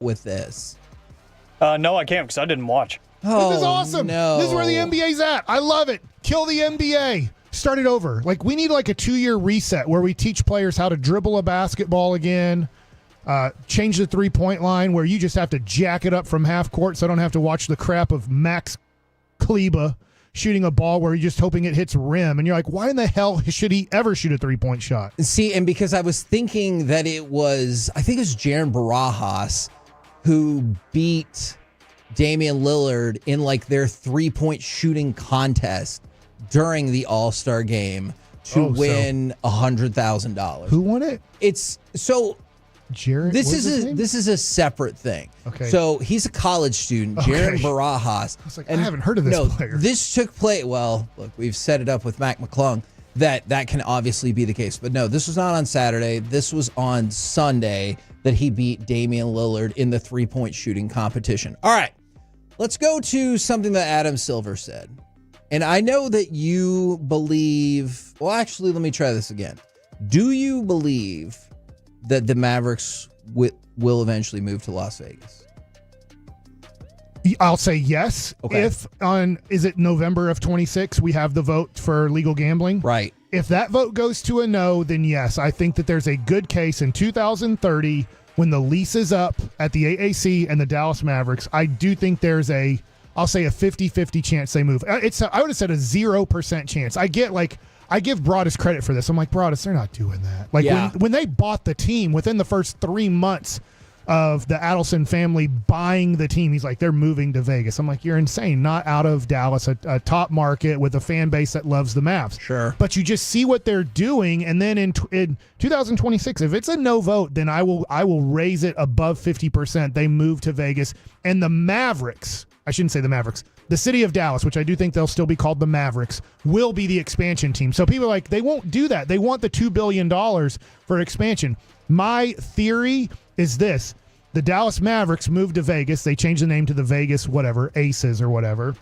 with this? No, I can't because I didn't watch. Oh, This is awesome. No. This is where the NBA's at. I love it. Kill the NBA. Start it over. Like, we need like a 2-year reset where we teach players how to dribble a basketball again. Change the 3-point line where you just have to jack it up from half court so I don't have to watch the crap of Max Kleba shooting a ball where you're just hoping it hits rim. And you're like, why in the hell should he ever shoot a 3-point shot? See, and because I was thinking that I think it was Jaren Barajas who beat Damian Lillard in like their 3-point shooting contest during the All-Star game to win $100,000. Who won it? It's so Jared. this is a separate thing. Okay. So he's a college student, Okay. Jaren Barajas. I was like, I haven't heard of this player. This took place. Well, look, we've set it up with Mac McClung that can obviously be the case. But no, this was not on Saturday. This was on Sunday that he beat Damian Lillard in the 3-point shooting competition. All right, let's go to something that Adam Silver said. And I know that you believe, well, actually, let me try this again. Do you believe that the Mavericks will eventually move to Las Vegas? I'll say yes. Okay. If is it November of 26, we have the vote for legal gambling? Right. If that vote goes to a no, then yes, I think that there's a good case in 2030 when the lease is up at the AAC and the Dallas Mavericks. I do think there's I'll say a 50-50 chance they move. I would have said a 0% chance. I give Broadus credit for this. I'm like, Broadus, they're not doing that. Like, Yeah. when they bought the team, within the first 3 months of the Adelson family buying the team, he's like, they're moving to Vegas. I'm like, you're insane. Not out of Dallas, a top market with a fan base that loves the Mavs. Sure. But you just see what they're doing, and then in 2026, if it's a no vote, then I will raise it above 50%. They move to Vegas, and the Mavericks, I shouldn't say the Mavericks, the city of Dallas, which I do think they'll still be called the Mavericks, will be the expansion team. So people are like, they won't do that. They want the $2 billion for expansion. My theory is this. The Dallas Mavericks moved to Vegas. They changed the name to the Vegas whatever, Aces or whatever.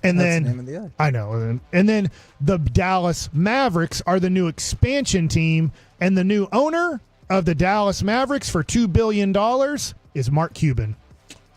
And That's then the name of the other. I know. And then the Dallas Mavericks are the new expansion team, and the new owner of the Dallas Mavericks for $2 billion is Mark Cuban.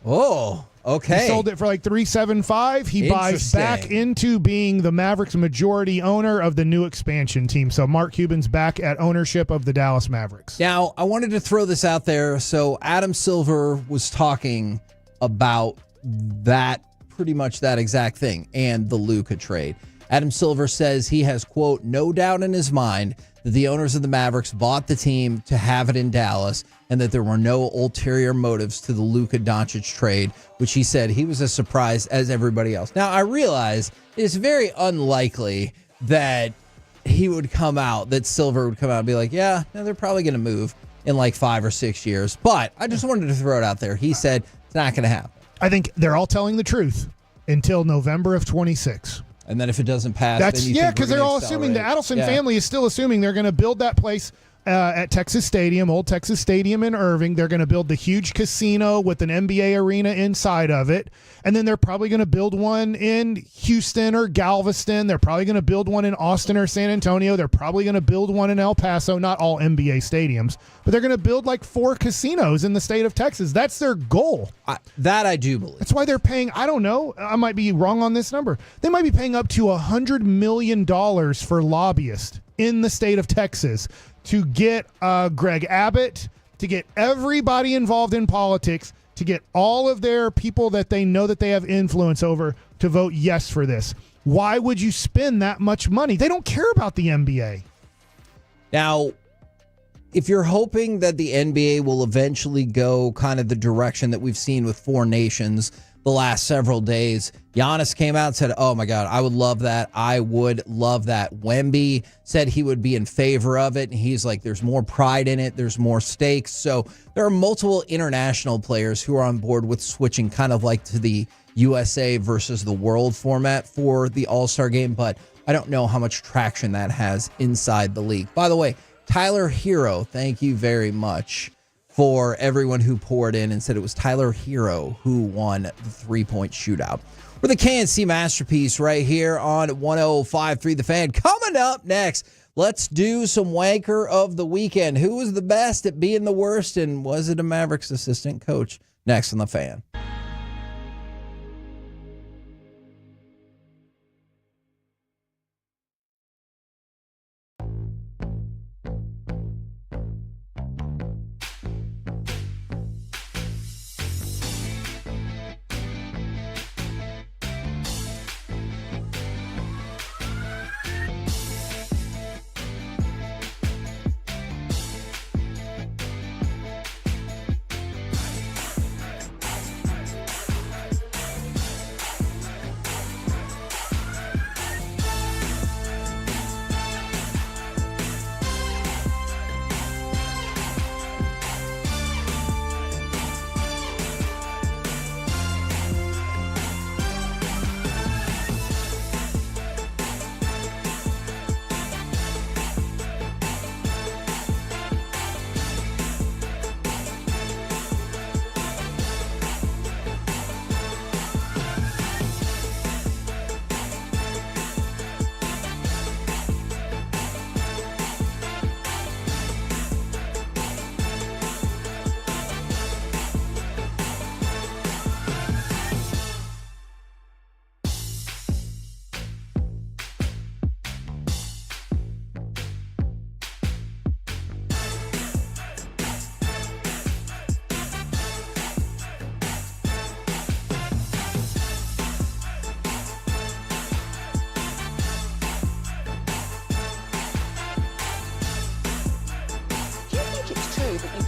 Oh, okay. He sold it for like $375. He buys back into being the Mavericks majority owner of the new expansion team. So Mark Cuban's back at ownership of the Dallas Mavericks. Now, I wanted to throw this out there. So Adam Silver was talking about that, pretty much that exact thing, and the Luka trade. Adam Silver says he has, quote, no doubt in his mind that the owners of the Mavericks bought the team to have it in Dallas and that there were no ulterior motives to the Luka Doncic trade, which he said he was as surprised as everybody else. Now, I realize it's very unlikely that he would come out, that Silver would come out and be like, yeah, no, they're probably going to move in like 5 or 6 years. But I just wanted to throw it out there. He said it's not going to happen. I think they're all telling the truth until November of 26. And then if it doesn't pass, That's then you think because we're they're gonna all assuming the accelerate. Adelson family is still assuming they're going to build that place at Texas Stadium, Old Texas Stadium in Irving. They're going to build the huge casino with an NBA arena inside of it. And then they're probably going to build one in Houston or Galveston. They're probably going to build one in Austin or San Antonio. They're probably going to build one in El Paso. Not all NBA stadiums, but they're going to build like 4 casinos in the state of Texas. That's their goal. That I do believe. That's why they're paying, I don't know, I might be wrong on this number. They might be paying up to $100 million for lobbyists in the state of Texas to get Greg Abbott, to get everybody involved in politics, to get all of their people that they know that they have influence over to vote yes for this. Why would you spend that much money? They don't care about the NBA. Now, if you're hoping that the NBA will eventually go kind of the direction that we've seen with 4 nations the last several days, Giannis came out and said, oh my God, I would love that. I would love that. Wemby said he would be in favor of it. And he's like, there's more pride in it. There's more stakes. So there are multiple international players who are on board with switching kind of like to the USA versus the world format for the All-Star game. But I don't know how much traction that has inside the league. By the way, Tyler Hero, thank you very much for everyone who poured in and said it was Tyler Hero who won the 3-point shootout. We're the KNC Masterpiece right here on 105.3 The Fan. Coming up next, Let's do some Wanker of the weekend. Who was the best at being the worst, and was it a Mavericks assistant coach? Next on The Fan.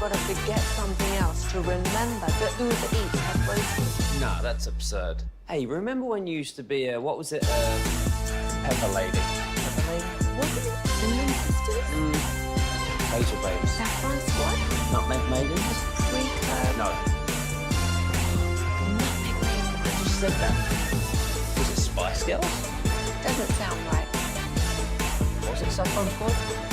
Got to forget something else to remember that Uber Eats has groceries. Nah, that's absurd. Hey, remember when you used to be a, what was it, Pepper Lady? Pepper Lady? Wasn't it Cinnamon Sisters? Hazel Babes. Saffron Squad? Nutmeg Maidens? Pre-curb? No. Nutmeg Maidens? I just said that. Was it Spice Girls? Doesn't sound right. Was it Saffron Squad?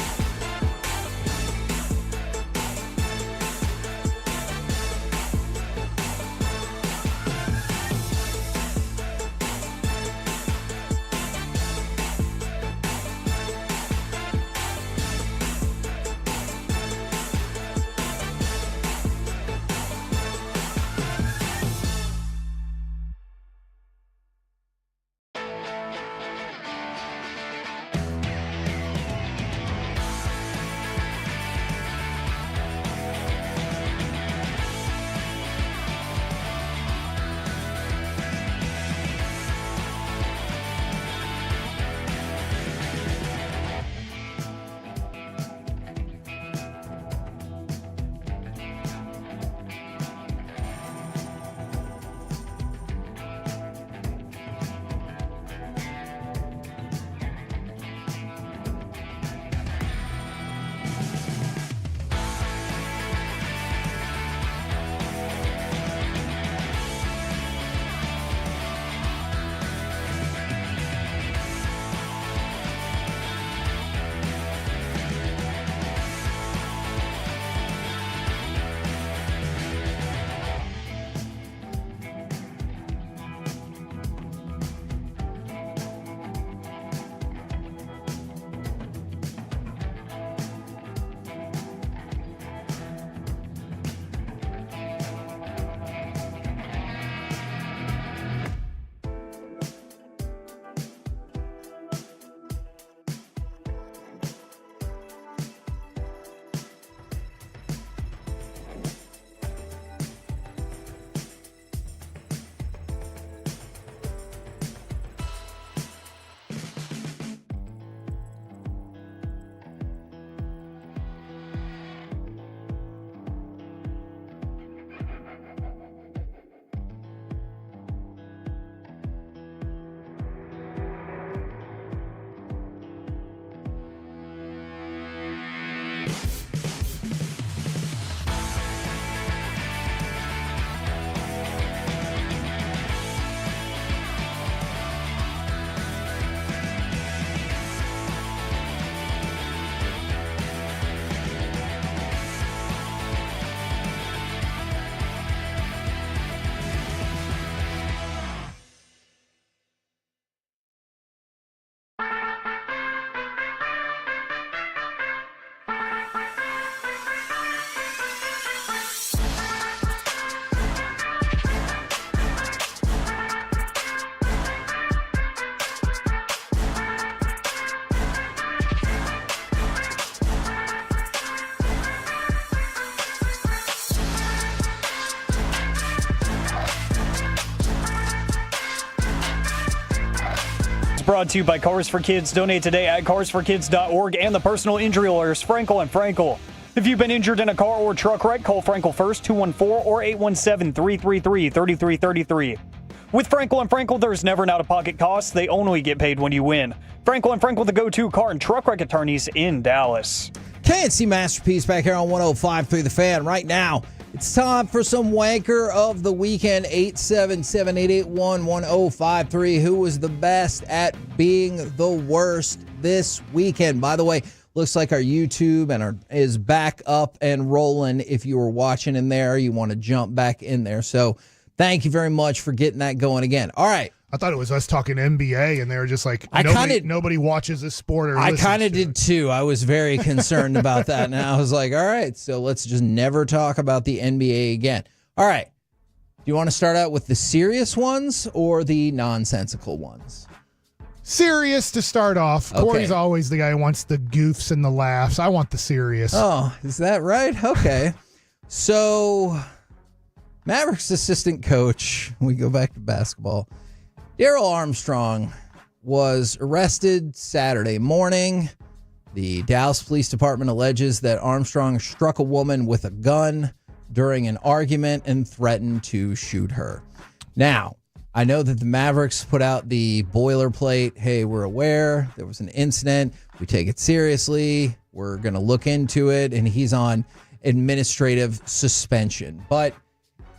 brought to you by Cars for Kids. Donate today at carsforkids.org and the personal injury lawyers, Frankel and Frankel. If you've been injured in a car or truck wreck, call Frankel first, 214 or 817-333-3333. With Frankel and Frankel, there's never an out-of-pocket cost. They only get paid when you win. Frankel and Frankel, the go-to car and truck wreck attorneys in Dallas. KNC Masterpiece back here on 105.3 The Fan. Right now, it's time for some Wanker of the Weekend. 877-881-1053. Who was the best at being the worst this weekend? By the way, looks like our YouTube is back up and rolling. If you were watching in there, you want to jump back in there. So thank you very much for getting that going again. All right. I thought it was us talking NBA, and they were just like, nobody watches this sport. Or I kind of did too. I was very concerned about that, and I was like, all right, so let's just never talk about the NBA again. All right. Do you want to start out with the serious ones or the nonsensical ones? Serious to start off. Okay. Corey's always the guy who wants the goofs and the laughs. I want the serious. Oh, is that right? Okay. So, Mavericks assistant coach, we go back to basketball, Darryl Armstrong was arrested Saturday morning. The Dallas Police Department alleges that Armstrong struck a woman with a gun during an argument and threatened to shoot her. Now, I know that the Mavericks put out the boilerplate, hey, we're aware there was an incident. We take it seriously. We're going to look into it. And he's on administrative suspension. But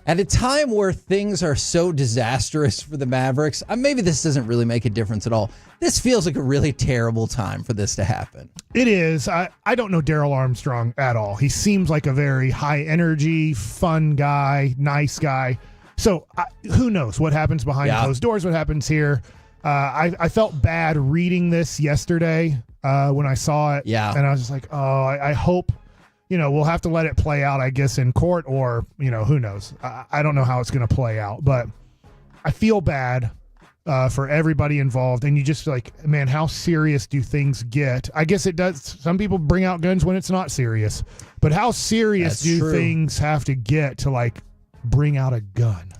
at a time where things are so disastrous for the Mavericks, maybe this doesn't really make a difference at all. This feels like a really terrible time for this to happen. It is. I don't know Darryl Armstrong at all. He seems like a very high energy, fun guy, nice guy. So who knows what happens behind closed doors, what happens here. I felt bad reading this yesterday when I saw it. Yeah. And I was just like, oh, I hope, we'll have to let it play out, I guess, in court or, who knows. I don't know how it's going to play out, but I feel bad for everybody involved. And you just like, man, how serious do things get? I guess it does. Some people bring out guns when it's not serious, but how serious things have to get to like bring out a gun?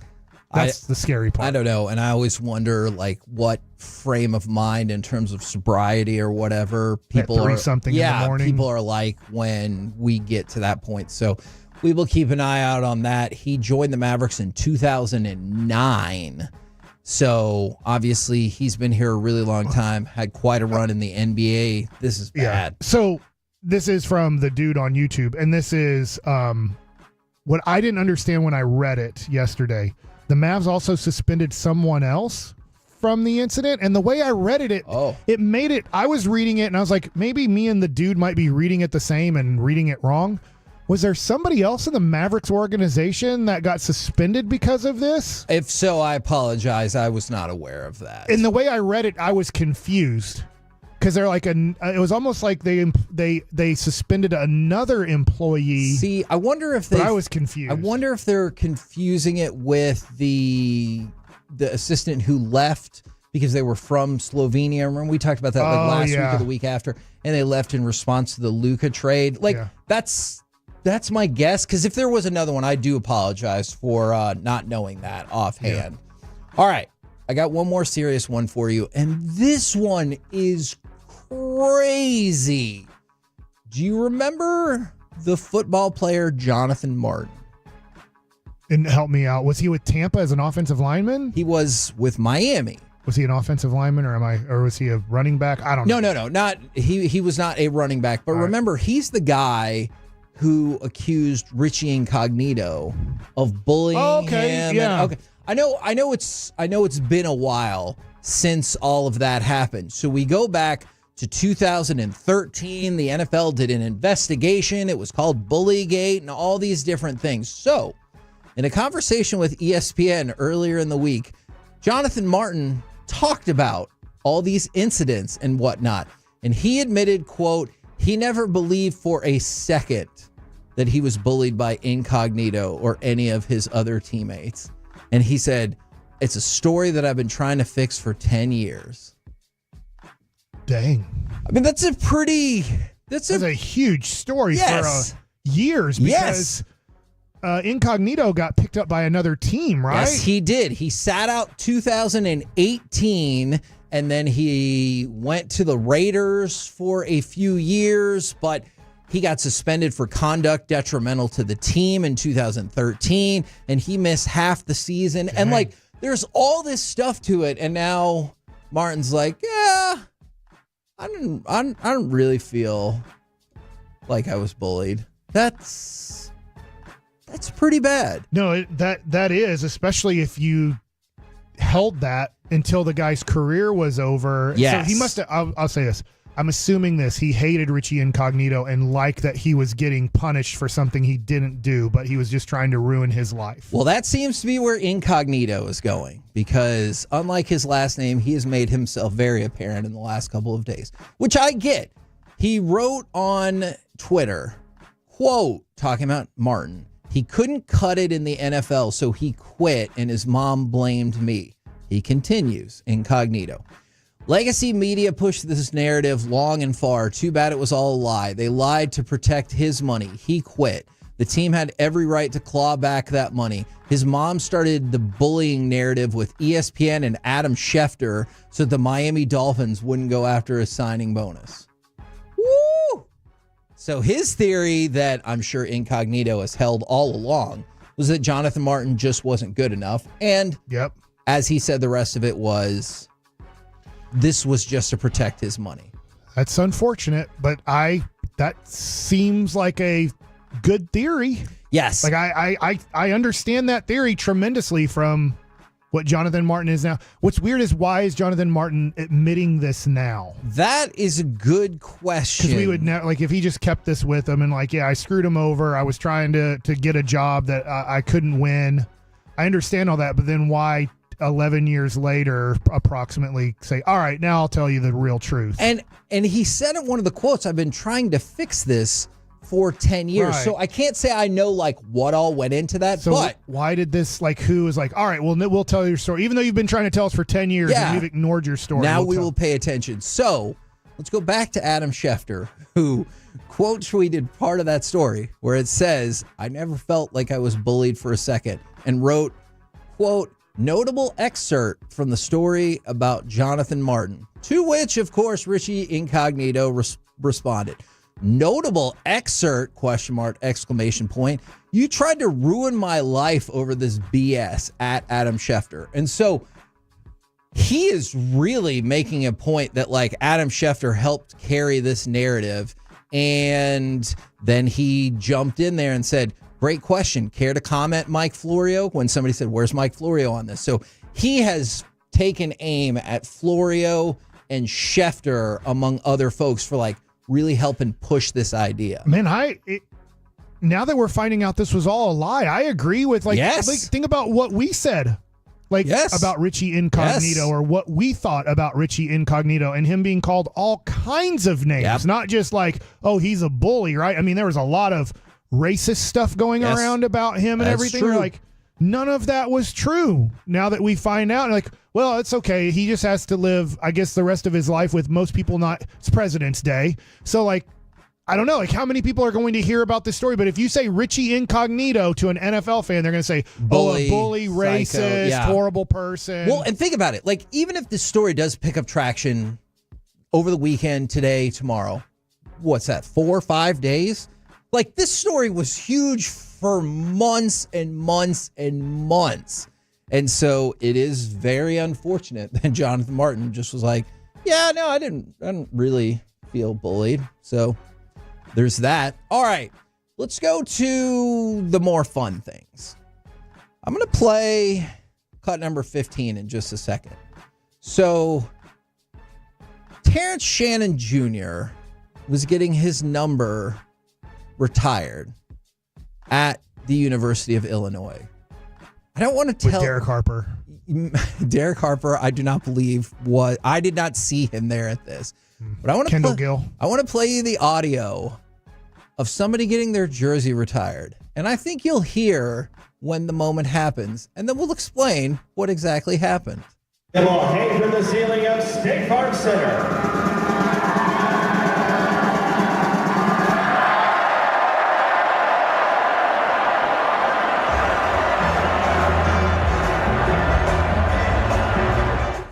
That's the scary part. I don't know. And I always wonder like what frame of mind in terms of sobriety or whatever people are something in the morning. People are like when we get to that point. So we will keep an eye out on that. He joined the Mavericks in 2009. So obviously he's been here a really long time, had quite a run in the NBA. This is bad. Yeah. So this is from the dude on YouTube, and this is what I didn't understand when I read it yesterday. The Mavs also suspended someone else from the incident, and the way I read it, it made it. I was reading it, and I was like, maybe me and the dude might be reading it the same and reading it wrong. Was there somebody else in the Mavericks organization that got suspended because of this? If so, I apologize. I was not aware of that. In the way I read it, I was confused because they're like it was almost like they suspended another employee. See, I wonder if I was confused. I wonder if they're confusing it with the assistant who left because they were from Slovenia. Remember we talked about that last week or the week after, and they left in response to the Luka trade. That's my guess, because if there was another one, I do apologize for not knowing that offhand. Yeah. All right, I got one more serious one for you, and this one is crazy. Do you remember the football player Jonathan Martin? And help me out. Was he with Tampa as an offensive lineman? He was with Miami. Was he an offensive lineman, or was he a running back? I don't know. No. Not he was not a running back. But remember, he's the guy who accused Richie Incognito of bullying him. Yeah. I know it's been a while since all of that happened. So we go back to 2013. The NFL did an investigation. It was called Bullygate and all these different things. So in a conversation with ESPN earlier in the week, Jonathan Martin talked about all these incidents and whatnot. And he admitted, quote, he never believed for a second that he was bullied by Incognito or any of his other teammates. And he said, it's a story that I've been trying to fix for 10 years. Dang. I mean, that's a huge story for years because Incognito got picked up by another team, right? Yes, he did. He sat out 2018 and then he went to the Raiders for a few years, but he got suspended for conduct detrimental to the team in 2013, and he missed half the season. Dang. And like, there's all this stuff to it, and now Martin's like, yeah, I don't really feel like I was bullied. That's pretty bad. No, that is, especially if you held that until the guy's career was over. Yes. So he must have, I'll say this. I'm assuming this. He hated Richie Incognito and liked that he was getting punished for something he didn't do, but he was just trying to ruin his life. Well, that seems to be where Incognito is going, because unlike his last name, he has made himself very apparent in the last couple of days, which I get. He wrote on Twitter, quote, talking about Martin, he couldn't cut it in the NFL, so he quit, and his mom blamed me. He continues, Incognito. Legacy media pushed this narrative long and far. Too bad it was all a lie. They lied to protect his money. He quit. The team had every right to claw back that money. His mom started the bullying narrative with ESPN and Adam Schefter so the Miami Dolphins wouldn't go after a signing bonus. Woo! So his theory that I'm sure Incognito has held all along was that Jonathan Martin just wasn't good enough. And as he said, the rest of it was this was just to protect his money. That's unfortunate, but that seems like a good theory. Yes. Like I understand that theory tremendously from what Jonathan Martin is now. What's weird is, why is Jonathan Martin admitting this now? That is a good question. Because we would never, like, if he just kept this with him and like, yeah, I screwed him over. I was trying to get a job that I couldn't win. I understand all that, but then why 11 years later approximately say, all right, now I'll tell you the real truth? And he said in one of the quotes, I've been trying to fix this for 10 years. Right. So I can't say I know like what all went into that. So but why did this, like, who is like, all right, well, we'll tell your story, even though you've been trying to tell us for 10 years and you've ignored your story. Now we will pay attention. So let's go back to Adam Schefter, who quote tweeted part of that story where it says, I never felt like I was bullied for a second, and wrote, quote, notable excerpt from the story about Jonathan Martin, to which, of course, Richie Incognito responded. Notable excerpt, question mark, exclamation point. You tried to ruin my life over this BS, at Adam Schefter. And so he is really making a point that like Adam Schefter helped carry this narrative. And then he jumped in there and said, great question. Care to comment, Mike Florio? When somebody said, where's Mike Florio on this? So he has taken aim at Florio and Schefter, among other folks, for like really helping push this idea. Man, now that we're finding out this was all a lie, I agree with like think about what we said. Like about Richie Incognito, or what we thought about Richie Incognito, and him being called all kinds of names, not just like, oh, he's a bully, right? I mean, there was a lot of racist stuff going around about him and everything. We're like, none of that was true. Now that we find out, like, well, it's okay. He just has to live, I guess, the rest of his life with most people not. It's President's Day. So, like, I don't know, like, how many people are going to hear about this story? But if you say Richie Incognito to an NFL fan, they're going to say, bully, a bully, psycho, racist, horrible person. Well, and think about it. Like, even if this story does pick up traction over the weekend, today, tomorrow, what's that, 4 or 5 days? Like, this story was huge for months and months and months. And so it is very unfortunate that Jonathan Martin just was like, yeah, no, I didn't really feel bullied. So there's that. All right, let's go to the more fun things. I'm going to play cut number 15 in just a second. So Terrence Shannon Jr. was getting his number retired at the University of Illinois. I don't want to tell... With Derek Harper. Derek Harper, I do not believe I did not see him there at this. But I want to Kendall Gill. I want to play you the audio of somebody getting their jersey retired. And I think you'll hear when the moment happens. And then we'll explain what exactly happened. It will hang from the ceiling of State Farm Center.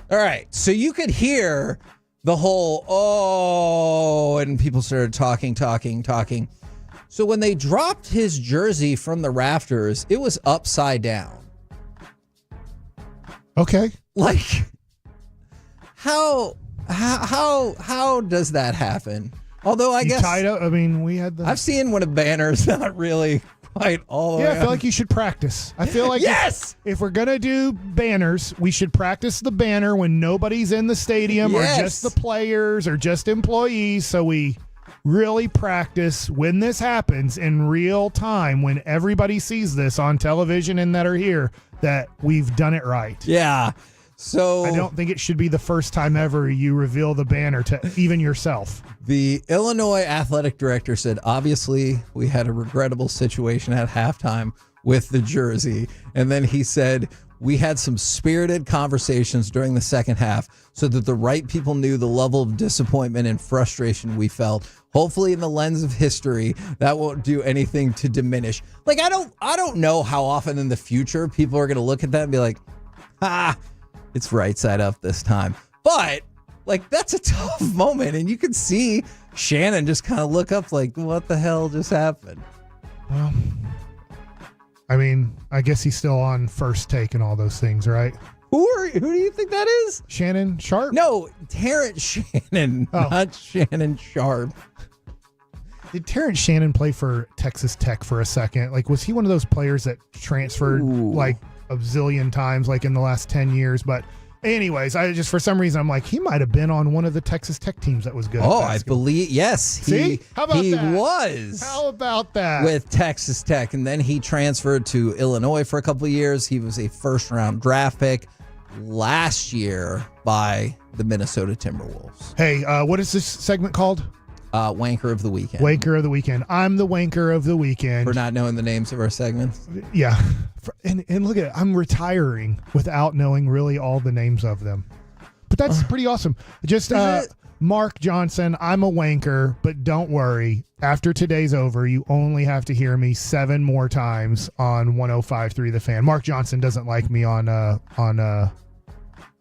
All right. So you could hear the whole, and people started talking. So when they dropped his jersey from the rafters, it was upside down. Okay. Like, how does that happen? Although I guess tied up. I mean, we had I've seen when a banner is not really quite all the way I feel up. like you should practice. I feel like if we're gonna do banners, we should practice the banner when nobody's in the stadium or just the players or just employees. So we really practice when this happens in real time, when everybody sees this on television and that are here, that we've done it right. Yeah. So I don't think it should be the first time ever you reveal the banner to even yourself. The Illinois athletic director said, obviously, we had a regrettable situation at halftime with the jersey. And then he said, we had some spirited conversations during the second half so that the right people knew the level of disappointment and frustration we felt. Hopefully, in the lens of history, that won't do anything to diminish. Like, I don't know how often in the future people are going to look at that and be like, it's right side up this time. But like, that's a tough moment. And you can see Shannon just kind of look up like, what the hell just happened? Well, I mean, I guess he's still on First Take and all those things, right? Who do you think that is? Shannon Sharp? No, Terrence Shannon, not Shannon Sharp. Did Terrence Shannon play for Texas Tech for a second? Like, was he one of those players that transferred like a zillion times, like in the last 10 years? But anyways, I just, for some reason, I'm like, he might have been on one of the Texas Tech teams that was good. Oh, I believe, yes. See? How about he that? was. How about that? With Texas Tech. And then he transferred to Illinois for a couple of years. He was a first-round draft pick last year by the Minnesota Timberwolves. Hey, what is this segment called? Wanker of the Weekend. Wanker of the Weekend. I'm the Wanker of the Weekend. For not knowing the names of our segments. Yeah. And look at it. I'm retiring without knowing really all the names of them. But that's pretty awesome. Just Mark Johnson, I'm a wanker, but don't worry. After today's over, you only have to hear me 7 more times on 105.3 The Fan. Mark Johnson doesn't like me on the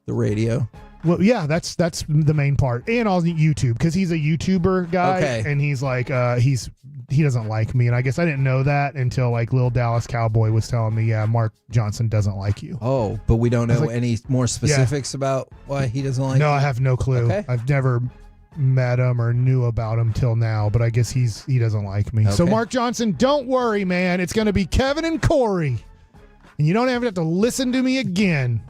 radio. Well, yeah, that's the main part, and on YouTube, because he's a YouTuber guy, and he's like, he doesn't like me, and I guess I didn't know that until like Lil Dallas Cowboy was telling me, yeah, Mark Johnson doesn't like you. Oh, but we don't know any more specifics about why he doesn't like you? No, I have no clue. Okay. I've never met him or knew about him till now, but I guess he doesn't like me. So Mark Johnson, don't worry, man. It's going to be Kevin and Corey, and you don't have to listen to me again.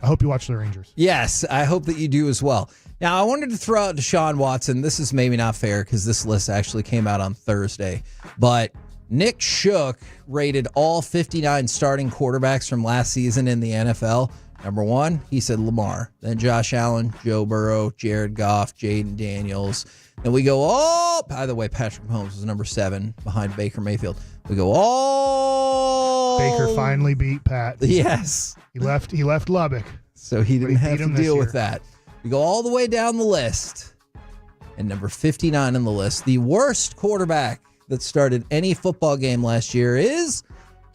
I hope you watch the Rangers. Yes, I hope that you do as well. Now, I wanted to throw out Deshaun Watson. This is maybe not fair because this list actually came out on Thursday. But Nick Shook rated all 59 starting quarterbacks from last season in the NFL. Number 1, he said Lamar. Then Josh Allen, Joe Burrow, Jared Goff, Jaden Daniels. Then we go, by the way, Patrick Mahomes was number 7 behind Baker Mayfield. We go, Baker finally beat Pat. Yes. He left Lubbock. So he didn't have to deal with that. We go all the way down the list. And number 59 on the list, the worst quarterback that started any football game last year is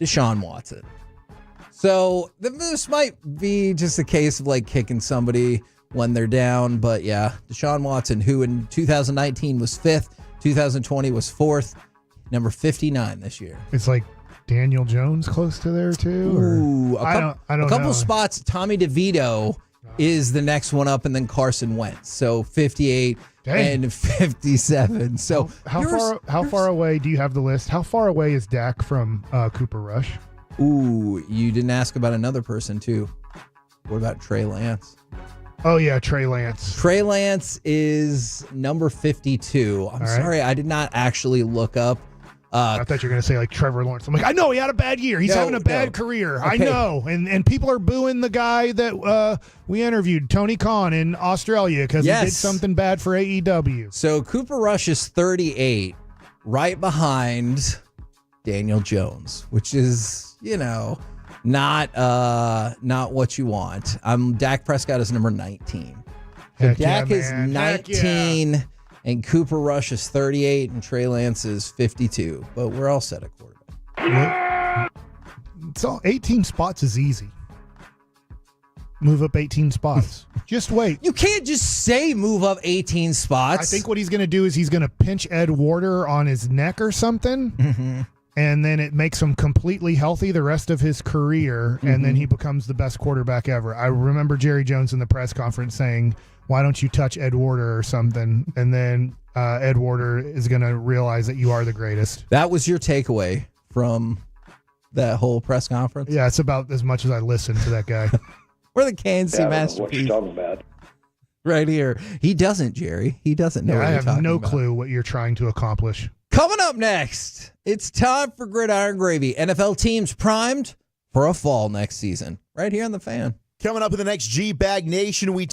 Deshaun Watson. So this might be just a case of like kicking somebody when they're down. But yeah, Deshaun Watson, who in 2019 was 5th, 2020 was 4th, number 59 this year. It's like Daniel Jones close to there too? Ooh, I don't know. A couple spots. Tommy DeVito is the next one up, and then Carson Wentz. So 58 and 57. So how far away do you have the list? How far away is Dak from Cooper Rush? Ooh, you didn't ask about another person too. What about Trey Lance? Oh yeah, Trey Lance. Trey Lance is number 52. I'm sorry, I did not actually look up. I thought you were going to say like Trevor Lawrence. I'm like, I know he had a bad year. He's having a bad career. Okay. I know. And people are booing the guy that we interviewed, Tony Khan in Australia, because he did something bad for AEW. So Cooper Rush is 38, right behind Daniel Jones, which is, not what you want. Dak Prescott is number 19. So Dak is 19. And Cooper Rush is 38 and Trey Lance is 52. But we're all set at quarterback. It's all 18 spots is easy. Move up 18 spots. Just wait. You can't just say move up 18 spots. I think what he's going to do is he's going to pinch Ed Warder on his neck or something. Mm-hmm. And then it makes him completely healthy the rest of his career. Mm-hmm. And then he becomes the best quarterback ever. I remember Jerry Jones in the press conference saying, why don't you touch Ed Warder or something? And then Ed Warder is going to realize that you are the greatest. That was your takeaway from that whole press conference? Yeah, it's about as much as I listen to that guy. We're the KNC masterpiece. What you're talking about. Right here. He doesn't, Jerry. He doesn't know what I you're have talking no about. clue what you're trying to accomplish. Coming up next, it's time for Gridiron Gravy. NFL teams primed for a fall next season. Right here on The Fan. Coming up in the next G-Bag Nation, we...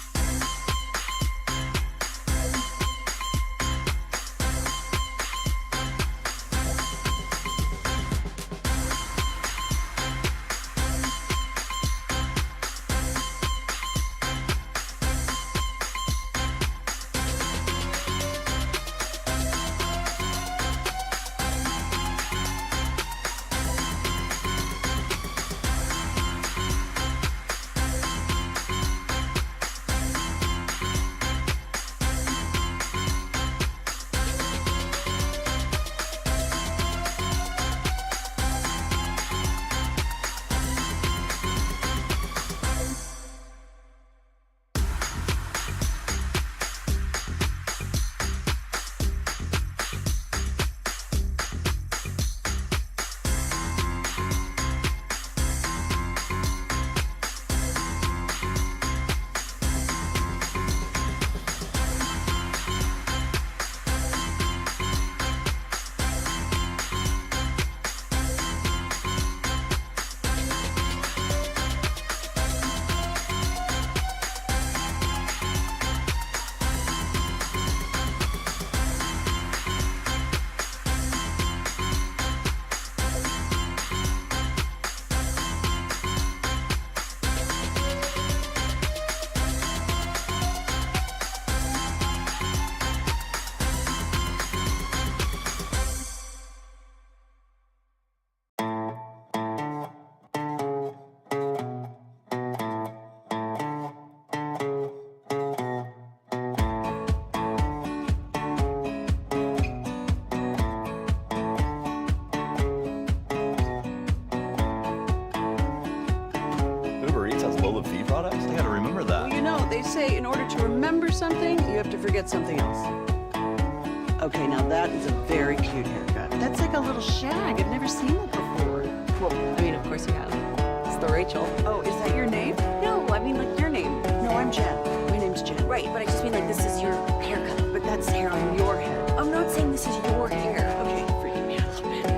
They say in order to remember something, you have to forget something else. Okay, now that is a very cute haircut. That's like a little shag. I've never seen that before. Well, I mean, of course you have. It's the Rachel. Oh, is that your name? No, I mean like your name. No, I'm Jen. My name's Jen. Right, but I just mean like this is your haircut. But that's hair on your head. I'm not saying this is your hair. Okay, freaking me out a little bit.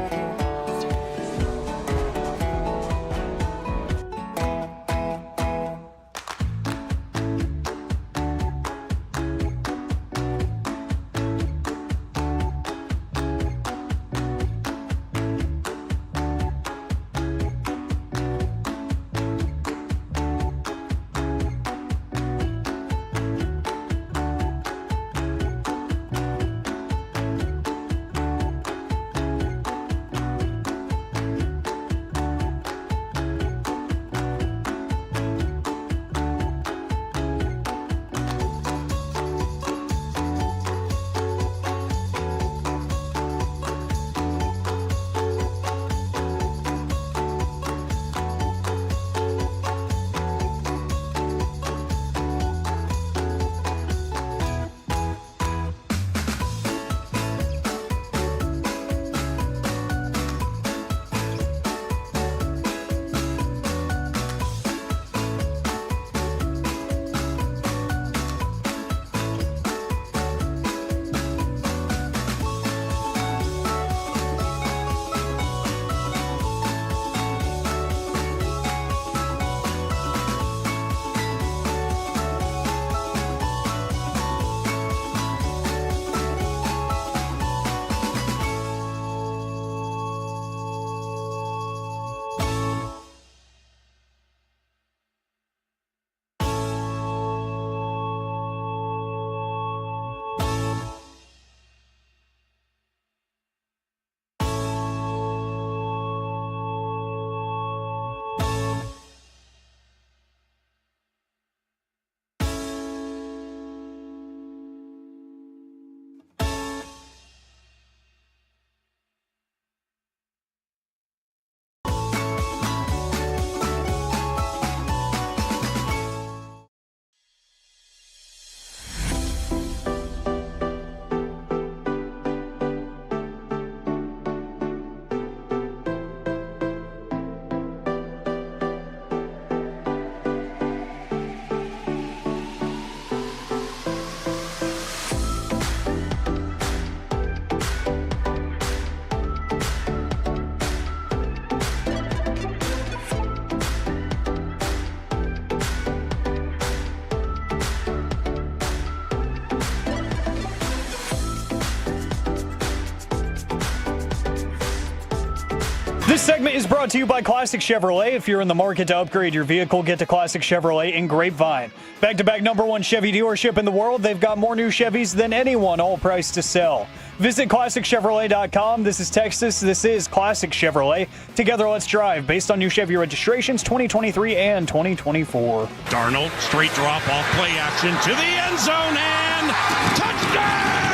This segment is brought to you by Classic Chevrolet. If you're in the market to upgrade your vehicle, get to Classic Chevrolet in Grapevine. Back-to-back #1 Chevy dealership in the world. They've got more new Chevys than anyone, all priced to sell. Visit ClassicChevrolet.com. This is Texas. This is Classic Chevrolet. Together, let's drive. Based on new Chevy registrations 2023 and 2024. Darnold, straight drop off play action to the end zone and touchdown!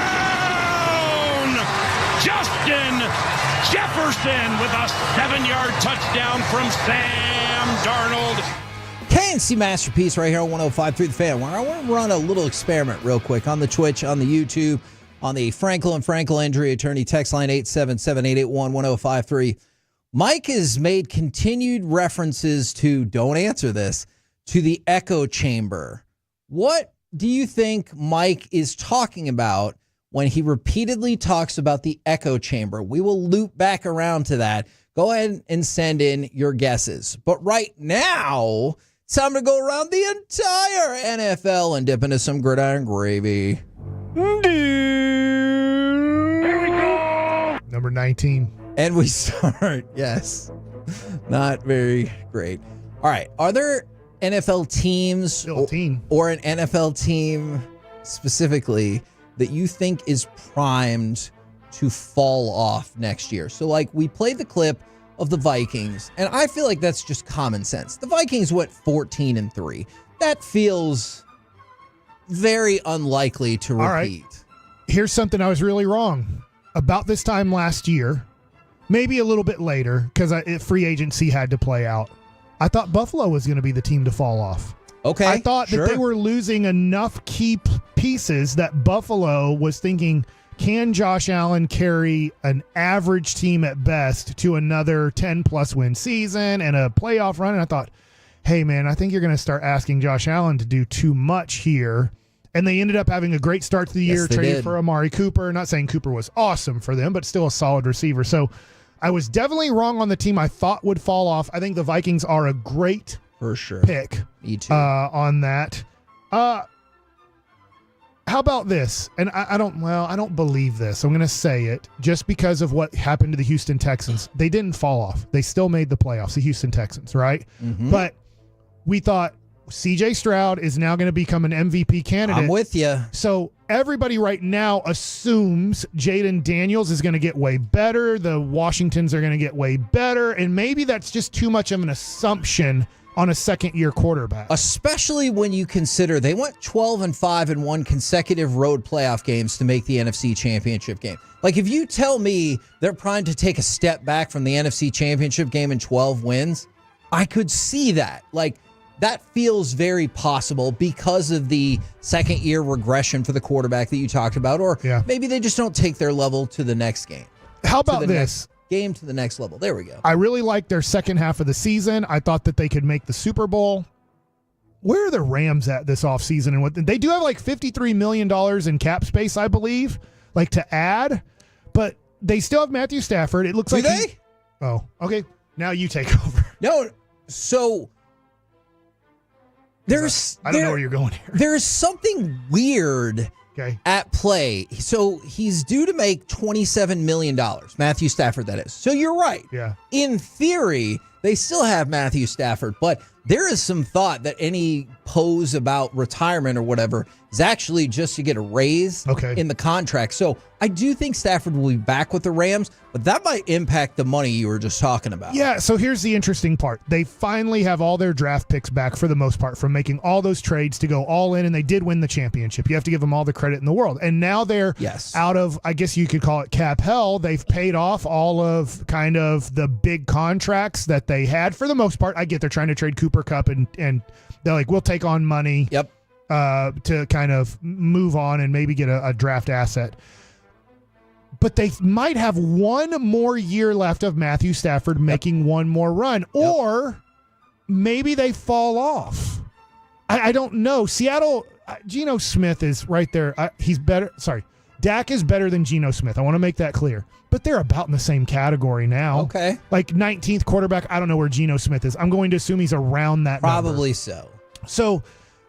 Justin Jefferson with a 7-yard touchdown from Sam Darnold. KNC Masterpiece right here on 105.3 The Fan. I want to run a little experiment real quick on the Twitch, on the YouTube, on the Frankel and Frankel injury attorney text line 877-881-1053. Mike has made continued references to, don't answer this, to the echo chamber. What do you think Mike is talking about when he repeatedly talks about the echo chamber? We will loop back around to that. Go ahead and send in your guesses. But right now, it's time to go around the entire NFL and dip into some gridiron gravy. Here we go. Number 19. And we start, yes, not very great. All right. Are there NFL teams or an NFL team specifically that you think is primed to fall off next year? So, like, we played the clip of the Vikings, and I feel like that's just common sense. The Vikings went 14-3. That feels very unlikely to repeat. All right. Here's something I was really wrong. About this time last year, maybe a little bit later, because free agency had to play out, I thought Buffalo was going to be the team to fall off. Okay, I thought that they were losing enough key pieces that Buffalo was thinking, can Josh Allen carry an average team at best to another 10-plus win season and a playoff run? And I thought, hey, man, I think you're going to start asking Josh Allen to do too much here. And they ended up having a great start to the year, traded for Amari Cooper. Not saying Cooper was awesome for them, but still a solid receiver. So I was definitely wrong on the team I thought would fall off. I think the Vikings are a great pick. Me too. On that. How about this? And I don't believe this. I'm going to say it just because of what happened to the Houston Texans. They didn't fall off. They still made the playoffs, the Houston Texans, right? Mm-hmm. But we thought CJ Stroud is now going to become an MVP candidate. I'm with you. So everybody right now assumes Jaden Daniels is going to get way better. The Washingtons are going to get way better. And maybe that's just too much of an assumption on a second-year quarterback. Especially when you consider they went 12-5 and won consecutive road playoff games to make the NFC Championship game. Like, if you tell me they're primed to take a step back from the NFC Championship game in 12 wins, I could see that. Like, that feels very possible because of the second-year regression for the quarterback that you talked about, or maybe they just don't take their level to the next game. How about this? Game to the next level. There we go. I really liked their second half of the season. I thought that they could make the Super Bowl. Where are the Rams at this offseason? And what they do have like $53 million in cap space, I believe, like to add, but they still have Matthew Stafford. It looks like they? Oh, okay. Now you take over. No, so there's I don't know where you're going here. There's something weird at play. So he's due to make $27 million. Matthew Stafford, that is. So you're right. Yeah. In theory, they still have Matthew Stafford, but there is some thought that any pose about retirement or whatever is actually just to get a raise in the contract. So I do think Stafford will be back with the Rams, but that might impact the money you were just talking about. Yeah, so here's the interesting part. They finally have all their draft picks back for the most part from making all those trades to go all in, and they did win the championship. You have to give them all the credit in the world. And now they're out of, I guess you could call it cap hell. They've paid off all of kind of the big contracts that they had for the most part. I get they're trying to trade Cooper Kupp, and they're like, we'll take on money to kind of move on and maybe get a draft asset. But they might have one more year left of Matthew Stafford making one more run. Or maybe they fall off. I don't know. Seattle, Geno Smith is right there. He's better. Sorry. Dak is better than Geno Smith. I want to make that clear. But they're about in the same category now. Okay. Like 19th quarterback. I don't know where Geno Smith is. I'm going to assume he's around that Probably number. so. So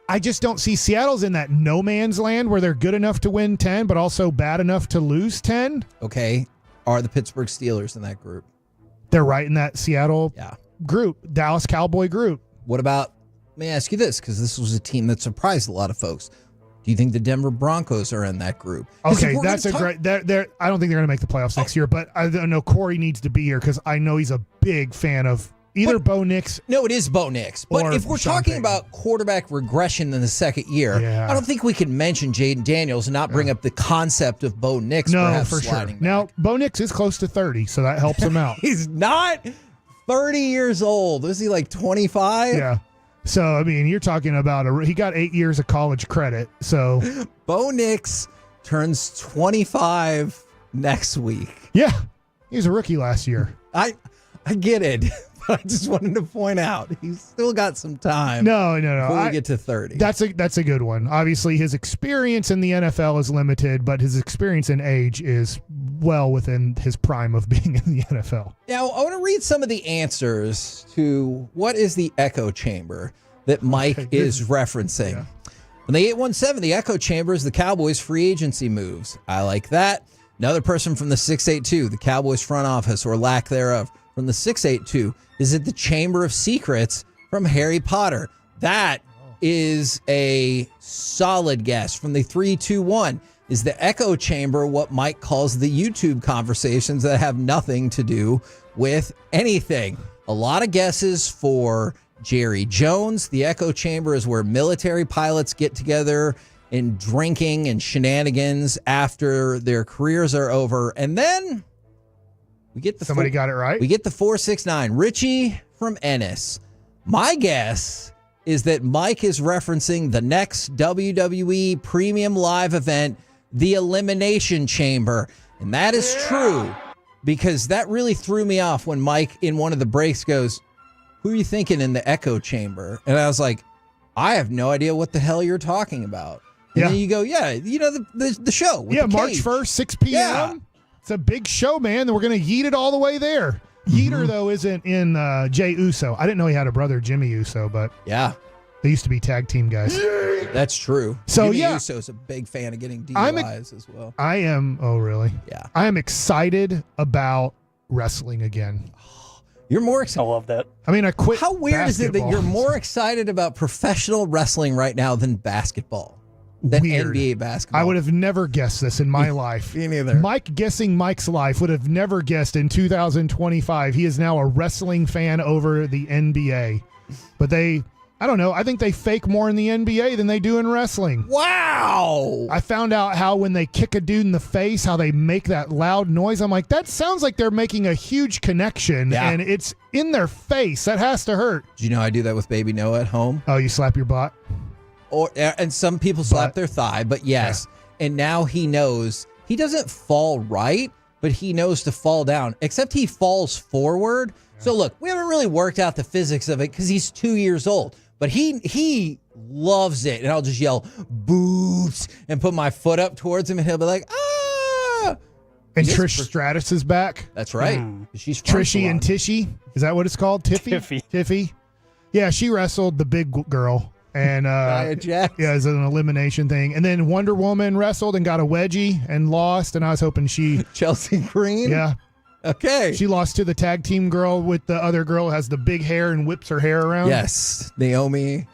I just don't see Seattle's in that no man's land where they're good enough to win 10, but also bad enough to lose 10. Okay. Are the Pittsburgh Steelers in that group? They're right in that Seattle group, Dallas Cowboy group. What about, let me ask you this, because this was a team that surprised a lot of folks. Do you think the Denver Broncos are in that group? Okay, that's a great. I don't think they're going to make the playoffs next year, but I know Corey needs to be here because I know he's a big fan of either Bo Nix. No, it is Bo Nix. But if we're talking about quarterback regression in the second year, I don't think we can mention Jaden Daniels and not bring up the concept of Bo Nix. No, for sure. Now, Bo Nix is close to 30, so that helps him out. He's not 30 years old. Is he like 25? Yeah. So, I mean, you're talking about he got 8 years of college credit. So, Bo Nix turns 25 next week. Yeah. He was a rookie last year. I get it. But I just wanted to point out he's still got some time. No. Before we get to 30. That's a good one. Obviously, his experience in the NFL is limited, but his experience in age is well within his prime of being in the NFL. Now, I want to read some of the answers to what is the echo chamber that Mike is referencing. Yeah. From the 817, the echo chamber is the Cowboys' free agency moves. I like that. Another person from the 682, the Cowboys front office or lack thereof. From the 682, is it the Chamber of Secrets from Harry Potter? That is a solid guess. From the 321, is the echo chamber what Mike calls the YouTube conversations that have nothing to do with anything? A lot of guesses for Jerry Jones. The echo chamber is where military pilots get together and drinking and shenanigans after their careers are over. And then we get the somebody got it right. We get the 469. Richie from Ennis. My guess is that Mike is referencing the next WWE premium live event, the Elimination Chamber. And that is true because that really threw me off when Mike in one of the breaks goes, "Who are you thinking in the echo chamber?" And I was like, I have no idea what the hell you're talking about. And then you go, the show. With the March cage. 1st, 6 p.m. Yeah. It's a big show, man. We're going to yeet it all the way there. Yeeter, though, isn't in Jay Uso. I didn't know he had a brother, Jimmy Uso, but they used to be tag team guys. That's true. So, Jimmy Uso's a big fan of getting DUIs as well. I am. Oh, really? Yeah. I am excited about wrestling again. You're more excited. I love that. I mean, I quit. How weird is it that basketball. you're more excited about professional wrestling right now than basketball? Than Weird. NBA basketball. I would have never guessed this in my life. Me neither. Mike guessing Mike's life would have never guessed in 2025. He is now a wrestling fan over the NBA. But I don't know. I think they fake more in the NBA than they do in wrestling. Wow. I found out how when they kick a dude in the face, how they make that loud noise. I'm like, that sounds like they're making a huge connection, and it's in their face. That has to hurt. Do you know I do that with baby Noah at home? Oh, you slap your butt? And some people slap their thigh, but yes. Yeah. And now he knows he doesn't fall right, but he knows to fall down, except he falls forward. Yeah. So look, we haven't really worked out the physics of it because he's 2 years old, but he loves it. And I'll just yell boots and put my foot up towards him and he'll be like, ah. And Trish Stratus is back. That's right. She's Trishy and Tishy. Is that what it's called? Tiffy. Yeah, she wrestled the big girl. And it's an elimination thing. And then Wonder Woman wrestled and got a wedgie and lost. And I was hoping Chelsea Green? Yeah. Okay. She lost to the tag team girl with the other girl who has the big hair and whips her hair around. Yes. Naomi,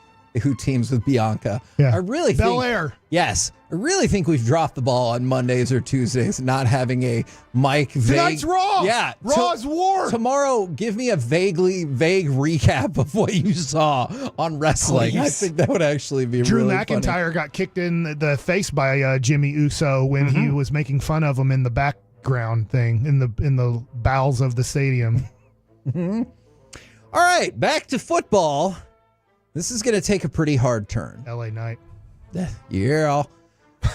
who teams with Bianca. Yeah. I really Belair. Yes. I really think we've dropped the ball on Mondays or Tuesdays, not having a Mike vague. Tonight's Raw. Yeah. Raw's War. Tomorrow, give me a vague recap of what you saw on wrestling. Please. I think that would actually be Drew really McIntyre funny. got kicked in the face by Jimmy Uso when he was making fun of him in the background thing, in the bowels of the stadium. All right, back to football. This is going to take a pretty hard turn. LA Knight. Yeah.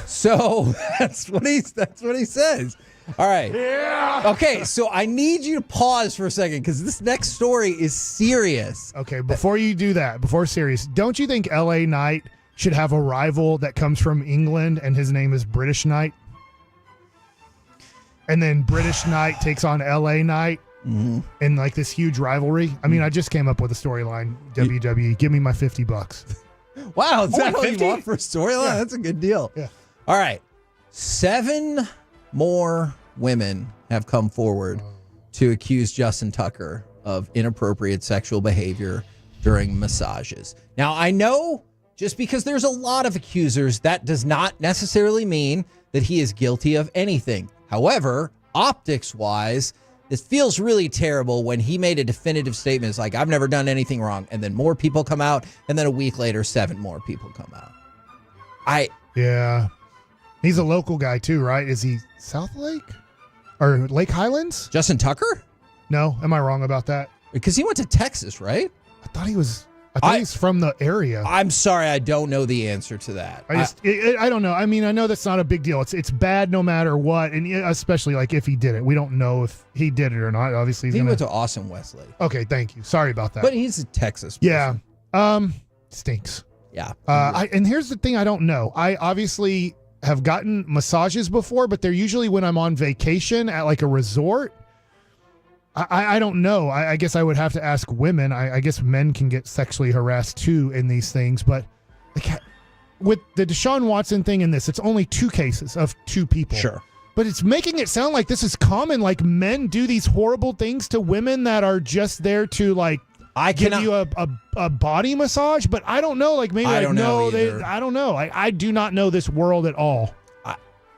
So that's what he says. All right. Yeah. Okay, so I need you to pause for a second because this next story is serious. Okay, before you do that, before serious, don't you think LA Knight should have a rival that comes from England and his name is British Knight? And then British Knight takes on LA Knight in like this huge rivalry. I mean, I just came up with a storyline. WWE, give me my $50. Wow, is that what you want for a storyline? Yeah. That's a good deal. Yeah. All right. 7 more women have come forward to accuse Justin Tucker of inappropriate sexual behavior during massages. Now, I know just because there's a lot of accusers, that does not necessarily mean that he is guilty of anything. However, optics-wise, this feels really terrible when he made a definitive statement. It's like, I've never done anything wrong. And then more people come out. And then a week later, 7 more people come out. Yeah. He's a local guy too, right? Is he South Lake or Lake Highlands? Justin Tucker? No. Am I wrong about that? Because he went to Texas, right? I thought he's from the area. I'm sorry. I don't know the answer to that. I don't know. I mean, I know that's not a big deal. It's bad no matter what. And especially like if he did it, we don't know if he did it or not. Obviously he went to Austin Westlake. Okay. Thank you. Sorry about that. But he's a Texas person. Yeah. Stinks. Yeah. And here's the thing I don't know. I obviously have gotten massages before, but they're usually when I'm on vacation at like a resort. I don't know. I guess I would have to ask women. I guess men can get sexually harassed too in these things. But like, with the Deshaun Watson thing in this, it's only 2 cases of 2 people. Sure. But it's making it sound like this is common. Like men do these horrible things to women that are just there to like, give you a body massage, but I don't know. Like maybe I don't know. I don't know. I do not know this world at all.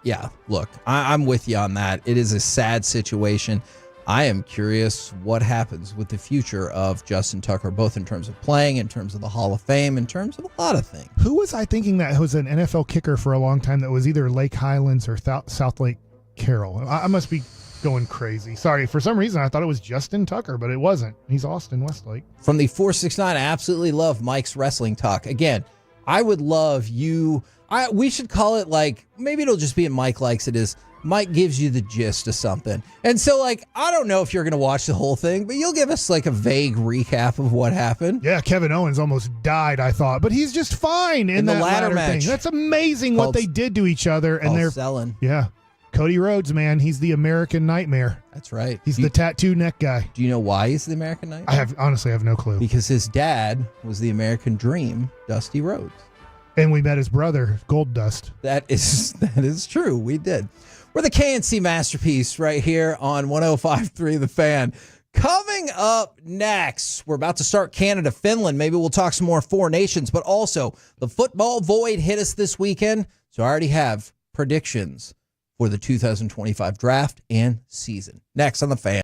Yeah, look, I'm with you on that. It is a sad situation. I am curious what happens with the future of Justin Tucker, both in terms of playing, in terms of the Hall of Fame, in terms of a lot of things. Who was I thinking that was an NFL kicker for a long time that was either Lake Highlands or South Lake Carroll? I must be going crazy. Sorry, for some reason I thought it was Justin Tucker, but it wasn't. He's Austin Westlake. From the 469, I absolutely love Mike's wrestling talk. Again, I would love you. We should call it like, maybe it'll just be a Mike Likes It is. Mike gives you the gist of something. And so like, I don't know if you're going to watch the whole thing, but you'll give us like a vague recap of what happened. Yeah, Kevin Owens almost died, I thought, but he's just fine in that ladder match. Thing. That's amazing what they did to each other. And they're selling. Yeah. Cody Rhodes, man, he's the American Nightmare. That's right. He's the tattoo neck guy. Do you know why he's the American Nightmare? Honestly, I have no clue. Because his dad was the American Dream, Dusty Rhodes. And we met his brother, Gold Dust. That is true. We did. We're the KNC Masterpiece right here on 105.3 The Fan. Coming up next, we're about to start Canada-Finland. Maybe we'll talk some more 4 nations, but also the football void hit us this weekend. So I already have predictions for the 2025 draft and season. Next on The Fan.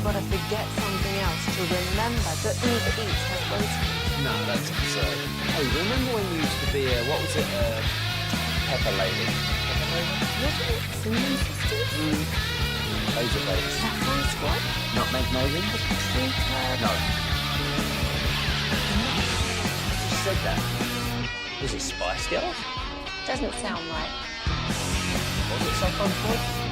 Got to forget something else to remember that Uber Eats has those. No, that's absurd. Hey, remember when you used to be what was it, Pepper Lady? Wasn't it Cinnamon Sisters? Laser Lady. Saffron Squad? Nutmeg Maiden? Tree Curd? No. You said that. Was it Spice Girls? Doesn't sound right. Was it Saffron Squad?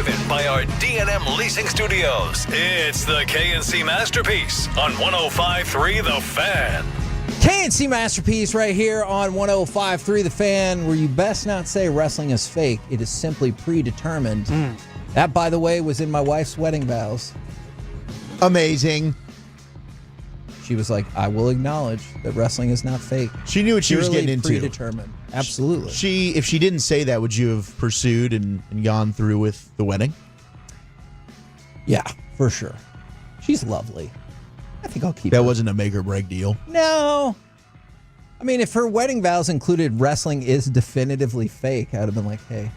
driven by our D&M Leasing Studios. It's the KNC Masterpiece on 105.3 The Fan. KNC Masterpiece right here on 105.3 The Fan, where you best not say wrestling is fake. It is simply predetermined. That, by the way, was in my wife's wedding vows. Amazing. She was like, I will acknowledge that wrestling is not fake. She knew what she was getting into. Predetermined. Absolutely. If she didn't say that, would you have pursued and gone through with the wedding? Yeah, for sure. She's lovely. I think I'll keep That her. wasn't a make or break deal. No. I mean, if her wedding vows included wrestling is definitively fake, I would have been like, hey,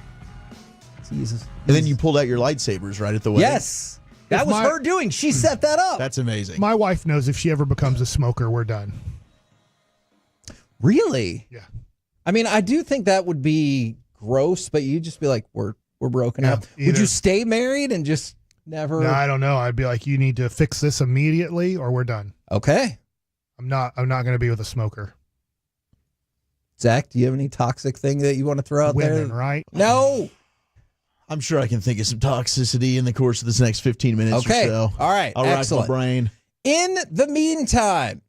Jesus. And then you pulled out your lightsabers right at the wedding? Yes. That was her doing. She set that up. That's amazing. My wife knows if she ever becomes a smoker, we're done. Really? Yeah. I mean, I do think that would be gross, but you'd just be like, we're broken up. Either. Would you stay married and just never? No, I don't know. I'd be like, you need to fix this immediately or we're done. Okay. I'm not going to be with a smoker. Zach, do you have any toxic thing that you want to throw out Women, there? right? No. I'm sure I can think of some toxicity in the course of this next 15 minutes Okay. or so. All right. I'll rack Excellent. my brain. In the meantime,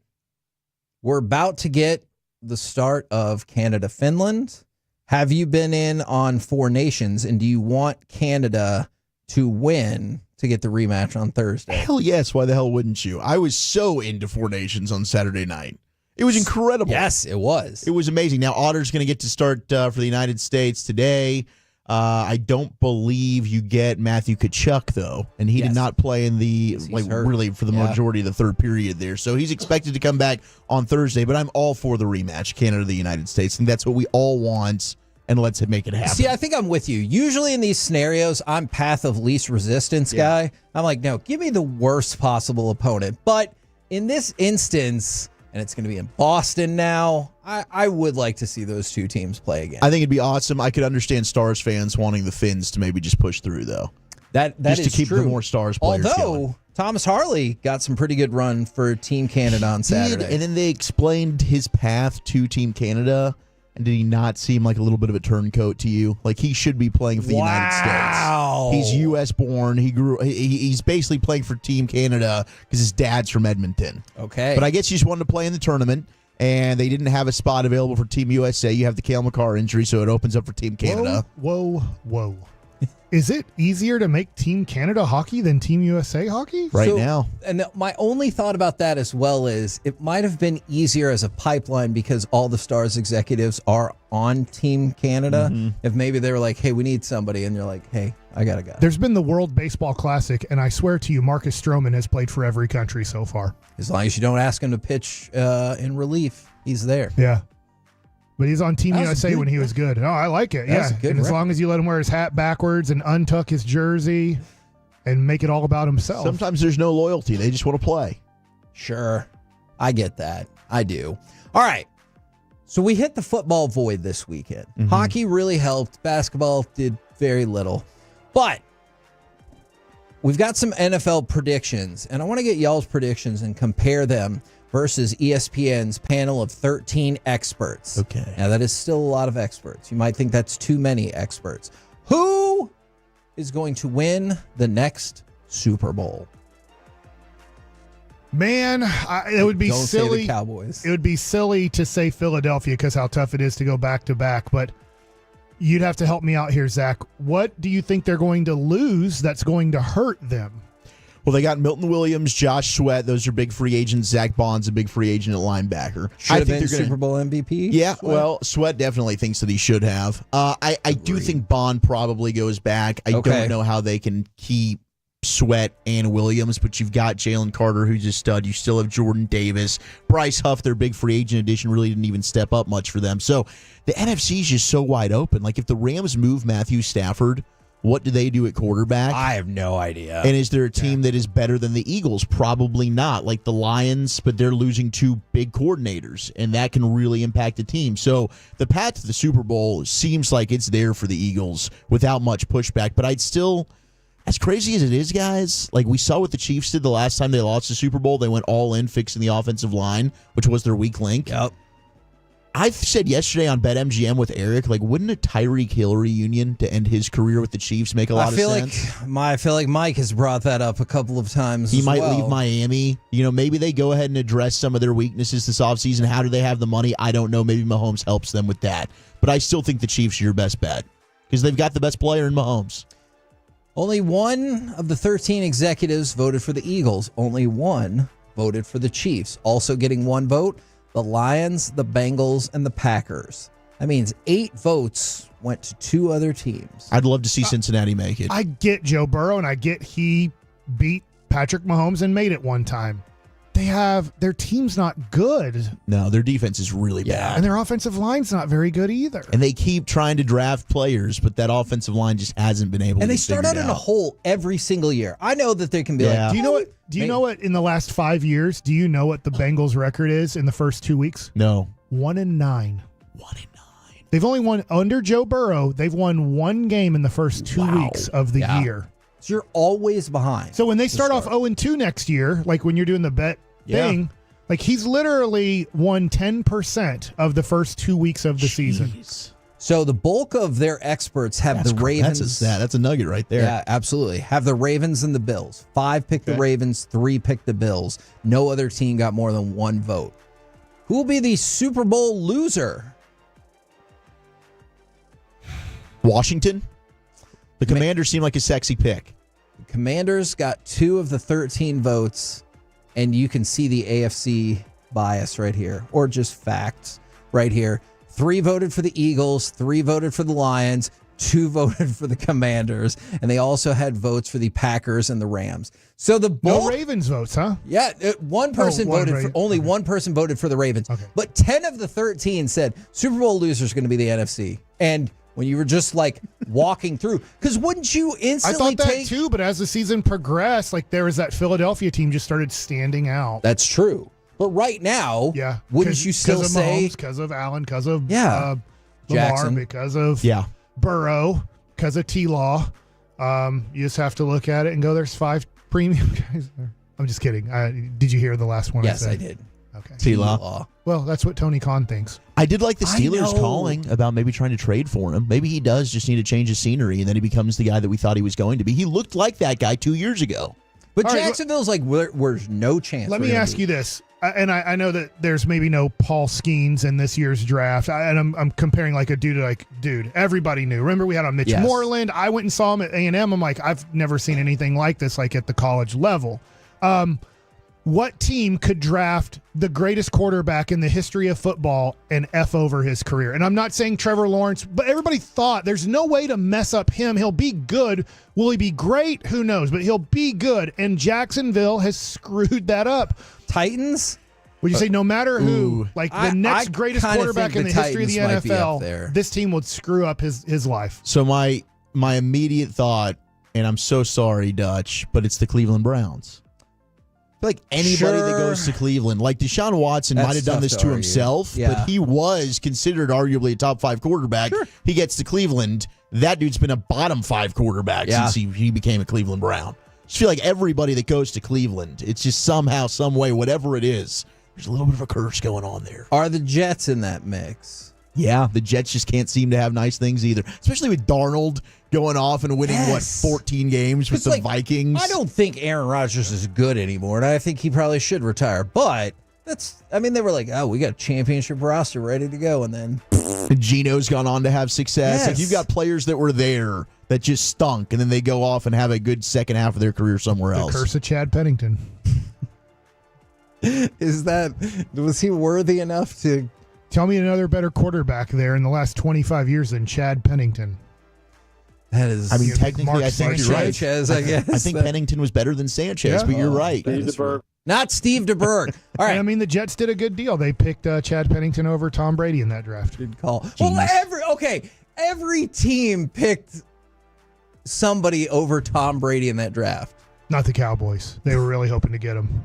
we're about to get the start of Canada-Finland. Have you been in on Four Nations, and do you want Canada to win to get the rematch on Thursday? Hell yes. Why the hell wouldn't you? I was so into Four Nations on Saturday night. It was incredible. Yes, it was. It was amazing. Now, Otter's going to get to start for the United States today. I don't believe you get Matthew Tkachuk, though, and he did not play in the really for the majority of the third period there. So he's expected to come back on Thursday, but I'm all for the rematch, Canada, the United States, and that's what we all want, and let's make it happen. See, I think I'm with you. Usually in these scenarios, I'm path of least resistance guy. I'm like, no, give me the worst possible opponent. But in this instance, and it's going to be in Boston now, I would like to see those two teams play again. I think it'd be awesome. I could understand Stars fans wanting the Finns to maybe just push through, though. That just is to keep true. the more Stars players Although going. Thomas Harley got some pretty good run for Team Canada on Saturday. And then they explained his path to Team Canada. And did he not seem like a little bit of a turncoat to you? Like he should be playing for the United States. He's U.S. born. He grew. He's basically playing for Team Canada because his dad's from Edmonton. Okay. But I guess he just wanted to play in the tournament, and they didn't have a spot available for Team USA. You have the Cale Makar injury, so it opens up for Team Canada. Whoa. Is it easier to make Team Canada hockey than Team USA hockey? Now. And my only thought about that as well is it might have been easier as a pipeline because all the Stars executives are on Team Canada. If maybe they were like, hey, we need somebody, and you're like, hey, I got to go. There's been the World Baseball Classic, and I swear to you, Marcus Stroman has played for every country so far. As long as you don't ask him to pitch in relief, he's there. Yeah. But he's on Team That was USA good. when he was good. Oh, I like it. That was Yeah. a good And as record. long as you let him wear his hat backwards and untuck his jersey and make it all about himself. Sometimes there's no loyalty. They just want to play. Sure. I get that. I do. All right. So we hit the football void this weekend. Hockey really helped. Basketball did very little. But we've got some NFL predictions, and I want to get y'all's predictions and compare them versus ESPN's panel of 13 experts. Okay. Now, that is still a lot of experts. You might think that's too many experts. Who is going to win the next Super Bowl? Man, it would be Don't say silly. the Cowboys. It would be silly to say Philadelphia because how tough it is to go back to back. But you'd have to help me out here, Zach. What do you think they're going to lose that's going to hurt them? Well, they got Milton Williams, Josh Sweat. Those are big free agents. Zach Bond's a big free agent at linebacker. Should have been Super Bowl MVP? Yeah, Sweat? well, Sweat definitely thinks that he should have. I do think Bond probably goes back. I don't know how they can keep Sweat and Williams, but you've got Jalen Carter, who's a stud. You still have Jordan Davis. Bryce Huff, their big free agent addition, really didn't even step up much for them. So the NFC is just so wide open. Like if the Rams move Matthew Stafford, what do they do at quarterback? I have no idea. And is there a team that is better than the Eagles? Probably not. Like the Lions, but they're losing two big coordinators, and that can really impact the team. So the path to the Super Bowl seems like it's there for the Eagles without much pushback. But I'd still, as crazy as it is, guys, like we saw what the Chiefs did the last time they lost the Super Bowl. They went all in fixing the offensive line, which was their weak link. Yep. I said yesterday on BetMGM with Eric, like, wouldn't a Tyreek Hill reunion to end his career with the Chiefs make a lot of sense? I feel like Mike has brought that up a couple of times. He might leave Miami. Maybe they go ahead and address some of their weaknesses this offseason. How do they have the money? I don't know. Maybe Mahomes helps them with that. But I still think the Chiefs are your best bet because they've got the best player in Mahomes. Only one of the 13 executives voted for the Eagles. Only one voted for the Chiefs. Also getting one vote, the Lions, the Bengals, and the Packers. That means 8 votes went to 2 other teams. I'd love to see Cincinnati make it. I get Joe Burrow, and I get he beat Patrick Mahomes and made it one time. Their team's not good. No, their defense is really bad. And their offensive line's not very good either. And they keep trying to draft players, but that offensive line just hasn't been able to. And they start out in a hole every single year. I know that they can be like, do you know what? Do you know what in the last 5 years? Do you know what the Bengals' record is in the first 2 weeks? No. 1-9. 1-9. They've only won under Joe Burrow. They've won 1 game in the first 2 weeks of the year. So you're always behind. So when they start off 0-2 next year, like when you're doing the bet thing, like he's literally won 10% of the first 2 weeks of the season. So the bulk of their experts have the Ravens. That's a nugget right there. Yeah, absolutely. Have the Ravens and the Bills. 5 picked the Ravens, 3 picked the Bills. No other team got more than 1 vote. Who will be the Super Bowl loser? Washington? The Commanders seem like a sexy pick. The Commanders got 2 of the 13 votes, and you can see the AFC bias right here, or just facts right here. 3 voted for the Eagles, 3 voted for the Lions, 2 voted for the Commanders, and they also had votes for the Packers and the Rams. So the no Ravens votes, huh? Yeah, one person voted for only one person voted for the Ravens. Okay. But 10 of the 13 said Super Bowl loser is going to be the NFC. And when you were just like walking through, because wouldn't you instantly I thought that too, but as the season progressed, like there was that Philadelphia team just started standing out. That's true. But right now, wouldn't you still say because of Allen, because of Lamar, Jackson, because of Burrow, because of T-Law, you just have to look at it and go, there's 5 premium guys there. I'm just kidding. Did you hear the last one? Yes, I did. Okay. T-Law. Well, that's what Tony Khan thinks. I did like the Steelers calling about maybe trying to trade for him. Maybe he does just need to change his scenery, and then he becomes the guy that we thought he was going to be. He looked like that guy 2 years ago. But Jacksonville's like, there's no chance. Let me ask you this. And I know that there's maybe no Paul Skeens in this year's draft. And I'm comparing like a dude, everybody knew. Remember we had on Mitch Moreland. I went and saw him at A&M. I'm like, I've never seen anything like this, like at the college level. What team could draft the greatest quarterback in the history of football and F over his career? And I'm not saying Trevor Lawrence, but everybody thought there's no way to mess up him. He'll be good. Will he be great? Who knows? But he'll be good. And Jacksonville has screwed that up. Titans? Would you say no matter who, like the next greatest quarterback in the history of the NFL, this team would screw up his life? So my immediate thought, and I'm so sorry, Dutch, but it's the Cleveland Browns. I feel like anybody that goes to Cleveland, like Deshaun Watson might have done this to himself, but he was considered arguably a top 5 quarterback. Sure. He gets to Cleveland. That dude's been a bottom 5 quarterback since he became a Cleveland Brown. I just feel like everybody that goes to Cleveland, it's just somehow, some way, whatever it is, there's a little bit of a curse going on there. Are the Jets in that mix? Yeah, the Jets just can't seem to have nice things either, especially with Darnold going off and winning, 14 games with the Vikings. I don't think Aaron Rodgers is good anymore, and I think he probably should retire. But they were like, we got a championship roster ready to go, and then Geno's gone on to have success. Yes. Like you've got players that were there that just stunk, and then they go off and have a good second half of their career somewhere else. The curse of Chad Pennington. Was he worthy enough to... Tell me another better quarterback there in the last 25 years than Chad Pennington. That is... I mean, technically, I think you're right. Sanchez, I guess. I think Pennington was better than Sanchez, but you're right. Steve DeBerg. Not Steve DeBerg. All right. And, I mean, the Jets did a good deal. They picked Chad Pennington over Tom Brady in that draft. Good call. Genius. Well, every team picked somebody over Tom Brady in that draft. Not the Cowboys. They were really hoping to get him.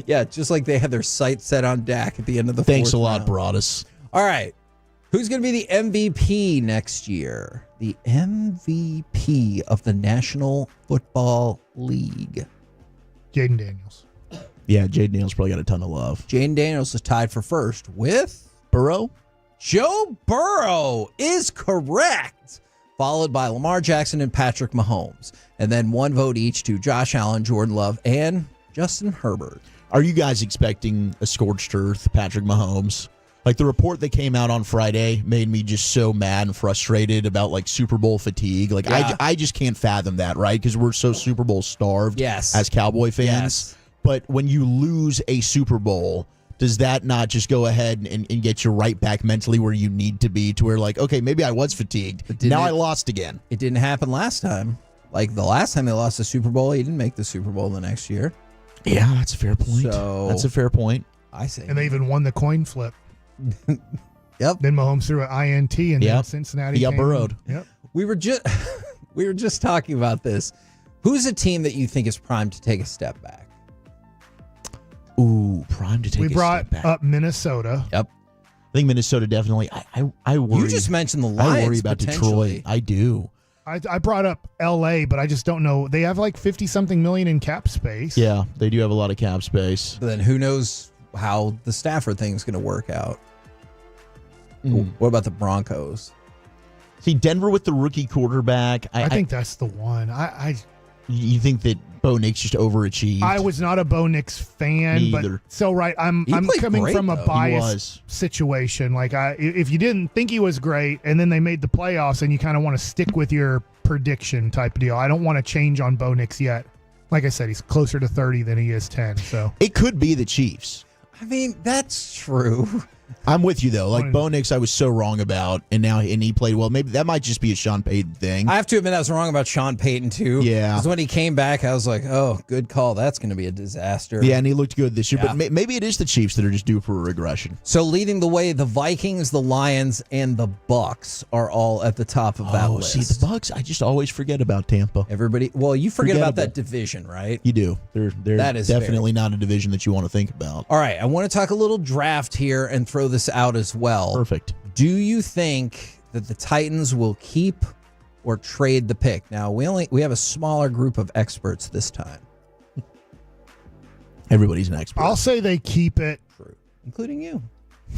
Yeah, just like they had their sights set on Dak at the end of the Thanks a fourth lot, round. Broadus. All right. Who's going to be the MVP next year? The MVP of the National Football League. Jaden Daniels. Yeah, Jaden Daniels probably got a ton of love. Jaden Daniels is tied for first with Burrow? Joe Burrow is correct, followed by Lamar Jackson and Patrick Mahomes. And then 1 vote each to Josh Allen, Jordan Love, and Justin Herbert. Are you guys expecting a scorched earth Patrick Mahomes? Like, the report that came out on Friday made me just so mad and frustrated about, like, Super Bowl fatigue. Like, Yeah. I just can't fathom that, right? Because we're so Super Bowl starved Yes. as Cowboy fans. Yes. But when you lose a Super Bowl, does that not just go ahead and get you right back mentally where you need to be, to where, like, okay, maybe I was fatigued. Now I lost again. It didn't happen last time. Like, the last time they lost the Super Bowl, he didn't make the Super Bowl the next year. Yeah, that's a fair point. So, that's a fair point. I say. And they even won the coin flip. Yep. Then Mahomes threw an INT, and then Cincinnati He got came burrowed. Yep. We were just talking about this. Who's a team that you think is primed to take a step back? Ooh, prime to take We a brought step back. up Minnesota. Yep. I think Minnesota definitely. I worry. You just mentioned the Lions. I worry about Detroit. I do. I brought up L.A., but I just don't know. They have like 50-something million in cap space. Yeah, they do have a lot of cap space. But then who knows how the Stafford thing's going to work out? What about the Broncos? See, Denver with the rookie quarterback. I think that's the one. You think that Bo Nix just overachieved? I was not a Bo Nix fan, Me but either. so right, I'm played coming great, from a though. biased situation. Like, if you didn't think he was great, and then they made the playoffs, and you kind of want to stick with your prediction type deal. I don't want to change on Bo Nix yet. Like I said, he's closer to 30 than he is 10. So It could be the Chiefs. I mean, that's true. I'm with you though. Like Bo Nix, I was so wrong about, and he played well. Maybe that might just be a Sean Payton thing. I have to admit I was wrong about Sean Payton too. Yeah. Because when he came back, I was like, oh, good call. That's going to be a disaster. Yeah, and he looked good this year. Yeah. But maybe it is the Chiefs that are just due for a regression. So leading the way, the Vikings, the Lions, and the Bucks are all at the top of that list. See, the Bucks, I just always forget about Tampa. Everybody, well, you forget about Forgettable. that division, right? You do. They're That is definitely not a division that you want to think about. All right, I want to talk a little draft here and throw this out as well. Perfect. Do you think that the Titans will keep or trade the pick? Now, we have a smaller group of experts this time. Everybody's an expert. I'll say they keep it. True. Including you.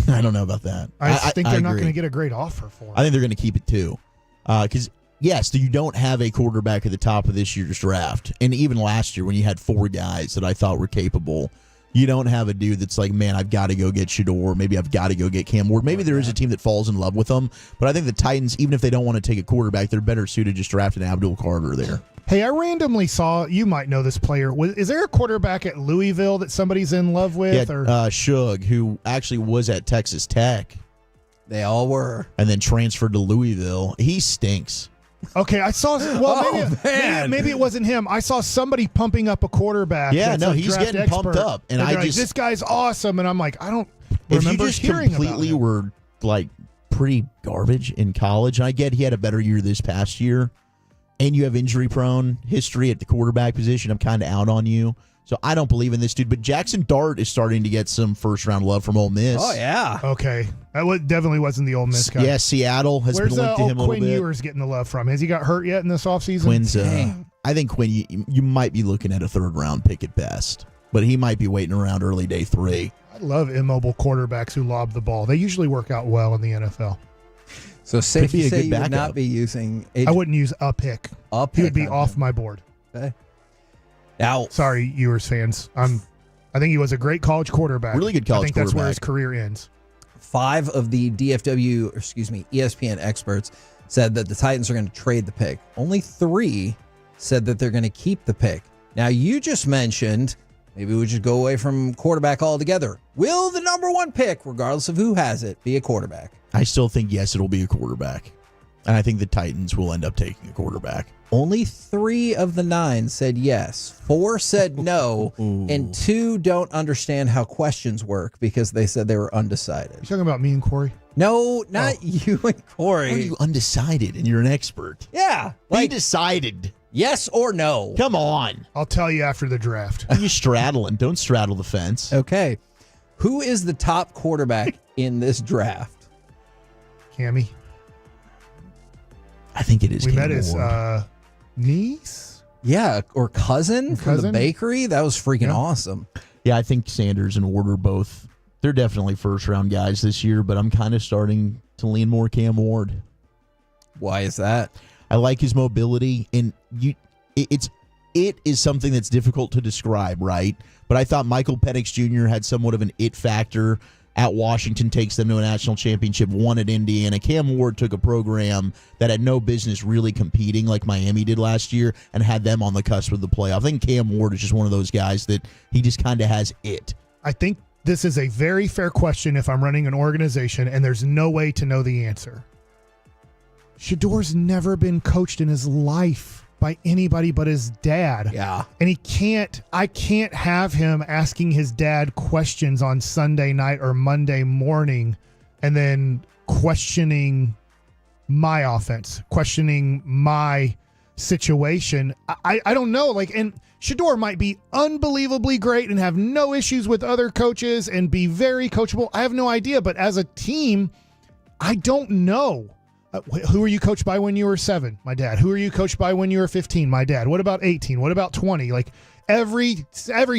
I don't know about that. I think they're not agree. going to get a great offer for it. I think they're going to keep it too. Because, yes, you don't have a quarterback at the top of this year's draft. And even last year when you had 4 guys that I thought were capable, you don't have a dude that's like, man, I've got to go get Shador. Maybe I've got to go get Cam Ward. Maybe there is a team that falls in love with them. But I think the Titans, even if they don't want to take a quarterback, they're better suited just drafting Abdul Carter there. Hey, I randomly saw, you might know this player. Is there a quarterback at Louisville that somebody's in love with? Yeah, Shug, who actually was at Texas Tech. They all were. And then transferred to Louisville. He stinks. Okay, I saw. Well, maybe it wasn't him. I saw somebody pumping up a quarterback. Yeah, that's no, a he's draft getting pumped expert. up, and they're I like, just this guy's awesome, and I'm like, I don't if remember you just hearing completely about him. were like pretty garbage in college, and I get he had a better year this past year, and you have injury prone history at the quarterback position. I'm kind of out on you. So I don't believe in this dude, but Jackson Dart is starting to get some first-round love from Ole Miss. Oh, yeah. Okay. That definitely wasn't the Ole Miss guy. Yeah, Seattle has Where's been linked to him a little Quinn bit. Ewers getting the love from? Has he got hurt yet in this offseason? Quinn's, I think Quinn, you might be looking at a third-round pick at best, but he might be waiting around early day 3. I love immobile quarterbacks who lob the ball. They usually work out well in the NFL. So safe be to a say good you would backup. not be using I wouldn't use a pick. He would be off my board. Okay. Now, sorry, Ewers fans. I think he was a great college quarterback. Really good college I think that's where his quarterback. career ends. 5 of the ESPN experts said that the Titans are going to trade the pick. Only 3 said that they're going to keep the pick. Now, you just mentioned maybe we just go away from quarterback altogether. Will the number 1 pick, regardless of who has it, be a quarterback? I still think, yes, it'll be a quarterback. And I think the Titans will end up taking a quarterback. Only 3 of the 9 said yes. 4 said no. And 2 don't understand how questions work because they said they were undecided. You talking about me and Corey? No, not you and Corey. How are you undecided and you're an expert? Yeah. Be decided. Yes or no? Come on. I'll tell you after the draft. You straddling. Don't straddle the fence. Okay. Who is the top quarterback in this draft? Cammy. I think it is. We Cam met his Ward. niece. Yeah, or cousin from the Cousin? bakery. That was freaking Yeah. awesome. Yeah, I think Sanders and Ward are both They're definitely first-round guys this year, but I'm kind of starting to lean more Cam Ward. Why is that? I like his mobility, and it is something that's difficult to describe, right? But I thought Michael Penix Jr. had somewhat of an it factor at Washington, takes them to a national championship, won at Indiana. Cam Ward took a program that had no business really competing like Miami did last year and had them on the cusp of the playoff. I think Cam Ward is just one of those guys that he just kind of has it. I think this is a very fair question if I'm running an organization and there's no way to know the answer. Shedor's never been coached in his life by anybody but his dad. Yeah. And I can't have him asking his dad questions on Sunday night or Monday morning and then questioning my offense, questioning my situation. I don't know. And Shedor might be unbelievably great and have no issues with other coaches and be very coachable. I have no idea. But as a team, I don't know. Who were you coached by when you were 7? My dad. Who are you coached by when you were 15? My dad. What about 18? What about 20? Every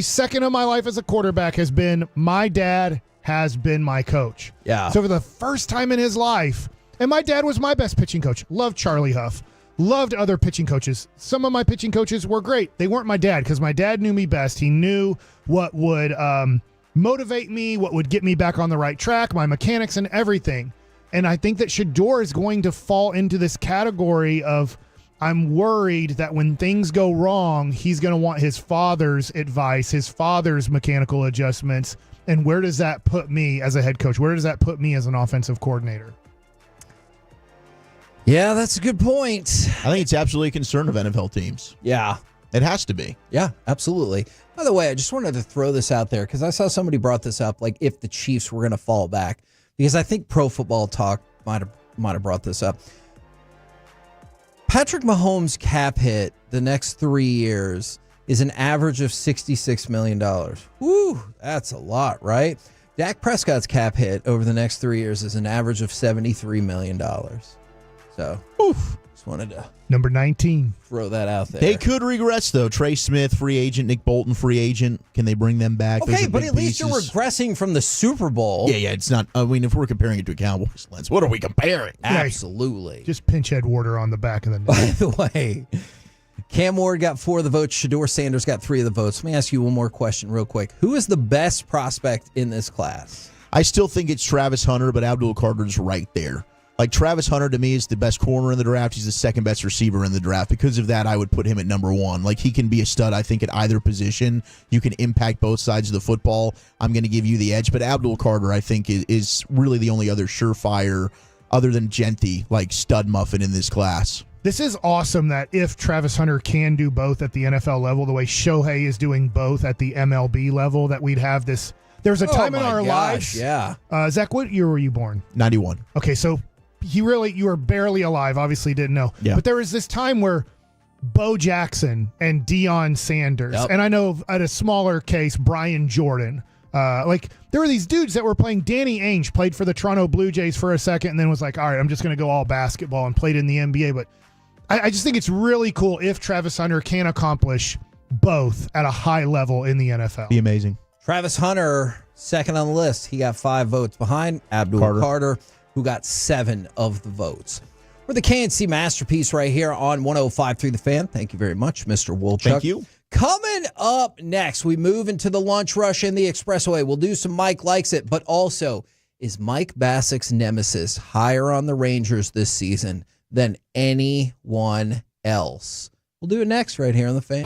second of my life as a quarterback has been my dad has been my coach. Yeah. So for the first time in his life, and my dad was my best pitching coach. Loved Charlie Huff. Loved other pitching coaches. Some of my pitching coaches were great. They weren't my dad because my dad knew me best. He knew what would motivate me, what would get me back on the right track, my mechanics and everything. And I think that Shedor is going to fall into this category of I'm worried that when things go wrong, he's going to want his father's advice, his father's mechanical adjustments. And where does that put me as a head coach? Where does that put me as an offensive coordinator? Yeah, that's a good point. I think it's absolutely a concern of NFL teams. Yeah. It has to be. Yeah, absolutely. By the way, I just wanted to throw this out there because I saw somebody brought this up, if the Chiefs were going to fall back. Because I think Pro Football Talk might have brought this up. Patrick Mahomes' cap hit the next 3 years is an average of $66 million. Woo, that's a lot, right? Dak Prescott's cap hit over the next 3 years is an average of $73 million. So, just wanted to number 19 throw that out there. They could regress, though. Trey Smith, free agent. Nick Bolton, free agent. Can they bring them back? Okay, but at least you're regressing from the Super Bowl. Yeah, it's not. I mean, if we're comparing it to a Cowboys lens, what are we comparing? Absolutely. Just pinch Ed Warder on the back of the neck. By the way, Cam Ward got 4 of the votes. Shedor Sanders got 3 of the votes. Let me ask you one more question real quick. Who is the best prospect in this class? I still think it's Travis Hunter, but Abdul Carter's right there. Travis Hunter, to me, is the best corner in the draft. He's the second best receiver in the draft. Because of that, I would put him at number 1. He can be a stud, I think, at either position. You can impact both sides of the football. I'm going to give you the edge. But Abdul Carter, I think, is really the only other surefire, other than Genty, stud muffin in this class. This is awesome that if Travis Hunter can do both at the NFL level, the way Shohei is doing both at the MLB level, that we'd have this. There's a time in our lives. Yeah. Zach, what year were you born? 91. Okay, so you were barely alive, obviously didn't know. Yeah. But there was this time where Bo Jackson and Deion Sanders, and I know at a smaller case, Brian Jordan, there were these dudes that were playing. Danny Ainge played for the Toronto Blue Jays for a second and then was like, all right, I'm just going to go all basketball, and played in the NBA. But I just think it's really cool if Travis Hunter can accomplish both at a high level in the NFL. Be amazing. Travis Hunter, second on the list. He got 5 votes behind Abdul Carter, who got 7 of the votes. We're the KNC Masterpiece right here on 105.3 The Fan. Thank you very much, Mr. Wolchuk. Thank you. Coming up next, we move into the lunch rush and the expressway. We'll do some Mike Likes It, but also, is Mike Bassick's nemesis higher on the Rangers this season than anyone else? We'll do it next right here on The Fan.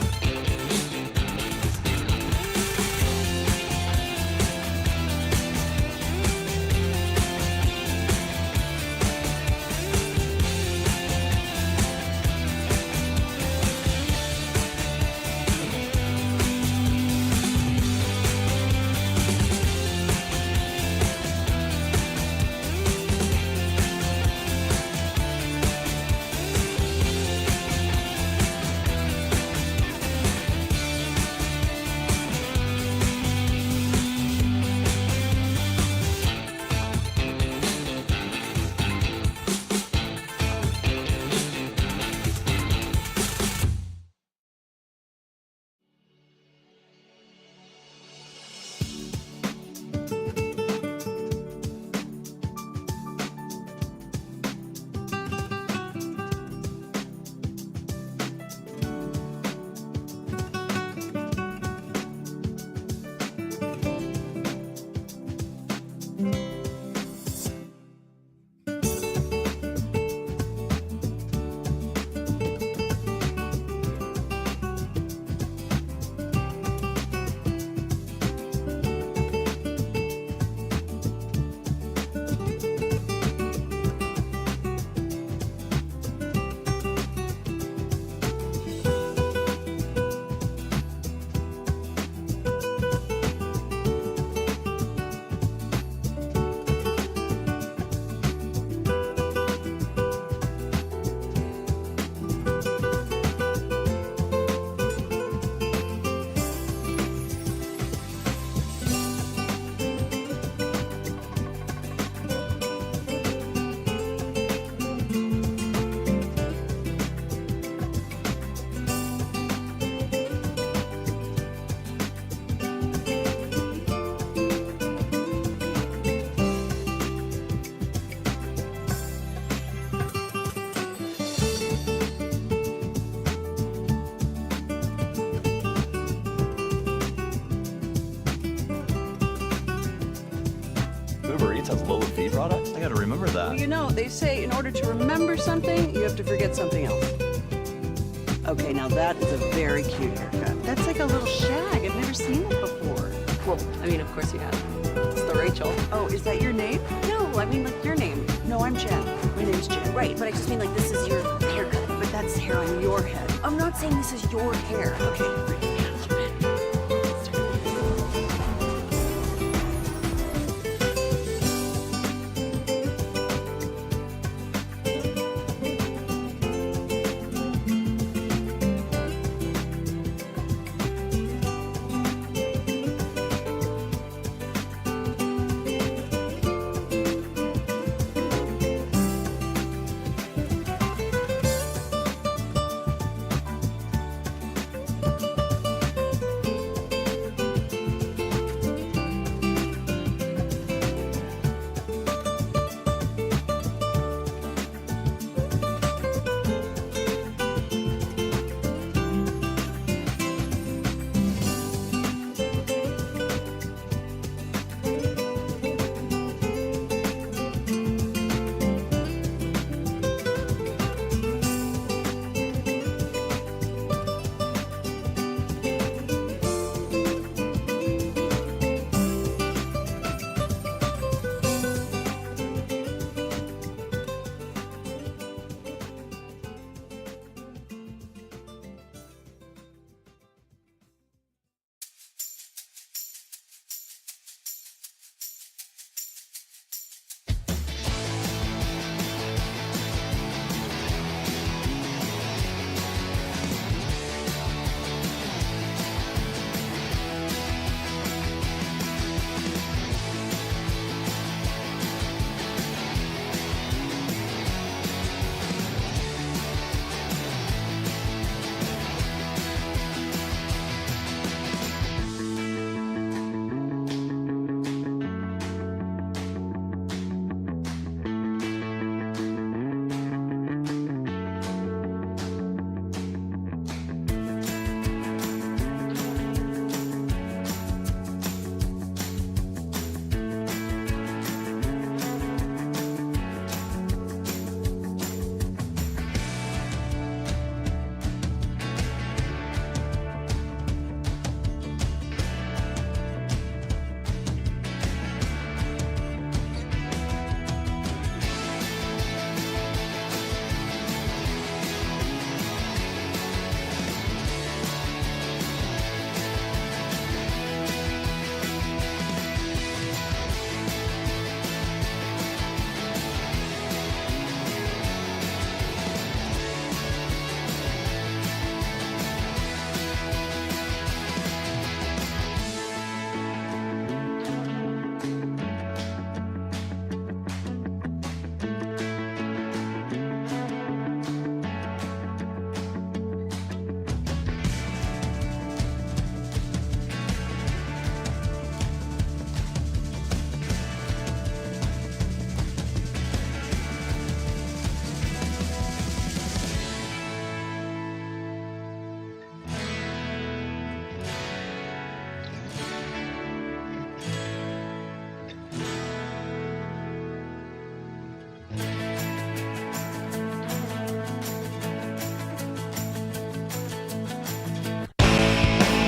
got to remember that. Well, you know, they say in order to remember something, you have to forget something else. Okay, now that is a very cute haircut. That's like a little shag. I've never seen it before. Well, I mean, of course you have. It's the Rachel. Oh, is that your name? No, I mean, like, your name. No, I'm Jen. My name's Jen. Right, but I just mean, like, this is your haircut. But that's hair on your head. I'm not saying this is your hair. Okay.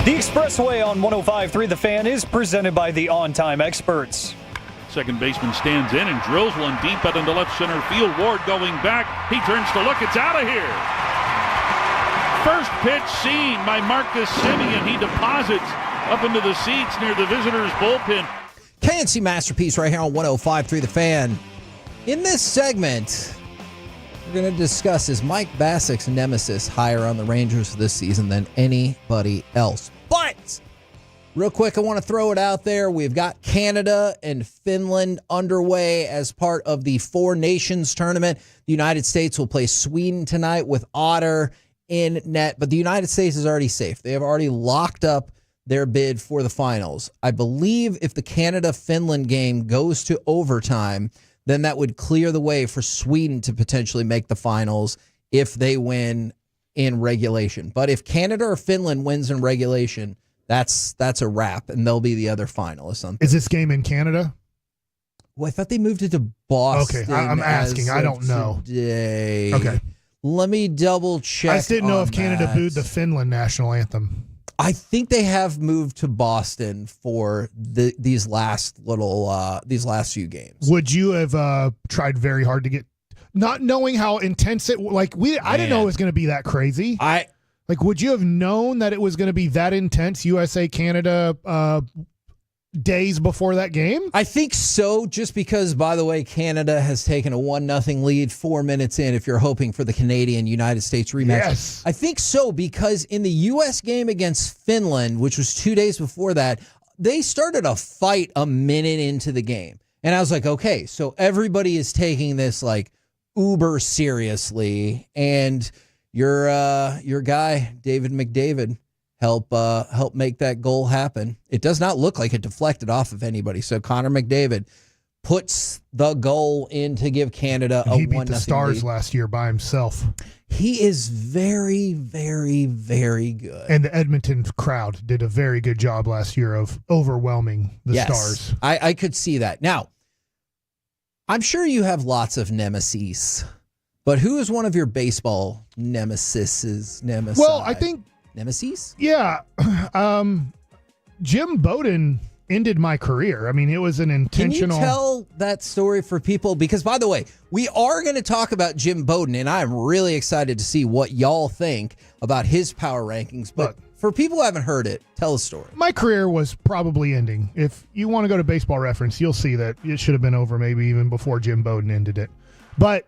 The Expressway on 105.3 The Fan is presented by the On Time Experts. Second baseman stands in and drills one deep out into left center field. Ward going back. He turns to look. It's out of here. First pitch seen by Marcus Semien. He deposits up into the seats near the visitors' bullpen. KNC Masterpiece right here on 105.3 The Fan. In this segment, we're going to discuss is Mike Bassick's nemesis higher on the Rangers this season than anybody else. But real quick, I want to throw it out there. We've got Canada and Finland underway as part of the Four Nations tournament. The United States will play Sweden tonight with Otter in net, but the United States is already safe. They have already locked up their bid for the finals. I believe if the Canada-Finland game goes to overtime, then that would clear the way for Sweden to potentially make the finals if they win in regulation. But if Canada or Finland wins in regulation, that's a wrap, and they'll be the other finalists. Is this game in Canada? Well, I thought they moved it to Boston. Okay, I'm asking. I don't know. Today. Okay. Let me double check. I just didn't know if Canada that. booed the Finland national anthem. I think they have moved to Boston for these last few games. Would you have tried very hard to get, not knowing how intense it I didn't know it was going to be that crazy. Would you have known that it was going to be that intense? USA Canada days before that game? I think so, just because, by the way, Canada has taken a 1-0 lead 4 minutes in if you're hoping for the Canadian-United States rematch. Yes. I think so, because in the U.S. game against Finland, which was 2 days before that, they started a fight a minute into the game. And I was like, okay, so everybody is taking this uber seriously, and your guy, David McDavid, help make that goal happen. It does not look like it deflected off of anybody. So Connor McDavid puts the goal in to give Canada a 1-0 lead. He beat the Stars last year by himself. He is very, very, very good. And the Edmonton crowd did a very good job last year of overwhelming the Stars. I could see that. Now, I'm sure you have lots of nemesis, but who is one of your baseball nemesis? Well, I think Nemesis? Yeah. Jim Bowden ended my career. I mean, it was an intentional. Can you tell that story for people? Because, by the way, we are going to talk about Jim Bowden, and I'm really excited to see what y'all think about his power rankings. But for people who haven't heard it, tell a story. My career was probably ending. If you want to go to Baseball Reference, you'll see that it should have been over maybe even before Jim Bowden ended it. But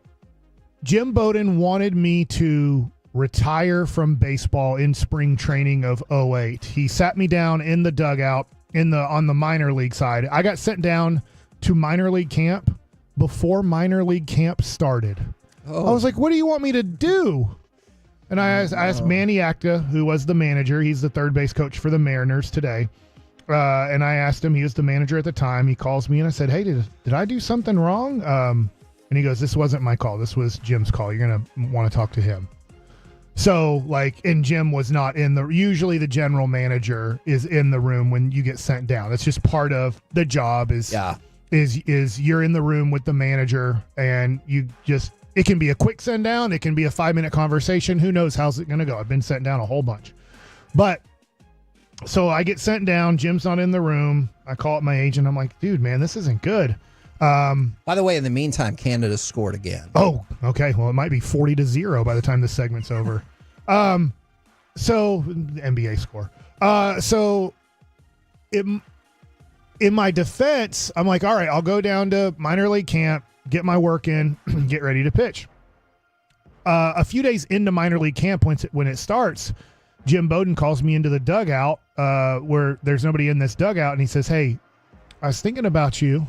Jim Bowden wanted me to retire from baseball in spring training of 2008. He sat me down in the dugout on the minor league side. I got sent down to minor league camp before minor league camp started. I was like, what do you want me to do? And I asked Manny Acta, who was the manager. He's the third base coach for the Mariners today. And I asked him, he was the manager at the time. He calls me and I said, hey, did I do something wrong? And he goes, this wasn't my call. This was Jim's call. You're going to want to talk to him. So, and Jim was not usually the general manager is in the room when you get sent down. That's just part of the job is you're in the room with the manager and it can be a quick send down. It can be a 5-minute conversation. Who knows how's it going to go? I've been sent down a whole bunch. But so I get sent down. Jim's not in the room. I call up my agent. I'm like, dude, man, this isn't good. By the way, in the meantime, Canada scored again. Oh, okay. Well, it might be 40-0 by the time this segment's over. So the NBA score. So in my defense, I'm like, all right, I'll go down to minor league camp, get my work in, get ready to pitch. A few days into minor league camp, when it starts, Jim Bowden calls me into the dugout, where there's nobody in this dugout, and he says, hey, I was thinking about you.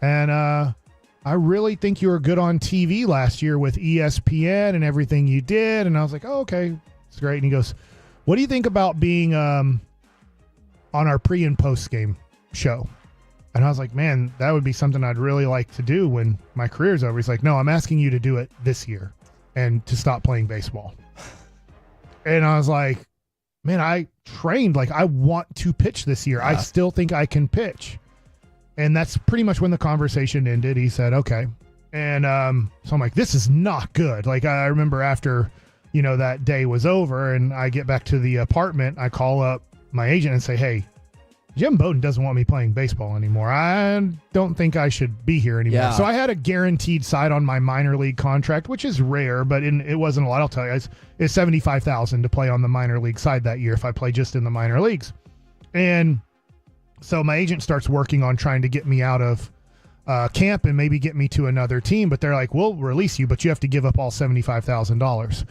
And I really think you were good on TV last year with ESPN and everything you did. And I was like, oh, okay, it's great. And he goes, what do you think about being on our pre and post game show? And I was like, man, that would be something I'd really like to do when my career's over. He's like, no, I'm asking you to do it this year and to stop playing baseball. And I was like, man, I trained. I want to pitch this year. Yeah. I still think I can pitch. And that's pretty much when the conversation ended. He said, okay. And so I'm like, this is not good. I remember after, that day was over and I get back to the apartment, I call up my agent and say, hey, Jim Bowden doesn't want me playing baseball anymore. I don't think I should be here anymore. Yeah. So I had a guaranteed side on my minor league contract, which is rare, but it wasn't a lot. I'll tell you, it's $75,000 to play on the minor league side that year if I play just in the minor leagues. And so my agent starts working on trying to get me out of camp and maybe get me to another team. But they're like, we'll release you, but you have to give up all $75,000.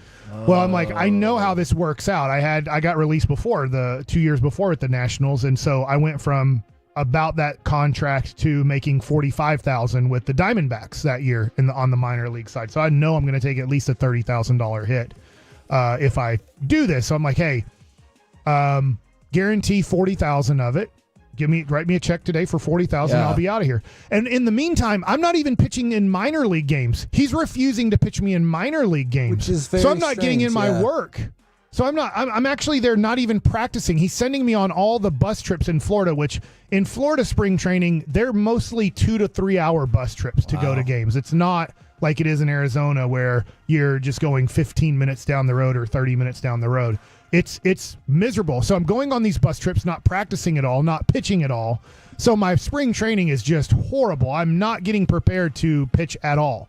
Well, I'm like, I know how this works out. I got released before, the 2 years before at the Nationals. And so I went from about that contract to making $45,000 with the Diamondbacks that year on the minor league side. So I know I'm going to take at least a $30,000 hit if I do this. So I'm like, hey, guarantee $40,000 of it. Write me a check today for $40,000. I'll be out of here. And in the meantime, I'm not even pitching in minor league games. He's refusing to pitch me in minor league games. Which is very so I'm not getting in my work. So I'm actually there not even practicing. He's sending me on all the bus trips in Florida, which in Florida spring training, they're mostly 2 to 3 hour bus trips to go to games. It's not like it is in Arizona where you're just going 15 minutes down the road or 30 minutes down the road. It's miserable. So I'm going on these bus trips, not practicing at all, not pitching at all. So my spring training is just horrible. I'm not getting prepared to pitch at all.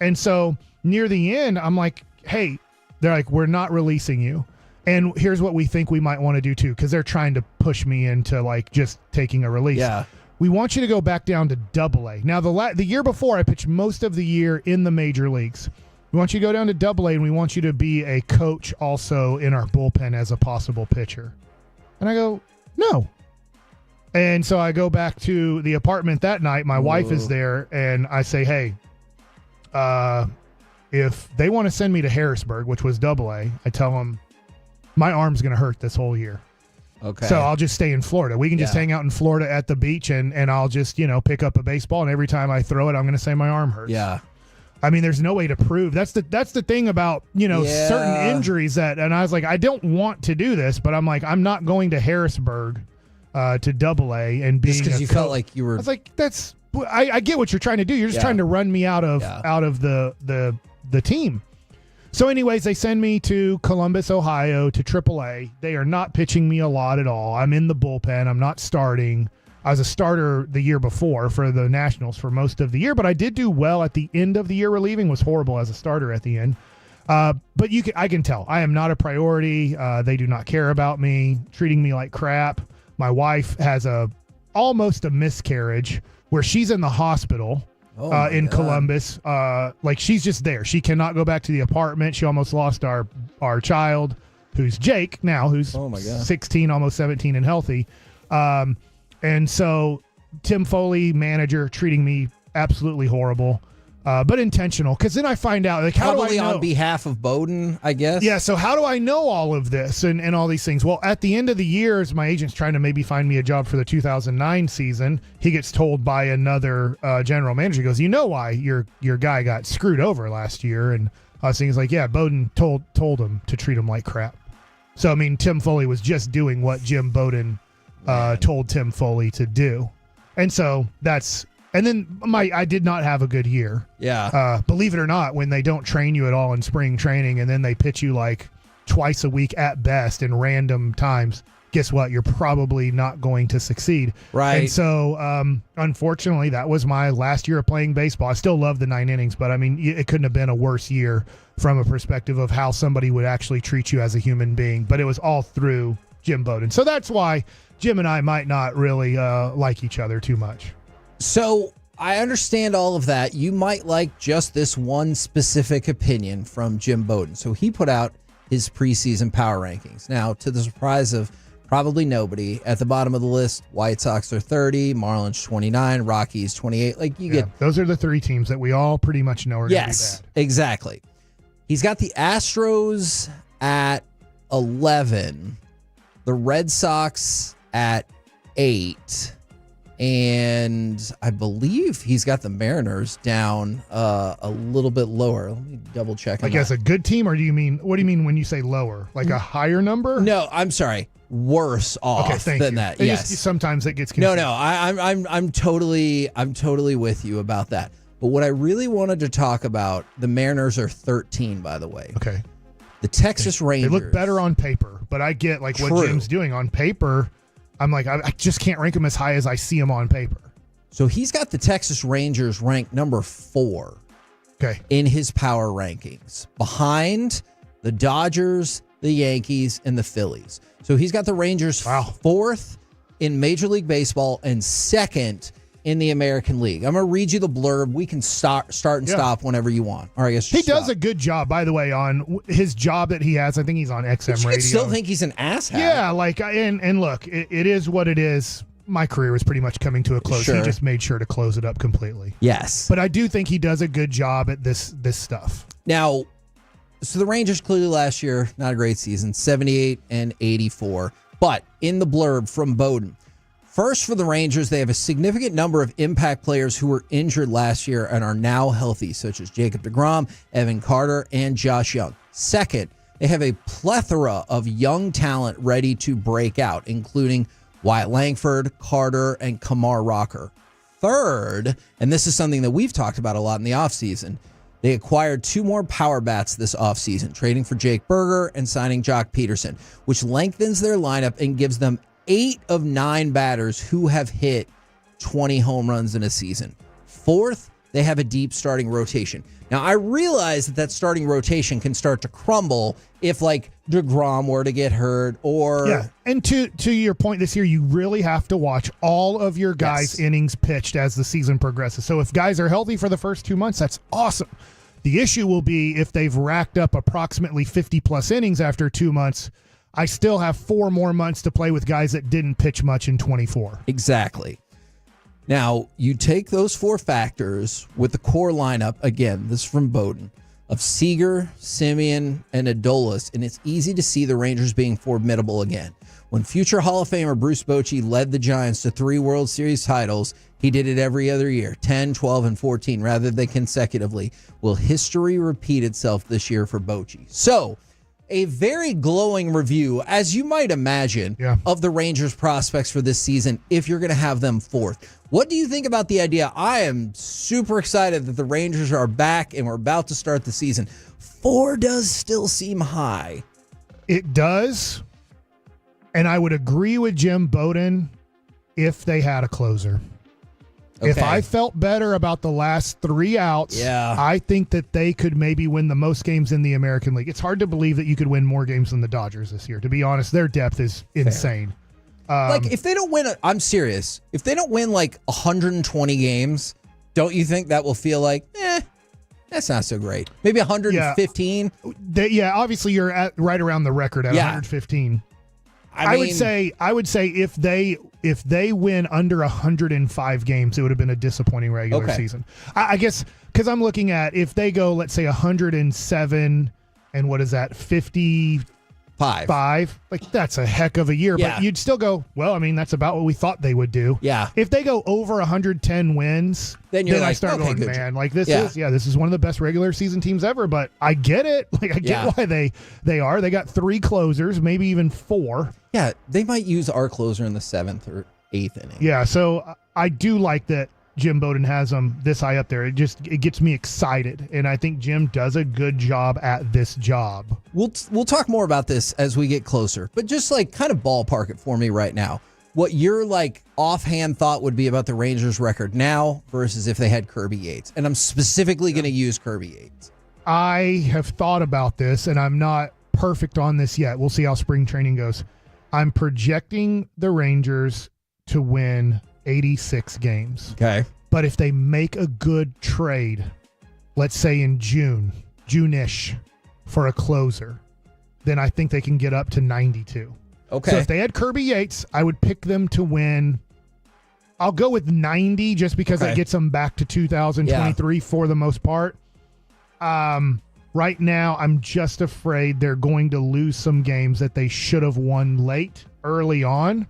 And so near the end, I'm like, hey, they're like, we're not releasing you. And here's what we think we might want to do too, because they're trying to push me into like just taking a release. Yeah. We want you to go back down to AA. Now, the year before, I pitched most of the year in the major leagues. We want you to go down to AA, and we want you to be a coach also in our bullpen as a possible pitcher. And I go, no. And so I go back to the apartment that night. My wife is there, and I say, hey, if they want to send me to Harrisburg, which was AA, I tell them my arm's going to hurt this whole year. Okay. So I'll just stay in Florida. We can just hang out in Florida at the beach, and I'll just, pick up a baseball, and every time I throw it, I'm going to say my arm hurts. Yeah. I mean, there's no way to prove. That's the thing about, certain injuries and I was like, I don't want to do this, but I'm like, I'm not going to Harrisburg to AA and being just because you felt like you were. I was like, I get what you're trying to do. You're just trying to run me out of the team. So anyways, they send me to Columbus, Ohio to AAA. They are not pitching me a lot at all. I'm in the bullpen. I'm not starting. I was a starter the year before for the Nationals for most of the year, but I did do well at the end of the year. Relieving was horrible as a starter at the end. But I can tell I am not a priority. They do not care about me, treating me like crap. My wife has almost a miscarriage where she's in the hospital in Columbus. Like she's just there. She cannot go back to the apartment. She almost lost our child, who's Jake now, who's 16, almost 17 and healthy. And so Tim Foley, manager, treating me absolutely horrible, but intentional. Because then I find out, like, how probably do I know? On behalf of Bowden, I guess. Yeah. So how do I know all of this and all these things? Well, at the end of the year, as my agent's trying to maybe find me a job for the 2009 season, he gets told by another general manager. He goes, you know why your guy got screwed over last year? And I was thinking, like, yeah, Bowden told him to treat him like crap. So I mean, Tim Foley was just doing what Jim Bowden told Tim Foley to do. And so and then I did not have a good year. Yeah. Believe it or not, when they don't train you at all in spring training and then they pitch you like twice a week at best in random times, guess what? You're probably not going to succeed. Right. And so, unfortunately, that was my last year of playing baseball. I still love the 9 innings, but I mean, it couldn't have been a worse year from a perspective of how somebody would actually treat you as a human being. But it was all through Jim Bowden. So that's why Jim and I might not really like each other too much. So I understand all of that. You might like just this one specific opinion from Jim Bowden. So he put out his preseason power rankings. Now, to the surprise of probably nobody, at the bottom of the list, White Sox are 30, Marlins 29, Rockies 28. Like you get those are the three teams that we all pretty much know are going to be bad. Exactly. He's got the Astros at 11, the Red Sox at 8, and I believe he's got the Mariners down a little bit lower. Let me double check. Like as a good team, or what do you mean when you say lower? Like a higher number? No, I'm sorry. Worse off than that. Yes. Sometimes it gets confusing. No, I'm totally with you about that. But what I really wanted to talk about, the Mariners are 13, by the way. Okay. The Texas Rangers. They look better on paper, but I get like what Jim's doing on paper. I'm like, I just can't rank them as high as I see them on paper. So he's got the Texas Rangers ranked number 4 in his power rankings, behind the Dodgers, the Yankees, and the Phillies. So he's got the Rangers 4th in Major League Baseball and 2nd in the American League. I'm going to read you the blurb. We can start and stop whenever you want. Or I guess he does a good job, by the way, on his job that he has. I think he's on XM Radio. You still think he's an asshat. Yeah, like, and look, it is what it is. My career was pretty much coming to a close. He just made sure to close it up completely. Yes. But I do think he does a good job at this stuff. Now, so the Rangers clearly last year, not a great season, 78 and 84. But in the blurb from Bowden, first, for the Rangers, they have a significant number of impact players who were injured last year and are now healthy, such as Jacob deGrom, Evan Carter, and Josh Young. Second, They have a plethora of young talent ready to break out, including Wyatt Langford, Carter, and Kamar Rocker. Third, and this is something that we've talked about a lot in the offseason, they acquired 2 more power bats this offseason, trading for Jake Berger and signing Jock Peterson, which lengthens their lineup and gives them 8 of 9 batters who have hit 20 home runs in a season. Fourth, they have a deep starting rotation. Now, I realize that starting rotation can start to crumble if, like, DeGrom were to get hurt or... Yeah, and to your point this year, you really have to watch all of your guys' innings pitched as the season progresses. So if guys are healthy for the first 2 months, that's awesome. The issue will be if they've racked up approximately 50-plus innings after 2 months, I still have 4 more months to play with guys that didn't pitch much in 24. Exactly. Now, you take those 4 factors with the core lineup, again, this is from Bowden, of Seager, Simeon, and Adolis, and it's easy to see the Rangers being formidable again. When future Hall of Famer Bruce Bochy led the Giants to 3 World Series titles, he did it every other year, 10, 12, and 14, rather than consecutively. Will history repeat itself this year for Bochy? So, a very glowing review, as you might imagine, of the Rangers' prospects for this season if you're going to have them 4th. What do you think about the idea? I am super excited that the Rangers are back and we're about to start the season. 4 does still seem high. It does, and I would agree with Jim Bowden if they had a closer. Okay. If I felt better about the last 3 outs, I think that they could maybe win the most games in the American League. It's hard to believe that you could win more games than the Dodgers this year. To be honest, their depth is insane. Like, if they don't win, I'm serious. If they don't win like 120 games, don't you think that will feel like, that's not so great? Maybe 115? Yeah, obviously you're at right around the record at 115. I would say if they win under 105 games, it would have been a disappointing regular season. I guess because I'm looking at if they go, let's say 107 and what is that, 55? Like that's a heck of a year. But you'd still go, well, I mean, that's about what we thought they would do. Yeah. If they go over 110 wins, then I start going, man, like this is one of the best regular season teams ever. But I get it. Like I get why they are. They got 3 closers, maybe even 4. Yeah, they might use our closer in the 7th or 8th inning. Yeah, so I do like that Jim Bowden has them this high up there. It gets me excited, and I think Jim does a good job at this job. We'll talk more about this as we get closer, but just like kind of ballpark it for me right now. What your like offhand thought would be about the Rangers record now versus if they had Kirby Yates, and I'm specifically going to use Kirby Yates. I have thought about this, and I'm not perfect on this yet. We'll see how spring training goes. I'm projecting the Rangers to win 86 games. Okay. But if they make a good trade, let's say in June-ish for a closer, then I think they can get up to 92. Okay. So if they had Kirby Yates, I would pick them to win. I'll go with 90 just because that gets them back to 2023 for the most part. Right now, I'm just afraid they're going to lose some games that they should have won early on.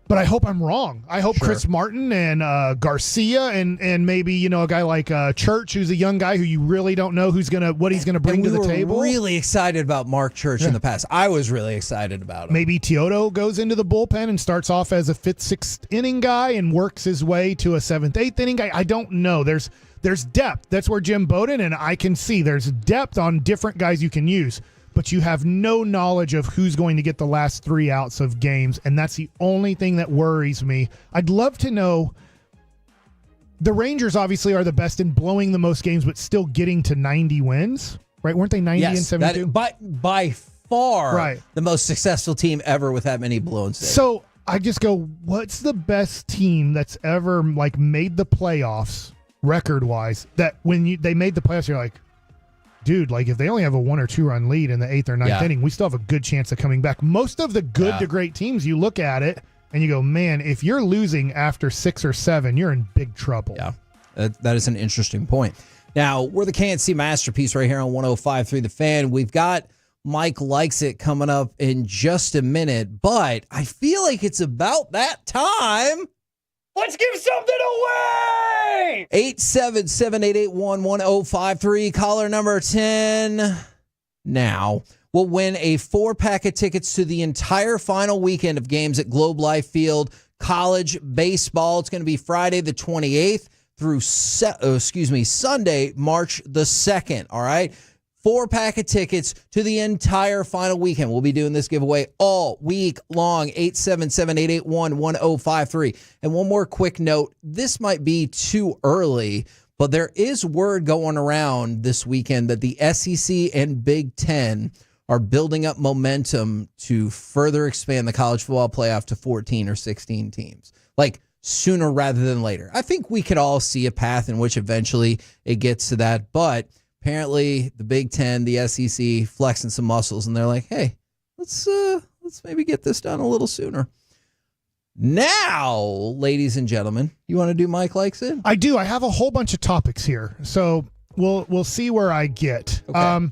But I hope I'm wrong. I hope Chris Martin and Garcia and maybe a guy like Church, who's a young guy who you really don't know what he's gonna bring to the table. We were really excited about Mark Church in the past. I was really excited about him. Maybe Teodo goes into the bullpen and starts off as a 5th, 6th inning guy and works his way to a 7th, 8th inning guy. I don't know. There's depth. That's where Jim Bowden, and I can see there's depth on different guys you can use, but you have no knowledge of who's going to get the last 3 outs of games, and that's the only thing that worries me. I'd love to know. The Rangers obviously are the best in blowing the most games, but still getting to 90 wins, right? Weren't they 90 and 72? By far the most successful team ever with that many blown saves. So I just go, what's the best team that's ever made the playoffs record-wise, that when they made the playoffs, you're like, dude, if they only have a 1 or 2 run lead in the 8th or 9th inning, we still have a good chance of coming back. Most of the good to great teams, you look at it and you go, man, if you're losing after 6 or 7, you're in big trouble. Yeah, that is an interesting point. Now, we're the KNC Masterpiece right here on 105.3 The Fan. We've got Mike Likes It coming up in just a minute, but I feel like it's about that time. Let's give something away! 877-881-1053. Caller number 10. now will win a 4-pack of tickets to the entire final weekend of games at Globe Life Field College Baseball. It's going to be Friday the 28th through Sunday, March the 2nd. All right. 4-pack of tickets to the entire final weekend. We'll be doing this giveaway all week long. 877-881-1053. And one more quick note. This might be too early, but there is word going around this weekend that the SEC and Big Ten are building up momentum to further expand the college football playoff to 14 or 16 teams. Like sooner rather than later. I think we could all see a path in which eventually it gets to that, but apparently the Big Ten, the SEC, flexing some muscles, and they're like, hey, let's maybe get this done a little sooner. Now, ladies and gentlemen, you want to do Mike Likes It? I do. I have a whole bunch of topics here, so we'll see where I get. Okay.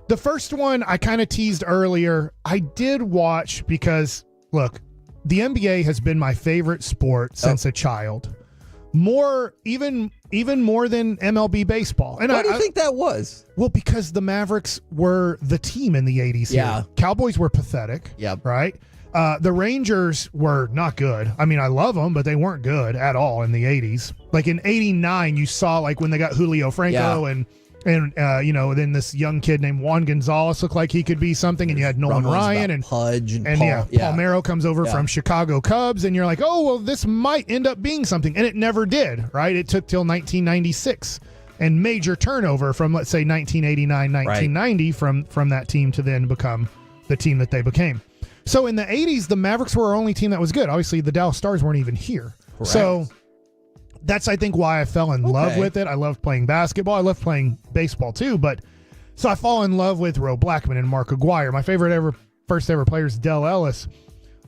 The first one I kind of teased earlier. I did watch because, look, the NBA has been my favorite sport since a child. Even more than MLB baseball. And why do you think that was? Well, because the Mavericks were the team in the 80s Yeah. here. Cowboys were pathetic. Yep. Right? The Rangers were not good. I mean, I love them, but they weren't good at all in the 80s. Like in 89, you saw like when they got Julio Franco and then this young kid named Juan Gonzalez looked like he could be something, and you had Nolan Ryan and Pudge and Palmeiro comes over from Chicago Cubs, and you're like, oh, well, this might end up being something, and it never did, right? It took till 1996, and major turnover from, let's say, 1989, 1990 from that team to then become the team that they became. So in the 80s, the Mavericks were our only team that was good. Obviously, the Dallas Stars weren't even here. Correct. So that's, I think, why I fell in love with it. I loved playing basketball. I loved playing baseball, too. But so I fall in love with Ro Blackman and Mark Aguirre. My first ever player is Del Ellis.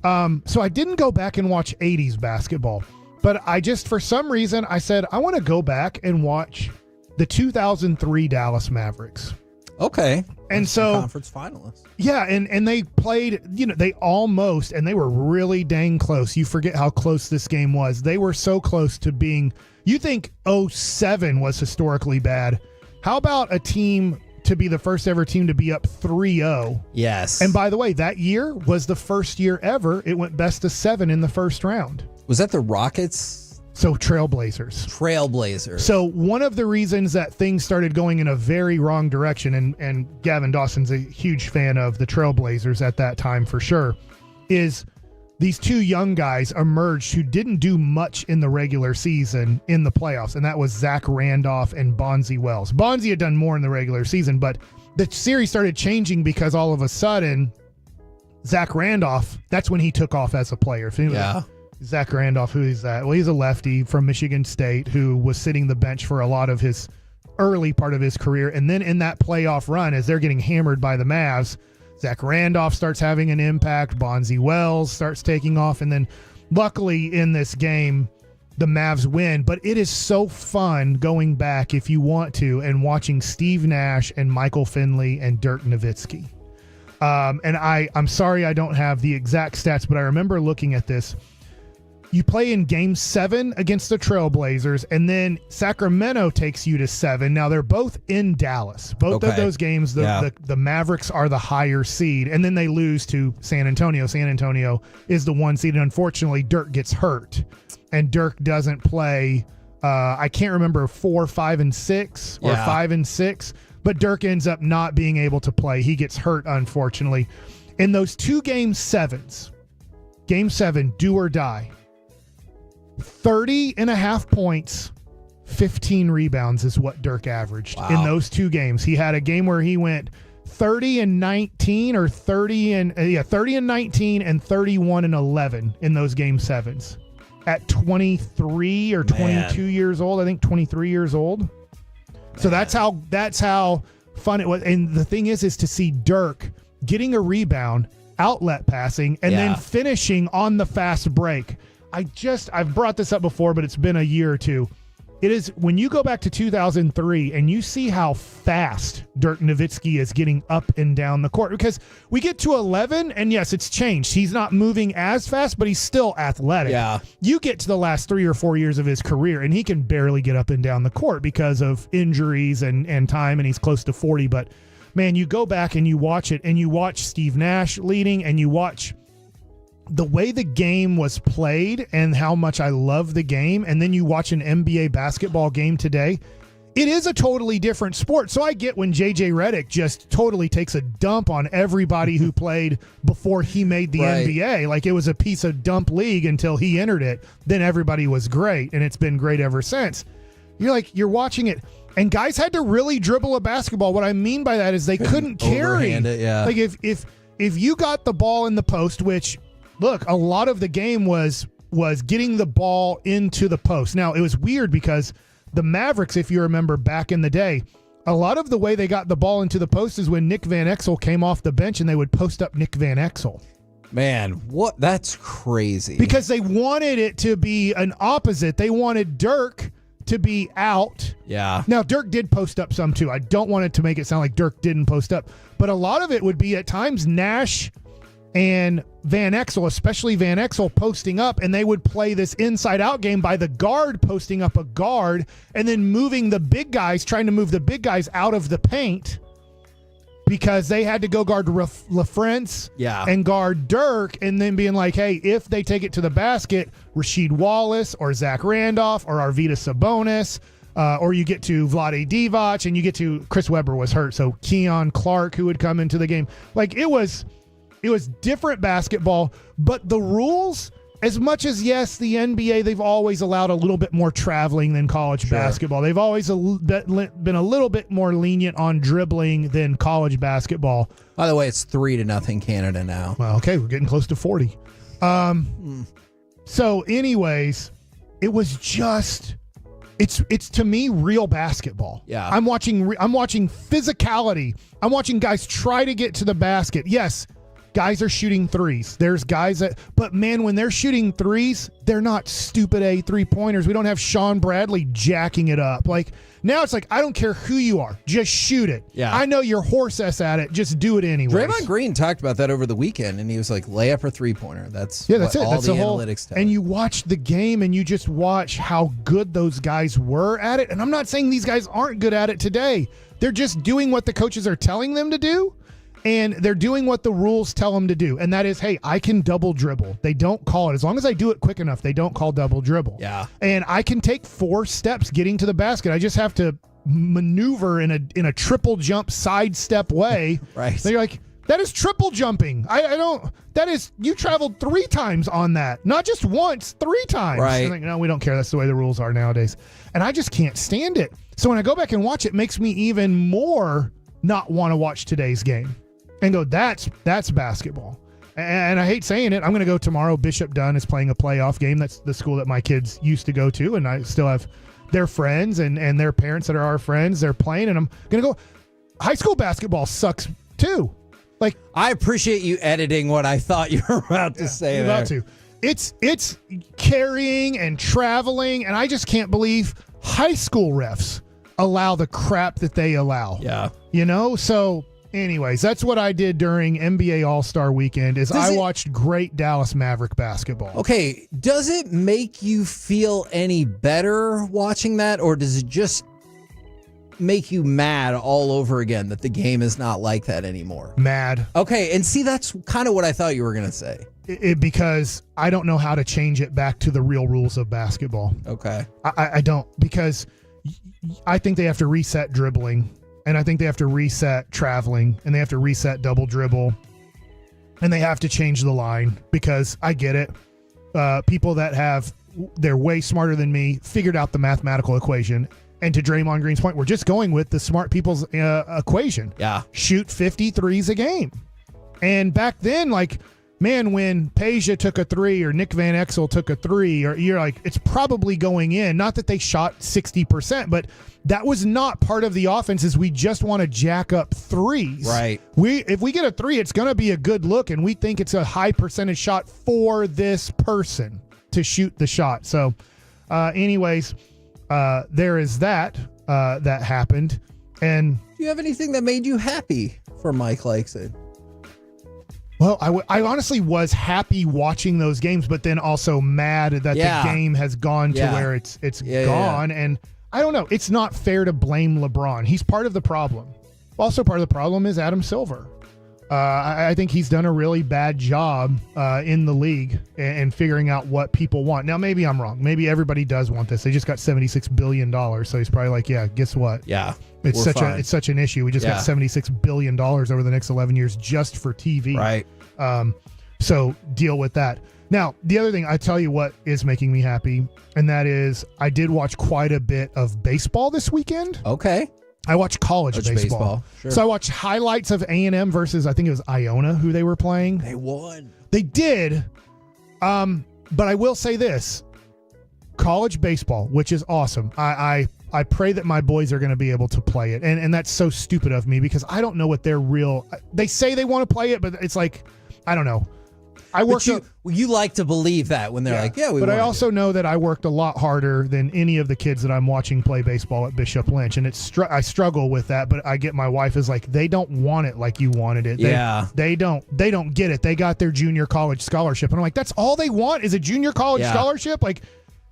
So I didn't go back and watch 80s basketball. But I just, for some reason, I said, I want to go back and watch the 2003 Dallas Mavericks. Okay. And so conference finalists. Yeah, and they played, they almost, and they were really dang close. You forget how close this game was. They were so close to being, you think 07 was historically bad. How about a team to be the first ever team to be up 3-0? Yes. And by the way, that year was the first year ever it went best of 7 in the first round. Was that the Rockets? So Trailblazers. So one of the reasons that things started going in a very wrong direction, and Gavin Dawson's a huge fan of the Trailblazers at that time for sure, is these two young guys emerged who didn't do much in the regular season in the playoffs, and that was Zach Randolph and Bonzi Wells. Bonzi had done more in the regular season, but the series started changing because all of a sudden, Zach Randolph, that's when he took off as a player. Zach Randolph, who is that? Well, he's a lefty from Michigan State who was sitting the bench for a lot of his early part of his career. And then in that playoff run, as they're getting hammered by the Mavs, Zach Randolph starts having an impact. Bonzi Wells starts taking off. And then luckily in this game, the Mavs win. But it is so fun going back, if you want to, and watching Steve Nash and Michael Finley and Dirk Nowitzki. And I'm sorry I don't have the exact stats, but I remember looking at this. You play in Game 7 against the Trailblazers, and then Sacramento takes you to 7. Now, they're both in Dallas. Both of those games, the Mavericks are the higher seed, and then they lose to San Antonio. San Antonio is the 1 seed, and unfortunately, Dirk gets hurt, and Dirk doesn't play, I can't remember, 4, 5, and 6, or 5 and 6, but Dirk ends up not being able to play. He gets hurt, unfortunately. In those two Game 7s, Game 7, do or die, 30.5 points, 15 rebounds is what Dirk averaged in those two games. He had a game where he went 30-19 or 30-19 and 31-11 in those Game 7s at 23 or 22 years old. I think 23 years old. So that's how fun it was. And the thing is to see Dirk getting a rebound, outlet passing, and then finishing on the fast break. I've brought this up before, but it's been a year or two. It is when you go back to 2003 and you see how fast Dirk Nowitzki is getting up and down the court, because we get to 11 and yes, it's changed. He's not moving as fast, but he's still athletic. Yeah. You get to the last 3 or 4 years of his career and he can barely get up and down the court because of injuries and time, and he's close to 40. But man, you go back and you watch it, and you watch Steve Nash leading, and you watch the way the game was played and how much I love the game, and then you watch an NBA basketball game today. It is a totally different sport. So I get when JJ Redick just totally takes a dump on everybody who played before he made the NBA. Like, it was a piece of dump league until he entered it. Then everybody was great, and it's been great ever since. You're watching it, and guys had to really dribble a basketball. What I mean by that is they couldn't carry. It, yeah. Like, if you got the ball in the post, which, look, a lot of the game was getting the ball into the post. Now, it was weird because the Mavericks, if you remember back in the day, a lot of the way they got the ball into the post is when Nick Van Exel came off the bench and they would post up Nick Van Exel. Man, what? That's crazy. Because they wanted it to be an opposite. They wanted Dirk to be out. Yeah. Now, Dirk did post up some too. I don't want it to make it sound like Dirk didn't post up. But a lot of it would be at times Nash and Van Exel, especially Van Exel, posting up, and they would play this inside-out game by the guard posting up a guard and then moving the big guys, trying to move the big guys out of the paint because they had to go guard LaFrance and guard Dirk, and then being like, hey, if they take it to the basket, Rasheed Wallace or Zach Randolph or Arvydas Sabonis, or you get to Vlade Divac, and you get to Chris Webber was hurt, so Keon Clark, who would come into the game. Like, it was different basketball, but the rules, as much as, yes, the NBA, they've always allowed a little bit more traveling than college basketball. They've always been a little bit more lenient on dribbling than college basketball. By the way, it's 3-0 Canada now. Well, okay, we're getting close to 40. So anyways, it was just, it's to me real basketball. Yeah. I'm watching physicality. I'm watching guys try to get to the basket. Yes, guys are shooting threes. There's guys but man, when they're shooting threes, they're not stupid A 3-pointers. We don't have Sean Bradley jacking it up. Like, now it's like, I don't care who you are, just shoot it. Yeah. I know you're horse ass at it, just do it anyway. Draymond Green talked about that over the weekend, and he was like, layup or 3-pointer. That's it. All That's the whole analytics tell. And you watch the game and you just watch how good those guys were at it. And I'm not saying these guys aren't good at it today. They're just doing what the coaches are telling them to do. And they're doing what the rules tell them to do. And that is, hey, I can double dribble. They don't call it. As long as I do it quick enough, they don't call double dribble. Yeah. And I can take 4 steps getting to the basket. I just have to maneuver in a triple jump sidestep way. Right. So you're like, that is triple jumping. You traveled 3 times on that. Not just once, 3 times. Right. And like, no, we don't care. That's the way the rules are nowadays. And I just can't stand it. So when I go back and watch it, it makes me even more not want to watch today's game. And go, that's basketball. And I hate saying it. I'm going to go tomorrow. Bishop Dunn is playing a playoff game. That's the school that my kids used to go to. And I still have their friends and their parents that are our friends. They're playing. And I'm going to go, high school basketball sucks too. Like, I appreciate you editing what I thought you were about to say there. About to. It's carrying and traveling. And I just can't believe high school refs allow the crap that they allow. Yeah. You know, so... Anyways, that's what I did during NBA All-Star Weekend is I watched great Dallas Maverick basketball. Okay, does it make you feel any better watching that, or does it just make you mad all over again that the game is not like that anymore? Mad. Okay, and see, that's kind of what I thought you were going to say. Because I don't know how to change it back to the real rules of basketball. Okay. I don't, because I think they have to reset dribbling. And I think they have to reset traveling, and they have to reset double dribble, and they have to change the line, because I get it. People that they're way smarter than me, figured out the mathematical equation. And to Draymond Green's point, we're just going with the smart people's equation. Yeah. Shoot 53s a game. And back then, like, man, when Peja took a 3 or Nick Van Exel took a 3, or you're like, it's probably going in. Not that they shot 60%, but that was not part of the offense. Is we just want to jack up threes. Right. If we get a 3, it's going to be a good look, and we think it's a high percentage shot for this person to shoot the shot. So, anyways, there is that happened. And do you have anything that made you happy for Mike Lakeson? Well, I honestly was happy watching those games, but then also mad that the game has gone to where it's gone. And I don't know. It's not fair to blame LeBron. He's part of the problem. Also, part of the problem is Adam Silver. I think he's done a really bad job in the league and figuring out what people want. Now, maybe I'm wrong. Maybe everybody does want this. They just got $76 billion. So he's probably like, yeah, guess what? Yeah. It's such an issue. We just got $76 billion over the next 11 years just for TV. Right. So deal with that. Now, the other thing, I tell you what is making me happy, and that is I did watch quite a bit of baseball this weekend. Okay. I watched college baseball. Sure. So I watched highlights of A&M versus, I think it was Iona, who they were playing. They won. They did. But I will say this. College baseball, which is awesome. I pray that my boys are going to be able to play it. And that's so stupid of me because I don't know what their real... They say they want to play it, but it's like, I don't know. You like to believe that when they're like, But I also know that I worked a lot harder than any of the kids that I'm watching play baseball at Bishop Lynch, and I struggle with that. But I get my wife is like, they don't want it like you wanted it. They don't get it. They got their junior college scholarship, and I'm like, that's all they want is a junior college scholarship. Like,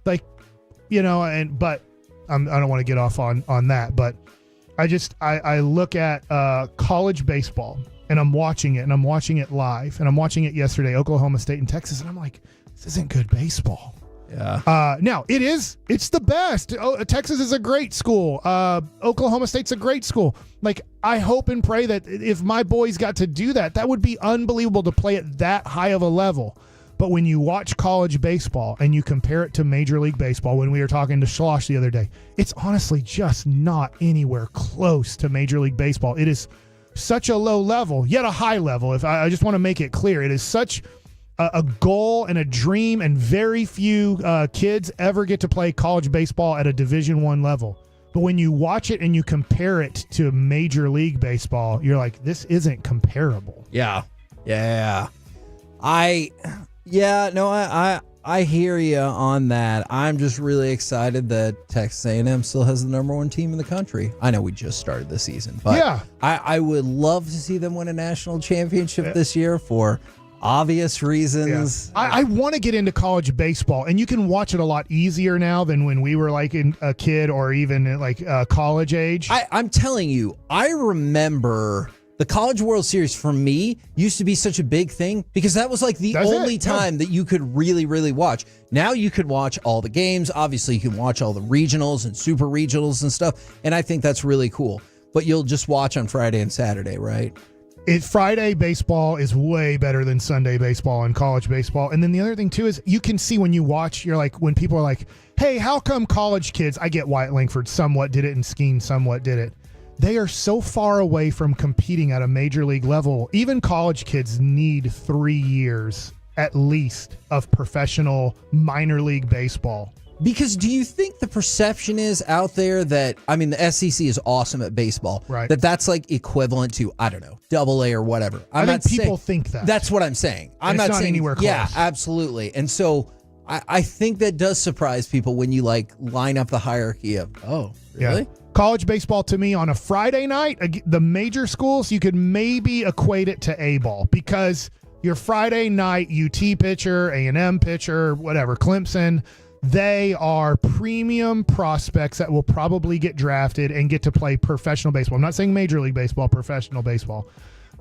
but I don't want to get off on that, but I look at college baseball. And I'm watching it live, and I'm watching it yesterday, Oklahoma State and Texas, and I'm like, this isn't good baseball. Yeah. Now, it's the best. Texas is a great school. Oklahoma State's a great school. Like, I hope and pray that if my boys got to do that, that would be unbelievable to play at that high of a level. But when you watch college baseball and you compare it to Major League Baseball, when we were talking to Schloss the other day, it's honestly just not anywhere close to Major League Baseball. It is such a low level, yet a high level. If I just want to make it clear, it is such a goal and a dream, and very few kids ever get to play college baseball at a Division I level. But when you watch it and you compare it to Major League Baseball, you're like, this isn't comparable. Yeah. I hear you on that. I'm just really excited that Texas A&M still has the number one team in the country. I know we just started the season, but I would love to see them win a national championship this year for obvious reasons. I want to get into college baseball, and you can watch it a lot easier now than when we were like a kid or even like college age. I'm telling you, I remember the College World Series for me used to be such a big thing because that was like the only time that you could really, really watch. Now you could watch all the games. Obviously, you can watch all the regionals and super regionals and stuff. And I think that's really cool. But you'll just watch on Friday and Saturday, right? Friday baseball is way better than Sunday baseball and college baseball. And then the other thing, too, is you can see when you watch, you're like, when people are like, hey, how come college kids, I get Wyatt Langford somewhat did it and Skeen somewhat did it. They are so far away from competing at a major league level. Even college kids need 3 years at least of professional minor league baseball. Because do you think the perception is out there that, I mean, the SEC is awesome at baseball, right? That's like equivalent to, I don't know, AA or whatever. I think people think that. That's what I'm saying. I'm not saying anywhere close. Yeah, absolutely. And so I think that does surprise people when you like line up the hierarchy of, oh, really? Yeah. College baseball to me on a Friday night, the major schools, you could maybe equate it to A-ball because your Friday night UT pitcher, A&M pitcher, whatever, Clemson, they are premium prospects that will probably get drafted and get to play professional baseball. I'm not saying Major League Baseball, professional baseball.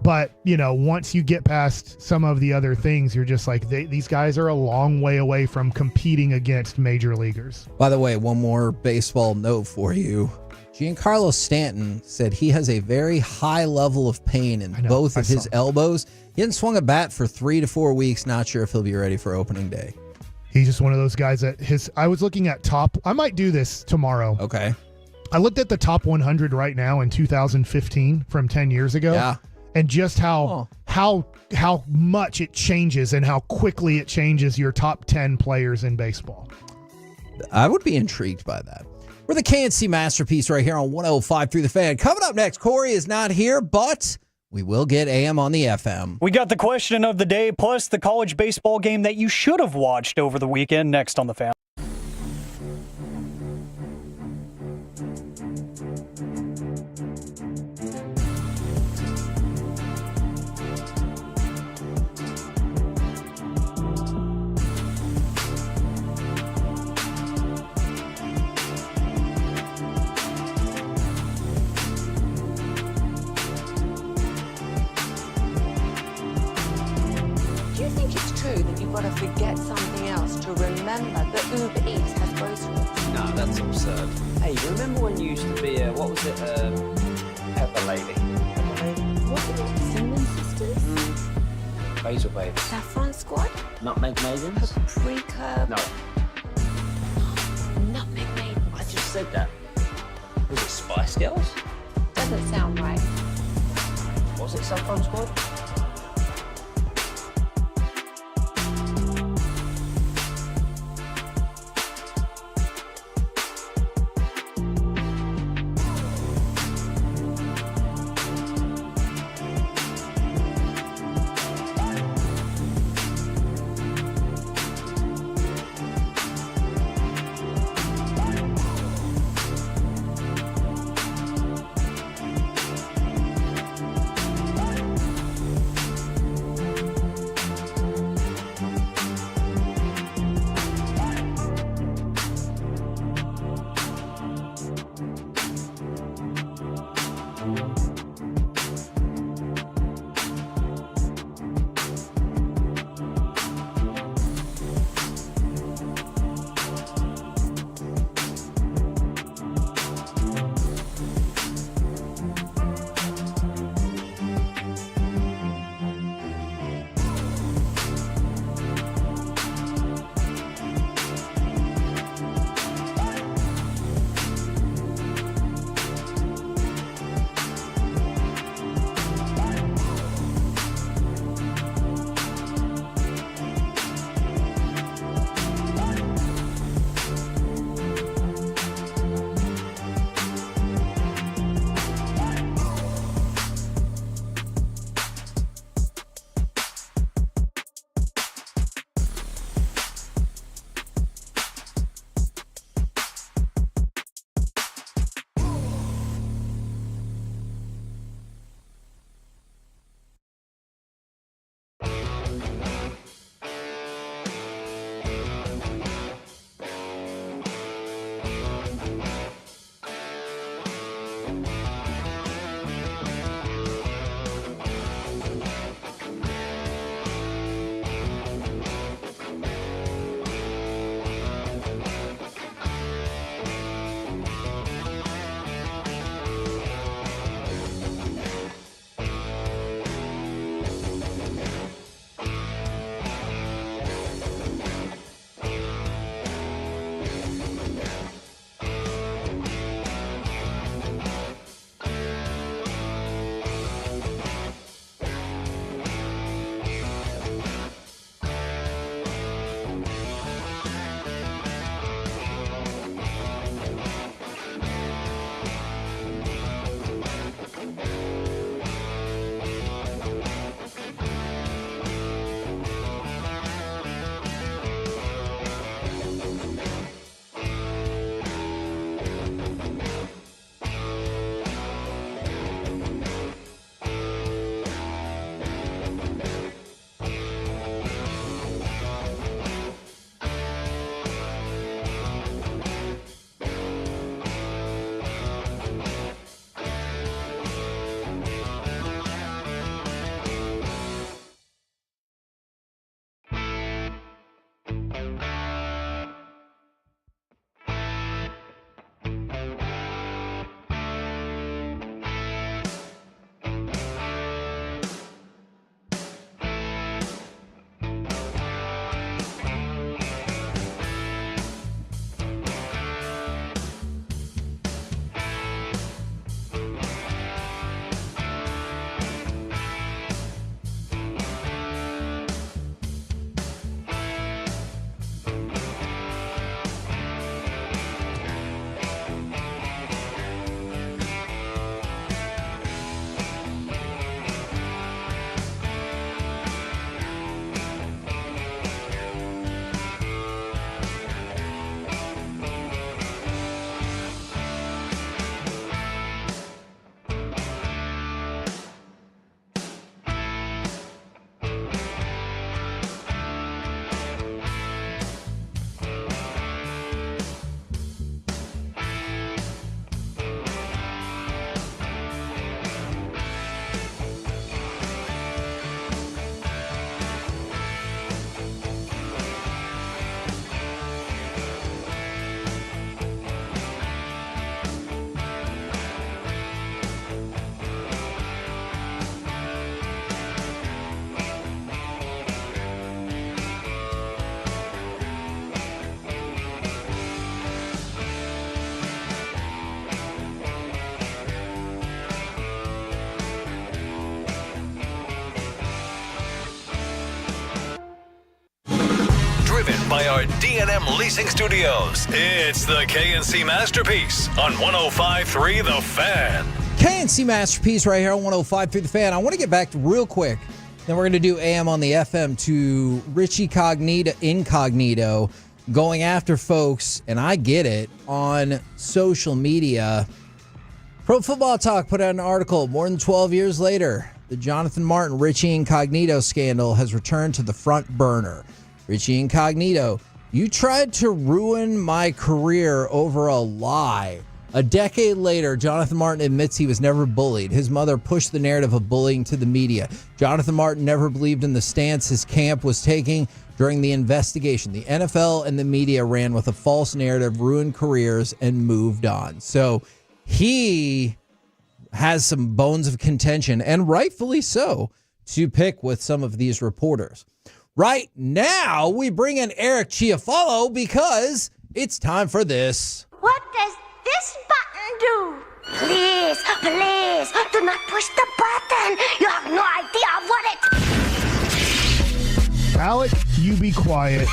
But, once you get past some of the other things, you're just like, these guys are a long way away from competing against major leaguers. By the way, one more baseball note for you. Giancarlo Stanton said he has a very high level of pain in both of his elbows. He hasn't swung a bat for 3 to 4 weeks. Not sure if he'll be ready for opening day. He's just one of those guys that I was looking at I might do this tomorrow. Okay. I looked at the top 100 right now in 2015 from 10 years ago. Yeah. And just how much it changes and how quickly it changes your top 10 players in baseball. I would be intrigued by that. We're the KNC Masterpiece right here on 105 through the Fan. Coming up next, Corey is not here, but we will get AM on the FM. We got the question of the day, plus the college baseball game that you should have watched over the weekend, next on the Fan. think it's true that you've got to forget something else to remember that Uber Eats has groceries? No, that's absurd. Hey, you remember when you used to be a, what was it, Pepper Lady? Pepper Lady? What are they? Cinnamon Sisters? Basil Babes. Saffron Squad? Nutmeg Maidens? Paprika? No, Nutmeg Maiden. I just said that. Was it Spice Girls? Doesn't sound right. Was it Saffron Squad? by our D&M Leasing Studios. It's the KNC Masterpiece on 105.3 The Fan. KNC Masterpiece right here on 105.3 The Fan. I want to get back to real quick. Then we're going to do AM on the FM to Richie Incognito going after folks, and I get it, on social media. Pro Football Talk put out an article more than 12 years later. The Jonathan Martin Richie Incognito scandal has returned to the front burner. Richie Incognito, you tried to ruin my career over a lie. A decade later, Jonathan Martin admits he was never bullied. His mother pushed the narrative of bullying to the media. Jonathan Martin never believed in the stance his camp was taking during the investigation. The NFL and the media ran with a false narrative, ruined careers, and moved on. So he has some bones of contention, and rightfully so, to pick with some of these reporters. Right now, we bring in Eric Chiafalo because it's time for this. What does this button do? Please, please, do not push the button. You have no idea what it... Alec, you be quiet.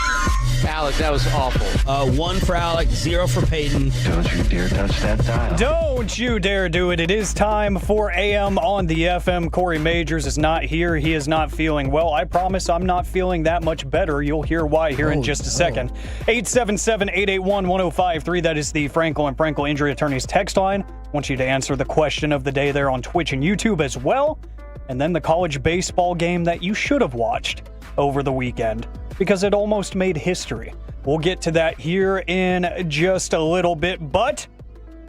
Alec, that was awful. 1 for Alec, 0 for Peyton. Don't you dare touch that dial. Don't you dare do it. It is time for AM on the FM. Corey Majors is not here. He is not feeling well. I promise I'm not feeling that much better. You'll hear why here in just a second. 877-881-1053. That is the Frankel and Frankel Injury Attorneys text line. I want you to answer the question of the day there on Twitch and YouTube as well. And then the college baseball game that you should have watched over the weekend, because it almost made history. We'll get to that here in just a little bit, but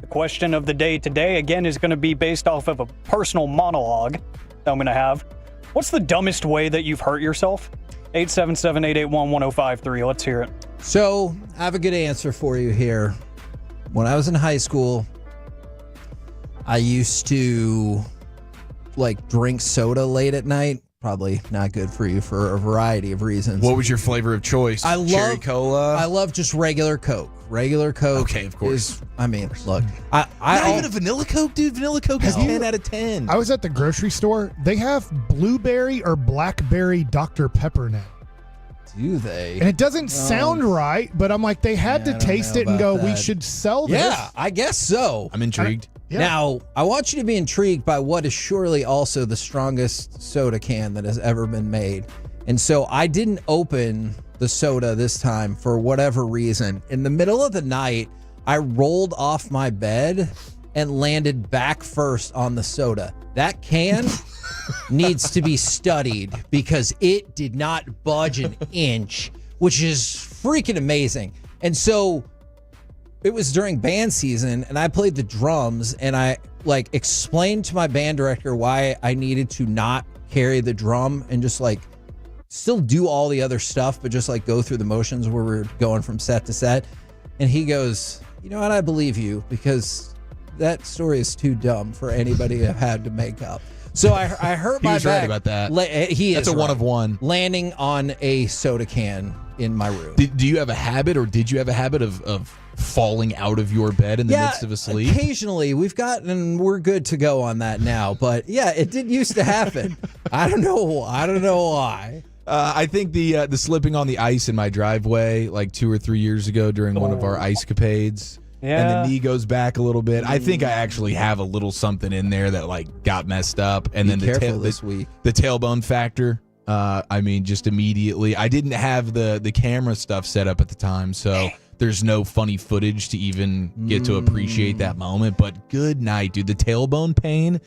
the question of the day today, again, is going to be based off of a personal monologue that I'm going to have. What's the dumbest way that you've hurt yourself? 877-881-1053. Let's hear it. So, I have a good answer for you here. When I was in high school, I used to, drink soda late at night. Probably not good for you for a variety of reasons. What was your flavor of choice? Cherry cola? I love just regular Coke. Regular Coke. Okay, of course. Look. Not even a vanilla Coke, dude. Vanilla Coke is 10 out of 10. I was at the grocery store. They have blueberry or blackberry Dr. Pepper now. Do they? And it doesn't sound right, but I'm like, they had to taste it and go, we should sell this. Yeah, I guess so. I'm intrigued. Yeah. Now, I want you to be intrigued by what is surely also the strongest soda can that has ever been made. And so I didn't open the soda this time for whatever reason. In the middle of the night, I rolled off my bed and landed back first on the soda. That can needs to be studied because it did not budge an inch, which is freaking amazing. And so it was during band season, and I played the drums, and I explained to my band director why I needed to not carry the drum and just still do all the other stuff, but just go through the motions where we're going from set to set. And he goes, you know what? I believe you, because that story is too dumb for anybody to have had to make up. So I hurt my back. He was right about that. That's a one of one. Landing on a soda can in my room. Do you have a habit, or did you have a habit of falling out of your bed in the midst of a sleep? Occasionally. We're good to go on that now. But yeah, it did used to happen. I don't know why. I think the slipping on the ice in my driveway 2 or 3 years ago during one of our ice capades. Yeah. And the knee goes back a little bit. I think I actually have a little something in there that got messed up. And then the tailbone factor. Just immediately. I didn't have the camera stuff set up at the time, so there's no funny footage to even get to appreciate that moment. But good night, dude. The tailbone pain,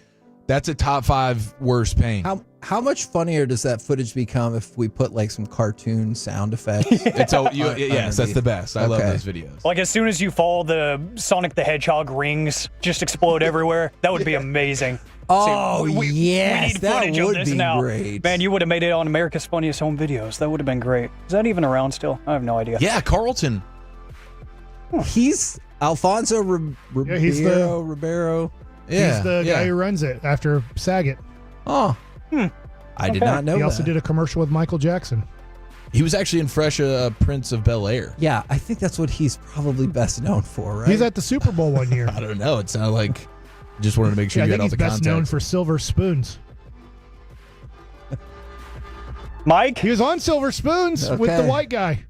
that's a top 5 worst pain. How much funnier does that footage become if we put some cartoon sound effects? Yes, that's the best. I love those videos. As soon as you fall, the Sonic the Hedgehog rings just explode everywhere. That would be amazing. Oh, we yes, need that footage of would this be now. great. Man, you would have made it on America's Funniest Home Videos. That would have been great. Is that even around still? I have no idea. Yeah, Carlton. He's Alfonso Ribeiro. Yeah, he's the guy who runs it after Saget. Oh, I did not know He that. also did a commercial with Michael Jackson. He was actually in Fresh Prince of Bel-Air. Yeah, I think that's what he's probably best known for, right? He's at the Super Bowl one year. I don't know. It sounded like just wanted to make sure you I got think all he's the best context. known for Silver Spoons. Mike? He was on Silver Spoons with the white guy.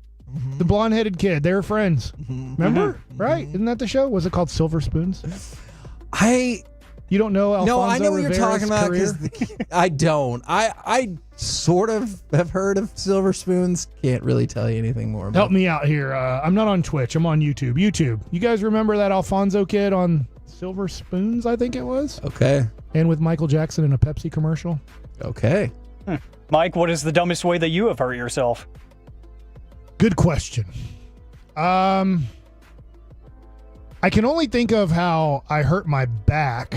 the blonde-headed kid. They were friends. Remember? Right? Isn't that the show? Was it called Silver Spoons? You don't know Alfonso I know what Rivera's you're talking about. career? I don't. I sort of have heard of Silver Spoons. Can't really tell you anything more about Help me out here. I'm not on Twitch. I'm on YouTube. You guys remember that Alfonso kid on Silver Spoons, I think it was? Okay. And with Michael Jackson in a Pepsi commercial? Okay. Mike, what is the dumbest way that you have hurt yourself? Good question. I can only think of how I hurt my back.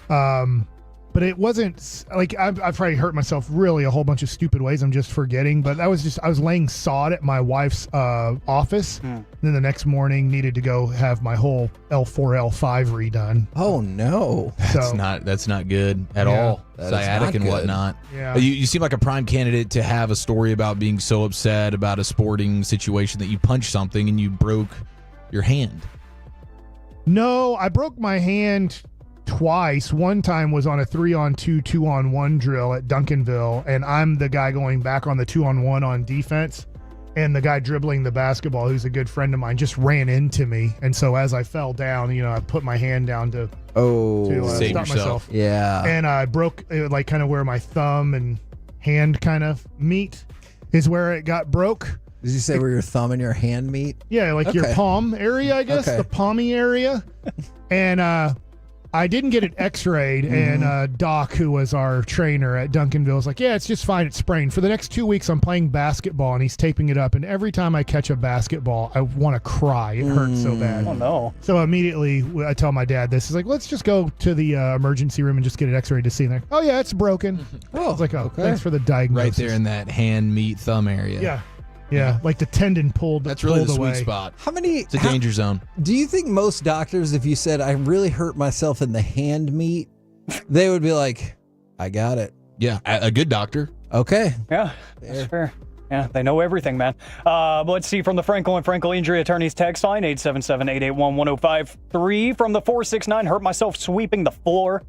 But it wasn't like I've probably hurt myself really a whole bunch of stupid ways. I'm just forgetting. But I was laying sod at my wife's office. And then the next morning needed to go have my whole L4, L5 redone. Oh no. That's not good at all. Sciatic and whatnot. Yeah. You seem like a prime candidate to have a story about being so upset about a sporting situation that you punched something and you broke your hand. No, I broke my hand twice. One time was on a 3-on-2, 2-on-1 drill at Duncanville, and I'm the guy going back on the 2-on-1 on defense, and the guy dribbling the basketball, who's a good friend of mine, just ran into me. And so as I fell down, I put my hand down to save stop yourself. myself. Yeah. And I broke like kind of where my thumb and hand kind of meet is where it got broke. Did you say where your thumb and your hand meet? Yeah, like your palm area, I guess, the palmy area. And I didn't get it x-rayed, and Doc, who was our trainer at Duncanville, was like, yeah, it's just fine. It's sprained. For the next 2 weeks, I'm playing basketball, and he's taping it up. And every time I catch a basketball, I want to cry. It hurts so bad. Oh, no. So immediately, I tell my dad this. He's like, let's just go to the emergency room and just get it x-rayed to see. And oh, yeah, it's broken. I was like, thanks for the diagnosis. Right there in that hand, meat, thumb area. Yeah, like the tendon pulled. That's really the away. sweet spot. It's a danger zone. Do you think most doctors, if you said, I really hurt myself in the hand meat, they would be like, I got it? Yeah, a good doctor. Okay. Yeah, that's fair. Yeah, they know everything, man. Let's see from the Frankel and Frankel Injury Attorneys text line, 877-881-1053. From the 469, hurt myself sweeping the floor.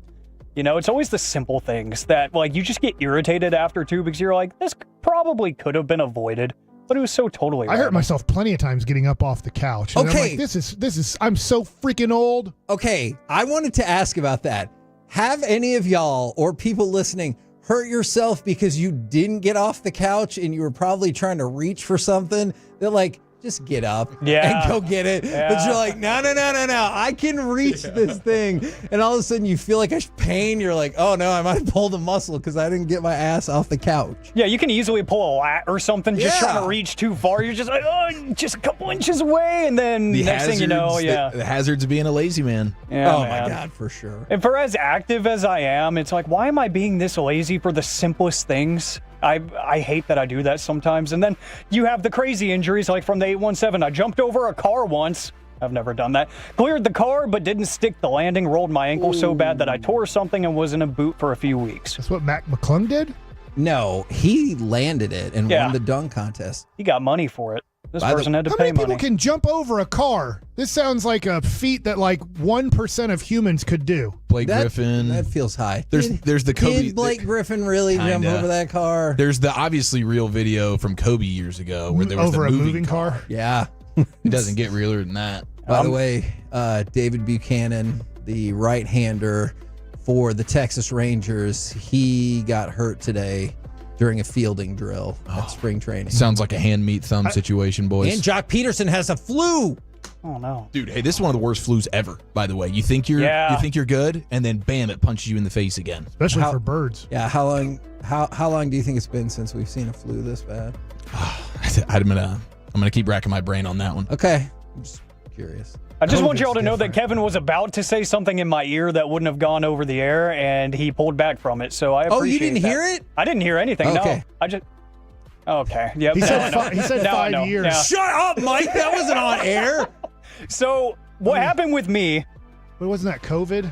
It's always the simple things that, like, you just get irritated after too because you're like, this probably could have been avoided. But it was so totally I hurt myself plenty of times getting up off the couch. And I'm like, this is I'm so freaking old. Okay, I wanted to ask about that. Have any of y'all or people listening hurt yourself because you didn't get off the couch and you were probably trying to reach for something that, like, just get up and go get it. Yeah. But you're like, no. I can reach this thing. And all of a sudden you feel like a pain. You're like, oh no, I might have pulled a muscle because I didn't get my ass off the couch. Yeah, you can easily pull a lat or something just trying to reach too far. You're just like, just a couple inches away. And then next thing you know, the hazards of being a lazy man. Yeah, my God, for sure. And for as active as I am, it's like, why am I being this lazy for the simplest things? I hate that I do that sometimes. And then you have the crazy injuries, like from the 817. I jumped over a car once. I've never done that. Cleared the car, but didn't stick the landing. Rolled my ankle so bad that I tore something and was in a boot for a few weeks. That's what Mac McClung did? No, he landed it and won the dunk contest. He got money for it. This person had to pay money. How many people can jump over a car? This sounds like a feat that like 1% of humans could do. Blake Griffin. That feels high. There's the Kobe. Did Blake Griffin really jump over that car? There's the obviously real video from Kobe years ago where there was over the a moving car. Yeah. It doesn't get realer than that. By the way, David Buchanan, the right-hander for the Texas Rangers, he got hurt today during a fielding drill at spring training. Sounds like a hand meat thumb situation, boys. And Jock Peterson has a flu. Oh no, dude! Hey, this is one of the worst flus ever. By the way, you think you're good, and then bam, it punches you in the face again. Especially for birds. Yeah. How long do you think it's been since we've seen a flu this bad? I'm gonna keep racking my brain on that one. Okay, I'm just curious. I just want y'all to know that Kevin was about to say something in my ear that wouldn't have gone over the air, and he pulled back from it. So I appreciate Oh, you didn't that. hear it? I didn't hear anything. Okay. No, I just. Okay. Yep. He said 5 years. Yeah. Shut up, Mike. That wasn't on air. So what happened with me? But wasn't that COVID?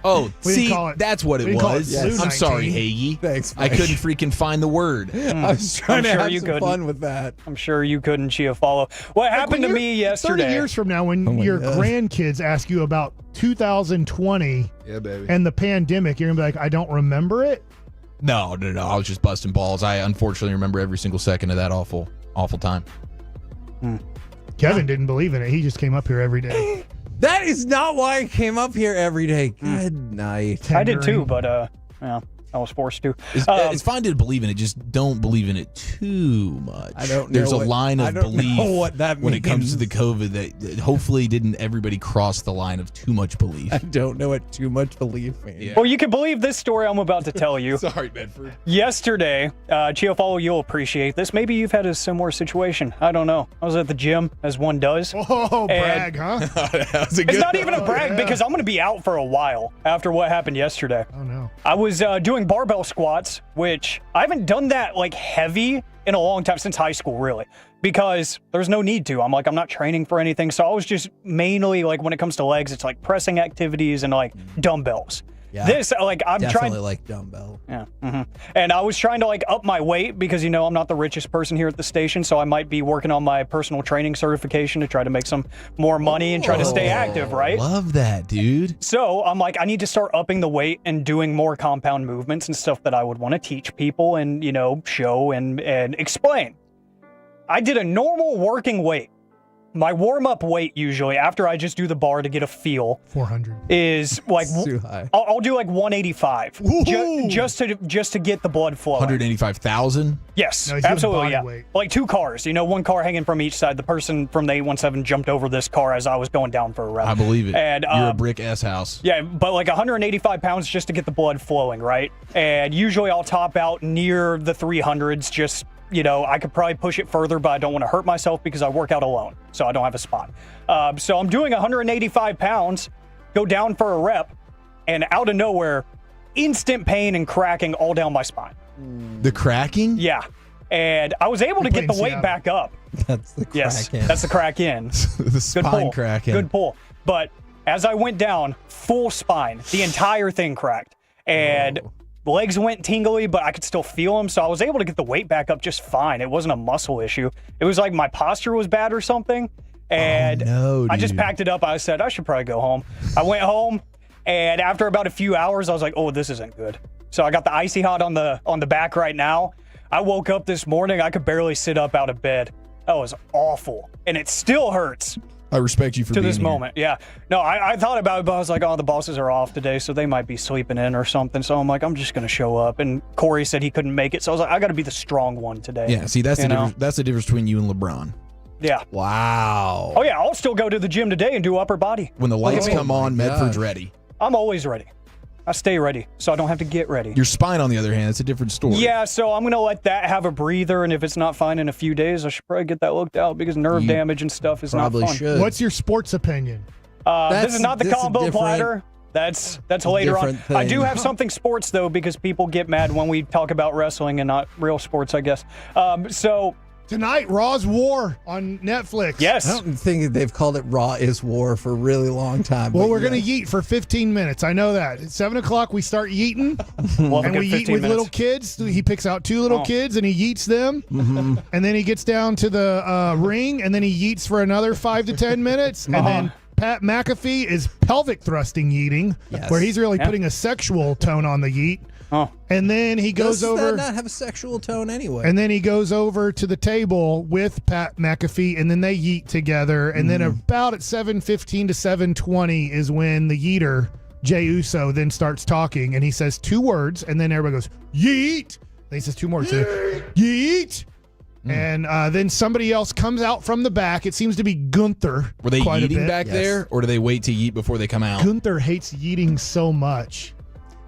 Oh, We see, didn't call it- that's what we it didn't call it was. Flu I'm sorry, 19. Hagee. Thanks, I Mike. couldn't freaking find the word. I was trying to have some fun with that. I'm sure you couldn't, Chiafalo. What happened to me yesterday? 30 years from now, when your grandkids ask you about 2020 and the pandemic, you're going to be like, I don't remember it? No. I was just busting balls. I unfortunately remember every single second of that awful time. Kevin didn't believe in it. He just came up here every day. That is not why I came up here every day. Good night. I did too, but yeah, I was forced to. It's fine to believe in it, just don't believe in it too much. I don't know. There's a line of belief what that when means. it comes to the COVID that hopefully didn't everybody cross the line of too much belief. I don't know what too much belief means. Yeah. Well, you can believe this story I'm about to tell you. Sorry, Bedford. Yesterday, Chiafalo, you'll appreciate this. Maybe you've had a similar situation. I don't know. I was at the gym, as one does. Oh, brag, huh? It's not even a brag because I'm going to be out for a while after what happened yesterday. Oh, no. I was doing barbell squats, which I haven't done that like heavy in a long time, since high school, really, because there's no need to. I'm not training for anything. So I was just mainly like, when it comes to legs, it's like pressing activities and like dumbbells. Yeah, this, like, I'm definitely trying like dumbbell. Yeah. And I was trying to like up my weight because, I'm not the richest person here at the station. So I might be working on my personal training certification to try to make some more money and try to stay active, right? Love that, dude. So I'm like, I need to start upping the weight and doing more compound movements and stuff that I would want to teach people and, show and explain. I did a normal working weight. My warm-up weight usually, after I just do the bar to get a feel, 400 is like too high. I'll do like 185 just to get the blood flowing. 185,000. Yes, No, he's doing absolutely. body Yeah, weight. like two cars. One car hanging from each side. The person from the 817 jumped over this car as I was going down for a run. I believe it. And you're a brick ass house. Yeah, but like 185 pounds just to get the blood flowing, right? And usually I'll top out near the 300s. Just I could probably push it further, but I don't want to hurt myself because I work out alone, so I don't have a spot. So I'm doing 185 pounds, go down for a rep, and out of nowhere, instant pain and cracking all down my spine. The cracking? Yeah. And I was able to get the weight back up. That's the crack Yes, in. that's the crack in. The spine Good pull. cracking. Good pull. But as I went down, full spine, the entire thing cracked. And legs went tingly, but I could still feel them. So I was able to get the weight back up just fine. It wasn't a muscle issue. It was like my posture was bad or something. And I just packed it up. I said, I should probably go home. I went home, and after about a few hours, I was like, oh, this isn't good. So I got the icy hot on the back right now. I woke up this morning. I could barely sit up out of bed. That was awful. And it still hurts. I respect you for to being this here. moment. Yeah. No, I thought about it, but I was like, oh, the bosses are off today, so they might be sleeping in or something. So I'm like, I'm just going to show up. And Corey said he couldn't make it. So I was like, I got to be the strong one today. Yeah, see, that's the difference. That's the difference between you and LeBron. Yeah. Wow. Oh, yeah. I'll still go to the gym today and do upper body. When the lights come on, gosh. Medford's ready. I'm always ready. I stay ready, so I don't have to get ready. Your spine, on the other hand, it's a different story. Yeah, so I'm going to let that have a breather, and if it's not fine in a few days, I should probably get that looked out because nerve damage and stuff is not fun. Should. What's your sports opinion? This is not the combo platter. That's later on. thing. I do have something sports, though, because people get mad when we talk about wrestling and not real sports, I guess. So Tonight, Raw's War on Netflix. Yes. I don't think they've called it Raw is War for a really long time. Well, but we're going to yeet for 15 minutes. I know that. At 7 o'clock, we start yeeting. We'll have a And good we 15 yeet with minutes. little kids. He picks out two little kids and he yeets them. And then he gets down to the ring and then he yeets for another 5 to 10 minutes. And then Pat McAfee is pelvic thrusting yeeting, where he's really putting a sexual tone on the yeet. And then he goes Does over. that not have a sexual tone anyway? And then he goes over to the table with Pat McAfee, and then they yeet together. And then about at 7:15 to 7:20 is when the yeeter, Jey Uso, then starts talking, and he says two words, and then everybody goes, yeet! Then he says two more words, yeet! And then somebody else comes out from the back. It seems to be Gunther. Were they quite a yeeting bit. back there, or do they wait to yeet before they come out? Gunther hates yeeting so much.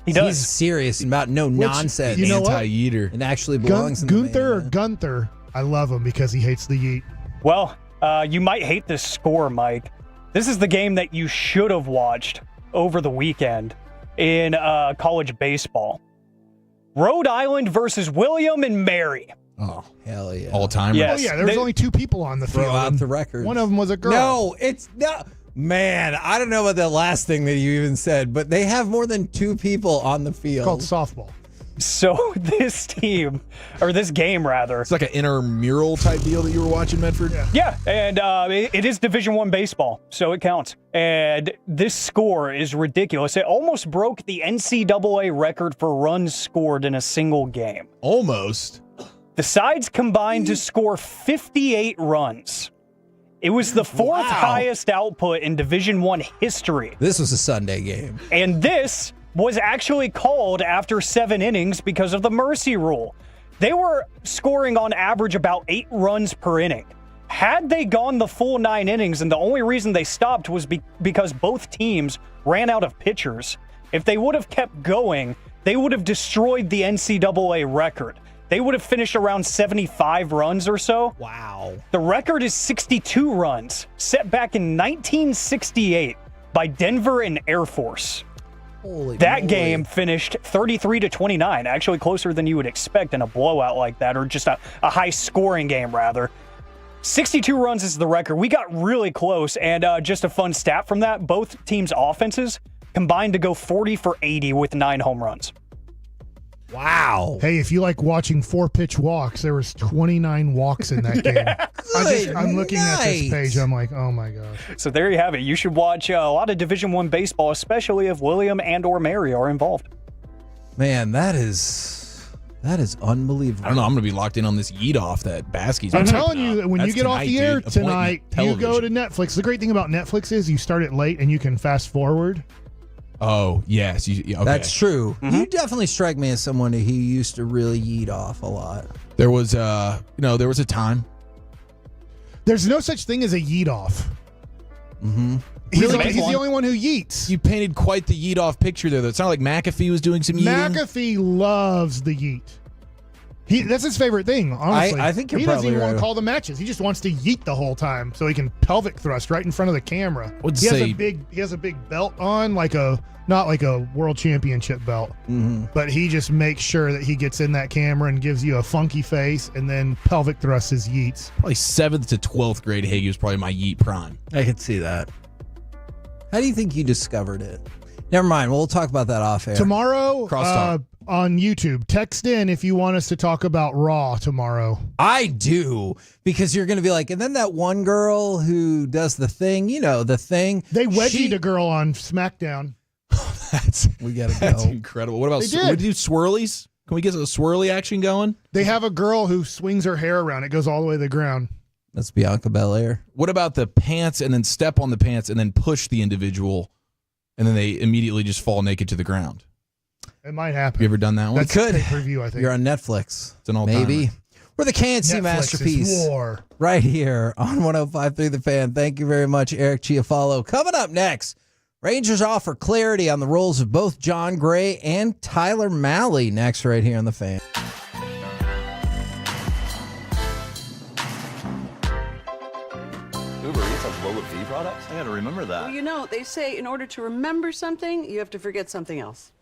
He does. He's serious about nonsense. you know what? Anti-yeeter. It actually belongs in the Gunther or main event. Gunther, I love him because he hates the yeet. Well, you might hate this score, Mike. This is the game that you should have watched over the weekend in college baseball. Rhode Island versus William and Mary. Oh, hell yeah. All time. Yes. Oh, yeah, there was only two people on the field. Throw out and the records. One of them was a girl. No, it's not. Man, I don't know about that last thing that you even said, but they have more than two people on the field. Called softball. So this team, or this game rather. It's like an intramural type deal that you were watching, Medford? Yeah, and it is Division I baseball, so it counts. And this score is ridiculous. It almost broke the NCAA record for runs scored in a single game. Almost. The sides combined to score 58 runs. It was the fourth highest output in Division I history. This was a Sunday game. And this was actually called after 7 innings because of the mercy rule. They were scoring on average about 8 runs per inning. Had they gone the full 9 innings, and the only reason they stopped was because both teams ran out of pitchers, if they would have kept going, they would have destroyed the NCAA record. They would have finished around 75 runs or so. Wow. The record is 62 runs, set back in 1968 by Denver and Air Force. That game finished 33-29, actually closer than you would expect in a blowout like that, or just a high-scoring game, rather. 62 runs is the record. We got really close, and just a fun stat from that, both teams' offenses combined to go 40 for 80 with 9 home runs. Wow. Hey, if you like watching 4-pitch walks, there was 29 walks in that game. I'm looking at this page. I'm like, oh my gosh. So there you have it. You should watch a lot of Division I baseball, especially if William and or Mary are involved. Man, that is unbelievable. I don't know. I'm going to be locked in on this yeet off that Baskey's. I'm telling you, when you get off the air dude. tonight, you Television. go to Netflix. The great thing about Netflix is you start it late and you can fast forward. Oh, yes. Okay. That's true. You definitely strike me as someone who used to really yeet off a lot. There was there was a time. There's no such thing as a yeet off. Mm-hmm. He's the only one who yeets. You painted quite the yeet off picture there, though. It sounded like McAfee was doing some yeeting. McAfee loves the yeet. That's his favorite thing, honestly. I think you're he probably doesn't even right. want to call the matches. He just wants to yeet the whole time so he can pelvic thrust right in front of the camera. He has a big belt on, not like a world championship belt, but he just makes sure that he gets in that camera and gives you a funky face and then pelvic thrusts his yeets. Probably 7th to 12th grade Hagee was probably my yeet prime. I could see that. How do you think you discovered it? Never mind. We'll talk about that off air. Tomorrow, Crosstalk. on YouTube, text in if you want us to talk about Raw tomorrow. I do, because you're going to be like, and then that one girl who does the thing, the thing. They wedgied a girl on SmackDown. We got to go. That's incredible. What about They did. we do swirlies? Can we get some swirly action going? They have a girl who swings her hair around. It goes all the way to the ground. That's Bianca Belair. What about the pants and then step on the pants and then push the individual and then they immediately just fall naked to the ground? It might happen. Have you ever done that one? That's a pay-per-view, I think. You're on Netflix. It's an all-timer. Maybe. We're the KNC Netflix Masterpiece. is war. Right here on 105.3 The Fan. Thank you very much, Eric Chiafalo. Coming up next, Rangers offer clarity on the roles of both John Gray and Tyler Malley. Next, right here on The Fan. Uber Eats has lower fee products? I gotta remember that. Well, they say in order to remember something, you have to forget something else.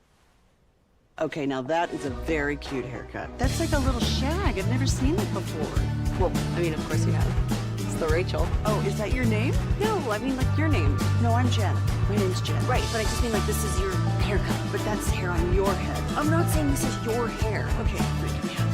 Okay, now that is a very cute haircut. That's like a little shag. I've never seen it before. Well, I mean, of course you have. It's the Rachel. Oh, is that your name? No, I mean, like, your name. No, I'm Jen. My name's Jen. Right, but I just mean, like, this is your haircut. But that's hair on your head. I'm not saying this is your hair. Okay, freak me out.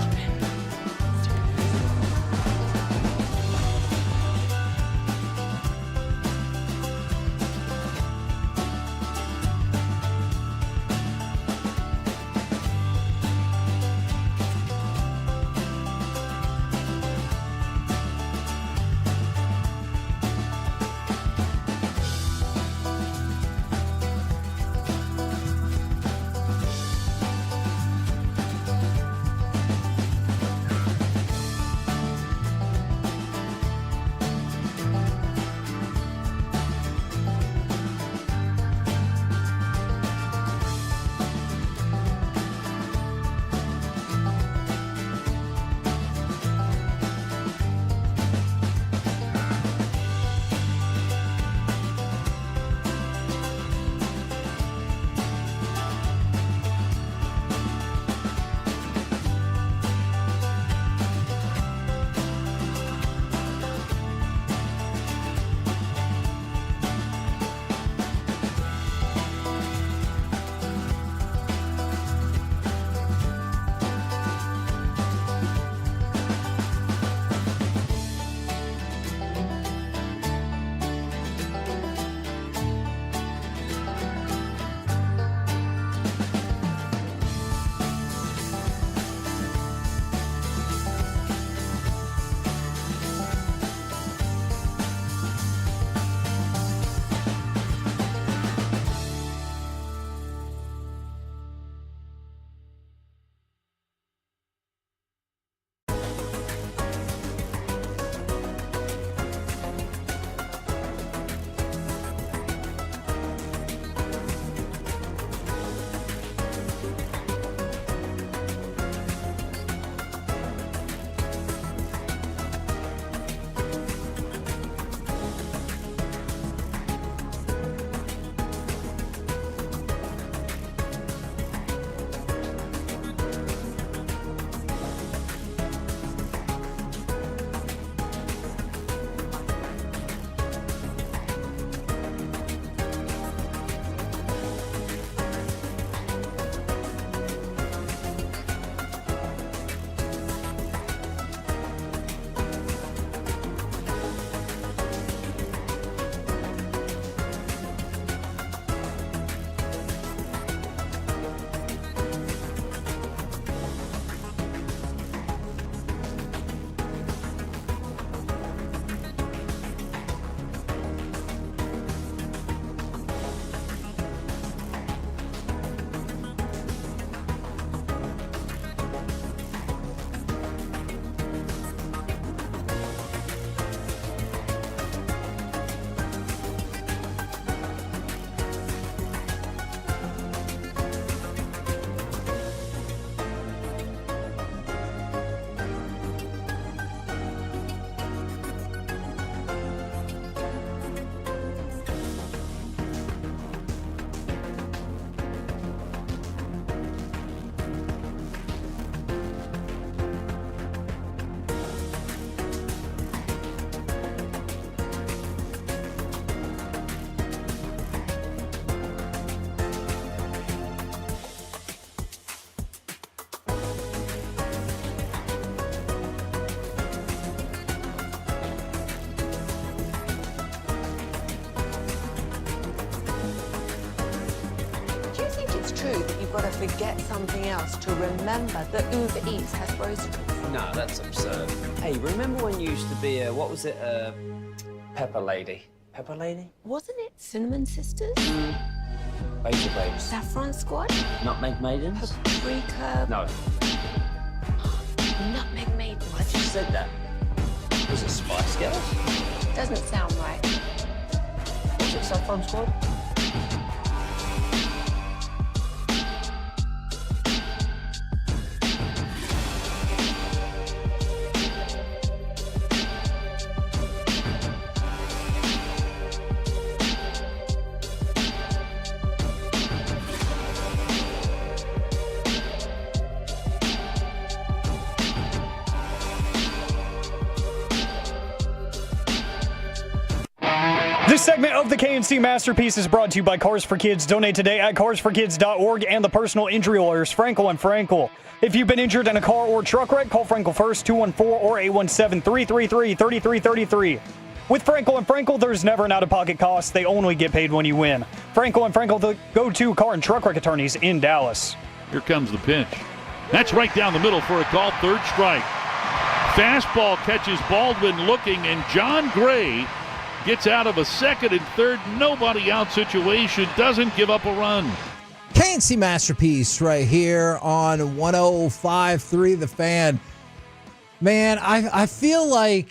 got to forget something else to remember that Uber Eats has groceries. No, that's absurd. Hey, remember when you used to be a, what was it, Pepper Lady? Pepper Lady? Wasn't it Cinnamon Sisters? Basil Babes. Saffron Squad? Nutmeg Maidens? Paprika? No. Nutmeg Maidens. I just said that. Was it Spice Girls? Doesn't sound right. Was it Saffron Squad? This segment of the KNC Masterpiece is brought to you by Cars for Kids. Donate today at carsforkids.org and the personal injury lawyers, Frankel and Frankel. If you've been injured in a car or truck wreck, call Frankel first, 214 or 817-333-3333. With Frankel and Frankel, there's never an out-of-pocket cost. They only get paid when you win. Frankel and Frankel, the go-to car and truck wreck attorneys in Dallas. Here comes the pitch. That's right down the middle for a call, third strike. Fastball catches Baldwin looking, and John Gray gets out of a second and third, nobody out situation, doesn't give up a run. KNC Masterpiece right here on 105.3 The Fan. Man, I feel like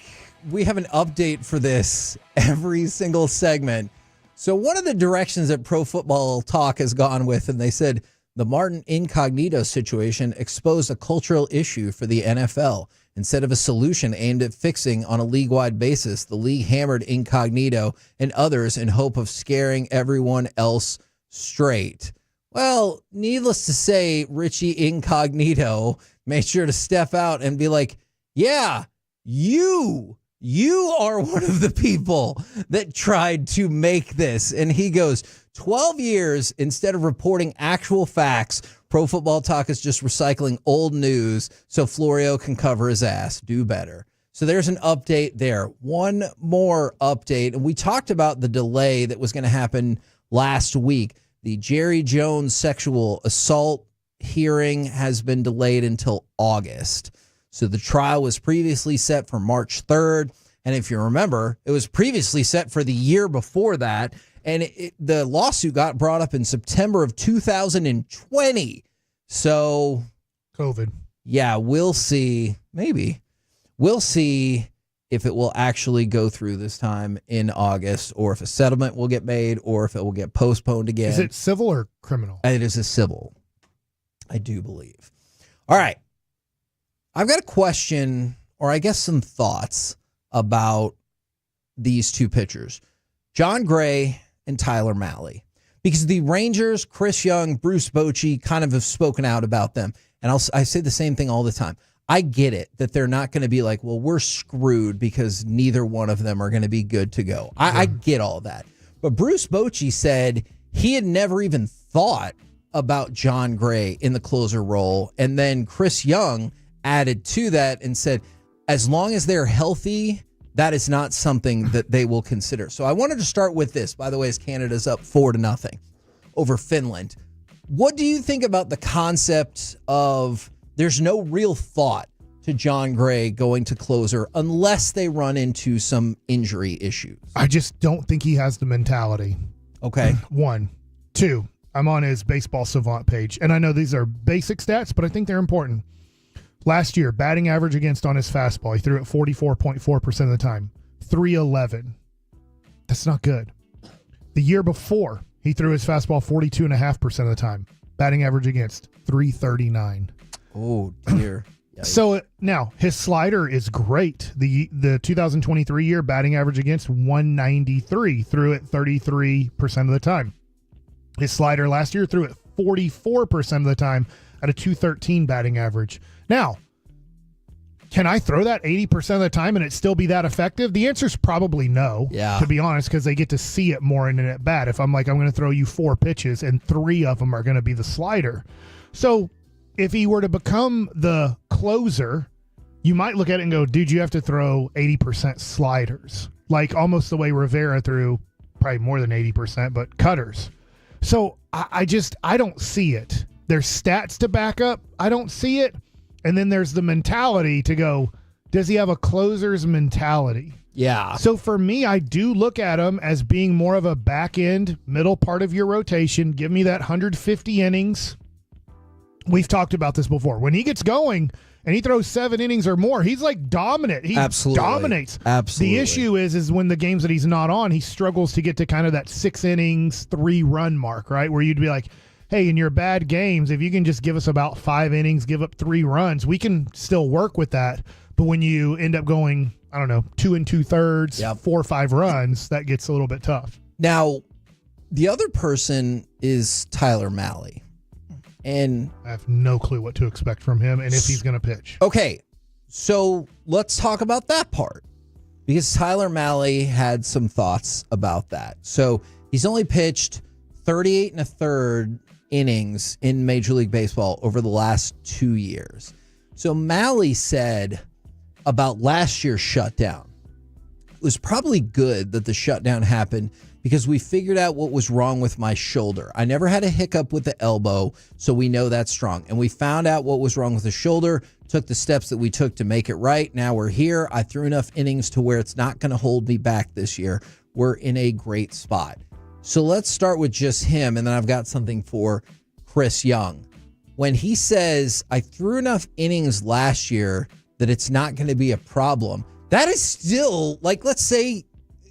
we have an update for this every single segment. So one of the directions that Pro Football Talk has gone with, and they said the Martin Incognito situation exposed a cultural issue for the NFL. Instead of a solution aimed at fixing on a league-wide basis, the league hammered Incognito and others in hope of scaring everyone else straight. Well, needless to say, Richie Incognito made sure to step out and be like, yeah, you are one of the people that tried to make this. And he goes, 12 years instead of reporting actual facts, Pro Football Talk is just recycling old news so Florio can cover his ass. Do better. So there's an update there. One more update. And we talked about the delay that was going to happen last week. The Jerry Jones sexual assault hearing has been delayed until August. So the trial was previously set for March 3rd. And if you remember, it was previously set for the year before that. And the lawsuit got brought up in September of 2020. So COVID. Yeah, we'll see. Maybe. We'll see if it will actually go through this time in August, or if a settlement will get made, or if it will get postponed again. Is it civil or criminal? It is a civil, I do believe. All right. I've got a question, or I guess some thoughts about these two pitchers, John Gray and Tyler Mahle, because the Rangers, Chris Young, Bruce Bochy kind of have spoken out about them. And I say the same thing all the time. I get it that they're not going to be like, well, we're screwed because neither one of them are going to be good to go. I get all that. But Bruce Bochy said he had never even thought about John Gray in the closer role. And then Chris Young added to that and said, as long as they're healthy, that is not something that they will consider. So I wanted to start with this, by the way, as Canada's up 4-0 over Finland. What do you think about the concept of there's no real thought to John Gray going to closer unless they run into some injury issues? I just don't think he has the mentality. Okay. 1. 2, I'm on his Baseball Savant page, and I know these are basic stats, but I think they're important. Last year, batting average against on his fastball, he threw it 44.4% of the time. 311. That's not good. The year before, he threw his fastball 42.5% of the time. Batting average against 339. Oh, dear. So now his slider is great. The 2023 year batting average against 193, threw it 33% of the time. His slider last year threw it 44% of the time at a 213 batting average. Now, can I throw that 80% of the time and it still be that effective? The answer is probably no, to be honest, because they get to see it more in an at bat. If I'm like, I'm going to throw you 4 pitches and 3 of them are going to be the slider. So if he were to become the closer, you might look at it and go, dude, you have to throw 80% sliders, like almost the way Rivera threw, probably more than 80%, but cutters. So I don't see it. There's stats to back up. I don't see it. And then there's the mentality to go, does he have a closer's mentality? Yeah. So for me, I do look at him as being more of a back end, middle part of your rotation. Give me that 150 innings. We've talked about this before. When he gets going and he throws 7 innings or more, he's like dominant. He dominates. Absolutely. The issue is when the games that he's not on, he struggles to get to kind of that 6 innings, 3-run mark, right? Where you'd be like, hey, in your bad games, if you can just give us about 5 innings, give up 3 runs, we can still work with that. But when you end up going, I don't know, 2 2/3, 4 or 5 runs, that gets a little bit tough. Now, the other person is Tyler Mahle. And I have no clue what to expect from him and if he's going to pitch. Okay, so let's talk about that part. Because Tyler Mahle had some thoughts about that. So he's only pitched 38 1/3 innings in Major League Baseball over the last 2 years. So Mahle said about last year's shutdown, it was probably good that the shutdown happened because we figured out what was wrong with my shoulder. I never had a hiccup with the elbow, so we know that's strong. And we found out what was wrong with the shoulder, took the steps that we took to make it right. Now we're here. I threw enough innings to where it's not going to hold me back this year. We're in a great spot. So let's start with just him, and then I've got something for Chris Young. When he says, I threw enough innings last year that it's not going to be a problem, that is still, like, let's say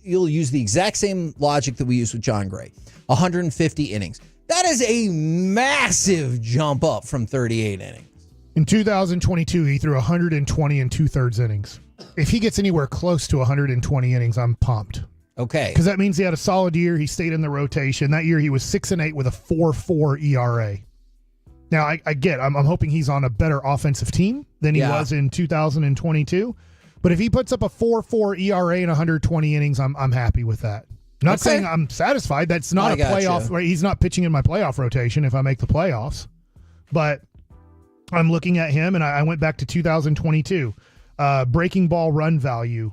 you'll use the exact same logic that we used with John Gray, 150 innings. That is a massive jump up from 38 innings. In 2022, he threw 120 2/3 innings. If he gets anywhere close to 120 innings, I'm pumped. Okay. Because that means he had a solid year. He stayed in the rotation. That year he was 6-8 with a 4.4 ERA. Now, I'm hoping he's on a better offensive team than he was in 2022. But if he puts up a 4.4 ERA in 120 innings, I'm happy with that. I'm not saying I'm satisfied. That's not a playoff. Right? He's not pitching in my playoff rotation if I make the playoffs. But I'm looking at him, and I went back to 2022. Breaking ball run value.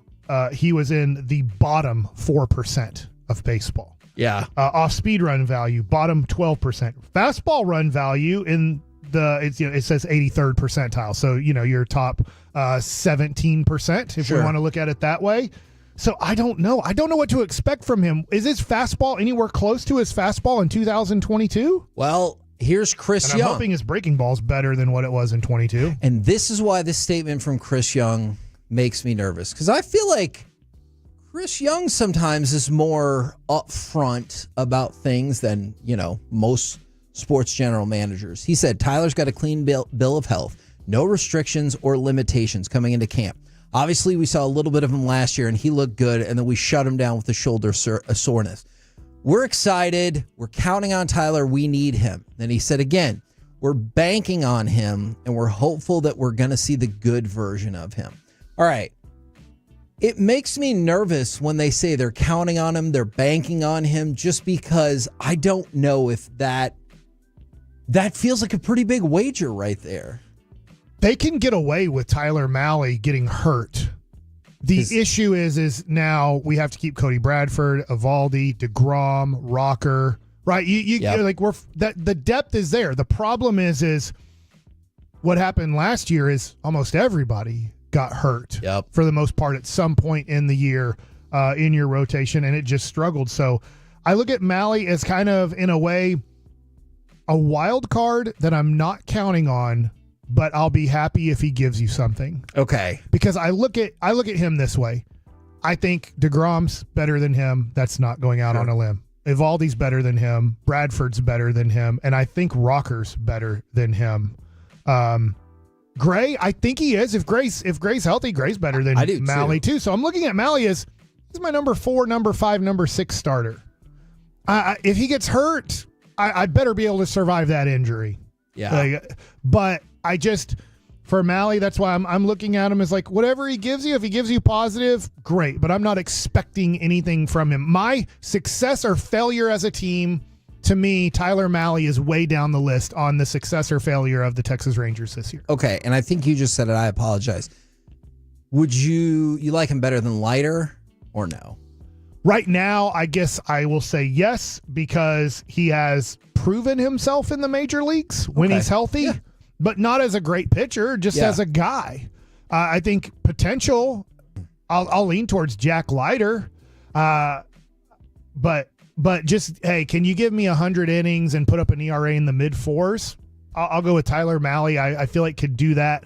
He was in the bottom 4% of baseball. Yeah. Off speed run value, bottom 12%. Fastball run value it says 83rd percentile. So, your top 17%, if we want to look at it that way. So I don't know. I don't know what to expect from him. Is his fastball anywhere close to his fastball in 2022? Well, here's Chris Young. I'm hoping his breaking ball is better than what it was in 22. And this is why this statement from Chris Young makes me nervous. Because I feel like Chris Young sometimes is more upfront about things than, most sports general managers. He said, Tyler's got a clean bill of health, no restrictions or limitations coming into camp. Obviously, we saw a little bit of him last year, and he looked good, and then we shut him down with the shoulder soreness. We're excited. We're counting on Tyler. We need him. Then he said again, we're banking on him, and we're hopeful that we're going to see the good version of him. All right. It makes me nervous when they say they're counting on him, they're banking on him, just because I don't know if that feels like a pretty big wager right there. They can get away with Tyler Mahle getting hurt. The issue is now we have to keep Cody Bradford, Evaldi, DeGrom, Rocker, right? You're like the depth is there. The problem is what happened last year is almost everybody got hurt for the most part at some point in the year in your rotation, and it just struggled. So I look at Mahle as kind of, in a way, a wild card that I'm not counting on, but I'll be happy if he gives you something. Okay. Because I look at him this way. I think DeGrom's better than him. That's not going out on a limb. Evaldi's better than him. Bradford's better than him. And I think Rocker's better than him. Gray, I think he is. If Gray's healthy, Gray's better than Mahle too. So I'm looking at Mahle as he's my number 4, number 5, number 6 starter. If he gets hurt, I better be able to survive that injury. Yeah. But I just, for Mahle, that's why I'm looking at him as like, whatever he gives you, if he gives you positive, great. But I'm not expecting anything from him. My success or failure as a team, to me, Tyler Mahle is way down the list on the success or failure of the Texas Rangers this year. Okay, and I think you just said it. I apologize. Would you like him better than Leiter or no? Right now, I guess I will say yes, because he has proven himself in the major leagues when he's healthy, but not as a great pitcher, just as a guy. I think potential, I'll lean towards Jack Leiter, but just, hey, can you give me 100 innings and put up an ERA in the mid-4s? I'll go with Tyler Mahle. I feel like could do that.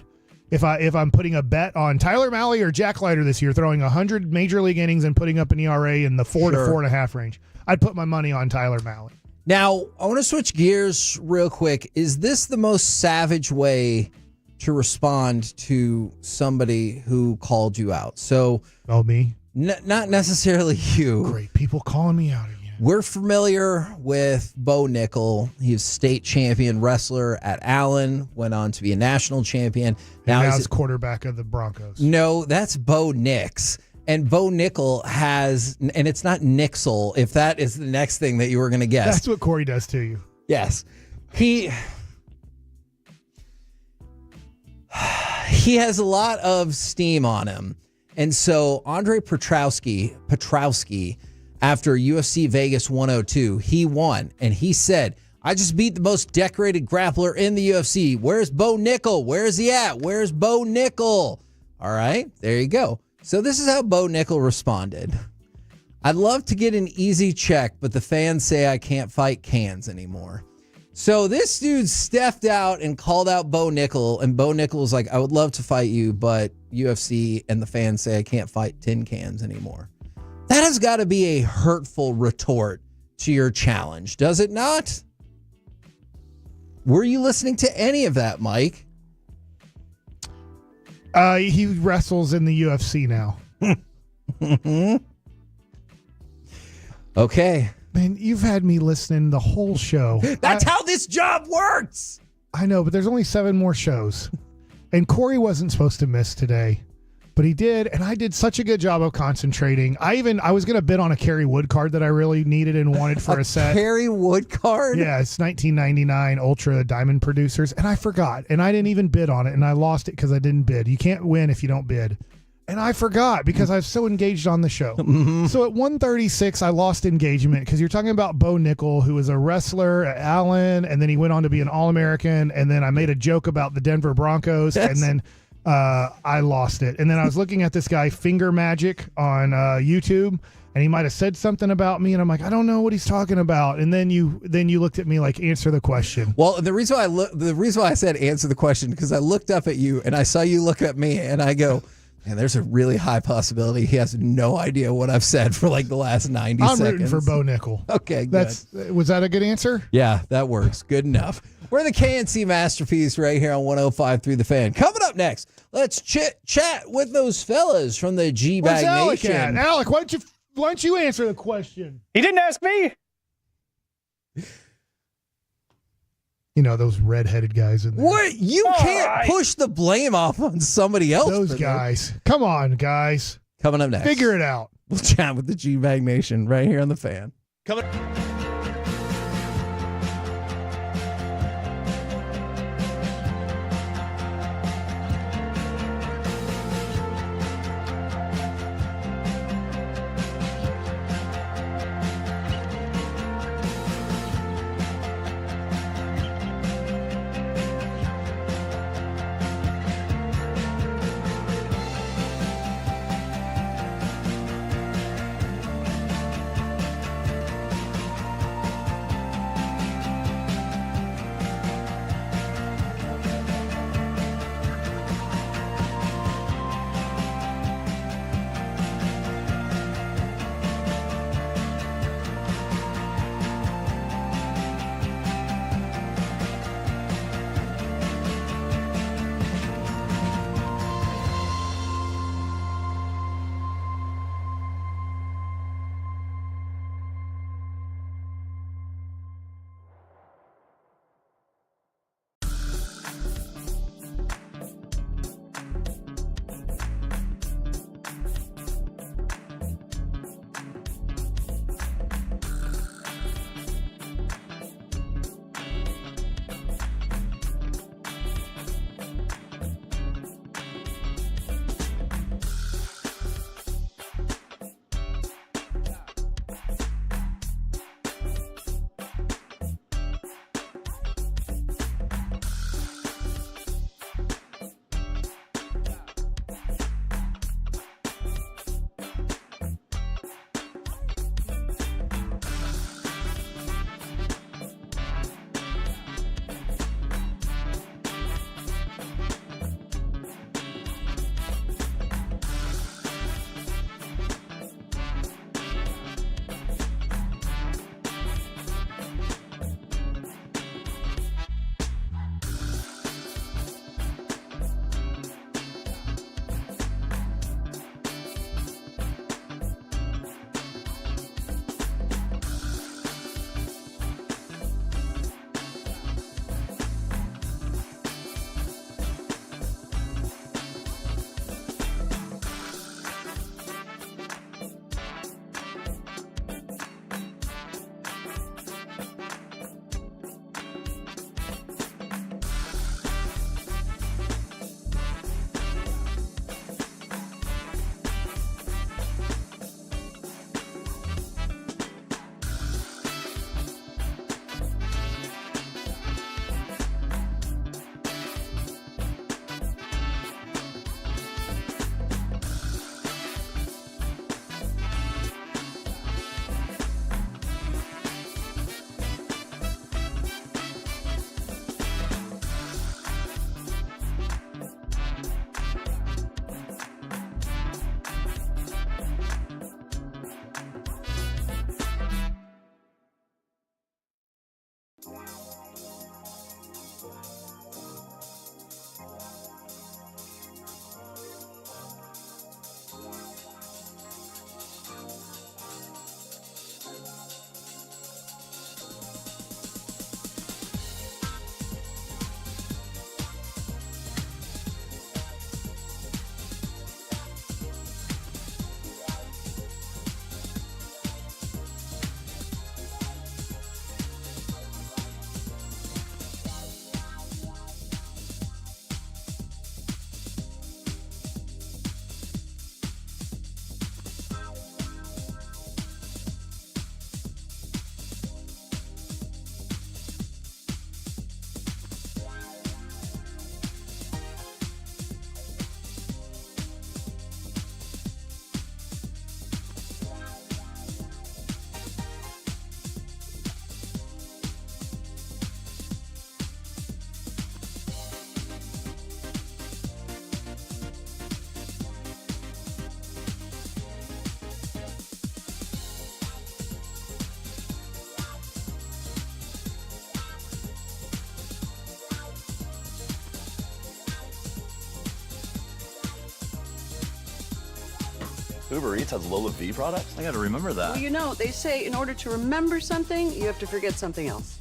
If I'm putting a bet on Tyler Mahle or Jack Leiter this year, throwing 100 major league innings and putting up an ERA in the 4 to 4.5 range, I'd put my money on Tyler Mahle. Now, I want to switch gears real quick. Is this the most savage way to respond to somebody who called you out? So, me? Not necessarily you. Great people calling me out again. We're familiar with Bo Nickel. He's state champion wrestler at Allen, went on to be a national champion. Now he's quarterback of the Broncos. No, that's Bo Nix. And Bo Nickel has, and it's not Nixel, if that is the next thing that you were going to guess. That's what Corey does to you. Yes. He has a lot of steam on him. And so Andre Petrowski, after UFC Vegas 102, he won. And he said, I just beat the most decorated grappler in the UFC. Where's Bo Nickel? Where's he at? Where's Bo Nickel? All right, there you go. So this is how Bo Nickel responded. I'd love to get an easy check, but the fans say I can't fight cans anymore. So this dude stepped out and called out Bo Nickel, and Bo Nickel was like, I would love to fight you, but UFC and the fans say I can't fight tin cans anymore. That has got to be a hurtful retort to your challenge, does it not? Were you listening to any of that, Mike? He wrestles in the UFC now. Okay. Man, you've had me listening the whole show. That's how this job works. I know, but there's only 7 more shows. And Corey wasn't supposed to miss today, but he did. And I did such a good job of concentrating. I was going to bid on a Kerry Wood card that I really needed and wanted for a set. Kerry Wood card? Yeah, it's 1999 Ultra Diamond Producers. And I forgot. And I didn't even bid on it. And I lost it because I didn't bid. You can't win if you don't bid. And I forgot because I was so engaged on the show. Mm-hmm. So at 136, I lost engagement because you're talking about Bo Nickel, who was a wrestler at Allen, and then he went on to be an All-American, and then I made a joke about the Denver Broncos, and then I lost it. And then I was looking at this guy, Finger Magic, on YouTube, and he might have said something about me, and I'm like, I don't know what he's talking about. And then you looked at me like, answer the question. Well, the reason why I said answer the question, because I looked up at you, and I saw you look at me, and I go, and there's a really high possibility he has no idea what I've said for like the last 90 seconds. I'm rooting for Bo Nickel. Okay, good. Was that a good answer? Yeah, that works. Good enough. We're the KNC Masterpiece right here on 105.3 The Fan. Coming up next, let's chat with those fellas from the G-Bag Nation. At? Alec, why don't you answer the question? He didn't ask me. You know, those redheaded guys in there. What? You can't push the blame off on somebody else. Those guys. Come on, guys. Coming up next. Figure it out. We'll chat with the G-Bag Nation right here on The Fan. Coming Uber Eats has Lola V products? I gotta remember that. Well, you know, they say in order to remember something, you have to forget something else.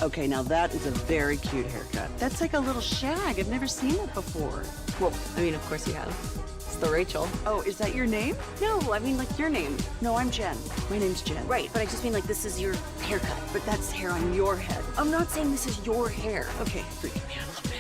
Okay, now that is a very cute haircut. That's like a little shag. I've never seen that before. Well, I mean, of course you have. It's the Rachel. Oh, is that your name? No, I mean like your name. No, I'm Jen. My name's Jen. Right, but I just mean like this is your haircut. But that's hair on your head. I'm not saying this is your hair. Okay, freaking me out a little bit.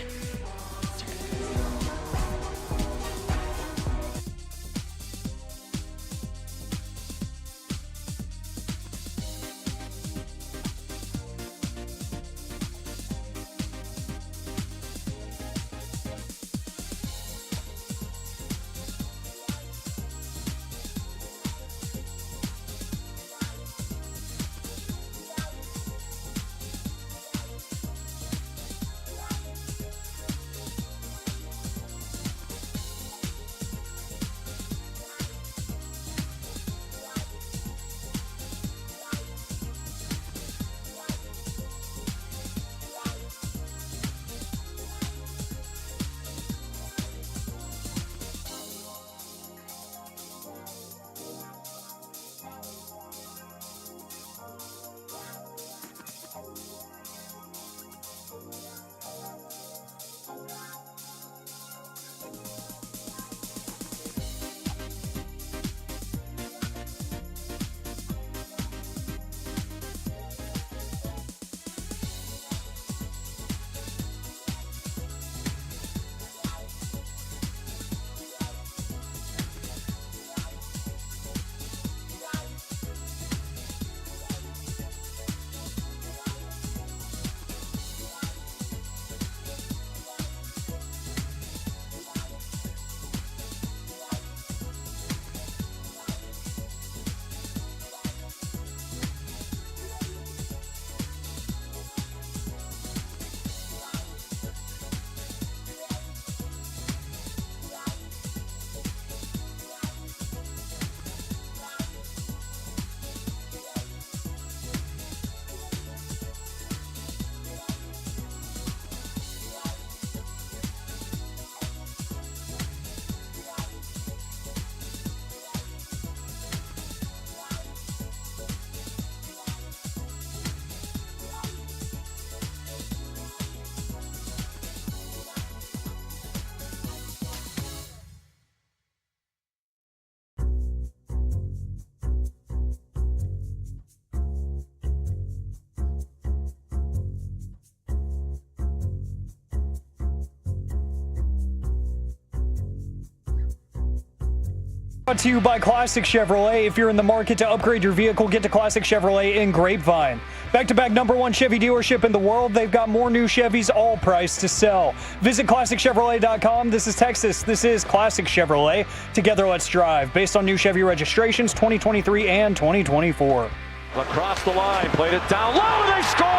Brought to you by Classic Chevrolet. If you're in the market to upgrade your vehicle, get to Classic Chevrolet in Grapevine. Back-to-back #1 Chevy dealership in the world. They've got more new Chevys, all priced to sell. Visit ClassicChevrolet.com. This is Texas. This is Classic Chevrolet. Together, let's drive. Based on new Chevy registrations 2023 and 2024. Across the line, played it down low, and they score!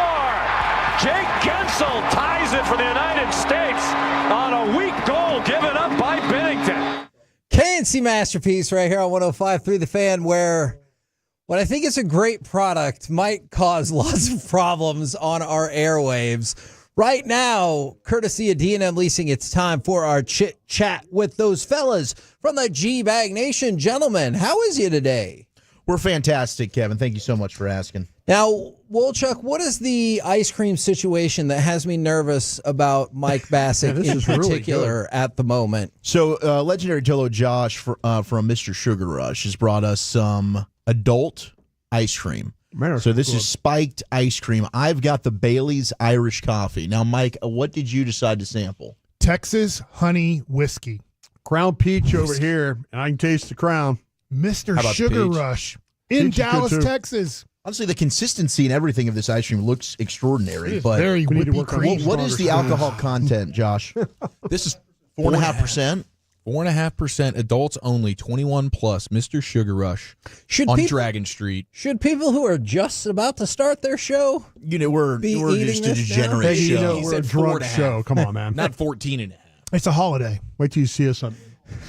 Jake Gensel ties it for the United States on a weak goal given up by Bennington. KNC Masterpiece right here on 105.3 The Fan, where what I think is a great product might cause lots of problems on our airwaves. Right now, courtesy of D&M Leasing, it's time for our chit-chat with those fellas from the G-Bag Nation. Gentlemen, how is you today? We're fantastic, Kevin. Thank you so much for asking. Now, Wolchuk, what is the ice cream situation that has me nervous about Mike Bassett in particular really at the moment? So, legendary Jello Josh from Mr. Sugar Rush has brought us some adult ice cream. So this is spiked ice cream. I've got the Bailey's Irish Coffee. Now, Mike, what did you decide to sample? Texas honey whiskey. Crown Peach over here, and I can taste the crown. Mr. Sugar Rush in Dallas, Texas. Honestly, the consistency and everything of this ice cream looks extraordinary. But very whippy cream. What is the alcohol content, Josh? This is 4.5%. 4.5% adults only, 21 plus. Mr. Sugar Rush on Dragon Street. Should people who are just about to start their show, we're just a degenerate show. You know, we're a drunk show. Come on, man. Not 14.5. It's a holiday. Wait till you see us on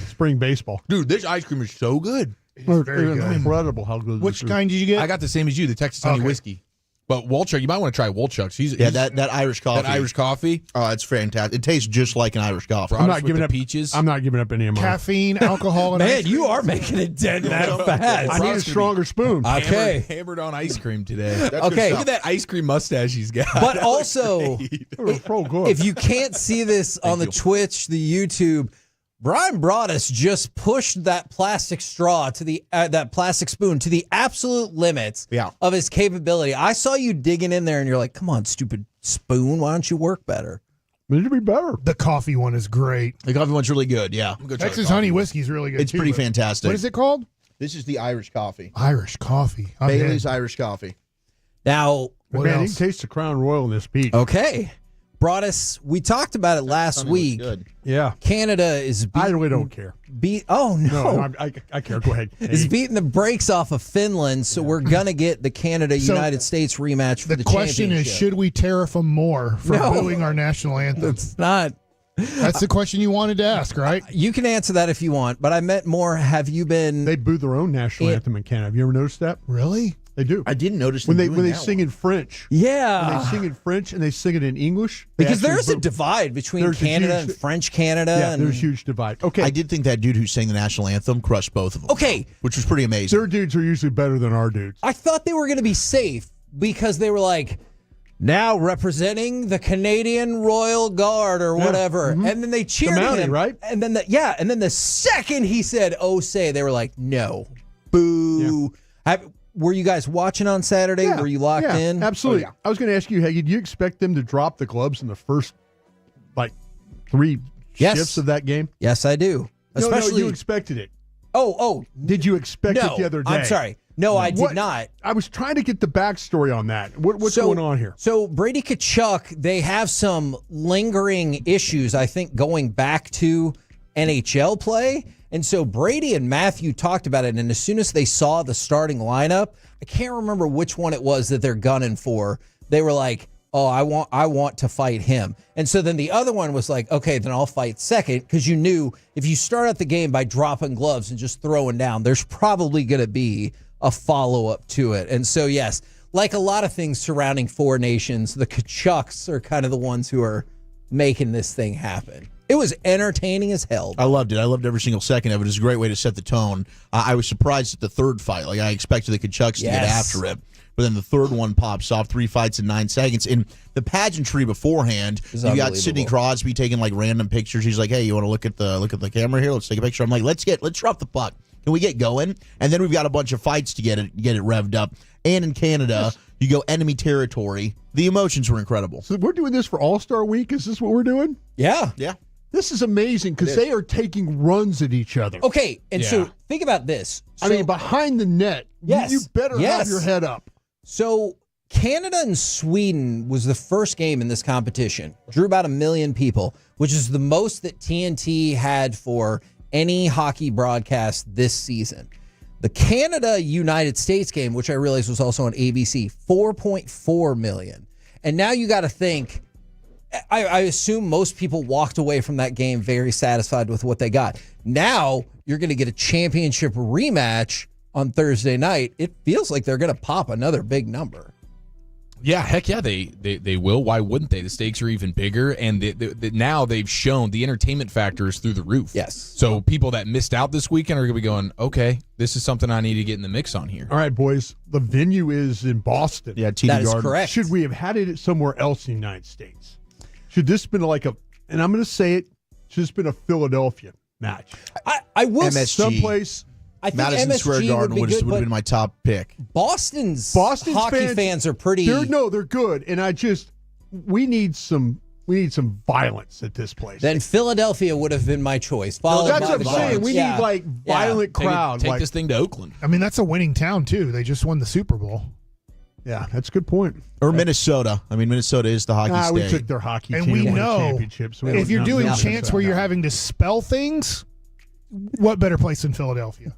spring baseball. Dude, this ice cream is so good. It's very good. Incredible how good Which kind did you get? I got the same as you, the Texas honey whiskey. But Wolchuk, you might want to try Wolchuk's. That Irish coffee. That Irish coffee. Oh, it's fantastic. It tastes just like an Irish coffee. I'm not giving up peaches. I'm not giving up any of mine. Caffeine, alcohol, and Man, you are making it dead that fast. I need a stronger spoon. Okay. Hammered on ice cream today. Okay. Look at that ice cream mustache he's got. But also, good. if you can't see this on the Twitch, the YouTube, Brian Broaddus just pushed that plastic straw to that plastic spoon to the absolute limits of his capability. I saw you digging in there, and you're like, "Come on, stupid spoon! Why don't you work better?" Need to be better. The coffee one is great. The coffee one's really good. Yeah, Texas honey whiskey is really good. It's too, pretty but fantastic. What is it called? This is the Irish coffee. Irish coffee. Bailey's Irish coffee. Now, What man, you can taste the Crown Royal in this peach. Okay. Broaddus, we talked about it last week. Yeah. Canada is beating, I really don't care. Oh, no. No, I care. Go ahead. Is beating the brakes off of Finland, so we're going to get the Canada-United States rematch for the question is, should we tariff them more for booing our national anthem? It's not. That's the question you wanted to ask, right? You can answer that if you want, but I meant more, have you been... They boo their own national anthem in Canada. Have you ever noticed that? Really? They do. I didn't notice when they sing in French. Yeah. When they sing in French and they sing it in English. Because there's a divide between Canada and French Canada. Yeah, there's a huge divide. Okay. I did think that dude who sang the national anthem crushed both of them. Okay. Which was pretty amazing. Their dudes are usually better than our dudes. I thought they were going to be safe because they were like, now representing the Canadian Royal Guard or whatever. Mm-hmm. And then they cheered the Mountie, him. right? And then the second he said, "Oh, say," they were like, no. Boo. Yeah. Were you guys watching on Saturday? Yeah, were you locked in? Absolutely. Oh, yeah. I was going to ask you, Hagee, do you expect them to drop the gloves in the first, 3 shifts of that game? Yes, I do. Especially, no, you expected it. Oh. Did you expect it the other day? I'm sorry. No, I did not. I was trying to get the backstory on that. What's going on here? So Brady Tkachuk, they have some lingering issues, I think, going back to NHL play. And so Brady and Matthew talked about it, and as soon as they saw the starting lineup, I can't remember which one it was that they're gunning for. They were like, "Oh, I want to fight him." And so then the other one was like, "Okay, then I'll fight second," because you knew if you start out the game by dropping gloves and just throwing down, there's probably going to be a follow-up to it. And so, yes, like a lot of things surrounding Four Nations, the Tkachuks are kind of the ones who are making this thing happen. It was entertaining as hell. I loved it. I loved every single second of it. It was a great way to set the tone. I was surprised at the third fight. Like, I expected the Tkachuks to get after it. But then the third one pops off, 3 fights in 9 seconds. And the pageantry beforehand, you got Sidney Crosby taking like random pictures. He's like, "Hey, you want to look at the camera here? Let's take a picture." I'm like, let's drop the puck. Can we get going? And then we've got a bunch of fights to get it revved up. And in Canada, you go enemy territory. The emotions were incredible. So we're doing this for All-Star Week? Is this what we're doing? Yeah. Yeah. This is amazing because they are taking runs at each other. Okay, and so think about this. So, I mean, behind the net, you better have your head up. So Canada and Sweden was the first game in this competition. Drew about 1 million people, which is the most that TNT had for any hockey broadcast this season. The Canada-United States game, which I realized was also on ABC, 4.4 million. And now you got to think, I assume most people walked away from that game very satisfied with what they got. Now you're going to get a championship rematch on Thursday night. It feels like they're going to pop another big number. Yeah, heck yeah, they will. Why wouldn't they? The stakes are even bigger, and now they've shown the entertainment factor is through the roof. Yes. So people that missed out this weekend are going to be going, okay, this is something I need to get in the mix on here. All right, boys. The venue is in Boston. Yeah, TD That is Garden. correct. Should we have had it somewhere else in the United States? Should this have been and I'm going to say it, should this have been a Philadelphia match? I will MSG. Someplace. I think Madison MSG Square Garden would would have been my top pick. Boston's hockey fans are pretty. They're good, and we need some violence at this place. Then Philadelphia would have been my choice. That's what I'm saying. We need violent crowd. Take this thing to Oakland. I mean, that's a winning town too. They just won the Super Bowl. Yeah, that's a good point. Or Minnesota. I mean, Minnesota is the hockey state. We took their hockey and team we to win know championships. if you're doing chants where you're having to spell things, what better place than Philadelphia?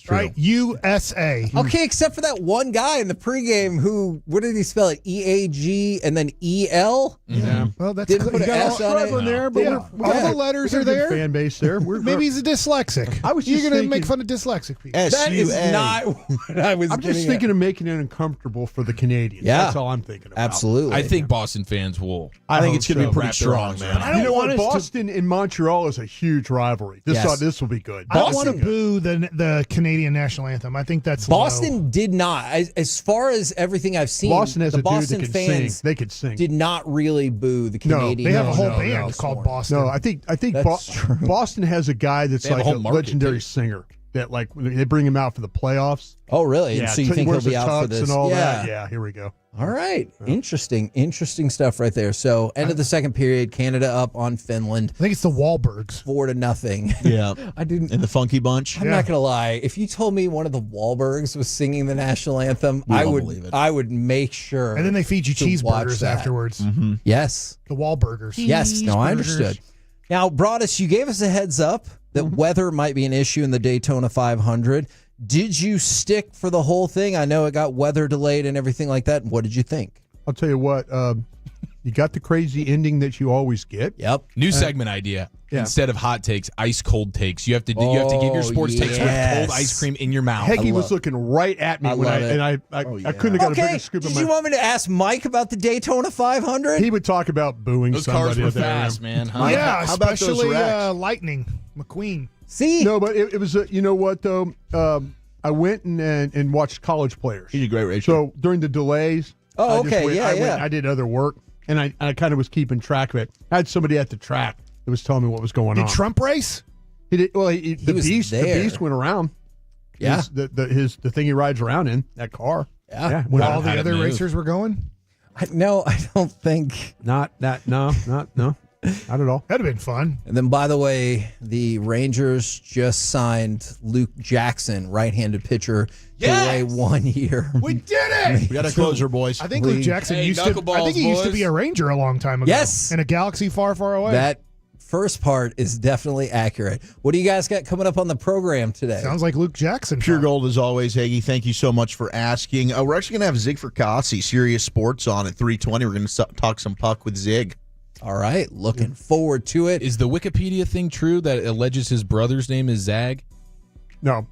Right? USA. Okay, except for that one guy in the pregame who, what did he spell it? EAG and then EL? Yeah. Well, that's Didn't put you an got S on it. on there, but All the letters we are got a good there. fan base there. Maybe he's a dyslexic. I was You're just going to thinking- make fun of dyslexic people. That is SUA. not what I was I'm just getting thinking of making it uncomfortable for the Canadians. Yeah. That's all I'm thinking about. Absolutely. I think Boston fans will. I think hope it's going to so. be pretty Wrap their strong, arms man. around You know what? want us to- Boston and Montreal is a huge rivalry. This will be good. I don't want to Boston- boo the Canadian national anthem. I think that's Boston low. did not. As far as everything I've seen, Boston has the a dude Boston that can fans sing. They could sing. did not really boo the No, Canadian. They have a whole no, band no. called Boston. No, I think That's true. Boston has a guy that's They have like a a whole market, legendary too. singer that like they bring him out for the playoffs. Oh, really? Yeah, And so you think he'll wears be the out for tux this? and all yeah. that? Yeah, here we go. All right. Interesting stuff right there. So end of the second period, Canada up on Finland, I think it's the Wahlbergs. 4-0. Yeah. I didn't. And the Funky Bunch. I'm not gonna lie. If you told me one of the Wahlbergs was singing the national anthem, I don't would. believe it. I would make sure. And then they feed you to watch cheeseburgers that. afterwards. Yes. The Wahlburgers. Yes. No, I Cheeseburgers. understood. Now, Broadus, you gave us a heads up that weather might be an issue in the Daytona 500. Did you stick for the whole thing? I know it got weather delayed and everything like that. What did you think? I'll tell you what. You got the crazy ending that you always get. Yep. New segment idea. Yeah. Instead of hot takes, ice cold takes. You have to give your sports takes with yes. cold ice cream in your mouth. Heggie was looking right at me I when love it. I couldn't have got a Okay. bigger scoop Did of my. you want me to ask Mike about the Daytona 500? He would talk about booing Those somebody. cars were at the fast, end. man. Huh? Yeah, How about those especially wrecks? Lightning McQueen. See? No, but it was you know what though. I went and watched college players. He's a great racer. So during the delays, Oh, I just okay. went- Yeah, I went- yeah. I did other work, and I kind of was keeping track of it. I had somebody at the track that was telling me what was going Did on. Trump race? He did. Well, the was beast. The there. beast went around. Yeah. The thing he rides around in that car. Yeah. went All out. the how to other move. racers were going? No, I don't think. Not that. No, not at all. That'd have been fun. And then, by the way, the Rangers just signed Luke Jackson, right-handed pitcher, to a 1 year. We did it! We got a closer, boys. I think Luke Jackson used to. I think he used to be a Ranger a long time ago. Yes. In a galaxy far, far away. That first part is definitely accurate. What do you guys got coming up on the program today? Sounds like Luke Jackson. Pure gold as always, Hagee. Thank you so much for asking. We're actually going to have Zig Fracassi, Serious Sports, on at 3:20. We're going to talk some puck with Zig. All right, looking forward to it. Is the Wikipedia thing true that alleges his brother's name is Zag? No.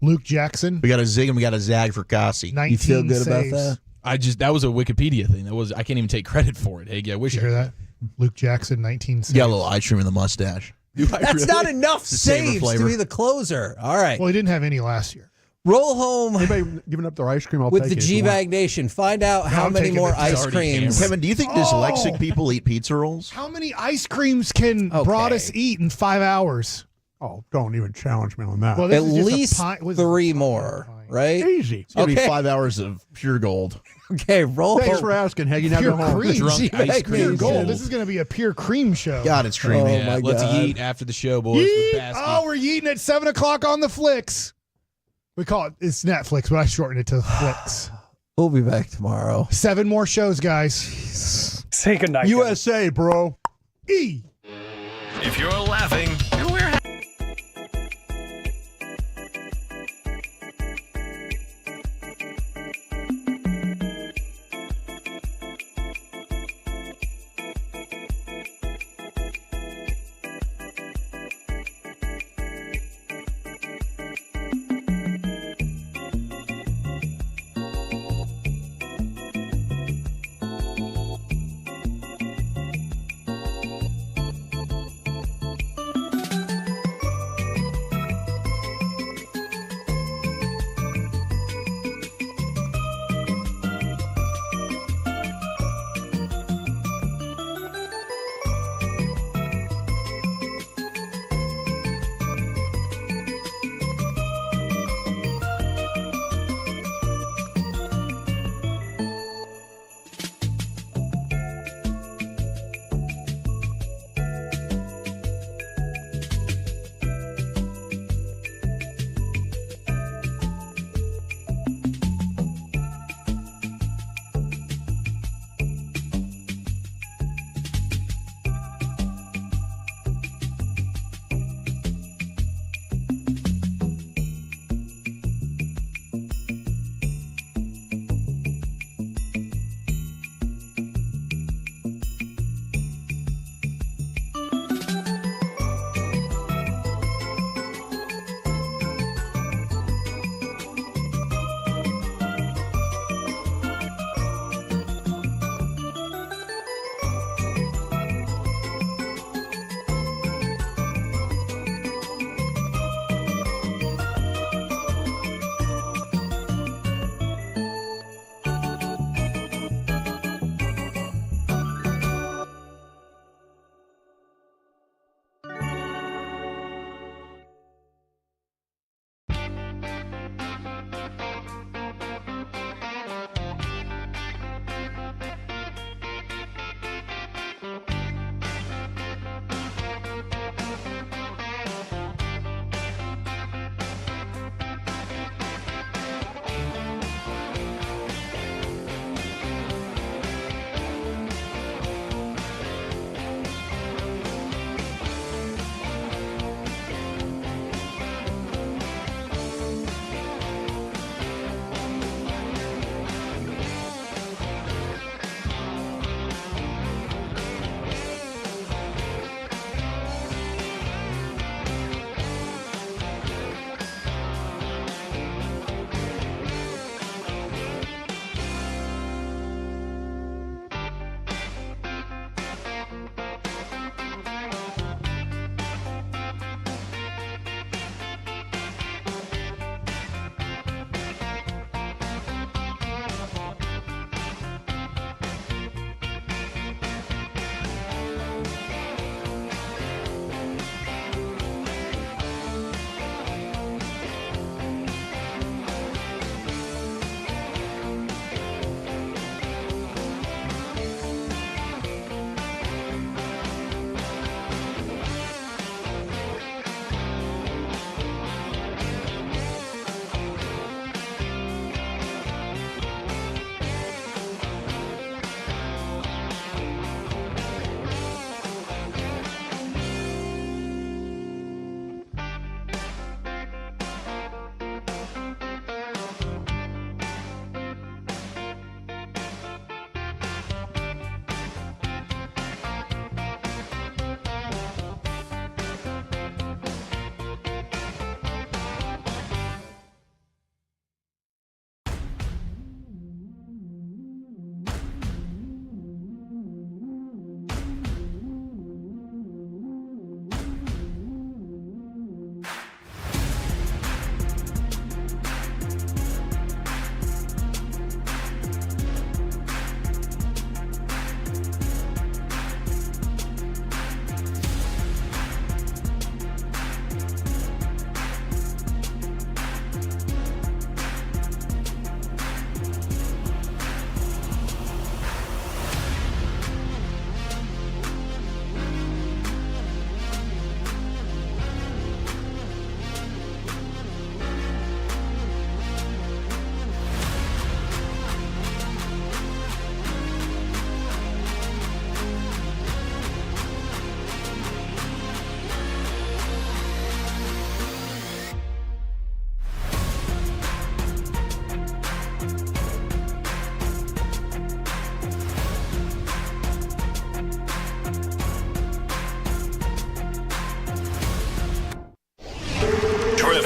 Luke Jackson. We got a Zig and we got a Zag Fracassi. 19 You feel good saves. about that? That was a Wikipedia thing. I can't even take credit for it. Hey, I wish Did I you hear could. that? Luke Jackson, 19 saves. You got a little ice cream in the mustache. That's not enough It's a savor saves to flavor. be the closer. All right. Well, he didn't have any last year. Roll home Anybody giving up their ice cream? I'll with take the it if you want. G-Bag Nation. Find out how I'm many taking more it. It's ice already creams. hammered. Kevin, do you think dyslexic people eat pizza rolls? How many ice creams can Okay. Broadus eat in 5 hours? Oh, don't even challenge me on that. Well, this At is just a least pint- was- 3 more, right? Easy. It's going to Okay. be 5 hours of pure gold. Okay, roll Thanks home. for asking, Heggie. Now Pure go home. cream. Drunk G-Bag ice Pure cream. gold. This is going to be a pure cream show. God, it's creamy. Oh, Yeah, my let's God. eat after the show, boys. With Yeet. Baskey. Oh, we're eating at 7 o'clock on the Flicks. We call it's Netflix, but I shortened it to Flicks. We'll be back tomorrow. 7 more shows, guys. Say goodnight. USA, bro. E. If you're laughing,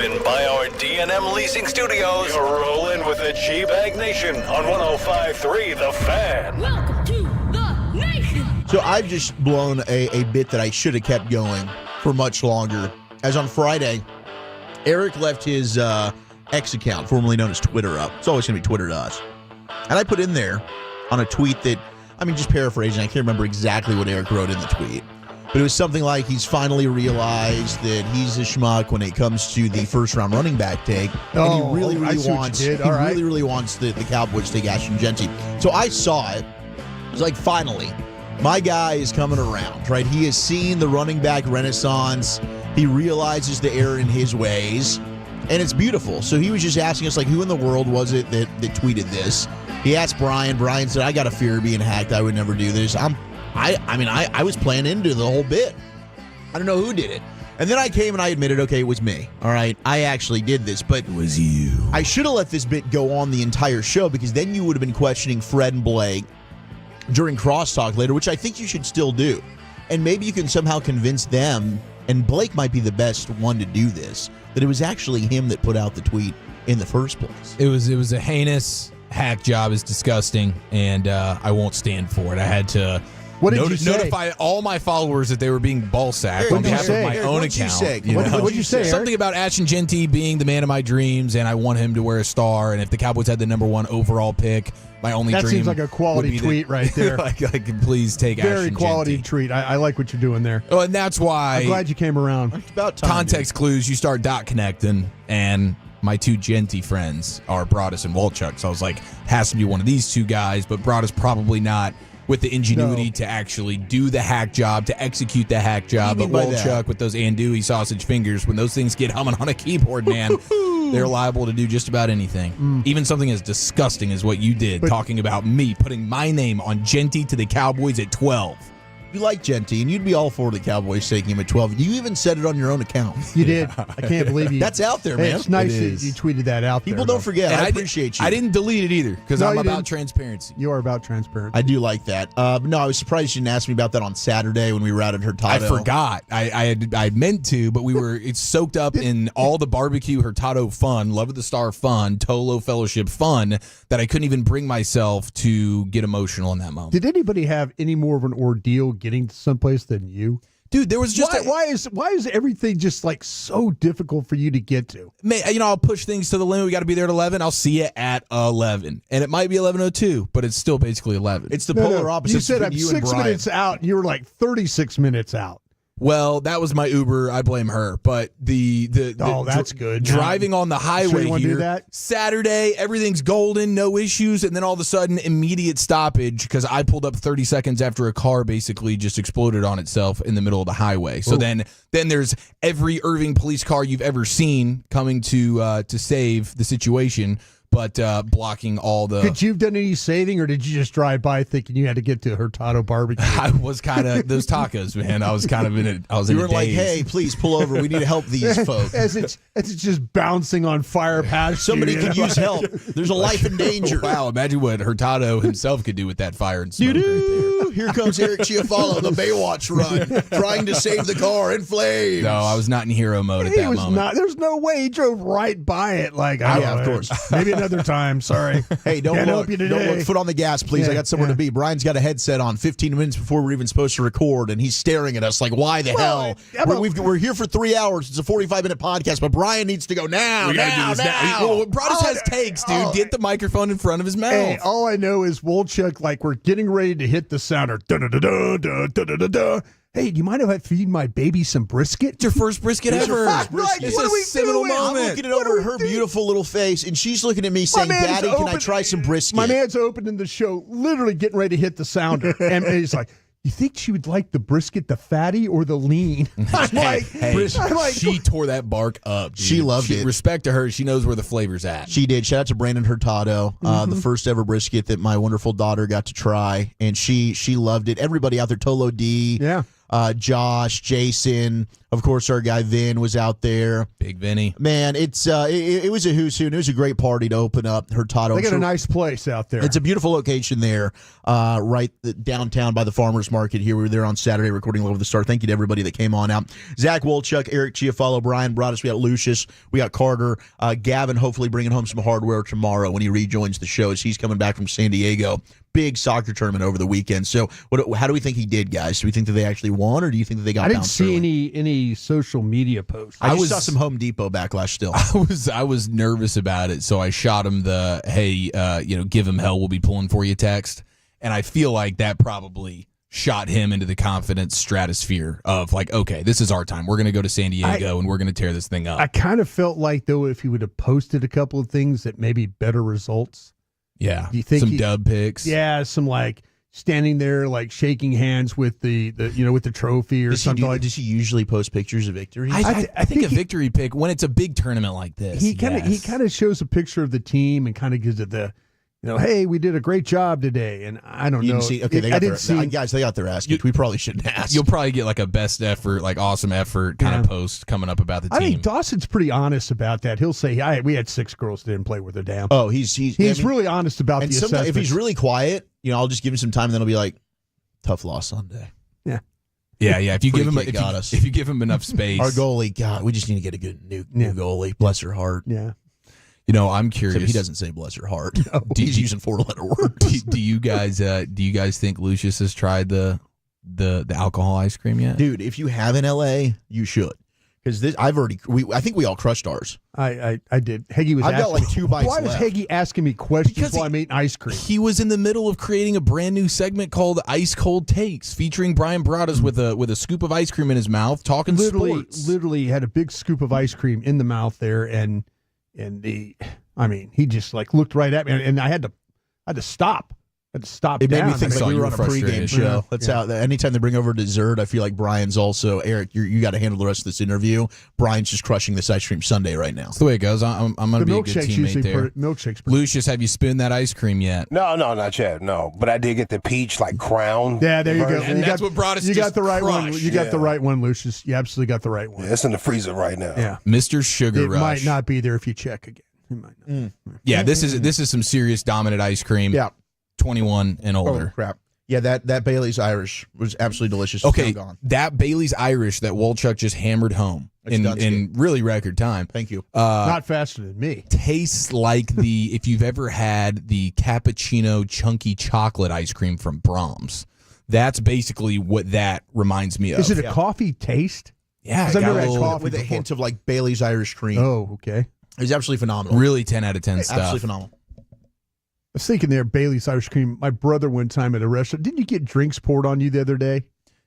driven by our D&M Leasing Studios. You're rolling with the G-Bag Nation on 105.3 The Fan. Welcome to the nation. So I've just blown a bit that I should have kept going for much longer. As on Friday, Eric left his X account, formerly known as Twitter, up. It's always going to be Twitter to us. And I put in there on a tweet that, just paraphrasing, I can't remember exactly what Eric wrote in the tweet. But it was something like he's finally realized that he's a schmuck when it comes to the first-round running back take. And he really wants the Cowboys to take Ashton Jeanty. So I saw it. It was like, finally, my guy is coming around, right? He has seen the running back renaissance. He realizes the error in his ways. And it's beautiful. So he was just asking us, who in the world was it that tweeted this? He asked Brian. Brian said, I got a fear of being hacked. I would never do this. I was playing into the whole bit. I don't know who did it. And then I came and I admitted, okay, it was me. All right, I actually did this, but it was you. I should have let this bit go on the entire show because then you would have been questioning Fred and Blake during crosstalk later, which I think you should still do. And maybe you can somehow convince them, and Blake might be the best one to do this, that it was actually him that put out the tweet in the first place. It was a heinous hack job. It's disgusting, and I won't stand for it. I had to notify all my followers that they were being ball sacked on behalf of my own account. What did you say, Eric? Something about Ashton Jeanty being the man of my dreams, and I want him to wear a star, and if the Cowboys had the number 1 overall pick, my only dream. That seems like a quality tweet right there. Please take Ashton Jeanty. Very quality tweet. I like what you're doing there. Oh, and that's why. I'm glad you came around. It's about time, context clues, you start dot connecting, and my 2 Jeanty friends are Broadus and Walchuk. So I was like, has to be one of these 2 guys, but Broadus probably not with the ingenuity to actually do the hack job, to execute the hack job. But Walchuk with those andouille sausage fingers, when those things get humming on a keyboard, man, they're liable to do just about anything. Even something as disgusting as what you did, talking about me putting my name on Jeanty to the Cowboys at 12. You like Jeanty, and you'd be all for the Cowboys taking him at 12. You even said it on your own account. You did. I can't believe you. That's out there, man. It's nice that you tweeted that out People there. don't forget. I appreciate you. I didn't delete it either because I'm about transparency. You are about transparency. I do like that. No, I was surprised you didn't ask me about that on Saturday when we were out at Hurtado. I forgot. I meant to, but it's soaked up in all the barbecue Hurtado fun, Love of the Star fun, Tolo Fellowship fun, that I couldn't even bring myself to get emotional in that moment. Did anybody have any more of an ordeal getting to someplace than you? Dude, there was just why is everything just so difficult for you to get to? Man, I'll push things to the limit. We got to be there at 11. I'll see you at 11, and it might be 11:02, but it's still basically 11. It's the polar opposite. You said I'm 6 minutes out, and you were 36 minutes out. Well, that was my Uber. I blame her. But that's good. Driving on the highway you here, do that? Saturday, everything's golden, no issues, and then all of a sudden, immediate stoppage because I pulled up 30 seconds after a car basically just exploded on itself in the middle of the highway. So then there's every Irving police car you've ever seen coming to save the situation. But blocking all the... Could you have done any saving, or did you just drive by thinking you had to get to Hurtado Barbecue? I was kind of... Those tacos, man. I was kind of in a... I was you in were a daze. Hey, please pull over. We need to help these folks. As it's just bouncing on fire past Somebody you. could use help. There's a life in danger. Wow, imagine what Hurtado himself could do with that fire and smoke right there. Here comes Eric Chiafalo, the Baywatch run, trying to save the car in flames. No, I was not in hero mode at that moment. There's no way he drove right by it. Of course. Maybe another time. Sorry. Hey, don't look. Foot on the gas, please. I got somewhere to be. Brian's got a headset on 15 minutes before we're even supposed to record, and he's staring at us like, why the hell? We're here for 3 hours. It's a 45-minute podcast, but Brian needs to go now. We got to do this now. Well, Broadus has takes, dude. Get the microphone in front of his mouth. Hey, all I know is Wolchuk, we're getting ready to hit the sounder. Da-da-da-da-da-da-da-da. Hey, do you mind if I feed my baby some brisket? It's your first brisket ever. It's a seminal moment. I'm looking it over her beautiful little face, and she's looking at me saying, Daddy, can I try some brisket? My man's opening the show, literally getting ready to hit the sounder. And he's like, you think she would like the brisket, the fatty, or the lean? I'm like, she tore that bark up. Dude. She loved it. Respect to her. She knows where the flavor's at. She did. Shout out to Brandon Hurtado, the first ever brisket that my wonderful daughter got to try, and she loved it. Everybody out there, Tolo D, Josh, Jason, Of course, our guy Vin was out there. Big Vinny. Man, it was a who's who, and it was a great party to open up Hurtado. They got a nice place out there. It's a beautiful location there, right downtown by the Farmers Market here. We were there on Saturday recording Love of the Star. Thank you to everybody that came on out. Zach Wolchuk, Eric Chiafalo, Brian brought us. We got Lucius. We got Carter. Gavin hopefully bringing home some hardware tomorrow when he rejoins the show as he's coming back from San Diego. Big soccer tournament over the weekend. So how do we think he did, guys? Do we think that they actually won, or do you think that they got bounced? I didn't see any social media posts. I saw some Home Depot backlash still. I was nervous about it, so I shot him the, hey, give him hell, we'll be pulling for you text. And I feel like that probably shot him into the confidence stratosphere of like, okay, this is our time. We're going to go to San Diego and we're going to tear this thing up. I kind of felt like, though, if he would have posted a couple of things that maybe better results. Yeah. Do you think some dub pics? Yeah, some like standing there like shaking hands with the with the trophy or something like that. Does he usually post pictures of victory? I think a victory pic when it's a big tournament like this. He kind of shows a picture of the team and kind of gives it the hey, we did a great job today. And I don't know. Guys, they got their ass kicked. We probably shouldn't ask. You'll probably get like a best effort, like awesome effort kind of post coming up about the team. I think Dawson's pretty honest about that. He'll say, we had 6 girls that didn't play with their damn. Oh, he's really honest about the assessments. If he's really quiet, I'll just give him some time and then I'll be like, tough loss Sunday. Yeah. Yeah. If you give him if you give him enough space. Our goalie, God, we just need to get a good new goalie. Bless her heart. Yeah. I'm curious. Except he doesn't say bless her heart. No, he's using 4-letter words. Do you guys think Lucius has tried the alcohol ice cream yet? Dude, if you have in LA, you should. Because I think we all crushed ours. I did. Heggie was. I've got like 2 bites left. Why was Heggie asking me questions while I'm eating ice cream? He was in the middle of creating a brand new segment called Ice Cold Takes, featuring Brian Broaddus with a scoop of ice cream in his mouth, talking sports. Literally had a big scoop of ice cream in the mouth there, and he just like looked right at me, and I had to stop. It made me think we were on a pregame show. That's how. Anytime they bring over dessert, I feel like Brian's also Eric. You got to handle the rest of this interview. Brian's just crushing this ice cream sundae right now. That's the way it goes. I'm going to be a good teammate there. Milkshakes. Lucius, have you spooned that ice cream yet? No, not yet. No, but I did get the peach crown. Yeah, there you go. And that's what brought us. You got the right one. You got the right one, Lucius. You absolutely got the right one. Yeah, it's in the freezer right now. Yeah, Mr. Sugar Rush. It might not be there if you check again. It might not. Yeah, this is some serious dominant ice cream. Yeah. 21 and older. Oh, crap. Yeah, that Bailey's Irish was absolutely delicious. Okay, that Bailey's Irish that Wolchuk just hammered home in really record time. Thank you. Not faster than me. Tastes like if you've ever had the cappuccino chunky chocolate ice cream from Brahms. That's basically what that reminds me of. Is it a coffee taste? Yeah, I've never had coffee with a hint of like Bailey's Irish cream. Oh, okay. It was absolutely phenomenal. Really 10 out of 10 stuff. Absolutely phenomenal. I was thinking there, Bailey's Irish cream. My brother one time at a restaurant. Didn't you get drinks poured on you the other day?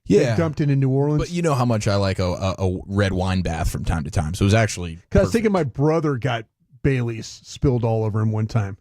Yeah. They dumped in New Orleans. But you know how much I like a red wine bath from time to time. So it was actually because I was thinking my brother got Bailey's spilled all over him one time.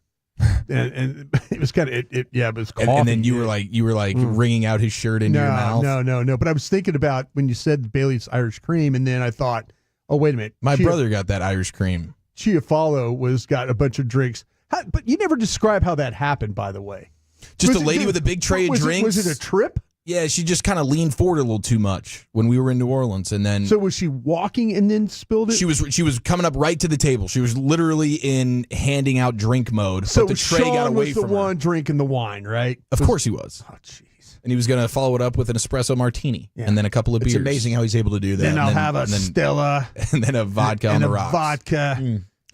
and it was kind of it was coffee. And then you were like wringing out his shirt into your mouth. No. But I was thinking about when you said Bailey's Irish cream, and then I thought, oh, wait a minute. My brother got that Irish cream. Chiafalo got a bunch of drinks. But you never describe how that happened, by the way. Just a lady with a big tray of drinks. Was it a trip? Yeah, she just kind of leaned forward a little too much when we were in New Orleans, and then. So was she walking and then spilled it? She was coming up right to the table. She was literally in handing out drink mode. So but the tray Sean got away was the from her. one drinking the wine, right? Of course he was. Oh, jeez. And he was going to follow it up with an espresso martini and then a couple of beers. It's amazing how he's able to do that. Then I'll have a Stella. And then a vodka on the rocks. Vodka.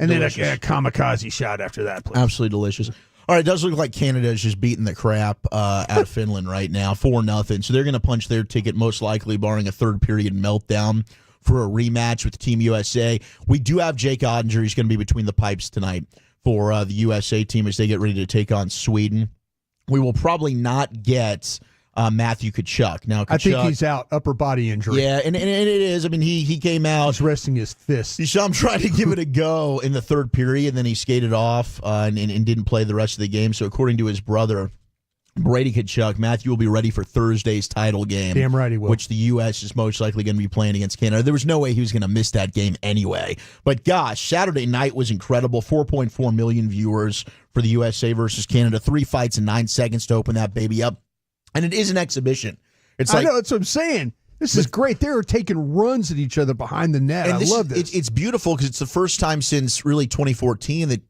And then a kamikaze shot after that. Please. Absolutely delicious. All right, it does look like Canada is just beating the crap out of Finland right now, 4-0. So they're going to punch their ticket, most likely, barring a third period meltdown, for a rematch with Team USA. We do have Jake Ottinger. He's going to be between the pipes tonight for the USA team as they get ready to take on Sweden. We will probably not get Matthew Tkachuk. Now, I think he's out, upper body injury. Yeah, and it is. I mean, he came out. He's resting his fist. You saw him trying to give it a go in the third period, and then he skated off and didn't play the rest of the game. So according to his brother, Brady Tkachuk, Matthew will be ready for Thursday's title game. Damn right he will. Which the U.S. is most likely going to be playing against Canada. There was no way he was going to miss that game anyway. But gosh, Saturday night was incredible. 4.4 million viewers for the USA versus Canada. 3 fights in 9 seconds to open that baby up. And it is an exhibition. I know, that's what I'm saying. This is great. They're taking runs at each other behind the net. I love this. It's beautiful because it's the first time since really 2014 that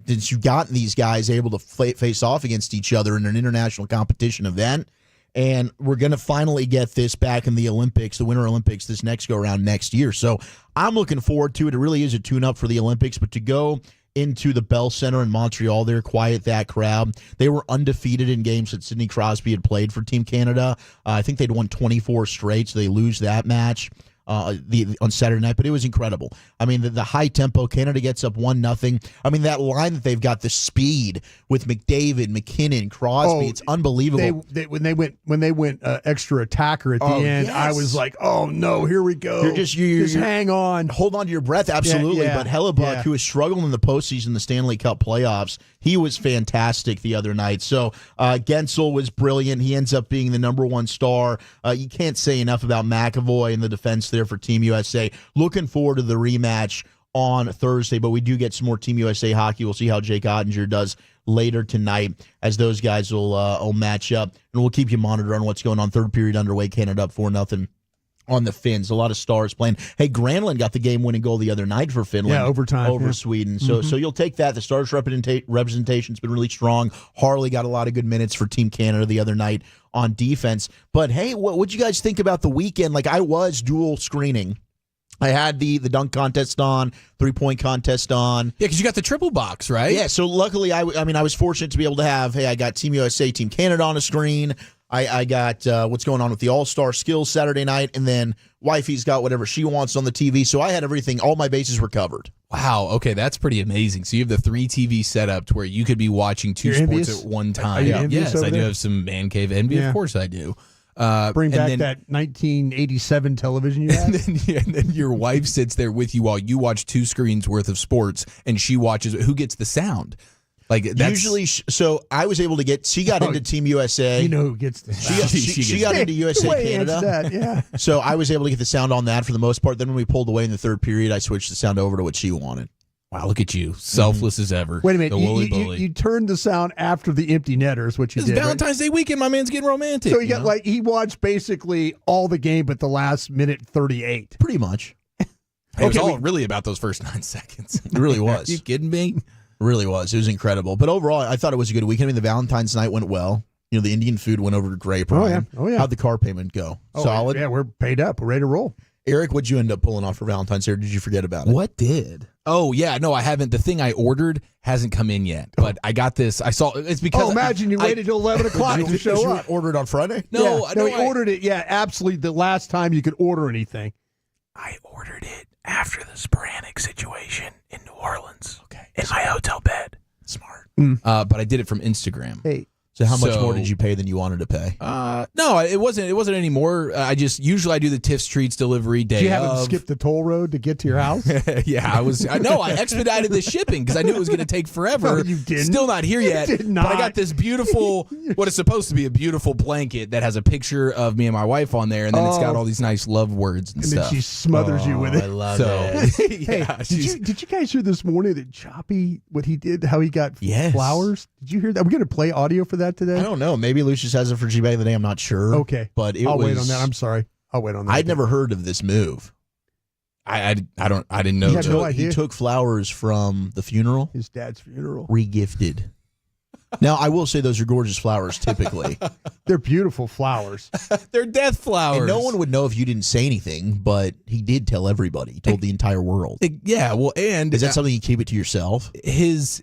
you've gotten these guys able to face off against each other in an international competition event. And we're going to finally get this back in the Olympics, the Winter Olympics, this next go-around next year. So I'm looking forward to it. It really is a tune-up for the Olympics. But to go into the Bell Center in Montreal there, quiet that crowd. They were undefeated in games that Sidney Crosby had played for Team Canada. I think they'd won 24 straight, so they lose that match on Saturday night, but it was incredible. I mean, the high tempo, Canada gets up 1-0. I mean, that line that they've got, the speed with McDavid, McKinnon, Crosby, it's unbelievable. When they went extra attacker at the end, yes. I was like, oh no, here we go. You're just hang on, hold on to your breath, absolutely. Yeah, but Hellebuck, who is struggling in the postseason, the Stanley Cup playoffs, he was fantastic the other night. So Gensel was brilliant. He ends up being the number one star. You can't say enough about McAvoy and the defense there for Team USA. Looking forward to the rematch on Thursday, but we do get some more Team USA hockey. We'll see how Jake Ottinger does later tonight as those guys will match up, and we'll keep you monitored on what's going on. Third period underway, Canada up 4-0 on the Finns. A lot of stars playing. Hey, Granlund got the game-winning goal the other night for Finland. Yeah, overtime. Over Sweden. So you'll take that. The stars representation's been really strong. Harley got a lot of good minutes for Team Canada the other night on defense. But, hey, what'd you guys think about the weekend? Like, I was dual screening. I had the dunk contest on, 3-point contest on. Yeah, because you got the triple box, right? Yeah, so luckily, I was fortunate to be able to have, I got Team USA, Team Canada on a screen. I got what's going on with the All-Star Skills Saturday night, and then Wifey's got whatever she wants on the TV. So I had everything. All my bases were covered. Wow. Okay, that's pretty amazing. So you have the 3 TV setup to where you could be watching 2 sports at one time. Yes, I do have some man cave envy. Yeah. Of course I do. Bring back that 1987 television you had. And then your wife sits there with you while you watch 2 screens worth of sports, and she watches. Who gets the sound? Like that's, usually, so I was able to get. She got into Team USA. You know who gets the sound. She got into USA Canada. That, yeah. So I was able to get the sound on that for the most part. Then when we pulled away in the third period, I switched the sound over to what she wanted. Wow, look at you, selfless as ever. Wait a minute, the woolly bully. You turned the sound after the empty netters, which you did. It's Valentine's Day weekend. My man's getting romantic. So he got he watched basically all the game, but the last minute 38, pretty much. It was all really about those first 9 seconds. It really was. Are you kidding me? It really was. It was incredible. But overall, I thought it was a good weekend. I mean, the Valentine's night went well. You know, the Indian food went over great. Brian. Oh yeah. How'd the car payment go? Solid. Yeah, we're paid up. We're ready to roll. Eric, what'd you end up pulling off for Valentine's Day, or did you forget about it? What did? Oh, yeah. No, I haven't. The thing I ordered hasn't come in yet. But I got this. I saw it's because. Oh, imagine you waited till 11 o'clock to show up. Ordered on Friday? No, he ordered it. Yeah, absolutely. The last time you could order anything. I ordered it after the Sporanic situation in New Orleans. Okay. In my hotel bed. Smart. But I did it from Instagram. Hey. So how much more did you pay than you wanted to pay? No, it wasn't any more. I usually I do the Tiff's Treats delivery day. Did you have to skip the toll road to get to your house? Yeah, I expedited the shipping because I knew it was going to take forever. No, you didn't. Still not here yet. You did not. But I got this beautiful, what is supposed to be a beautiful blanket that has a picture of me and my wife on there, and then it's got all these nice love words and stuff. Then she smothers you with it. I love it. Yeah, did you guys hear this morning that Choppy, what he did, how he got flowers? Did you hear that? Are we going to play audio for that today? I don't know. Maybe Lucius has it for G-Bag of the Day. I'm not sure. Okay. But I'll wait on that. I'm sorry. I'll wait on that. I'd never heard of this move. I didn't know. You had no idea? He took flowers from the funeral. His dad's funeral. Regifted. Now, I will say those are gorgeous flowers typically. They're beautiful flowers. They're death flowers. And no one would know if you didn't say anything, but he did tell everybody. He told the entire world. Yeah, well, and is that something you keep it to yourself? His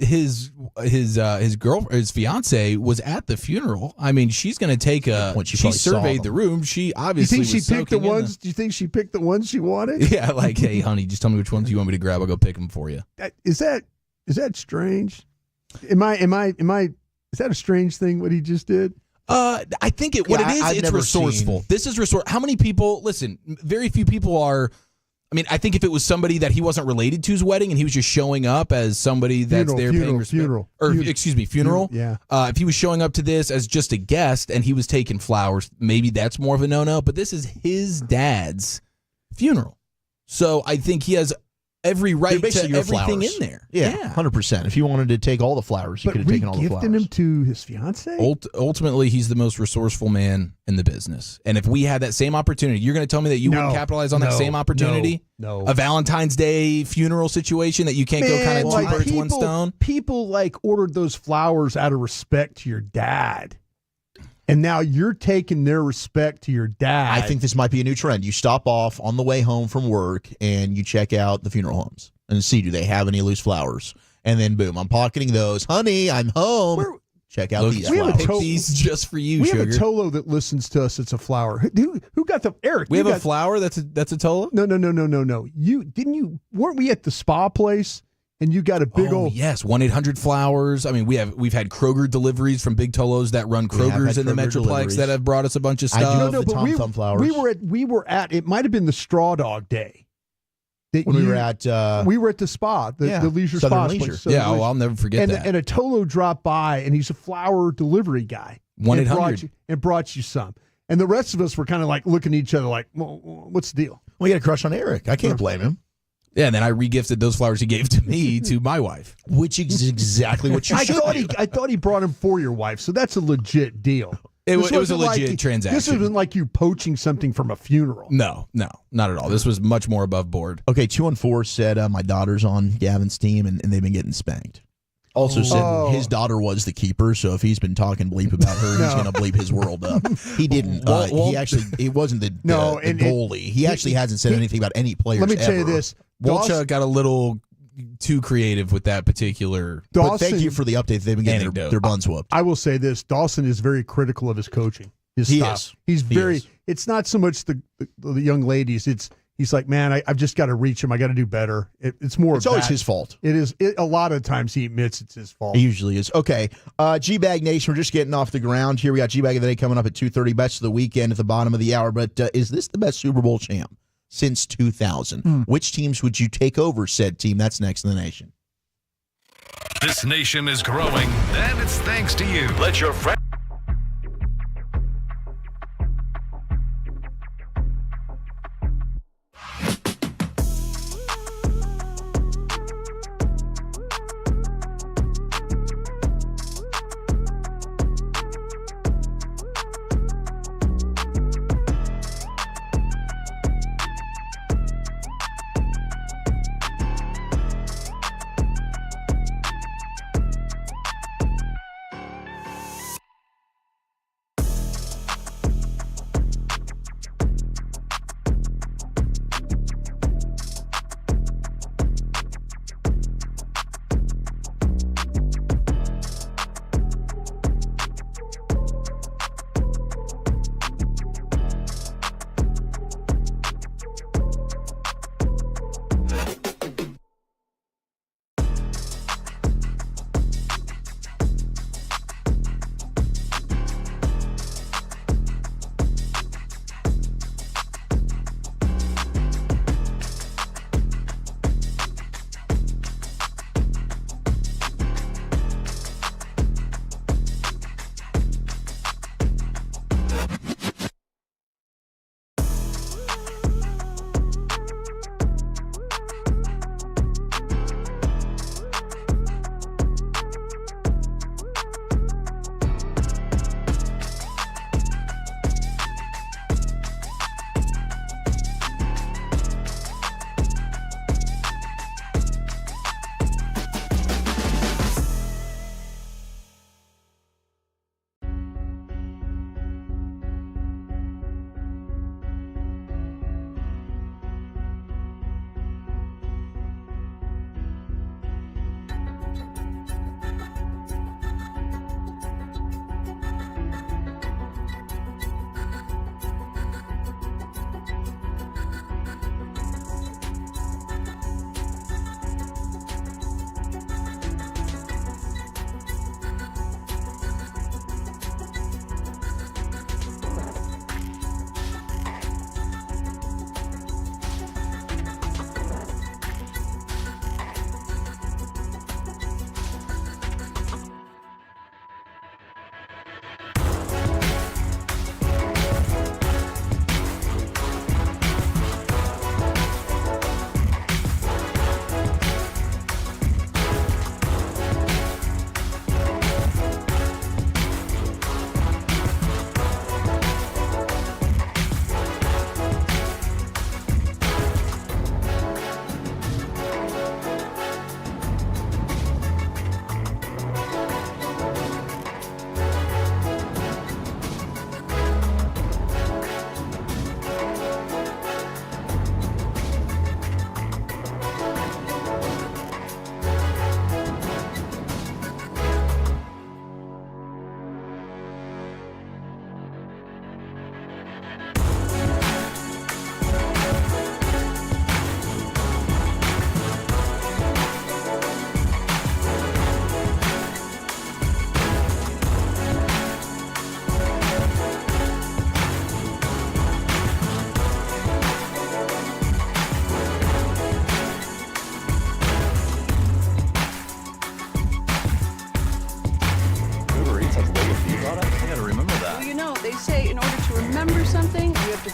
fiance was at the funeral. I mean, she's going to take she surveyed the room. She obviously Do you think she picked the ones? Do you think she picked the ones she wanted? Yeah, like, hey, honey, just tell me which ones you want me to grab. I'll go pick them for you. Is that strange? Is that a strange thing what he just did? I think it's resourceful. This is resourceful. How many people, listen, very few people are, I mean, I think if it was somebody that he wasn't related to's wedding and he was just showing up as somebody that's paying respect. Funeral. Yeah. If he was showing up to this as just a guest and he was taking flowers, maybe that's more of a no-no, but this is his dad's funeral. So I think he has every right to your everything flowers. in there. Yeah, 100%. If you wanted to take all the flowers, you could have taken all the flowers. Gifting him to his fiance? Ultimately, he's the most resourceful man in the business. And if we had that same opportunity, you're going to tell me that you wouldn't capitalize on that same opportunity? No. A Valentine's Day funeral situation that you can't go kind of two birds, one stone? People ordered those flowers out of respect to your dad. And now you're taking their respect to your dad. I think this might be a new trend. You stop off on the way home from work and you check out the funeral homes and see, do they have any loose flowers? And then, boom, I'm pocketing those. Honey, I'm home. Check out these flowers. Pick these just for you, we sugar. have a Tolo that listens to us. It's a flower. Who got the Eric? We have a flower that's a Tolo? No. Weren't we at the spa place? And you got a big old 1-800-Flowers. I mean, we've had Kroger deliveries from Big Tolos that run Kroger's in the Metroplex that have brought us a bunch of stuff. I do love the Tom Thumb flowers. We were at it might have been the Straw Dog Day. We were at the spa, the leisure Southern spa Leisure. place. I'll never forget that. And a Tolo dropped by, and he's a flower delivery guy. 1-800 and brought you some. And the rest of us were kind of like looking at each other like, well, what's the deal? We got a crush on Eric. I can't blame him. Yeah, and then I regifted those flowers he gave to me to my wife. Which is exactly what you should do. I thought he brought him for your wife, so that's a legit deal. It was a legit transaction. This isn't like you poaching something from a funeral. No, not at all. This was much more above board. Okay, 214 said my daughter's on Gavin's team, and they've been getting spanked. Also said his daughter was the keeper, so if he's been talking bleep about her, he's going to bleep his world up. He didn't. It wasn't the goalie. He actually hasn't said anything about any players. Let me tell you this. Walchuk got a little too creative with that particular. But thank you for the update. They've been getting their buns whooped. I will say this: Dawson is very critical of his coaching. His he style. is. He's very. It's not so much the young ladies. He's like, man, I've just got to reach him. I got to do better. It's more. It's always his fault. It is. A lot of times he admits it's his fault. It usually is. Okay, G-Bag Nation, we're just getting off the ground here. We got G-Bag of the Day coming up at 2:30. Best of the weekend at the bottom of the hour. But is this the best Super Bowl champ since 2000? Which teams would you take over said team? That's next in the nation. This nation is growing, and it's thanks to you. Let your friends.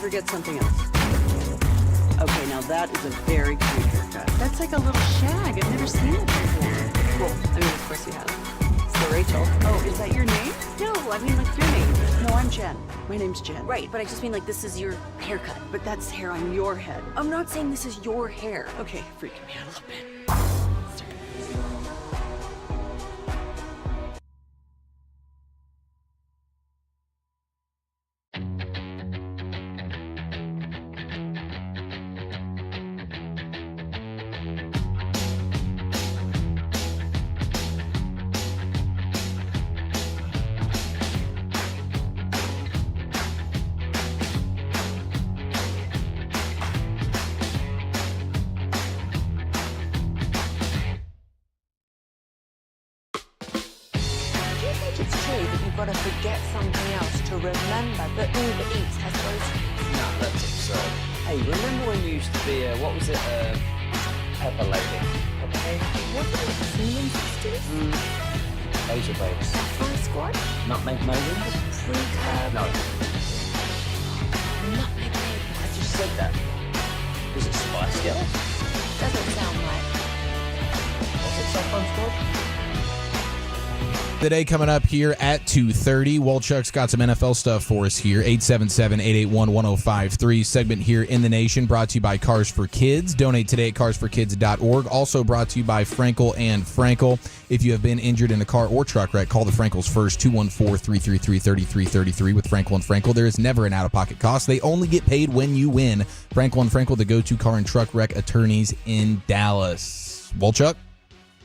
forget something else. Okay, now that is a very cute haircut. That's like a little shag. I've never seen it before. Well, I mean, of course you have. So Rachel. Oh, is that your name? No, I mean like your name. No, I'm Jen. My name's Jen. Right, but I just mean like this is your haircut. But that's hair on your head. I'm not saying this is your hair. Okay, freaking me out a little bit. Got to forget something else to remember that Uber Eats has those. No, that's absurd. Hey, remember when you used to be what was it, Pepper Lady? Pepper Lady? What are the Singing Sisters? Asia Babes. Saffron Squad? Nutmeg Maidens? Pre-curb? No. Nutmeg Maidens. I just said that. Was it Spice Girls? Doesn't sound right. Was it Saffron Squad? Today coming up here at 2:30. Walchuk's got some NFL stuff for us here. 877-881-1053. Segment here in the nation brought to you by Cars for Kids. Donate today at carsforkids.org. Also brought to you by Frankel and Frankel. If you have been injured in a car or truck wreck, call the Frankels first, 214-333-3333 with Frankel and Frankel. There is never an out-of-pocket cost. They only get paid when you win. Frankel and Frankel, the go-to car and truck wreck attorneys in Dallas. Walchuk?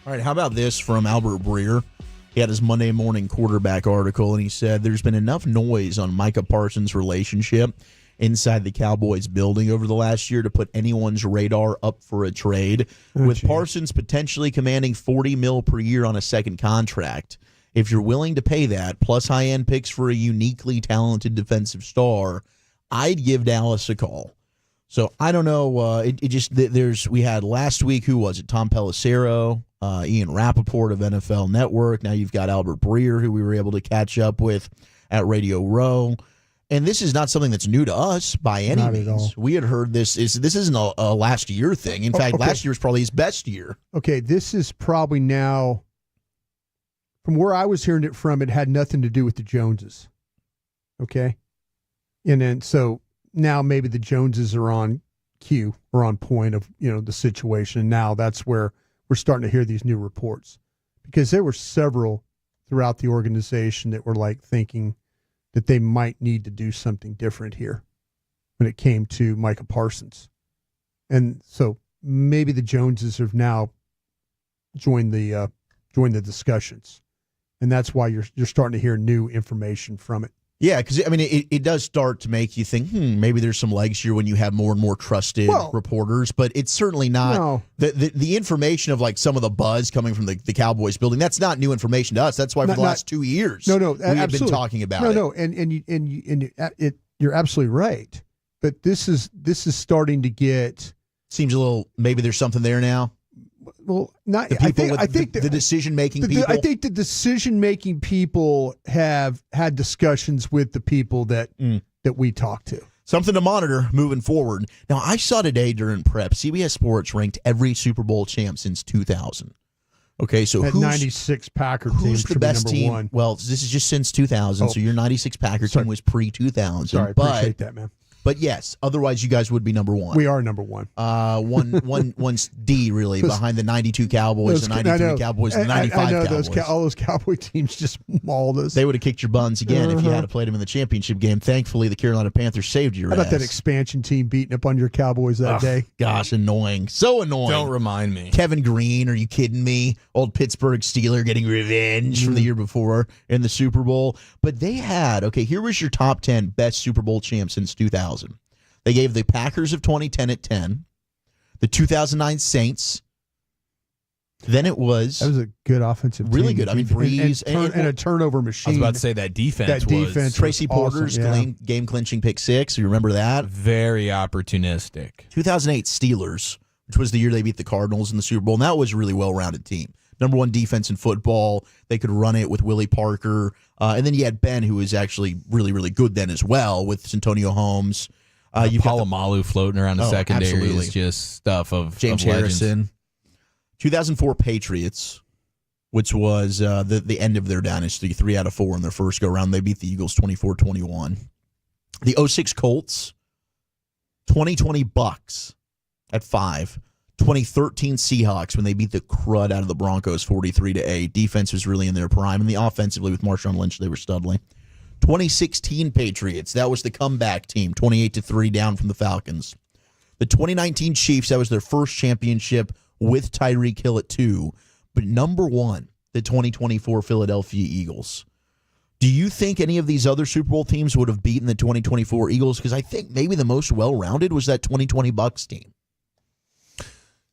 All right, how about this from Albert Breer? He had his Monday morning quarterback article, and he said there's been enough noise on Micah Parsons' relationship inside the Cowboys building over the last year to put anyone's radar up for a trade, with Parsons potentially commanding $40 million per year on a second contract. If you're willing to pay that, plus high-end picks for a uniquely talented defensive star, I'd give Dallas a call. So I don't know. We had last week, who was it? Tom Pelissero, Ian Rappaport of NFL Network. Now you've got Albert Breer, who we were able to catch up with at Radio Row. And this is not something that's new to us by any means. At all. We had heard this. This isn't a last year thing. In fact, last year was probably his best year. Okay, this is probably now, from where I was hearing it from, it had nothing to do with the Joneses. Okay? And then so now maybe the Joneses are on cue or on point of, the situation. And now that's where we're starting to hear these new reports, because there were several throughout the organization that were like thinking that they might need to do something different here when it came to Micah Parsons. And so maybe the Joneses have now joined the discussions. And that's why you're starting to hear new information from it. Yeah, because, it does start to make you think, maybe there's some legs here when you have more and more trusted reporters, but it's certainly not the information of like some of the buzz coming from the Cowboys building. That's not new information to us. That's why for the last 2 years we have been talking about it. You're absolutely right. But this is starting to get, seems a little, maybe there's something there now. Well, not. I think the decision-making people. I think the decision-making people have had discussions with the people that we talk to. Something to monitor moving forward. Now, I saw today during prep, CBS Sports ranked every Super Bowl champ since 2000. Okay, so that 96 Packer team who's the best team? One. Well, this is just since 2000, so your 96 Packer team was pre-2000. Sorry, appreciate that, man. But yes, otherwise you guys would be number one. We are number one. One's D really behind the 92 Cowboys, the 93 Cowboys, and the 95 Cowboys. All those Cowboy teams just mauled us. They would have kicked your buns again if you had played them in the championship game. Thankfully, the Carolina Panthers saved your ass. How about that expansion team beating up on your Cowboys that day? Gosh, annoying. So annoying. Don't remind me. Kevin Green, are you kidding me? Old Pittsburgh Steeler getting revenge from the year before in the Super Bowl. But they had, here was your top 10 best Super Bowl champs since 2000. They gave the Packers of 2010 at 10, the 2009 Saints. Then it was... That was a good offensive team. Really good. Breeze. And a turnover machine. I was about to say that defense was... Tracy Porter's game-clinching pick six. You remember that? Very opportunistic. 2008 Steelers, which was the year they beat the Cardinals in the Super Bowl. And that was a really well-rounded team. Number one defense in football. They could run it with Willie Parker. And then you had Ben, who was actually really, really good then as well, with Santonio Holmes. Palomalu floating around the secondary absolutely. is just stuff of James of legends. Harrison. 2004 Patriots, which was the end of their dynasty, 3 out of 4 in their first go-round. They beat the Eagles 24-21. The 06 Colts, 2020 Bucks at 5. 2013 Seahawks when they beat the crud out of the Broncos 43-8. Defense was really in their prime, and the offensively with Marshawn Lynch, they were studly. 2016 Patriots, that was the comeback team, 28-3 down from the Falcons. The 2019 Chiefs, that was their first championship with Tyreek Hill at 2. But number 1, the 2024 Philadelphia Eagles. Do you think any of these other Super Bowl teams would have beaten the 2024 Eagles? Because I think maybe the most well-rounded was that 2020 Bucks team.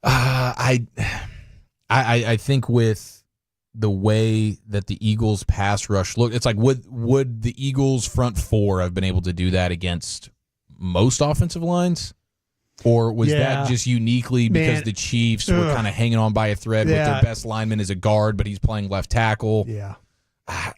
I think with the way that the Eagles pass rush looked, it's like would the Eagles front four have been able to do that against most offensive lines? Or was that just uniquely because the Chiefs were kind of hanging on by a thread with their best lineman as a guard, but he's playing left tackle? Yeah.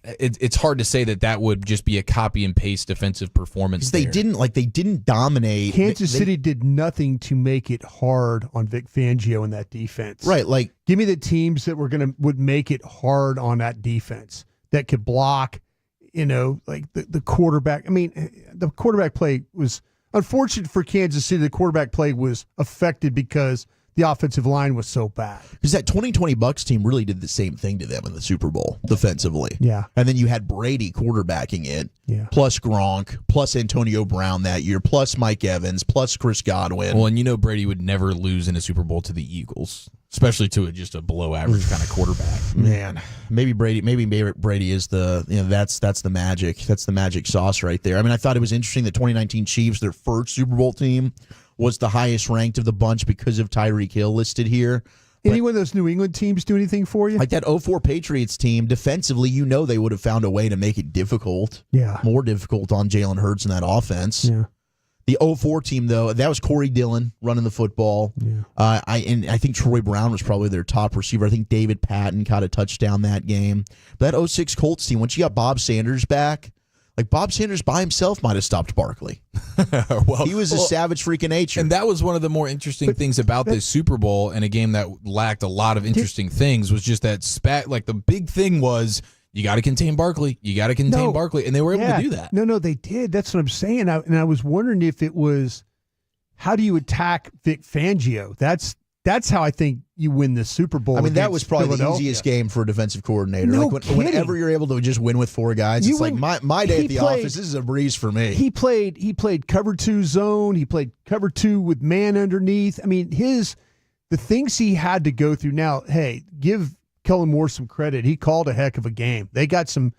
It's hard to say that would just be a copy and paste defensive performance. They didn't dominate. Kansas City did nothing to make it hard on Vic Fangio in that defense. Right, like give me the teams that would make it hard on that defense that could block. Like the quarterback. I mean, the quarterback play was unfortunate for Kansas City. The quarterback play was affected because the offensive line was so bad. Because that 2020 Bucks team really did the same thing to them in the Super Bowl defensively. Yeah. And then you had Brady quarterbacking it, plus Gronk, plus Antonio Brown that year, plus Mike Evans, plus Chris Godwin. Well, and Brady would never lose in a Super Bowl to the Eagles, especially to just a below average kind of quarterback. Man, maybe Brady is the that's the magic. That's the magic sauce right there. I mean, I thought it was interesting that 2019 Chiefs, their first Super Bowl team, was the highest ranked of the bunch because of Tyreek Hill listed here. Any one of those New England teams do anything for you? Like that 04 Patriots team, defensively, they would have found a way to make it difficult. Yeah. More difficult on Jalen Hurts in that offense. Yeah. The 04 team, though, that was Corey Dillon running the football. Yeah. I think Troy Brown was probably their top receiver. I think David Patton caught a touchdown that game. But that 06 Colts team, once you got Bob Sanders back, like Bob Sanders by himself might have stopped Barkley. He was a savage freak of nature. And that was one of the more interesting things about this Super Bowl, and a game that lacked a lot of interesting things, was just that the big thing was you got to contain Barkley. You got to contain Barkley. And they were able to do that. No, they did. That's what I'm saying. I was wondering if it was, how do you attack Vic Fangio? That's how I think you win the Super Bowl. I mean, that was probably the easiest game for a defensive coordinator. Whenever you're able to just win with 4 guys, it's like my day at the office. This is a breeze for me. He played cover 2 zone. He played cover 2 with man underneath. I mean, the things he had to go through. Now, hey, give Kellen Moore some credit. He called a heck of a game. They did some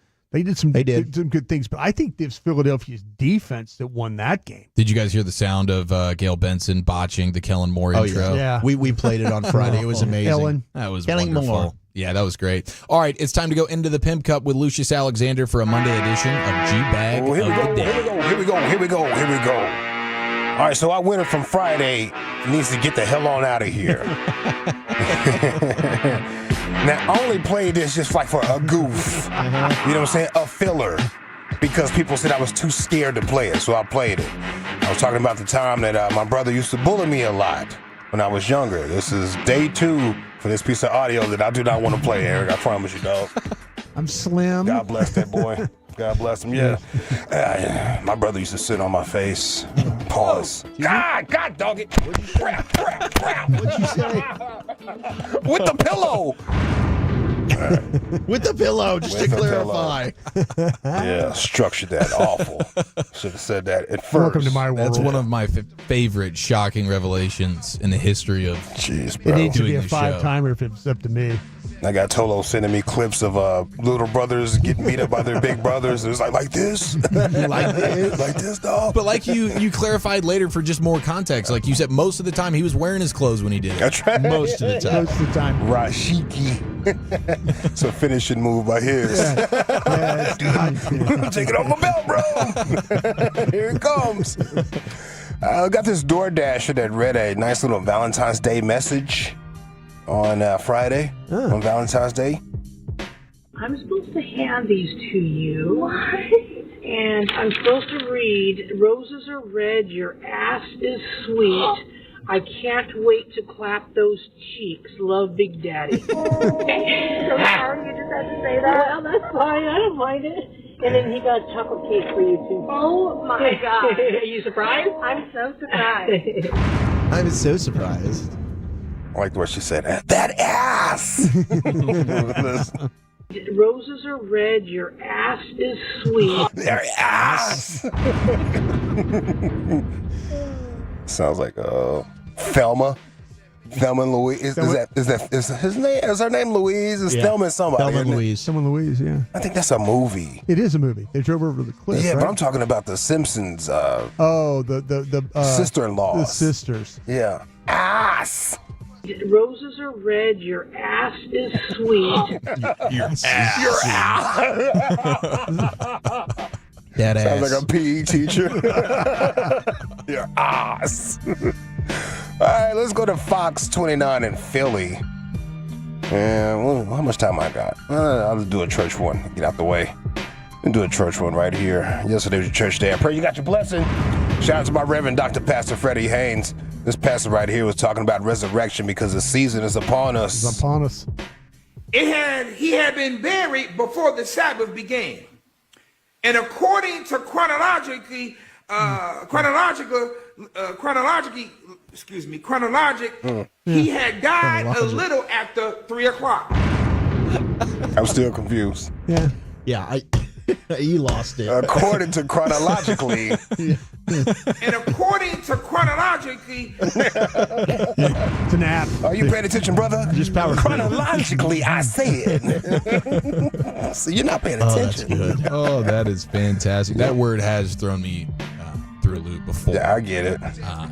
good things, but I think it's Philadelphia's defense that won that game. Did you guys hear the sound of Gail Benson botching the Kellen Moore intro? Yeah. We played it on Friday. It was amazing. That was Kellen wonderful. Moore. Yeah, that was great. All right, it's time to go into the Pimp Cup with Lucius Alexander for a Monday edition of G-Bag of the Day. Here we go. All right, so our winner from Friday needs to get the hell on out of here. Now, I only played this just like for a goof. You know what I'm saying? A filler. Because people said I was too scared to play it, so I played it. I was talking about the time that my brother used to bully me a lot when I was younger. This is day 2 for this piece of audio that I do not want to play, Eric. I promise you, dog. I'm slim. God bless that boy. God bless him. Yeah. My brother used to sit on my face. Pause. God, dog it. What'd you say? With the pillow. With the pillow, just to clarify. Yeah, structured that awful. Should have said that at first. Welcome to my world. That's one of my favorite shocking revelations in the history of It needs to be a 5-timer if it's up to me. I got Tolo sending me clips of little brothers getting beat up by their big brothers. It was like this? Like this? Like this, dog? But like you clarified later for just more context, like you said, most of the time he was wearing his clothes when he did it. That's right. Most of the time. Most of the time. Rashiki. It's a finishing move by his. Take it off my belt, bro. Here it comes. I got this DoorDasher that read a nice little Valentine's Day message on Friday, on Valentine's Day. I'm supposed to hand these to you. And I'm supposed to read, roses are red, your ass is sweet. I can't wait to clap those cheeks. Love, Big Daddy. So sorry you just had to say that. Well, that's fine. I don't mind it. And then he got chocolate cake for you, too. Oh, my God. Are you surprised? I'm so surprised. I was so surprised. I like the way she said that ass. Roses are red, your ass is sweet. Their ass. Sounds like Thelma. Thelma and Louise. Is his name? Is her name Louise? Is Thelma and somebody? Thelma and Louise. Thelma and Louise, yeah. I think that's a movie. It is a movie. They drove over the cliff. Yeah, right? but I'm talking about the Simpsons. The sister-in-law. The sisters. Yeah. Ass. Roses are red, your ass is sweet. Your ass. Your ass. That ass. Sounds like a PE teacher. Your ass. All right, let's go to Fox 29 in Philly. And how much time I got? I'll just do a church one. Get out the way. And do a church one right here. Yesterday was your church day. I pray you got your blessing. Shout out to my Reverend Dr. Pastor Freddie Haynes. This pastor right here was talking about resurrection because the season is upon us. It's upon us. He had been buried before the Sabbath began. And according to chronologic, he had died a little after 3 o'clock. I'm still confused. Yeah. Yeah, you lost it. According to chronologically. And according to chronologically, it's an app. Are you paying attention, brother? Just power. Chronologically, I said. So you're not paying attention. That's good. Oh, that is fantastic. That word has thrown me through a loop before. Yeah, I get it.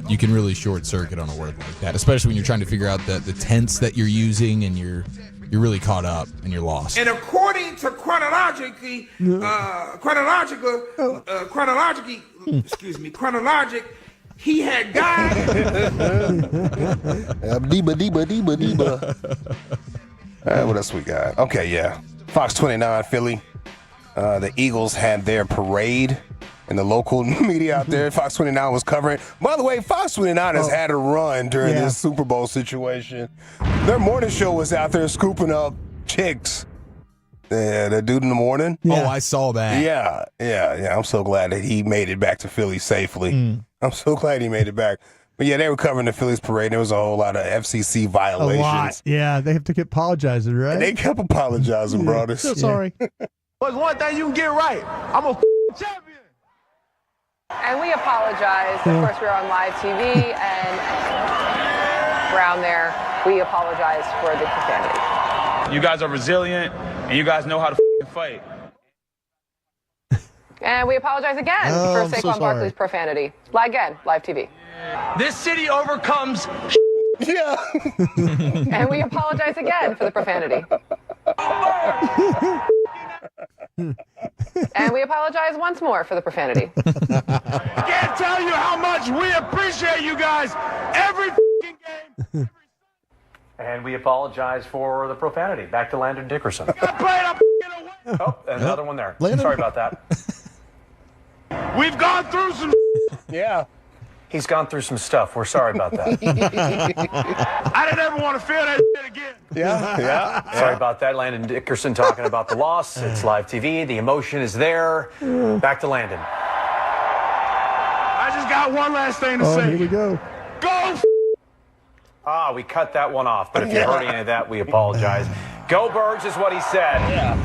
You can really short circuit on a word like that, especially when you're trying to figure out the tense that you're using and you're really caught up and you're lost. and according to chronologic, he had died. Deba. All right, what else we got? Okay, yeah. Fox 29, Philly. The Eagles had their parade, and the local media out there, Fox 29 was covering. By the way, Fox 29 has had a run during this Super Bowl situation. Their morning show was out there scooping up chicks. The dude in the morning. Yeah. Oh, I saw that. Yeah. I'm so glad that he made it back to Philly safely. I'm so glad he made it back. But yeah, they were covering the Phillies parade. There was a whole lot of FCC violations. A lot. Yeah, they have to keep apologizing, right? And they kept apologizing, bro. So sorry. But one thing you can get right, I'm a champion. And we apologize. Of course, we're on live TV, and around there, we apologize for the profanity. You guys are resilient, and you guys know how to fight. And we apologize again for Saquon Barkley's profanity. Again, live TV. This city overcomes. Yeah. And we apologize again for the profanity. And we apologize once more for the profanity. I can't tell you how much we appreciate you guys every game. And we apologize for the profanity. Back to Landon Dickerson. Oh, another one there. Landon? Sorry about that. We've gone through some. Yeah. He's gone through some stuff. We're sorry about that. I didn't ever want to feel that shit again. Yeah. Sorry about that. Landon Dickerson talking about the loss. It's live TV. The emotion is there. Back to Landon. I just got one last thing to say. Here we go. Go. We cut that one off. But if you heard any of that, we apologize. Go Birds is what he said.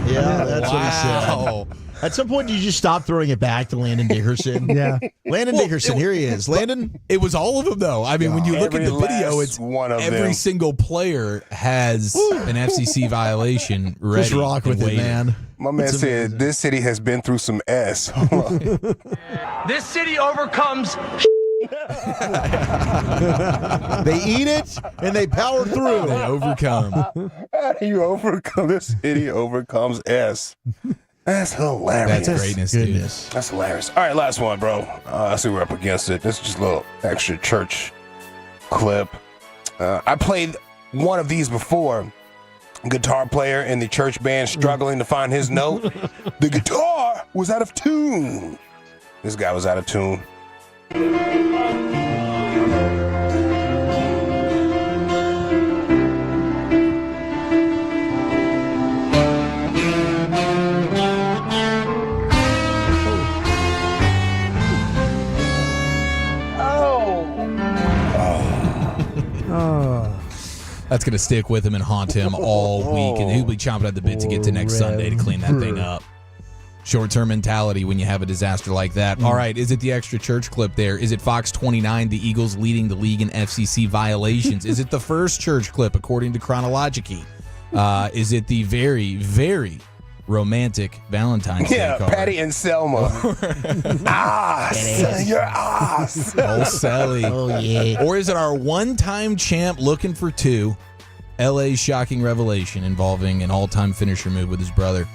Yeah, that's what he said. At some point, you just stop throwing it back to Landon Dickerson. Yeah. Landon Dickerson, here he is. Landon? It was all of them, though. I mean, when you look at the video, it's one of every them. single player has an FCC violation ready. Just rock with it, man. My man said this city has been through some S. This city overcomes. They eat it and they power through. They overcome. You overcome. This city overcomes S. That's hilarious. That's greatness, dude. That's hilarious. All right, last one, bro. I see we're up against it. This is just a little extra church clip. I played one of these before. Guitar player in the church band struggling to find his note. The guitar was out of tune. This guy was out of tune. That's going to stick with him and haunt him all week, and he'll be chomping at the bit to get to next Sunday to clean that thing up. Short-term mentality when you have a disaster like that. All right, is it the extra church clip there? Is it Fox 29, the Eagles leading the league in FCC violations? Is it the first church clip, according to Chronology? Is it the very, very romantic Valentines Day card? Patty and Selma. Your ass. Old Sally. Oh, yeah. Or is it our one-time champ looking for two? LA's shocking revelation involving an all-time finisher move with his brother.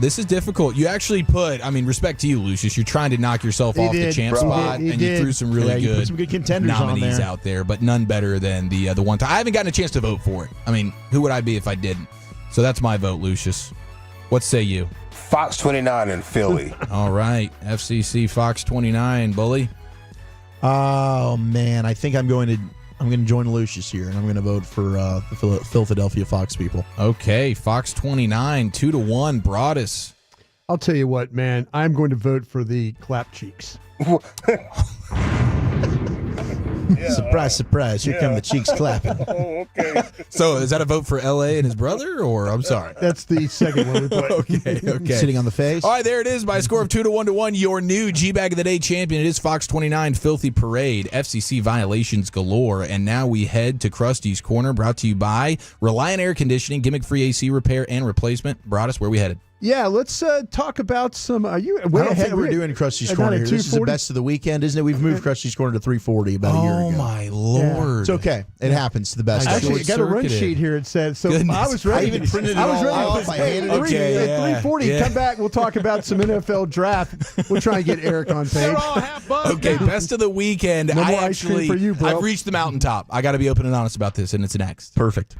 This is difficult. You actually put, respect to you, Lucius. You're trying to knock yourself off the champ spot, and you threw some really you good, put some good contenders nominees on there. out there, but none better than the one time. I haven't gotten a chance to vote for it. Who would I be if I didn't? So that's my vote, Lucius. What say you? Fox 29 in Philly. All right. FCC Fox 29, Bully. Oh, man. I think I'm going to join Lucius here, and I'm going to vote for the Philadelphia Fox people. Okay. Fox 29, 2-1. Broadus. I'll tell you what, man. I'm going to vote for the clap cheeks. Surprise, surprise. Here come the cheeks clapping. Oh, okay. So is that a vote for LA and his brother, or I'm sorry? That's the second one we put. Okay. Sitting on the face. All right, there it is by a score of 2-1. Your new G-Bag of the Day champion. It is Fox 29 Filthy Parade, FCC violations galore. And now we head to Krusty's Corner, brought to you by Reliant Air Conditioning, gimmick-free AC repair and replacement. Broadus, where we headed? Yeah, let's talk about some. I don't think we're doing Krusty's Corner here. This is the best of the weekend, isn't it? We've moved Krusty's Corner to 340 about a year ago. Oh, my Lord. It's okay. It happens to the best. Actually, I got a run sheet here. It said, so Goodness. I was ready. I even printed it all off. I handed it to you. At 340, come back. We'll talk about some NFL draft. We'll try and get Eric on page. Okay, best of the weekend. No more ice cream for you, bro. I've reached the mountaintop. I got to be open and honest about this, and it's next. Perfect.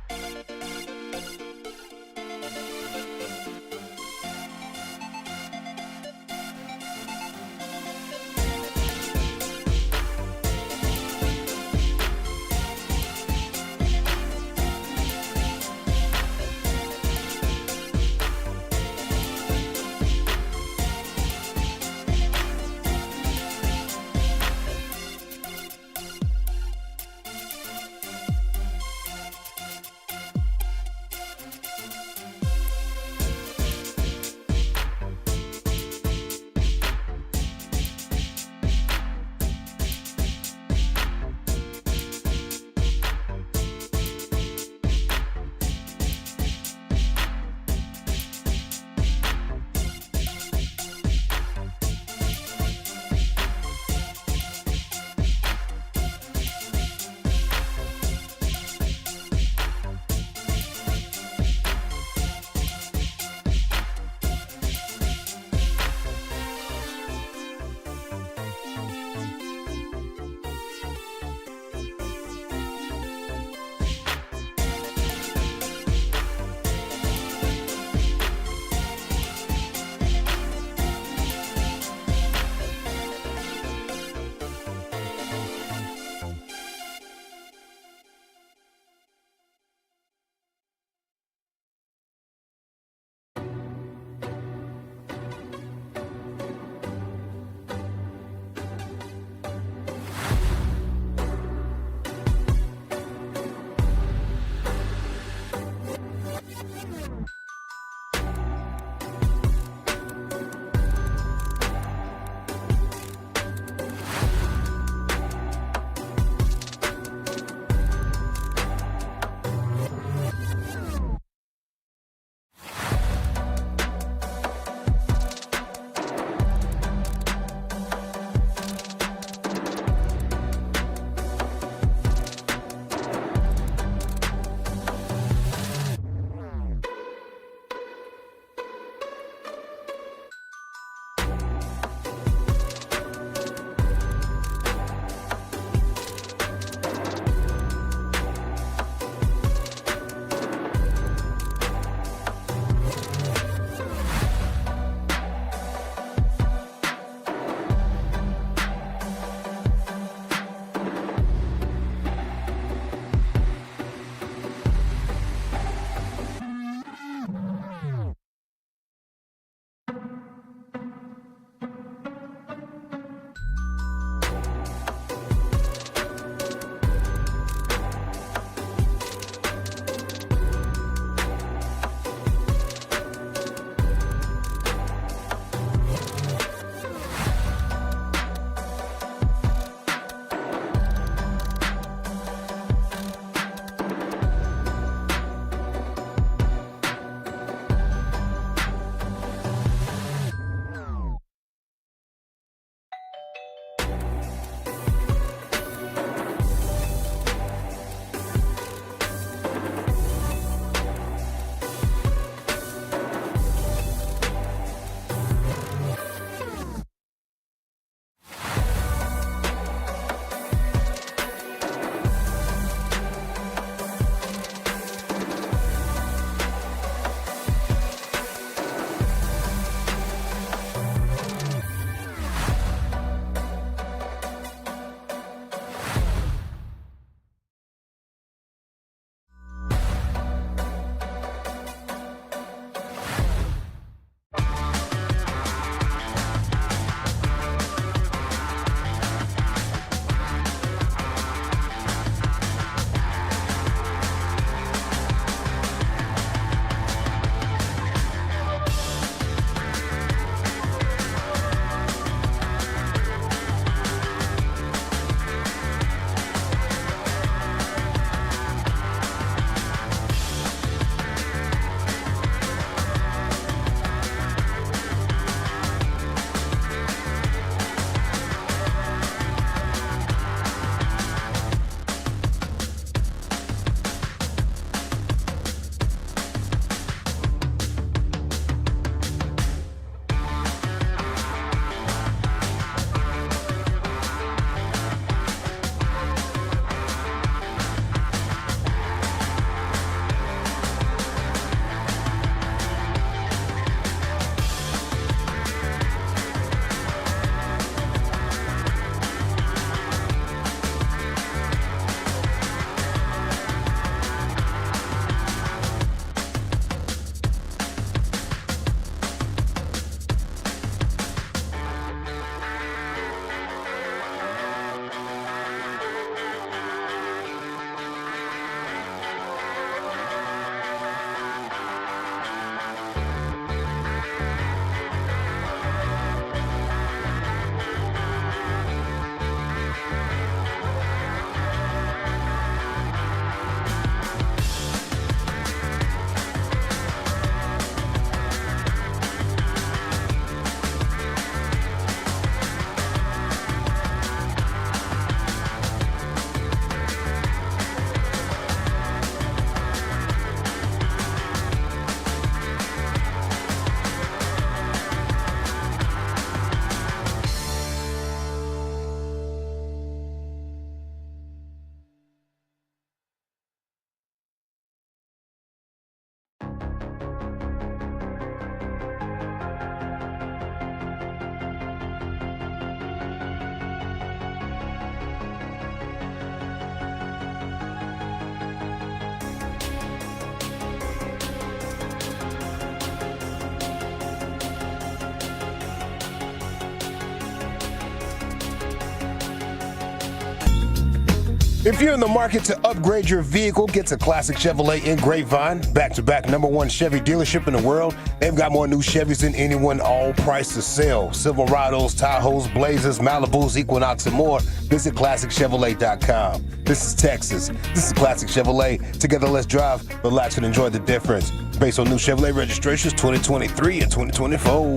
If you're in the market to upgrade your vehicle, get to Classic Chevrolet in Grapevine, back-to-back #1 Chevy dealership in the world. They've got more new Chevys than anyone, all priced to sell. Silverados, Tahoes, Blazers, Malibus, Equinox, and more. Visit ClassicChevrolet.com. This is Texas. This is Classic Chevrolet. Together, let's drive, relax, and enjoy the difference. Based on new Chevrolet registrations 2023 and 2024.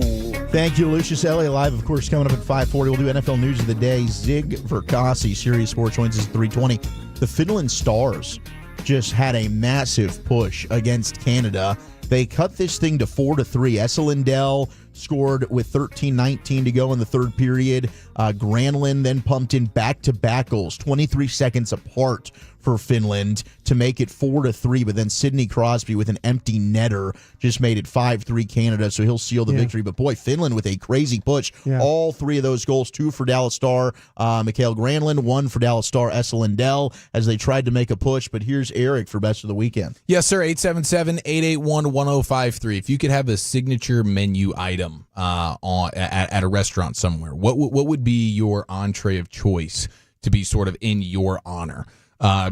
Thank you, Lucius. LA Live, of course, coming up at 5:40. We'll do NFL News of the Day. Zig Verkasi, Sirius Sports joins us at 3:20. The Finland Stars just had a massive push against Canada. They cut this thing to 4-3. Esa Lindell scored with 13:19 to go in the third period. Granlund then pumped in back-to-back goals, 23 seconds apart for Finland to make it 4-3. But then Sidney Crosby with an empty netter just made it 5-3 Canada, so he'll seal the victory. But boy, Finland with a crazy push. Yeah. All three of those goals, 2 for Dallas Star, Mikael Granlund, 1 for Dallas Star, Esa Lindell, as they tried to make a push. But here's Eric for Best of the Weekend. Yes, sir. 877-881-1053. If you could have a signature menu item at a restaurant somewhere, what would be your entree of choice to be sort of in your honor?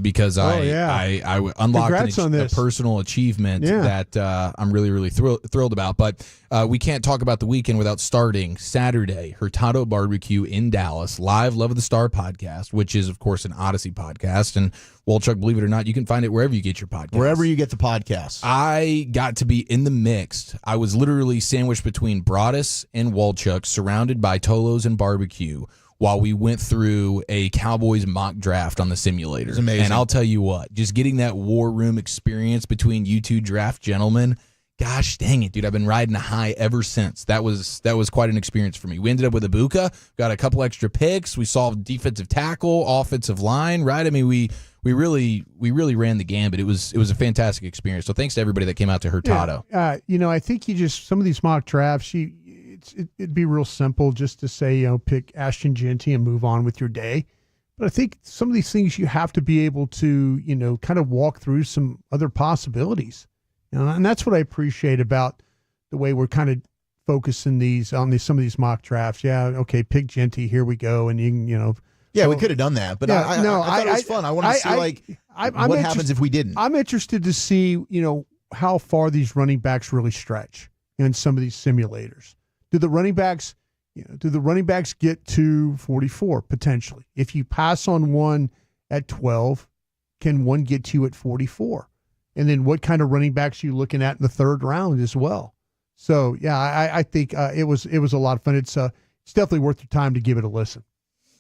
Because I unlocked a personal achievement that I'm really, really thrilled about. But we can't talk about the weekend without starting Saturday, Hurtado Barbecue in Dallas, live Love of the Star podcast, which is, of course, an Odyssey podcast. And, Chuck, believe it or not, you can find it wherever you get your podcast. Wherever you get the podcast. I got to be in the mix. I was literally sandwiched between Broadus and Walchuk, surrounded by Tolos and barbecue, while we went through a Cowboys mock draft on the simulator. It's amazing. And I'll tell you what, just getting that war room experience between you two draft gentlemen, gosh dang it, dude, I've been riding a high ever since. That was quite an experience for me. We ended up with Ibuka, got a couple extra picks. We solved defensive tackle, offensive line, right? I mean, we really ran the gambit. It was a fantastic experience. So thanks to everybody that came out to Hurtado. I think some of these mock drafts, it'd be real simple just to say, pick Ashton Genty and move on with your day. But I think some of these things you have to be able to, kind of walk through some other possibilities. And that's what I appreciate about the way we're kind of focusing some of these mock drafts. Yeah, okay, pick Genty, here we go, and you can, Yeah, we could have done that, but I thought it was fun. I wanted to see what happens if we didn't. I'm interested to see, how far these running backs really stretch in some of these simulators. Do the running backs get to 44 potentially? If you pass on one at 12, can one get to you at 44? And then what kind of running backs are you looking at in the third round as well? So yeah, I think it was a lot of fun. It's definitely worth your time to give it a listen.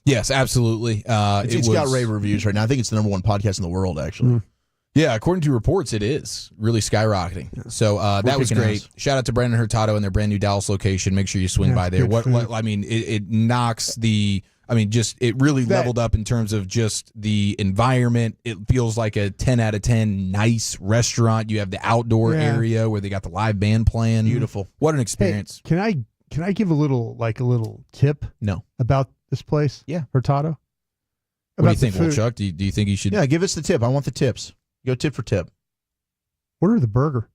Yes, absolutely. It's got rave reviews right now. I think it's the #1 podcast in the world, actually. Mm-hmm. Yeah, according to reports, it is really skyrocketing. Yeah. So that was great. Shout out to Brandon Hurtado and their brand new Dallas location. Make sure you swing by there. It knocks the. It really leveled up in terms of just the environment. It feels like a 10 out of 10 nice restaurant. You have the outdoor area where they got the live band playing. Beautiful. What an experience. Hey, can I give a little tip? No. About this place? Yeah. Hurtado? What do you think, Chuck? Do you think you should? Yeah, give us the tip. I want the tips. Go tip for tip. Order the burger.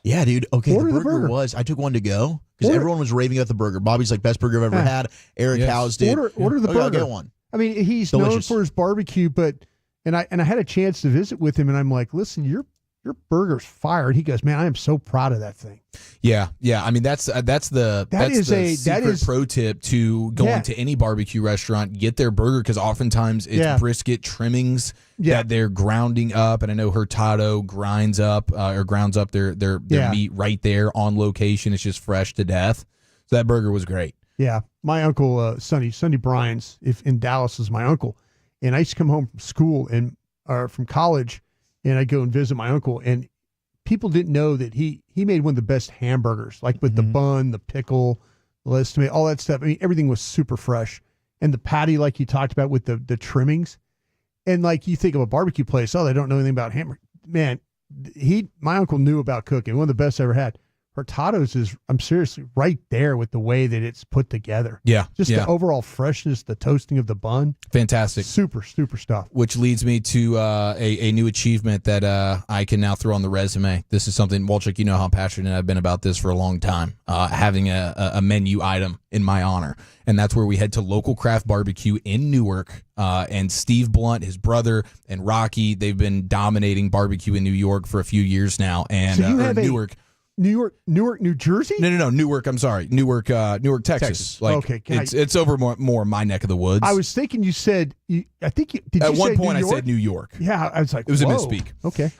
Yeah, dude. Okay, the burger was. I took one to go because everyone was raving about the burger. Bobby's like, best burger I've ever had. Eric Howes did. Order the burger. I'll get one. I mean, he's known for his barbecue, and I had a chance to visit with him, and I'm like, listen, your burger's fire. And he goes, man, I am so proud of that thing. Yeah. I mean, that's the secret pro tip to going to any barbecue restaurant. Get their burger because oftentimes it's brisket trimmings that they're grounding up, and I know Hurtado grounds up their meat right there on location. It's just fresh to death. So that burger was great. Yeah, my uncle Sonny Bryans, in Dallas, is my uncle, and I used to come home from school or from college. And I go and visit my uncle, and people didn't know that he made one of the best hamburgers, like with the bun, the pickle, the lettuce, tomato, all that stuff. I mean, everything was super fresh. And the patty, like you talked about with the trimmings. And like you think of a barbecue place, they don't know anything about hamburger. Man, my uncle knew about cooking, one of the best I ever had. Hurtado's is, I'm seriously right there with the way that it's put together. Yeah. Just the overall freshness, the toasting of the bun. Fantastic. Super stuff. Which leads me to a new achievement that I can now throw on the resume. This is something, Walchuk, you know how passionate I've been about this for a long time, having a menu item in my honor. And that's where we head to Local Craft Barbecue in Newark. And Steve Blunt, his brother, and Rocky, they've been dominating barbecue in New York for a few years now. And so you have Newark. Newark, New Jersey? No, Newark. I'm sorry, Newark, Texas. Like, okay, it's over more my neck of the woods. I was thinking you said. At one point I said New York. Yeah, I was like, it was whoa. a misspeak. Okay,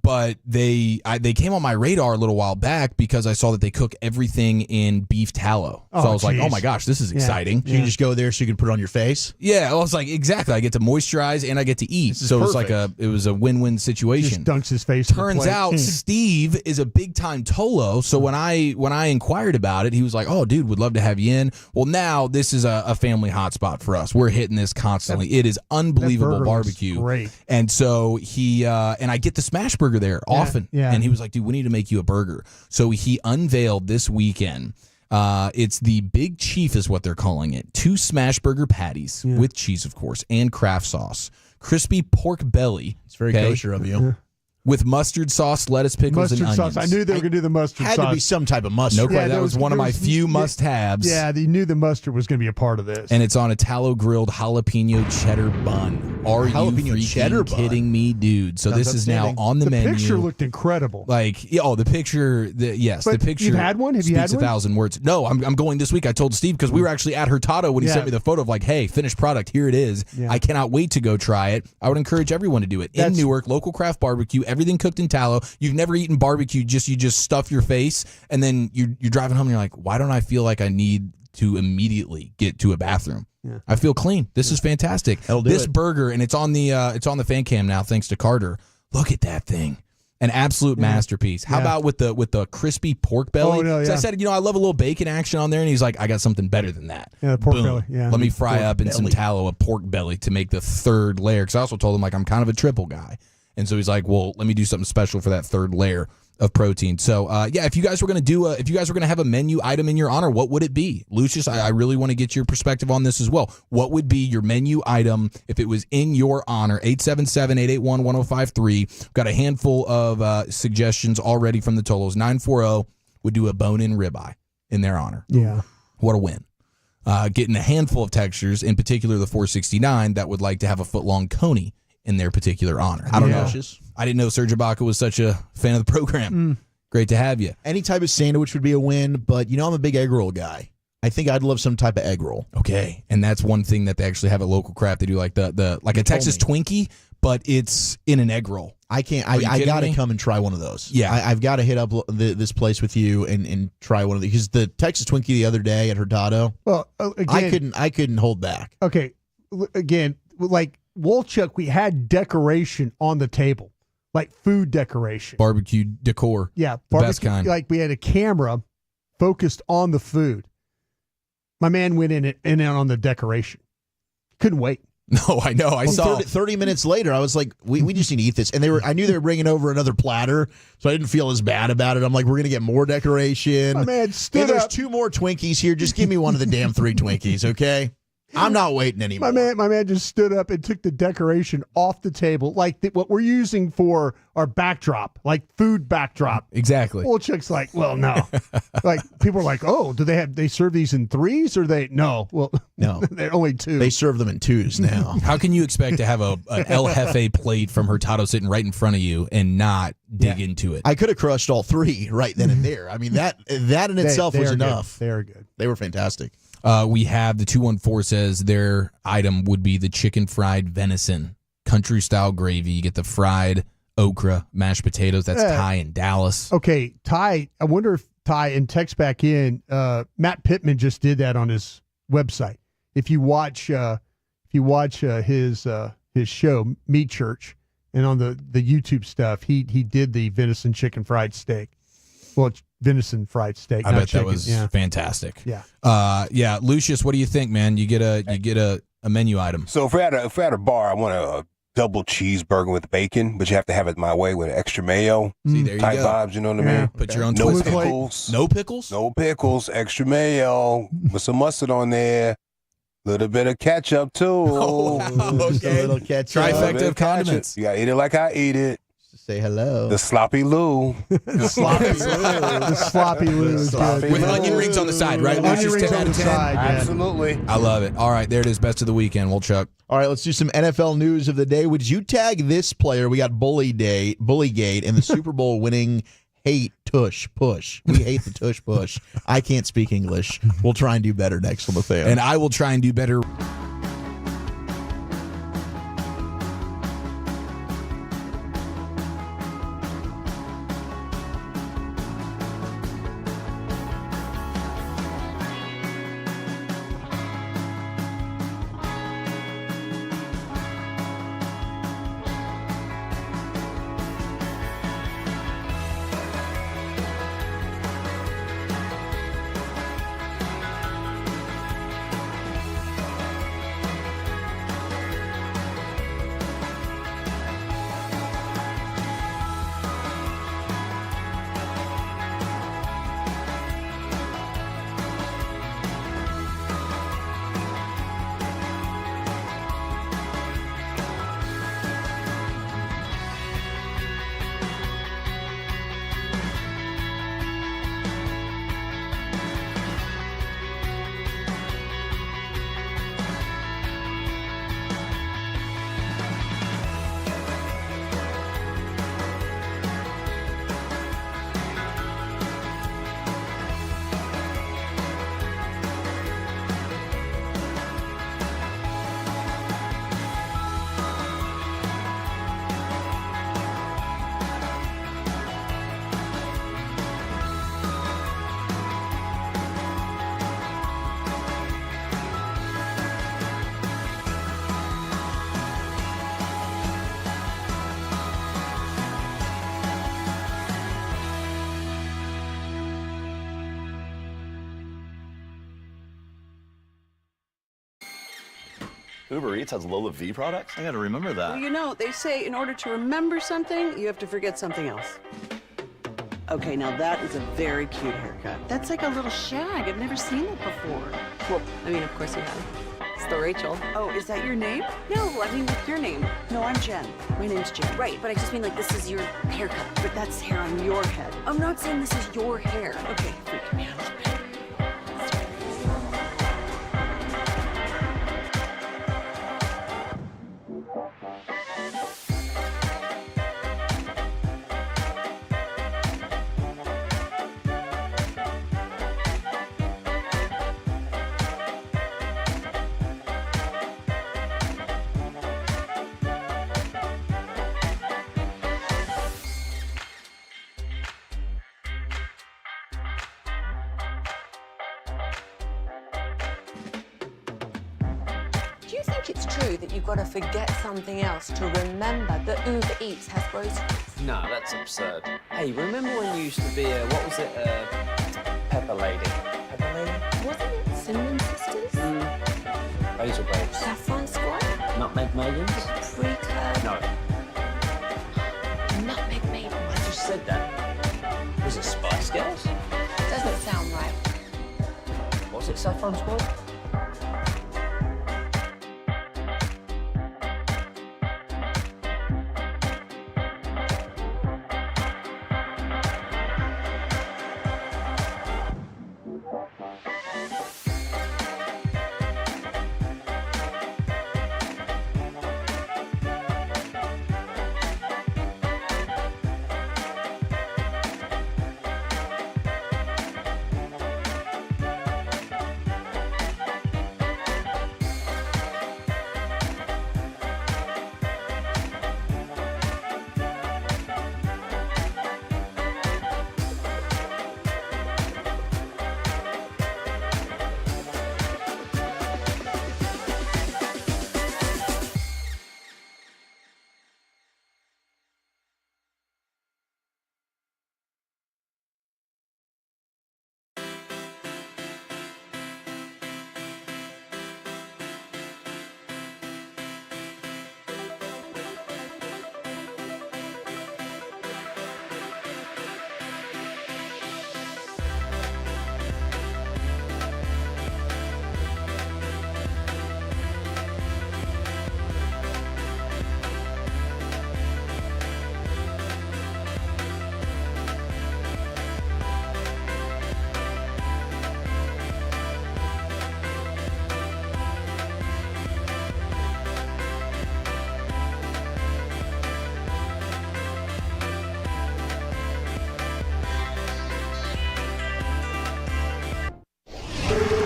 but they came on my radar a little while back because I saw that they cook everything in beef tallow. So I was like, oh my gosh, this is exciting. You can just go there so you can put it on your face. Yeah, I was like, exactly. I get to moisturize and I get to eat. So perfect. it was a win-win situation. Just dunks his face. Turns out Steve is a big-time Tolo. So when I inquired about it, he was like, "Oh, dude, would love to have you in." Well, now this is a family hotspot for us. We're hitting this constantly. It is unbelievable barbecue. Great. And so he and I get the smash burger there often. Yeah. And he was like, "Dude, we need to make you a burger." So he unveiled this weekend. It's the Big Chief is what they're calling it. 2 smash burger patties with cheese, of course, and craft sauce. Crispy pork belly. It's very kosher of you. With mustard sauce, lettuce, pickles, and onions. I knew they were going to do the mustard sauce. Had to be some type of mustard. No question. That was one of my few must-haves. Yeah, they knew the mustard was going to be a part of this. And it's on a tallow-grilled jalapeno cheddar bun. Are you freaking kidding me, dude? So this is now on the menu. The picture looked incredible. Like, the picture, yes, but the picture. You've had one? Have you had one? 1,000 words. No, I'm going this week. I told Steve because we were actually at Hurtado when he sent me the photo of like, hey, finished product, here it is. Yeah. I cannot wait to go try it. I would encourage everyone to do it. In Newark, Local Craft Barbecue, everything cooked in tallow. You've never eaten barbecue, you just stuff your face, and then you're driving home and you're like, why don't I feel like I need to immediately get to a bathroom? Yeah. I feel clean. This is fantastic. This burger, and it's on the fan cam now, thanks to Carter. Look at that thing. An absolute masterpiece. How about with the crispy pork belly? I said, I love a little bacon action on there, and he's like, I got something better than that. Yeah, the pork Boom. belly. Yeah. Let me fry up in some tallow a pork belly to make the third layer. Because I also told him like I'm kind of a triple guy. And so he's like, well, let me do something special for that third layer of protein. So, if you guys were going to have a menu item in your honor, what would it be? Lucius, I really want to get your perspective on this as well. What would be your menu item if it was in your honor? 877-881-1053. We've got a handful of suggestions already from the Tolos. 940 would do a bone-in ribeye in their honor. Yeah. What a win. Getting a handful of textures, in particular the 469, that would like to have a foot-long coney in their particular honor. I don't know. I didn't know Serge Ibaka was such a fan of the program. Great to have you. Any type of sandwich would be a win, but I'm a big egg roll guy. I think I'd love some type of egg roll. Okay, and that's one thing that they actually have at Local Craft. They do like like a Texas Twinkie, but it's in an egg roll. I can't. I got to come and try one of those. Yeah, I've got to hit up this place with you and try one of these. Because the Texas Twinkie the other day at Hurtado, well, again, I couldn't hold back. Okay, again, like Wolchuk, we had decoration on the table, like food decoration, barbecue decor. Yeah, the best kind. Like we had a camera focused on the food. My man went in on the decoration. Couldn't wait. No, I know. I saw 30 minutes later. I was like, we just need to eat this. And I knew they were bringing over another platter, so I didn't feel as bad about it. I'm like, we're gonna get more decoration. My man stood there's up. 2 more Twinkies here. Just give me one of the damn 3 Twinkies, okay? I'm not waiting anymore. My man just stood up and took the decoration off the table, like what we're using for our backdrop, like food backdrop. Exactly. Wolchuk's like, well, no. Like people are like, oh, do they serve these in 3s or they? No, well, no, they're only 2. They serve them in 2s now. How can you expect to have an El Jefe plate from Hurtado sitting right in front of you and not dig into it? I could have crushed all 3 right then and there. I mean, that in itself was enough. They are good. They were fantastic. We have the 214 says their item would be the chicken fried venison, country style gravy. You get the fried okra, mashed potatoes. That's Ty in Dallas. Okay, Ty. I wonder if Ty, and text back in. Matt Pittman just did that on his website. If you watch his show Meat Church, and on the YouTube stuff, he did the venison chicken fried steak. Well, it's venison fried steak. I bet chicken. That was fantastic. Yeah. Lucius, what do you think, man? You get a menu item. So if we're at a bar, I want double cheeseburger with bacon, but you have to have it my way with extra mayo. See, there you type go. vibes, you know what I mean? Put your own no twist. pickles. No pickles? No pickles. Extra mayo with some mustard on there. Little bit of ketchup too. Oh, wow. Okay. A little ketchup. Trifecta of condiments. You gotta eat it like I eat it. Say hello. The sloppy Lou. The sloppy Lou. With onion rings on the side, right? Onion rings 10 on out the of 10. side. Yeah. Absolutely. I love it. All right, there it is. Best of the weekend. We'll Chuck. All right, let's do some NFL news of the day. Would you tag this player? We got Bullygate, and the Super Bowl winning hate tush push. We hate the tush push. I can't speak English. We'll try and do better next on the fan. And I will try and do better. Uber Eats has Lola V products? I gotta remember that. Well, you know, they say in order to remember something, you have to forget something else. Okay, now that is a very cute haircut. That's like a little shag. I've never seen it before. Well, I mean, of course you have. Still Rachel. Oh, is that your name? No, I mean with your name. No, I'm Jen. My name's Jen. Right, but I just mean like this is your haircut. But that's hair on your head. I'm not saying this is your hair. Okay, freak me out a little bit. Do you think it's true that you've got to forget something else to remember that Uber Eats has groceries? No, that's absurd. Hey, remember when you used to be a, what was it, Pepper Lady? Pepper Lady? Wasn't it Cinnamon Sisters? Basil Babes. Saffron Squad? Nutmeg Maidens? Pre-curd? No. Nutmeg Maiden? I just said that. Was it Spice Girls? Doesn't sound right. Was it Saffron Squad?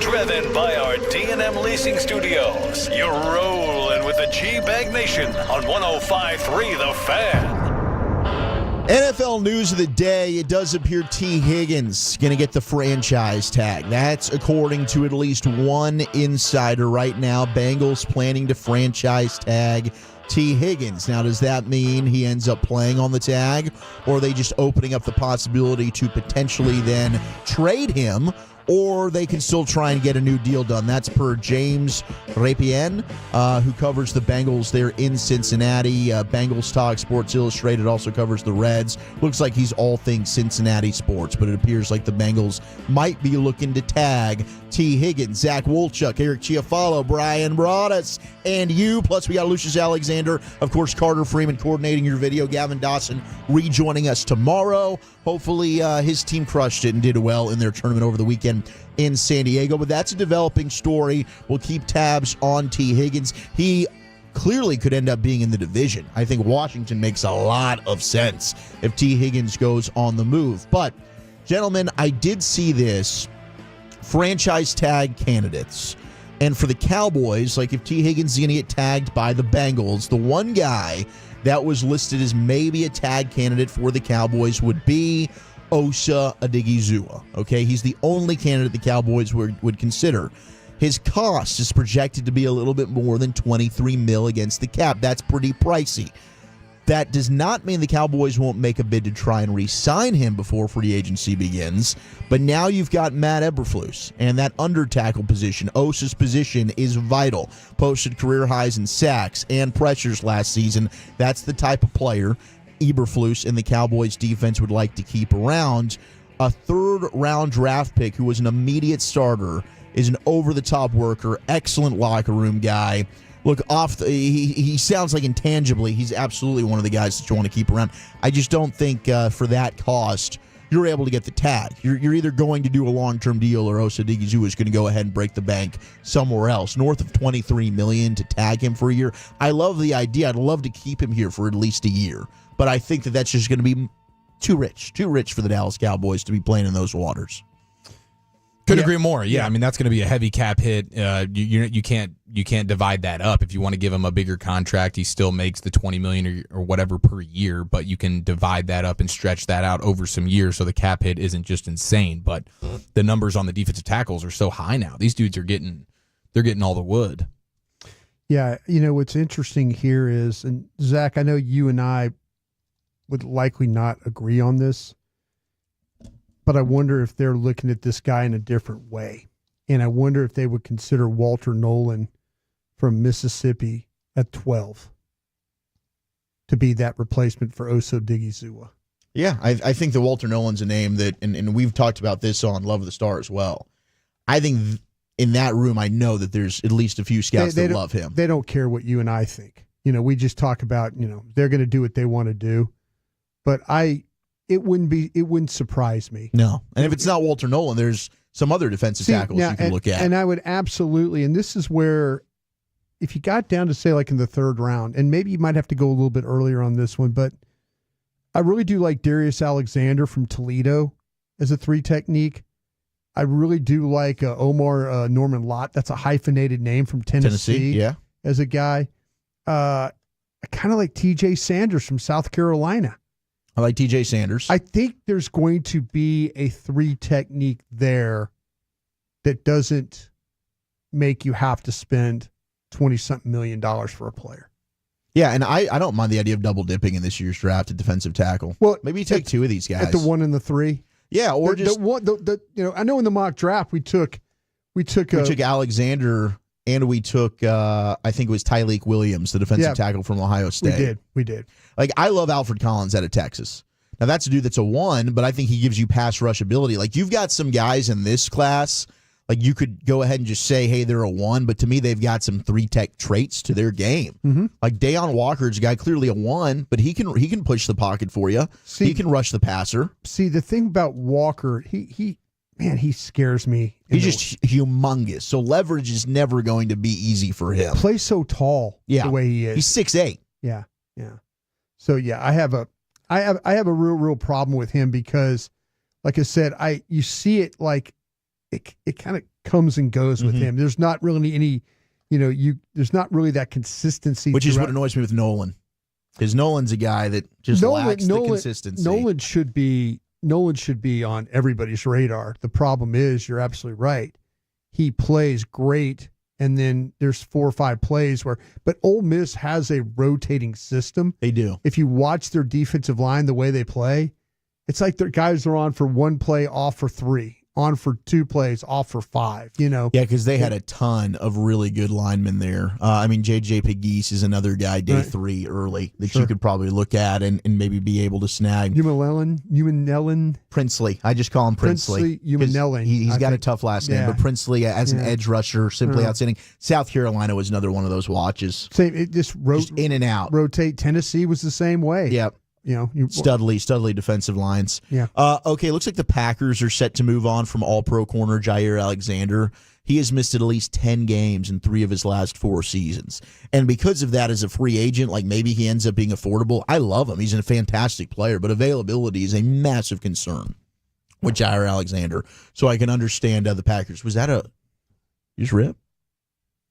driven by our D&M Leasing Studios. You're rolling with the G-Bag Nation on 105.3 The Fan. NFL news of the day, it does appear T. Higgins going to get the franchise tag. That's according to at least one insider right now. Bengals planning to franchise tag T. Higgins. Now, does that mean he ends up playing on the tag, or are they just opening up the possibility to potentially then trade him, or they can still try and get a new deal done? That's per James Rapien, who covers the Bengals there in Cincinnati. Bengals Talk, Sports Illustrated also covers the Reds. Looks like he's all things Cincinnati sports, but it appears like the Bengals might be looking to tag T. Higgins. Zach Wolchuk, Eric Chiafalo, Brian Broaddus, and you. Plus, we got Lucius Alexander. Of course, Carter Freeman coordinating your video. Gavin Dawson rejoining us tomorrow. Hopefully, his team crushed it and did well in their tournament over the weekend in San Diego. But that's a developing story. We'll keep tabs on T. Higgins. He clearly could end up being in the division. I think Washington makes a lot of sense if T. Higgins goes on the move. But, gentlemen, I did see this. Franchise tag candidates. And for the Cowboys, like if T. Higgins is going to get tagged by the Bengals, the one guy that was listed as maybe a tag candidate for the Cowboys would be Osa Odigizua. Okay, he's the only candidate the Cowboys would consider. His cost is projected to be a little bit more than $23 million against the cap. That's pretty pricey. That does not mean the Cowboys won't make a bid to try and re-sign him before free agency begins. But now you've got Matt Eberflus, and that under tackle position, Osa's position, is vital. Posted career highs in sacks and pressures last season. That's the type of player Eberflus and the Cowboys defense would like to keep around. A third-round draft pick who was an immediate starter, is an over-the-top worker, excellent locker room guy. Look, he sounds like intangibly, he's absolutely one of the guys that you want to keep around. I just don't think for that cost, you're able to get the tag. You're either going to do a long-term deal or Osa Odigizua is going to go ahead and break the bank somewhere else. North of $23 million to tag him for a year. I love the idea. I'd love to keep him here for at least a year. But I think that that's just going to be too rich for the Dallas Cowboys to be playing in those waters. Could agree more. Yeah, I mean that's going to be a heavy cap hit. You can't divide that up. If you want to give him a bigger contract, he still makes the $20 million or whatever per year. But you can divide that up and stretch that out over some years, so the cap hit isn't just insane. But the numbers on the defensive tackles are so high now. These dudes are getting all the wood. Yeah, what's interesting here is, and Zach, I know you and I would likely not agree on this, but I wonder if they're looking at this guy in a different way. And I wonder if they would consider Walter Nolan from Mississippi at 12 to be that replacement for Osa Odigizua. Yeah, I think that Walter Nolan's a name that, and we've talked about this on Love of the Star as well. I think in that room, I know that there's at least a few scouts that love him. They don't care what you and I think. We just talk about, they're going to do what they want to do. But it wouldn't surprise me. No. And if it's not Walter Nolan, there's some other defensive tackles you can look at. And I would absolutely, and this is where, if you got down to say like in the third round, and maybe you might have to go a little bit earlier on this one, but I really do like Darius Alexander from Toledo as a 3 technique. I really do like Omar Norman Lott. That's a hyphenated name from Tennessee. Yeah. As a guy. I kind of like TJ Sanders from South Carolina. I like TJ Sanders. I think there's going to be a 3 technique there that doesn't make you have to spend $20-something million for a player. Yeah, and I don't mind the idea of double dipping in this year's draft at defensive tackle. Well, maybe you take 2 of these guys at the 1 and the 3. Yeah, or just I know in the mock draft we took Alexander and we took I think it was Tyleik Williams, the defensive tackle from Ohio State. We did. Like, I love Alfred Collins out of Texas. Now, that's a dude that's a 1, but I think he gives you pass rush ability. Like, you've got some guys in this class, like, you could go ahead and just say, hey, they're a 1, but to me, they've got some 3-tech traits to their game. Mm-hmm. Like, Deion Walker's a guy, clearly a 1, but he can push the pocket for you. He can rush the passer. See, the thing about Walker, he scares me. He's just humongous. So leverage is never going to be easy for him. Plays so tall the way he is. He's 6'8". Yeah. So I have a real problem with him because, like I said, you see it like it kind of comes and goes with him. There's not really any, there's not really that consistency. Which is what annoys me with Nolan. Because Nolan's a guy that just lacks the consistency. Nolan should be on everybody's radar. The problem is, you're absolutely right. He plays great, and then there's 4 or 5 plays but Ole Miss has a rotating system. They do. If you watch their defensive line, the way they play, it's like their guys are on for 1 play, off for 3. On for 2 plays, off for 5, Yeah, because they had a ton of really good linemen there. J.J. Pegues is another guy, day 3 early, that you could probably look at and maybe be able to snag. Umanellan. Princely. I just call him Princely. Umanellan. He's got a tough last name, but Princely as an edge rusher, simply outstanding. South Carolina was another one of those watches. Same, it just in and out. Rotate. Tennessee was the same way. Yep. Studley defensive lines. Yeah. Okay, looks like the Packers are set to move on from all-pro corner Jair Alexander. He has missed at least 10 games in 3 of his last 4 seasons. And because of that, as a free agent, maybe he ends up being affordable. I love him. He's a fantastic player, but availability is a massive concern with Jair Alexander. So I can understand the Packers. Was that you just rip?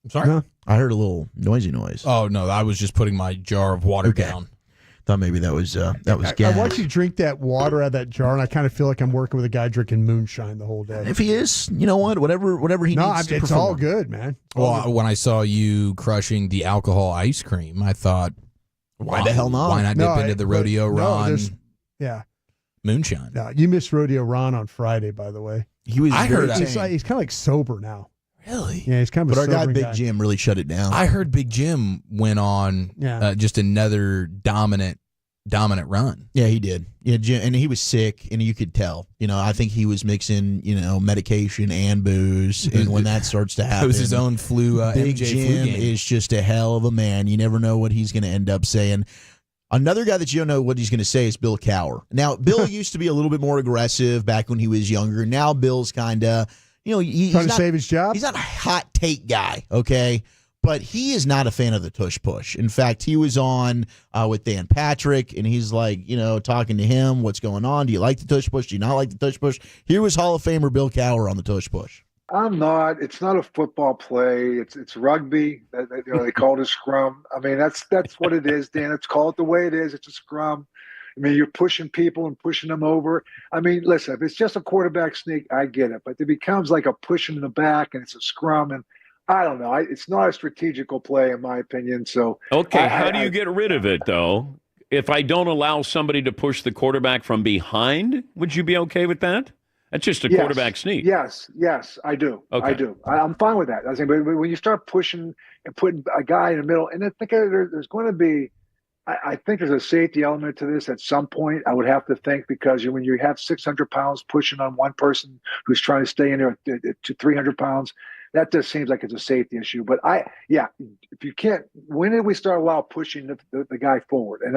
I'm sorry? I heard a little noisy noise. Oh, no, I was just putting my jar of water down. Thought maybe that was gas. I watch you drink that water out of that jar, and I kind of feel like I'm working with a guy drinking moonshine the whole day. If he is, you know what? Whatever he needs to it's perform. all good, man. Well, when I saw you crushing the alcohol ice cream, I thought, why the hell not? Why not dip into the Rodeo Ron moonshine? No, you missed Rodeo Ron on Friday, by the way. He was. I heard he's kind of like sober now. Really? Yeah, he's kind of. But our guy Big Jim really shut it down. I heard Big Jim went on just another dominant run. Yeah, he did. Yeah, Jim, and he was sick, and you could tell. I think he was mixing, medication and booze, and when that starts to happen, it was his own flu. Big MJ Jim flu game. is just a hell of a man. You never know what he's going to end up saying. Another guy that you don't know what he's going to say is Bill Cowher. Now, Bill used to be a little bit more aggressive back when he was younger. Now, Bill's kind of, he's trying to save his job. He's not a hot take guy, okay? But he is not a fan of the tush push. In fact, he was on with Dan Patrick, and he's like, talking to him, what's going on? Do you like the tush push? Do you not like the tush push? Here was Hall of Famer Bill Cowher on the tush push. I'm not. It's not a football play. It's rugby. They call it a scrum. That's what it is, Dan. Let's call it the way it is. It's a scrum. You're pushing people and pushing them over. Listen, if it's just a quarterback sneak, I get it. But it becomes like a pushing in the back, and it's a scrum, and I don't know. It's not a strategical play, in my opinion. So okay, how do you get rid of it, though? If I don't allow somebody to push the quarterback from behind, would you be okay with that? That's just a quarterback sneak. Yes, I do. Okay. I do. I'm fine with that. But when you start pushing and putting a guy in the middle, and I think there's going to be, I think there's a safety element to this at some point. I would have to think, because when you have 600 pounds pushing on one person who's trying to stay in there to 300 pounds, that just seems like it's a safety issue. But if you can't, when did we start allow pushing the guy forward? And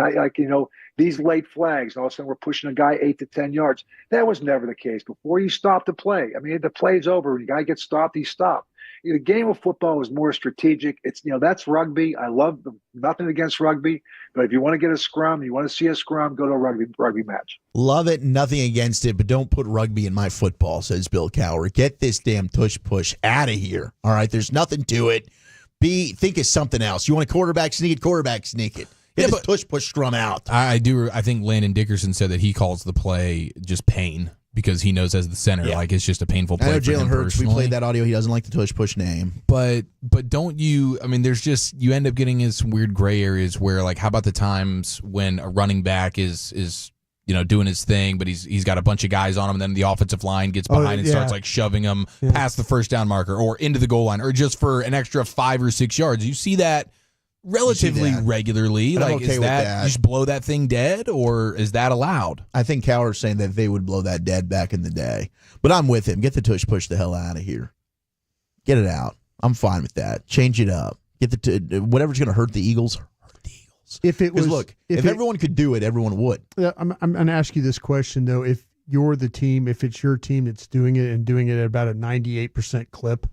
these late flags, all of a sudden we're pushing a guy 8 to 10 yards. That was never the case before you stop the play. The play's over. When the guy gets stopped, he's stopped. The game of football is more strategic. It's that's rugby. I love nothing against rugby, but if you want to get a scrum, you want to see a scrum, go to a rugby match. Love it, nothing against it, but don't put rugby in my football, says Bill Cowher. Get this damn tush push out of here. All right, there's nothing to it. Think of something else. You want a quarterback sneak it. Get this tush push scrum out. I do. I think Landon Dickerson said that he calls the play just pain, because he knows as the center, it's just a painful play. I know for him Jalen Hurts, personally. we played that audio. He doesn't like the tush push name. But don't you, there's just, you end up getting in some weird gray areas where, how about the times when a running back is doing his thing, but he's got a bunch of guys on him, and then the offensive line gets behind and starts shoving him past the first down marker or into the goal line, or just for an extra 5 or 6 yards. You see that relatively regularly. I'm okay is with that that. you just blow that thing dead, or is that allowed? I think Cowher's saying that they would blow that dead back in the day. But I'm with him. Get the tush push the hell out of here. Get it out. I'm fine with that. Change it up. Get whatever's going to hurt the Eagles. If it was, if everyone could do it, everyone would. I'm going to ask you this question though: if you're the team, if it's your team that's doing it and doing it at about a 98% clip,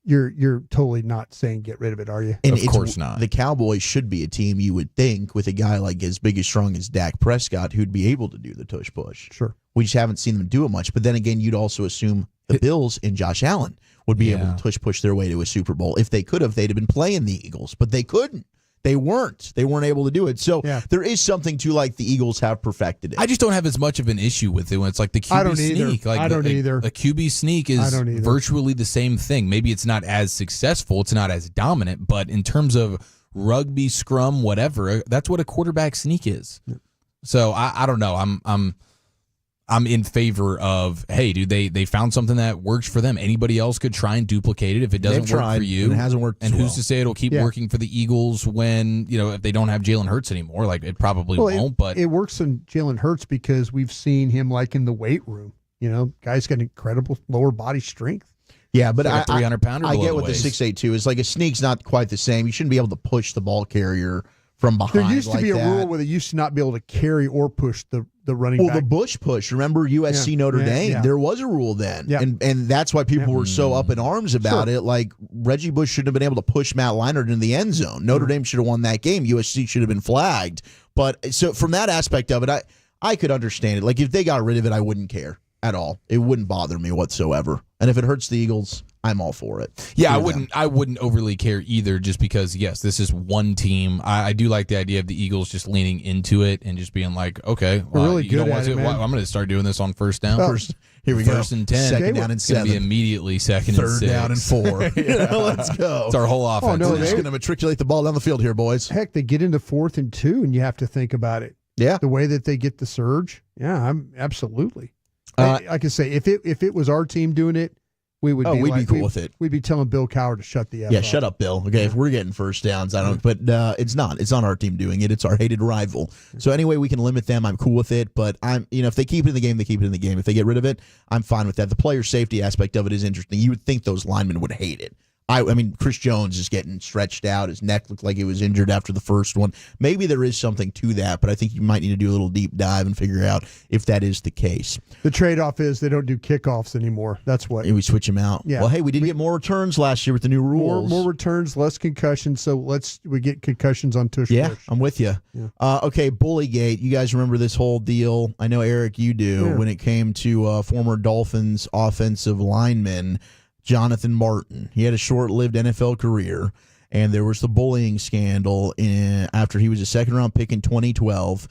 you're totally not saying get rid of it, are you? And of course not. The Cowboys should be a team, you would think, with a guy like as big as strong as Dak Prescott, who'd be able to do the tush push. Sure. We just haven't seen them do it much. But then again, you'd also assume the Bills and Josh Allen would be able to push their way to a Super Bowl. If they could have, they'd have been playing the Eagles, but they couldn't. They weren't able to do it. So there is something to like the Eagles have perfected it. I just don't have as much of an issue with it when it's like the QB sneak. Like I don't either. A QB sneak is virtually the same thing. Maybe it's not as successful, it's not as dominant, but in terms of rugby, scrum, whatever, that's what a quarterback sneak is. So I don't know. I'm in favor of, hey, dude, they found something that works for them. Anybody else could try and duplicate it if it doesn't work for you. And it hasn't worked. And who's to say it'll keep working for the Eagles when, if they don't have Jalen Hurts anymore? Like, it probably won't. But it works in Jalen Hurts because we've seen him like in the weight room. Guy's got incredible lower body strength. Yeah, but like a 300-pounder. I get what the 6'8" is. Like a sneak's not quite the same. You shouldn't be able to push the ball carrier from behind. There used to be a that. rule where they used to not be able to carry or push the running back. The Bush push. Remember USC Notre Dame? There was a rule then. Yeah. And that's why people were so up in arms about it. Like Reggie Bush shouldn't have been able to push Matt Leinart into the end zone. Notre Dame should have won that game. USC should have been flagged. But so from that aspect of it, I could understand it. Like if they got rid of it, I wouldn't care at all. It wouldn't bother me whatsoever. And if it hurts the Eagles, I'm all for it. Yeah, I wouldn't overly care either, just because yes, this is one team. I do like the idea of the Eagles just leaning into it and just being like, okay, we're really good at it, man. I'm going to start doing this on first down. Here we go. First and 10. Second down and 7. Be immediately second and 6. Third down and 4. Let's go. It's our whole offense. We're just going to matriculate the ball down the field here, boys. Heck, they get into 4th and 2, and you have to think about it. Yeah, the way that they get the surge. Yeah, I'm absolutely. Like I say, if it was our team doing it, we'd be cool with it. We'd be telling Bill Cowher to shut the F up. Shut up, Bill. Okay, if we're getting first downs, I don't. But it's not. It's not our team doing it. It's our hated rival. So anyway, we can limit them. I'm cool with it. But if they keep it in the game, they keep it in the game. If they get rid of it, I'm fine with that. The player safety aspect of it is interesting. You would think those linemen would hate it. I mean, Chris Jones is getting stretched out. His neck looked like it was injured after the first one. Maybe there is something to that, but I think you might need to do a little deep dive and figure out if that is the case. The trade-off is they don't do kickoffs anymore. That's what. And we switch them out. Yeah. Well, hey, we did get more returns last year with the new rules. More returns, less concussions. So we get concussions on tush push. push. I'm with you. Yeah. Okay, Bullygate. You guys remember this whole deal? I know, Eric, you do. When it came to former Dolphins offensive lineman Jonathan Martin. He had a short-lived NFL career, and there was the bullying scandal after he was a second-round pick in 2012.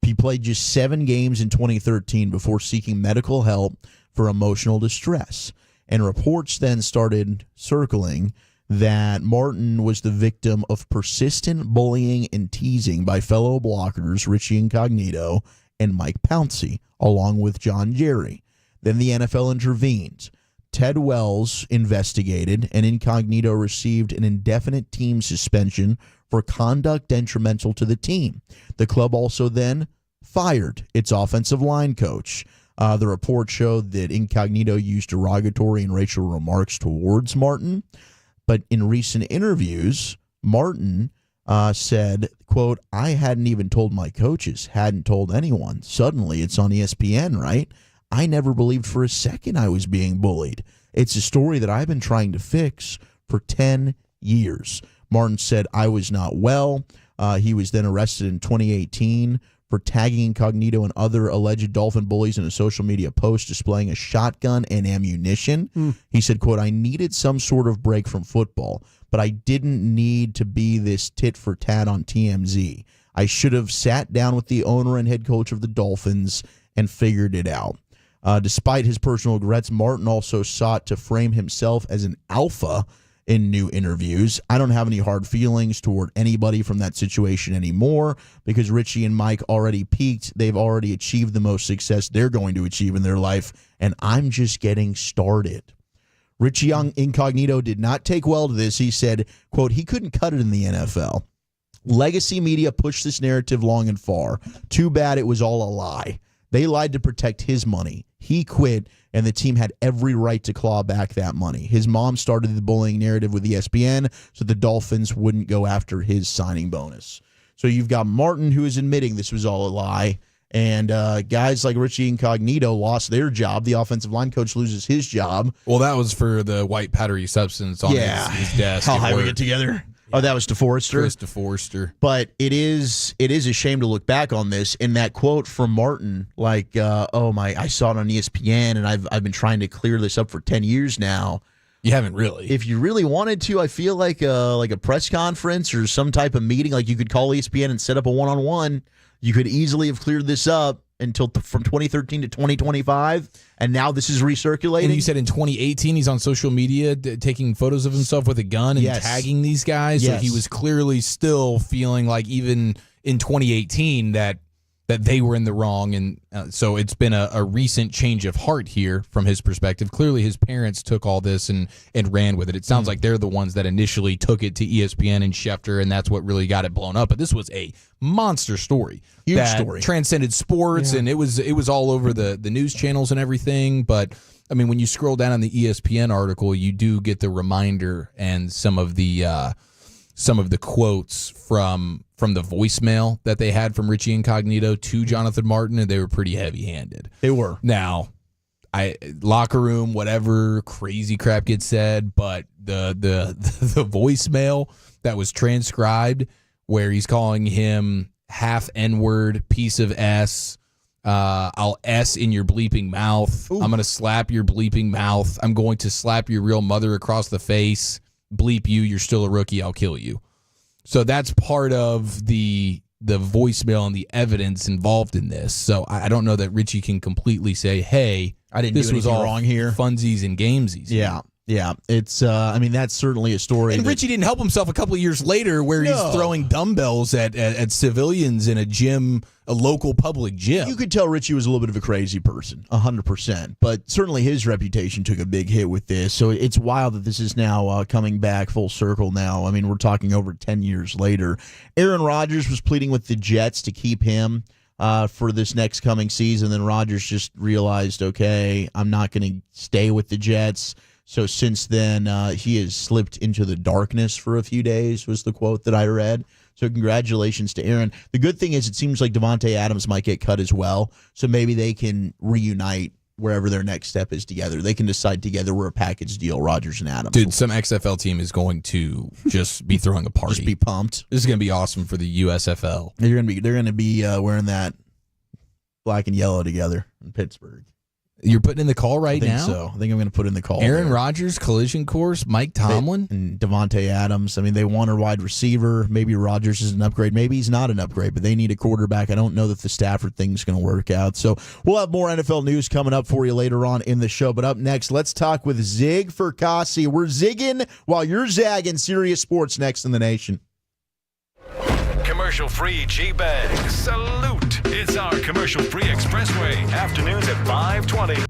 He played just 7 games in 2013 before seeking medical help for emotional distress. And reports then started circling that Martin was the victim of persistent bullying and teasing by fellow blockers Richie Incognito and Mike Pouncey, along with John Jerry. Then the NFL intervened. Ted Wells investigated, and Incognito received an indefinite team suspension for conduct detrimental to the team. The club also then fired its offensive line coach. The report showed that Incognito used derogatory and racial remarks towards Martin, but in recent interviews, Martin said, quote, "I hadn't even told my coaches, hadn't told anyone. Suddenly it's on ESPN, right? I never believed for a second I was being bullied. It's a story that I've been trying to fix for 10 years. Martin said I was not well. He was then arrested in 2018 for tagging Incognito and other alleged Dolphin bullies in a social media post displaying a shotgun and ammunition. He said, quote, "I needed some sort of break from football, but I didn't need to be this tit for tat on TMZ. I should have sat down with the owner and head coach of the Dolphins and figured it out." Despite his personal regrets, Martin also sought to frame himself as an alpha in new interviews. "I don't have any hard feelings toward anybody from that situation anymore because Richie and Mike already peaked. They've already achieved the most success they're going to achieve in their life, and I'm just getting started." Richie Incognito did not take well to this. He said, quote, "He couldn't cut it in the NFL. Legacy media pushed this narrative long and far. Too bad it was all a lie. They lied to protect his money. He quit, and the team had every right to claw back that money. His mom started the bullying narrative with ESPN so the Dolphins wouldn't go after his signing bonus." So you've got Martin, who is admitting this was all a lie, and guys like Richie Incognito lost their job. The offensive line coach loses his job. Well, that was for the white powdery substance on his desk. How high we get together? Oh, that was DeForester? Chris DeForester. But it is a shame to look back on this. And that quote from Martin, like, I saw it on ESPN, and I've been trying to clear this up for 10 years now. You haven't really. If you really wanted to, I feel like a press conference or some type of meeting, like you could call ESPN and set up a one-on-one. You could easily have cleared this up until from 2013 to 2025, and now this is recirculating. And you said in 2018 he's on social media taking photos of himself with a gun and tagging these guys. Yes. So he was clearly still feeling like even in 2018 that they were in the wrong, and so it's been a recent change of heart here from his perspective. Clearly his parents took all this and ran with it. It sounds like they're the ones that initially took it to ESPN and Schefter, and that's what really got it blown up. But this was a monster story. Huge that story. Transcended sports, and it was all over the news channels and everything. But I mean, when you scroll down on the ESPN article, you do get the reminder and some of the quotes from the voicemail that they had from Richie Incognito to Jonathan Martin, and they were pretty heavy-handed. They were. Now, locker room, whatever crazy crap gets said, but the voicemail that was transcribed where he's calling him half N-word, piece of S, I'll S in your bleeping mouth. Ooh. I'm going to slap your bleeping mouth. I'm going to slap your real mother across the face. Bleep you, you're still a rookie, I'll kill you. So that's part of the voicemail and the evidence involved in this. So I don't know that Richie can completely say, hey, I didn't this do was anything all wrong here. Funsies and gamesies. Yeah. It's, I mean, that's certainly a story. And Richie didn't help himself a couple of years later where he's throwing dumbbells at civilians in a gym, a local public gym. You could tell Richie was a little bit of a crazy person, 100%. But certainly his reputation took a big hit with this. So it's wild that this is now coming back full circle now. I mean, we're talking over 10 years later. Aaron Rodgers was pleading with the Jets to keep him for this next coming season. Then Rodgers just realized, okay, I'm not going to stay with the Jets. So since then, he has slipped into the darkness for a few days, was the quote that I read. So congratulations to Aaron. The good thing is it seems like Davante Adams might get cut as well. So maybe they can reunite wherever their next step is together. They can decide together we're a package deal, Rodgers and Adams. Dude, some XFL team is going to just be throwing a party. Just be pumped. This is going to be awesome for the USFL. They're going to be wearing that black and yellow together in Pittsburgh. You're putting in the call right now? I think so. I think I'm going to put in the call. Aaron Rodgers, collision course, Mike Tomlin. And Davante Adams. I mean, they want a wide receiver. Maybe Rodgers is an upgrade. Maybe he's not an upgrade, but they need a quarterback. I don't know that the Stafford thing's going to work out. So we'll have more NFL news coming up for you later on in the show. But up next, let's talk with Zig Fracassi. We're zigging while you're zagging. Serious Sports next in the nation. Commercial-free G-Bag. Salute. It's our commercial-free expressway. Afternoons at 5:20.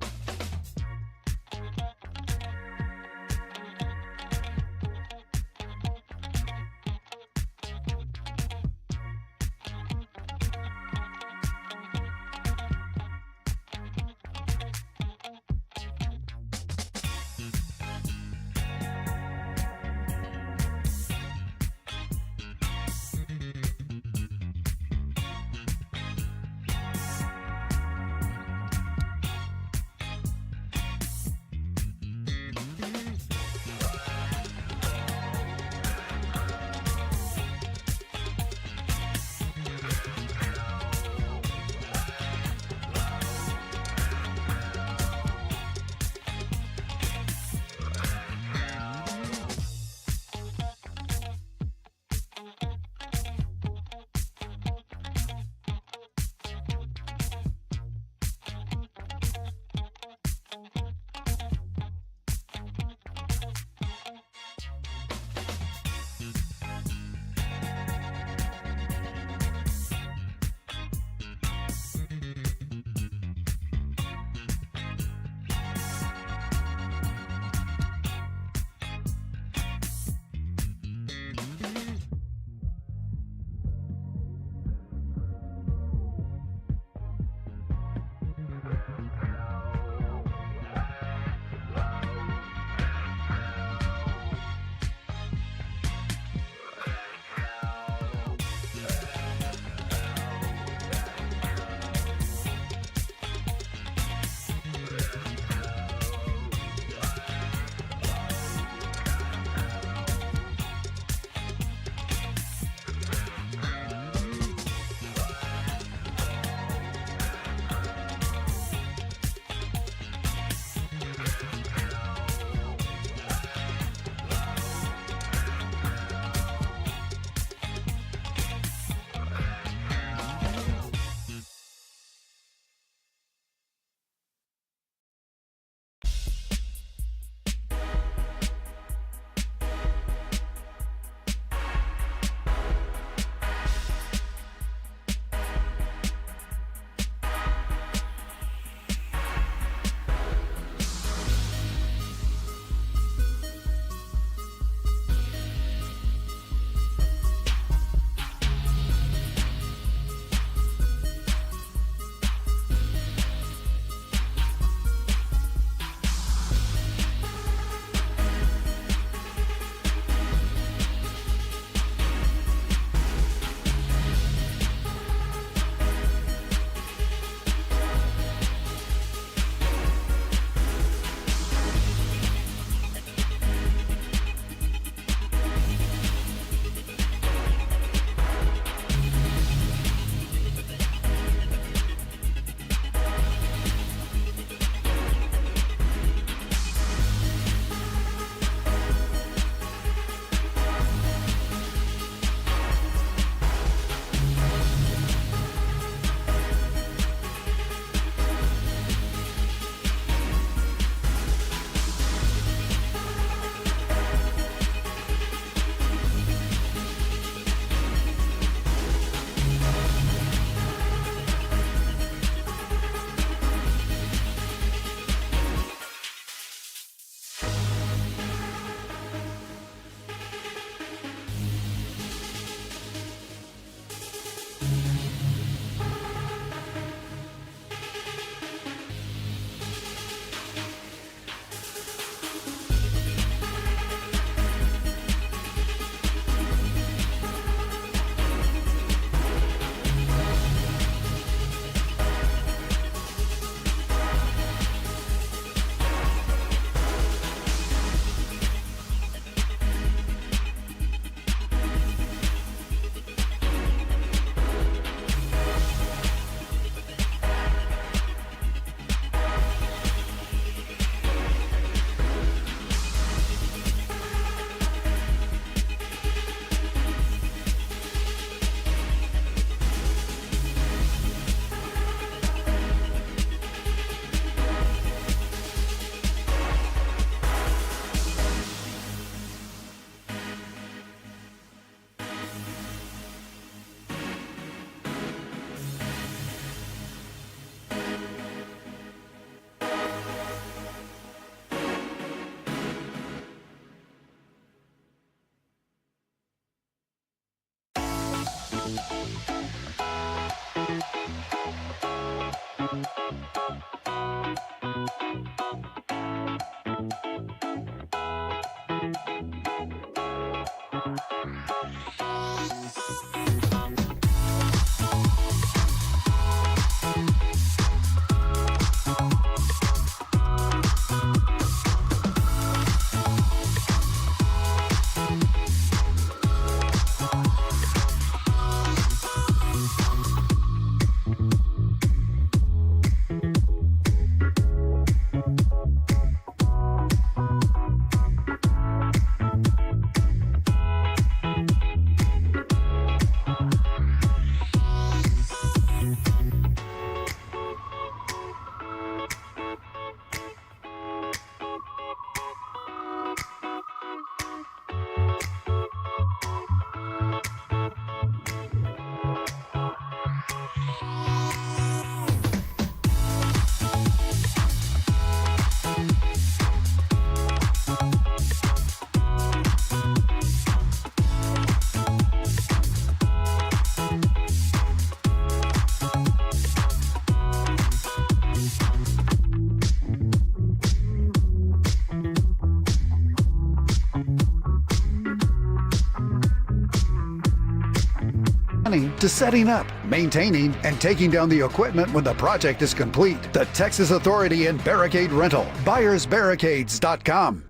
planning to setting up, maintaining, and taking down the equipment when the project is complete. The Texas Authority in Barricade Rental. BuyersBarricades.com.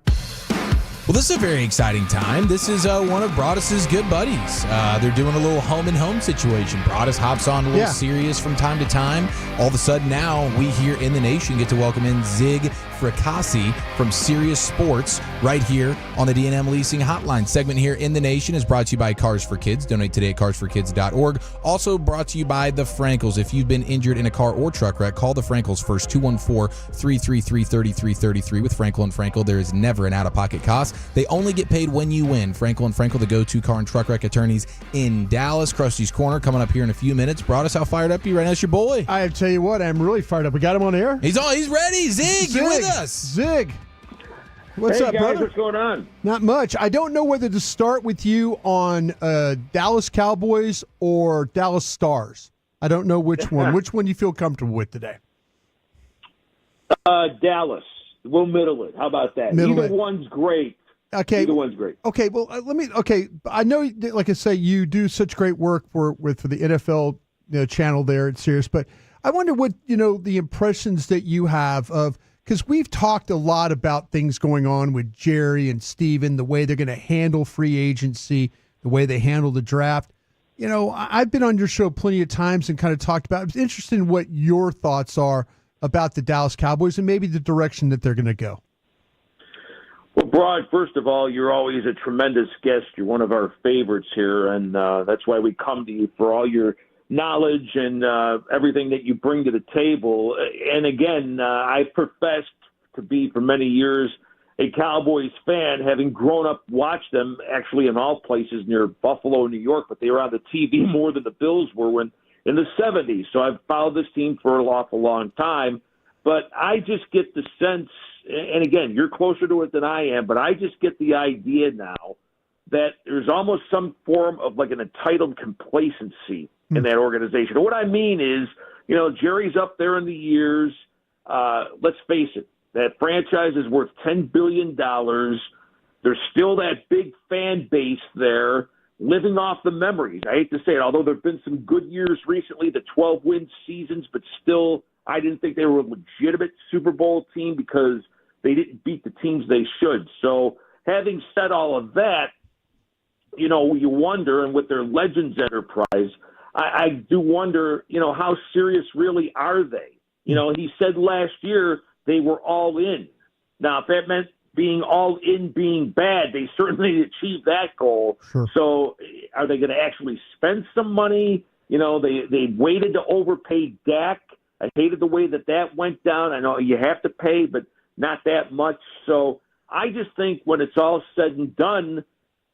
Well, this is a very exciting time. This is one of Broadus's good buddies. They're doing a little home-and-home situation. Broadus hops on a little serious from time to time. All of a sudden now, we here in the nation get to welcome in Zig Fracassi from Sirius Sports right here on the D&M Leasing Hotline. Segment here in the nation is brought to you by Cars for Kids. Donate today at carsforkids.org. Also brought to you by the Frankels. If you've been injured in a car or truck wreck, call the Frankels first, 214-333-3333. With Frankel and Frankel, there is never an out-of-pocket cost. They only get paid when you win. Frankel and Frankel, the go-to car and truck wreck attorneys in Dallas. Krusty's Corner coming up here in a few minutes. Broadus, how fired up are you right now? It's your boy. I tell you what, I'm really fired up. We got him on air. He's on. He's ready. Zig, you're with us. Zig. What's up, guys, brother? what's going on? Not much. I don't know whether to start with you on Dallas Cowboys or Dallas Stars. I don't know which one. Which one do you feel comfortable with today? Dallas. We'll middle it. How about that? Either one's great. Okay. Either one's great. Okay. Well, Okay. I know, like I say, you do such great work for the NFL channel there at Sirius, but I wonder what the impressions that you have of. Because we've talked a lot about things going on with Jerry and Steven, the way they're going to handle free agency, the way they handle the draft. I've been on your show plenty of times and kind of talked about it. I'm interested in what your thoughts are about the Dallas Cowboys and maybe the direction that they're going to go. Well, Broad, first of all, you're always a tremendous guest. You're one of our favorites here, and that's why we come to you for all your knowledge and everything that you bring to the table. And again, I've professed to be for many years a Cowboys fan, having grown up, watched them actually in all places near Buffalo, New York, but they were on the TV more than the Bills were in the 70s. So I've followed this team for an awful long time. But I just get the sense, and again, you're closer to it than I am, but I just get the idea now that there's almost some form of like an entitled complacency in that organization. And what I mean is, Jerry's up there in the years. Let's face it, that franchise is worth $10 billion. There's still that big fan base there living off the memories. I hate to say it, although there have been some good years recently, the 12-win seasons, but still I didn't think they were a legitimate Super Bowl team because they didn't beat the teams they should. So having said all of that, you wonder, and with their Legends enterprise, I do wonder, how serious really are they? He said last year they were all in. Now, if that meant being all in being bad, they certainly achieved that goal. Sure. So are they going to actually spend some money? They waited to overpay Dak. I hated the way that went down. I know you have to pay, but not that much. So I just think when it's all said and done,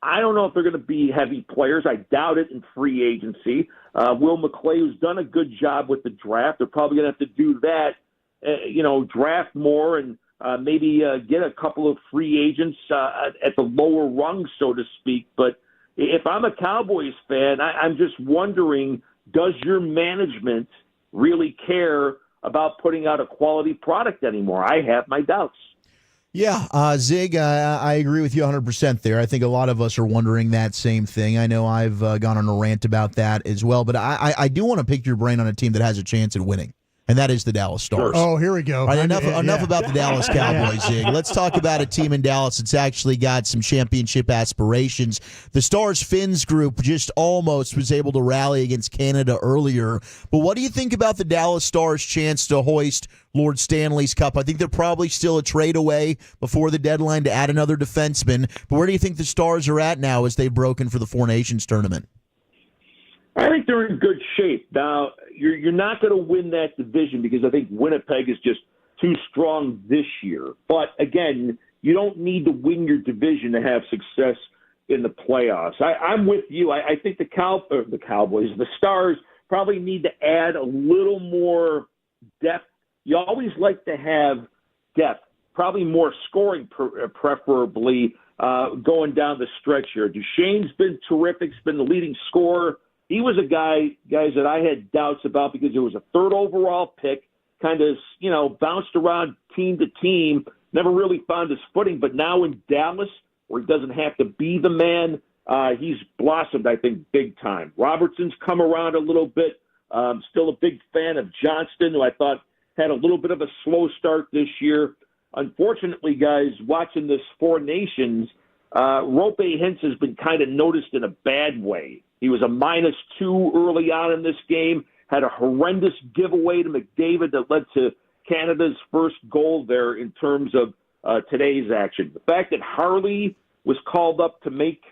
I don't know if they're going to be heavy players. I doubt it in free agency. Will McClay, who's done a good job with the draft, they're probably going to have to do that, draft more and maybe get a couple of free agents at the lower rung, so to speak. But if I'm a Cowboys fan, I'm just wondering, does your management really care about putting out a quality product anymore? I have my doubts. Yeah, Zig, I agree with you 100% there. I think a lot of us are wondering that same thing. I know I've gone on a rant about that as well, but I do want to pick your brain on a team that has a chance at winning, and that is the Dallas Stars. Oh, here we go. All right, enough about the Dallas Cowboys, Zig. Let's talk about a team in Dallas that's actually got some championship aspirations. The Stars Finns group just almost was able to rally against Canada earlier. But what do you think about the Dallas Stars' chance to hoist Lord Stanley's Cup? I think they're probably still a trade away before the deadline to add another defenseman. But where do you think the Stars are at now as they've broken for the Four Nations tournament? I think they're in good shape. Now, you're not going to win that division because I think Winnipeg is just too strong this year. But, again, you don't need to win your division to have success in the playoffs. I'm with you. I think the Cowboys, the Stars, probably need to add a little more depth. You always like to have depth, probably more scoring preferably going down the stretch here. Duchesne's been terrific. He's been the leading scorer. He was a guys, that I had doubts about because it was a third overall pick, kind of, bounced around team to team, never really found his footing. But now in Dallas, where he doesn't have to be the man, he's blossomed, I think, big time. Robertson's come around a little bit. Still a big fan of Johnston, who I thought had a little bit of a slow start this year. Unfortunately, guys, watching this Four Nations, Rope Hintz has been kind of noticed in a bad way. He was a -2 early on in this game, had a horrendous giveaway to McDavid that led to Canada's first goal there in terms of today's action. The fact that Harley was called up to make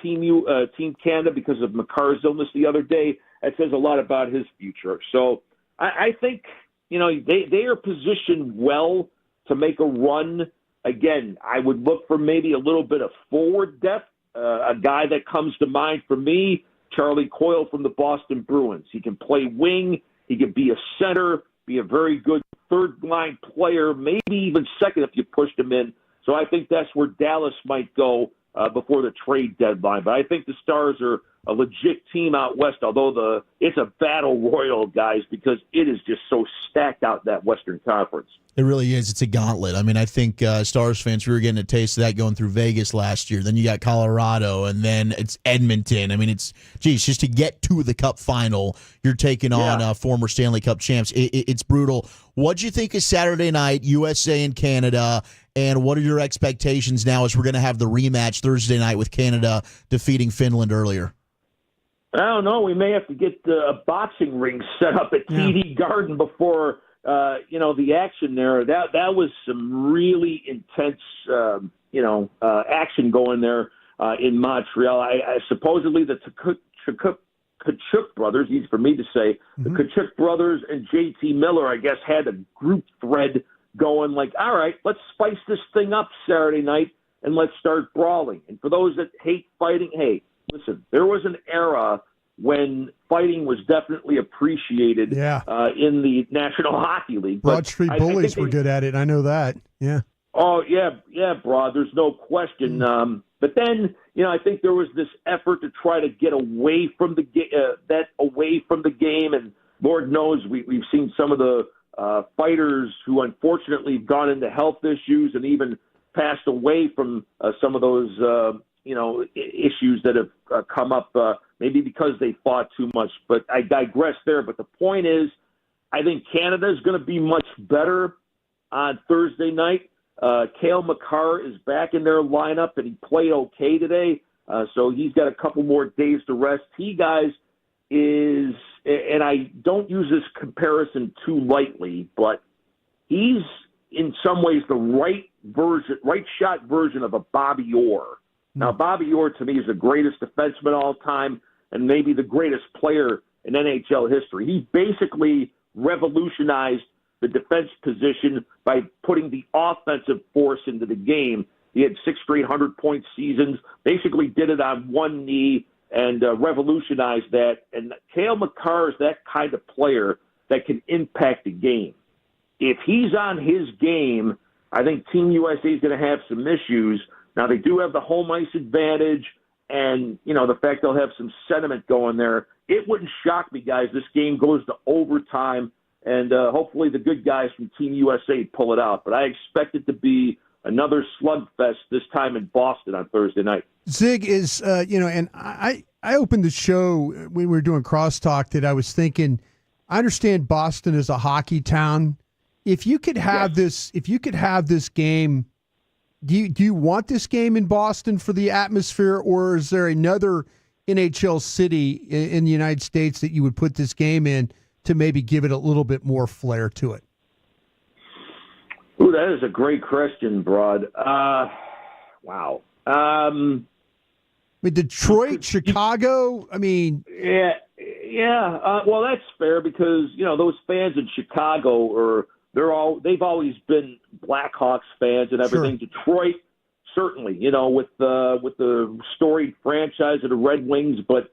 Team Canada because of Makar's illness the other day, that says a lot about his future. So I think, they are positioned well to make a run. Again, I would look for maybe a little bit of forward depth. A guy that comes to mind for me, Charlie Coyle from the Boston Bruins. He can play wing. He can be a center, be a very good third-line player, maybe even second if you pushed him in. So I think that's where Dallas might go before the trade deadline. But I think the Stars are a legit team out west, although it's a battle royal, guys, because it is just so stacked out that Western Conference. It really is. It's a gauntlet. I mean, I think Stars fans, we were getting a taste of that going through Vegas last year. Then you got Colorado, and then it's Edmonton. I mean, just to get to the Cup final, you're taking on former Stanley Cup champs. It's brutal. What'd you think of Saturday night, USA and Canada, and what are your expectations now as we're going to have the rematch Thursday night with Canada defeating Finland earlier? I don't know. We may have to get a boxing ring set up at TD Garden before the action there. That was some really intense action going there in Montreal. I supposedly the Tkachuk brothers, easy for me to say, the Tkachuk brothers and JT Miller, I guess, had a group thread going like, all right, let's spice this thing up Saturday night and let's start brawling. And for those that hate fighting, hey, listen, there was an era when fighting was definitely appreciated in the National Hockey League. Broad Street Bullies were good at it. I know that. Yeah. Oh, yeah, Broad. There's no question. But then, I think there was this effort to try to get away from the game. And Lord knows we've seen some of the fighters who unfortunately have gone into health issues and even passed away from some of those issues that have come up, maybe because they fought too much. But I digress there. But the point is, I think Canada is going to be much better on Thursday night. Cale Makar is back in their lineup, and he played okay today. So he's got a couple more days to rest. He, guys, is, and I don't use this comparison too lightly, but he's in some ways the right shot version of a Bobby Orr. Now, Bobby Orr, to me, is the greatest defenseman all time and maybe the greatest player in NHL history. He basically revolutionized the defense position by putting the offensive force into the game. He had 6 straight 100-point seasons, basically did it on one knee and revolutionized that. And Cale Makar is that kind of player that can impact the game. If he's on his game, I think Team USA is going to have some issues. Now, they do have the home ice advantage and, the fact they'll have some sentiment going there. It wouldn't shock me, guys. This game goes to overtime, and hopefully the good guys from Team USA pull it out. But I expect it to be another slugfest this time in Boston on Thursday night. Zig is, and I opened the show when we were doing crosstalk that I was thinking, I understand Boston is a hockey town. If you could have this game, do you want this game in Boston for the atmosphere, or is there another NHL city in the United States that you would put this game in to maybe give it a little bit more flair to it? Ooh, that is a great question, Broad. Wow. Detroit, Chicago. I mean, yeah. Well, that's fair because those fans in Chicago they've always been Blackhawks fans and everything. Sure. Detroit, certainly, with the storied franchise of the Red Wings, but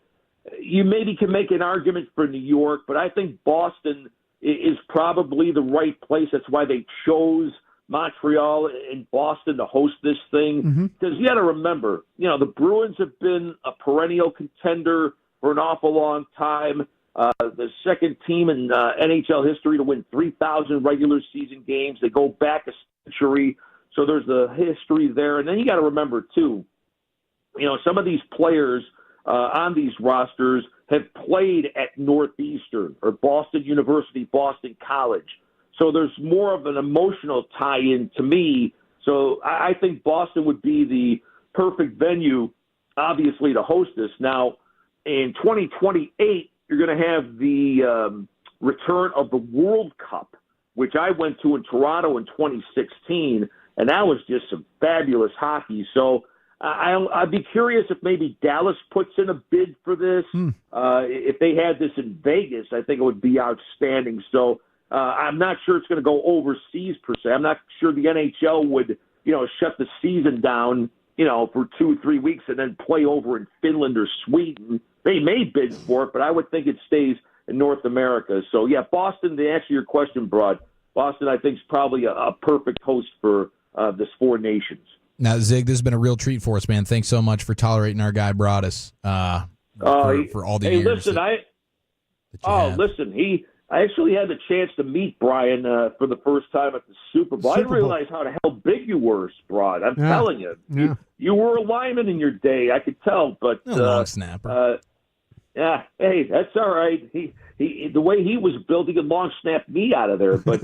you maybe can make an argument for New York, but I think Boston is probably the right place. That's why they chose Montreal and Boston to host this thing. Because you got to remember, the Bruins have been a perennial contender for an awful long time. The second team in NHL history to win 3,000 regular season games. They go back a century, so there's the history there. And then you got to remember, too, some of these players on these rosters have played at Northeastern or Boston University, Boston College. So there's more of an emotional tie-in to me. So I think Boston would be the perfect venue, obviously, to host this. Now, in 2028, you're going to have the return of the World Cup, which I went to in Toronto in 2016, and that was just some fabulous hockey. So I'd be curious if maybe Dallas puts in a bid for this. If they had this in Vegas, I think it would be outstanding. So I'm not sure it's going to go overseas per se. I'm not sure the NHL would, shut the season down, for 2-3 weeks and then play over in Finland or Sweden. They may bid for it, but I would think it stays in North America. So, yeah, Boston, to answer your question, Broad, Boston, I think, is probably a perfect host for this Four Nations. Now, Zig, this has been a real treat for us, man. Thanks so much for tolerating our guy Broadus for all the years. Listen, I actually had the chance to meet Brian for the first time at the Super Bowl. I didn't realize how the hell big you were, Broad. I'm telling you. Yeah. You were a lineman in your day, I could tell. But long snapper. Yeah, hey, that's all right. He the way he was built, he could long snap me out of there. But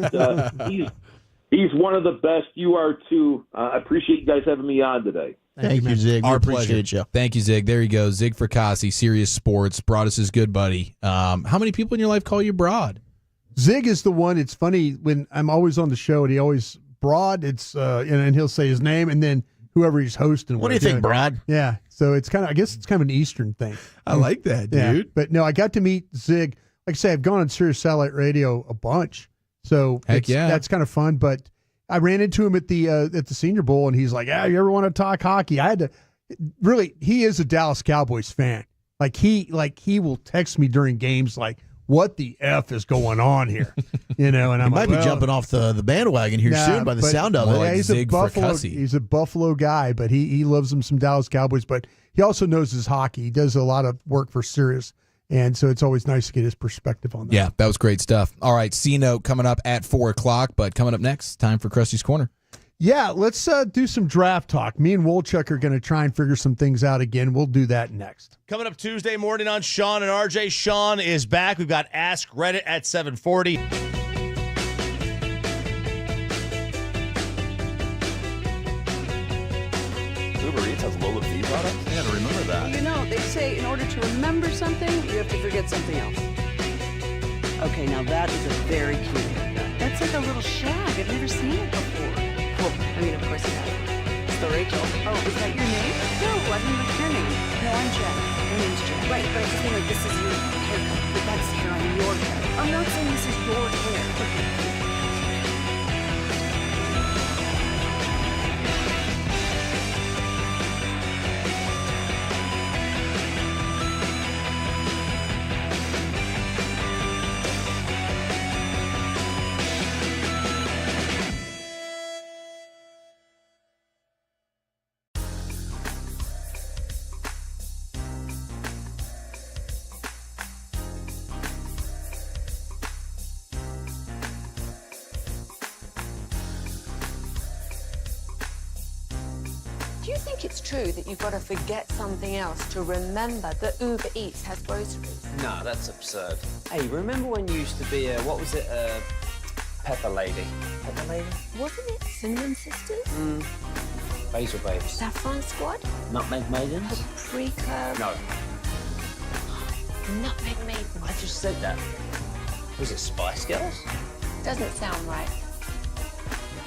he's one of the best. You are too. I appreciate you guys having me on today. Thank you, Zig. Our pleasure. pleasure. Thank you, Zig. There you go. Zig Fracassi, Sirius Sports. Broadus is good buddy. How many people in your life call you Broad? Zig is the one. It's funny when I'm always on the show and he always Broad. It's and he'll say his name and then whoever he's hosting. What do you think, Broad? Yeah. So it's I guess it's kind of an Eastern thing. I like that, dude. Yeah. But no, I got to meet Zig. Like I say, I've gone on Sirius Satellite Radio a bunch. So that's kind of fun. But I ran into him at the Senior Bowl, and he's like, "Yeah, you ever want to talk hockey?" I had to really. He is a Dallas Cowboys fan. He will text me during games like, "What the F is going on here?" And I'm might be jumping off the bandwagon here soon by the sound of it. Yeah, he's a Buffalo guy, but he loves some Dallas Cowboys. But he also knows his hockey. He does a lot of work for Sirius. And so it's always nice to get his perspective on that. Yeah, that was great stuff. All right, C-Note coming up at 4 o'clock, but coming up next, time for Krusty's Corner. Yeah, let's do some draft talk. Me and Wolchuk are going to try and figure some things out again. We'll do that next. Coming up Tuesday morning on Sean and RJ. Sean is back. We've got Ask Reddit at 7:40. Uber Eats has Lola V products? I gotta remember that. They say in order to remember something, you have to forget something else. Okay, now that is a very cute haircut. That's like a little shag. I've never seen it before. Well, of course you have. It's the Rachel. Oh, is that your name? No, I mean like your name. No, I'm Jack. My name's Jack. Right, but I just mean like this is your haircut. But that's hair on your head. I'm not saying this is your hair. Do you think it's true that you've got to forget something else to remember that Uber Eats has groceries? No, that's absurd. Hey, remember when you used to be a pepper lady? Pepper lady? Wasn't it Cinnamon Sisters? Basil Babes. Saffron Squad? Nutmeg Maidens? Paprika? No. Nutmeg Maidens. I just said that. Was it Spice Girls? Doesn't sound right.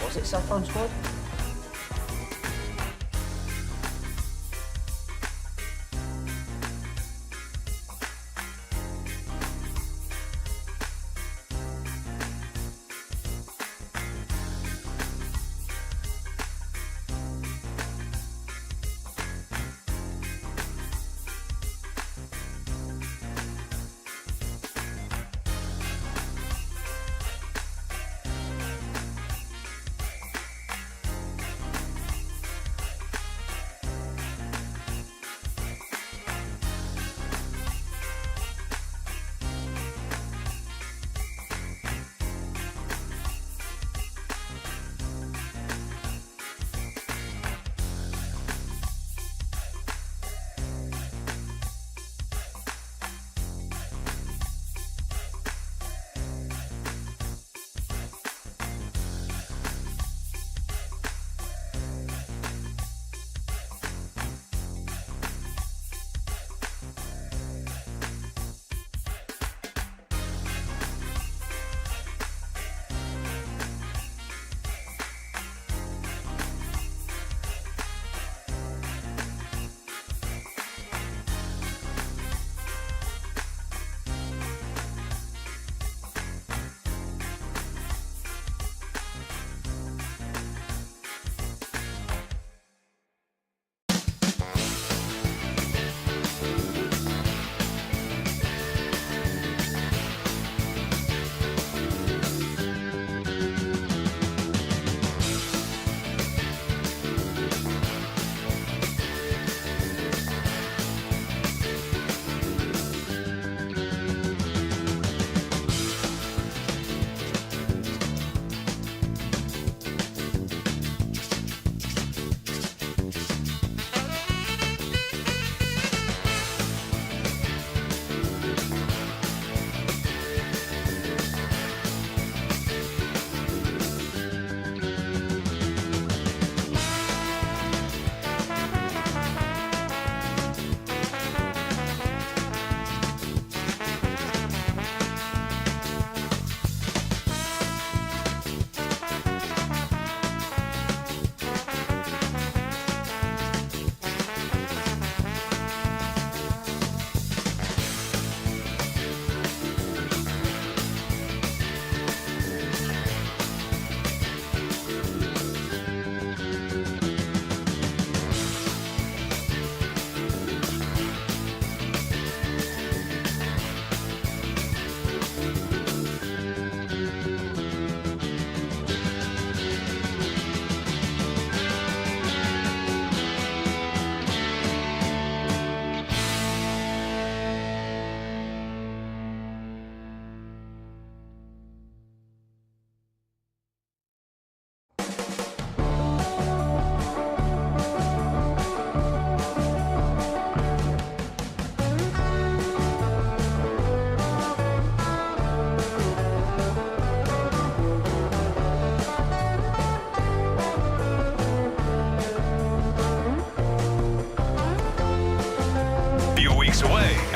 Was it Saffron Squad?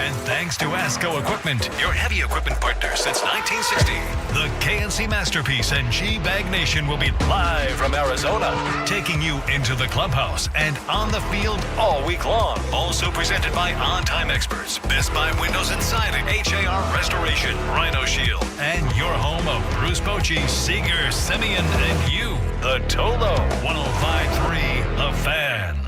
And thanks to ASCO Equipment, your heavy equipment partner since 1960. The KNC Masterpiece and G-Bag Nation will be live from Arizona, taking you into the clubhouse and on the field all week long. Also presented by On Time Experts, Best Buy Windows and Siding, HAR Restoration, Rhino Shield, and your home of Bruce Bochy, Seeger, Simeon, and you, the Tolo. 105.3 The Fan.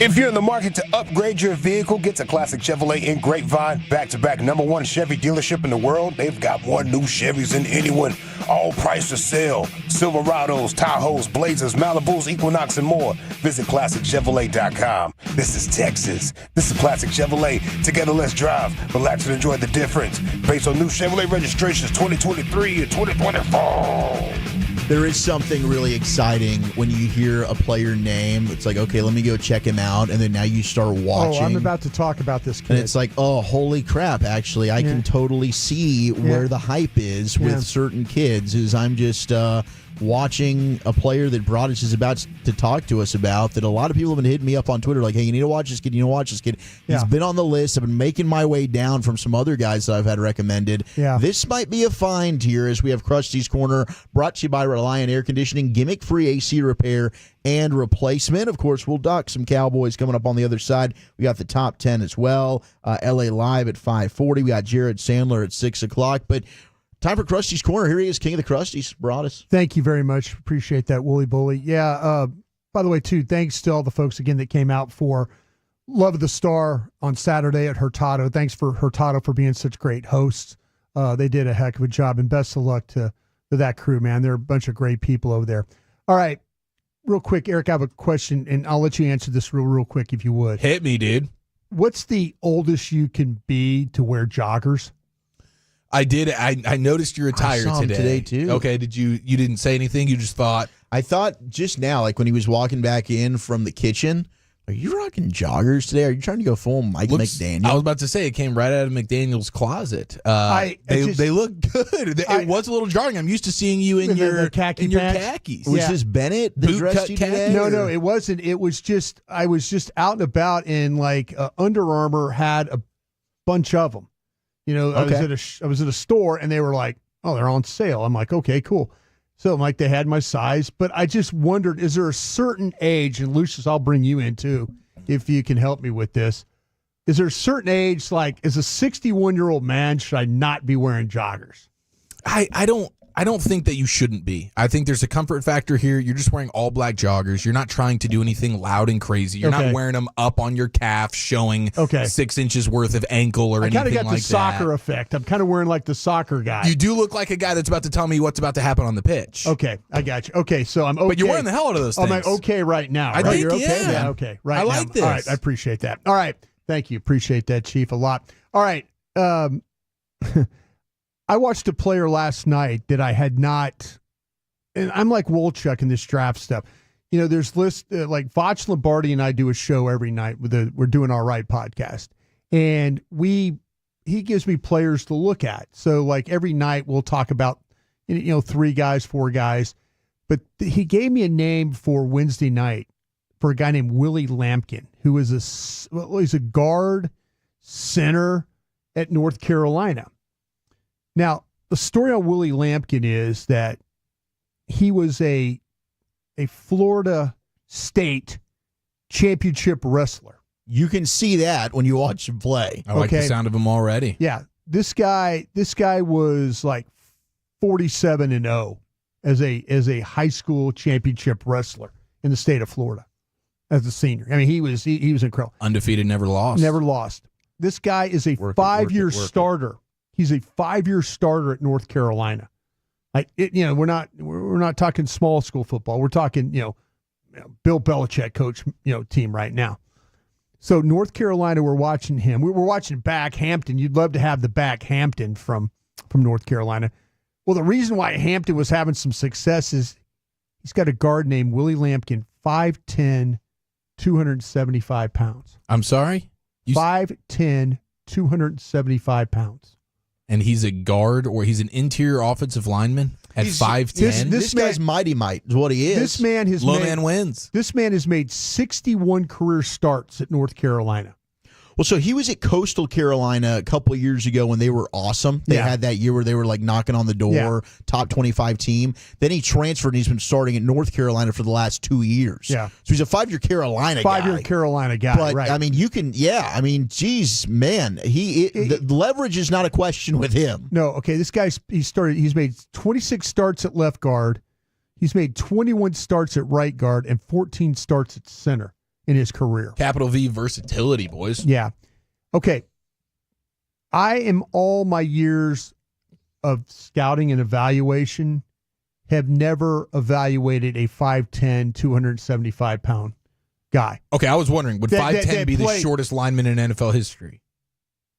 If you're in the market to upgrade your vehicle, get to Classic Chevrolet in Grapevine. Back-to-back #1 Chevy dealership in the world. They've got more new Chevys than anyone. All priced to sell. Silverados, Tahoes, Blazers, Malibus, Equinox, and more. Visit ClassicChevrolet.com. This is Texas. This is Classic Chevrolet. Together, let's drive, relax, and enjoy the difference. Based on new Chevrolet registrations 2023 and 2024. There is something really exciting when you hear a player name. It's like, okay, let me go check him out. And then now you start watching. Oh, I'm about to talk about this kid. And it's like, oh, holy crap. Actually, I can totally see where the hype is with certain kids. Is I'm just watching a player that Broadus is about to talk to us about that a lot of people have been hitting me up on Twitter like, hey, you need to watch this kid. You need to watch this kid. He's been on the list. I've been making my way down from some other guys that I've had recommended. Yeah. This might be a find here as we have Krusty's Corner brought to you by Reliant Air Conditioning, gimmick-free AC repair and replacement. Of course, we'll dock some Cowboys coming up on the other side. We got the top 10 as well. LA Live at 5:40. We got Jared Sandler at 6 o'clock. But time for Krusty's Corner. Here he is, King of the Krusties, Broadus. Thank you very much. Appreciate that, Wooly Bully. Yeah, by the way, too, thanks to all the folks, again, that came out for Love of the Star on Saturday at Hurtado. Thanks for Hurtado for being such great hosts. They did a heck of a job, and best of luck to that crew, man. They're a bunch of great people over there. All right, real quick, Eric, I have a question, and I'll let you answer this real quick if you would. Hit me, dude. What's the oldest you can be to wear joggers? I did. I noticed your attire today too. Okay, you didn't say anything? You just thought? I thought just now, like when he was walking back in from the kitchen, are you rocking joggers today? Are you trying to go full Mike McDaniel? I was about to say it came right out of McDaniel's closet. They look good. It was a little jarring. I'm used to seeing you in your khakis. Was this Bennett that dressed you today? No, it wasn't. It was just I was just out and about, and like Under Armour had a bunch of them. You know, I was at a store, and they were like, "Oh, they're on sale." I'm like, "Okay, cool." So I'm like, they had my size, but I just wondered, is there a certain age? And Lucius, I'll bring you in too, if you can help me with this. Is there a certain age, like as a 61-year-old man, should I not be wearing joggers? I don't think that you shouldn't be. I think there's a comfort factor here. You're just wearing all black joggers. You're not trying to do anything loud and crazy. You're not wearing them up on your calf, showing 6 inches worth of ankle or anything like that. I kind of got the soccer effect. I'm kind of wearing like the soccer guy. You do look like a guy that's about to tell me what's about to happen on the pitch. Okay, I got you. Okay, so I'm okay. But you're wearing the hell out of those things. I'm okay right now. I think, you're okay? yeah. Okay, right I now. like this. All right, I appreciate that. All right, thank you. Appreciate that, Chief, a lot. All right. I watched a player last night that I had not, and I'm like Wolchuk in this draft stuff. You know, there's lists like Voch Lombardi and I do a show every night with We're Doing All Right podcast, and he gives me players to look at. So like every night we'll talk about 3 guys, 4 guys, but he gave me a name for Wednesday night for a guy named Willie Lampkin, who is he's a guard center at North Carolina. Now, the story on Willie Lampkin is that he was a Florida State championship wrestler. You can see that when you watch him play. I like the sound of him already. Yeah, this guy was like 47-0 as a high school championship wrestler in the state of Florida as a senior. I mean, he was incredible. Undefeated, never lost. Never lost. This guy is a 5-year starter. He's a 5-year starter at North Carolina. We're not talking small school football. We're talking, Bill Belichick coach, team right now. So North Carolina, we're watching him. We're watching Back Hampton. You'd love to have the Back Hampton from North Carolina. Well, the reason why Hampton was having some success is he's got a guard named Willie Lampkin, 5'10", 275 pounds. I'm sorry? 5'10", 275 pounds. And he's a guard, or he's an interior offensive lineman at 5'10"? This guy's mighty might is what he is. This man man wins. This man has made 61 career starts at North Carolina. Well, so he was at Coastal Carolina a couple of years ago when they were awesome. They had that year where they were like knocking on the door, top 25 team. Then he transferred and he's been starting at North Carolina for the last 2 years. Yeah. So he's a 5-year Carolina guy. 5-year Carolina guy, but, right. I mean, you can, geez, man. The leverage is not a question with him. No, okay, this guy, he's made 26 starts at left guard. He's made 21 starts at right guard and 14 starts at center in his career. Capital V versatility, boys. Yeah. Okay. I am all my years of scouting and evaluation have never evaluated a 5'10", 275-pound guy. Okay, I was wondering, would 5'10" be the shortest lineman in NFL history?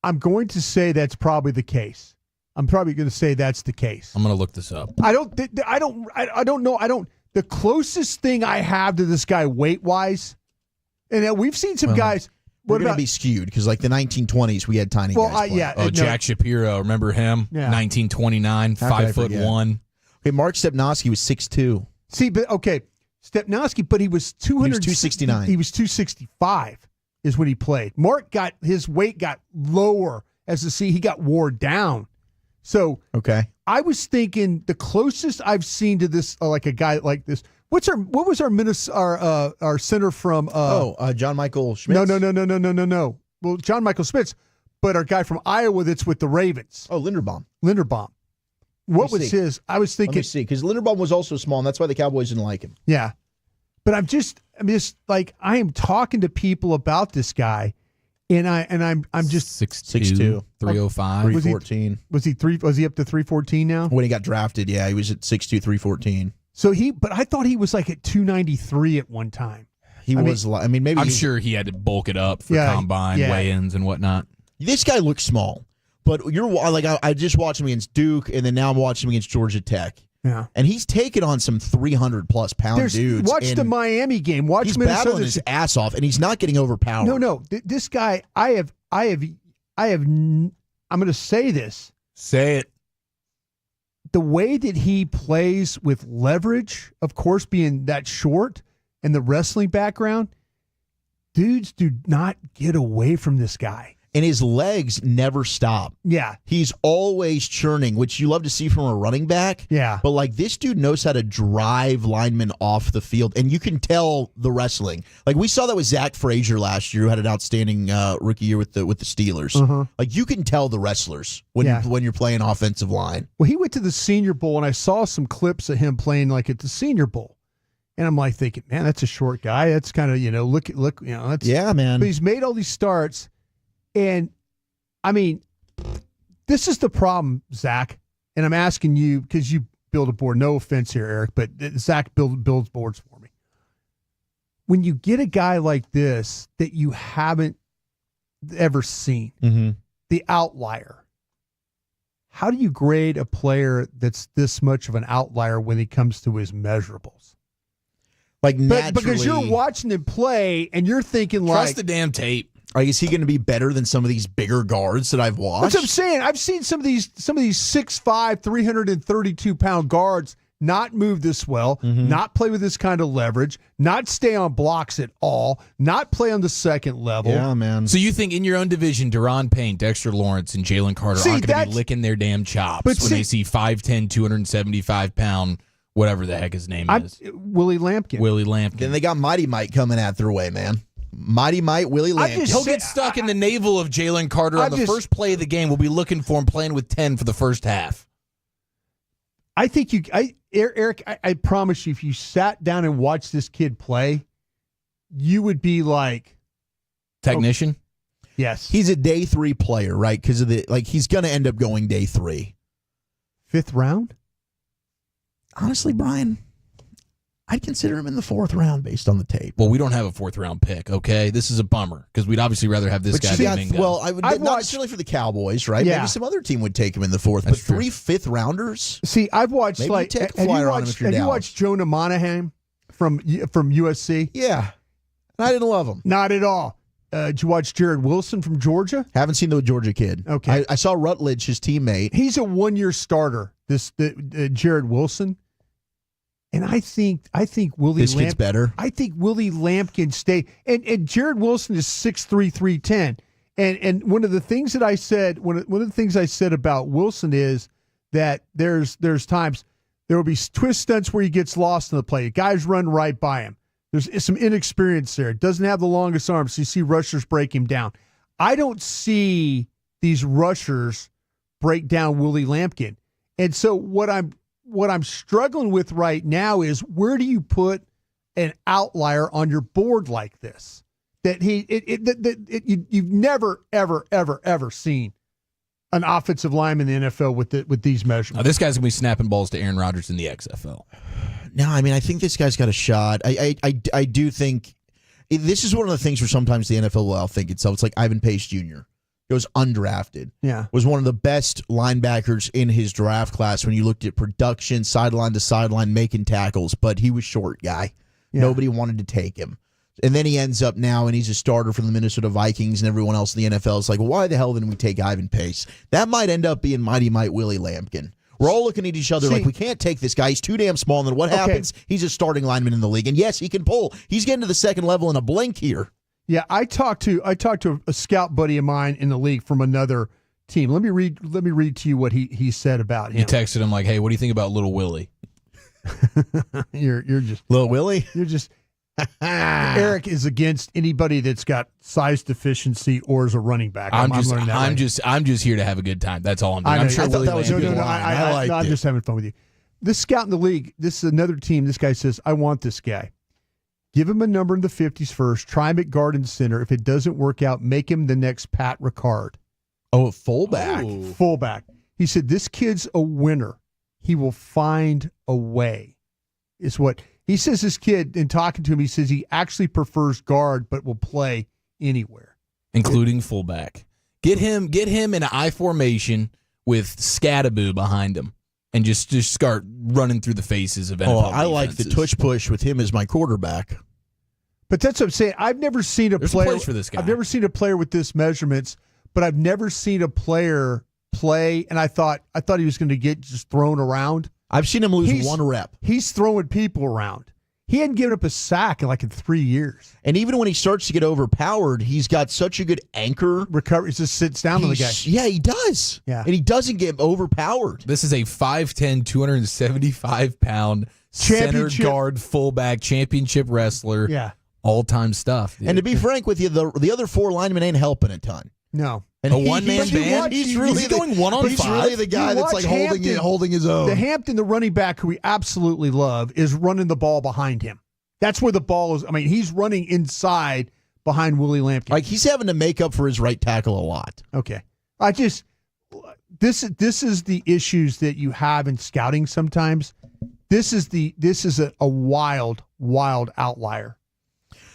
I'm going to say that's probably the case. I'm probably going to say that's the case. I'm going to look this up. I don't know. The closest thing I have to this guy weight-wise, and we've seen some guys. We're going to be skewed because, like, the 1920s, we had tiny guys. Jack Shapiro, remember him? Yeah. 1929, 5'1". Okay, Mark Stepnoski was 6'2". See, but okay, Stepnoski, but he was 269. He was 265 is when he played. Mark his weight got lower he got wore down. So I was thinking the closest I've seen to this, like a guy like this. What was our center from? John Michael Schmitz. No. Well, John Michael Schmitz, but our guy from Iowa that's with the Ravens. Oh, Linderbaum. What was his? I was thinking. Let me see, because Linderbaum was also small, and that's why the Cowboys didn't like him. Yeah, but I'm just like I am talking to people about this guy. And I'm just 6'2", 305, 314. Was he up to 314 now? When he got drafted, he was at 6'2", 314. So but I thought he was like at 293 at one time. Maybe I'm sure he had to bulk it up for combine weigh-ins and whatnot. This guy looks small, but I just watched him against Duke, and then now I'm watching him against Georgia Tech. Yeah, and he's taken on some 300+ pound dudes. Watch the Miami game. Watch he's Minnesota. Battling his ass off, and he's not getting overpowered. No. This guy, I'm going to say this. Say it. The way that he plays with leverage, of course, being that short and the wrestling background, dudes do not get away from this guy. And his legs never stop. Yeah. He's always churning, which you love to see from a running back. Yeah. But, like, this dude knows how to drive linemen off the field, and you can tell the wrestling. Like, we saw that with Zach Frazier last year, who had an outstanding rookie year with the Steelers. Uh-huh. Like, you can tell the wrestlers when you're playing offensive line. Well, he went to the Senior Bowl, and I saw some clips of him playing, like, at the Senior Bowl. And I'm like thinking, man, that's a short guy. That's kind of, look, that's. Yeah, man. But he's made all these starts. And, I mean, this is the problem, Zach. And I'm asking you, because you build a board. No offense here, Eric, but Zach builds boards for me. When you get a guy like this that you haven't ever seen, the outlier, how do you grade a player that's this much of an outlier when it comes to his measurables? Like, naturally. Because you're watching him play and you're thinking trust the damn tape. Like, is he going to be better than some of these bigger guards that I've watched? That's what I'm saying. I've seen some of these 6'5", 332-pound guards not move this well, not play with this kind of leverage, not stay on blocks at all, not play on the second level. Yeah, man. So you think in your own division, Deron Payne, Dexter Lawrence, and Jalen Carter aren't going to be licking their damn chops when they see 5'10", 275-pound, whatever the heck his name is? Willie Lampkin. Then they got Mighty Mike coming at their way, man. Mighty Mike, Willie Lampkin. He'll get stuck in the navel of Jalen Carter on the first play of the game. We'll be looking for him playing with 10 for the first half. I think Eric, I promise you, if you sat down and watched this kid play, you would be like... Technician? Oh, yes. He's a day 3 player, right? Because of he's going to end up going day 3. 5th round? Honestly, Brian, I'd consider him in the 4th round based on the tape. Well, we don't have a 4th round pick, okay? This is a bummer because we'd obviously rather have this guy than Mingo. Well, not necessarily for the Cowboys, right? Yeah. Maybe some other team would take him in the 4th, but 3 5th rounders? See, I've watched maybe take a flyer on him if you're have you Dallas. watched Jonah Monahan from USC? Yeah. I didn't love him. Not at all. Did you watch Jared Wilson from Georgia? Haven't seen the Georgia kid. Okay. I saw Rutledge, his teammate. He's a 1-year starter, Jared Wilson. And I think Willie This kid's better. I think Willie Lampkin stay and Jared Wilson is 6'3", 310. And one of the things that I said, one of the things I said about Wilson is that there's times there will be twist stunts where he gets lost in the play. Guys run right by him. There's some inexperience there. Doesn't have the longest arms. So you see rushers break him down. I don't see these rushers break down Willie Lampkin. And so what I'm struggling with right now is, where do you put an outlier on your board like this? That you've never, ever seen an offensive lineman in the NFL with these measurements. Now, this guy's going to be snapping balls to Aaron Rodgers in the XFL. No, I mean, I think this guy's got a shot. I do think this is one of the things where sometimes the NFL will outthink itself. It's like Ivan Pace Jr. He was undrafted. Yeah. Was one of the best linebackers in his draft class when you looked at production, sideline to sideline, making tackles, but he was short guy. Yeah. Nobody wanted to take him. And then he ends up now, and he's a starter for the Minnesota Vikings, and everyone else in the NFL is like, why the hell didn't we take Ivan Pace? That might end up being Mighty Mite Willie Lampkin. We're all looking at each other like, we can't take this guy. He's too damn small. And then what happens? He's a starting lineman in the league. And yes, he can pull. He's getting to the second level in a blink here. Yeah, I talked to a scout buddy of mine in the league from another team. Let me read to you what he said about him. You texted him like, "Hey, what do you think about Little Willie?" You're just Little Willie. You're just Eric is against anybody that's got size deficiency or is a running back. I'm just here to have a good time. That's all I'm doing. I'm sure I Willie thought that was a good line. line. I'm just having fun with you. This scout in the league, this is another team. This guy says, I want this guy. Give him a number in the 50s first. Try him at guard and center. If it doesn't work out, make him the next Pat Ricard. Oh, fullback. Fullback. He said, this kid's a winner. He will find a way, is what he says. This kid, in talking to him, he says he actually prefers guard, but will play anywhere, including fullback. Get him in an I formation with Scattaboo behind him, and just start running through the faces of NFL I like the tush push with him as my quarterback. But that's what I'm saying. I've never seen a player place for this guy. I've never seen a player with this measurements, but I've never seen a player play, and I thought he was going to get just thrown around. I've seen him lose one rep. He's throwing people around. He hadn't given up a sack in 3 years. And even when he starts to get overpowered, he's got such a good anchor. Recovery, just sits down on the guy. Yeah, he does. Yeah. And he doesn't get overpowered. This is a 5'10", 275-pound center guard fullback championship wrestler. Yeah. All-time stuff. Dude. And to be frank with you, the other four linemen ain't helping a ton. No. And a one-man band? He's really going one-on-5? He's really the guy that's like holding his own. The Hampton, the running back who we absolutely love, is running the ball behind him. That's where the ball is. I mean, he's running inside behind Willie Lampkin. Like, he's having to make up for his right tackle a lot. Okay. This is the issues that you have in scouting sometimes. This is a wild outlier.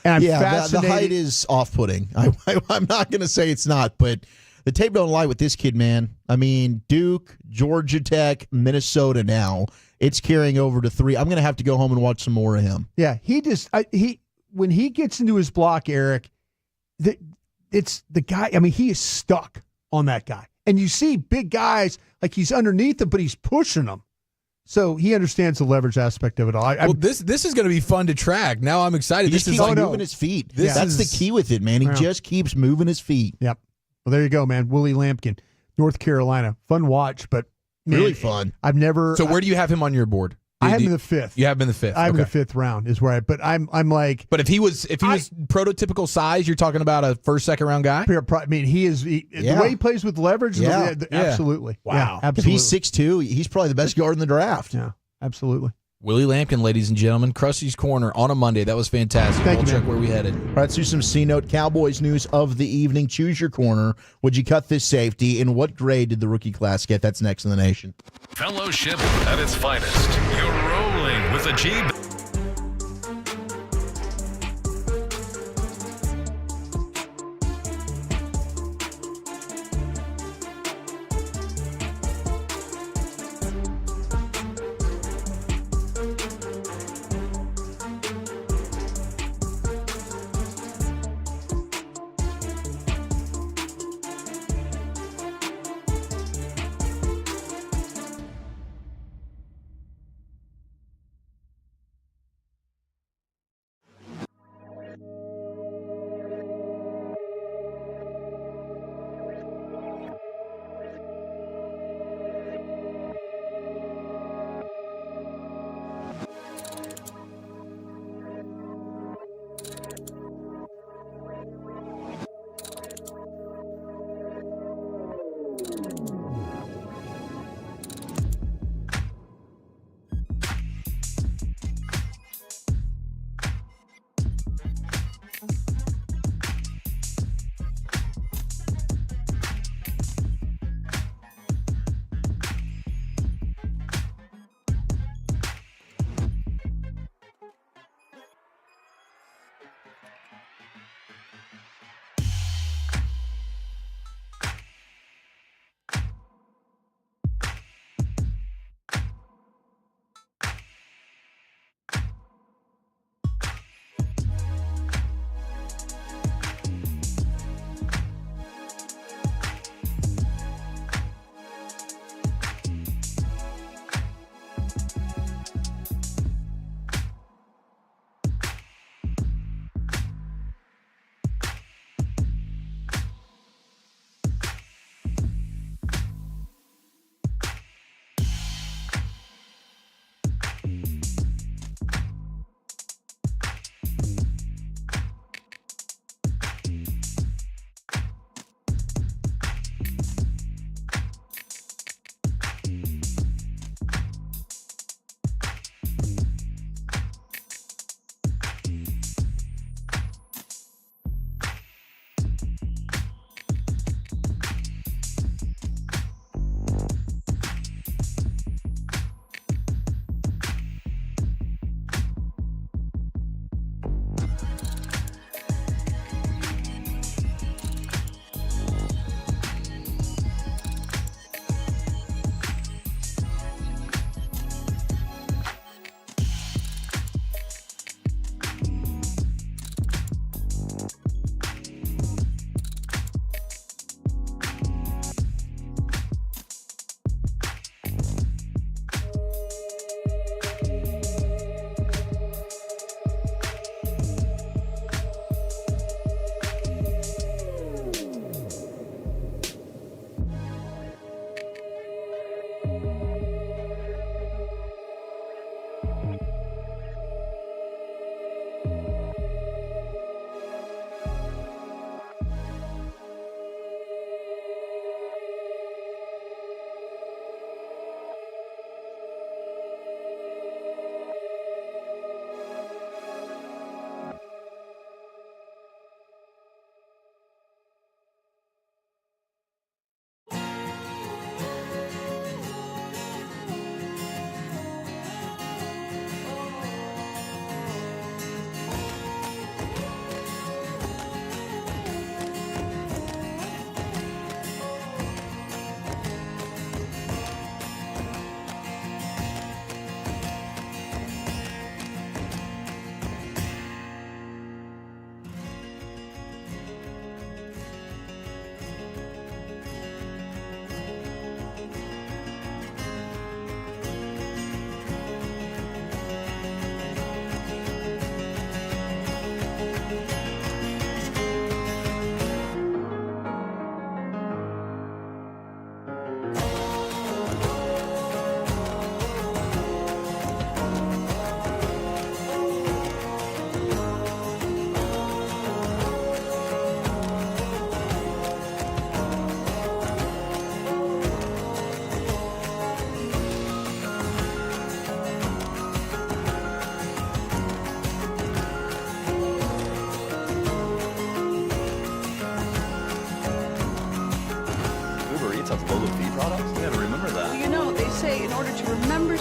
And I'm fascinated. The height is off-putting. I'm not going to say it's not, but the tape don't lie with this kid, man. I mean, Duke, Georgia Tech, Minnesota now. It's carrying over to 3. I'm going to have to go home and watch some more of him. Yeah, when he gets into his block, Eric, it's the guy. I mean, he is stuck on that guy. And you see big guys, like he's underneath him, but he's pushing them. So he understands the leverage aspect of it all. This is going to be fun to track. Now I'm excited. He just keeps moving his feet. That's the key with it, man. He just keeps moving his feet. Yep. Well, there you go, man. Willie Lampkin, North Carolina. Fun watch, but man, really fun. I've never. So where do you have him on your board? I have him in the 5th. You have him in the 5th. I have him in the 5th round is where but I'm like. But if he was prototypical size, you're talking about a first, second round guy. I mean, the way he plays with leverage. Yeah. Absolutely. Wow. Yeah, absolutely. If he's 6'2", he's probably the best guard in the draft. Yeah, absolutely. Willie Lampkin, ladies and gentlemen, Krusty's Corner on a Monday. That was fantastic. Thank you, check where we headed. All right, let's do some C-Note Cowboys news of the evening. Choose your corner. Would you cut this safety? And what grade did the rookie class get? That's next in the nation. Fellowship at its finest. You're rolling with a G.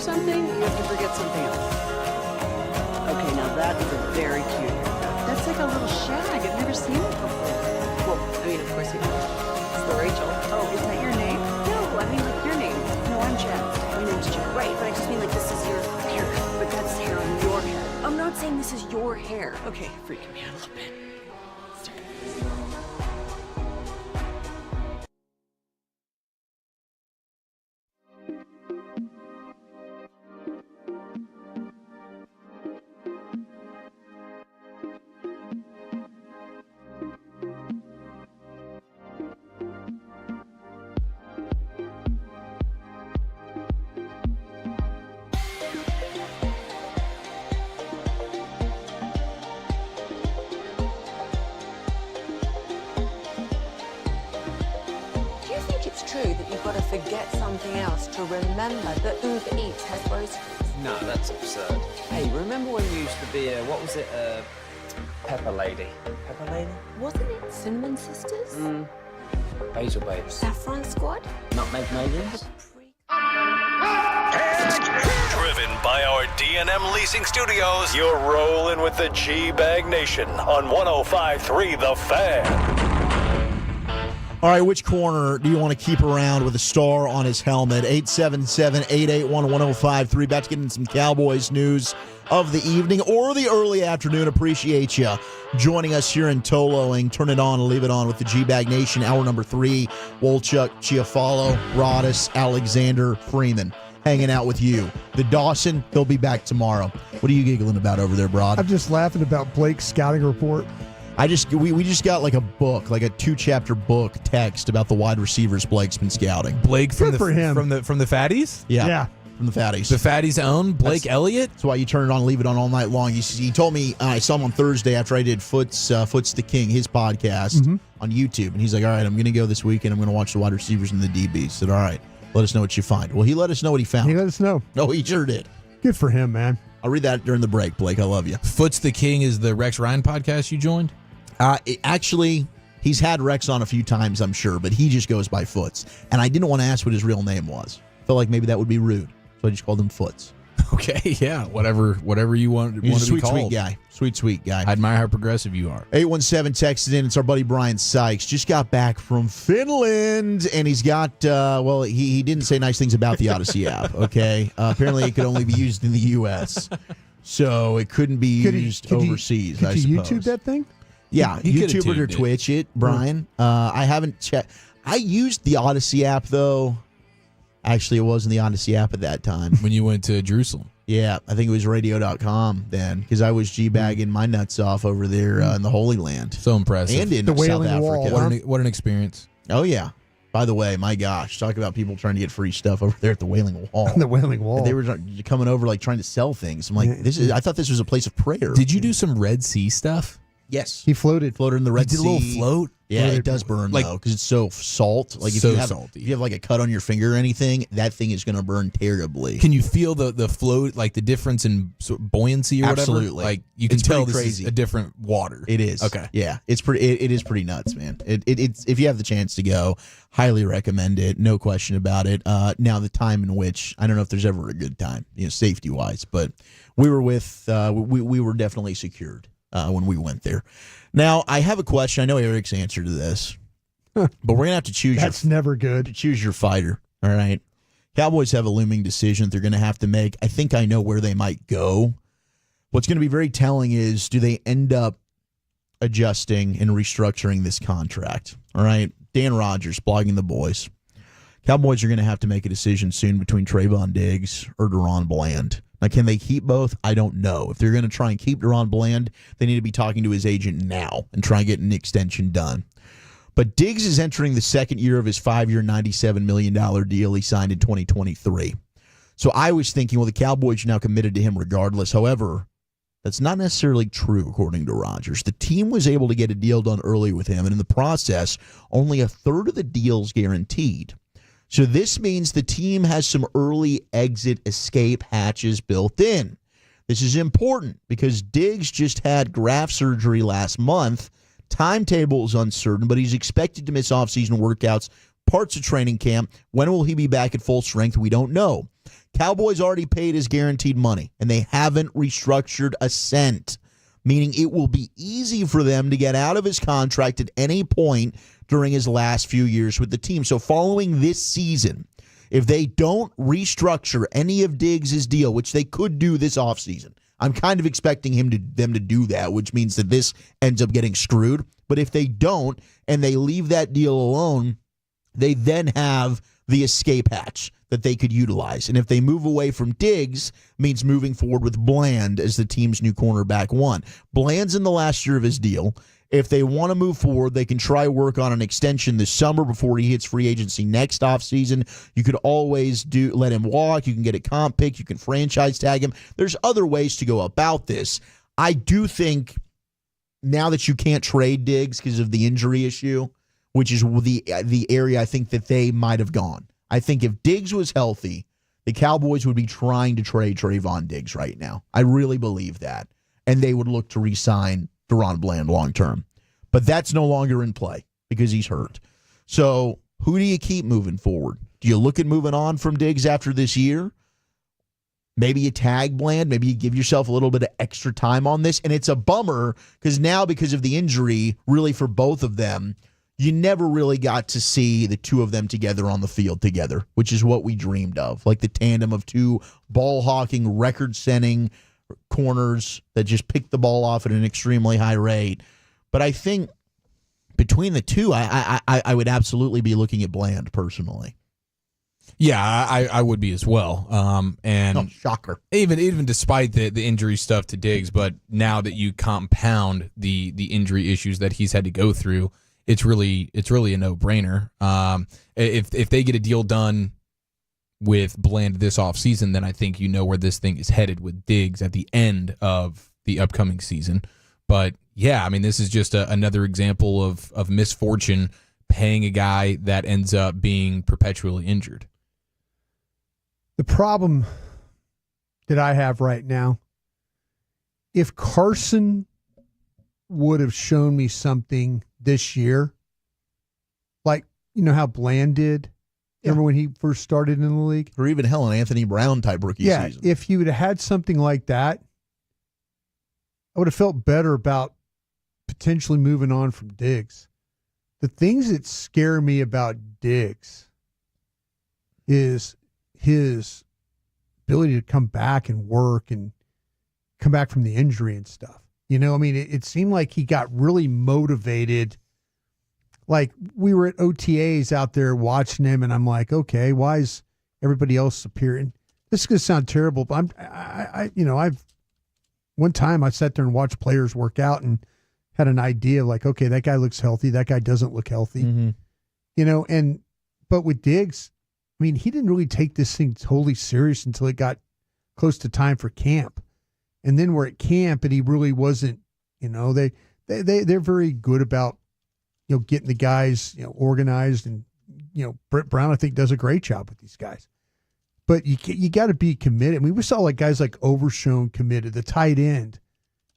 something, you forget something else. Okay, now that is a very cute haircut. That's like a little shag. I've never seen it before. Well, I mean, of course you have. It's the Rachel. Oh, is that your name? No, I mean like your name. No, I'm Jen. My name's Jen. Right, but I just mean like this is your haircut. But that's hair on your head. I'm not saying this is your hair. Okay, freaking me out a little bit. Forget something else to remember that Uber Eats has groceries. No, that's absurd. Hey, remember when you used to be a, what was it, Pepper Lady? Pepper Lady? Wasn't it Cinnamon Sisters? Basil Babes. Saffron Squad? Nutmeg Maidens? Driven by our D&M Leasing Studios, you're rolling with the G-Bag Nation on 105.3 The Fan. All right, which corner do you want to keep around with a star on his helmet? 877-881-1053. About to get into some Cowboys news of the evening or the early afternoon. Appreciate you joining us here in Toloing. Turn it on and leave it on with the G-Bag Nation. Hour number 3, Wolchuk, Chiafalo, Rodis, Alexander, Freeman. Hanging out with you. The Dawson, he'll be back tomorrow. What are you giggling about over there, Brod? I'm just laughing about Blake's scouting report. We just got like a book, like a 2-chapter book text about the wide receivers Blake's been scouting. Blake from the Fatties? Yeah. From the Fatties. The Fatties' own Blake Elliott? That's why you turn it on and leave it on all night long. He told me, I saw him on Thursday after I did Foot's the King, his podcast on YouTube. And he's like, all right, I'm going to go this weekend. I'm going to watch the wide receivers and the DBs. He said, all right, let us know what you find. Well, he let us know what he found. He let us know. No, he sure did. Good for him, man. I'll read that during the break, Blake. I love you. Foot's the King is the Rex Ryan podcast you joined? Actually, he's had Rex on a few times, I'm sure, but he just goes by Foots. And I didn't want to ask what his real name was. Felt like maybe that would be rude. So I just called him Foots. Okay, yeah. Whatever you want to be called. Sweet guy. Sweet guy. I admire how progressive you are. 817 texted in. It's our buddy Brian Sykes. Just got back from Finland, and he's got, he didn't say nice things about the Odyssey app, okay? Apparently it could only be used in the U.S., so it couldn't be used overseas, I suppose. Could you YouTube that thing? Yeah, YouTube it or Twitch it, Brian. I haven't checked. I used the Odyssey app, though. Actually, it wasn't the Odyssey app at that time. When you went to Jerusalem. Yeah, I think it was radio.com then, because I was G-bagging my nuts off over there in the Holy Land. So impressive. And in South Africa. What an experience. Oh, yeah. By the way, my gosh, talk about people trying to get free stuff over there at the Wailing Wall. The Wailing Wall. And they were coming over like trying to sell things. I'm like, I thought this was a place of prayer. Did you do some Red Sea stuff? Yes. He floated in the Red Sea. Did a little float? Yeah, it does burn, though, because it's so salt. Like if you have like a cut on your finger or anything, that thing is going to burn terribly. Can you feel the float, like the difference in buoyancy or Absolutely. whatever? Like you can tell this is a different water. It is. Okay. Yeah, it is pretty nuts, man. It's if you have the chance to go, highly recommend it. No question about it. Now the time in which I don't know if there's ever a good time, safety wise, but we were we were definitely secured when we went there. Now, I have a question. I know Eric's answer to this, but we're going to have to choose. That's never good. To choose your fighter, all right? Cowboys have a looming decision they're going to have to make. I think I know where they might go. What's going to be very telling is, do they end up adjusting and restructuring this contract? All right? Dan Rogers, blogging the boys. Cowboys are going to have to make a decision soon between Trayvon Diggs or Deron Bland. Now, can they keep both? I don't know. If they're going to try and keep Deron Bland, they need to be talking to his agent now and try and get an extension done. But Diggs is entering the second year of his 5-year, $97 million deal he signed in 2023. So I was thinking, well, the Cowboys are now committed to him regardless. However, that's not necessarily true, according to Rodgers. The team was able to get a deal done early with him, and in the process, only a third of the deal's guaranteed. So this means the team has some early exit escape hatches built in. This is important because Diggs just had graft surgery last month. Timetable is uncertain, but he's expected to miss offseason workouts, parts of training camp. When will he be back at full strength? We don't know. Cowboys already paid his guaranteed money, and they haven't restructured a cent, meaning it will be easy for them to get out of his contract at any point during his last few years with the team. So following this season, if they don't restructure any of Diggs' deal, which they could do this offseason, I'm kind of expecting them to do that, which means that this ends up getting screwed. But if they don't and they leave that deal alone, they then have the escape hatch that they could utilize. And if they move away from Diggs, means moving forward with Bland as the team's new cornerback one. Bland's in the last year of his deal. If they want to move forward, they can try work on an extension this summer before he hits free agency next offseason. You could always let him walk. You can get a comp pick. You can franchise tag him. There's other ways to go about this. I do think now that you can't trade Diggs because of the injury issue, which is the area I think that they might have gone. I think if Diggs was healthy, the Cowboys would be trying to trade Trayvon Diggs right now. I really believe that. And they would look to re-sign Deron Bland long term. But that's no longer in play because he's hurt. So who do you keep moving forward? Do you look at moving on from Diggs after this year? Maybe you tag Bland. Maybe you give yourself a little bit of extra time on this. And it's a bummer because now, because of the injury, really for both of them, you never really got to see the two of them together on the field together, which is what we dreamed of, like the tandem of two ball-hawking, record-setting corners that just pick the ball off at an extremely high rate. But I think between the two, I would absolutely be looking at Bland personally. Yeah, I would be as well. And shocker. Even despite the injury stuff to Diggs, but now that you compound the injury issues that he's had to go through, it's really a no-brainer. If they get a deal done with Bland this offseason, then I think you know where this thing is headed with Diggs at the end of the upcoming season. But yeah, I mean, this is just another example of misfortune, paying a guy that ends up being perpetually injured. The problem that I have right now, if Carson would have shown me something this year, like, you know how Bland did? Remember when he first started in the league? Or even hell, an Anthony Brown type rookie season. If he would have had something like that, I would have felt better about potentially moving on from Diggs. The things that scare me about Diggs is his ability to come back and work and come back from the injury and stuff. You know, I mean, it seemed like he got really motivated. Like, we were at OTAs out there watching him, and I'm like, okay, why is everybody else appearing? This is going to sound terrible, but one time I sat there and watched players work out and had an idea like, okay, that guy looks healthy. That guy doesn't look healthy. Mm-hmm. You know, but with Diggs, I mean, he didn't really take this thing totally serious until it got close to time for camp. And then we're at camp and he really wasn't, you know, they're very good about, you know, getting the guys, you know, organized, and, you know, Brett Brown, I think, does a great job with these guys. But you got to be committed. I mean, we saw like guys like Overshone committed, the tight end,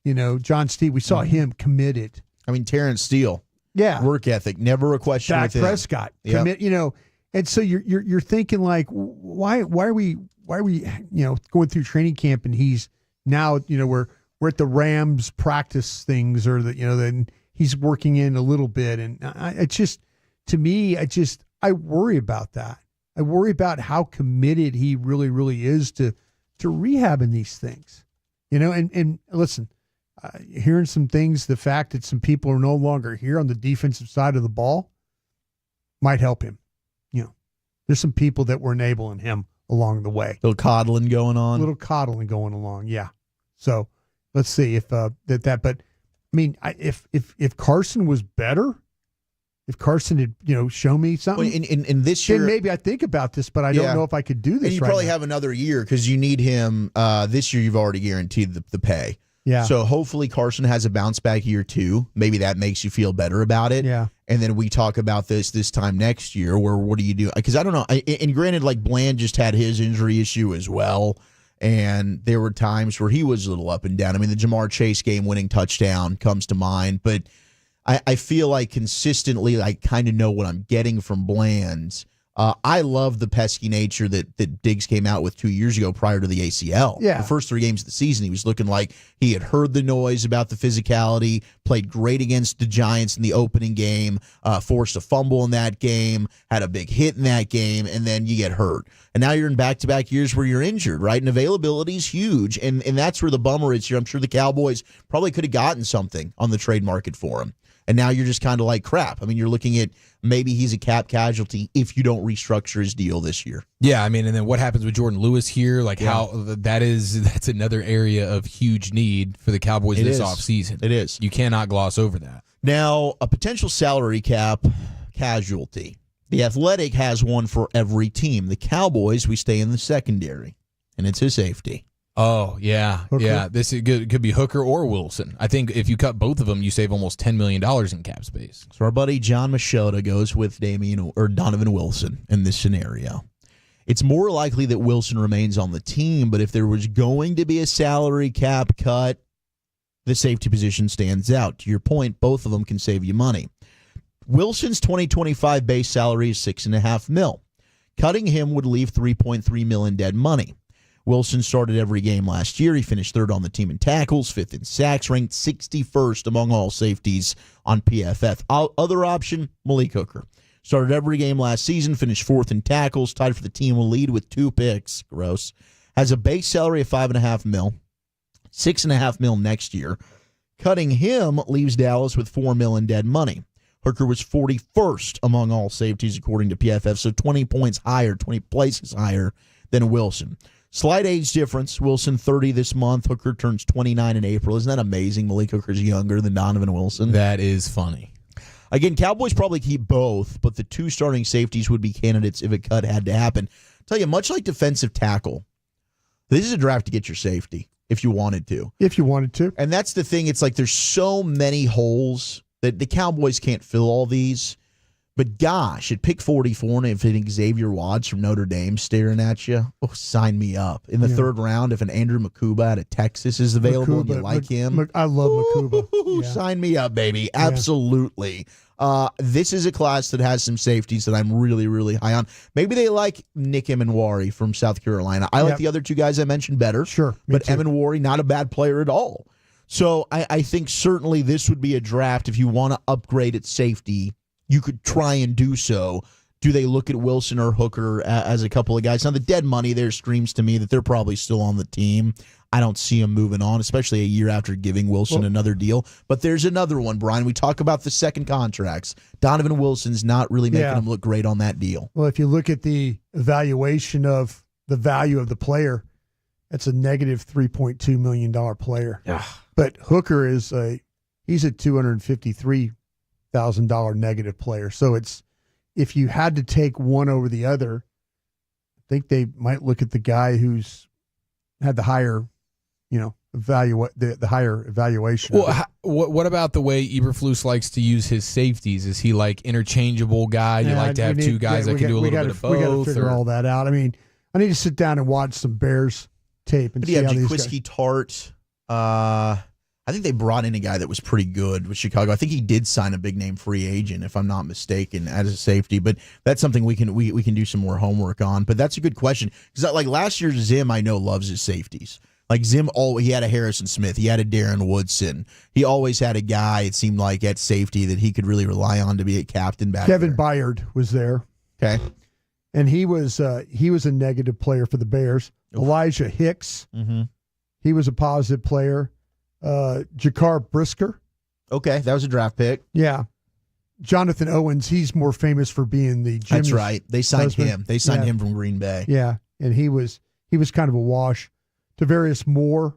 you know, John Steve, we saw him committed. I mean, Terrence Steele, work ethic, never a question. Dak with him. Prescott, commit, you know, and so you're thinking like, why are we, you know, going through training camp and he's now, you know, we're at the Rams practice things, or the, you know, then he's working in a little bit, and I worry about that. I worry about how committed he really, really is to rehabbing these things, you know. And listen, hearing some things, the fact that some people are no longer here on the defensive side of the ball might help him. You know, there's some people that were enabling him along the way. Little coddling going along. Yeah. So let's see if that. But I mean, if Carson was better. If Carson had, you know, shown me something in this year, then maybe I think about this, but I don't know if I could do this. And you probably have another year because you need him. This year, you've already guaranteed the pay. Yeah. So hopefully Carson has a bounce back year too. Maybe that makes you feel better about it. Yeah. And then we talk about this time next year. Where what do you do? Because I don't know. And granted, like Bland just had his injury issue as well. And there were times where he was a little up and down. I mean, the Jamar Chase game-winning touchdown comes to mind, but I feel like consistently I kind of know what I'm getting from Bland I love the pesky nature that Diggs came out with 2 years ago prior to the ACL. Yeah. The first 3 games of the season, he was looking like he had heard the noise about the physicality, played great against the Giants in the opening game, forced a fumble in that game, had a big hit in that game, and then you get hurt. And now you're in back-to-back years where you're injured, right? And availability is huge, and that's where the bummer is here. I'm sure the Cowboys probably could have gotten something on the trade market for him. And now you're just kind of like, crap. I mean, you're looking at maybe he's a cap casualty if you don't restructure his deal this year. Yeah, I mean, and then what happens with Jordan Lewis here? Like how that's another area of huge need for the Cowboys this offseason. It is. You cannot gloss over that. Now, a potential salary cap casualty. The Athletic has one for every team. The Cowboys, we stay in the secondary, and it's his safety. Oh, yeah. Hooker. Yeah, this could be Hooker or Wilson. I think if you cut both of them, you save almost $10 million in cap space. So our buddy John Machota goes with Donovan Wilson in this scenario. It's more likely that Wilson remains on the team, but if there was going to be a salary cap cut, the safety position stands out. To your point, both of them can save you money. Wilson's 2025 base salary is $6.5 million. Cutting him would leave $3.3 million in dead money. Wilson started every game last year. He finished third on the team in tackles, fifth in sacks, ranked 61st among all safeties on PFF. Other option, Malik Hooker. Started every game last season, finished fourth in tackles, tied for the team lead with 2 picks. Gross. Has a base salary of $5.5 million, $6.5 million next year. Cutting him leaves Dallas with $4 million in dead money. Hooker was 41st among all safeties according to PFF, so 20 points higher, 20 places higher than Wilson. Slight age difference. Wilson 30 this month. Hooker turns 29 in April. Isn't that amazing? Malik Hooker's younger than Donovan Wilson. That is funny. Again, Cowboys probably keep both, but the 2 starting safeties would be candidates if a cut had to happen. I'll tell you, much like defensive tackle, this is a draft to get your safety if you wanted to. If you wanted to. And that's the thing. It's like there's so many holes that the Cowboys can't fill all these. But gosh, at pick 44, and if an Xavier Watts from Notre Dame staring at you, sign me up. In the third round, if an Andrew Makuba out of Texas is available and you like him. I love Makuba. Sign me up, baby. Absolutely. This is a class that has some safeties that I'm really, really high on. Maybe they like Nick Emanwari from South Carolina. I like the other 2 guys I mentioned better. Sure. But Emanwari, not a bad player at all. So I think certainly this would be a draft if you want to upgrade at safety. You could try and do so. Do they look at Wilson or Hooker as a couple of guys? Now, the dead money there screams to me that they're probably still on the team. I don't see them moving on, especially a year after giving Wilson another deal. But there's another one, Brian. We talk about the second contracts. Donovan Wilson's not really making him look great on that deal. Well, if you look at the evaluation of the value of the player, that's a negative $3.2 million player. Yeah. But Hooker he's a $253,000 negative player. So it's, if you had to take one over the other, I think they might look at the guy who's had the higher, the higher evaluation. Well, what about the way Eberflus likes to use his safeties? Is he like interchangeable guy? You like to have 2 guys that can do a little bit of both? We got to figure all that out. I mean, I need to sit down and watch some Bears tape and see how these guys. Jaquiski Tart. I think they brought in a guy that was pretty good with Chicago. I think he did sign a big name free agent, if I'm not mistaken, as a safety. But that's something we can do some more homework on. But that's a good question because like last year's Zim, I know loves his safeties. Like Zim, he had a Harrison Smith, he had a Darren Woodson. He always had a guy. It seemed like at safety that he could really rely on to be a captain back Kevin there. Byard was there. Okay, and he was a negative player for the Bears. Oof. Elijah Hicks, he was a positive player. Jakar Brisker. Okay, that was a draft pick. Yeah. Jonathan Owens, he's more famous for being the Jimmy's That's right. They signed husband. him. They signed him from Green Bay. Yeah, and he was kind of a wash. Tavarius Moore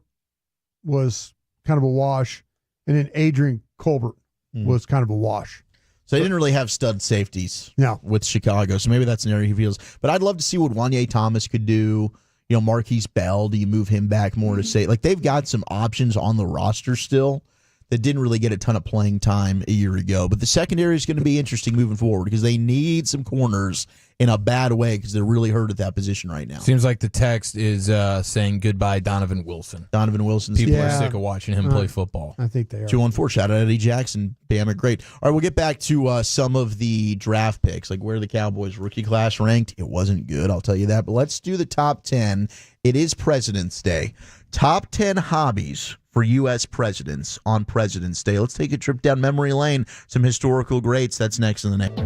was kind of a wash, and then Adrian Colbert was kind of a wash. So they didn't really have stud safeties with Chicago, so maybe that's an area he feels. But I'd love to see what Wanye Thomas could do. Marquise Bell, do you move him back more to say? Like, they've got some options on the roster still that didn't really get a ton of playing time a year ago. But the secondary is going to be interesting moving forward because they need some corners in a bad way because they're really hurt at that position right now. Seems like the text is saying goodbye Donovan Wilson. Donovan Wilson's People are sick of watching him play football. I think they are. 214, shout out Eddie Jackson. Bam, great. All right, we'll get back to some of the draft picks, like where the Cowboys rookie class ranked. It wasn't good, I'll tell you that. But let's do the top 10. It is President's Day. Top 10 hobbies for U.S. presidents on President's Day. Let's take a trip down memory lane. Some historical greats. That's next in the next.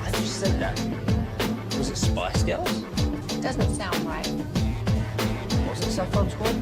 I just said that. Was it Spice Girls? Doesn't sound right. Was it Saffron Squad?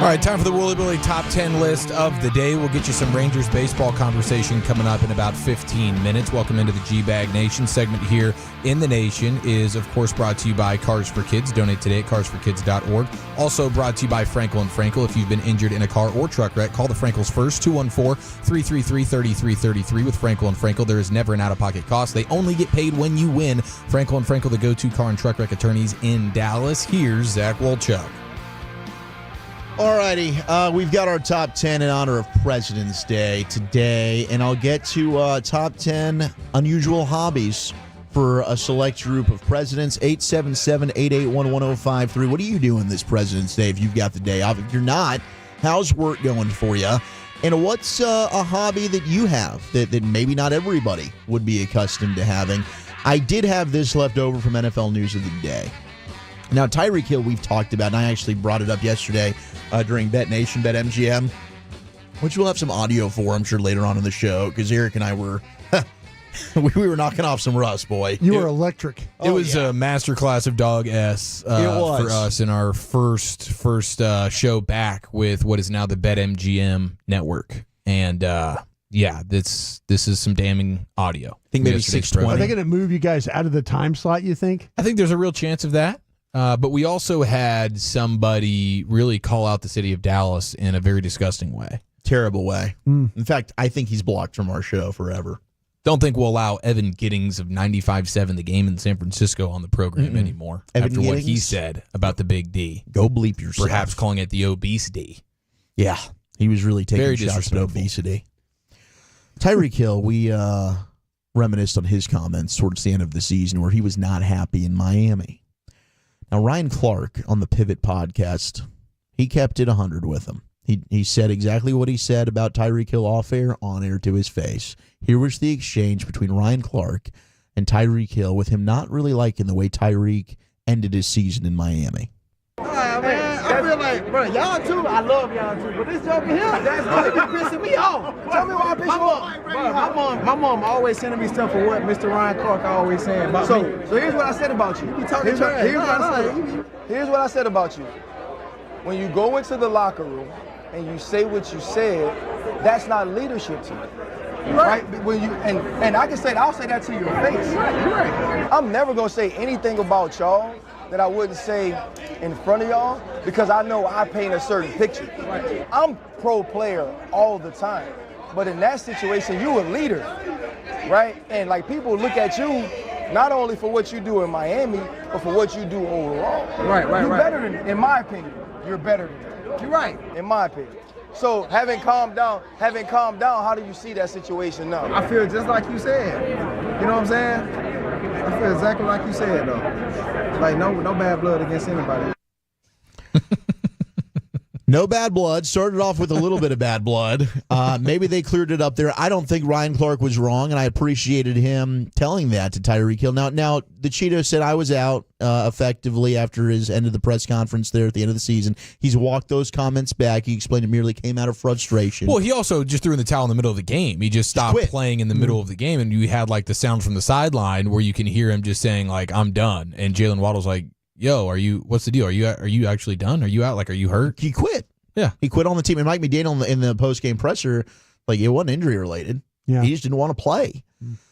All right, time for the Wooly Billy top 10 list of the day. We'll get you some Rangers baseball conversation coming up in about 15 minutes. Welcome into the G-Bag Nation. Segment here in the Nation is, of course, brought to you by Cars for Kids. Donate today at carsforkids.org. Also brought to you by Frankel and Frankel. If you've been injured in a car or truck wreck, call the Frankels first, 214-333-3333. With Frankel and Frankel, there is never an out-of-pocket cost. They only get paid when you win. Frankel and Frankel, the go-to car and truck wreck attorneys in Dallas. Here's Zach Wolchuk. Alrighty, we've got our top 10 in honor of President's Day today, and I'll get to top 10 unusual hobbies for a select group of presidents. 877-881-1053. What are you doing this President's Day if you've got the day off? If you're not, how's work going for you? And what's a hobby that you have that maybe not everybody would be accustomed to having? I did have this left over from NFL News of the Day. Now, Tyreek Hill, we've talked about, and I actually brought it up yesterday during Bet Nation, Bet MGM, which we'll have some audio for, I'm sure, later on in the show, because Eric and I were we were knocking off some rust, boy. You were electric. It was a masterclass of dog S for us in our first show back with what is now the Bet MGM network. And this is some damning audio. I think maybe 620. Are they going to move you guys out of the time slot, you think? I think there's a real chance of that. But we also had somebody really call out the city of Dallas in a very disgusting way. Terrible way. In fact, I think he's blocked from our show forever. Don't think we'll allow Evan Giddings of 95.7 The Game in San Francisco on the program anymore after what he said about the Big D. Go bleep yourself. Perhaps calling it the obese D. Yeah, he was really taking Very shots at obesity. Tyreek Hill, we reminisced on his comments towards the end of the season where he was not happy in Miami. Now, Ryan Clark on the Pivot podcast, he kept it 100 with him. He said exactly what he said about Tyreek Hill off air, on air to his face. Here was the exchange between Ryan Clark and Tyreek Hill, with him not really liking the way Tyreek ended his season in Miami. Man, I feel like, bro, y'all too, I love y'all too, but this joke here, that's really pissing me off. Tell me why I piss you off. Bro, my mom always sending me stuff for what Mr. Ryan Clark always saying about me. So here's what I said about you. You be talking trash. Here's what I said about you. When you go into the locker room and you say what you said, that's not leadership to you. Right? When you and I can say, I'll say that to your face. Right. I'm never gonna say anything about y'all that I wouldn't say in front of y'all, because I know I paint a certain picture. Right. I'm pro player all the time, but in that situation, you a leader, right? And like, people look at you not only for what you do in Miami, but for what you do overall. Right. You're better than, in my opinion, you're better than that. You're right, in my opinion. So having calmed down, how do you see that situation now? I feel just like you said. You know what I'm saying? I feel exactly like you said, though. Like, no bad blood against anybody. No bad blood. Started off with a little bit of bad blood. Maybe they cleared it up there. I don't think Ryan Clark was wrong, and I appreciated him telling that to Tyreek Hill. Now the Cheeto said I was out effectively after his end of the press conference there at the end of the season. He's walked those comments back. He explained it merely came out of frustration. Well, he also just threw in the towel in the middle of the game. He just stopped playing in the middle of the game, and you had like the sound from the sideline where you can hear him just saying like, "I'm done." And Jalen Waddle's like, "Yo, what's the deal? Are you actually done? Are you out? Like, are you hurt?" He quit. Yeah, he quit on the team. And Mike McDaniel in the post game presser, like, it wasn't injury related. Yeah, he just didn't want to play.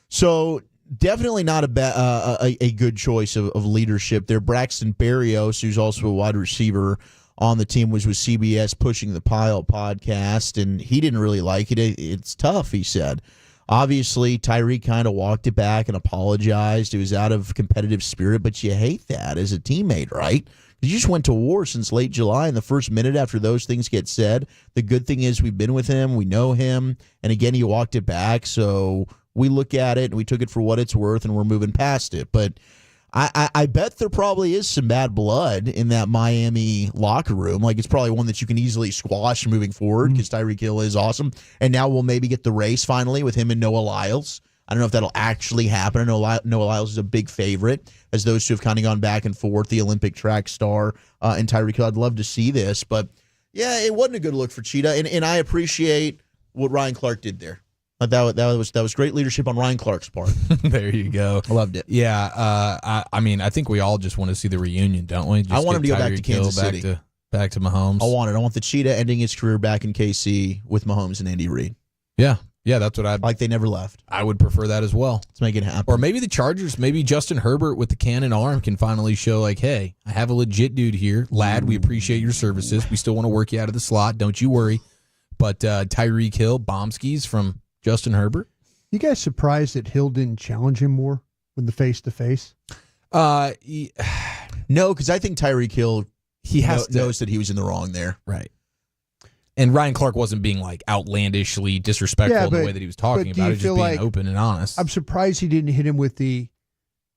So definitely not a good choice of leadership there. Braxton Berrios, who's also a wide receiver on the team, was with CBS pushing the Pile podcast, and he didn't really like it. It's tough, he said. Obviously, Tyreek kind of walked it back and apologized. It was out of competitive spirit, but you hate that as a teammate, right? You just went to war since late July, and the first minute after those things get said, the good thing is we've been with him, we know him, and again, he walked it back, so we look at it, and we took it for what it's worth, and we're moving past it. But I bet there probably is some bad blood in that Miami locker room. Like, it's probably one that you can easily squash moving forward because Tyreek Hill is awesome, and now we'll maybe get the race finally with him and Noah Lyles. I don't know if that'll actually happen. I know Noah Lyles is a big favorite, as those two have kind of gone back and forth, the Olympic track star and Tyreek Hill. I'd love to see this. But, yeah, it wasn't a good look for Cheetah, and I appreciate what Ryan Clark did there. That was great leadership on Ryan Clark's part. There you go. I loved it. Yeah, I mean, I think we all just want to see the reunion, don't we? Just I want him to go back to Kansas City. Back to Mahomes. I want the Cheetah ending his career back in KC with Mahomes and Andy Reid. Yeah, that's what like they never left. I would prefer that as well. Let's make it happen. Or maybe the Chargers, maybe Justin Herbert with the cannon arm can finally show like, hey, I have a legit dude here. Lad, we appreciate your services. We still want to work you out of the slot. Don't you worry. But Tyreek Hill, bomb skis from Justin Herbert. You guys surprised that Hill didn't challenge him more with the face-to-face? No, because I think Tyreek Hill knows that he was in the wrong there. Right. And Ryan Clark wasn't being like outlandishly disrespectful in the way that he was talking about it, just being like, open and honest. I'm surprised he didn't hit him with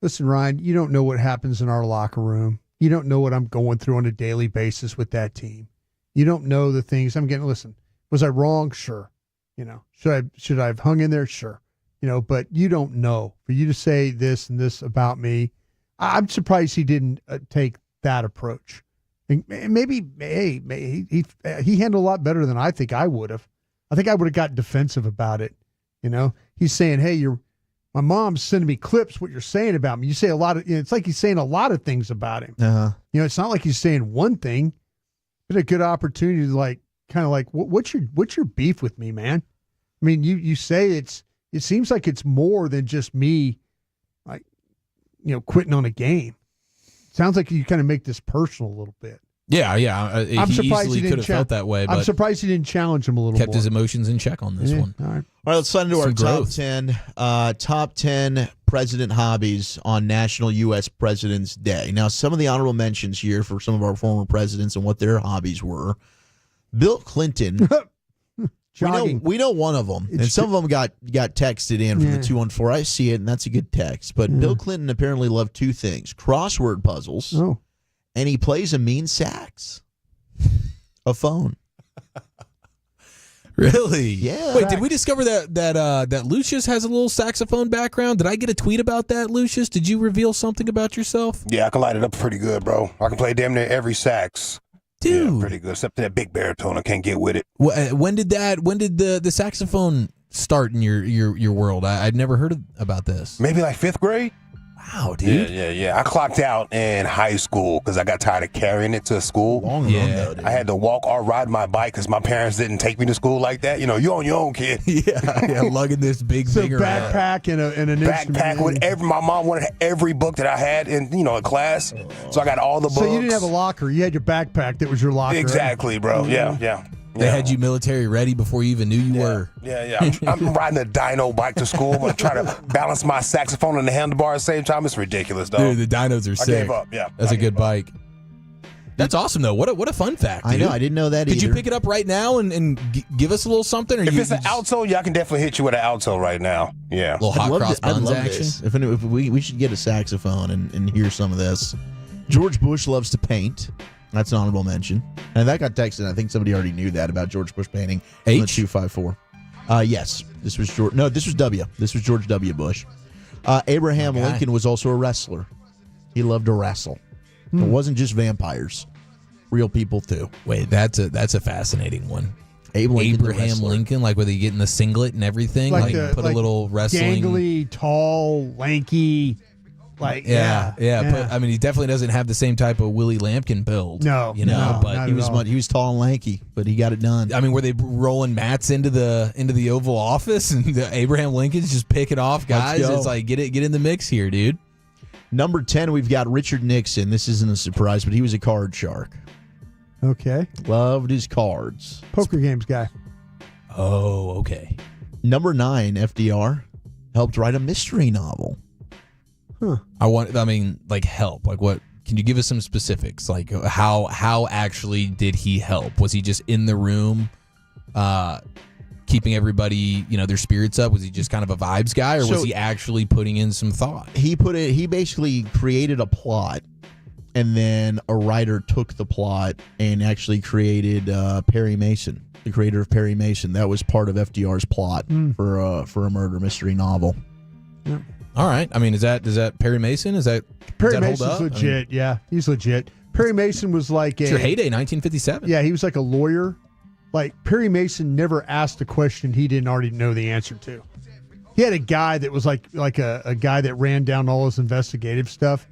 listen, Ryan, you don't know what happens in our locker room. You don't know what I'm going through on a daily basis with that team. You don't know the things I'm getting. Listen, was I wrong? Sure. Should I have hung in there? Sure. But you don't know. For you to say this and this about me, I'm surprised he didn't take that approach. Maybe he handled a lot better than I think I would have. I think I would have got defensive about it. He's saying, "Hey, my mom's sending me clips. What you're saying about me? You say a lot of. It's like he's saying a lot of things about him. It's not like he's saying one thing. It's a good opportunity to what's your beef with me, man? I mean, you say it seems like it's more than just me, quitting on a game. Sounds like you kind of make this personal a little bit. Yeah. I'm surprised he could have felt that way. But I'm surprised he didn't challenge him a little more. Kept his emotions in check on this one. All right, let's slide into our top 10 president hobbies on National U.S. President's Day. Now, some of the honorable mentions here for some of our former presidents and what their hobbies were. Bill Clinton. We know one of them, and some of them got texted in from the 214. I see it, and that's a good text. But Bill Clinton apparently loved two things: crossword puzzles, and he plays a mean sax, a phone. Really? Yeah. Wait, did we discover that Lucius has a little saxophone background? Did I get a tweet about that, Lucius? Did you reveal something about yourself? Yeah, I can light it up pretty good, bro. I can play damn near every sax. Dude, yeah, pretty good. Except that big baritone, I can't get with it. When did the saxophone start in your world? I'd never heard about this. Maybe like 5th grade. Wow, dude. Yeah. I clocked out in high school because I got tired of carrying it to school. Long ago, dude. I had to walk or ride my bike because my parents didn't take me to school like that. You're on your own, kid. yeah, lugging this big thing around. Backpack and an backpack with my mom wanted every book that I had in in class. So I got all the books. So you didn't have a locker. You had your backpack that was your locker. Exactly, right? bro. Yeah. They had you military ready before you even knew you were. Yeah. I'm riding a dyno bike to school. I'm trying to balance my saxophone on the handlebar at the same time. It's ridiculous, dog. Dude, the dynos are sick. I gave up, yeah. That's a good bike. That's awesome, though. What a fun fact, dude. I know. I didn't know that either. Did you pick it up right now and give us a little something? Or if it's an alto, I can definitely hit you with an alto right now. Yeah. A little hot cross buns action. This. If we should get a saxophone and hear some of this. George Bush loves to paint. That's an honorable mention. And that got texted. I think somebody already knew that about George Bush painting. H? The 254. Yes. This was George. No, this was W. This was George W. Bush. Abraham Lincoln was also a wrestler. He loved to wrestle. It wasn't just vampires. Real people, too. Wait, that's a fascinating one. Abraham Lincoln, like, were they getting the singlet and everything? Like put a little wrestling. Gangly, tall, lanky. Like, yeah. But, I mean, he definitely doesn't have the same type of Willie Lampkin build. No, but he was tall and lanky, but he got it done. I mean, were they rolling mats into the Oval Office and Abraham Lincoln's just picking off guys? It's like get in the mix here, dude. Number 10, we've got Richard Nixon. This isn't a surprise, but he was a card shark. Okay. Loved his cards. Poker games guy. Oh, okay. Number 9, FDR helped write a mystery novel. Huh. Help. Like, what? Can you give us some specifics? Like, how actually did he help? Was he just in the room, keeping everybody, their spirits up? Was he just kind of a vibes guy, or was he actually putting in some thought? He basically created a plot, and then a writer took the plot and actually created Perry Mason, the creator of Perry Mason. That was part of FDR's plot for a murder mystery novel. Yeah. All right. I mean, is that Perry Mason? Perry Mason's legit. Yeah, he's legit. Perry Mason was like your heyday, 1957. Yeah, he was like a lawyer. Like, Perry Mason never asked a question he didn't already know the answer to. He had a guy that was like a guy that ran down all his investigative stuff,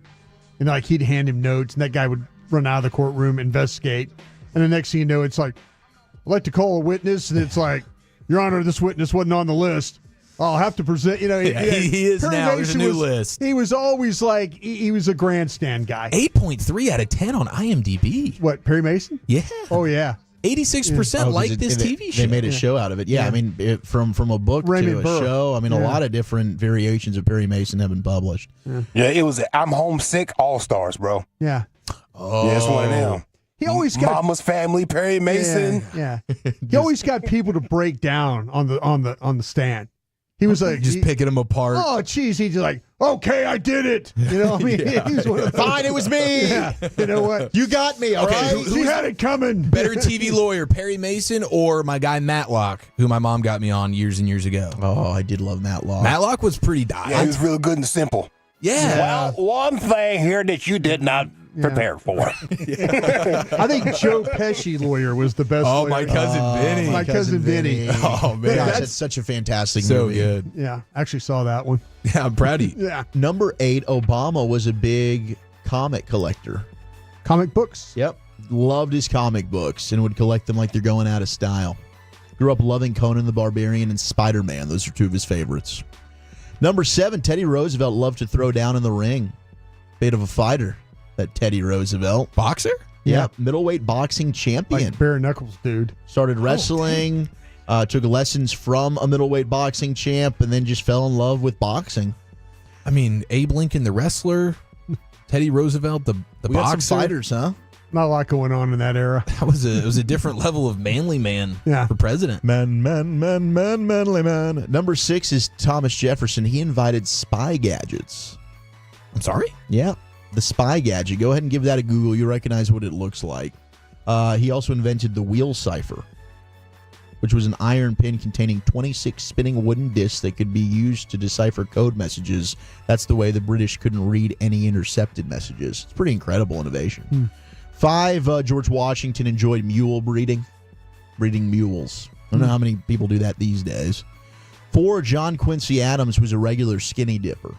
and like he'd hand him notes, and that guy would run out of the courtroom, investigate, and the next thing you know, it's like, I'd like to call a witness, and it's like, Your Honor, this witness wasn't on the list. I'll have to present, he is Perry now. Mason There's a new list. He was always like, he was a grandstand guy. 8.3 out of 10 on IMDb. What, Perry Mason? Yeah. Oh, yeah. 86% like this TV show. They made a show out of it. Yeah, I mean, from a book Raymond to a Burr. show. I mean, a lot of different variations of Perry Mason have been published. Yeah, it was I'm Homesick All-Stars, bro. Yeah. Oh. Yeah, it's one of them. He always got Mama's Family, Perry Mason. Yeah. He always got people to break down on the stand. He was like just picking them apart. Oh, geez, he's like, okay, I did it. You know what I mean? He's one of those. Fine, it was me. Yeah. You know what? You got me, all right? He had it coming. Better TV lawyer, Perry Mason, or my guy Matlock, who my mom got me on years and years ago? Oh, I did love Matlock. Matlock was pretty dialed. Yeah, he was real good and simple. Yeah. Well, one thing here that you did not prepare for. I think Joe Pesci lawyer was the best. Oh, lawyer. my cousin Vinny. My cousin Vinny. Oh man, that's such a fantastic so movie. good. Yeah, actually saw that one. Yeah, I'm proud of you. Yeah. Number 8, Obama was a big comic collector. Comic books. Yep. Loved his comic books and would collect them like they're going out of style. Grew up loving Conan the Barbarian and Spider-Man. Those are 2 of his favorites. Number 7, Teddy Roosevelt loved to throw down in the ring. Bit of a fighter, that Teddy Roosevelt. Boxer? Yeah. Middleweight boxing champion. Like bare knuckles, dude. Started wrestling, took lessons from a middleweight boxing champ, and then just fell in love with boxing. I mean, Abe Lincoln, the wrestler, Teddy Roosevelt, the we boxer. got some fighters, huh? Not a lot going on in that era. It was a different level of manly man for president. Manly man. Number 6 is Thomas Jefferson. He invited spy gadgets. I'm sorry? Yeah. The spy gadget. Go ahead and give that a Google. You recognize what it looks like. He also invented the wheel cipher, which was an iron pin containing 26 spinning wooden discs that could be used to decipher code messages. That's the way the British couldn't read any intercepted messages. It's pretty incredible innovation. 5, George Washington enjoyed mule breeding mules. I don't know how many people do that these days. 4, John Quincy Adams was a regular skinny dipper.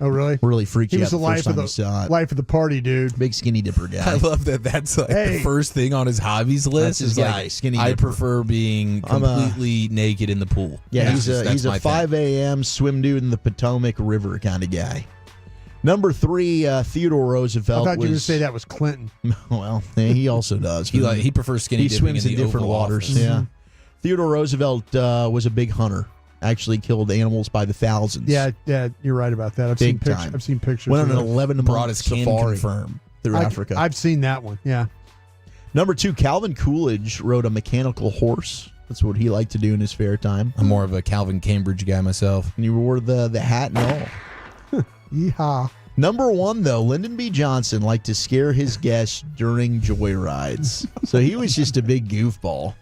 Oh, really? Really freaked He you was out the the first time you saw it. life of the party, dude. Big skinny dipper guy. I love that. That's like the first thing on his hobbies list. That's his is guy, like, skinny I dipper. prefer being completely naked in the pool. Yeah, he's That's a my 5 a.m. swim dude in the Potomac River kind of guy. Number 3, Theodore Roosevelt. I thought you were going to say that was Clinton. Well, yeah, he also does. He prefers skinny He dipping swims in the different Oval waters. Office. Yeah. Theodore Roosevelt was a big hunter. Actually killed animals by the thousands. Yeah, you're right about that. I've Big seen time. I've seen pictures. Went on of an that. 11-month Brought his can safari confirm. through Africa. I've seen that one. Yeah. Number 2, Calvin Coolidge rode a mechanical horse. That's what he liked to do in his spare time. I'm more of a Calvin Cambridge guy myself. And you wore the hat and all. Yeehaw. Number one, though, Lyndon B. Johnson liked to scare his guests during joyrides. So he was just a big goofball.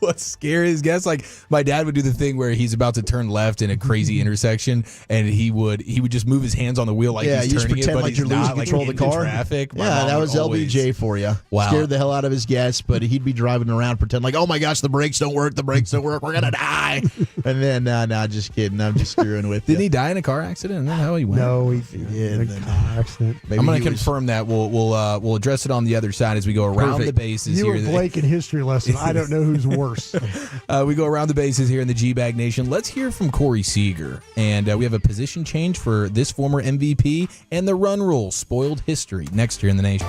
Let's scare his guests. Like my dad would do the thing where he's about to turn left in a crazy intersection, and he would just move his hands on the wheel like he's turning it, but like he's you're not losing control like of the car. Traffic. Yeah, that was LBJ for you. Wow. Scared the hell out of his guests, but he'd be driving around, pretend like, oh my gosh, the brakes don't work, we're gonna die. And then, nah, just kidding. I'm just screwing with you. Didn't he die in a car accident? Isn't that how he went? No, he did in a car accident. I'm going to confirm that. We'll address it on the other side as we go around the bases You here. and Blake in history lesson. I don't know who's worse. We go around the bases here in the G-Bag Nation. Let's hear from Corey Seager. And we have a position change for this former MVP and the run rule spoiled history next year in the Nation.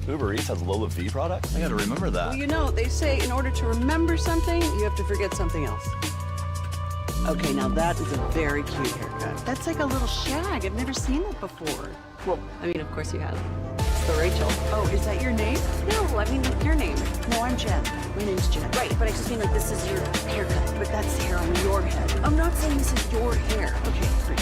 Uber Eats has Lola V products? I gotta remember that. Well, you know, they say in order to remember something, you have to forget something else. Okay, now that is a very cute haircut. That's like a little shag. I've never seen it before. Well, I mean, of course you have. It's the Rachel. Oh, is that your name? No, I mean your name. No, I'm Jen. My name's Jen. Right, but I just mean like this is your haircut. But that's hair on your head. I'm not saying this is your hair. Okay, great.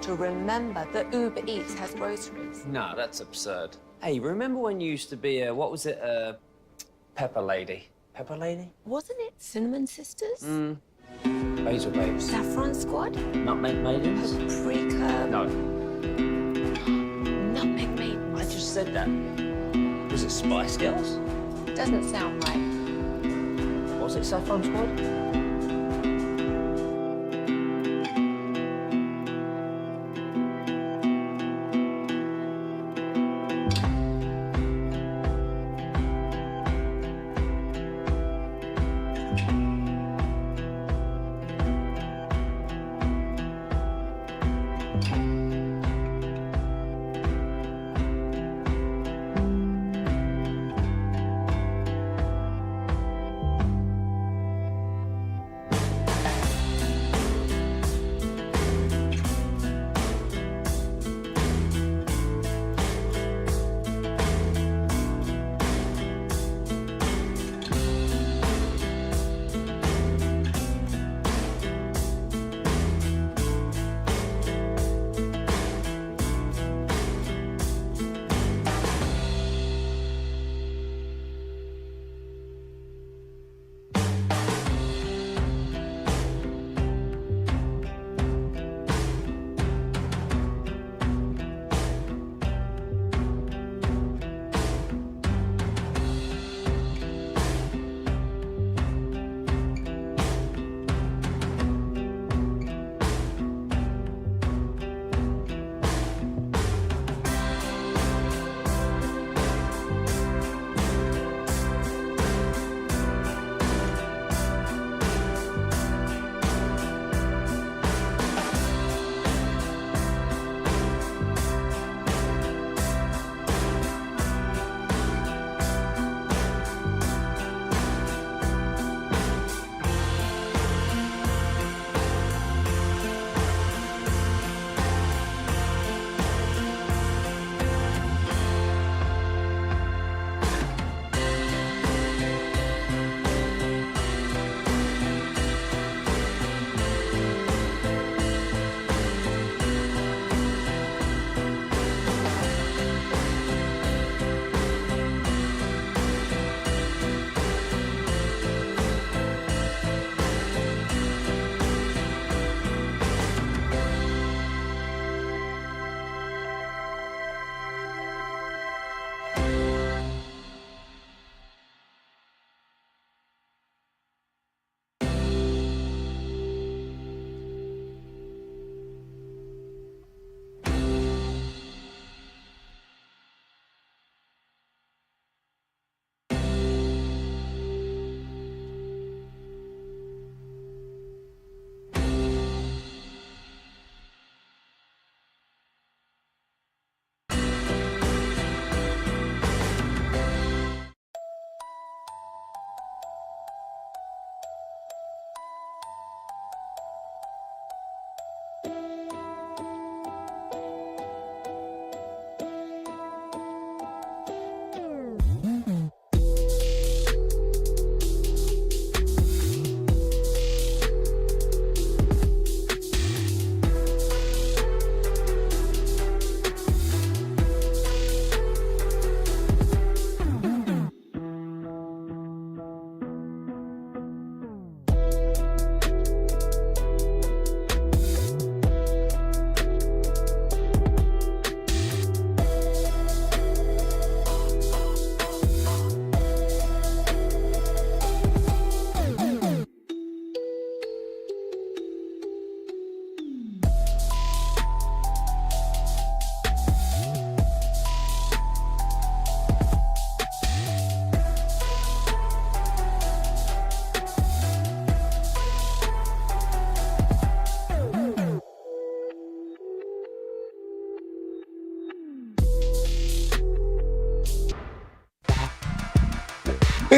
To remember that Uber Eats has groceries. No, that's absurd. Hey, remember when you used to be a, what was it, Pepper Lady? Pepper Lady? Wasn't it Cinnamon Sisters? Basil Babes. Saffron Squad? Nutmeg Maidens? Paprika? No. Nutmeg Maidens. I just said that. Was it Spice Girls? Doesn't sound right. Was it Saffron Squad?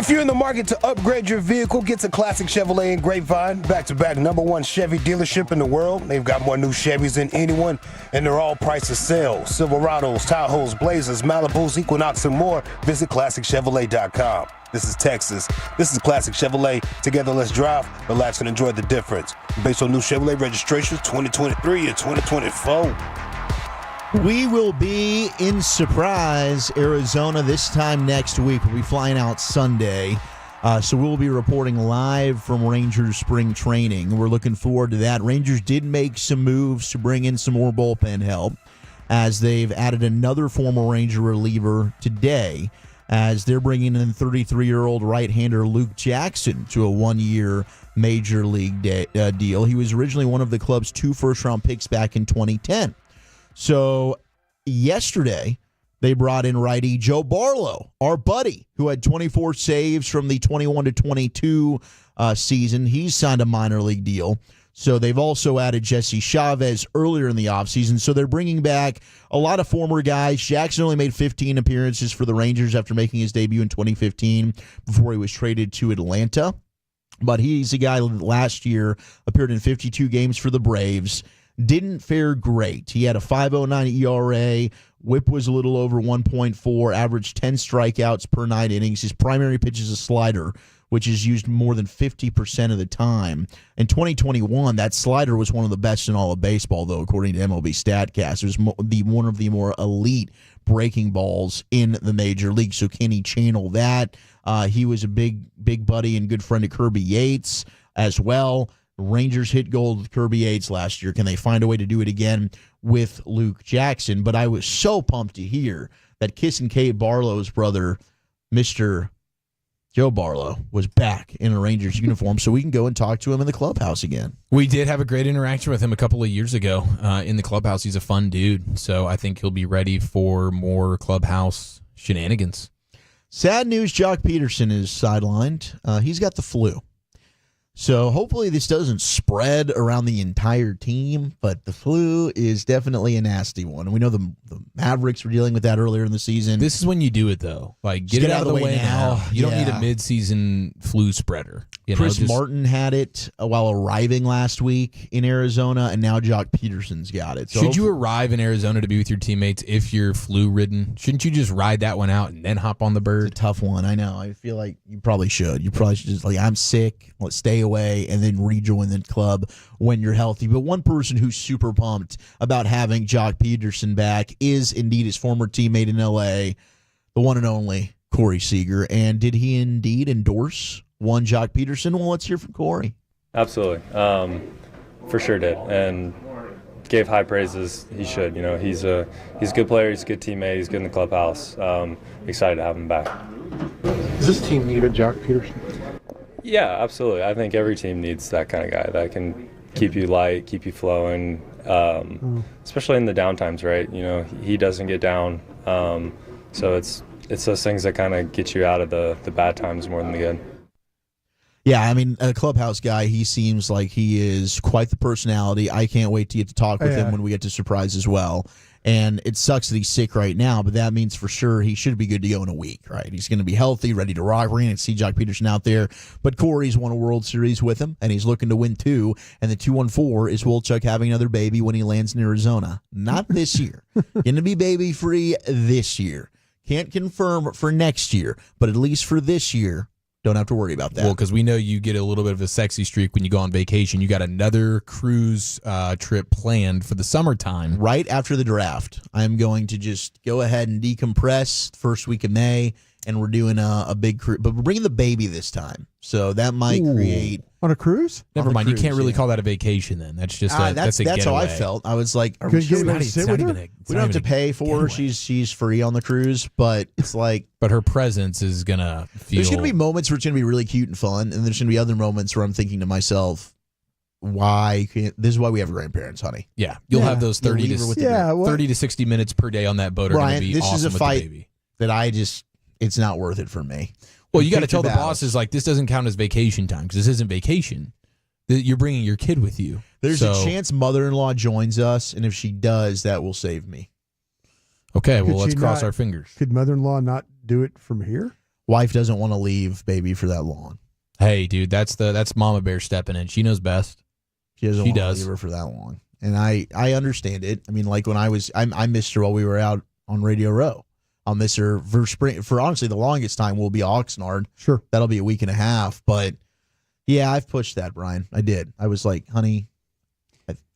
If you're in the market to upgrade your vehicle, get to Classic Chevrolet in Grapevine, back-to-back #1 Chevy dealership in the world. They've got more new Chevys than anyone, and they're all priced to sell. Silverados, Tahoes, Blazers, Malibus, Equinox, and more. Visit ClassicChevrolet.com. This is Texas. This is Classic Chevrolet. Together, let's drive, relax, and enjoy the difference. Based on new Chevrolet registrations 2023 and 2024. We will be in Surprise, Arizona this time next week. We'll be flying out Sunday. So we'll be reporting live from Rangers spring training. We're looking forward to that. Rangers did make some moves to bring in some more bullpen help, as they've added another former Ranger reliever today, as they're bringing in 33-year-old right-hander Luke Jackson to a one-year major league deal. He was originally one of the club's 2 first-round picks back in 2010. So yesterday, they brought in righty Joe Barlow, our buddy, who had 24 saves from the 21 to 22 season. He's signed a minor league deal. So they've also added Jesse Chavez earlier in the offseason. So they're bringing back a lot of former guys. Jackson only made 15 appearances for the Rangers after making his debut in 2015 before he was traded to Atlanta. But he's a guy that last year appeared in 52 games for the Braves. Didn't fare great. He had a 5.09 ERA. Whip was a little over 1.4, averaged 10 strikeouts per 9 innings. His primary pitch is a slider, which is used more than 50% of the time. In 2021, that slider was one of the best in all of baseball, though, according to MLB StatCast. It was one of the more elite breaking balls in the major league. So can he channel that? He was a big buddy and good friend of Kirby Yates as well. Rangers hit gold with Kirby Yates last year. Can they find a way to do it again with Luke Jackson? But I was so pumped to hear that Kissin' Kate Barlow's brother, Mr. Joe Barlow, was back in a Rangers uniform, so we can go and talk to him in the clubhouse again. We did have a great interaction with him a couple of years ago in the clubhouse. He's a fun dude, so I think he'll be ready for more clubhouse shenanigans. Sad news, Jock Peterson is sidelined. He's got the flu. So hopefully this doesn't spread around the entire team, but the flu is definitely a nasty one. And we know the Mavericks were dealing with that earlier in the season. This is when you do it, though. Like, get it out of the way now. You don't need a mid-season flu spreader. Chris Martin had it while arriving last week in Arizona, and now Jock Peterson's got it. So should you arrive in Arizona to be with your teammates if you're flu-ridden? Shouldn't you just ride that one out and then hop on the bird? It's a tough one, I know. I feel like you probably should. You probably should just, like, I'm sick, let's stay away, and then rejoin the club when you're healthy. But one person who's super pumped about having Jock Peterson back is indeed his former teammate in L.A., the one and only Corey Seager. And did he indeed endorse one Jock Peterson? Well, let's hear from Corey. Absolutely. For sure did. And gave high praises. He should. You know, he's a good player. He's a good teammate. He's good in the clubhouse. Excited to have him back. Does this team need a Jock Peterson? Yeah, absolutely. I think every team needs that kind of guy that can keep you light, keep you flowing, especially in the down times, right? You know, he doesn't get down. So it's those things that kind of get you out of the bad times more than the good. Yeah, I mean, a clubhouse guy, he seems like he is quite the personality. I can't wait to get to talk with him when we get to Surprise as well. And it sucks that he's sick right now, but that means for sure he should be good to go in a week, right? He's going to be healthy, ready to rock. We're going to see Jock Peterson out there. But Corey's won a World Series with him, and he's looking to win 2. And the 2-1-4 is Wolchuk having another baby when he lands in Arizona. Not this year. Going to be baby-free this year. Can't confirm for next year, but at least for this year, don't have to worry about that. Well, because we know you get a little bit of a sexy streak when you go on vacation. You got another cruise trip planned for the summertime. Right after the draft, I'm going to just go ahead and decompress first week of May, and we're doing a big cruise. But we're bringing the baby this time, so that might create... On a cruise? Never mind. Cruise, you can't really call that a vacation then. That's just that's a that's how I getaway. felt. I was like, Could you not sit with her? we don't have to pay for her. She's free on the cruise, but it's like... But her presence is going to feel... There's going to be moments where it's going to be really cute and fun, and there's going to be other moments where I'm thinking to myself, why can't... This is why we have grandparents, honey. Yeah. You'll have those 30 to 60 minutes per day on that boat are going to be this awesome is a with fight the baby. that I just... It's not worth it for me. Well, you got to tell the bosses, like, this doesn't count as vacation time because this isn't vacation. You're bringing your kid with you. There's a chance mother-in-law joins us, and if she does, that will save me. Okay, well, let's cross our fingers. Could mother-in-law not do it from here? Wife doesn't want to leave baby for that long. Hey, dude, that's Mama Bear stepping in. She knows best. She doesn't want to leave her for that long. And I understand it. I mean, like when I missed her while we were out on Radio Row. I'll miss her for spring. For honestly, the longest time will be Oxnard. Sure. That'll be a week and a half. But yeah, I've pushed that, Brian. I did. I was like, honey,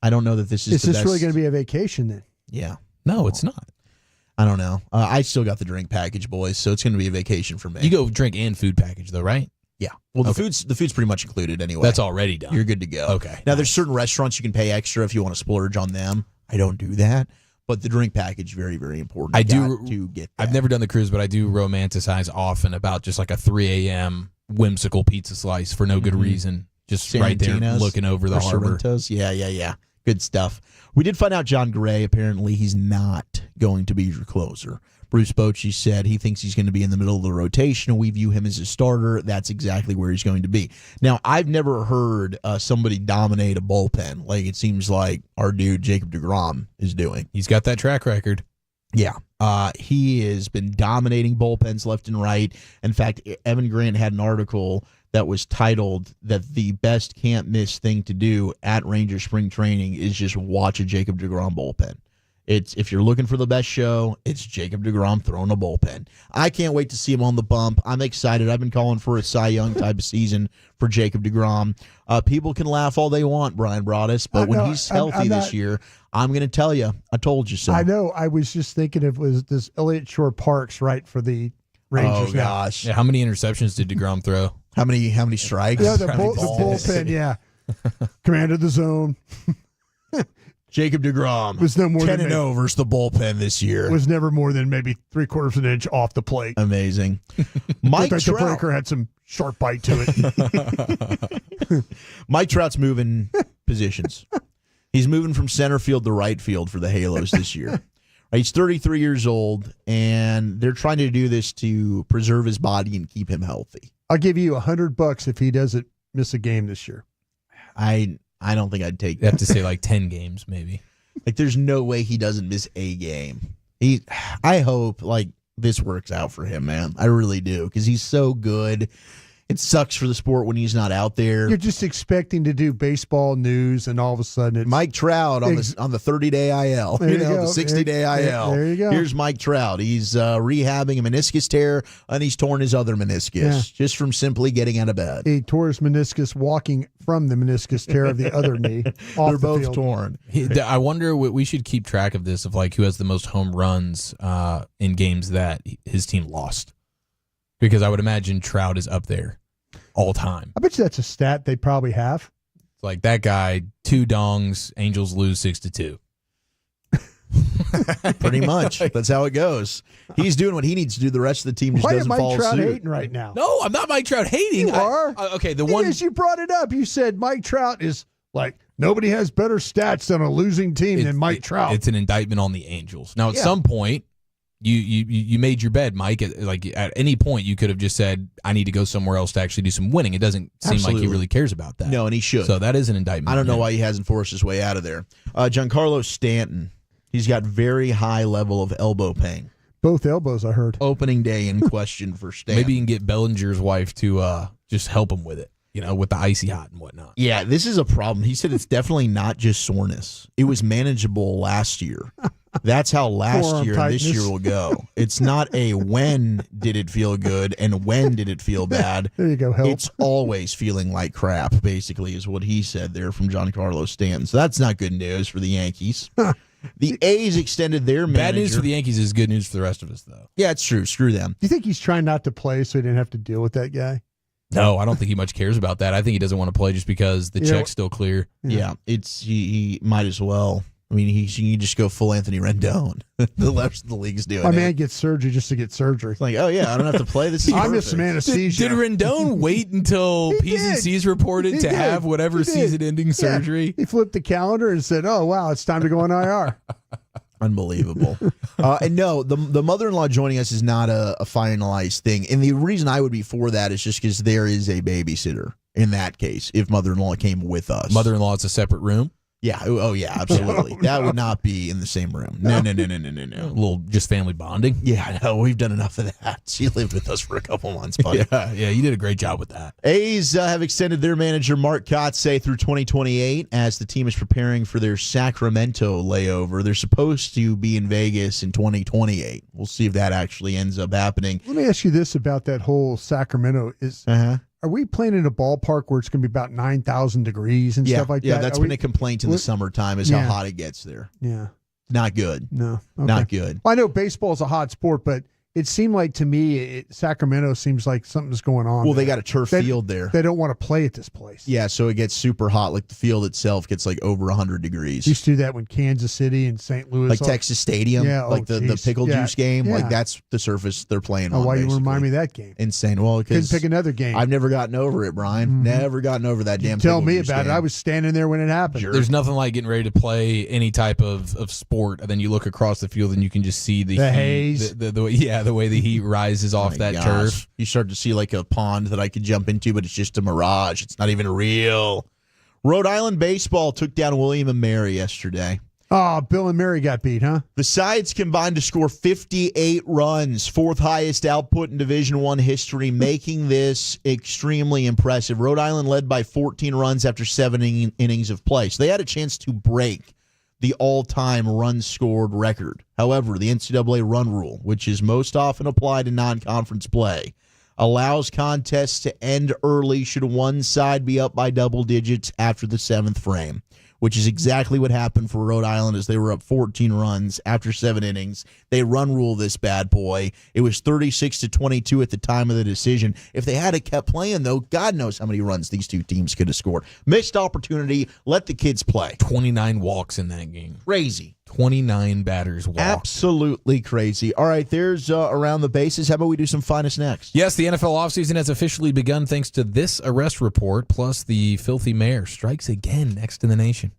I don't know that this is Is the this best. really going to be a vacation then? Yeah. No, it's not. I don't know. I still got the drink package, boys, so it's going to be a vacation for me. You go drink and food package, though, right? Yeah. Well, the food's pretty much included anyway. That's already done. You're good to go. Okay. Now, there's certain restaurants you can pay extra if you want to splurge on them. I don't do that. But the drink package, very, very important. I do to get that. I've never done the cruise, but I do romanticize often about just like a 3 a.m. whimsical pizza slice for no good reason. Just right there looking over the harbor. Sorrento's. Yeah. Good stuff. We did find out John Gray, apparently he's not going to be your closer. Bruce Bochy said he thinks he's going to be in the middle of the rotation, and we view him as a starter. That's exactly where he's going to be. Now, I've never heard somebody dominate a bullpen like it seems like our dude Jacob deGrom is doing. He's got that track record. Yeah. He has been dominating bullpens left and right. In fact, Evan Grant had an article that was titled that the best can't miss thing to do at Ranger spring training is just watch a Jacob deGrom bullpen. If you're looking for the best show, it's Jacob deGrom throwing a bullpen. I can't wait to see him on the bump. I'm excited. I've been calling for a Cy Young type of season for Jacob deGrom. People can laugh all they want, Brian Broaddus, but when he's healthy this year, I'm going to tell you, I told you so. I know. I was just thinking does Elliott Shore Parks right for the Rangers now? Gosh. Yeah, how many interceptions did deGrom throw? How many strikes? Yeah, the bullpen, yeah. Commanded the zone. Jacob deGrom was no more 10-0 versus the bullpen this year. Was never more than maybe 3/4 of an inch off the plate. Amazing. Mike Trout. The breaker had some sharp bite to it. Mike Trout's moving positions. He's moving from center field to right field for the Halos this year. He's 33 years old, and they're trying to do this to preserve his body and keep him healthy. I'll give you $100 if he doesn't miss a game this year. I don't think I'd take You have to say like 10 games, maybe. Like, there's no way he doesn't miss a game. I hope, like, this works out for him, man. I really do, because he's so good. It sucks for the sport when he's not out there. You're just expecting to do baseball news, and all of a sudden it's Mike Trout on the 30-day IL. There you go. The 60-day IL. There you go. Here's Mike Trout. He's rehabbing a meniscus tear, and he's torn his other meniscus just from simply getting out of bed. He tore his meniscus walking from the meniscus tear of the other knee. They're both torn. I wonder, we should keep track of this, of like who has the most home runs in games that his team lost. Because I would imagine Trout is up there all time. I bet you that's a stat they probably have. It's like that guy, 2 dongs, Angels lose 6-2. Pretty much. That's how it goes. He's doing what he needs to do. The rest of the team just doesn't follow suit. Why is Mike Trout hating right now? No, I'm not Mike Trout hating. You are. Okay, Because you brought it up. You said Mike Trout is like, nobody has better stats on a losing team than Mike Trout. It's an indictment on the Angels. Now, at some point, you made your bed, Mike. Like at any point, you could have just said, "I need to go somewhere else to actually do some winning." It doesn't seem like he really cares about that. No, and he should. So that is an indictment. I don't know why he hasn't forced his way out of there. Giancarlo Stanton, he's got very high level of elbow pain. Both elbows, I heard. Opening day in question for Stanton. Maybe you can get Bellinger's wife to just help him with it. With the icy hot and whatnot. Yeah, this is a problem. He said it's definitely not just soreness. It was manageable last year. That's how last year and this year will go. It's not a when did it feel good and when did it feel bad. There you go, help. It's always feeling like crap, basically, is what he said there from Giancarlo Stanton. So that's not good news for the Yankees. The A's extended their manager. Bad news for the Yankees is good news for the rest of us, though. Yeah, it's true. Screw them. Do you think he's trying not to play so he didn't have to deal with that guy? No, I don't think he much cares about that. I think he doesn't want to play just because the check's still clear. Yeah, he might as well. I mean, he can just go full Anthony Rendon. The rest of the league's doing My it. man gets surgery just to get surgery. It's like, oh yeah, I don't have to play. This is I miss some anesthesia. Did Rendon wait until P's and C's reported to have whatever season-ending surgery? He flipped the calendar and said, "Oh wow, it's time to go on IR." Unbelievable. And no, the mother-in-law joining us is not a finalized thing. And the reason I would be for that is just because there is a babysitter in that case if mother-in-law came with us. Mother-in-law, it's a separate room? Yeah. Oh, yeah, absolutely. That would not be in the same room. No. A little just family bonding. Yeah, no, we've done enough of that. She lived with us for a couple months, buddy. Yeah, you did a great job with that. A's have extended their manager Mark Kotsay through 2028 as the team is preparing for their Sacramento layover. They're supposed to be in Vegas in 2028. We'll see if that actually ends up happening. Let me ask you this about that whole Sacramento. Are we playing in a ballpark where it's going to be about 9,000 degrees and stuff like that? Yeah, that's been a complaint in the summertime is how hot it gets there. Yeah. Not good. No. Okay. Not good. Well, I know baseball is a hot sport, but it seemed like to me, Sacramento seems like something's going on. Well, they got a turf field there. They don't want to play at this place. Yeah, so it gets super hot. Like the field itself gets like over 100 degrees. Used to do that when Kansas City and St. Louis. Like Texas Stadium, like the pickle juice game. Yeah. Like that's the surface they're playing on. Why basically. you remind me of that game? Insane. Well, because couldn't pick another game. I've never gotten over it, Brian. Never gotten over that damn. Tell me pickle juice about game. it. I was standing there when it happened. Sure. There's nothing like getting ready to play any type of sport, and then you look across the field and you can just see the heat, haze. The way the heat rises off that turf. You start to see like a pond that I could jump into, but it's just a mirage. It's not even real. Rhode Island baseball took down William and Mary yesterday. Oh, Bill and Mary got beat, huh? The sides combined to score 58 runs, fourth highest output in Division I history, making this extremely impressive. Rhode Island led by 14 runs after 7 innings of play. So they had a chance to break the all-time runs scored record. However, the NCAA run rule, which is most often applied in non-conference play, allows contests to end early should one side be up by double digits after the 7th frame, which is exactly what happened for Rhode Island as they were up 14 runs after 7 innings. They run rule this bad boy. It was 36-22 at the time of the decision. If they had kept playing, though, God knows how many runs these two teams could have scored. Missed opportunity. Let the kids play. 29 walks in that game. Crazy. 29 batters walked. Absolutely crazy. All right, there's Around the Bases. How about we do some finest next? Yes, the NFL offseason has officially begun thanks to this arrest report, plus the filthy mayor strikes again next in the nation.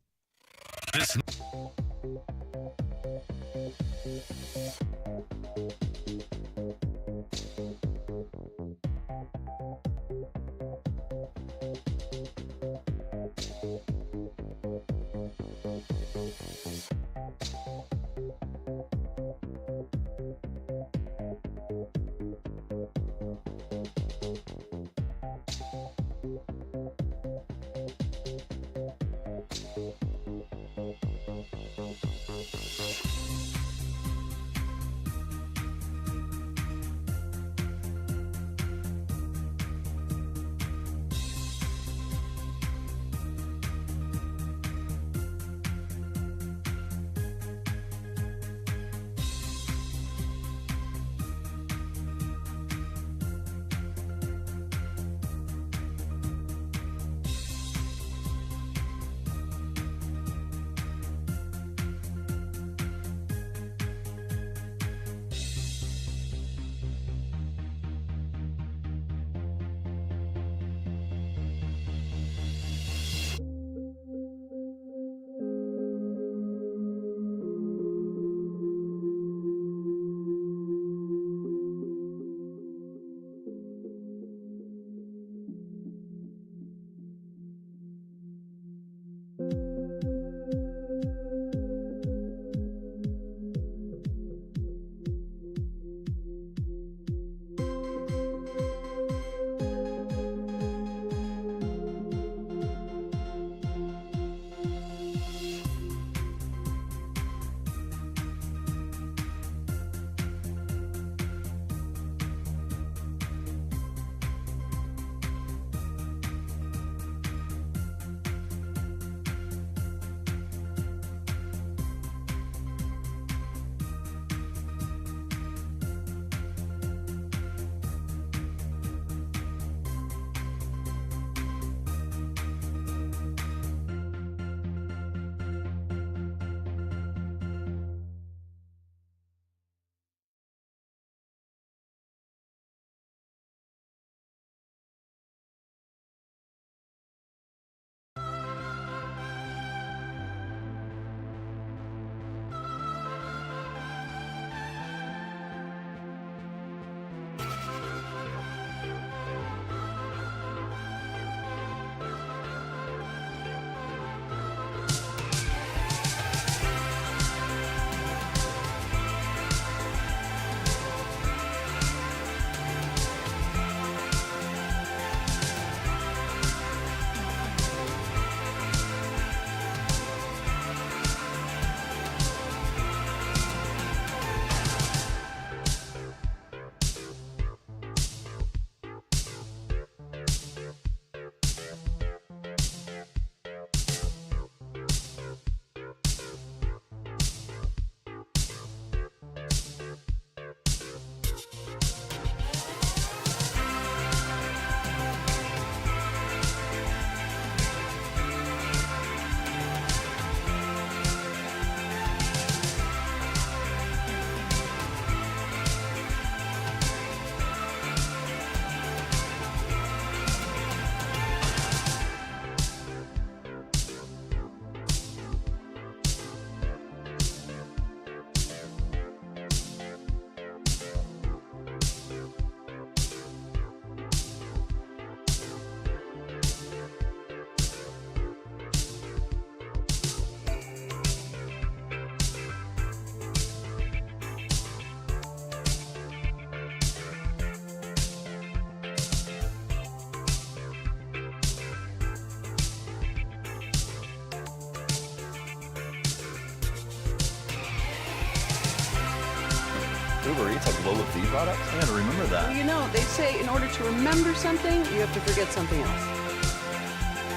Uber Eats has low fee products? I gotta remember that. Well, you know, they say in order to remember something, you have to forget something else.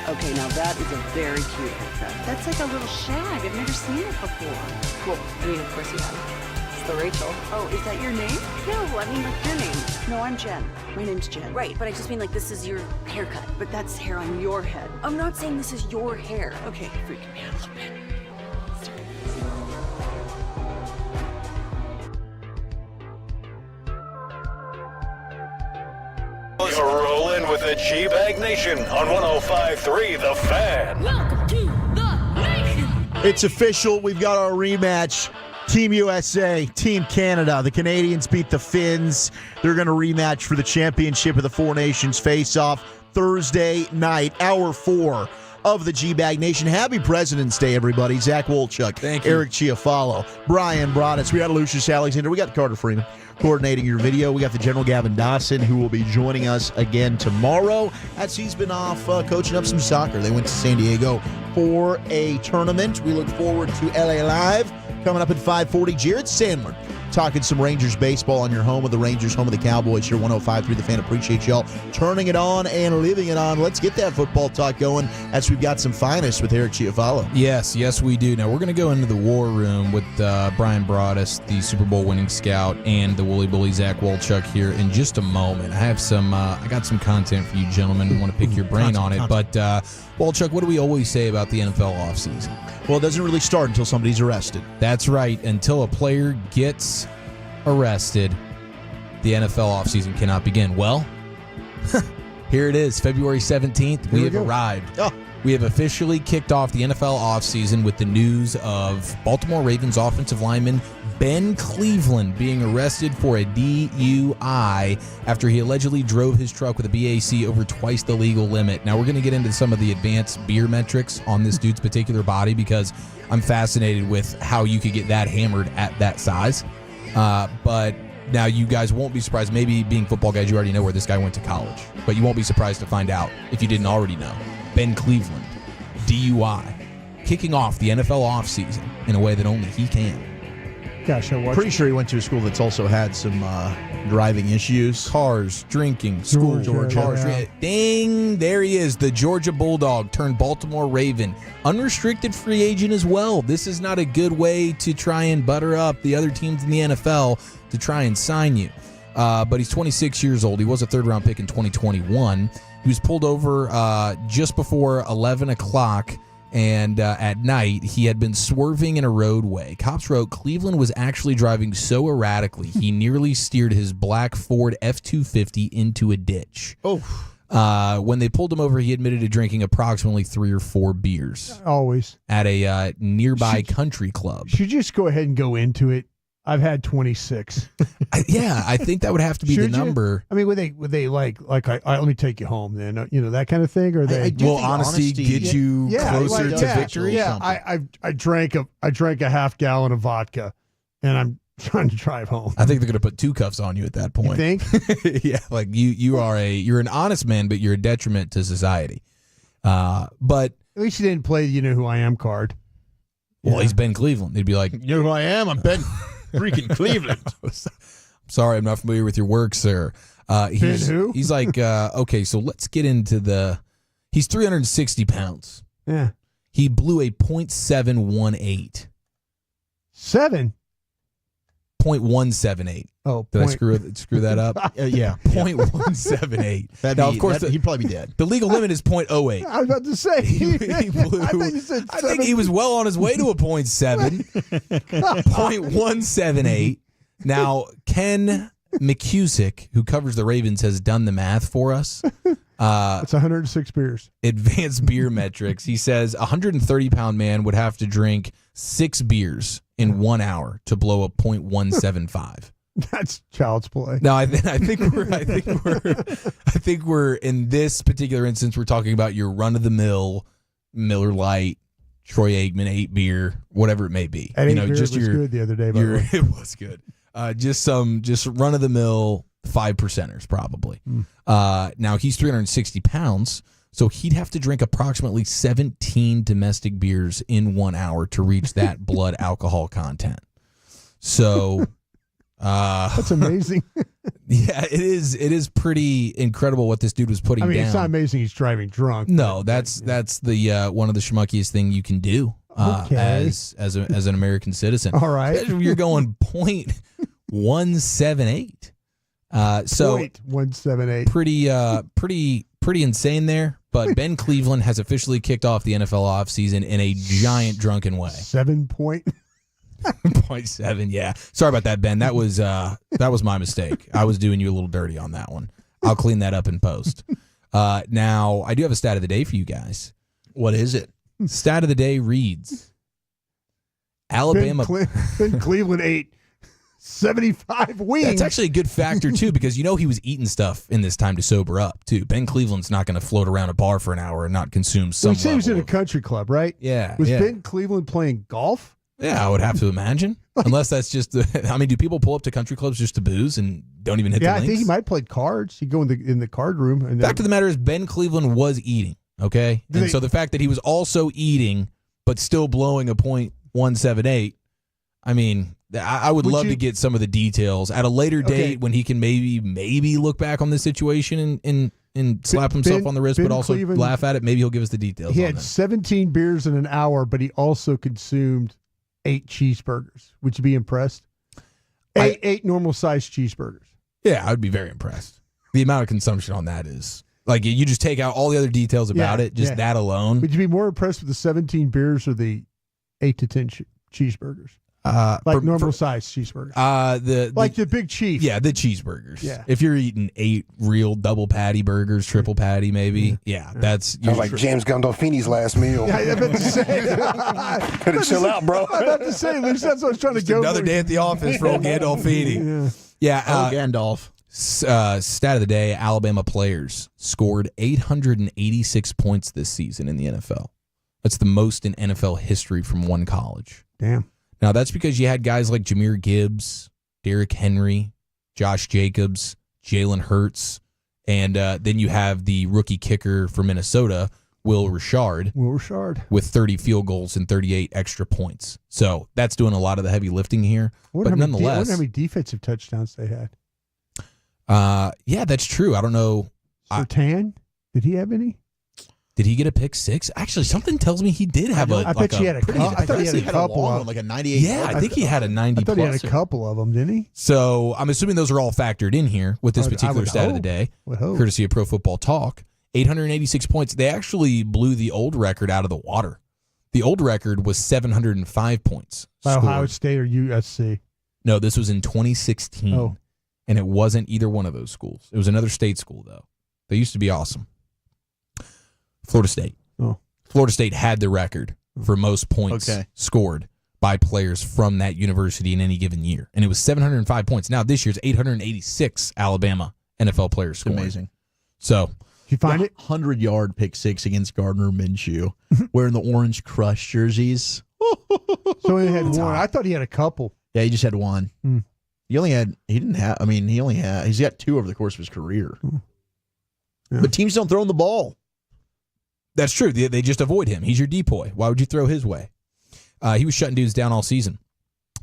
Okay, now that is a very cute haircut. That's like a little shag. I've never seen it before. Well, I mean, of course you have. It's the Rachel. Oh, is that your name? No, I mean, like your name. No, I'm Jen. My name's Jen. Right, but I just mean like this is your haircut. But that's hair on your head. I'm not saying this is your hair. Okay, freaking me out a little bit. You're rolling with the G-Bag Nation on 105.3 The Fan. Welcome to the nation. It's official. We've got our rematch. Team USA, Team Canada. The Canadians beat the Finns. They're going to rematch for the championship of the Four Nations face-off Thursday night, hour 4 of the G-Bag Nation. Happy President's Day, everybody. Zach Wolchuk, Thank you. Eric Chiafalo, Brian Broaddus. We got Lucius Alexander. We got Carter Freeman coordinating your video. We got the General Gavin Dawson, who will be joining us again tomorrow as he's been off coaching up some soccer. They went to San Diego for a tournament. We look forward to LA Live coming up at 5:40. Jared Sandler talking some Rangers baseball on your home of the Rangers, home of the Cowboys here, 105.3 The Fan. Appreciate y'all turning it on and living it on. Let's get that football talk going as we've got some finest with Eric Chiafalo. Yes, we do. Now, we're going to go into the war room with Brian Broaddus, the Super Bowl winning scout, and the Woolly Bully Zach Wolchuk here in just a moment. I have some, I got some content for you gentlemen. I want to pick your brain on it. But, Wolchuk, what do we always say about the NFL offseason? Well, it doesn't really start until somebody's arrested. That's right. Until a player gets arrested, the NFL offseason cannot begin. Well, here it is, February 17th. We have arrived. Oh. We have officially kicked off the NFL offseason with the news of Baltimore Ravens offensive lineman Ben Cleveland being arrested for a DUI after he allegedly drove his truck with a BAC over twice the legal limit. Now, we're going to get into some of the advanced beer metrics on this dude's particular body because I'm fascinated with how you could get that hammered at that size. But now you guys won't be surprised. Maybe being football guys, you already know where this guy went to college. But you won't be surprised to find out, if you didn't already know, Ben Cleveland, DUI, kicking off the NFL offseason in a way that only he can. Gosh, I watched. Pretty sure he went to a school that's also had some driving issues. Cars, drinking, school, cars. Yeah. Ding, there he is, the Georgia Bulldog turned Baltimore Raven. Unrestricted free agent as well. This is not a good way to try and butter up the other teams in the NFL to try and sign you. But he's 26 years old. He was a third-round pick in 2021. He was pulled over just before 11 o'clock. And at night, he had been swerving in a roadway. Cops wrote Cleveland was actually driving so erratically, he nearly steered his black Ford F-250 into a ditch. Oh. When they pulled him over, he admitted to drinking approximately 3 or 4 beers. Always. At a nearby country club. Should you just go ahead and go into it? I've had 26. I think that would have to be the number. I mean, would they like let me take you home then, that kind of thing, or they? I will honesty get you closer to victory. Yeah, I drank a half gallon of vodka, and I'm trying to drive home. I think they're going to put 2 cuffs on you at that point. You think? Yeah, like you're an honest man, but you're a detriment to society. But at least you didn't play the "You Know Who I Am" card. Well, he's Ben Cleveland. He'd be like, "You know who I am? I'm Ben freaking Cleveland." Sorry, I'm not familiar with your work, sir. Ben who? He's like, okay, so let's get into he's 360 pounds. Yeah. He blew a .718. 7? .178. Oh, did I screw that up? Yeah. .178. Now, of course, he'd probably be dead. The legal limit is .08. I was about to say. He blew, I thought you said I think he was well on his way to a .7. .178. Now, Ken McCusick, who covers the Ravens, has done the math for us. It's 106 beers. Advanced beer metrics. He says a 130-pound man would have to drink 6 beers in 1 hour to blow a .175. That's child's play. No, I think we're in this particular instance. We're talking about your run-of-the-mill Miller Lite, Troy Aikman 8 beer, whatever it may be. That 8 beer was good the other day. By the way. It was good. Just run-of-the-mill 5%ers probably. Now he's 360 pounds, so he'd have to drink approximately 17 domestic beers in 1 hour to reach that blood alcohol content. So That's amazing. Yeah, it is. It is pretty incredible what this dude was putting down. It's not amazing he's driving drunk. No, that's the one of the schmuckiest thing you can do as an American citizen. All right, you're going .178. So .178. Pretty insane there. But Ben Cleveland has officially kicked off the NFL offseason in a giant drunken way. 7.7, yeah. Sorry about that, Ben. That was my mistake. I was doing you a little dirty on that one. I'll clean that up in post. Now, I do have a stat of the day for you guys. What is it? Stat of the day reads, Alabama. Ben Cleveland ate 75 wings. That's actually a good factor, too, because he was eating stuff in this time to sober up, too. Ben Cleveland's not going to float around a bar for an hour and not consume some he was in a country club, right? Yeah. Was Ben Cleveland playing golf? Yeah, I would have to imagine. Unless that's just do people pull up to country clubs just to booze and don't even hit the links? Yeah, I think he might have played cards. He'd go in the card room. And fact of the matter is Ben Cleveland was eating, okay? So the fact that he was also eating but still blowing a .178, I mean, I would love to get some of the details at a later date when he can maybe look back on this situation and slap himself on the wrist, but also laugh at it. Maybe he'll give us the details. He had 17 beers in an hour, but he also consumed 8 cheeseburgers. Would you be impressed? Eight normal-sized cheeseburgers. Yeah, I would be very impressed. The amount of consumption on that is like you just take out all the other details about it, just that alone. Would you be more impressed with the 17 beers or the 8 to 10 cheeseburgers? Normal-sized cheeseburgers. The Big Chief. Yeah, the cheeseburgers. Yeah. If you're eating 8 real double patty burgers, triple patty maybe, that's... Sounds like James Gandolfini's last meal. Yeah, I meant to say. Could chill out, bro. I meant to say, that's what I was trying to go another day at the office for old Gandolfini. Gandalf. Stat of the day, Alabama players scored 886 points this season in the NFL. That's the most in NFL history from one college. Damn. Now, that's because you had guys like Jahmyr Gibbs, Derrick Henry, Josh Jacobs, Jalen Hurts, and then you have the rookie kicker for Minnesota, Will Richard, with 30 field goals and 38 extra points. So that's doing a lot of the heavy lifting here. But nonetheless, I wonder how many defensive touchdowns they had. Yeah, that's true. I don't know. Surtain, did he have any? Did he get a pick 6? Actually, something tells me he did have I bet he had a couple. I thought he had a couple of them. Like a 98. Yeah, I think he had a 90 I thought he had a plus. couple of them, didn't he? So I'm assuming those are all factored in here with this particular stat of the day, courtesy of Pro Football Talk. 886 points. They actually blew the old record out of the water. The old record was 705 points. By Ohio State or USC? No, this was in 2016. And it wasn't either one of those schools. It was another state school, though. They used to be awesome. Florida State. Florida State had the record for most points scored by players from that university in any given year. And it was 705 points. Now, this year's 886 Alabama NFL players scoring. Amazing. So, did you find it? 100-yard pick 6 against Gardner Minshew, wearing the orange Crush jerseys. So he had one. I thought he had a couple. Yeah, he just had one. He's got 2 over the course of his career. Yeah. But teams don't throw him the ball. that's true. They just avoid him. He's your decoy. Why would you throw his way? He was shutting dudes down all season.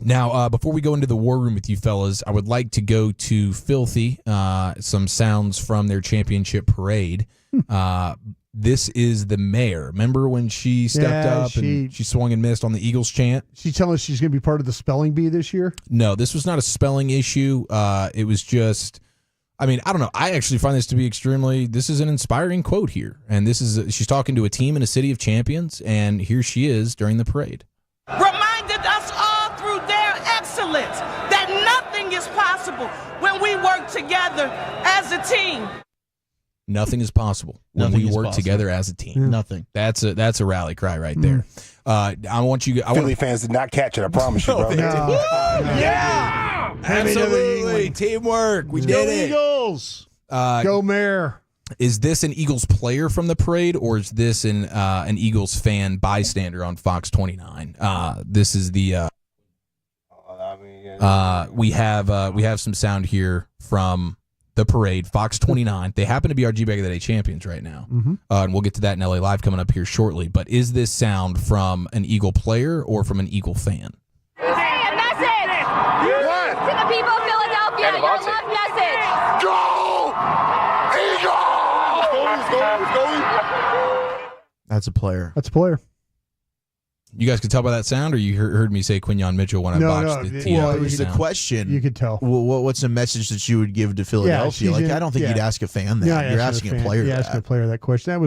Now, before we go into the war room with you fellas, I would like to go to Filthy, some sounds from their championship parade. This is the mayor. Remember when she stepped up and she swung and missed on the Eagles chant? She's telling us she's going to be part of the spelling bee this year? No, this was not a spelling issue. It was just, I mean, I don't know. I actually find this to be this is an inspiring quote here. And this is, she's talking to a team in a city of champions, and here she is during the parade. Reminded us all through their excellence that nothing is possible when we work together as a team. Nothing is possible when we work together as a team. Yeah. Nothing. That's a rally cry right there. I want you. Philly fans did not catch it. I promise you, bro. Yeah, absolutely. Teamwork. We did it. Eagles. Go Mayor. Is this an Eagles player from the parade, or is this an Eagles fan bystander on Fox 29? This is the. We have some sound here from the parade, Fox 29. They happen to be our G-Bag of the Day champions right now. And we'll get to that in LA Live coming up here shortly. But is this sound from an Eagle player or from an Eagle fan? Say a message to the people of your love message. Go! Eagles! That's a player. That's a player. You guys could tell by that sound, or you heard me say Quinyon Mitchell when I botched the Well, TLC it was the sound? question. You could tell. What's a message that you would give to Philadelphia? I don't think you'd ask a fan that. Yeah, You're asking a player You're that. asking a player that question. That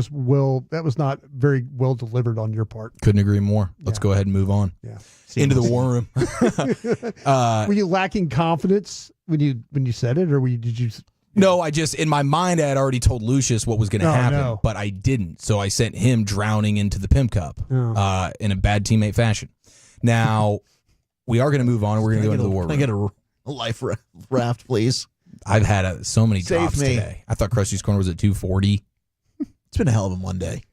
was not very well delivered on your part. Couldn't agree more. Let's go ahead and move on. Yeah. Into the war room. Were you lacking confidence when you said it, or did you? No, I just, in my mind, I had already told Lucius what was going to happen, no. but I didn't. So I sent him drowning into the Pimp Cup in a bad teammate fashion. Now, we are going to move on. We're going to go into the war room. Can I get a life raft, please? I've had so many Save drops me. today. I thought Krusty's Corner was at 240. It's been a hell of a Monday.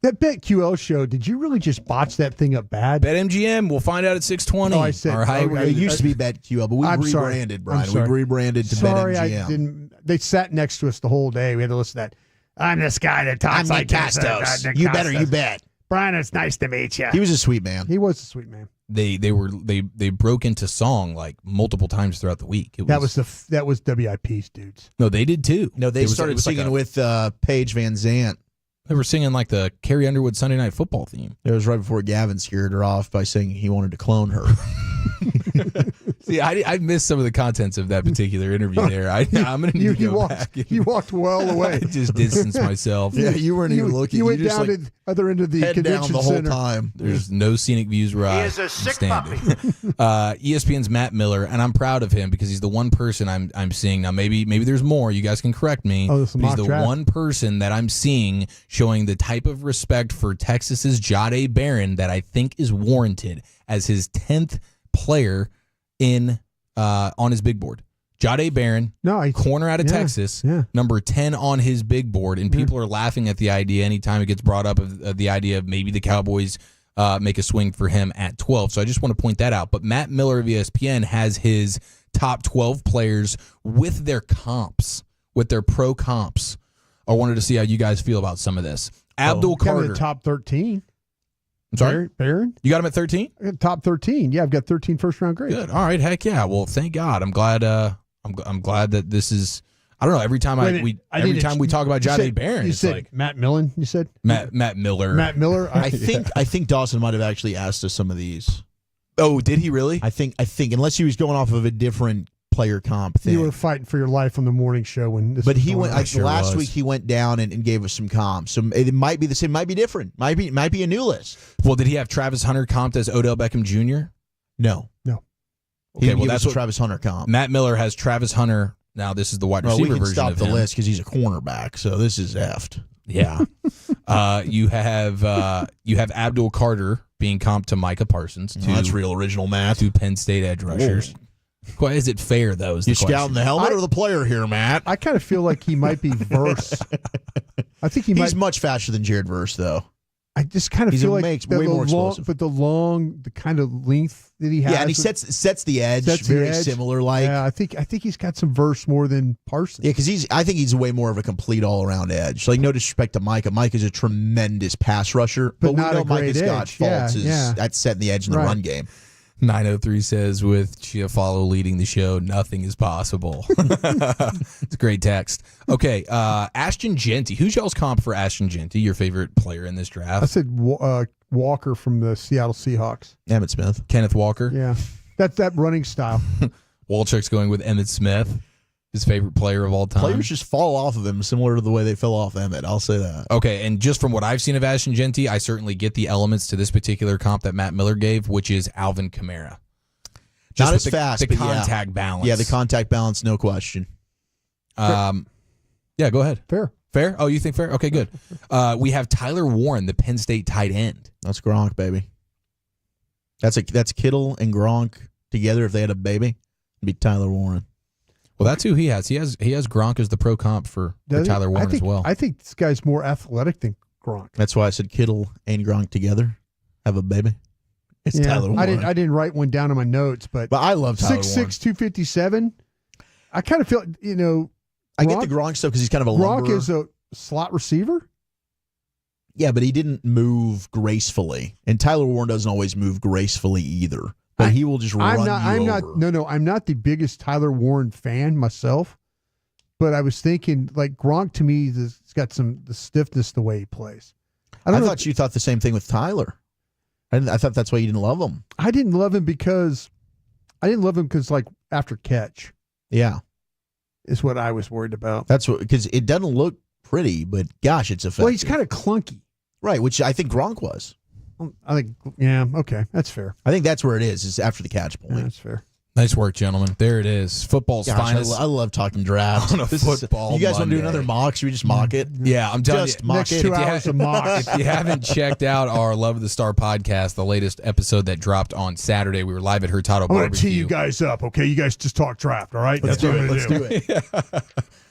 That BetQL show, did you really just botch that thing up bad? BetMGM, we'll find out at 620. Oh, I said, All right, It used to be BetQL, but we rebranded, Brian. We rebranded to Sorry, BetMGM. I didn't. They sat next to us the whole day. We had to listen to that. I'm this guy that talks like this. You better, you bet. Brian, it's nice to meet you. He was a sweet man. He was a sweet man. They broke into song like multiple times throughout the week. That was WIP's dudes. No, they did too. No, they started singing with Paige Van Zant. They were singing like the Carrie Underwood Sunday Night Football theme. It was right before Gavin scared her off by saying he wanted to clone her. See, I missed some of the contents of that particular interview there. I'm going to need to go back. You walked well away. I just distanced myself. Yeah, you weren't even looking. You went just down to the other end of the head convention down the whole center. time. There's no scenic views where I is a sick standing. ESPN's Matt Miller, and I'm proud of him because he's the one person I'm seeing now. Maybe there's more. You guys can correct me. Oh, this is but he's mock the draft. one person that I'm seeing showing the type of respect for Texas's Jahdae Barron that I think is warranted as his 10th player in on his big board. Jahdae Barron, corner out of Texas, number 10 on his big board, and people are laughing at the idea anytime it gets brought up of the idea of maybe the Cowboys make a swing for him at 12. So I just want to point that out. But Matt Miller of ESPN has his top 12 players with their comps, with their pro comps. I wanted to see how you guys feel about some of this. Abdul Carter. The top 13. I'm sorry? Barron? You got him at 13? Top 13. Yeah, I've got 13 first-round grades. Good. All right. Heck yeah. Well, thank God. I'm glad. I'm glad that this is. I don't know. Every time we talk about Jahdae Barron, you it's said like Matt Millen. You said Matt Miller. Matt Miller. I think Dawson might have actually asked us some of these. Oh, did he really? I think unless he was going off of a different player comp thing. You were fighting for your life on the morning show when this. But was he going went on. last week. He went down and gave us some comps. So it might be the same. Might be different. Might be a new list. Well, did he have Travis Hunter comped as Odell Beckham Jr.? No. Okay, He that's what Travis Hunter comp. Matt Miller has Travis Hunter. Now this is the wide receiver we can version stop of the him. list because he's a cornerback. So this is effed. Yeah. You have Abdul Carter being comped to Micah Parsons. That's real original math. Two Penn State edge rushers. Why is it fair though? Is You the question. scouting the helmet or the player here, Matt? I kind of feel like he might be Verse. I think He's much faster than Jared Verse, though. I just kind of He's feel like way the more long, explosive. but the kind of length that he has. Yeah, and he sets the edge very similar. Like, yeah, I think he's got some Verse more than Parsons. yeah, because I think he's way more of a complete all around edge. Like, no disrespect to Micah. Micah's a tremendous pass rusher, but we not know a great Micah's got edge. Yeah, faults yeah. at setting the edge in the Right. run game. 903 says, with Chiafalo leading the show, nothing is possible. It's a great text. Okay, Ashton Genty. Who's y'all's comp for Ashton Genty, your favorite player in this draft? I said Walker from the Seattle Seahawks. Emmitt Smith. Kenneth Walker. Yeah, that running style. Walchuk's going with Emmitt Smith, his favorite player of all time. Players just fall off of him similar to the way they fell off Emmitt. I'll say that. Okay, and just from what I've seen of Ashton Genty, I certainly get the elements to this particular comp that Matt Miller gave, which is Alvin Kamara. Just Not with as fast, the but contact balance. Yeah, the contact balance, no question. Yeah, go ahead. Fair? Oh, you think fair? Okay, good. We have Tyler Warren, the Penn State tight end. That's Gronk, baby. That's Kittle and Gronk together. If they had a baby, it'd be Tyler Warren. Well, that's who he has. He has Gronk as the pro comp for Tyler Warren as well. I think this guy's more athletic than Gronk. That's why I said Kittle and Gronk together have a baby. It's Tyler Warren. I didn't write one down in my notes, but I love Tyler 6'6", Warren. 257. I kind of feel, I get the Gronk stuff because he's kind of a Gronk lumberer. is a slot receiver. Yeah, but he didn't move gracefully. And Tyler Warren doesn't always move gracefully either. but he will just run you over. I'm not the biggest Tyler Warren fan myself, but I was thinking like Gronk to me has got the stiffness the way he plays. I thought you thought the same thing with Tyler. I thought that's why you didn't love him. I didn't love him because like after catch. Yeah. Is what I was worried about. That's what, because it doesn't look pretty, but gosh, it's effective. Well, he's kind of clunky. Right, which I think Gronk was. I think, yeah, okay, that's fair. I think that's where it is after the catch point. Yeah, that's fair. Nice work, gentlemen. There it is. Football's finest. I love talking draft. On a football you guys want to do Monday. another mock? Should we just mock it? Yeah, I'm telling just you. mock Next it. 2 hours of mock. If you haven't checked out our Love of the Star podcast, the latest episode that dropped on Saturday, we were live at Hurtado I'm going to Barbecue. tee you guys up, okay? You guys just talk draft, all right? Let's do it. Let's do it.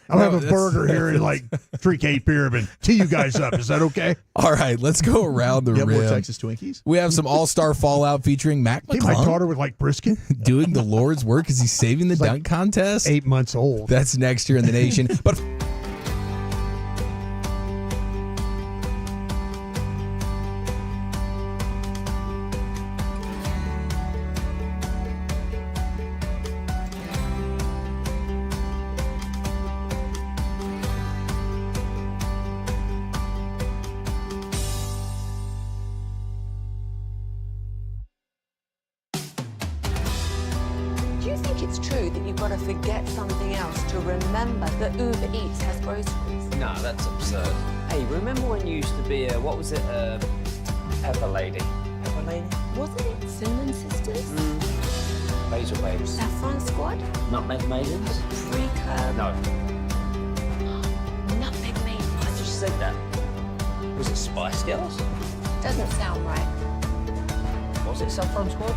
I'll have a burger here and like drink 8 beer and tee you guys up. Is that okay? All right, let's go around the You have rim. more Texas Twinkies? We have some all-star fallout featuring Mac Hey, my McClung daughter would like brisket. doing the Lord's work as he's saving the dunk contest. 8 months old. That's next year in the nation. But Do you think it's true that you've got to forget something else to remember that Uber Eats has groceries? No, that's absurd. Hey, remember when you used to be what was it, Pepper Lady? Pepper Lady? Wasn't it Cinnamon Sisters? Basil Babes. Saffron Squad? Nutmeg Maidens? Pre-curb? No. Nutmeg Maidens? I just said that. Was it Spice Girls? Doesn't sound right. Was it Saffron Squad?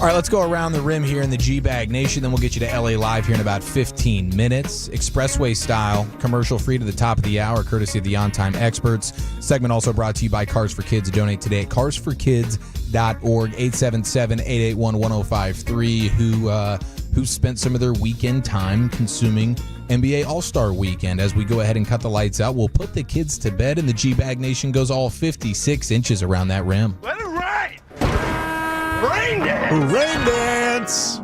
All right, let's go around the rim here in the G-Bag Nation. Then we'll get you to LA Live here in about 15 minutes. Expressway style, commercial free to the top of the hour, courtesy of the On-Time Experts. Segment also brought to you by Cars for Kids. Donate today at carsforkids.org, 877-881-1053, who spent some of their weekend time consuming NBA All-Star Weekend. As we go ahead and cut the lights out, we'll put the kids to bed, and the G-Bag Nation goes all 56 inches around that rim. Let it rain! Rain dance! Rain dance!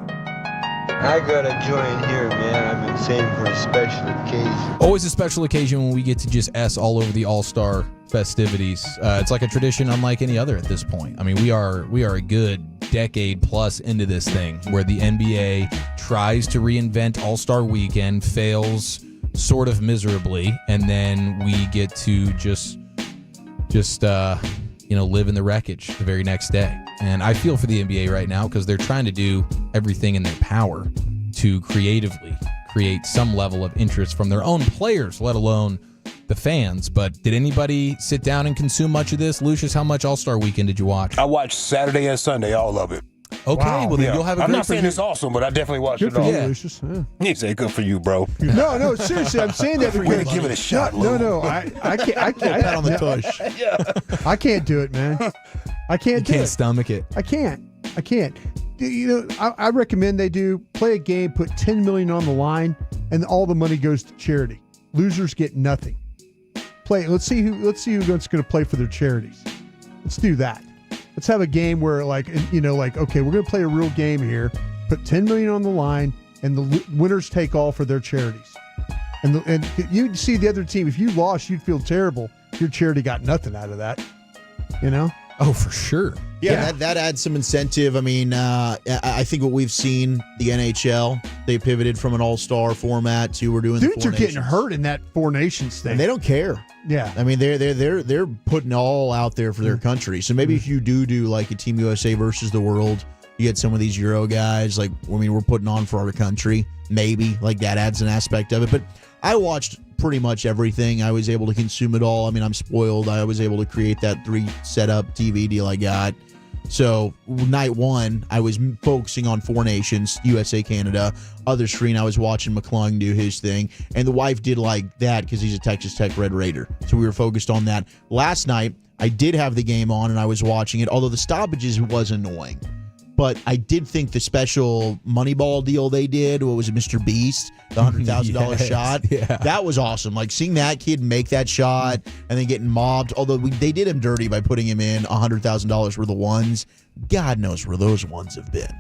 I gotta join here, man. I've been saving for a special occasion. Always a special occasion when we get to just S all over the All-Star festivities. It's like a tradition unlike any other at this point. I mean, we are a good decade plus into this thing where the NBA tries to reinvent All-Star Weekend, fails sort of miserably, and then we get to just live in the wreckage the very next day. And I feel for the NBA right now because they're trying to do everything in their power to creatively create some level of interest from their own players, let alone the fans. But did anybody sit down and consume much of this? Lucius, how much All-Star Weekend did you watch? I watched Saturday and Sunday, all of it. Okay, well then you'll have a great I'm not saying it's awesome, but I definitely watched it all. Good for you, Lucius. Yeah. You say good for you, bro. No, seriously, I'm saying that because give it a shot. No, I can't. Pat on the tush. I can't do it, man. I can't do it. Can't stomach it. I can't. I recommend they play a game, put $10 million on the line, and all the money goes to charity. Losers get nothing. Let's see who's going to play for their charities. Let's do that. Let's have a game where, okay, we're going to play a real game here, put $10 million on the line, and the winners take all for their charities. And you'd see the other team, if you lost, you'd feel terrible. Your charity got nothing out of that, Oh, for sure. Yeah. That adds some incentive. I mean, I think what we've seen, the NHL, they pivoted from an all-star format to we're doing dudes the are getting hurt in that Four Nations thing. And they don't care. Yeah. I mean, they're putting all out there for their country. So maybe if you do like a Team USA versus the world, you get some of these Euro guys, we're putting on for our country. Maybe that adds an aspect of it. But I watched pretty much everything. I was able to consume it all. I mean, I'm spoiled. I was able to create that 3 setup TV deal I got. So night one, I was focusing on Four Nations, USA, Canada. Other screen, I was watching McClung do his thing. And the wife did like that because he's a Texas Tech Red Raider. So we were focused on that. Last night, I did have the game on and I was watching it, although the stoppages was annoying. But I did think the special Moneyball deal they did, what was it, Mr. Beast, the $100,000 shot, that was awesome. Seeing that kid make that shot and then getting mobbed, although they did him dirty by putting him in $100,000 worth of ones. God knows where those ones have been.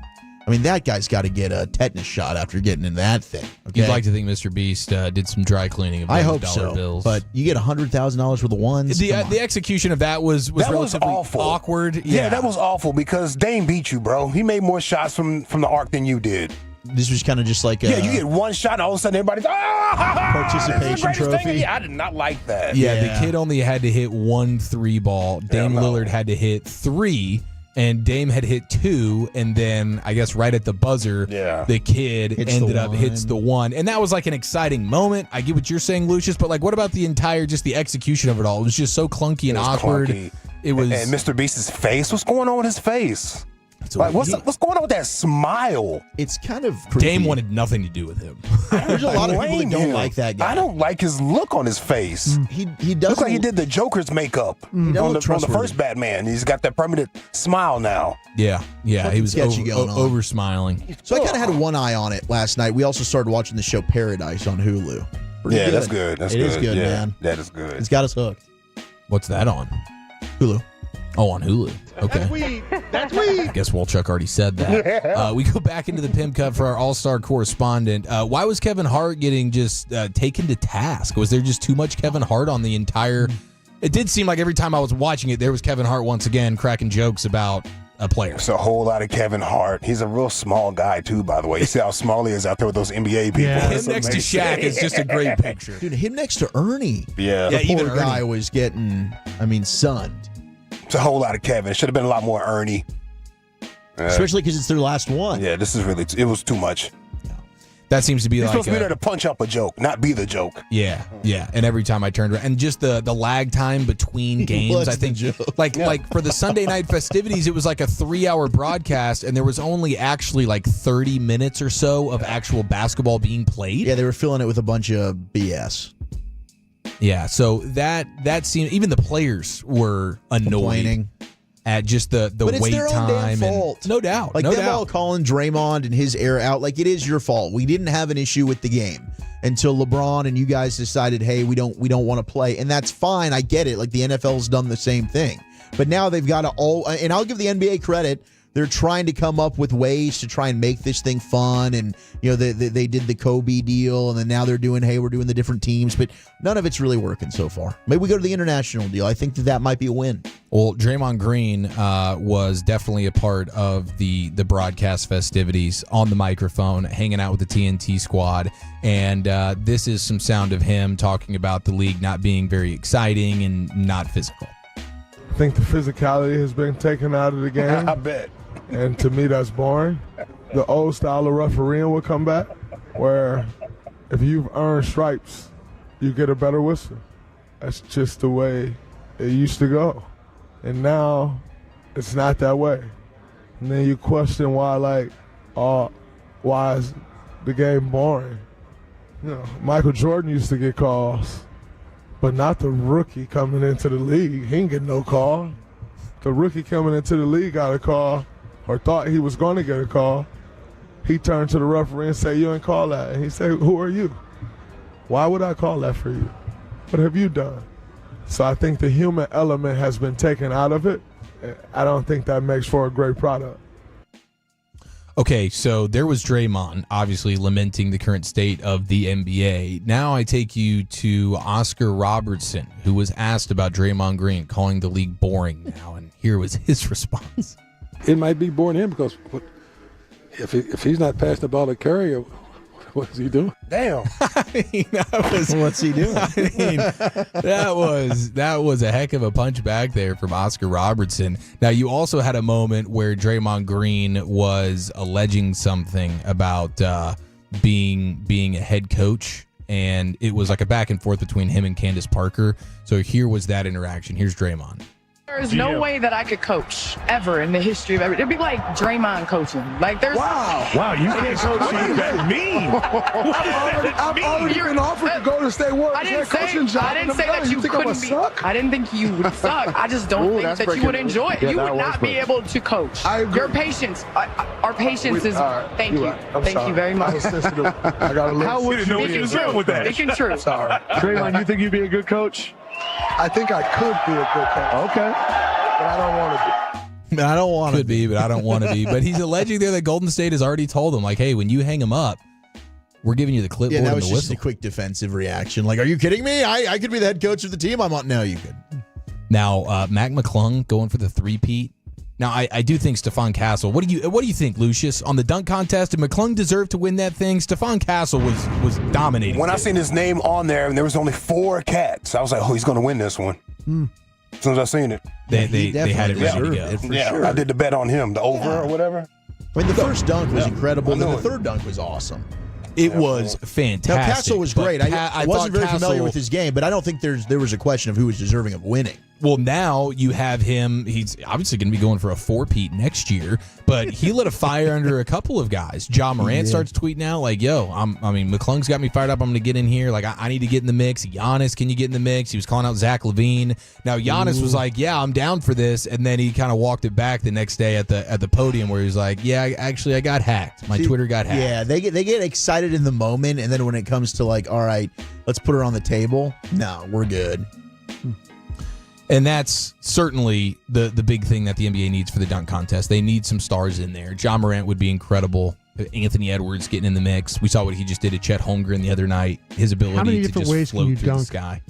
I mean, that guy's got to get a tetanus shot after getting in that thing. Okay? You'd like to think Mr. Beast did some dry cleaning of those I hope dollar bills. But you get $100,000 worth of ones. The execution of that was relatively awful. Awkward. Yeah, that was awful because Dame beat you, bro. He made more shots from the arc than you did. This was kind of just like you get one shot and all of a sudden everybody's participation trophy. I did not like that. Yeah, the kid only had to hit 1 3 ball. Dame Lillard had to hit 3. And Dame had hit 2, and then I guess right at the buzzer, the kid hits the 1. And that was like an exciting moment. I get what you're saying, Lucius, but what about the execution of it all? It was just so clunky and awkward. Clunky. It was. And Mr. Beast's face, what's going on with his face? What's going on with that smile? It's kind of creepy. Dame wanted nothing to do with him. There's a lot of people that don't like that guy. I don't like his look on his face. He doesn't look like he did the Joker's makeup on the first Batman. He's got that permanent smile now. Yeah, he was over smiling. So I kind of had one eye on it last night. We also started watching the show Paradise on Hulu. Pretty good. That's good. It is good, man. That is good. It's got us hooked. What's that on? Hulu. Oh, on Hulu. Okay. That's weed. I guess Wolchuk already said that. We go back into the Pimp Cup for our All-Star correspondent. Why was Kevin Hart getting just taken to task? Was there just too much Kevin Hart on the entire... It did seem like every time I was watching it, there was Kevin Hart once again cracking jokes about a player. It's a whole lot of Kevin Hart. He's a real small guy, too, by the way. You see how small he is out there with those NBA people. Yeah. Him next to Shaq is just a great picture. Dude, him next to Ernie. Yeah. The poor even guy Ernie was getting, sunned. It's a whole lot of Kevin. It should have been a lot more Ernie. Especially because it's their last one. Yeah, this is really, it was too much. That seems to be You're like supposed to be there to punch up a joke, not be the joke. Yeah. And every time I turned around, and just the lag time between games, I think, like for the Sunday night festivities, it was like a 3-hour broadcast, and there was only actually like 30 minutes or so of actual basketball being played. Yeah, they were filling it with a bunch of BS. Yeah, so that seemed, even the players were annoyed complaining at just the but it's wait their own time. damn fault. No doubt. Like no them doubt. all calling Draymond and his air out. Like, it is your fault. We didn't have an issue with the game until LeBron and you guys decided, hey, we don't want to play. And that's fine. I get it. Like, the NFL's done the same thing. But now they've got to and I'll give the NBA credit. They're trying to come up with ways to try and make this thing fun. And, they did the Kobe deal, and then now they're doing, hey, we're doing the different teams. But none of it's really working so far. Maybe we go to the international deal. I think that might be a win. Well, Draymond Green was definitely a part of the broadcast festivities on the microphone, hanging out with the TNT squad. And this is some sound of him talking about the league not being very exciting and not physical. I think the physicality has been taken out of the game. I bet. And to me, that's boring. The old style of refereeing will come back, where if you've earned stripes, you get a better whistle. That's just the way it used to go. And now, it's not that way. And then you question why is the game boring? Michael Jordan used to get calls, but not the rookie coming into the league. He ain't get no call. The rookie coming into the league got a call, or thought he was going to get a call. He turned to the referee and said, you ain't call that. And he said, who are you? Why would I call that for you? What have you done? So I think the human element has been taken out of it. I don't think that makes for a great product. Okay, so there was Draymond, obviously lamenting the current state of the NBA. Now I take you to Oscar Robertson, who was asked about Draymond Green calling the league boring now, and here was his response. It might be boring to him because if he's not passing the ball to Curry, what is he doing? Damn. What's he doing? That was a heck of a punch back there from Oscar Robertson. Now, you also had a moment where Draymond Green was alleging something about being a head coach, and it was like a back and forth between him and Candace Parker. So here was that interaction. Here's Draymond. There's no way that I could coach ever in the history of everything. It'd be like Draymond coaching. Like there's Wow, you can't coach me. That's mean. I've already been offered to go to State Warriors. I didn't say that you couldn't be. I didn't think you would suck. I just don't think that you would enjoy it. You would not be able to coach. Your patience, our patience is. Thank you. Thank you very much. I got a How would you know what you was doing with that? Speaking true. Sorry. Draymond, you think you'd be a good coach? I think I could be a good coach. Okay. But I don't want to be. I don't want to be, but I don't want to be. But he's alleging there that Golden State has already told him, like, hey, when you hang him up, we're giving you the clipboard Yeah, that and was the just whistle. a quick defensive reaction. Like, are you kidding me? I could be the head coach of the team. I'm on. No, you could. Now, Mac McClung going for the three-peat. Now, I do think Stephon Castle. What do you think, Lucius, on the dunk contest? Did McClung deserve to win that thing? Stephon Castle was dominating. When I seen his name on there and there was only 4 cats, I was like, oh, he's going to win this one. As soon as I seen it. They had it ready to go. For sure. I did the bet on him, the over or whatever. I mean, the first dunk was incredible, and then the third dunk was awesome. It was fantastic. Now, Castle was great. I wasn't very familiar Castle- with his game, but I don't think there was a question of who was deserving of winning. Well, now you have him. He's obviously going to be going for a 4-peat next year, but he lit a fire under a couple of guys. Ja Morant starts tweeting out like, yo, McClung's got me fired up. I'm going to get in here. Like, I need to get in the mix. Giannis, can you get in the mix? He was calling out Zach LaVine. Now, Giannis was like, yeah, I'm down for this. And then he kind of walked it back the next day at the podium where he was like, yeah, actually, I got hacked. My Twitter got hacked. Yeah, they get excited in the moment, and then when it comes to like, all right, let's put her on the table. No, we're good. And that's certainly the big thing that the NBA needs for the dunk contest. They need some stars in there. Ja Morant would be incrible. Anthony Edwards getting in the mix. We saw what he just did to Chet Holmgren the other night. His ability to just float through the sky.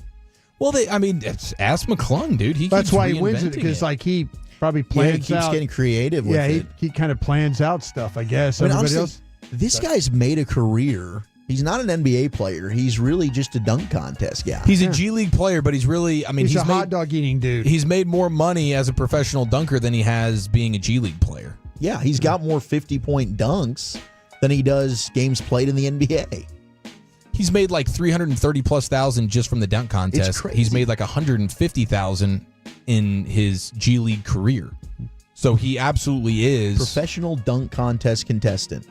Well, ask McClung, dude. That's why he wins it, because he probably plans he keeps getting creative with it. He kind of plans out stuff, I guess. I mean, Everybody honestly, else. this guy's made a career. He's not an NBA player. He's really just a dunk contest guy. He's a G League player, but he's really, he's a hot dog eating dude. He's made more money as a professional dunker than he has being a G League player. Yeah, he's got more 50-point dunks than he does games played in the NBA. He's made like $330,000+ just from the dunk contest. It's crazy. He's made like $150,000 in his G League career. So he absolutely is professional dunk contest contestant.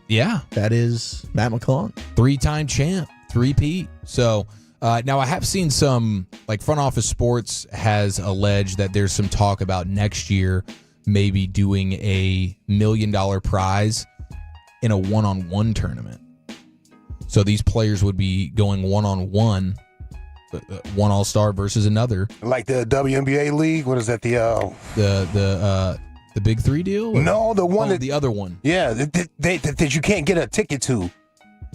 Yeah, that is Matt McClung, 3-time champ, 3-peat. So now I have seen some, like Front Office Sports has alleged that there's some talk about next year maybe doing a $1 million prize in a one-on-one tournament. So these players would be going one-on-one, one All-Star versus another. Like the WNBA league? What is that? The Big Three deal? No, the one the other one. Yeah, that you can't get a ticket to.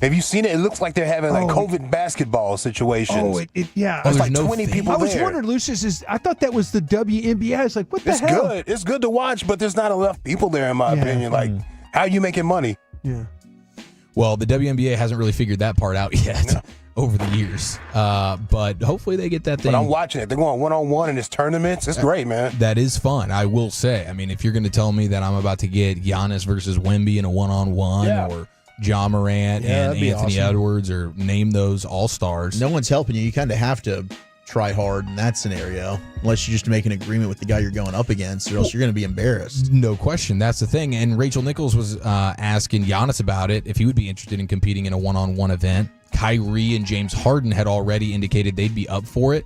Have you seen it? It looks like they're having like COVID basketball situations. Yeah. There's like 20 people I was there. wondering, Lucius, I thought that was the WNBA. I was like, what the It's hell? good. It's good to watch, but the's not enough people there, in my opinion. Like, how are you making money? Yeah. Well, the WNBA hasn't really figured that part out yet over the years. But hopefully they get that thing. But I'm watching it. They're going one-on-one in this tournaments. It's great, man. That is fun, I will say. I mean, if you're going to tell me that I'm about to get Giannis versus Wemby in a one-on-one or John Morant and Anthony Edwards or name those all-stars. No one's helping you. You kind of have to try hard in that scenario, unless you just make an agreement with the guy you're going up against, or else you're going to be embarrassed. No question. That's the thing. And Rachel Nichols was asking Giannis about it, if he would be interested in competing in a one-on-one event. Kyrie and James Harden had already indicated they'd be up for it.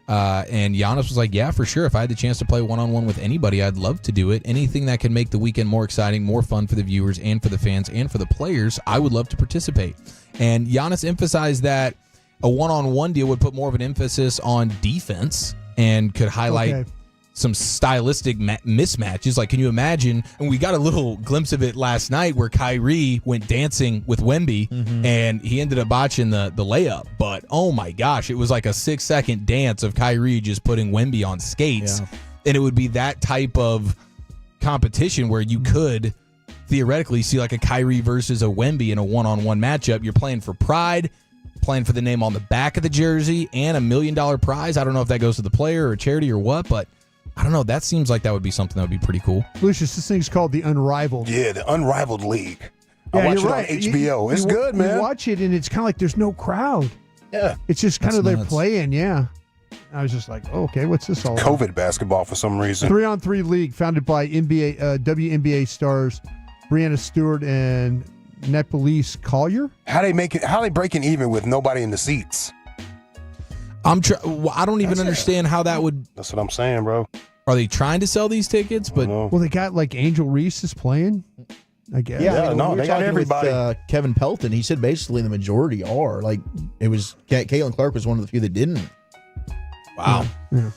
And Giannis was like, yeah, for sure. If I had the chance to play one-on-one with anybody, I'd love to do it. Anything that can make the weekend more exciting, more fun for the viewers and for the fans and for the players, I would love to participate. And Giannis emphasized that a one-on-one deal would put more of an emphasis on defense and could highlight some stylistic mismatches. Like, can you imagine? And we got a little glimpse of it last night where Kyrie went dancing with Wemby and he ended up botching the layup. But, oh my gosh, it was like a 6-second dance of Kyrie just putting Wemby on skates. Yeah. And it would be that type of competition where you could theoretically see like a Kyrie versus a Wemby in a one-on-one matchup. You're playing for pride, playing for the name on the back of the jersey, and $1 million prize. I don't know if that goes to the player or a charity or what, but I don't know. That seems like that would be something that would be pretty cool. Lucius, this thing's called the Unrivaled. Yeah, the Unrivaled League. Yeah, I watch you're it right. on HBO. It's good, man. You watch it, and it's kind of like there's no crowd. Yeah. It's just kind That's of they're nuts. playing, yeah. I was just like, oh, okay, what's this all about? COVID basketball for some reason. 3-on-3 league founded by WNBA stars Brianna Stewart and Nepalese Collier. How they breaking even with nobody in the seats? I don't even understand how that would. That's what I'm saying, bro. Are they trying to sell these tickets? But Well, they got like Angel Reese is playing, I guess. Yeah, Yeah, no, we were they got talking everybody. With, Kevin Pelton, he said basically the majority are. Like, it was Caitlin Clark was one of the few that didn't. Wow. Yeah.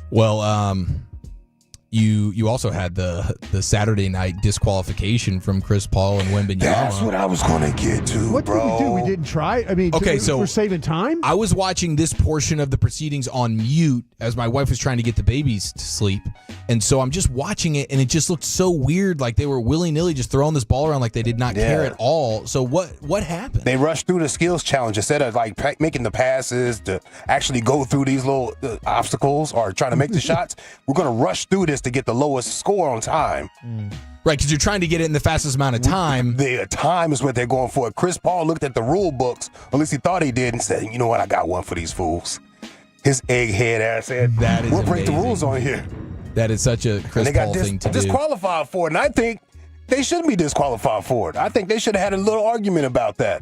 Well, you also had the Saturday night disqualification from Chris Paul and Wembanyama. That's what I was going to get to, What bro. did we do? We didn't try. I mean, Okay, so we're saving time. I was watching this portion of the proceedings on mute as my wife was trying to get the babies to sleep. And so I'm just watching it, and it just looked so weird. Like they were willy-nilly just throwing this ball around like they did not care at all. So what happened? They rushed through the skills challenge instead of like making the passes to actually go through these little obstacles or trying to make the shots. We're going to rush through this to get the lowest score on time. Right, because you're trying to get it in the fastest amount of time. The time is what they're going for. Chris Paul looked at the rule books, or at least he thought he did, and said, you know what, I got one for these fools. His egghead ass said, That is we'll break the amazing. rules on here. That is such a Chris And they Paul got thing to do. disqualified for it, and I think they shouldn't be disqualified for it. I think they should have had a little argument about that.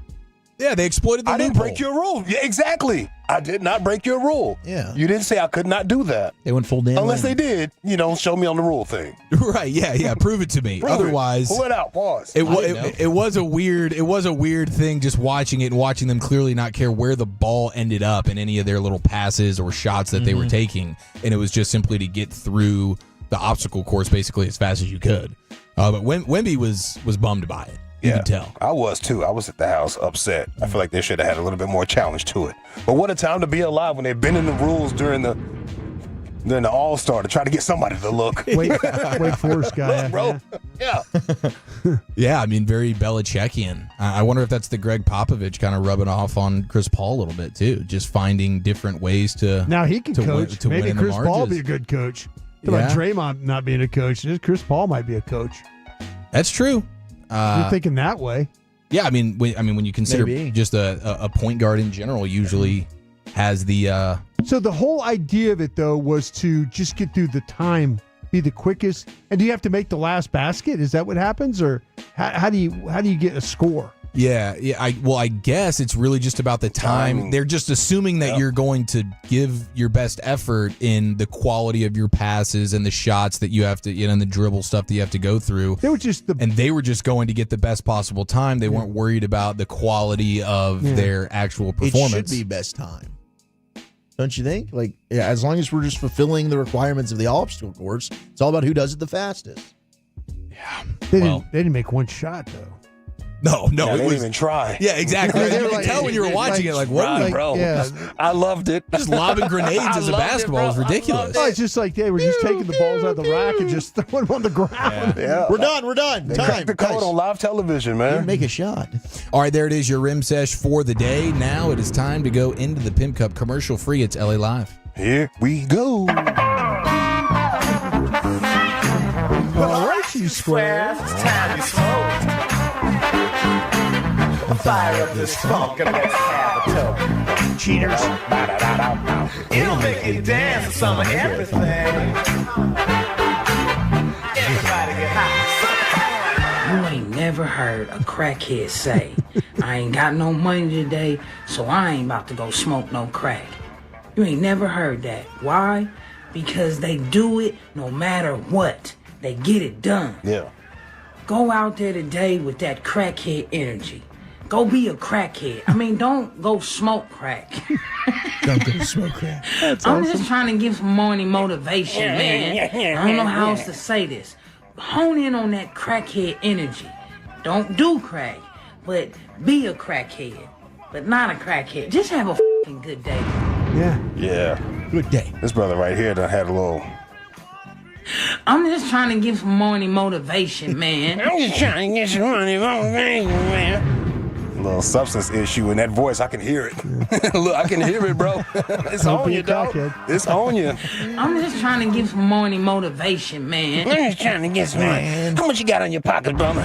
Yeah, they exploited the I didn't loophole. break your rule. Yeah, exactly. I did not break your rule. Yeah. You didn't say I could not do that. They went full damn Unless Lamb. they did, show me on the rule thing. Right, yeah, prove it to me. Prove it. Otherwise, Pull it out, pause. It was a weird thing just watching it and watching them clearly not care where the ball ended up in any of their little passes or shots that they were taking, and it was just simply to get through the obstacle course basically as fast as you could. But Wemby was bummed by it. You can tell. I was too. I was at the house upset. I feel like they should have had a little bit more challenge to it. But what a time to be alive when they've been in the rules during the All-Star to try to get somebody to look. Wake Forest guy, Look, bro. Yeah. Yeah, I mean, very Belichickian. I wonder if that's the Greg Popovich kind of rubbing off on Chris Paul a little bit too, just finding different ways to. Now he can coach. to Maybe win in Chris the Paul margins. be a good coach. About Draymond not being a coach. Chris Paul might be a coach. That's true. You're thinking that way. Yeah, I mean, when you consider just a point guard in general, usually has the. So the whole idea of it though was to just get through the time, be the quickest, and do you have to make the last basket? Is that what happens, or how do you get a score? Yeah. I guess it's really just about the time. They're just assuming that you're going to give your best effort in the quality of your passes and the shots that you have to, and the dribble stuff that you have to go through. They were just going to get the best possible time. They weren't worried about the quality of their actual performance. It should be best time. Don't you think? Like, as long as we're just fulfilling the requirements of the obstacle course, it's all about who does it the fastest. Yeah. They didn't make one shot though. No, they didn't even try. Yeah, exactly. You could tell when you were watching it, like, what, bro? Yeah. I loved it. Just lobbing grenades as a basketball is ridiculous. Oh, it's just like they were just taking the balls out of the rack and just throwing them on the ground. Yeah. We're done. They Time. cracked the code on live television, man. Make a shot. All right, there it is, your rim sesh for the day. Now it is time to go into the Pimp Cup commercial free. It's LA Live. Here we go. All right, you square. It's time to smoke. Fire up this funk and let's have a toke. Cheaters. It'll make you dance to some of everything. Everybody get high. You ain't never heard a crackhead say, I ain't got no money today, so I ain't about to go smoke no crack. You ain't never heard that. Why? Because they do it no matter what. They get it done. Yeah. Go out there today with that crackhead energy. Go be a crackhead. I mean, don't go smoke crack. Don't go smoke crack. I'm just trying to give some morning motivation, man. I don't know how else to say this. Hone in on that crackhead energy. Don't do crack, but be a crackhead. But not a crackhead. Just have a f***ing good day. Yeah. Good day. This brother right here done had a little. I'm just trying to give some morning motivation, man. I'm just trying to get some morning motivation, man. Little substance issue in that voice. I can hear it. Look, I can hear it, bro. It's on you, dog. It's on you. I'm just trying to give some morning motivation, man. I'm just trying to get some money. How much you got in your pocket, brother?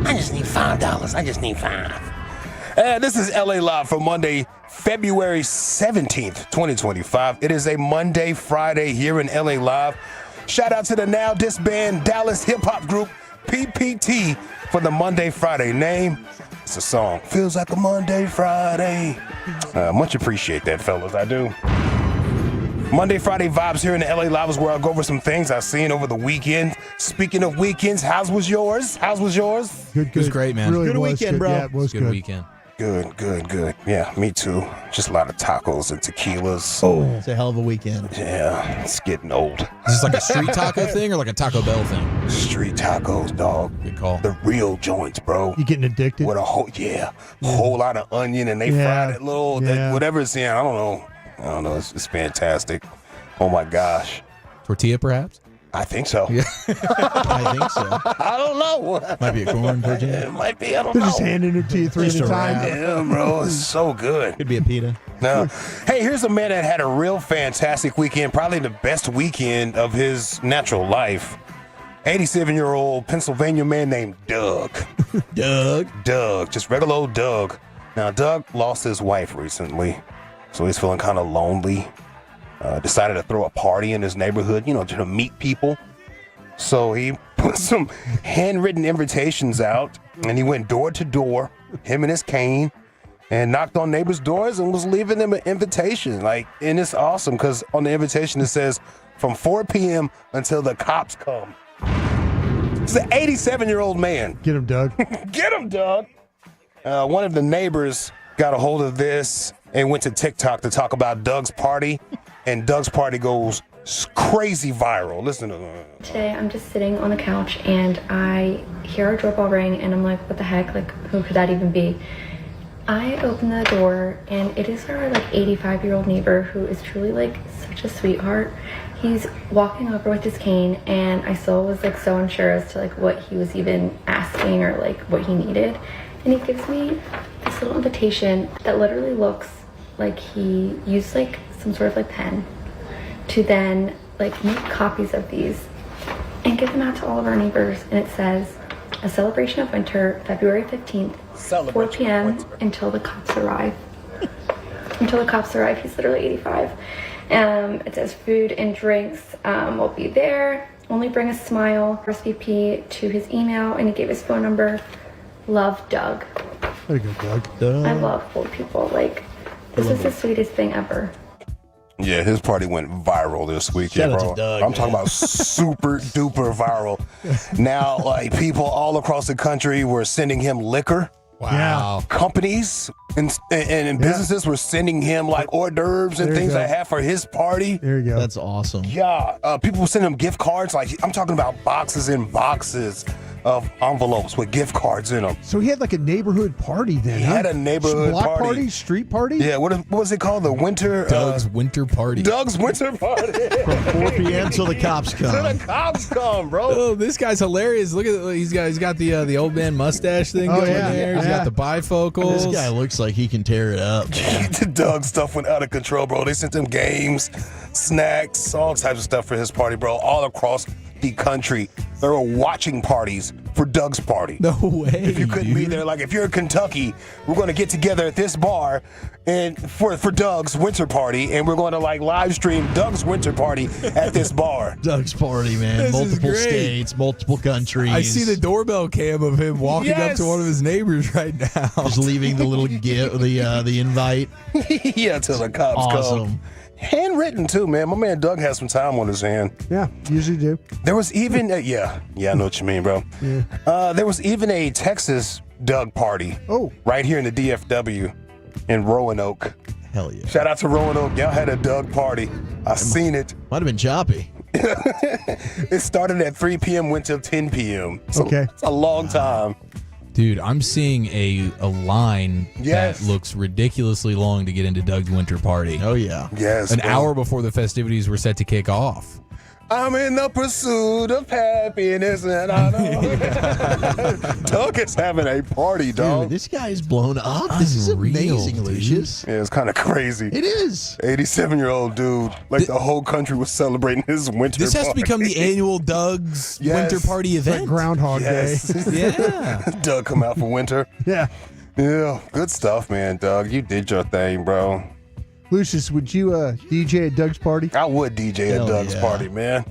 I just need $5. I just need $5. This is LA Live for Monday, February 17th, 2025. It is a Monday, Friday here in LA Live. Shout out to the now disbanded Dallas hip hop group PPT for the Monday, Friday name. It's a song. Feels like a Monday, Friday. Much appreciate that, fellas. I do. Monday, Friday vibes here in the LA Live is where I'll go over some things I've seen over the weekend. Speaking of weekends, how's was yours? Good. It was great, man. Really good was weekend, good. bro. Yeah, it was good. Weekend. Good. Yeah, me too. Just a lot of tacos and tequilas. Oh, it's a hell of a weekend. Yeah, it's getting old. Is this like a street taco thing or like a Taco Bell thing? Street tacos, dog. Good call. The real joints, bro. You getting addicted? With a whole whole lot of onion, and they fry that little whatever it's in. I don't know. It's fantastic. Oh my gosh. Tortilla, perhaps? I think so. Yeah. I think so. I don't know. Might be a corn tortilla. It might be. I don't They're know. just handing it to you three at a time. Yeah, bro. It's so good. Could be a pita. No. Hey, here's a man that had a real fantastic weekend, probably the best weekend of his natural life. 87-year-old Pennsylvania man named Doug. Doug. Just regular old Doug. Now, Doug lost his wife recently, so he's feeling kind of lonely. Decided to throw a party in his neighborhood, to meet people. So he put some handwritten invitations out, and he went door to door, him and his cane, and knocked on neighbors' doors and was leaving them an invitation. And it's awesome because on the invitation it says, from 4 p.m. until the cops come. It's an 87-year-old man. Get him, Doug. Get him, Doug. One of the neighbors got a hold of this and went to TikTok to talk about Doug's party. And Doug's party goes crazy viral. Listen to that. Today, I'm just sitting on the couch and I hear our doorbell ring and I'm like, what the heck? Like, who could that even be? I open the door and it is our 85-year-old neighbor who is truly such a sweetheart. He's walking over with his cane and I still was so unsure as to what he was even asking or what he needed. And he gives me this little invitation that literally looks like he used some sort of pen to then make copies of these and give them out to all of our neighbors. And it says, A celebration of winter, February 15th, 4 p.m. until the cops arrive. Until the cops arrive, he's literally 85. It says food and drinks will be there. Only bring a smile. RSVP to his email, and he gave his phone number. Love, Doug. There you go, Doug. I love old people. Like, this is the sweetest thing ever. Yeah, his party went viral this weekend, Shout out bro. to Doug, I'm man. talking about super duper viral. Now, like, people all across the country were sending him liquor. Wow. Companies and businesses were sending him like hors d'oeuvres and There you things go. they have for his party. There you go. That's awesome. Yeah, people were sending him gift cards. Like, I'm talking about boxes and boxes of envelopes with gift cards in them. So he had like a neighborhood party then, He huh? had a neighborhood Block party. Street party? Yeah, what was it called? The winter... Doug's winter party. Doug's winter party. From 4 p.m. till the cops Till come. the cops come, bro. Oh, this guy's hilarious. Look at he's got the old man mustache thing going there. He's got the bifocals. This guy looks like he can tear it up. The Doug stuff went out of control, bro. They sent him games, snacks, all types of stuff for his party, bro, all across the country. There were watching parties for Doug's party. No way. If you couldn't be there, like if you're in Kentucky, we're going to get together at this bar and for Doug's winter party, and we're going to like live stream Doug's winter party at this bar. Doug's party, man. This is Multiple great. states, multiple countries. I see the doorbell cam of him walking up Yes. to one of his neighbors right now. Just leaving the little gift, the invite. Yeah, till the cops Awesome. come. Handwritten too, man. My man Doug has some time on his hand. Yeah, usually do. There was even yeah, I know what you mean, bro. Yeah. There was even a Texas Doug party. Oh. Right here in the DFW in Roanoke. Hell yeah. Shout out to Roanoke. Y'all had a Doug party. I seen it. Might have been choppy. It started at 3 p.m., went till 10 p.m. So Okay. it's a long time. Dude, I'm seeing a line Yes. that looks ridiculously long to get into Doug's winter party. Oh, yeah. Yes. An bro. hour before the festivities were set to kick off. I'm in the pursuit of happiness, and I know. Doug is having a party, dog. Dude, this guy is blown up. This is Unreal, amazing, dude. Lucius. Yeah, it's kind of crazy. It is. 87-year-old dude. Like the whole country was celebrating his winter This has to party. become the annual Doug's Yes. winter party It's like event. Groundhog Yes. Day. Yeah. Doug come out for winter. Yeah. Yeah, good stuff, man, Doug. You did your thing, bro. Lucius, would you DJ at Doug's party? I would DJ Hell at Doug's yeah. party, man.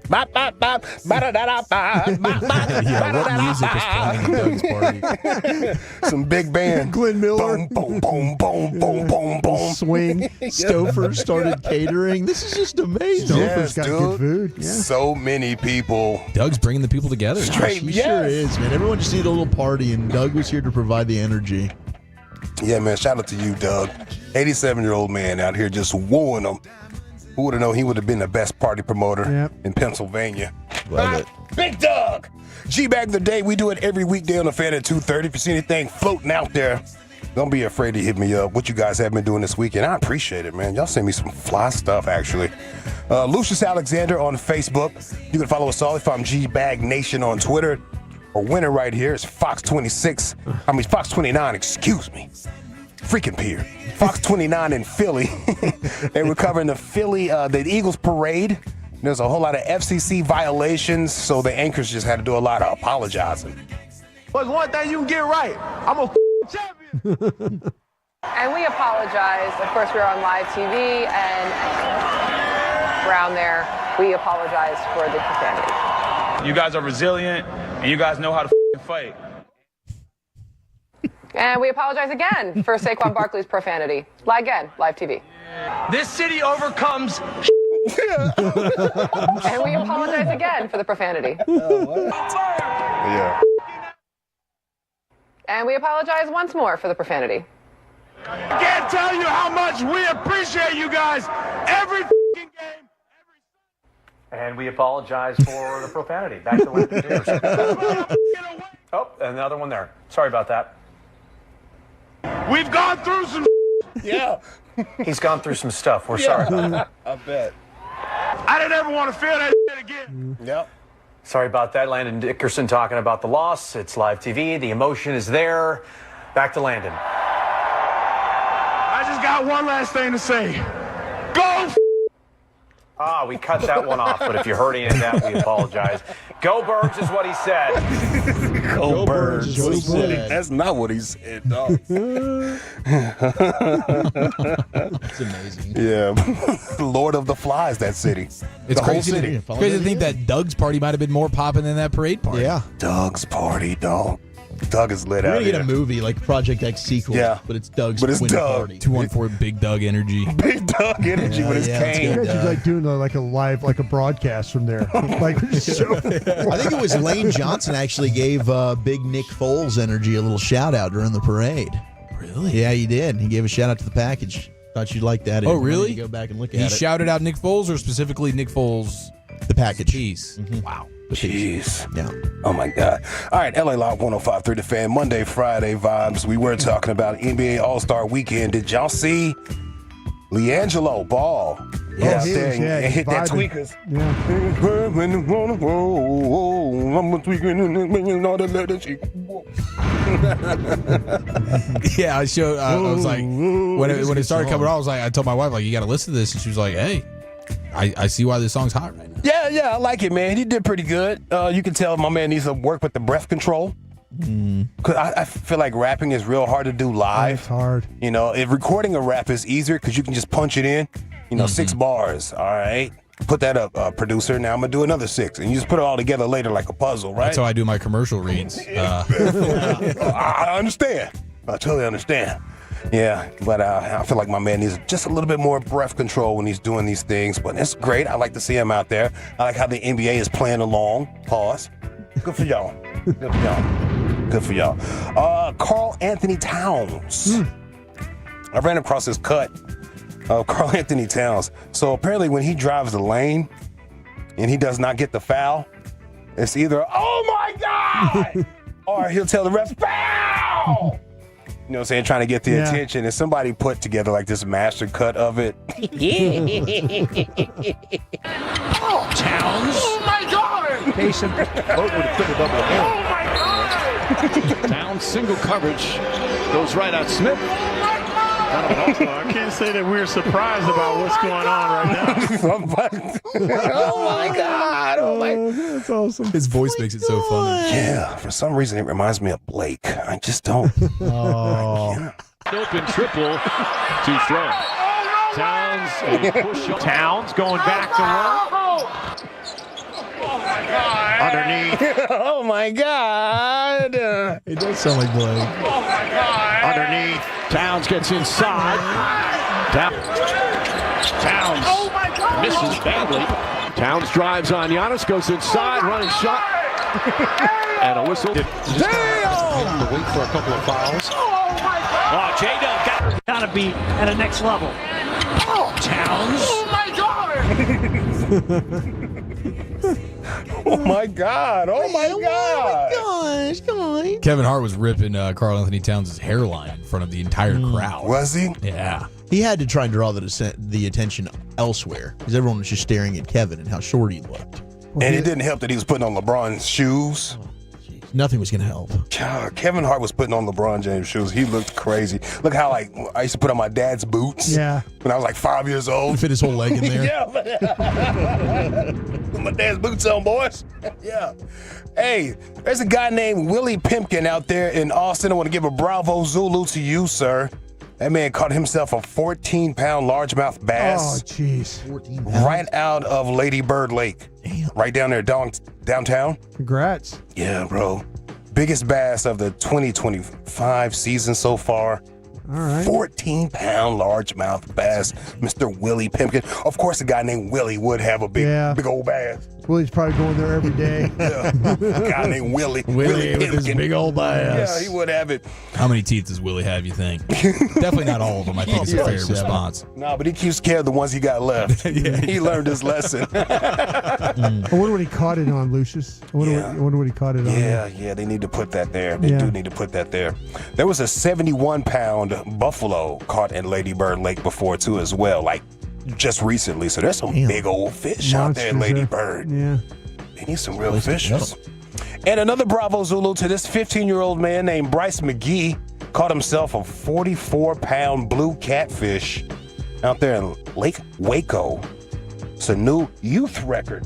Bop, bop, bop, ba-da-da-da-ba, bop, bop, Yeah, what music is playing at Doug's party? Some big band. Glenn Miller. Boom, boom, boom, boom, boom, boom. Swing. Stouffer started catering. This is just amazing. Stouffer's got good food. Yeah. So many people. Doug's bringing the people together. Straight, He yes. sure is, man. Everyone just needed a little party, and Doug was here to provide the energy. Yeah, man, shout out to you, Doug. 87-year-old man out here just wooing them. Who would have known he would have been the best party promoter in Pennsylvania? Love it. Big Doug! G-Bag of the Day, we do it every weekday on the Fan at 2:30. If you see anything floating out there, don't be afraid to hit me up. What you guys have been doing this weekend, I appreciate it, man. Y'all send me some fly stuff, actually. Lucius Alexander on Facebook. You can follow us all if I'm G-Bag Nation on Twitter. Our winner right here is Fox 29, excuse me. Freaking Pier. Fox 29 in Philly. They were covering the Eagles parade. There's a whole lot of FCC violations, so the anchors just had to do a lot of apologizing. But one thing you can get right, I'm a champion. And we apologize. Of course, we're on live TV, and around there, we apologize for the profanity. You guys are resilient, and you guys know how to fight. And we apologize again for Saquon Barkley's profanity. Again, live TV. This city overcomes. And we apologize again for the profanity. Yeah. And we apologize once more for the profanity. I can't tell you how much we appreciate you guys every game. And we apologize for the profanity. Back to Lincoln Jr. Oh, another one there. Sorry about that. We've gone through some. Yeah. He's gone through some stuff. We're sorry about that. I bet. I didn't ever want to feel that again. Yep. Sorry about that. Landon Dickerson talking about the loss. It's live TV. The emotion is there. Back to Landon. I just got one last thing to say. Go We cut that one off, but if you heard any of that, we apologize. Go Birds is what he said. Go Birds. is what he said. That's not what he said, dog. That's amazing. Yeah. Lord of the Flies, that city. It's the whole crazy. city. It's crazy to think that Doug's party might have been more popping than that parade party. Yeah. Doug's party, dog. Doug is lit We're out gonna get here. a movie like Project X sequel. Yeah. But it's Doug's But it's winter Doug. party. 214 Big Doug energy. Big Doug energy with his yeah, it's cane. You guys are like doing like a live, like a broadcast from there. Like, so, I think it was Lane Johnson actually gave Big Nick Foles energy a little shout out during the parade. Really? Yeah, he did. He gave a shout out to the package. Thought you'd like that. Oh, really? Go back and look at He it. shouted out Nick Foles, or specifically Nick Foles? The package. Piece. Wow. Jeez. Yeah. Oh, my God. All right, LA Live 105.3 The Fan, Monday, Friday vibes. We were talking about NBA All-Star Weekend. Did y'all see LiAngelo Ball? Yeah, out he there was, yeah, and he's hit that vibing. tweakers. Yeah. I'm a tweaking all the letters. Yeah, I showed. I was like, when it started coming on, I was like, I told my wife, like, you got to listen to this, and she was like, hey, I see why this song's hot right now. Yeah, I like it, man. He did pretty good. You can tell my man needs to work with the breath control. Cause I feel like rapping is real hard to do live. It's hard. You know, if recording a rap is easier because you can just punch it in. 6 bars. All right, put that up, producer. Now I'm gonna do another 6, and you just put it all together later like a puzzle, right? That's how I do my commercial reads. I understand. I totally understand. Yeah, but I feel like my man needs just a little bit more breath control when he's doing these things. But it's great. I like to see him out there. I like how the NBA is playing along. Pause. Good for y'all. Good for y'all. Good for y'all. Karl-Anthony Towns. I ran across this cut of Karl-Anthony Towns. So apparently when he drives the lane and he does not get the foul, it's either, oh my God, or he'll tell the refs, foul! You know what I'm saying? Trying to get the attention. And somebody put together like this master cut of it. Towns. Oh my God! Mason. Oh, my God! Towns single coverage. Goes right at Smith. I can't say that we're surprised about what's going on right now. Oh my God! Oh my! That's awesome. His voice makes it so funny. Yeah, for some reason it reminds me of Blake. I just don't. Oh. Open triple. Too strong. Towns. Towns going back to work. Underneath. Oh my God! It does sound like Blake. Underneath. Towns gets inside. Towns misses badly. Towns drives on Giannis, goes inside, running shot. And a whistle. Damn! To wait for a couple of fouls. Oh, J-Dub got to be at a next level. Towns. Oh my God! Oh my God! Oh my God! Gosh, come on. Kevin Hart was ripping Karl-Anthony Towns' hairline in front of the entire crowd. Was he? Yeah. He had to try and draw the attention elsewhere because everyone was just staring at Kevin and how short he looked. And it didn't help that he was putting on LeBron's shoes. Nothing was going to help. God, Kevin Hart was putting on LeBron James shoes. He looked crazy. Look how I used to put on my dad's boots. Yeah. When I was like 5 years old. Fit his whole leg in there. Yeah. Put my dad's boots on, boys. Yeah. Hey, there's a guy named Willie Pimpkin out there in Austin. I want to give a bravo Zulu to you, sir. That man caught himself a 14-pound largemouth bass. Oh, jeez. Right out of Lady Bird Lake. Damn. Right down there downtown. Congrats. Yeah, bro. Biggest bass of the 2025 season so far. All right. 14-pound largemouth bass, Mr. Willie Pimpkin. Of course, a guy named Willie would have a big old bass. Willie's probably going there every day. Yeah. A guy named Willie. Willie with his big old bass. Yeah, he would have it. How many teeth does Willie have, you think? Definitely not all of them. I think it's a fair response. No, but he keeps care of the ones he got left. He learned his lesson. I wonder what he caught it on, Lucius. I wonder what he caught it on. Yeah, they need to put that there. They do need to put that there. There was a 71-pound buffalo caught in Lady Bird Lake before, too, as well, like just recently. So there's some big old fish out there in Lady Bird. Yeah. They need some real fishes. And another bravo Zulu to this 15-year-old man named Bryce McGee caught himself a 44-pound blue catfish out there in Lake Waco. It's a new youth record.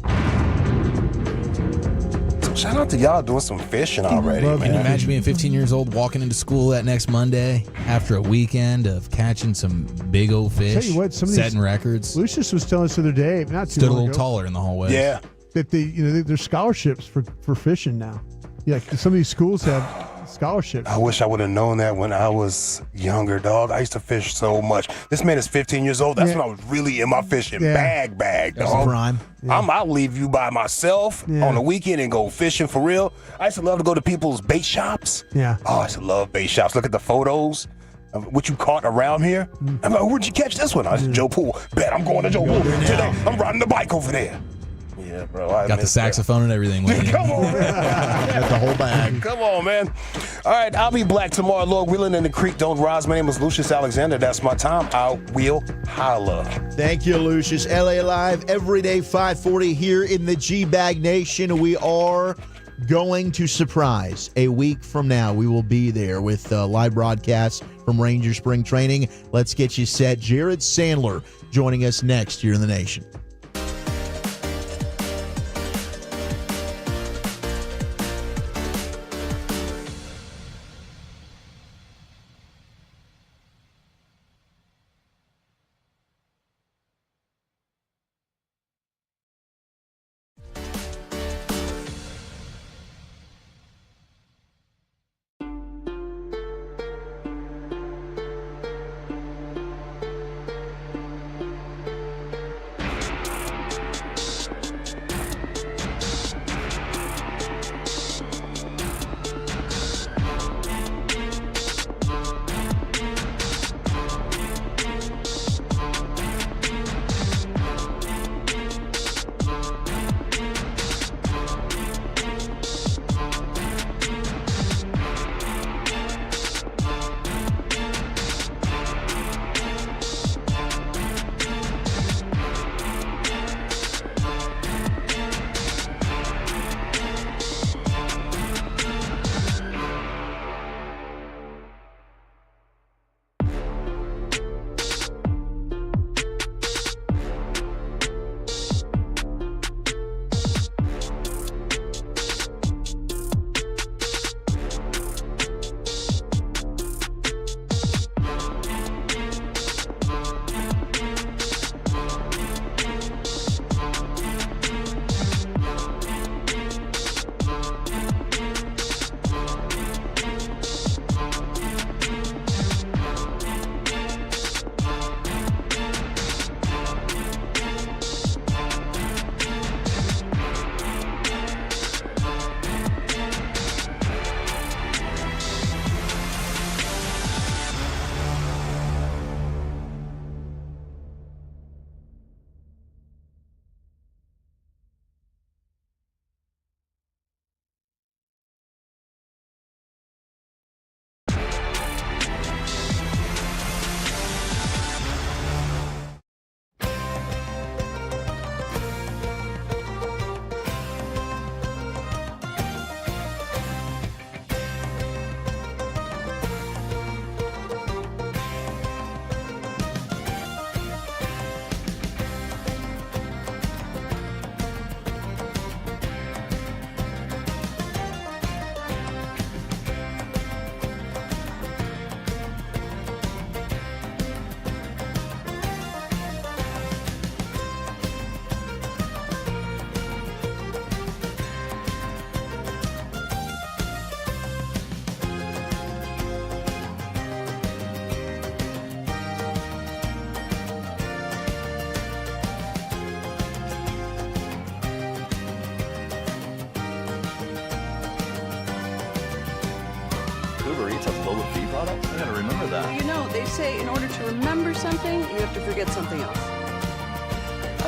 So shout out to y'all doing some fishing already, man. Can you imagine being 15 years old, walking into school that next Monday after a weekend of catching some big old fish, Tell you what, some of setting these, records? Lucius was telling us the other day, not too Stood a long little ago, taller in the hallway. Yeah. that there's scholarships for fishing now. Yeah, some of these schools have scholarships. I wish I would have known that when I was younger, dog. I used to fish so much. This man is 15 years old. That's when I was really in my fishing bag, dog. Prime. I'll leave you by myself on the weekend and go fishing for real. I used to love to go to people's bait shops. Yeah. Oh, I used to love bait shops. Look at the photos of what you caught around here. I'm like, where'd you catch this one? I said, Joe Pool. Bet I'm going to Joe Pool today. I'm riding the bike over there. Yeah, bro. Got the saxophone and everything with you. Come on, man. Got the whole bag. Come on, man. All right, I'll be black tomorrow. Lord willing, in the creek don't rise. My name is Lucius Alexander. That's my time. I will holla. Thank you, Lucius. LA Live every day, 5:40 here in the G-Bag Nation. We are going to surprise. A week from now, we will be there with live broadcasts from Ranger Spring Training. Let's get you set. Jared Sandler joining us next here in the Nation. product? I gotta remember that. You know, they say in order to remember something, you have to forget something else.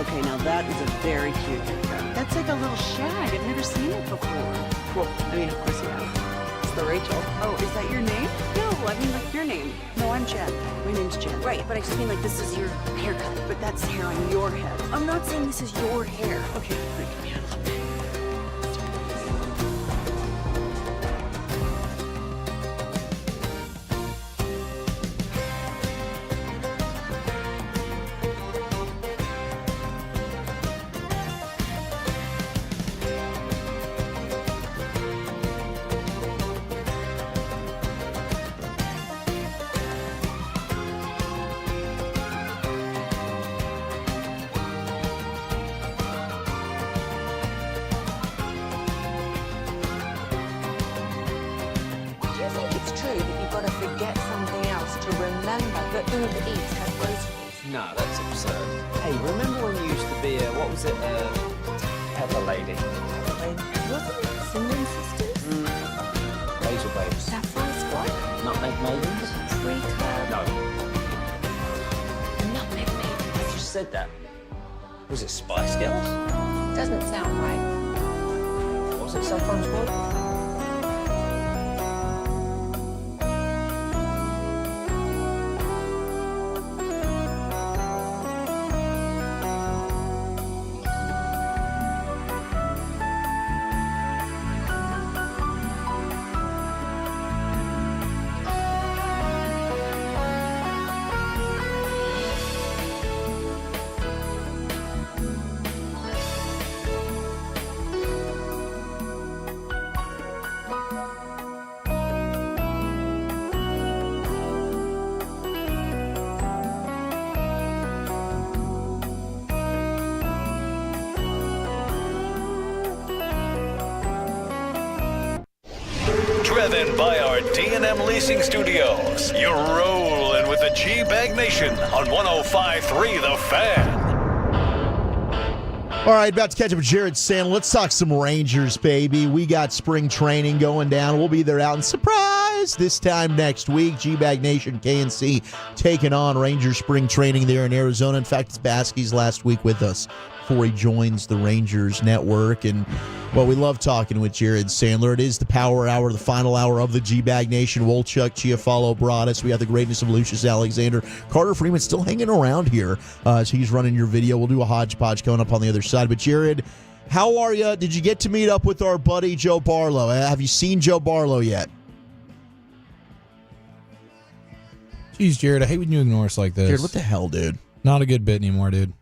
Okay, now that is a very cute picture. That's like a little shag. I've never seen it before. Well, I mean, of course you have. It's the Rachel. Oh, is that your name? No, I mean like your name. No, I'm Jen. My name's Jen. Right, but I just mean like this is your haircut. But that's hair on your head. I'm not saying this is your hair. Okay, freak me out. need to eat. Have groceries. No, that's absurd. Hey, remember when you used to be what was it, Pepper Lady? Wasn't it Cinnamon Sisters? Razor Babes. Sapphire Squad? Nutmeg Maidens? Tree Club? No. Nutmeg Maidens. I just said that. Was it Spice Girls? Doesn't sound right. Was it Saffron Squad? Driven by our D&M Leasing Studios, you're rolling with the G-Bag Nation on 105.3 The Fan. All right, about to catch up with Jared Sandler. Let's talk some Rangers, baby. We got spring training going down. We'll be there out in surprise this time next week. G-Bag Nation, KNC, taking on Rangers spring training there in Arizona. In fact, it's Baskey's last week with us before he joins the Rangers network. And, well, we love talking with Jared Sandler. It is the power hour, the final hour of the G-Bag Nation. Wolchuk, Chiafalo, Broadus. We have the greatness of Lucius Alexander. Carter Freeman still hanging around here. So he's running your video. We'll do a hodgepodge coming up on the other side. But, Jared, how are you? Did you get to meet up with our buddy Joe Barlow? Have you seen Joe Barlow yet? Jeez, Jared, I hate when you ignore us like this. Jared, what the hell, dude? Not a good bit anymore, dude.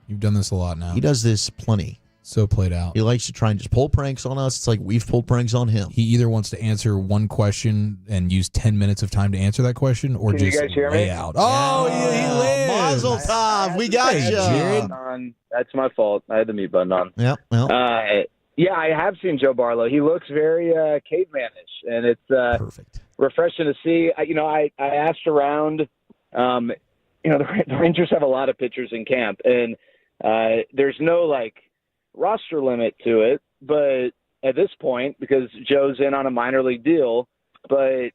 You've done this a lot now. He does this plenty. So played out. He likes to try and just pull pranks on us. It's like we've pulled pranks on him. He either wants to answer one question and use 10 minutes of time to answer that question, or Can just you guys hear lay me? out. Oh, he lives. Mazel tov. We got you. Jared. That's my fault. I had the mute button on. Yeah. Well. Yeah, I have seen Joe Barlow. He looks very cavemanish, and it's perfect, refreshing to see. I asked around. The Rangers have a lot of pitchers in camp, and there's no roster limit to it, but at this point, because Joe's in on a minor league deal, but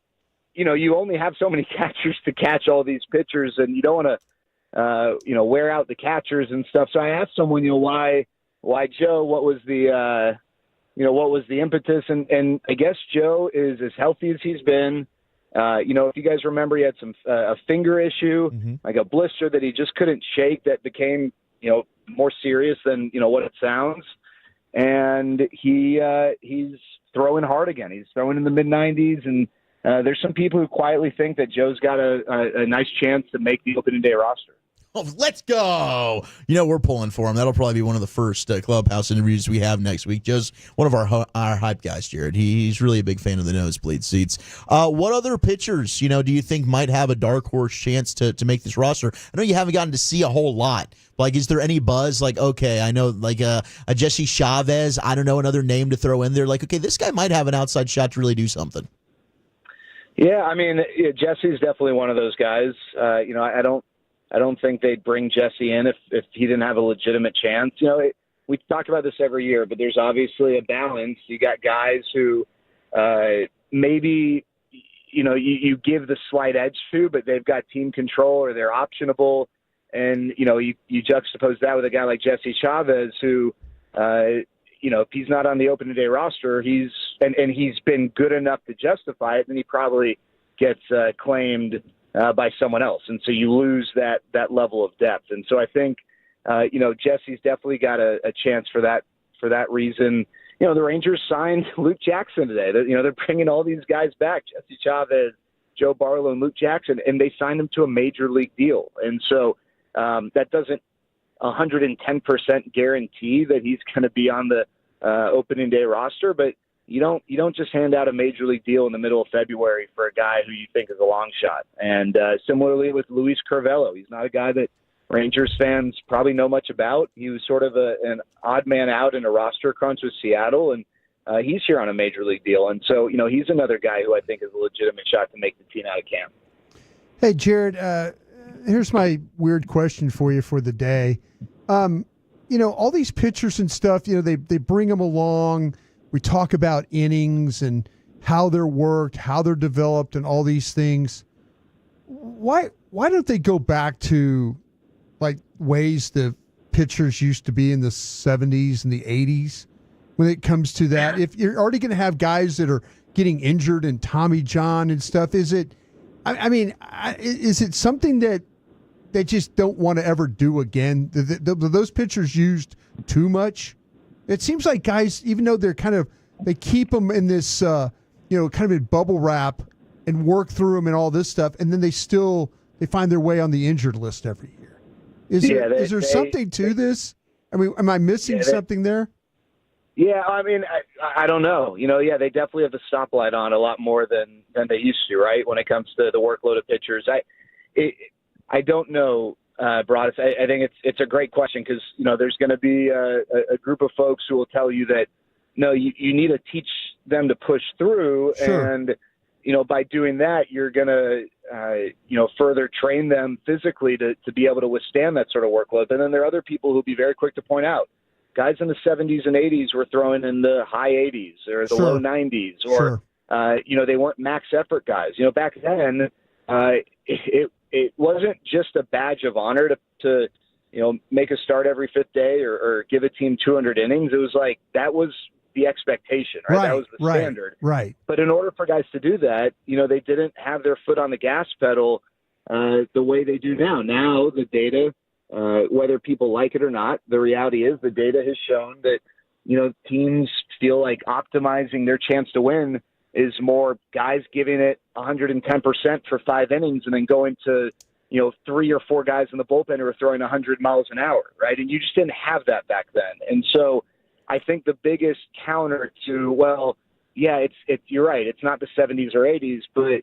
you only have so many catchers to catch all these pitchers, and you don't want to wear out the catchers and stuff. So I asked someone, why Joe, what was the impetus, and I guess Joe is as healthy as he's been. If you guys remember, he had a finger issue, like a blister that he just couldn't shake that became more serious than what it sounds, and he's throwing hard again. He's throwing in the mid-90s, and there's some people who quietly think that Joe's got a nice chance to make the opening day roster. Oh, let's go. We're pulling for him. That'll probably be one of the first clubhouse interviews we have next week. Joe's one of our hype guys, Jared. He's really a big fan of the nosebleed seats. What other pitchers, do you think might have a dark horse chance to make this roster? I know you haven't gotten to see a whole lot. Is there any buzz? I know, a Jesse Chavez. I don't know, another name to throw in there. Okay, this guy might have an outside shot to really do something. Yeah, Jesse's definitely one of those guys. I don't think they'd bring Jesse in if he didn't have a legitimate chance. We talk about this every year, but there's obviously a balance. You got guys who maybe you give the slight edge to, but they've got team control or they're optionable. And, you juxtapose that with a guy like Jesse Chavez who, if he's not on the opening day roster, he's been good enough to justify it, then he probably gets claimed by someone else. And so you lose that level of depth. And so I think, Jesse's definitely got a chance for that reason. The Rangers signed Luke Jackson today. They're bringing all these guys back, Jesse Chavez, Joe Barlow, and Luke Jackson, and they signed him to a major league deal. And so that doesn't 110% guarantee that he's going to be on the opening day roster, but you don't just hand out a major league deal in the middle of February for a guy who you think is a long shot. And similarly with Luis Curvello, he's not a guy that Rangers fans probably know much about. He was sort of an odd man out in a roster crunch with Seattle, and he's here on a major league deal. And so, he's another guy who I think is a legitimate shot to make the team out of camp. Hey, Jared, here's my weird question for you for the day. All these pitchers and stuff, they bring them along. We talk about innings and how they're worked, how they're developed, and all these things. Why don't they go back to like ways the pitchers used to be in the 70s and the 80s when it comes to that? If you're already going to have guys that are getting injured and Tommy John and stuff, is it something that they just don't want to ever do again? Those pitchers used too much. It seems like guys, even though they keep them in this, kind of in bubble wrap and work through them and all this stuff, and then they find their way on the injured list every year. Is there something to this? I mean, am I missing something there? Yeah, I mean, I don't know. They definitely have the stoplight on a lot more than they used to, right? When it comes to the workload of pitchers, I don't know, Broadus. I think it's a great question because there's going to be a group of folks who will tell you that no, you need to teach them to push through, sure. And by doing that, you're going to further train them physically to be able to withstand that sort of workload. And then there are other people who'll be very quick to point out. Guys in the 70s and 80s were throwing in the high 80s or the low 90s, or they weren't max effort guys. Back then, it wasn't just a badge of honor to make a start every fifth day or give a team 200 innings. It was like that was the expectation, right? That was the standard. Right. But in order for guys to do that, they didn't have their foot on the gas pedal the way they do now. Now the data. Whether people like it or not, the reality is the data has shown that, teams feel like optimizing their chance to win is more guys giving it 110% for 5 innings and then going to, 3 or 4 guys in the bullpen who are throwing 100 miles an hour, right? And you just didn't have that back then. And so I think the biggest counter to, you're right. It's not the 70s or 80s, but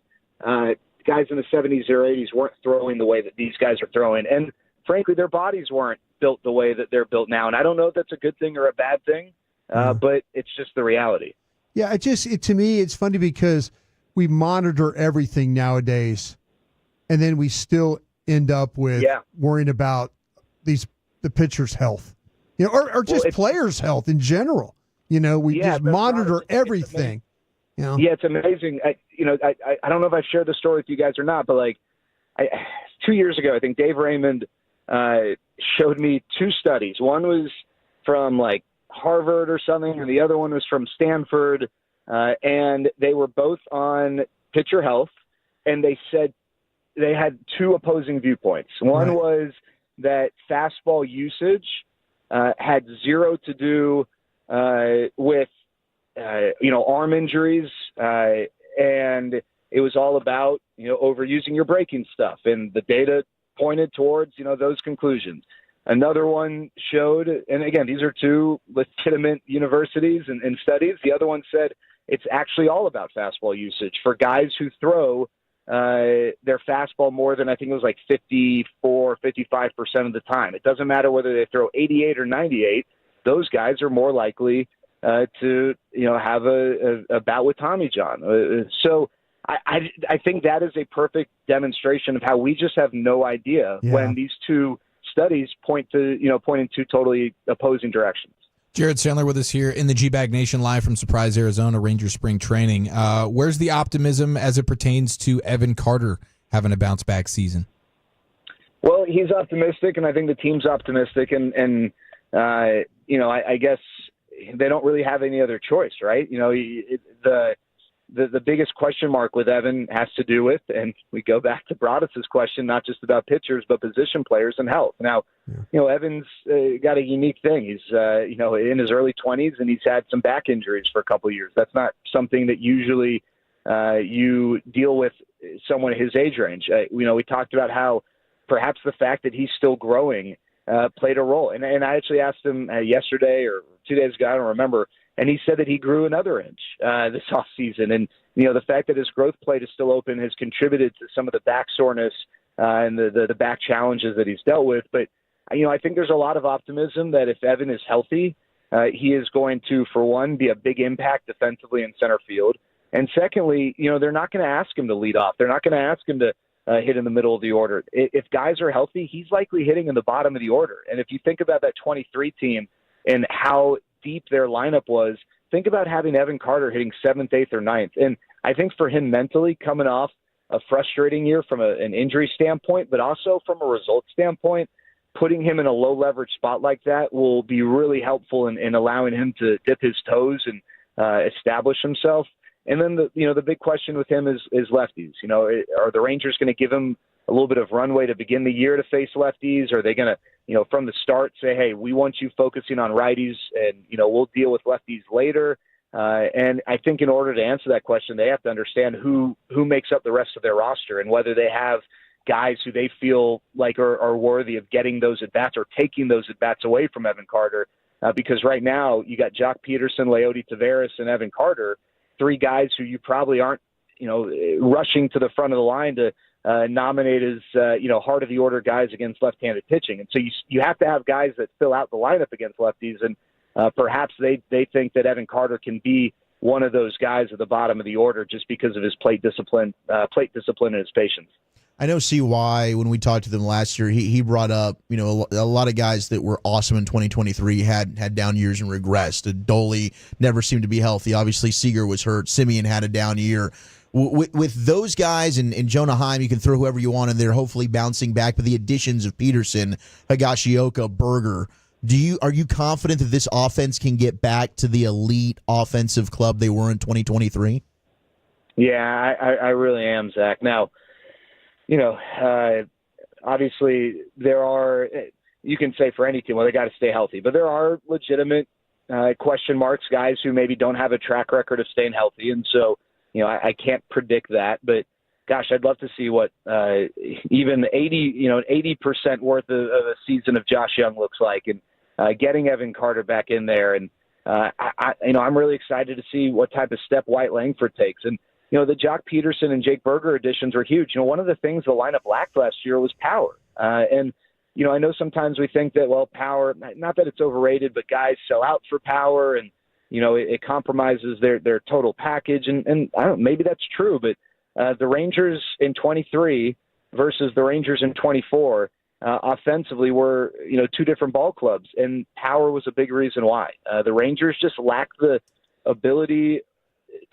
guys in the 70s or 80s weren't throwing the way that these guys are throwing. And frankly, their bodies weren't built the way that they're built now. And I don't know if that's a good thing or a bad thing, but it's just the reality. Yeah, to me, it's funny because we monitor everything nowadays, and then we still end up with worrying about the pitcher's health, or just players' health in general. We just monitor everything. Yeah, it's amazing. I don't know if I've shared the story with you guys or not, but 2 years ago, I think Dave Raymond showed me 2 studies. One was from Harvard or something, and the other one was from Stanford. And they were both on pitcher health, and they said they had 2 opposing viewpoints. One was that fastball usage had zero to do with arm injuries, and it was all about overusing your breaking stuff, and the data pointed towards, those conclusions. Another one showed, and again, these are 2 legitimate universities and studies. The other one said it's actually all about fastball usage for guys who throw their fastball more than, I think it was 54, 55% of the time. It doesn't matter whether they throw 88 or 98. Those guys are more likely to, have a bout with Tommy John. So I think that is a perfect demonstration of how we just have no idea when these 2 studies point in 2 totally opposing directions. Jared Sandler with us here in the G-Bag Nation live from Surprise, Arizona, Ranger Spring Training. Where's the optimism as it pertains to Evan Carter having a bounce-back season? Well, he's optimistic, and I think the team's optimistic, and I guess they don't really have any other choice, right? The biggest question mark with Evan has to do with, and we go back to Broadus' question, not just about pitchers, but position players and health. Now, Evan's got a unique thing. He's, in his early 20s, and he's had some back injuries for a couple of years. That's not something that usually you deal with someone his age range. We talked about how perhaps the fact that he's still growing played a role. And I actually asked him yesterday or 2 days ago, I don't remember, and he said that he grew another inch this offseason. And, the fact that his growth plate is still open has contributed to some of the back soreness and the back challenges that he's dealt with. But, I think there's a lot of optimism that if Evan is healthy, he is going to, for one, be a big impact defensively in center field. And secondly, they're not going to ask him to lead off. They're not going to ask him to hit in the middle of the order. If guys are healthy, he's likely hitting in the bottom of the order. And if you think about that 23 team and how deep their lineup was, think about having Evan Carter hitting 7th, 8th, or 9th. And I think for him mentally, coming off a frustrating year from an injury standpoint, but also from a result standpoint, putting him in a low-leverage spot like that will be really helpful in allowing him to dip his toes and establish himself. And then the big question with him is lefties. Are the Rangers going to give him a little bit of runway to begin the year to face lefties? Or are they going to, from the start say, hey, we want you focusing on righties and, we'll deal with lefties later? And I think in order to answer that question, they have to understand who makes up the rest of their roster and whether they have guys who they feel like are worthy of getting those at-bats or taking those at-bats away from Evan Carter. Because right now you got Jock Peterson, Leody Taveras, and Evan Carter, 3 guys who you probably aren't, rushing to the front of the line to nominate as, heart of the order guys against left-handed pitching. And so you have to have guys that fill out the lineup against lefties. And perhaps they think that Evan Carter can be one of those guys at the bottom of the order just because of his plate discipline and his patience. I know CY, when we talked to them last year, he brought up, a lot of guys that were awesome in 2023 had down years and regressed. Doley never seemed to be healthy. Obviously, Seager was hurt. Simeon had a down year. With those guys and Jonah Heim, you can throw whoever you want in there, hopefully bouncing back. But the additions of Peterson, Higashioka, Berger, are you confident that this offense can get back to the elite offensive club they were in 2023? Yeah, I really am, Zach. Now, obviously there are, you can say for any team, well, they got to stay healthy, but there are legitimate question marks, guys who maybe don't have a track record of staying healthy. And so, I can't predict that, but gosh, I'd love to see what even 80% worth of a season of Josh Young looks like, and getting Evan Carter back in there. And I'm really excited to see what type of step White Langford takes. And the Jock Peterson and Jake Berger additions are huge. One of the things the lineup lacked last year was power. And I know sometimes we think that, well, power, not that it's overrated, but guys sell out for power and, it compromises their total package. And I don't know, maybe that's true, but the Rangers in 23 versus the Rangers in 24 offensively were, 2 different ball clubs, and power was a big reason why. The Rangers just lacked the ability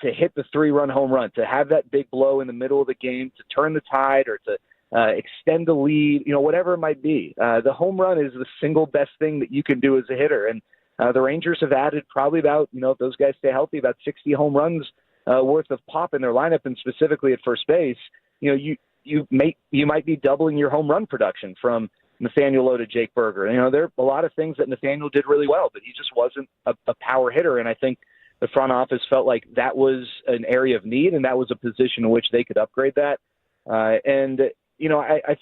to hit the 3-run home run, to have that big blow in the middle of the game, to turn the tide or to extend the lead, whatever it might be. The home run is the single best thing that you can do as a hitter. And the Rangers have added probably about, if those guys stay healthy, about 60 home runs worth of pop in their lineup, and specifically at first base. You might be doubling your home run production from Nathaniel Lowe to Jake Berger. There are a lot of things that Nathaniel did really well, but he just wasn't a power hitter. And I think the front office felt like that was an area of need, and that was a position in which they could upgrade that. I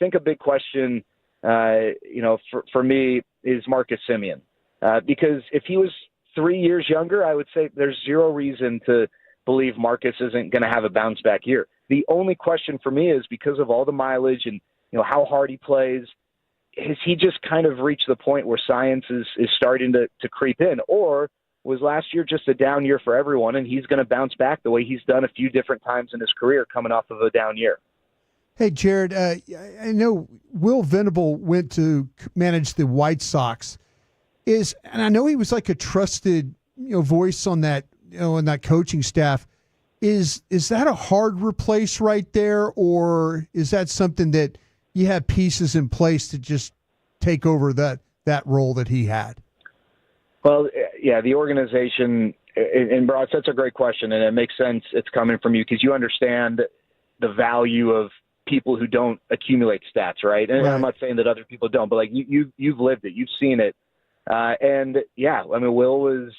think a big question, for me is Marcus Semien. Because if he was 3 years younger, I would say there's zero reason to believe Marcus isn't going to have a bounce back year. The only question for me is because of all the mileage and, how hard he plays, has he just kind of reached the point where science is starting to creep in? Or was last year just a down year for everyone, and he's going to bounce back the way he's done a few different times in his career coming off of a down year? Hey, Jared, I know Will Venable went to manage the White Sox. And I know he was like a trusted, voice on that, on that coaching staff. Is that a hard replace right there, or is that something that you have pieces in place to just take over that role that he had? Well, yeah, the organization, and Broad, that's a great question, and it makes sense it's coming from you because you understand the value of people who don't accumulate stats, right? And I'm not saying that other people don't, but like you've lived it, you've seen it. And yeah, I mean, Will was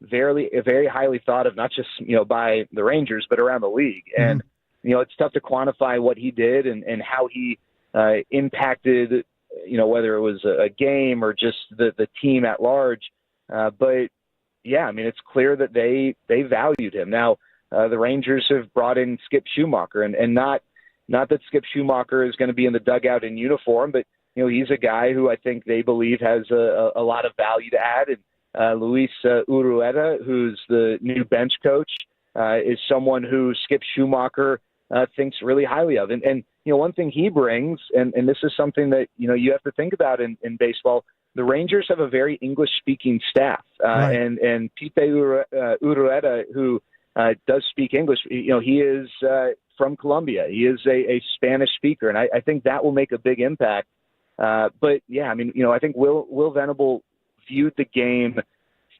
very highly thought of, not just, by the Rangers, but around the league. And, it's tough to quantify what he did and how he impacted, whether it was a game or just the team at large. But yeah, I mean, it's clear that they valued him. Now, the Rangers have brought in Skip Schumacher, and not that Skip Schumacher is going to be in the dugout in uniform, but he's a guy who I think they believe has a lot of value to add. And Luis Urueta, who's the new bench coach, is someone who Skip Schumacher thinks really highly of. And one thing he brings, and this is something that, you have to think about in baseball, the Rangers have a very English-speaking staff. Right. And Pipe Urrueta, who does speak English, he is from Colombia. He is a Spanish speaker, and I think that will make a big impact. But, yeah, I think Will Venable viewed the game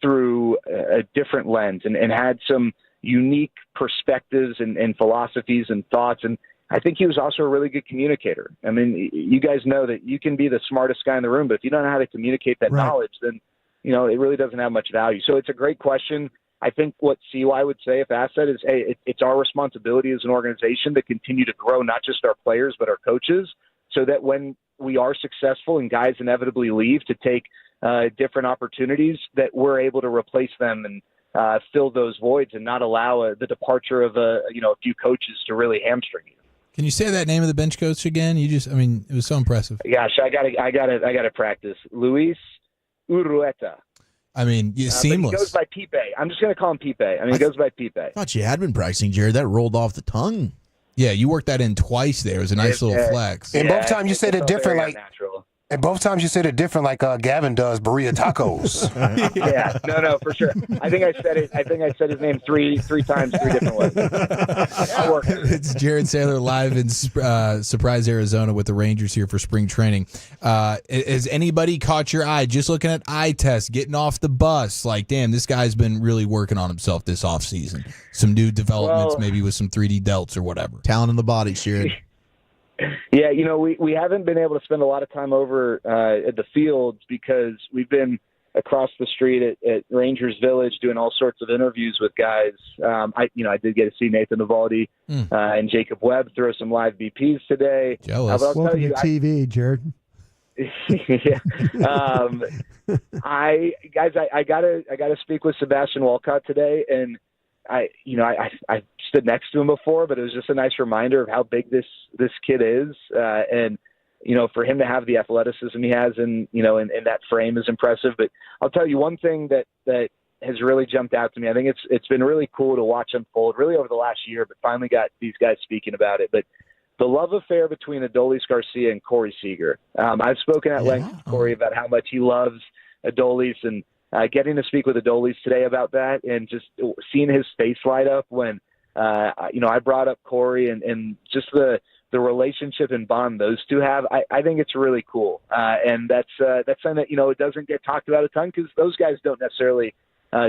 through a different lens and had some unique perspectives and philosophies and thoughts. And I think he was also a really good communicator. You guys know that you can be the smartest guy in the room, but if you don't know how to communicate that knowledge, then, it really doesn't have much value. So it's a great question. I think what CY would say if asked that is, hey, it's our responsibility as an organization to continue to grow not just our players but our coaches, so that when we are successful and guys inevitably leave to take different opportunities, that we're able to replace them and fill those voids and not allow the departure of a few coaches to really hamstring you. Can you say that name of the bench coach again? It was so impressive. Gosh, I gotta practice. Luis Urrueta. Seamless. But he goes by Pipe. I'm just gonna call him Pipe. He goes by Pipe. I thought you had been practicing, Jared. That rolled off the tongue. Yeah, you worked that in twice there. It was a nice little flex. And both times you said it different, like natural. And both times you said it different, like Gavin does burrito tacos. Yeah, no, for sure. I think I said his name three times, 3 different ways. It's Jared Saylor live in Surprise, Arizona with the Rangers here for spring training. Has anybody caught your eye just looking at eye tests, getting off the bus? Like, damn, this guy's been really working on himself this offseason. Some new developments, maybe with some 3D delts or whatever. Talent in the body, Jared. Yeah, we haven't been able to spend a lot of time over at the fields because we've been across the street at Rangers Village doing all sorts of interviews with guys. I did get to see Nathan Eovaldi and Jacob Webb throw some live BPs today. Jealous. Welcome to TV, Jared. Yeah. I gotta speak with Sebastian Walcott today, and I stood next to him before, but it was just a nice reminder of how big this kid is, and for him to have the athleticism he has, and in that frame is impressive. But I'll tell you one thing that has really jumped out to me. I think it's been really cool to watch unfold, really over the last year, but finally got these guys speaking about it. But the love affair between Adolis Garcia and Corey Seager. I've spoken at length with Corey about how much he loves Adolis, and getting to speak with Adolis today about that, and just seeing his face light up when I brought up Corey and just the relationship and bond those two have. I think it's really cool, and that's something that it doesn't get talked about a ton because those guys don't necessarily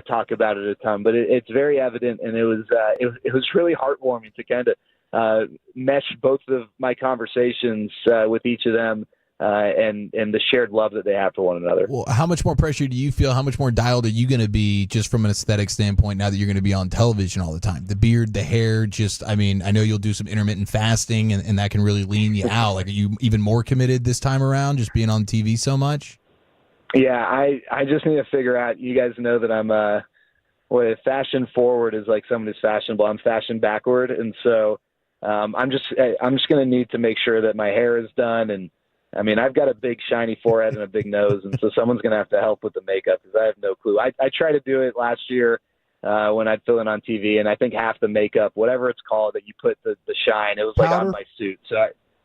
talk about it a ton, but it's very evident, and it was really heartwarming to kind of mesh both of my conversations with each of them. And the shared love that they have for one another. Well, how much more pressure do you feel? How much more dialed are you going to be just from an aesthetic standpoint now that you're going to be on television all the time? The beard, the hair, I know you'll do some intermittent fasting and that can really lean you out. Like, are you even more committed this time around just being on TV so much? Yeah, I just need to figure out, you guys know that I'm fashion forward is like someone who's fashionable. I'm fashion backward. And so I'm just going to need to make sure that my hair is done, and I've got a big shiny forehead and a big nose, and so someone's going to have to help with the makeup because I have no clue. I tried to do it last year when I'd fill in on TV, and I think half the makeup, whatever it's called, that you put the shine, it was like on my suit. So,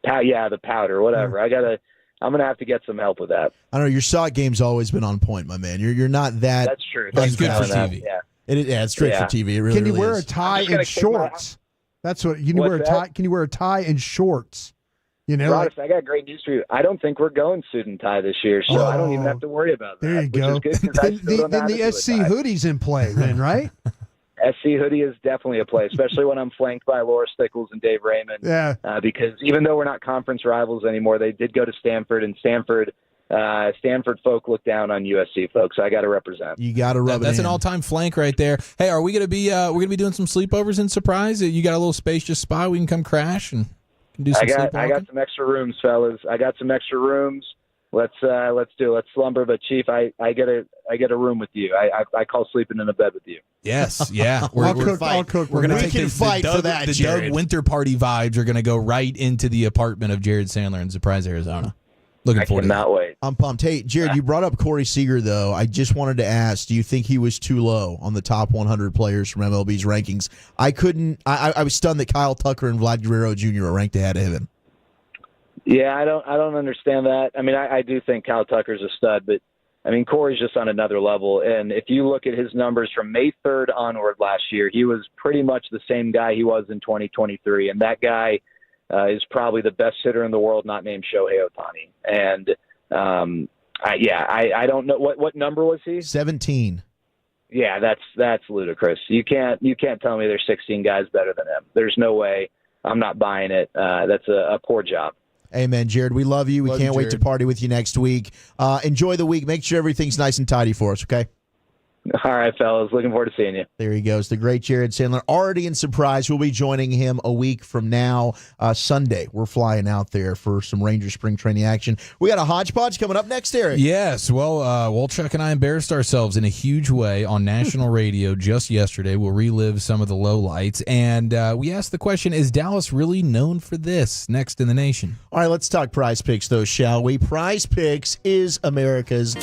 the powder, whatever. Yeah. I'm going to have to get some help with that. I don't know. Your sock game's always been on point, my man. You're not that. That's true. That's good for TV. Yeah. It's great for TV. It really, Can you really wear is. a tie and shorts? That's what you wear a tie. Can you wear a tie and shorts? Broadus, I got great news for you. I don't think we're going suit and tie this year, so I don't even have to worry about that. There you go. Then the SC hoodie's in play, then, right? SC hoodie is definitely a play, especially when I'm flanked by Laura Stickles and Dave Raymond. Yeah. Because even though we're not conference rivals anymore, they did go to Stanford, and Stanford folk look down on USC folks. So I got to represent. You got to rub. That's an all-time flank right there. Hey, are we gonna be doing some sleepovers in Surprise? You got a little spacious spot we can come crash and do some sleepwalking? I got some extra rooms, fellas. I got some extra rooms. Let's do it. Let's slumber. But Chief, I get a room with you. I call sleeping in a bed with you. Yes, yeah. I'll cook. We're gonna take the Doug Winter Party vibes are gonna go right into the apartment of Jared Sandler in Surprise, Arizona. Looking forward to that. Cannot wait. I'm pumped. Hey, Jared, you brought up Corey Seager, though. I just wanted to ask, do you think he was too low on the top 100 players from MLB's rankings? I was stunned that Kyle Tucker and Vlad Guerrero Jr. are ranked ahead of him. Yeah, I don't understand that. I mean, I do think Kyle Tucker's a stud, but I mean, Corey's just on another level. And if you look at his numbers from May 3rd onward last year, he was pretty much the same guy he was in 2023. And that guy is probably the best hitter in the world, not named Shohei Ohtani. And I don't know what number was he? 17. Yeah, that's ludicrous. You can't tell me there's 16 guys better than him. There's no way. I'm not buying it. That's a poor job. Amen, Jared. We love you. We can't wait to party with you next week. Enjoy the week. Make sure everything's nice and tidy for us, okay? All right, fellas. Looking forward to seeing you. There he goes, the great Jared Sandler. Already in surprise, we'll be joining him a week from now, Sunday. We're flying out there for some Ranger spring training action. We got a hodgepodge coming up next, Eric. Yes, well, Wolchuk and I embarrassed ourselves in a huge way on national radio just yesterday. We'll relive some of the lowlights, and we asked the question, is Dallas really known for this? Next in the nation. All right, let's talk Prize Picks, though, shall we? Prize Picks is America's...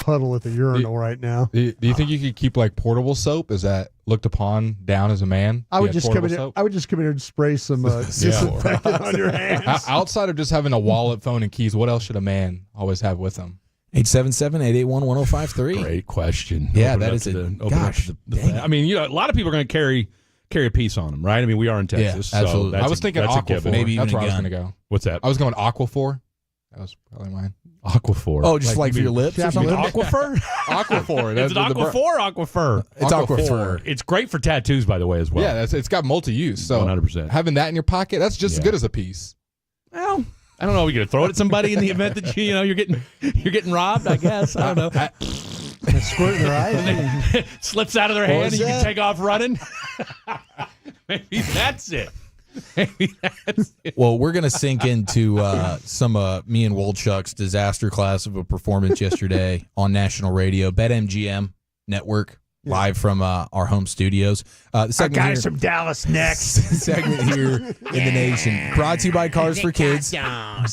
puddle at the urinal right now. Do you think you could keep like portable soap? Is that looked upon down as a man? I would just come in. I would just come in here and spray some disinfectant on your hands. Outside of just having a wallet, phone, and keys, what else should a man always have with him? 877-881-1053. Great question. Yeah, that is it. Gosh, I mean, a lot of people are going to carry a piece on them, right? I mean, we are in Texas. Yeah, absolutely. So I was thinking Aquaphor. Maybe that's even where a I was gun. going to go. What's that? I was going Aquaphor. That was probably mine. Aquaphor. Oh, just like for your lips? Or something? Aquifer? Aquaphor. Is it Aquaphor or Aquifer? It's Aquaphor. It's great for tattoos, by the way, as well. Yeah, it's got multi-use. So 100%. Having that in your pocket, that's just as good as a piece. Well, I don't know. Are you going to throw it at somebody in the event that you're getting robbed? I guess I don't know. Squirt in their eye. Slips out of their hand, and you can take off running. Maybe that's it. Well, we're going to sink into some me and Wolchuk's disaster class of a performance yesterday on national radio, BetMGM Network, live from our home studios. Our guys from Dallas next. Segment here in the nation. Brought to you by Cards for Kids.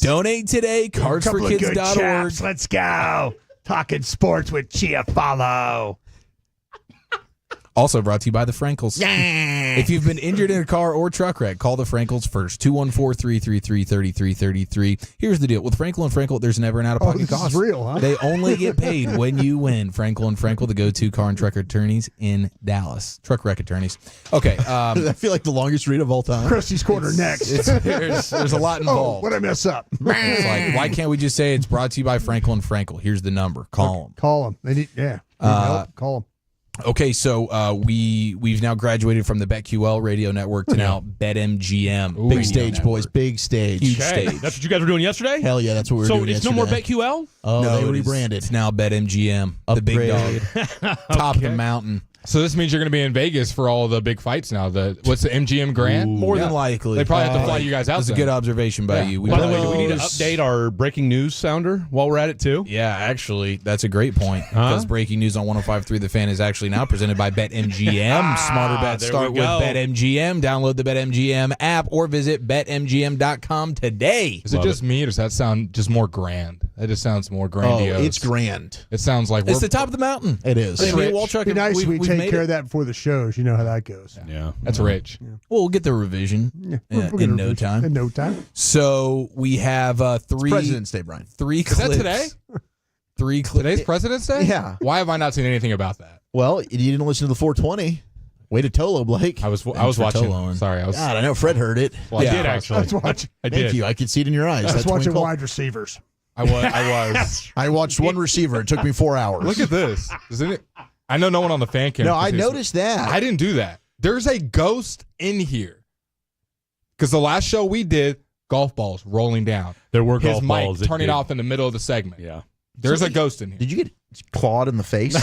Donate today, cardsforkids.org. Let's go. Talking sports with Chia Follow. Also brought to you by the Frankels. If you've been injured in a car or truck wreck, call the Frankels first. 214-333-3333. Here's the deal. With Frankel and Frankel, there's never an out-of-pocket cost. This is real, huh? They only get paid when you win. Frankel and Frankel, the go-to car and truck attorneys in Dallas. Truck wreck attorneys. Okay. I feel like the longest read of all time. Christie's Corner next. There's a lot involved. What'd I mess up? It's like, why can't we just say it's brought to you by Frankel and Frankel? Here's the number. Call them. Call them. They need help. Call them. Okay, so we've now graduated from the BetQL radio network to now BetMGM. Big stage, boys. Big stage. Huge Okay. stage. That's what you guys were doing yesterday? Hell yeah, that's what we were doing So it's yesterday. no more BetQL? Oh, No, they it is- rebranded. It's now BetMGM. The big dog. Top of the mountain. So this means you're going to be in Vegas for all the big fights now. What's the MGM Grand? More than likely. They probably have to fly you guys out. That's a good observation by you. By the way, do we need to update our breaking news sounder while we're at it, too? Yeah, actually, that's a great point. Because breaking news on 105.3 The Fan is actually now presented by BetMGM. Smarter bets there start we with go. BetMGM. Download the BetMGM app or visit BetMGM.com today. Is it just me, or does that sound just more grand? That just sounds more grandiose. Oh, it's grand. It sounds like It's the top of the mountain. It is. I mean, It'd Walchuk, be nice if we we've take made care it. of that before the shows. You know how that goes. Yeah. That's rich. Well, we'll get the revision We'll get in a no revision. time. In no time. So we have three. President's Day, Brian. Three Is clips. that today? 3 clips. Today's President's Day? Yeah. Why have I not seen anything about that? Well, you didn't listen to the 420. Way to Tolo, Blake. I was for watching. Toloing. Sorry, I was. God, I know Fred heard it. Well, I did actually. I was watching. I Thank did. you. I could see it in your eyes. I was That watching twinkle. wide receivers. I was. I watched one receiver. It took me 4 hours. Look at this. Isn't it? I know no one on the fan cam. No, I noticed that. I didn't do that. There's a ghost in here. Because the last show we did, golf balls rolling down. There were His golf mic balls that turning did. off in the middle of the segment. Yeah. There's a ghost in here. Did you get clawed in the face?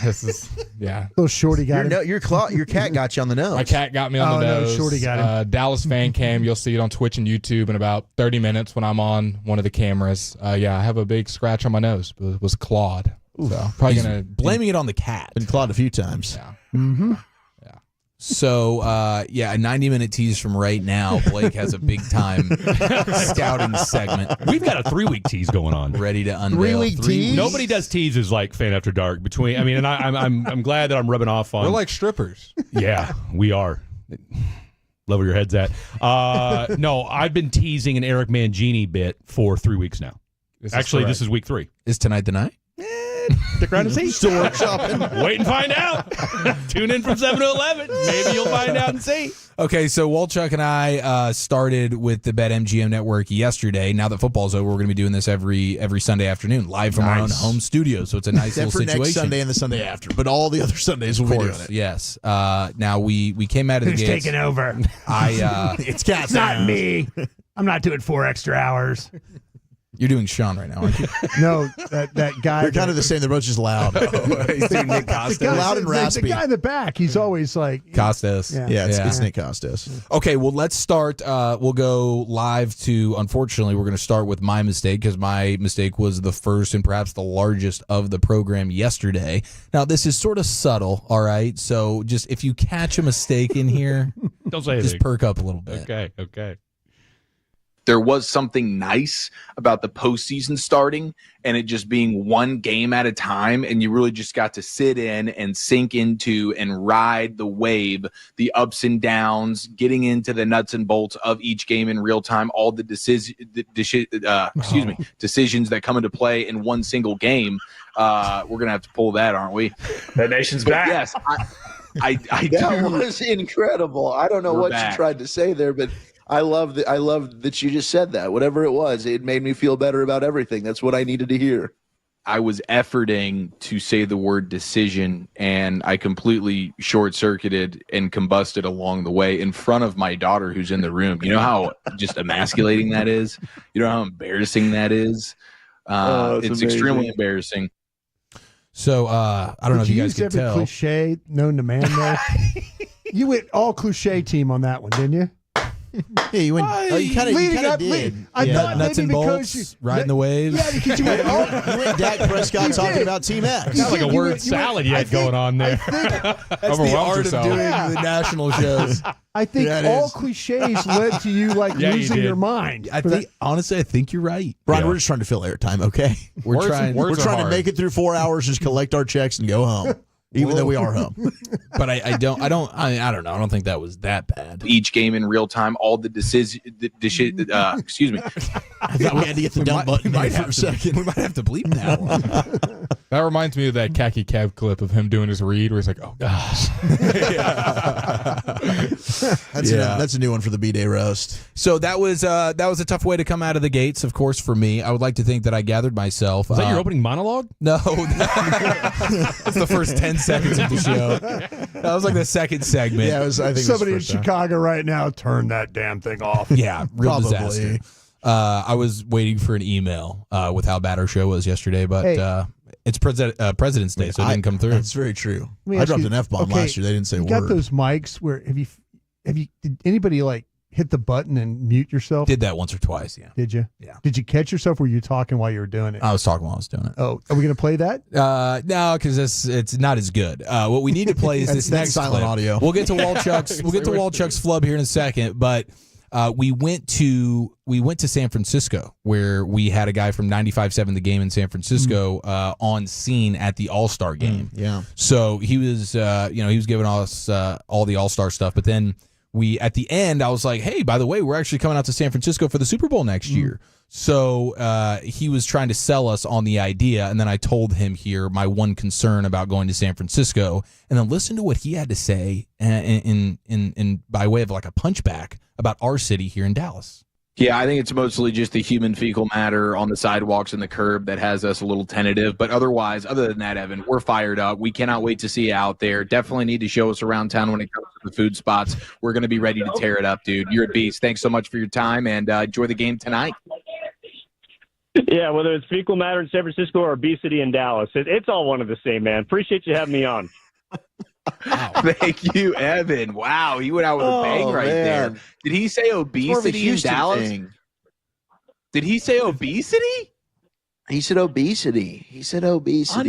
This is, yeah. Little shorty got him. Your cat got you on the nose. My cat got me on the Oh, no, nose. Shorty got him. Dallas fan cam. You'll see it on Twitch and YouTube in about 30 minutes when I'm on one of the cameras. Yeah, I have a big scratch on my nose. It was clawed. So probably He's gonna blaming it on the cat. Been clawed a few times. Yeah. Mm-hmm. So, a 90-minute tease from right now. Blake has a big-time scouting segment. We've got a 3-week tease going on. Ready to unveil. 3-week tease? Nobody does teases like Fan After Dark. I'm glad that I'm rubbing off on. We're like strippers. Yeah, we are. Love where your head's at. No, I've been teasing an Eric Mangini bit for 3 weeks now. Actually, this is week 3. Is tonight the night? Stick around and see. Still workshopping. Wait and find out. Tune in from 7 to 11. Maybe you'll find out and see. Okay, so Walchuk and I started with the BetMGM network yesterday. Now that football's over, we're going to be doing this every Sunday afternoon, live from our own home studio. So it's a nice Except little for situation. next Sunday and the Sunday after, but all the other Sundays we'll be doing it. Yes. Now we came out of the Who's gates. taking over? It's Cat. It's not me. I'm not doing 4 extra hours. You're doing Sean right now, aren't you? No, that guy. They're kind of the same. They're both just loud. He's doing Nick Costas. Loud and raspy. The guy in the back, he's always like Costas. Yeah. It's Nick Costas. Okay, well, let's start. We'll go live to, unfortunately, we're going to start with my mistake because my mistake was the first and perhaps the largest of the program yesterday. Now, this is sort of subtle, all right? So just if you catch a mistake in here, Don't say just anything. perk up a little bit. Okay. there was something nice about the postseason starting and it just being one game at a time, and you really just got to sit in and sink into and ride the wave, the ups and downs, getting into the nuts and bolts of each game in real time, all the decisions that come into play in one single game. We're gonna have to pull that, aren't we? The nation's back. Yes, I that was incredible. I don't know what you tried to say there, but I love that you just said that. Whatever it was, it made me feel better about everything. That's what I needed to hear. I was efforting to say the word decision, and I completely short-circuited and combusted along the way in front of my daughter who's in the room. You know how just emasculating that is? You know how embarrassing that is? It's extremely embarrassing. So I don't know if you guys can tell. Cliche known to man there. You went all cliche team on that one, didn't you? Yeah, you went. You kind of did. I thought nuts and bolts, riding the waves. Yeah, because you went. You went Dak Prescott talking about Team X. Not like a word salad you had going on there. That's the art of doing the national shows. I think all cliches led to you losing your mind. Honestly, I think you're right, Brian. We're just trying to fill airtime. Okay, we're trying to make it through 4 hours, just collect our checks and go home. Even though we are home. But I don't know. I don't think that was that bad. Each game in real time, all the decisions. Excuse me. I thought we had to get the dump button there for a second. We might have to bleep that one. That reminds me of that Khaki Kev clip of him doing his read where he's like, oh, gosh. That's a new one for the B-Day roast. So that was a tough way to come out of the gates, of course, for me. I would like to think that I gathered myself. Is that your opening monologue? No. That's the first 10 seconds of the show. That was like the second segment. Yeah, I think somebody in Chicago right now, turn that damn thing off. Yeah, real disaster. I was waiting for an email with how bad our show was yesterday, but it's President's Day, so it didn't come through. That's very true. I dropped an F-bomb last year. They didn't say a word. You got those mics where did anybody hit the button and mute yourself? Did that once or twice, yeah. Did you? Yeah. Did you catch yourself? Were you talking while you were doing it? I was talking while I was doing it. Oh, are we going to play that? No, because it's not as good. What we need to play is this next silent clip. audio. We'll get to Walchuk's. We'll get to Walchuk's flub here in a second, but we went to San Francisco, where we had a guy from 95.7 The Game in San Francisco on scene at the All-Star game. Yeah. So he was he was giving us all the All-Star stuff, but then at the end, I was like, hey, by the way, we're actually coming out to San Francisco for the Super Bowl next year. So he was trying to sell us on the idea, and then I told him here my one concern about going to San Francisco, and then listen to what he had to say in by way of like a punchback about our city here in Dallas. Yeah, I think it's mostly just the human fecal matter on the sidewalks and the curb that has us a little tentative. But otherwise, other than that, Evan, we're fired up. We cannot wait to see you out there. Definitely need to show us around town when it comes to the food spots. We're going to be ready to tear it up, dude. You're a beast. Thanks so much for your time, and enjoy the game tonight. Yeah, whether it's fecal matter in San Francisco or obesity in Dallas, it's all one of the same, man. Appreciate you having me on. Wow. Thank you, Evan. Wow, he went out with a bang there. Did he say obesity in Dallas? Did he say obesity? He said obesity.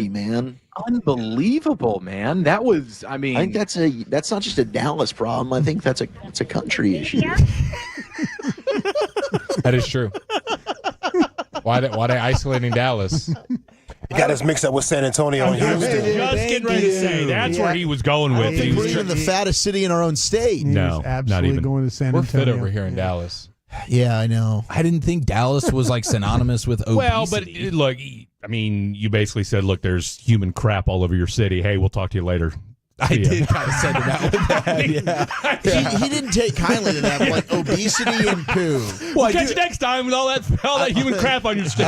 Man. Unbelievable, man. That was, I mean, I think that's not just a Dallas problem. I think it's a country issue. That is true. Why they isolating Dallas? You got us mixed up with San Antonio and Houston. Just getting ready to say that's where he was going with it. We're even the fattest city in our own state. No, absolutely not even. Going to San We're Antonio. fit over here in Dallas. Yeah, I know. I didn't think Dallas was like synonymous with obesity. Well, but look, I mean, you basically said, look, there's human crap all over your city. Hey, we'll talk to you later. I did kind of send him out with that. Yeah. He didn't take kindly to that, like obesity and poo. We'll catch you next time with all that human crap on your city.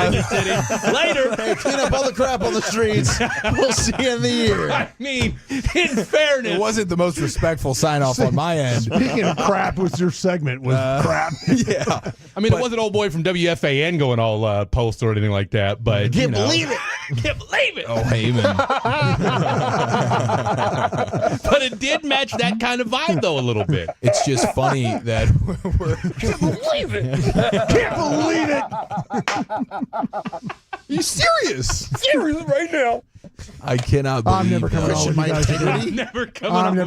Later. Hey, clean up all the crap on the streets. We'll see you in the year. I mean, in fairness, it wasn't the most respectful sign off on my end. Speaking of crap, was your segment was crap? Yeah. I mean, it wasn't old boy from WFAN going all post or anything like that, but Can't believe it. Can't believe it. Oh, Heyman. But it did match that kind of vibe, though, a little bit. It's just funny that we're. Can't believe it. Can't believe it. You serious? Serious right now. I cannot believe I'm never coming on with you guys again. I'm never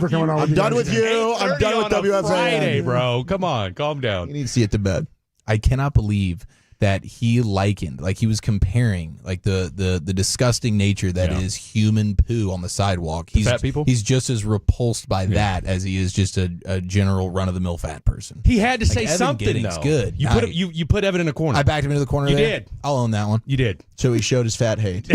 coming on. I'm done with you. I'm done with WFAN. Friday, bro. Come on, calm down. You need to see it to bed. I cannot believe that he likened, like he was comparing, like the disgusting nature that is human poo on the sidewalk. Fat people? He's just as repulsed by that as he is just a general run-of-the-mill fat person. He had to Like, say Evan something, Giddings, though. good. You put Evan in a corner. I backed him into the corner You there. did. I'll own that one. You did. So he showed his fat hate.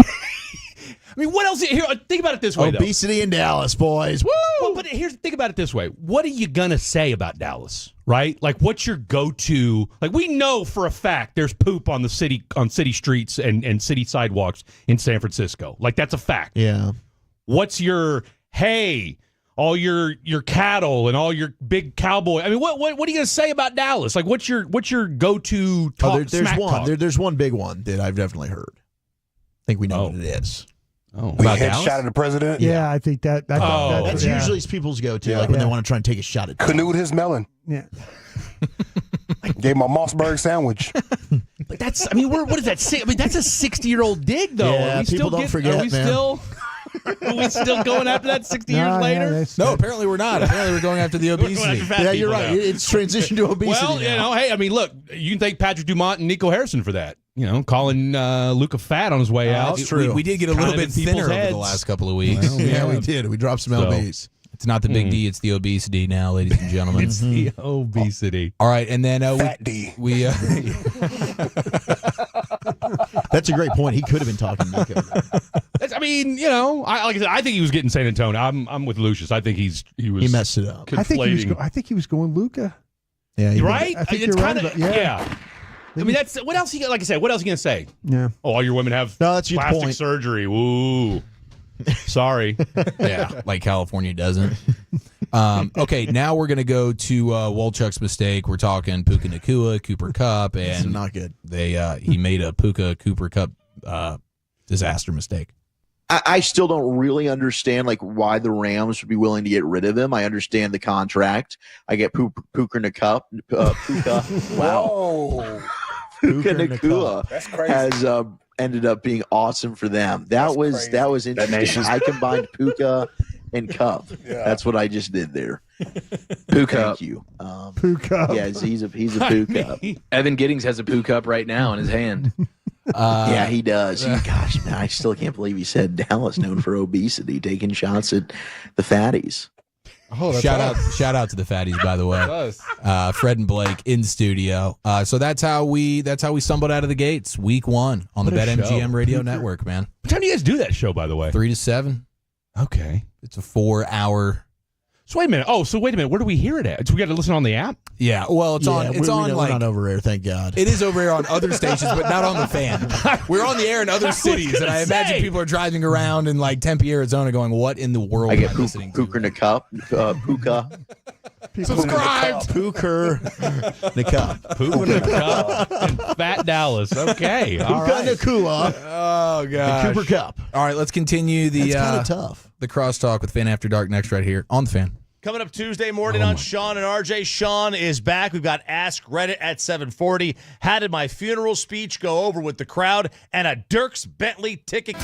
I mean, what else? Here, think about it this way, Obesity in Dallas, boys. Woo! Well, but think about it this way. What are you going to say about Dallas, right? Like, what's your go-to? Like, we know for a fact there's poop on city streets and city sidewalks in San Francisco. Like, that's a fact. Yeah. What's your, hey, all your cattle and all your big cowboy? I mean, what are you going to say about Dallas? Like, what's your go-to talk? There's one. Talk? There's one big one that I've definitely heard. I think we know what it is. Oh, about Dallas? Shot at the president? Yeah, I think that's usually people's go-to, like when they want to try and take a shot at Canoed his melon. Yeah. Gave him a Mossberg sandwich. But that's, I mean, what is that? I mean, that's a 60-year-old dig, though. Yeah, are we people still don't forget, Are we man. Are we still going after that 60 years later? No, apparently we're not. Apparently we're going after the obesity. Yeah, you're right. It's transitioned to obesity Well, now. hey, I mean, look, you can thank Patrick Dumont and Nico Harrison for that. Calling Luca fat on his way out. That's true. We did get a little bit thinner over the last couple of weeks. Well, yeah, we did. We dropped some lbs. It's not the big D, it's the obesity now, ladies and gentlemen. It's the obesity. All right, and then Fat D. we That's a great point. He could have been talking to Nico. I mean, like I said, I think he was getting San Antonio. I'm with Lucius. I think he messed it up. I think he was going Luca. Yeah, right. I think it's you're right kinda, about- yeah. I mean, that's what else. Like I said, what else are you gonna say? Yeah. Oh, all your women have that's your plastic point. surgery. Woo. Sorry. yeah, like California doesn't. Okay, now we're gonna go to Wolchuk's mistake. We're talking Puka Nacua, Cooper Kupp, and This is not good. He made a Puka Cooper Kupp disaster mistake. I still don't really understand why the Rams would be willing to get rid of him. I understand the contract. I get Puka Nacua. Wow. Puka Nacua That's crazy. has ended up being awesome for them. That was interesting. I combined Puka and Cup. Yeah. That's what I just did there. Puka. Thank you. Puka. Yeah, he's a Puka. Evan Giddings has a Poo Cup right now in his hand. Yeah, he does. Gosh, man, I still can't believe he said Dallas known for obesity, taking shots at the fatties. Oh, shout out to the fatties, by the way. Fred and Blake in studio. So that's how we stumbled out of the gates. Week 1 on the What a BetMGM show. Radio Network, man. What time do you guys do that show, by the way? 3 to 7. Okay. It's a 4-hour. So wait a minute. Where do we hear it at? So we got to listen on the app? Yeah. Well, it's on. It's on. We're not over air. Thank God. It is over here on other stations, but not on the Fan. We're on the air in other cities, and I imagine people are driving around in Tempe, Arizona, going, "What in the world I get am I listening Puka Nacua. Puka. Subscribe. Puka Nacua. Puka Nacua and Fat Dallas. Okay. All Puka right. Nacua. Oh gosh. And Cooper Kupp. All right, let's continue the. That's kind of tough. The crosstalk with Fan After Dark next, right here on the Fan. Coming up Tuesday morning on Sean and RJ. Sean is back. We've got Ask Reddit at 7:40. How did my funeral speech go over with the crowd? And a Dierks Bentley ticket.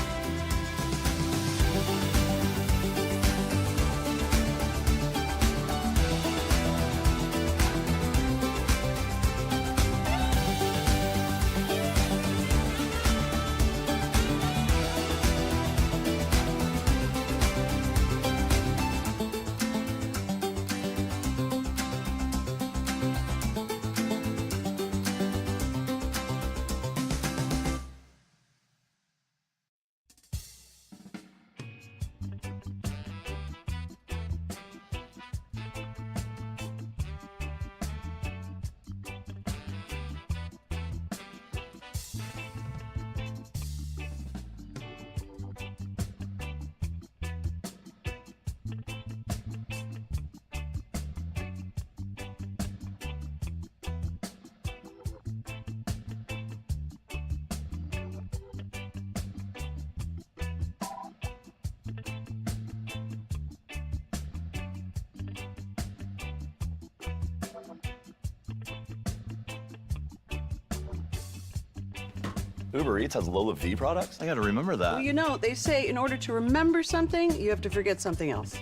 Uber Eats has Lola V products? I gotta remember that. Well, they say in order to remember something, you have to forget something else.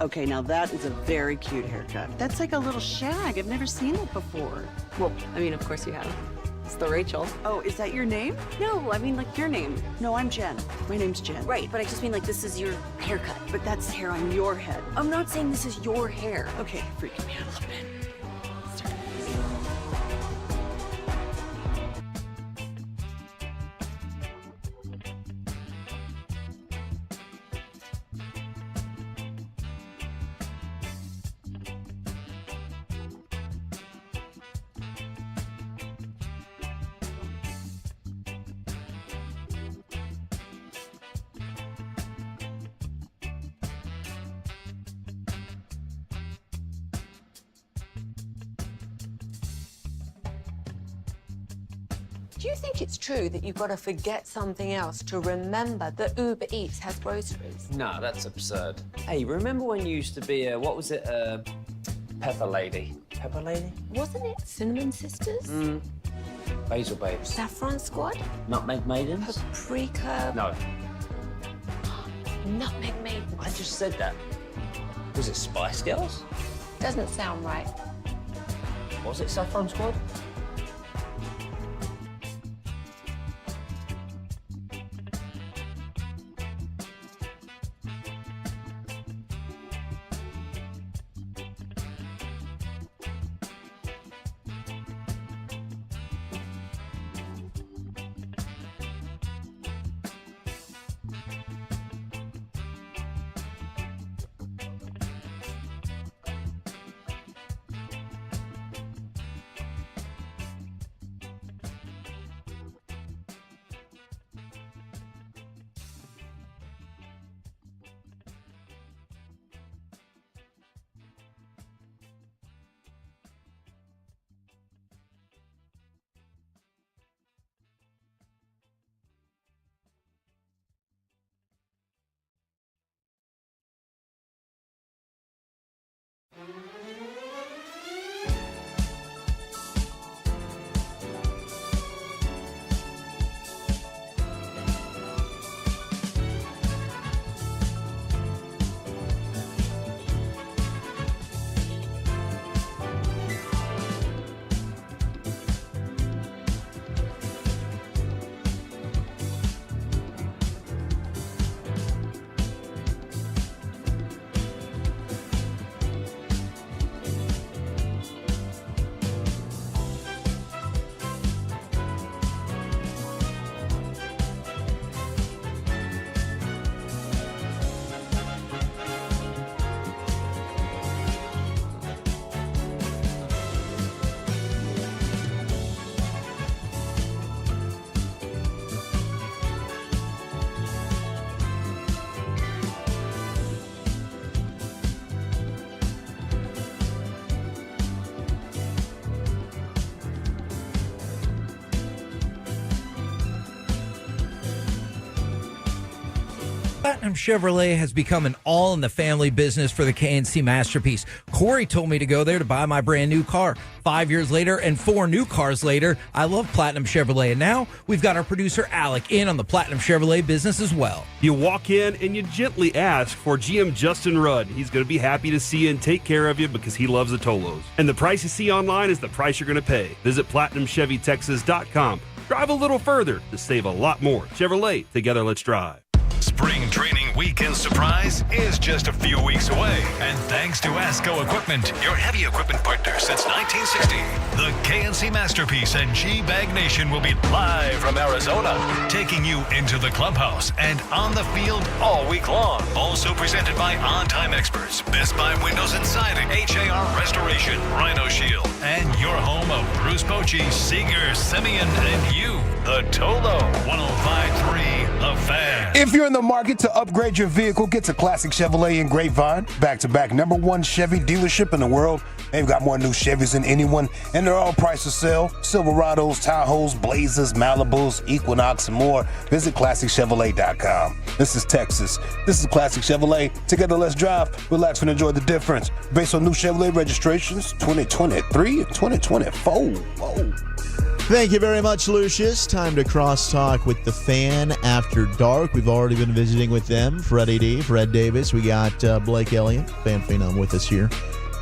Okay, now that is a very cute haircut. That's like a little shag. I've never seen it before. Well, I mean, of course you have. It's the Rachel. Oh, is that your name? No, I mean like your name. No, I'm Jen. My name's Jen. Right, but I just mean like this is your haircut. But that's hair on your head. I'm not saying this is your hair. Okay, freaking me out a little bit. Do you think it's true that you've got to forget something else to remember that Uber Eats has groceries? No, that's absurd. Hey, remember when you used to be a, what was it, Pepper Lady? Pepper Lady? Wasn't it Cinnamon Sisters? Basil Babes. Saffron Squad? Nutmeg Maidens? Paprika? No. Nutmeg Maidens. I just said that. Was it Spice Girls? Doesn't sound right. Was it Saffron Squad? Platinum Chevrolet has become an all-in-the-family business for the KNC Masterpiece. Corey told me to go there to buy my brand new car. 5 years later and 4 new cars later, I love Platinum Chevrolet. And now we've got our producer Alec in on the Platinum Chevrolet business as well. You walk in and you gently ask for GM Justin Rudd. He's going to be happy to see you and take care of you because he loves the Tolos. And the price you see online is the price you're going to pay. Visit PlatinumChevyTexas.com. Drive a little further to save a lot more. Chevrolet, together let's drive. Spring Training Weekend Surprise is just a few weeks away. And thanks to ASCO Equipment, your heavy equipment partner since 1960, the KNC Masterpiece and G-Bag Nation will be live from Arizona, taking you into the clubhouse and on the field all week long. Also presented by On Time Experts, Best Buy Windows and Siding, HAR Restoration, Rhino Shield, and your home of Bruce Bochy, Seeger, Simeon, and you, the Tolo. 105.3 The Fan. If you're in the market to upgrade your vehicle, get to Classic Chevrolet in Grapevine. Back-to-back #1 Chevy dealership in the world. They've got more new Chevys than anyone, and they're all priced to sell. Silverados, Tahoes, Blazers, Malibus, Equinox, and more. Visit ClassicChevrolet.com. This is Texas. This is Classic Chevrolet. Together, let's drive, relax, and enjoy the difference. Based on new Chevrolet registrations, 2023 and 2024. Whoa. Thank you very much, Lucius. Time to crosstalk with the Fan after dark. We've already been visiting with them. Freddie D, Fred Davis. We got Blake Elliott, fan phenom, with us here.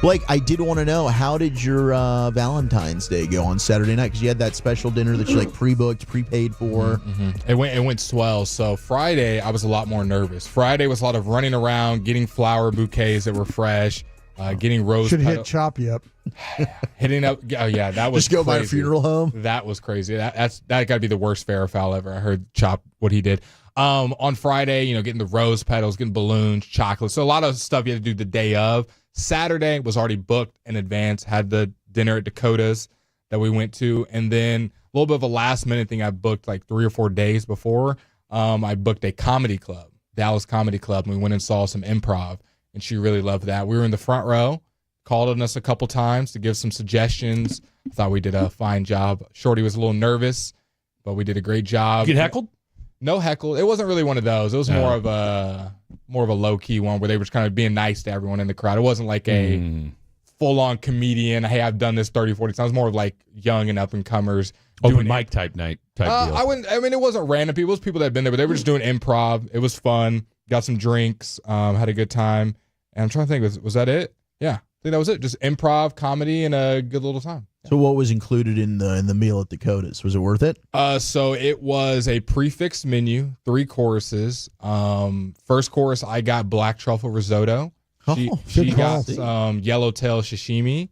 Blake, I did want to know, how did your Valentine's Day go on Saturday night? Because you had that special dinner that you pre-booked, prepaid for. It went swell. So Friday, I was a lot more nervous. Friday was a lot of running around, getting flower bouquets that were fresh, getting rose. Should have hit Choppy up. Hitting up. Oh yeah, that was just go crazy. by a funeral home. That was crazy. That got to be the worst fair foul ever. I heard Chop what he did. On Friday, getting the rose petals, getting balloons, chocolate. So a lot of stuff you had to do the day of. Saturday was already booked in advance. Had the dinner at Dakota's that we went to, and then a little bit of a last minute thing I booked like 3 or 4 days before. I booked a comedy club, Dallas Comedy Club, and we went and saw some improv, and she really loved that. We were in the front row, called on us a couple times to give some suggestions. I thought we did a fine job. Shorty was a little nervous, but we did a great job. You get heckled? No heckle. It wasn't really one of those. It was more of a low key one where they were just kind of being nice to everyone in the crowd. It wasn't like a full on comedian. Hey, I've done this 30, 40 times. More of like young and up and comers. Open mic type night type deal. I mean, it wasn't random people. It was people that had been there, but they were just doing improv. It was fun. Got some drinks. Had a good time. And I'm trying to think, was that it? Yeah, I think that was it. Just improv, comedy, and a good little time. So what was included in the meal at Dakota's? Was it worth it? So it was a prefixed menu, 3 courses. First course, I got black truffle risotto. She got some yellowtail sashimi.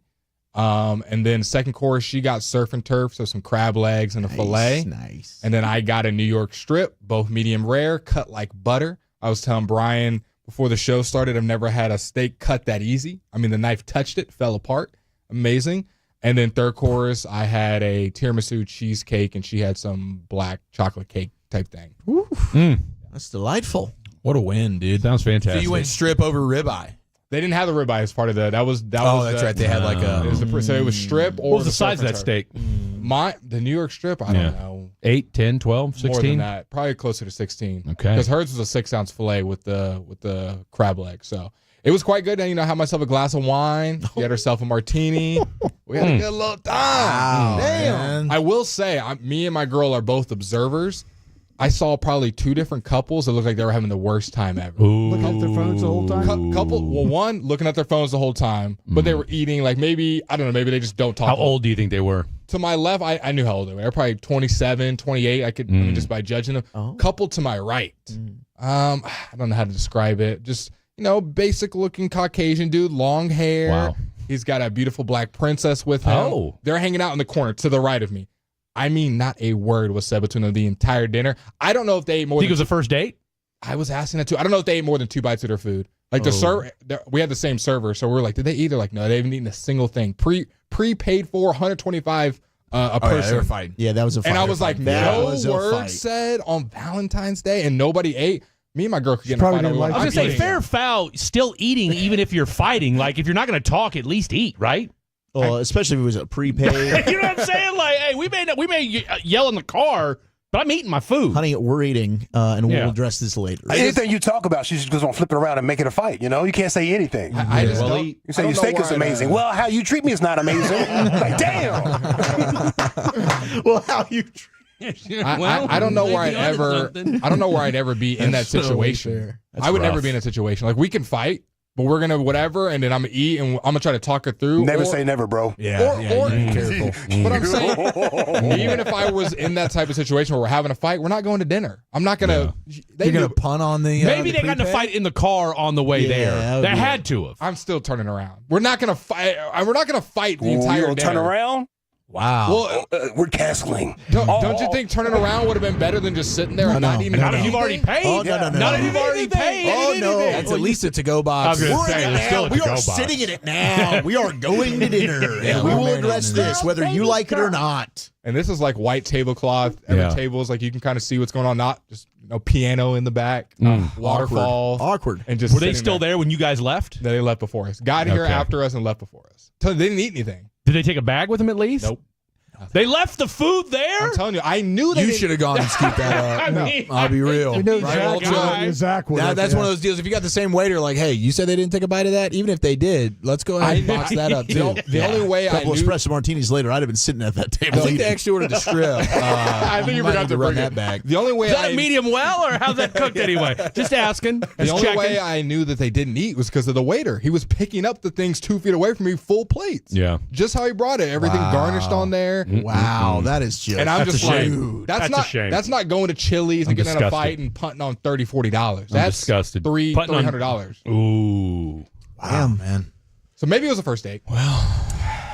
And then second course, she got surf and turf, so some crab legs and a fillet. Nice. And then I got a New York strip, both medium rare, cut like butter. I was telling Brian before the show started, I've never had a steak cut that easy. I mean, the knife touched it, fell apart. Amazing. And then third course, I had a tiramisu cheesecake, and she had some black chocolate cake type thing. That's delightful. What a win, dude. Sounds fantastic. So you went strip over ribeye. They didn't have the ribeye as part of that. That's right. They had like a. So it was strip or. What was the size of that steak? The New York strip, I don't know. 8, 10, 12, 16? More than that. Probably closer to 16. Okay. Because hers was a 6-ounce fillet with the crab leg. So it was quite good. And, had myself a glass of wine. She had herself a martini. We had a good little time. Wow, damn. man. I will say, me and my girl are both observers. I saw probably 2 different couples that looked like they were having the worst time ever. Looking at their phones the whole time? One, looking at their phones the whole time, but they were eating, like maybe, I don't know, maybe they just don't talk. How old do you think they were? To my left, I knew how old they were. They were probably 27, 28. I mean, just by judging them. Couple to my right. I don't know how to describe it. Just, basic looking Caucasian dude, long hair. Wow. He's got a beautiful black princess with him. Oh. They're hanging out in the corner to the right of me. I mean, not a word was said between them the entire dinner. I don't know if they ate more Think it was a first date? I was asking that too. I don't know if they ate more than 2 bites of their food. Like the server, we had the same server, so we're like, did they eat? They're like, no, they haven't eaten a single thing. Prepaid for $125 a person. Yeah, they were fighting. Yeah, that was a fight. And I was like, no word said on Valentine's Day, and nobody ate. Me and my girl could get in a fight. I was going to say, fair foul, still eating, even if you're fighting. Like, if you're not going to talk, at least eat, right? Well, especially if it was a prepaid. You know what I'm saying? Like, hey, we may yell in the car, but I'm eating my food. Honey, we're eating, and we'll address this later. Anything you talk about, she's just going to flip it around and make it a fight. You can't say anything. I just don't. You say your steak is amazing. Well, how you treat me is not amazing. Like, damn. Well, how you treat I don't know where I'd ever be in that situation. I would never be in a situation. Like, we can fight, but we're gonna whatever, and then I'm gonna eat, and I'm gonna try to talk her through. Never say never, bro. Or be careful. But I'm saying, even if I was in that type of situation where we're having a fight, we're not going to dinner. I'm not gonna. You're gonna punt on the. Maybe they got in a fight in the car on the way there. They had to have. I'm still turning around. We're not gonna fight. We're not gonna fight the entire dinner. Turn around. Wow. Well, we're canceling. Don't you think turning around would have been better than just sitting there and not even? Not if you've already paid. Oh, no. Not if you've already paid. Oh, no. That's at least a to-go box. We are sitting in it now. We are going to dinner. And we will address this, whether you like it or not. And this is like white tablecloth. Every table is like you can kind of see what's going on. Not just piano in the back, waterfall. Awkward. And just were they still there when you guys left? They left before us. Got here after us and left before us. So they didn't eat anything. Did they take a bag with them at least? Nope. They left the food there? I'm telling you, I knew they You should have gone and scooped that up. I'll be real. We knew Right, Zach would. That's one of those deals. If you got the same waiter, like, hey, you said they didn't take a bite of that? Even if they did, let's go ahead and box that up, too. The only way a couple I knew... espresso martinis later, I'd have been sitting at that table. I think they actually ordered the strip. I think you forgot to run bring that back. The only way Is that medium well, or how's that cooked anyway? Just asking. The only way I knew that they didn't eat was because of the waiter. He was picking up the things 2 feet away from me, full plates. Yeah. Just how he brought it. Everything garnished on there. Wow, that is just. And I'm That's just a like, shame. that's That's a not shame. that's not going to Chili's and getting in a disgusted. fight and punting on $30-$40. That's disgusted. $300. Ooh. Wow, man. So maybe it was a first date.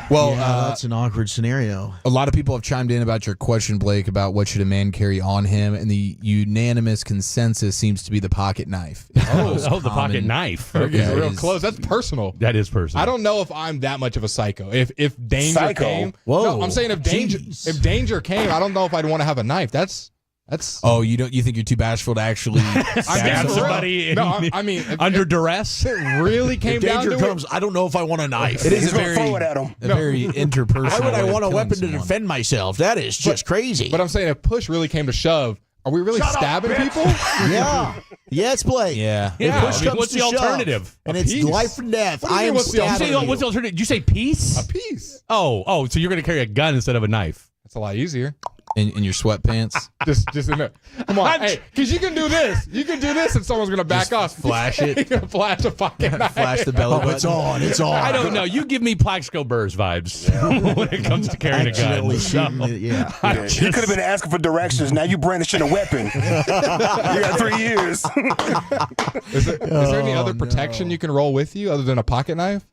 Well, that's an awkward scenario. A lot of people have chimed in about your question, Blake, about what should a man carry on him, and the unanimous consensus seems to be the pocket knife. The pocket knife. Okay, real close. That's personal. That is personal. I don't know if I'm that much of a psycho. If danger came, Whoa. no, I'm saying if danger came, I don't know if I'd want to have a knife. That's Oh, you think you're too bashful to actually stab somebody I mean, under duress? It really came If down danger to comes, I don't know if I want a knife. It is He's a gonna very, throw it at him. very interpersonal. Why would I way of want a killing weapon to someone. defend myself? That is just crazy. But I'm saying if push really came to shove, are we really stabbing people? Yeah. Yes, Blake. Yeah. If Yeah. push comes What's to the shove, alternative? and A it's piece. life and death, What do you I mean, am what's the stabbing you. What's the alternative? Did you say peace? A piece. Oh, so you're going to carry a gun instead of a knife. That's a lot easier. In your sweatpants. Just in there. Come on, hey, because you can do this. You can do this, and someone's gonna back off. Flash it. You're gonna flash a fucking knife. Flash the belly button. It's on. It's on. I don't know. You give me Plaxico Burrs vibes when it comes to carrying a gun. Accidentally shooting it, yeah. You could have been asking for directions. Now you brandishing a weapon. You got 3 years. Is there any other protection you can roll with you other than a pocket knife?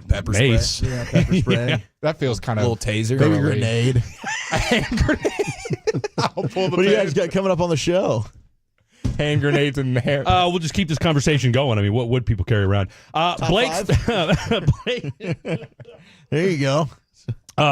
Pepper Mace. spray. Yeah, pepper spray. That feels kind of Little taser. Maybe Girly. grenade. hand grenade. I'll pull the What do you guys pin. got coming up on the show? Hand grenades in the hair. We'll just keep this conversation going. I mean, what would people carry around? Blake's There you go.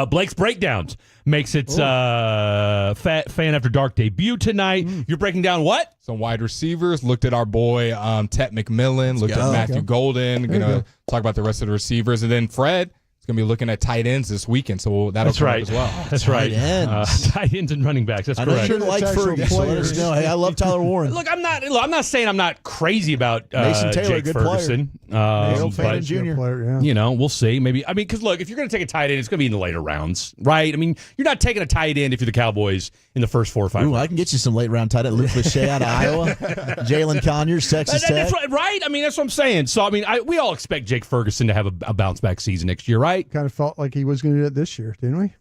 Blake's Breakdowns makes its Fan After Dark debut tonight. You're breaking down what? Some wide receivers. Looked at our boy Tet McMillan. Looked at Matthew Golden. Gonna talk about the rest of the receivers, and then Fred is gonna be looking at tight ends this weekend. So that'll come up as well. That's right. ends. Tight ends and running backs. That's I know correct. you didn't like Fergie, so let us know. Hey, I love Tyler Warren. Look, I'm not saying I'm not crazy about Mason Taylor, Jake good Ferguson. Harold Fannin But, Jr. Player, yeah. you know, we'll see. Maybe. I mean, because look, if you're going to take a tight end, it's going to be in the later rounds, right? I mean, you're not taking a tight end if you're the Cowboys in the first 4 or 5. Ooh, I can get you some late round tight end. Luke Lachey out of Iowa. Jalen Conyers, Texas Tech. That's right. I mean, that's what I'm saying. So, I mean, we all expect Jake Ferguson to have a bounce back season next year, right? Kind of felt like he was going to do it this year, didn't we?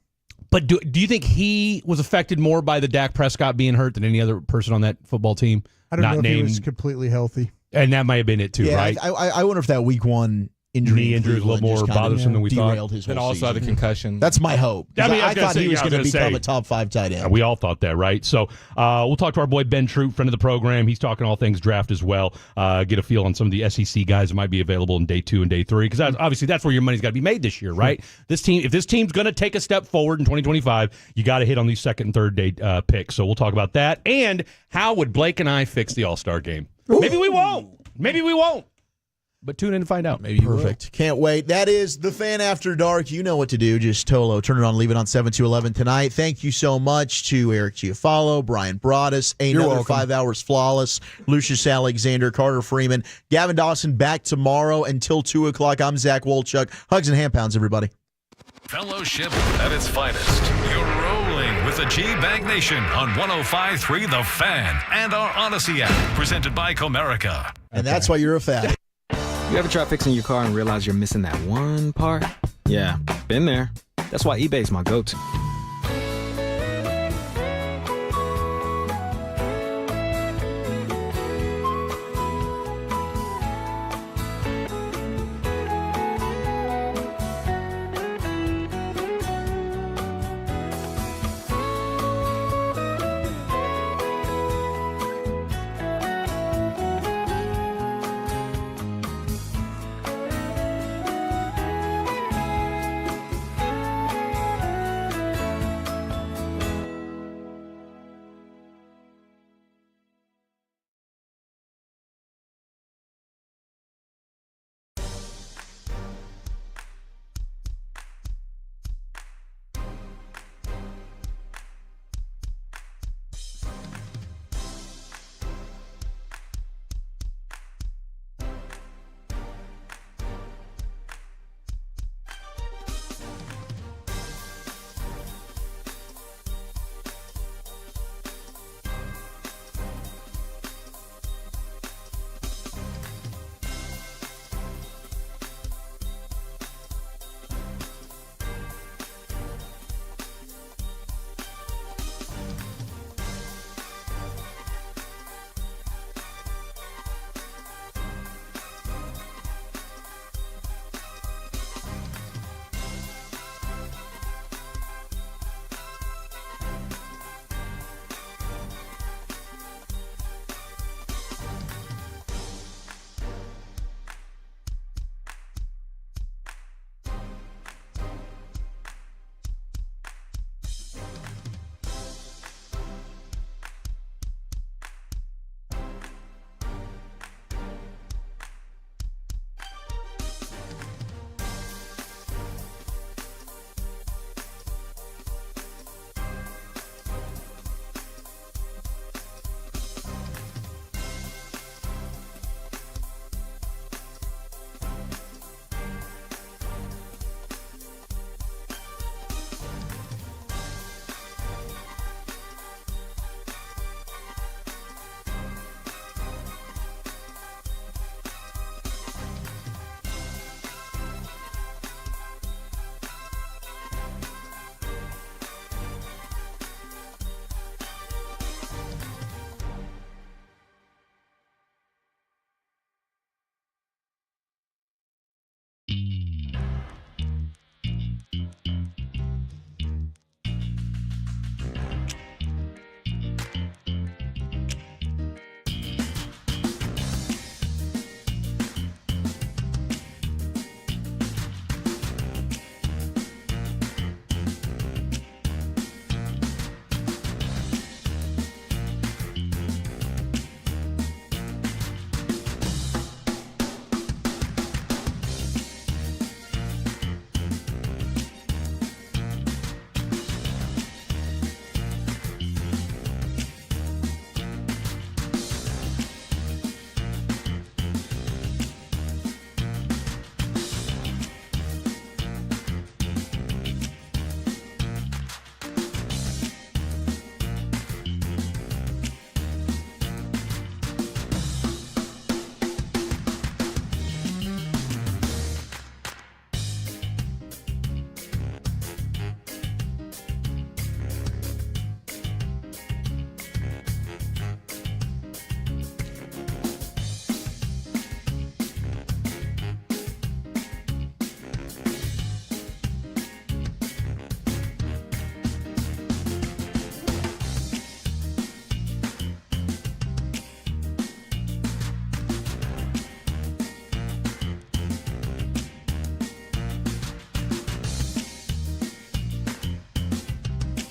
But do you think he was affected more by the Dak Prescott being hurt than any other person on that football team? I don't know if he was completely healthy. And that might have been it too, Yeah, right? I wonder if that week one injury, Knee injury was a little more bothersome than we thought. derailed his whole And also season. the concussion. That's my hope. I mean, I thought he was going to become a top 5 tight end. We all thought that, right? So we'll talk to our boy Ben Troop, friend of the program. He's talking all things draft as well. Get a feel on some of the SEC guys that might be available in day 2 and day 3, because obviously that's where your money's got to be made this year, right? If this team's going to take a step forward in 2025, you got to hit on these second and third day picks. So we'll talk about that. And how would Blake and I fix the All-Star game? Maybe we won't. But tune in to find out. Maybe perfect. Can't wait. That is the Fan After Dark. You know what to do. Just Tolo. Turn it on. Leave it on 7 to 11 tonight. Thank you so much to Eric Giafalo, Brian Broaddus, another 5 hours flawless, Lucius Alexander, Carter Freeman, Gavin Dawson back tomorrow until 2 o'clock. I'm Zach Wolchuk. Hugs and hand pounds, everybody. Fellowship at its finest. You're rolling with the G-Bag Nation on 105.3 The Fan and our Odyssey app, presented by Comerica. And that's why you're a fan. You ever try fixing your car and realize you're missing that one part? Yeah, been there. That's why eBay's my go-to.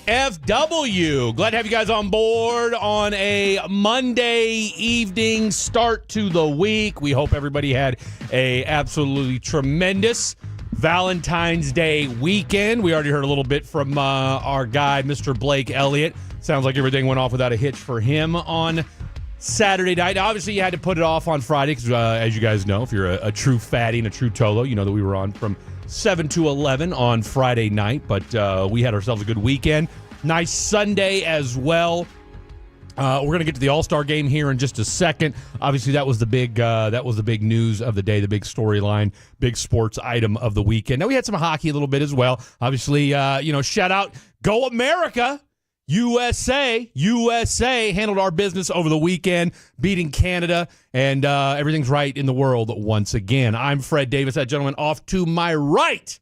KFW. Glad to have you guys on board on a Monday evening start to the week. We hope everybody had a absolutely tremendous Valentine's Day weekend. We already heard a little bit from our guy, Mr. Blake Elliott. Sounds like everything went off without a hitch for him on Saturday night. Now, obviously, you had to put it off on Friday because, as you guys know, if you're a true fatty and a true Tolo, you know that we were on from 7 to 11 on Friday night. But we had ourselves a good weekend. Nice Sunday as well. We're going to get to the All-Star game here in just a second. Obviously, that was the big news of the day, the big storyline, big sports item of the weekend. Now, we had some hockey a little bit as well. Obviously, shout out, Go America! USA handled our business over the weekend, beating Canada, and everything's right in the world once again. I'm Fred Davis, that gentleman off to my right,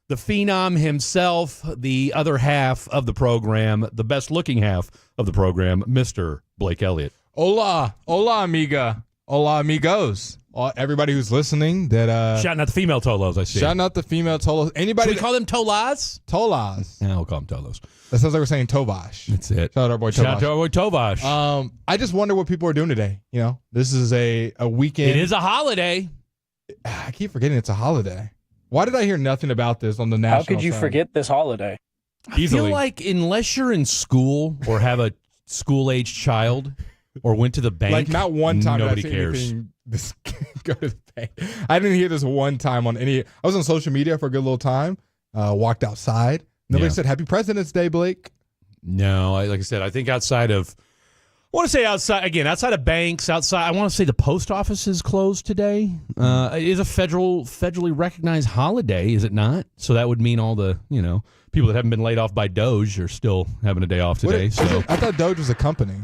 the phenom himself, the other half of the program, the best-looking half of the program, Mr. Blake Elliott. Hola, amiga. Hola, amigos. Everybody who's listening that shouting out the female Tolos, I see. Shouting out the female Tolos. Anybody? Should we call them Tolas? Tolas. Yeah, we'll call them Tolos. That sounds like we're saying Tovash. That's it. Shout out our boy Tovash. Shout out to our boy Tovash. I just wonder what people are doing today. You know, this is a weekend. It is a holiday. I keep forgetting it's a holiday. Why did I hear nothing about this on the national? How could you forget this holiday? Easily. I feel like unless you're in school or have a school-age child or went to the bank, like not one time nobody did I see cares. Anything go to the bank. I didn't hear this one time on any. I was on social media for a good little time. Walked outside. Nobody said Happy President's Day, Blake. No, like I said, I think outside of banks, I want to say the post office is closed today. It is a federally recognized holiday, is it not? So that would mean all the, people that haven't been laid off by Doge are still having a day off today. I thought Doge was a company.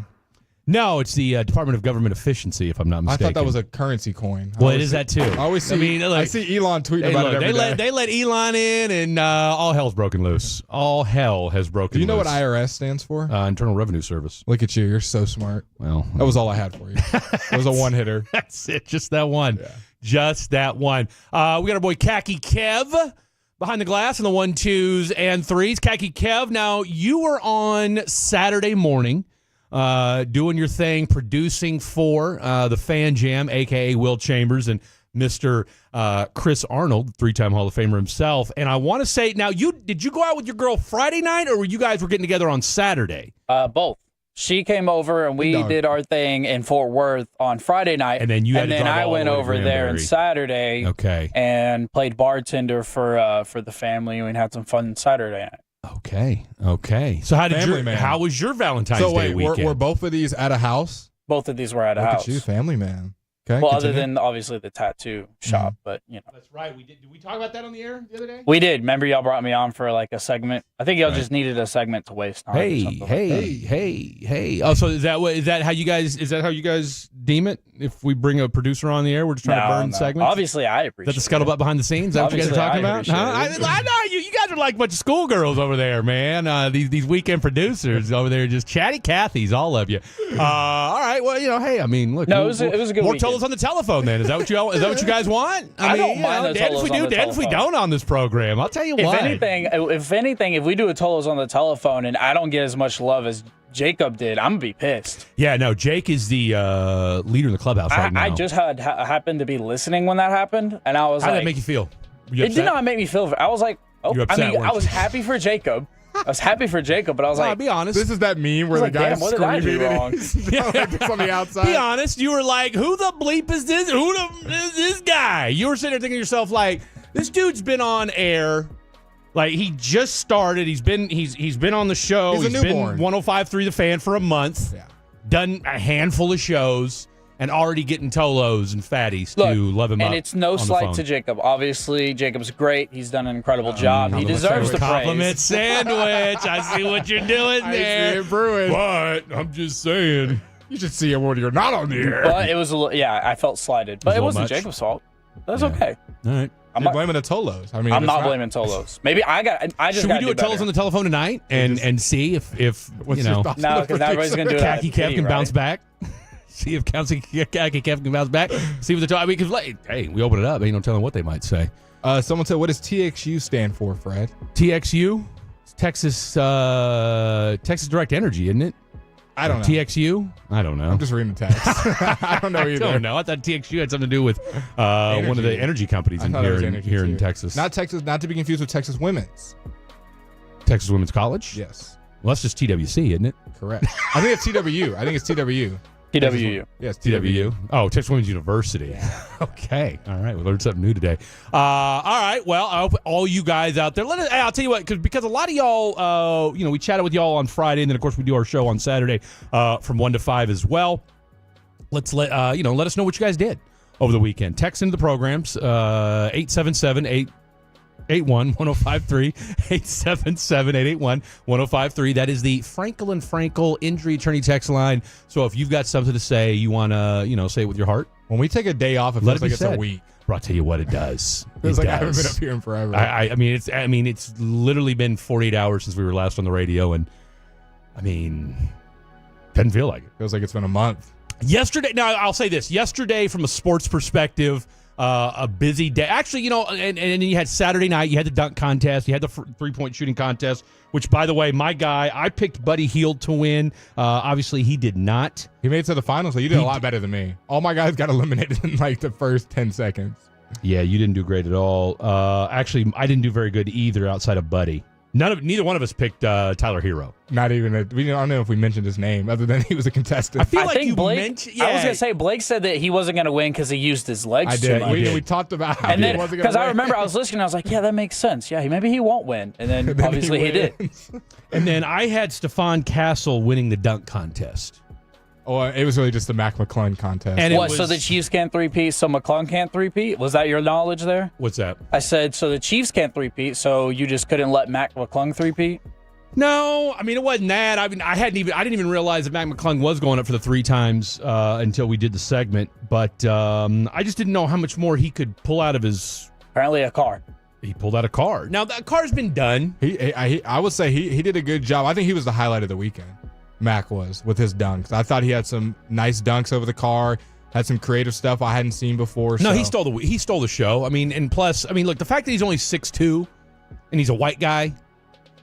No, it's the Department of Government Efficiency, if I'm not mistaken. I thought that was a currency coin. Well, it is that too. I always see. I see Elon tweeting about it every day. They let Elon in, and all hell's broken loose. All hell has broken loose. Do you know what IRS stands for? Internal Revenue Service. Look at you. You're so smart. Well, that was all I had for you. It was a one-hitter. That's it. Just that one. Yeah. Just that one. We got our boy Khaki Kev behind the glass on the 1, 2s, and 3s. Khaki Kev, now you were on Saturday morning doing your thing, producing for the Fan Jam, a.k.a. Will Chambers and Mr. Chris Arnold, three-time Hall of Famer himself. And I want to say, now, did you go out with your girl Friday night, or were you guys getting together on Saturday? Both. She came over, and we did our thing in Fort Worth on Friday night. And then I went over there on Saturday and played bartender for the family, and had some fun Saturday night. Okay. So how was your Valentine's Day weekend? Were both of these at a house? Both of these were at a house. Look at you, family man. Okay. Well, other than obviously the tattoo shop, but That's right. Did we talk about that on the air the other day? We did. Remember, y'all brought me on for like a segment. I think y'all just needed a segment to waste time. Hey. Oh, so is that how you guys deem it? If we bring a producer on the air, we're just trying to burn segments. Obviously, I appreciate. Is that the scuttlebutt behind the scenes? Is that what you guys are talking about? I know you guys are like a bunch of schoolgirls over there, man. These weekend producers over there, just chatty Cathys, all of you. All right. Well, hey, I mean, look. No, it was a good more weekend. Tolos on the telephone. Then is that what you guys want? I don't mind the Tolos on the telephone. If we don't on this program, I'll tell you what. If anything, if we do a Tolos on the telephone and I don't get as much love as Jacob did, I'm gonna be pissed. Yeah, no, Jake is the leader in the clubhouse right now. I just happened to be listening when that happened, and I was How like, did that make you feel? It did not make me feel. I was like, I was happy for Jacob. I was happy for Jacob, but I was like, be honest. This is that meme where the guy's what did I do screaming wrong? like on the outside. Be honest. You were like, who the bleep is this? Who is this guy? You were sitting there thinking to yourself, like, this dude's been on air. Like, he just started. He's been on the show. He's a newborn. Been 105.3 The Fan for a month. Yeah. Done a handful of shows. And already getting Tolos and fatties to love him up. And it's no slight to Jacob. Obviously, Jacob's great. He's done an incredible job. He deserves the praise. Compliment sandwich. I see what you're doing there. I see it brewing. But I'm just saying. You should see it when you're not on the air. But it was I felt slighted. But it wasn't Jacob's fault. That's okay. All right. You're blaming the Tolos. I mean, I'm not blaming Tolos. Maybe Should we do a Tolos on the telephone tonight and see if no, because everybody's gonna do it. Khaki Kev can bounce back. See if Khaki Kev can bounce back. See what they're talking. Because hey, we open it up. Ain't no telling what they might say. Someone said, "What does TXU stand for, Fred?" TXU. It's Texas Direct Energy, isn't it? I don't know. TXU? I don't know. I'm just reading the text. I don't know either. I don't know. I thought TXU had something to do with one of the energy companies here in Texas. Not Texas, not to be confused with Texas Women's. Texas Women's College? Yes. Well, that's just TWC, isn't it? Correct. I think it's TWU. I think it's TWU. TWU. Yes, TWU. Oh, Texas Women's University. Yeah. Okay. All right. We learned something new today. All right. Well, I hope all you guys out there, I'll tell you what, because a lot of y'all, we chatted with y'all on Friday, and then, of course, we do our show on Saturday from 1 to 5 as well. Let's let us know what you guys did over the weekend. Text into the programs, 877-881-1053, 877-881-1053. That is the Frankel and Frankel injury attorney text line. So if you've got something to say, you want to, say it with your heart. When we take a day off, it feels like it's a week. Bro, I'll tell you what, it does. It feels like I haven't been up here in forever. I mean, it's literally been 48 hours since we were last on the radio, and doesn't feel like it. Feels like it's been a month. Yesterday, now I'll say this. Yesterday, from a sports perspective, a busy day. Actually, and then you had Saturday night, you had the dunk contest, you had the three-point shooting contest, which, by the way, my guy, I picked Buddy Hield to win. Obviously, he did not. He made it to the finals, so you did a lot better than me. All my guys got eliminated in like the first 10 seconds. Yeah, you didn't do great at all. Actually, I didn't do very good either outside of Buddy. Neither one of us picked Tyler Hero. Not even I don't know if we mentioned his name, other than he was a contestant. I feel like think Blake. I was gonna say Blake said that he wasn't gonna win because he used his legs too much. We talked about how and then because I remember I was listening, I was like, yeah, that makes sense. Yeah, maybe he won't win, and then obviously he did. And then I had Stephon Castle winning the dunk contest. Oh, it was really just the Mac McClung contest. And so the Chiefs can't three-peat, so McClung can't three-peat? Was that your knowledge there? What's that? I said, so the Chiefs can't three-peat, so you just couldn't let Mac McClung three-peat? No, it wasn't that. I didn't even realize that Mac McClung was going up for the 3 times until we did the segment. But I just didn't know how much more he could pull out of his. Apparently, a car. He pulled out a car. Now that car's been done. I would say he did a good job. I think he was the highlight of the weekend. Mac was with his dunks. I thought he had some nice dunks over the car. Had some creative stuff I hadn't seen before. No, he stole the show. And plus, look, the fact that he's only 6'2", and he's a white guy.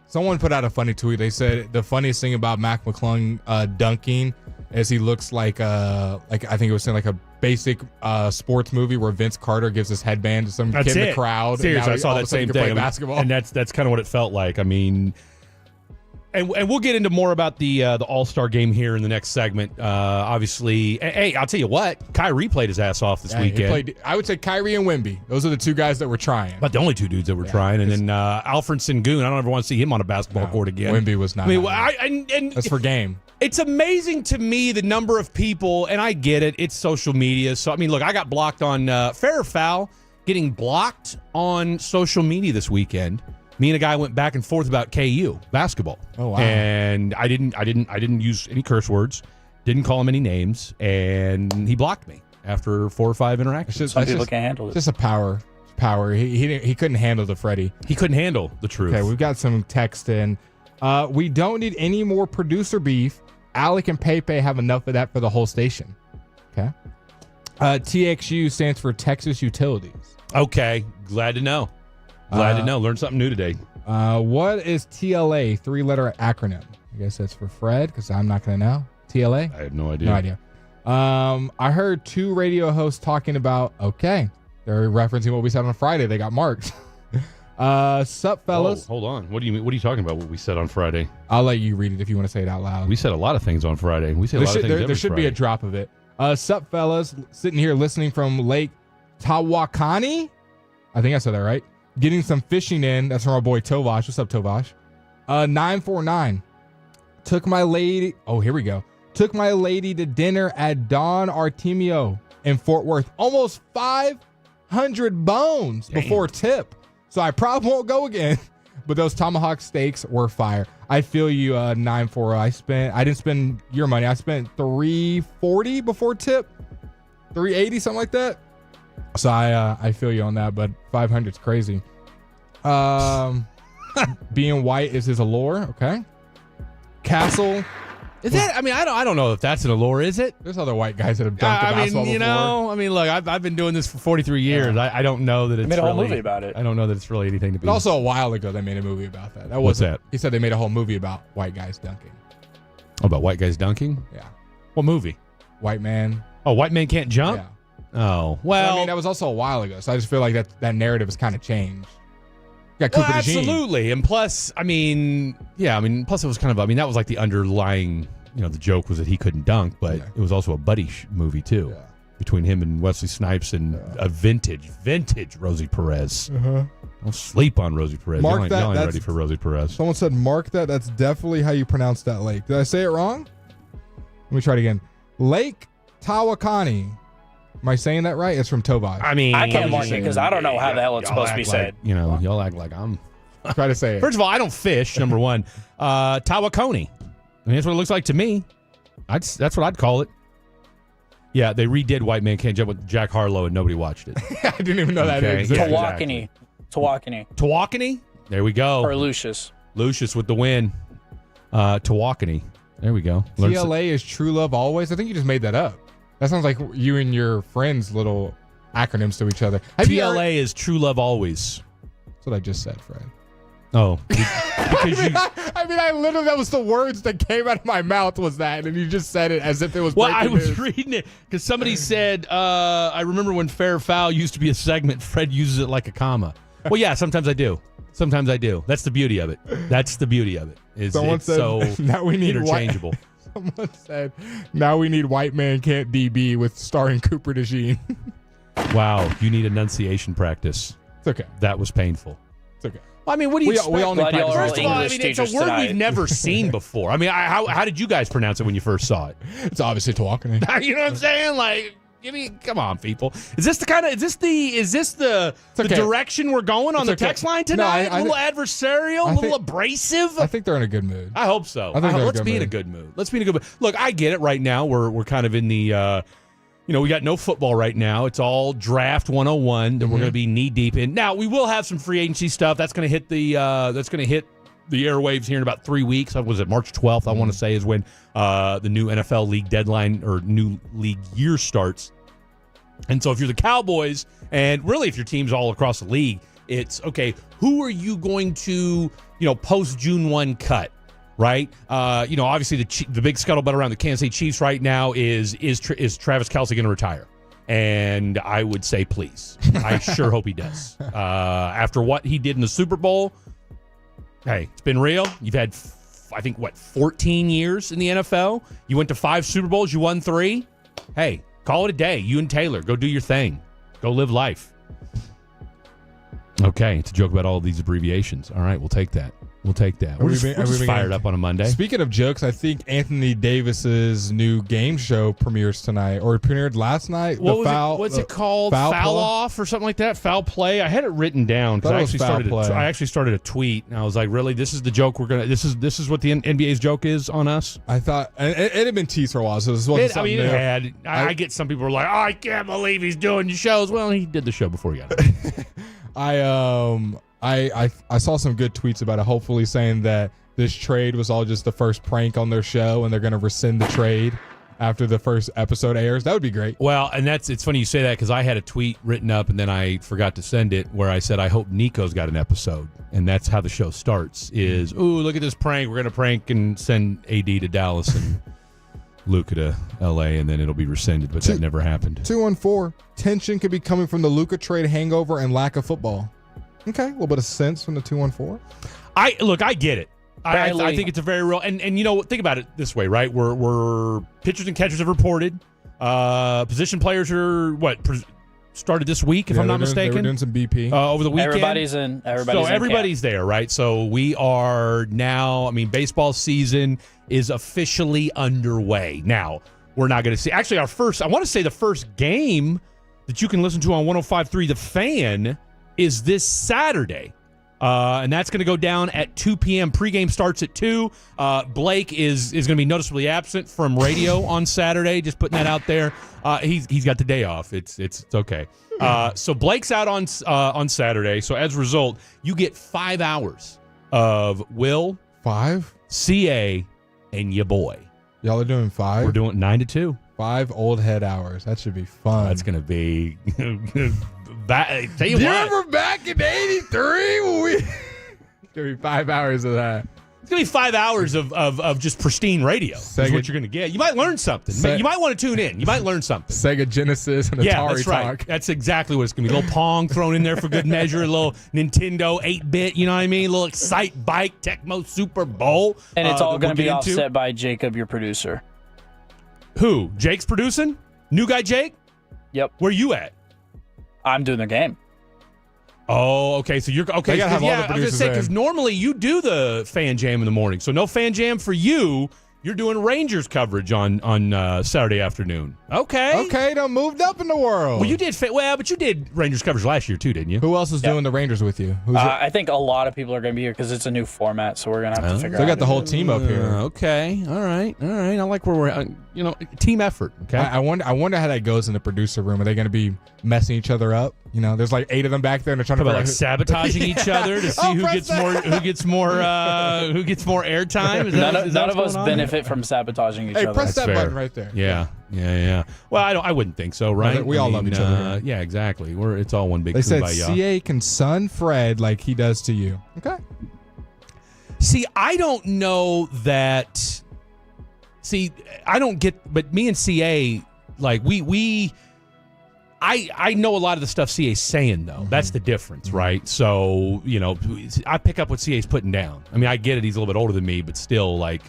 Someone put out a funny tweet. They said the funniest thing about Mac McClung dunking is he looks like I think it was saying like a basic sports movie where Vince Carter gives his headband to some kid in the crowd. Seriously, I saw that same thing. Basketball. And that's kind of what it felt like. And we'll get into more about the All-Star game here in the next segment. Obviously, hey, I'll tell you what, Kyrie played his ass off this weekend. I would say Kyrie and Wemby. Those are the 2 guys that were trying. But the only 2 dudes that were trying. And then Alfred Sengun, I don't ever want to see him on a basketball court again. Wemby was not. That's for game. It's amazing to me the number of people, and I get it, it's social media. So, look, I got blocked on fair or foul, getting blocked on social media this weekend. Me and a guy went back and forth about KU basketball. Oh wow! And I didn't use any curse words, didn't call him any names, and he blocked me after 4 or 5 interactions. Some people can't handle it. Just a power. He couldn't handle the Freddie. He couldn't handle the truth. Okay, we've got some text in. We don't need any more producer beef. Alec and Pepe have enough of that for the whole station. Okay. TXU stands for Texas Utilities. Okay, glad to know. Learned something new today. What is TLA? 3-letter acronym. I guess that's for Fred, because I'm not going to know. TLA? I have no idea. No idea. I heard 2 radio hosts talking about, they're referencing what we said on Friday. They got marked. Sup, fellas? Hold on. What do you mean? What are you talking about, what we said on Friday? I'll let you read it if you want to say it out loud. We said a lot of things on Friday. We said a lot of things There should Friday. be a drop of it. Sup, fellas? Sitting here listening from Lake Tawakani? I think I said that right. Getting some fishing in. That's from our boy Tovash. What's up, Tovash? 949. Took my lady. Oh, here we go. Took my lady to dinner at Don Artemio in Fort Worth. Almost 500 bones before tip. So I probably won't go again. But those tomahawk steaks were fire. I feel you, 940. I didn't spend your money. I spent $340 before tip. $380, something like that. So I feel you on that, but 500's crazy. Being white is his allure, okay? Castle Is that? I mean, I don't know if that's an allure. Is it? There's other white guys that have dunked a basketball before. Look, I've been doing this for 43 years. Yeah. I don't know that it's made a whole really, movie about it. I don't know that it's really anything to be. But also a while ago, they made a movie about that. What's that? He said they made a whole movie about white guys dunking. Oh, about white guys dunking? Yeah. What movie? White Man. Oh, White Man Can't Jump? Yeah. Oh, well. I mean, that was also a while ago, so I just feel like that narrative has kind of changed. You got Cooper DeJean. Absolutely. And plus, plus it was kind of, that was like the underlying, the joke was that he couldn't dunk, but it was also a buddy movie, too. Yeah. Between him and Wesley Snipes and a vintage Rosie Perez. Uh-huh. Don't sleep on Rosie Perez. Mark that. Y'all ain't ready for Rosie Perez. Someone said, mark that. That's definitely how you pronounce that lake. Did I say it wrong? Let me try it again. Lake Tawakoni. Am I saying that right? It's from Tovai. I can't mark it because I don't know how the hell it's supposed to be said. Y'all act like I'm. Try to say it. First of all, I don't fish, number one. Tawakoni. That's what it looks like to me. That's what I'd call it. Yeah, they redid White Man Can't Jump with Jack Harlow, and nobody watched it. I didn't even know that existed. Tawakoni. There we go. Or Lucius with the win. Tawakoni. There we go. TLA is True Love Always? I think you just made that up. That sounds like you and your friends' little acronyms to each other. TLA is True Love Always. That's what I just said, Fred. Oh. I literally, that was the words that came out of my mouth was that, and you just said it as if it was Well, I was news. reading it because somebody said, I remember when Fair or Foul used to be a segment, Fred uses it like a comma. Well, yeah, sometimes I do. That's the beauty of it. Someone said, now we need interchangeable. Someone said, now we need White Man Can't DB with starring Cooper DeJean. Wow, you need enunciation practice. It's okay. That was painful. It's okay. Well, what do you expect? We all need practice. First of all, it's a word we've never seen before. How did you guys pronounce it when you first saw it? It's obviously Tawakoni. You know what I'm saying? Come on, people. Is this the direction we're going on the text line tonight? A little adversarial, a little abrasive? I think they're in a good mood. I hope so. Let's be in a good mood. Look, I get it right now. We're kind of in the we got no football right now. It's all draft 101 that we're going to be knee deep in. Now, we will have some free agency stuff. That's going to hit the airwaves here in about 3 weeks. Was it March 12th, I want to say, is when the new NFL league deadline or new league year starts. And so if you're the Cowboys, and really if your team's all across the league, it's, okay, who are you going to, post June 1 cut, right? Obviously the big scuttlebutt around the Kansas City Chiefs right now is Travis Kelce going to retire? And I would say please. I sure hope he does. After what he did in the Super Bowl, hey, it's been real. You've had, 14 years in the NFL. You went to 5 Super Bowls. You won 3. Hey, call it a day. You and Taylor, go do your thing. Go live life. Okay, it's a joke about all of these abbreviations. All right, we'll take that. We're just fired up on a Monday. Speaking of jokes, I think Anthony Davis's new game show premieres tonight, or it premiered last night. What's it called? Foul Off or something like that? Foul Play? I had it written down because I actually started a tweet, and I was like, really? This is the joke this is what the NBA's joke is on us? I thought, and it had been teased for a while, so this wasn't something new. It had. I get some people who are like, I can't believe he's doing the shows. Well, he did the show before he got it. I saw some good tweets about it, hopefully saying that this trade was all just the first prank on their show and they're going to rescind the trade after the first episode airs. That would be great. Well, and it's funny you say that because I had a tweet written up and then I forgot to send it where I said, I hope Nico's got an episode. And that's how the show starts is, ooh, look at this prank. We're going to prank and send AD to Dallas and Luka to LA, and then it'll be rescinded, but that never happened. 214, tension could be coming from the Luka trade hangover and lack of football. Okay, a little bit of sense from the 214. I get it. I think it's a very real, and think about it this way, right? We're pitchers and catchers have reported. Position players are started this week, if I'm not mistaken. They were doing some BP over the weekend. Everybody's there, right? So we are now. Baseball season is officially underway. Now we're not going to see. Actually, I want to say the first game that you can listen to on 105.3 The Fan is this Saturday. And that's going to go down at 2 p.m. Pregame starts at 2. Blake is going to be noticeably absent from radio on Saturday. Just putting that out there. He's got the day off. It's okay. So Blake's out on Saturday. So as a result, you get 5 hours of Will, 5, CA, and your boy. Y'all are doing 5? We're doing 9 to 2. 5 old head hours. That should be fun. That's going to be... Tell you remember back in 83 when we... It's going to be 5 hours of that. It's going to be 5 hours of just pristine radio. That's what you're going to get. You might learn something. You might want to tune in. You might learn something. Sega Genesis and Atari that's right. talk. That's exactly what it's going to be. A little Pong thrown in there for good measure. A little Nintendo 8-bit, you know what I mean? A little Excite Bike, Tecmo Super Bowl. And it's all going to be offset by Jacob, your producer. Who? Jake's producing? New guy Jake? Yep. Where you at? I'm doing the game. Oh, okay. So you're okay. They gotta have all the I was gonna producers say because in. normally you do the fan jam in the morning, so no fan jam for you. You're doing Rangers coverage on Saturday afternoon. Okay. Okay, done moved up in the world. Well, you did. But you did Rangers coverage last year too, didn't you? Who else is doing the Rangers with you? I think a lot of people are going to be here because it's a new format, so we're going to have to figure out. They got the whole team up here. Okay. All right. I like where we're. Team effort. Okay. I wonder how that goes in the producer room. Are they going to be messing each other up? There's like 8 of them back there, and they're trying to like sabotaging each other to see who gets more airtime. None of us benefit from sabotaging each other. Hey, press that button right there. Yeah. Well, I wouldn't think so, right? We all love each other. Yeah, exactly. It's all one big. They said kumbaya. CA can son Fred like he does to you. Okay. See, I don't know that. See, I don't get, but me and CA, like I know a lot of the stuff CA's saying though. That's the difference, right? So I pick up what CA's putting down. I mean, I get it. He's a little bit older than me, but still, like,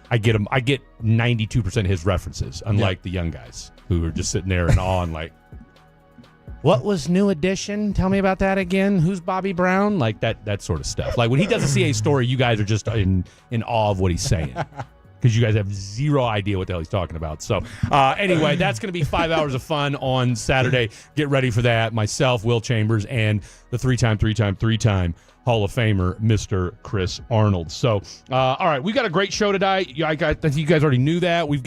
I get him. I get 92% of his references, unlike the young guys who are just sitting there in awe and like, what was New Edition? Tell me about that again. Who's Bobby Brown? Like that sort of stuff. Like when he does a CA story, you guys are just in awe of what he's saying. Because you guys have zero idea what the hell he's talking about. So anyway, that's going to be 5 hours of fun on Saturday. Get ready for that. Myself, Will Chambers, and the three-time Hall of Famer, Mr. Chris Arnold. So, all right, we got a great show tonight. I think you guys already knew that. We've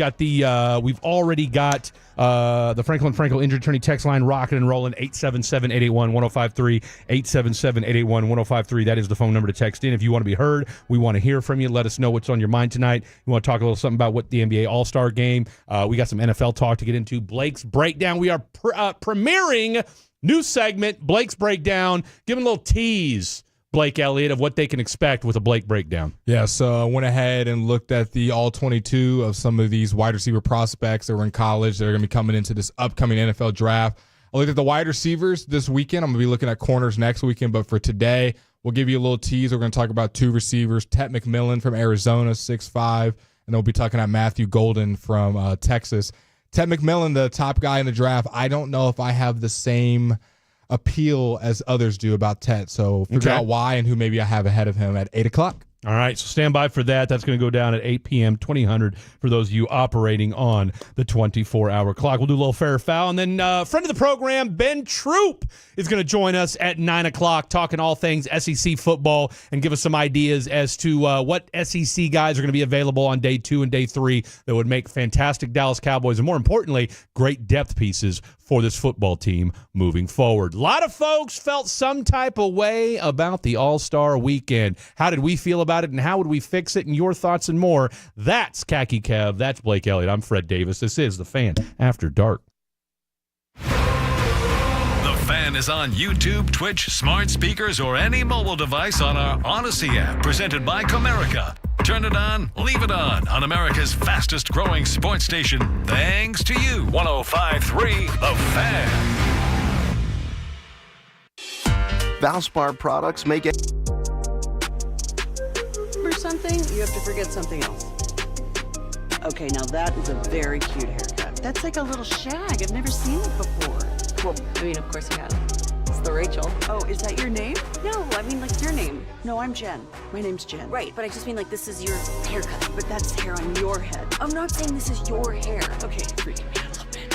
already got the Franklin Frankel Injury Attorney text line rocking and rolling, 877-881-1053, 877-881-1053. That is the phone number to text in if you want to be heard. We want to hear from you. Let us know what's on your mind tonight. You want to talk a little something about what the NBA All-Star Game. We got some NFL talk to get into. Blake's Breakdown. We are premiering new segment, Blake's Breakdown. Giving a little tease, Blake Elliott, of what they can expect with a Blake Breakdown. Yeah, so I went ahead and looked at the all-22 of some of these wide receiver prospects that were in college that are going to be coming into this upcoming NFL draft. I looked at the wide receivers this weekend. I'm going to be looking at corners next weekend, but for today, we'll give you a little tease. We're going to talk about 2 receivers, Tet McMillan from Arizona, 6'5", and then we'll be talking about Matthew Golden from Texas. Tet McMillan, the top guy in the draft, I don't know if I have the same appeal as others do about Tet. So figure out why and who maybe I have ahead of him at 8 o'clock. All right, so stand by for that. That's going to go down at 8 p.m., 2000 for those of you operating on the 24-hour clock. We'll do a little fair or foul. And then friend of the program, Ben Troop, is going to join us at 9 o'clock talking all things SEC football and give us some ideas as to what SEC guys are going to be available on day 2 and day 3 that would make fantastic Dallas Cowboys and, more importantly, great depth pieces for this football team moving forward. A lot of folks felt some type of way about the All-Star Weekend. How did we feel about it, and how would we fix it, and your thoughts and more? That's Khaki Kev. That's Blake Elliott. I'm Fred Davis. This is The Fan After Dark. The Fan is on YouTube, Twitch, smart speakers, or any mobile device on our Odyssey app, presented by Comerica. Turn it on, leave it on America's fastest growing sports station. Thanks to you. 105.3 The Fan. Valspar products make it. For something, you have to forget something else. Okay, now that is a very cute haircut. That's like a little shag. I've never seen it before. Well, I mean, of course you have. It's the Rachel. Oh, is that your name? No, I mean like your name. No, I'm Jen. My name's Jen. Right, but I just mean like this is your haircut. But that's hair on your head. I'm not saying this is your hair. Okay, freaking me out a little bit.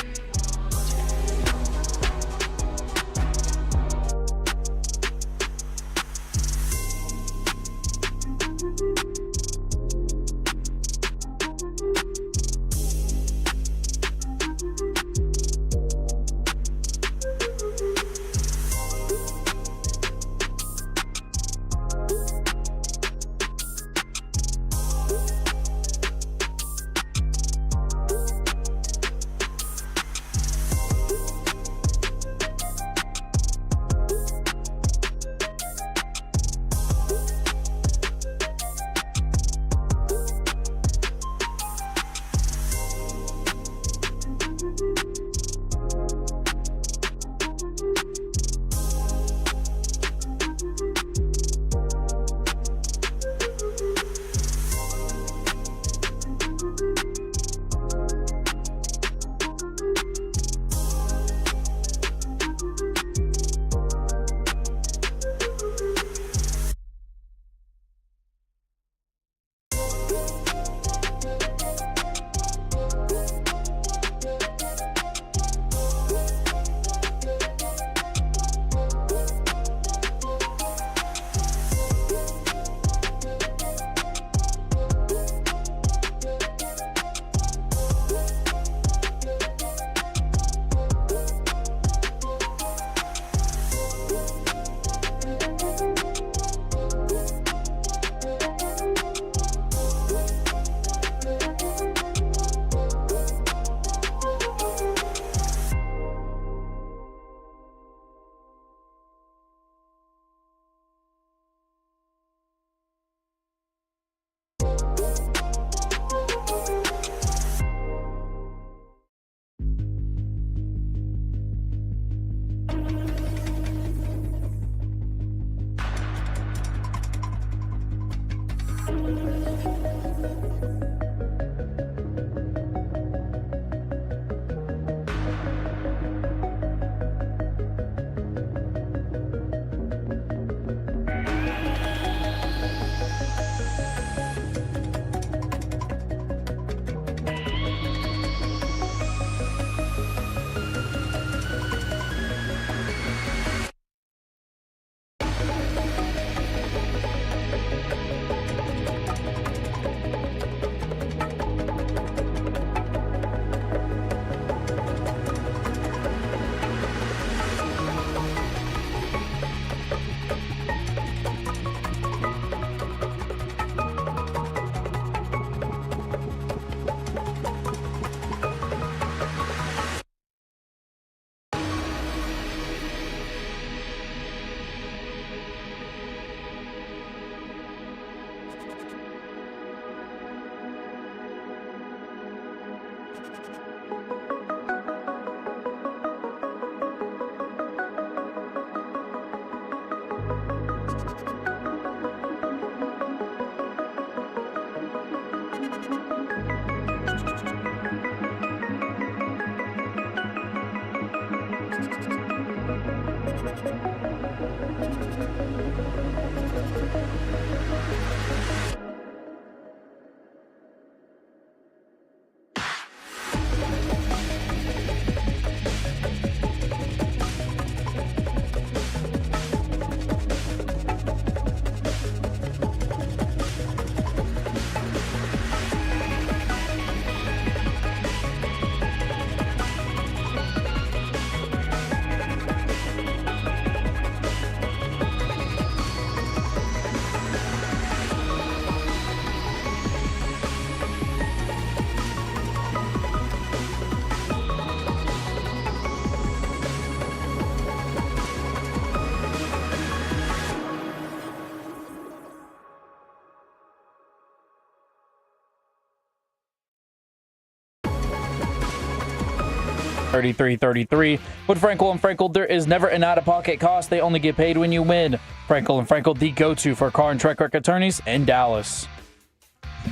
$33.33. With Frankel and Frankel, there is never an out-of-pocket cost. They only get paid when you win. Frankel and Frankel, the go-to for car and truck wreck attorneys in Dallas.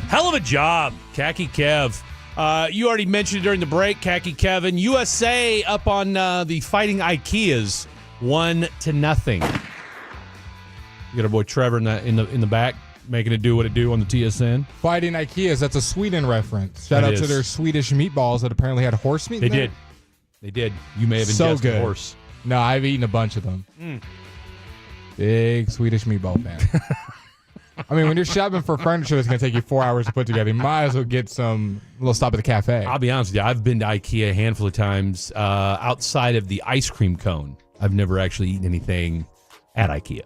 Hell of a job, Khaki Kev. You already mentioned it during the break, Khaki Kevin. USA up on the Fighting Ikeas, 1-0. You got our boy Trevor in the back, making it do what it do on the TSN. Fighting Ikeas, that's a Sweden reference. Shout out to their Swedish meatballs that apparently had horse meat in there. They did. You may have so ingested good. horse. No, I've eaten a bunch of them. Big Swedish meatball fan. I mean, when you're shopping for furniture that's going to take you 4 hours to put together, you might as well get a little stop at the cafe. I'll be honest with you. I've been to IKEA a handful of times. Outside of the ice cream cone, I've never actually eaten anything at IKEA.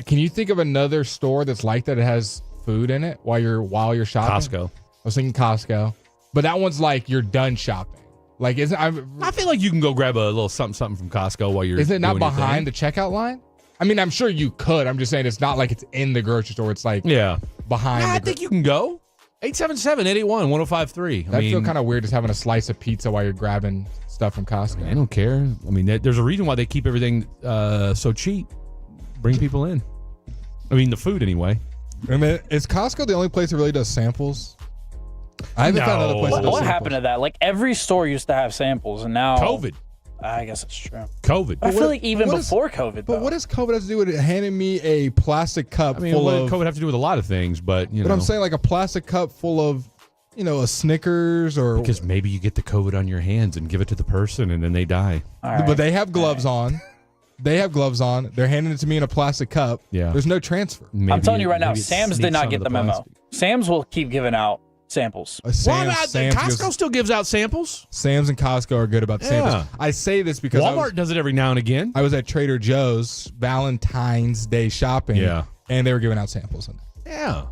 Can you think of another store that's like that? It has food in it while you're shopping. Costco. I was thinking Costco, but that one's like you're done shopping. Like, I feel like you can go grab a little something from Costco while you're. Is it not doing behind the checkout line? I mean, I'm sure you could. I'm just saying it's not like it's in the grocery store. It's like behind. I think you can go. 877-881-1053. I feel kind of weird just having a slice of pizza while you're grabbing stuff from Costco. I don't care. I mean, there's a reason why they keep everything so cheap. Bring people in. I mean, the food anyway. I mean, is Costco the only place that really does samples? I haven't found another place. What happened to that? Like every store used to have samples, and now COVID. I guess it's true. COVID. I feel like even before COVID. But what does COVID have to do with it handing me a plastic cup full of? COVID have to do with a lot of things, but you know. But I'm saying like a plastic cup full of, a Snickers or. Because maybe you get the COVID on your hands and give it to the person, and then they die. Right. But they have gloves on. They have gloves on. They're handing it to me in a plastic cup. Yeah. There's no transfer. I'm telling you right now, Sam's did not get the memo. Sam's will keep giving out samples. Costco still gives out samples. Sam's and Costco are good about the samples. I say this because Walmart does it every now and again. I was at Trader Joe's Valentine's Day shopping. And they were giving out samples. Yeah.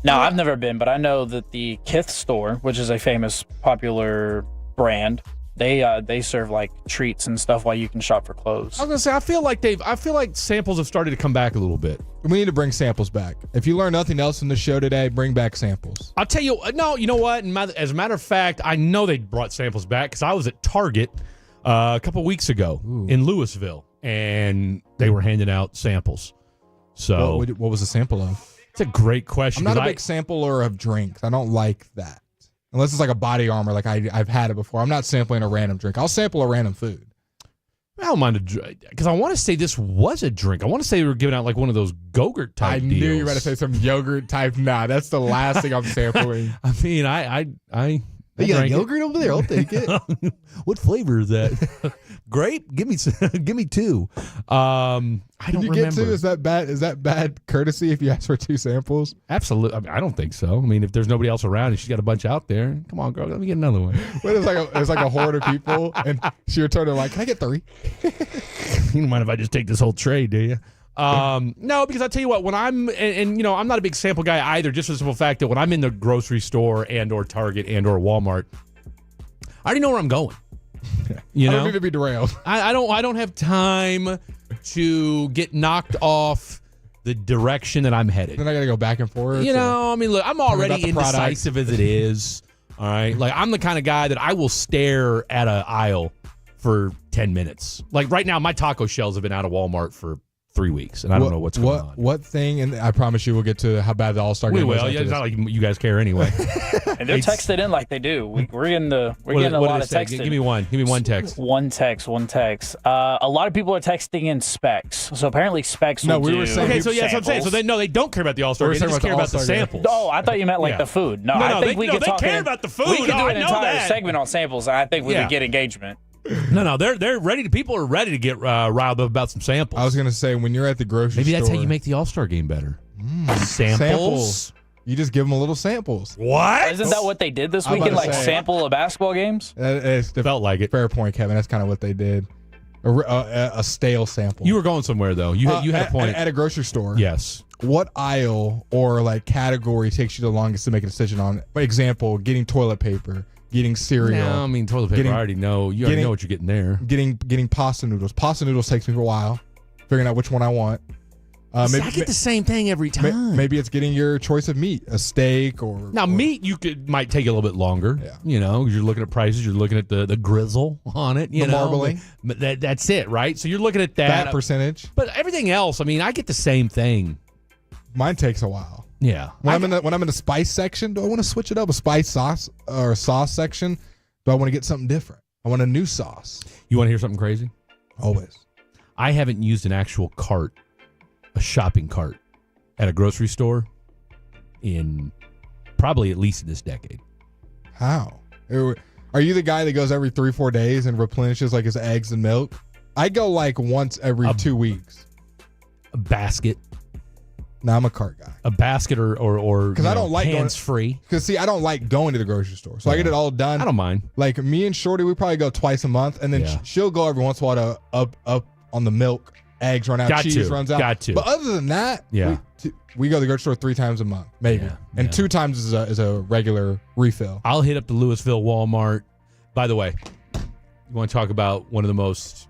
Now, I've never been, but I know that the Kith store, which is a famous, popular brand, they serve like treats and stuff while you can shop for clothes. I was gonna say, I feel like samples have started to come back a little bit. We need to bring samples back. If you learn nothing else from the show today, bring back samples. I'll tell you, no, you know what? As a matter of fact, I know they brought samples back because I was at Target a couple weeks ago in Louisville, and they were handing out samples. So what was the sample of? It's a great question. I'm not a big sampler of drinks. I don't like that. Unless it's like a body armor, like I've had it before. I'm not sampling a random drink. I'll sample a random food. I don't mind a drink, because I want to say this was a drink. I want to say they were giving out like one of those Go-Gurt type deals. I knew you were going to say some yogurt type. Nah, that's the last thing I'm sampling. I mean, I you got yogurt over there? I'll take it. What flavor is that? Grape? Give me two. I don't remember. Get two? Is that bad? Is that bad courtesy if you ask for 2 samples? Absolutely. I mean, I don't think so. I mean, if there's nobody else around and she's got a bunch out there, come on, girl, let me get another one. But it's like a horde of people, and she returned like, "Can I get 3?" You don't mind if I just take this whole tray, do you? No, because I tell you what, when I'm and I'm not a big sample guy either, just for the simple fact that when I'm in the grocery store and or Target and or Walmart, I already know where I'm going. You know, I don't need to be derailed. I don't have time to get knocked off the direction that I'm headed. Then I got to go back and forth. You know, I mean, look, I'm already indecisive as it is. All right, like I'm the kind of guy that I will stare at an aisle for 10 minutes. Like right now, my taco shells have been out of Walmart for 3 weeks, and I don't know what's going on. What thing? And I promise you, we'll get to how bad the All-Star game was. Yeah, it's not like you guys care anyway. And they're texted in like they do. We're getting a lot of texting. Give me one text. One text. A lot of people are texting in specs. So apparently specs. No, we were saying. Okay, so yeah, that's what I'm saying. So they don't care about the All-Star game. They just care about the samples. Oh, I thought you meant like the food. No, I think we could talk. They care about the food. We could do an entire segment on samples, and I think we would get engagement. No, they're ready. People are ready to get riled up about some samples. I was going to say, when you're at the grocery store. Maybe that's how you make the All-Star game better. Samples. You just give them a little samples. What? Isn't that what they did this weekend? Like sample of basketball games? It felt like it. Fair point, Kevin. That's kind of what they did. A stale sample. You were going somewhere, though. You had a point. At a grocery store. Yes. What aisle or like category takes you the longest to make a decision on? For example, getting toilet paper. Getting cereal. No, I mean toilet paper. I already know. You already know what you're getting there. Getting pasta noodles. Pasta noodles takes me for a while, figuring out which one I want. I get the same thing every time. Maybe it's getting your choice of meat, a steak or. Now meat might take a little bit longer. Yeah. You know, you're looking at prices. You're looking at the grizzle on it. You know, marbling. But that's it, right? So you're looking at that fat percentage. But everything else, I mean, I get the same thing. Mine takes a while. Yeah. When I'm in the spice section, do I want to switch it up? A spice sauce or a sauce section? Do I want to get something different? I want a new sauce. You want to hear something crazy? Always. I haven't used an actual cart, a shopping cart, at a grocery store in probably at least this decade. How? Are you the guy that goes every 3-4 days and replenishes like his eggs and milk? I go like once every 2 weeks. A basket. No, I'm a cart guy. A basket or because I don't like hands free. Because see, I don't like going to the grocery store, so I get it all done. I don't mind. Like me and Shorty, we probably go twice a month, and then she'll go every once in a while to up on the milk. Eggs run out, cheese runs out. Got to. But other than that, we go to the grocery store 3 times a month, maybe, and 2 times is a regular refill. I'll hit up the Louisville Walmart. By the way, you want to talk about one of the most,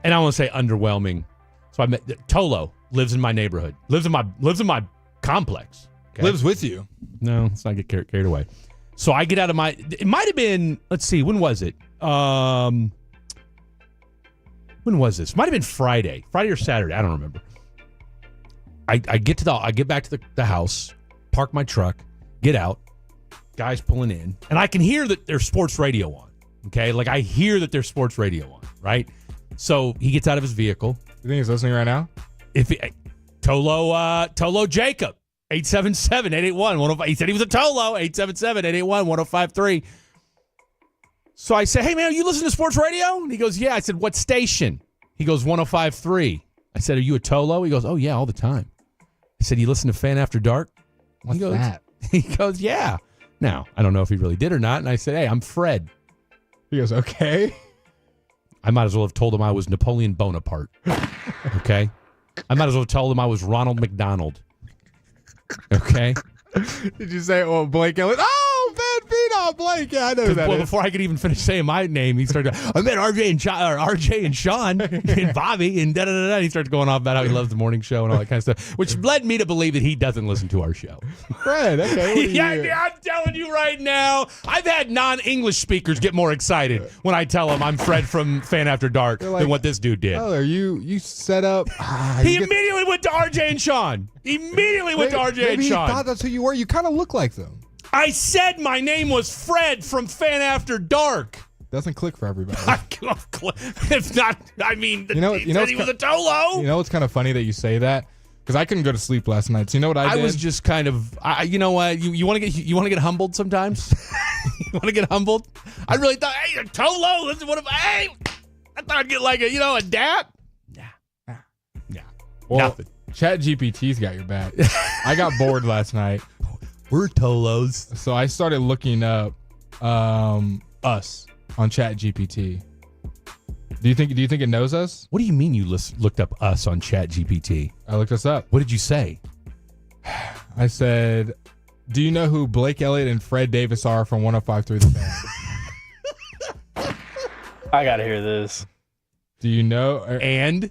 and I want to say underwhelming. So I met Tolo. Lives in my neighborhood. Lives in my complex. Okay? Lives with you. No, let's not get carried away. So I get out of my. It might have been. Let's see. When was it? When was this? Might have been Friday or Saturday. I don't remember. I get back to the house, park my truck, get out. Guys pulling in, and I can hear that there's sports radio on. Okay, like I hear that there's sports radio on. Right. So he gets out of his vehicle. You think he's listening right now? Tolo Jacob, 877-881-105. He said he was a Tolo, 877-881-1053. So I said, hey, man, are you listening to sports radio? And he goes, yeah. I said, what station? He goes, 105.3. I said, are you a Tolo? He goes, oh, yeah, all the time. I said, you listen to Fan After Dark? What's that? He goes, yeah. Now, I don't know if he really did or not. And I said, hey, I'm Fred. He goes, okay. I might as well have told him I was Napoleon Bonaparte. Okay? I might as well have told him I was Ronald McDonald. Okay? Did you say, Blake Ellis? Oh, Van Oh, Blake. Yeah, I know that. Well, before I could even finish saying my name, he started. I met RJ and Sean and Bobby and da da da. He starts going off about how he loves the morning show and all that kind of stuff, which led me to believe that he doesn't listen to our show. Fred, okay. Yeah, I'm telling you right now, I've had non-English speakers get more excited when I tell them I'm Fred from Fan After Dark than what this dude did. Oh, are you set up? He immediately went to RJ and Sean. Maybe and Sean. he thought that's who you were. You kind of look like them. I said my name was Fred from Fan After Dark. Doesn't click for everybody. If not, I mean, he said he was a Tolo. You know what's kind of funny that you say that? Because I couldn't go to sleep last night. So you know what I did? I was just kind of, you know what? You want to get humbled sometimes. You want to get humbled? I really thought, hey, a Tolo. Listen, hey, I thought I'd get like a dap. Yeah. Well, nothing. ChatGPT's got your back. I got bored last night. We're Tolos. So I started looking up us on ChatGPT. Do you think it knows us? What do you mean you looked up us on ChatGPT? I looked us up. What did you say? I said, do you know who Blake Elliott and Fred Davis are from 105.3 The Fan? I gotta hear this. Do you know? And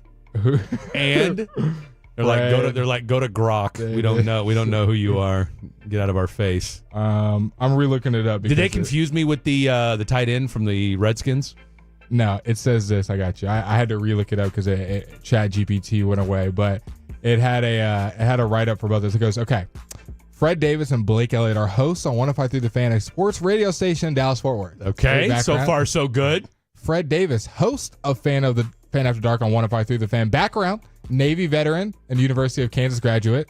they're like go to Grok. We don't know who you are. Get out of our face. I'm relooking it up. Did they confuse me with the tight end from the Redskins? No, it says this. I got you. I had to relook it up because ChatGPT went away, but it had a write up for both of us. It goes, okay, Fred Davis and Blake Elliott are hosts on 105.3 The Fan, a sports radio station in Dallas Fort Worth. Okay, so far so good. Fred Davis, host of Fan After Dark on 105.3 The Fan. Background: Navy veteran and University of Kansas graduate.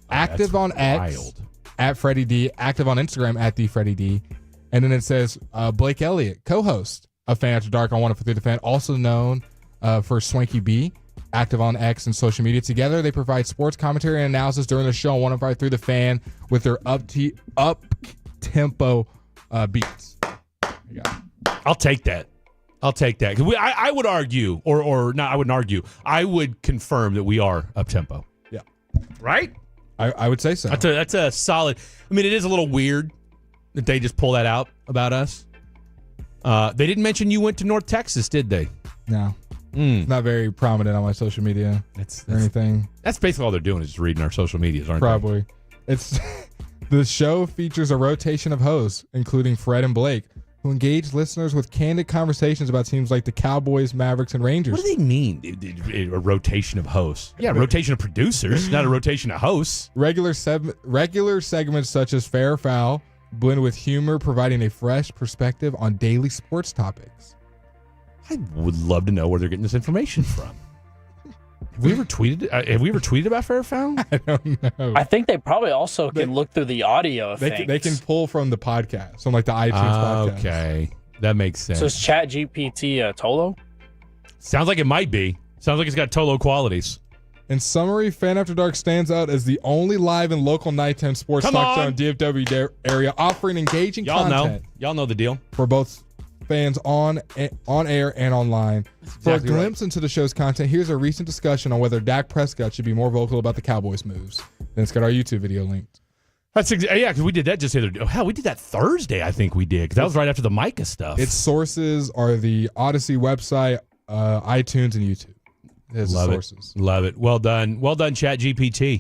Active on X at Freddie D. Active on Instagram at the Freddie D. And then it says Blake Elliott, co-host of Fan After Dark on 105.3 The Fan, also known for Swanky B. Active on X and social media. Together, they provide sports commentary and analysis during the show on 105.3 The Fan with their up-tempo beats. I'll take that. I would argue, or not, I wouldn't argue. I would confirm that we are up-tempo. Yeah. Right? I would say so. That's a solid. I mean, it is a little weird that they just pull that out about us. They didn't mention you went to North Texas, did they? No. It's not very prominent on my social media or anything. That's basically all they're doing is just reading our social medias, aren't Probably. It's the show features a rotation of hosts, including Fred and Blake, who engage listeners with candid conversations about teams like the Cowboys, Mavericks, and Rangers. What do they mean? A rotation of hosts? Yeah, a rotation of producers, not a rotation of hosts. Regular segments such as Fair or Foul, blended with humor, providing a fresh perspective on daily sports topics. I would love to know where they're getting this information from. Have we ever tweeted about Fair or Foul? I don't know. I think they probably also can look through the audio of things. They can pull from the podcast, from like the iTunes podcast. Okay, that makes sense. So is ChatGPT Tolo? Sounds like it might be. Sounds like it's got Tolo qualities. In summary, Fan After Dark stands out as the only live and local nighttime sports talk show in DFW area, offering engaging content. Y'all know the deal. For both fans on air and online. For a glimpse into the show's content, here's a recent discussion on whether Dak Prescott should be more vocal about the Cowboys moves. Then it's got our YouTube video linked. Because we did that just the other day. Hell, we did that Thursday, I think we did, because that was right after the Micah stuff. Its sources are the Odyssey website, iTunes, and YouTube. Love it. Well done, ChatGPT.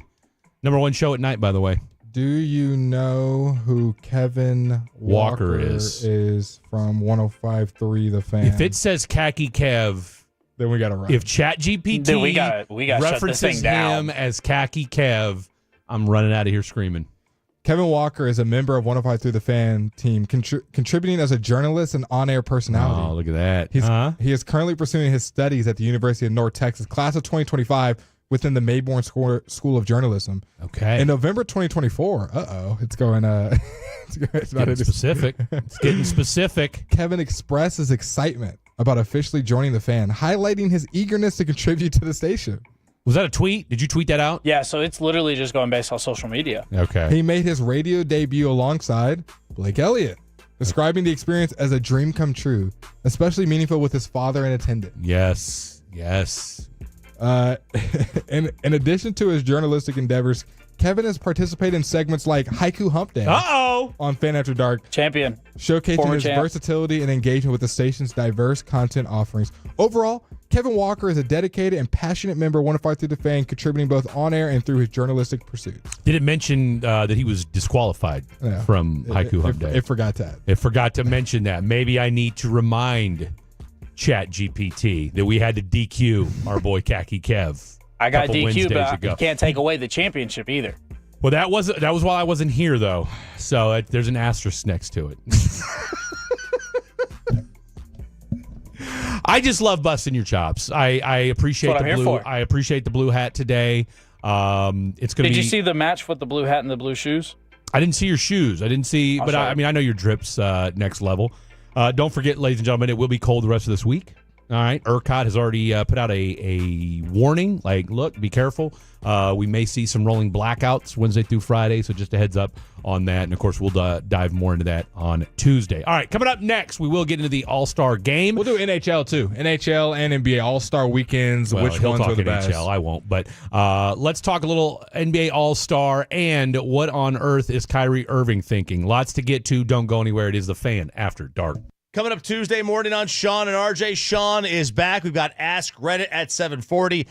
#1 show at night, by the way. Do you know who Kevin Walker is from 105.3 The Fan? If it says Khaki Kev, then we got to run. If ChatGPT we got references him as Khaki Kev, I'm running out of here screaming. Kevin Walker is a member of 105.3 The Fan team, contributing as a journalist and on-air personality. Oh, look at that. He is currently pursuing his studies at the University of North Texas, class of 2025, within the Mayborn School of Journalism. Okay. In November 2024, it's going. It's getting specific. It's getting specific. Kevin expresses excitement about officially joining The Fan, highlighting his eagerness to contribute to the station. Was that a tweet? Did you tweet that out? Yeah, so it's literally just going based on social media. Okay. He made his radio debut alongside Blake Elliott, describing the experience as a dream come true, especially meaningful with his father in attendance. Yes. In addition to his journalistic endeavors, Kevin has participated in segments like Haiku Hump Day. go. On Fan After Dark. Champion. Showcasing Former his champ. versatility and engagement with the station's diverse content offerings. Overall, Kevin Walker is a dedicated and passionate member, one to fight through the fan, contributing both on air and through his journalistic pursuits. Did it mention that he was disqualified from Haiku Hump Day? It forgot that. It forgot to mention that. Maybe I need to remind ChatGPT that we had to DQ our boy Khaki Kev. I got couple DQ, Wednesdays but ago. you can't take away the championship either. Well, that was while I wasn't here though, so there's an asterisk next to it. I just love busting your chops. I appreciate That's what the I'm here blue. for. I appreciate the blue hat today. It's gonna be. Did you see the match with the blue hat and the blue shoes? I didn't see your shoes. I didn't see, I'll but show I you. mean, I know your drips next level. Don't forget, ladies and gentlemen, it will be cold the rest of this week. All right, ERCOT has already put out a warning. Like, look, be careful. We may see some rolling blackouts Wednesday through Friday, so just a heads up on that. And, of course, we'll dive more into that on Tuesday. All right, coming up next, we will get into the All-Star game. We'll do NHL, too. NHL and NBA All-Star weekends. Well, Which he'll ones talk are the NHL. best? I won't. But let's talk a little NBA All-Star and what on earth is Kyrie Irving thinking. Lots to get to. Don't go anywhere. It is the Fan After Dark. Coming up Tuesday morning on Sean and RJ. Sean is back. We've got Ask Reddit at 740.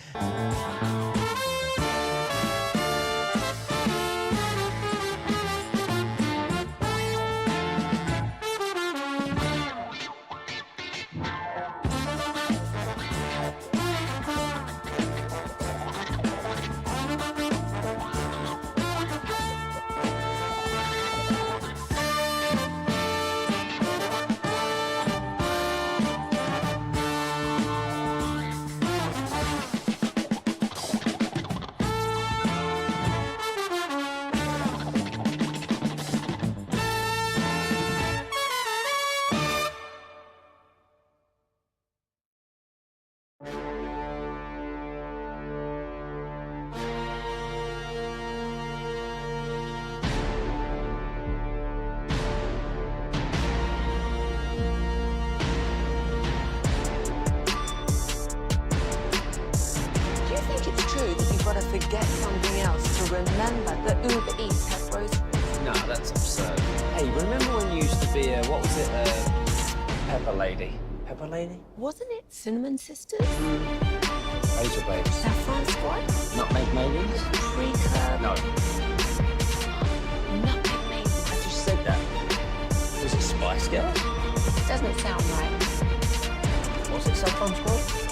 Do you think it's true that you've got to forget something else to remember that Uber Eats has groceries? No, that's absurd. Hey, remember when you used to be a, what was it, Pepper Lady? Pepper Lady? Wasn't it Cinnamon Sisters? Razor Babes. Saffron Squad? Nutmeg Maybes? Pre-curb? No. Nutmeg maybe. I just said that. Was it Spice Girls? Doesn't sound right. Was it Saffron Squad?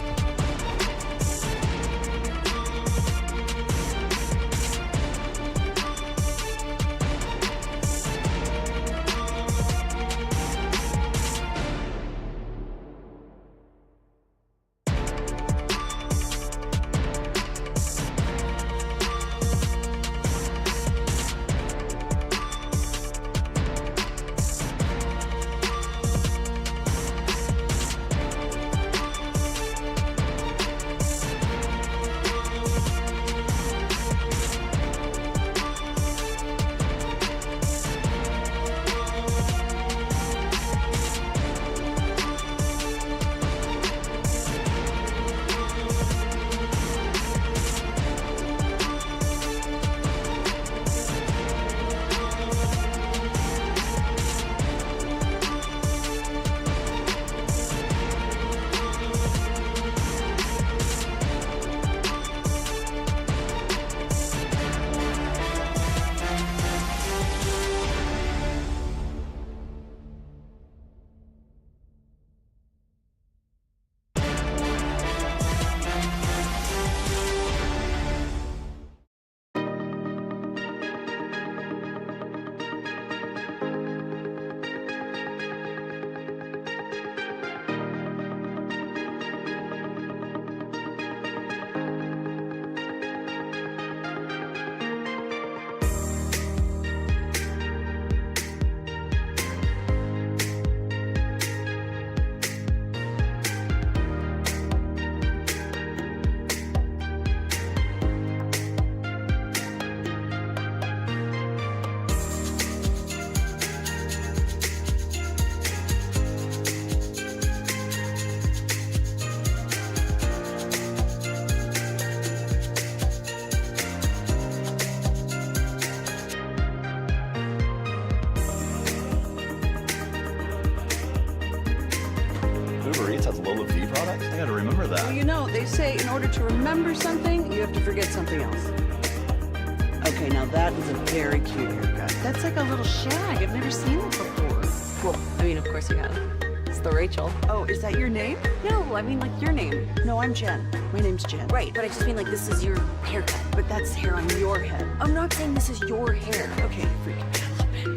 They say in order to remember something, you have to forget something else. Okay, now that is a very cute haircut. That's like a little shag. I've never seen it before. Well, I mean, of course you have. It's the Rachel. Oh, is that your name? No, I mean like your name. No, I'm Jen. My name's Jen. Right, but I just mean like this is your haircut. But that's hair on your head. I'm not saying this is your hair. Okay, freak me out a little bit.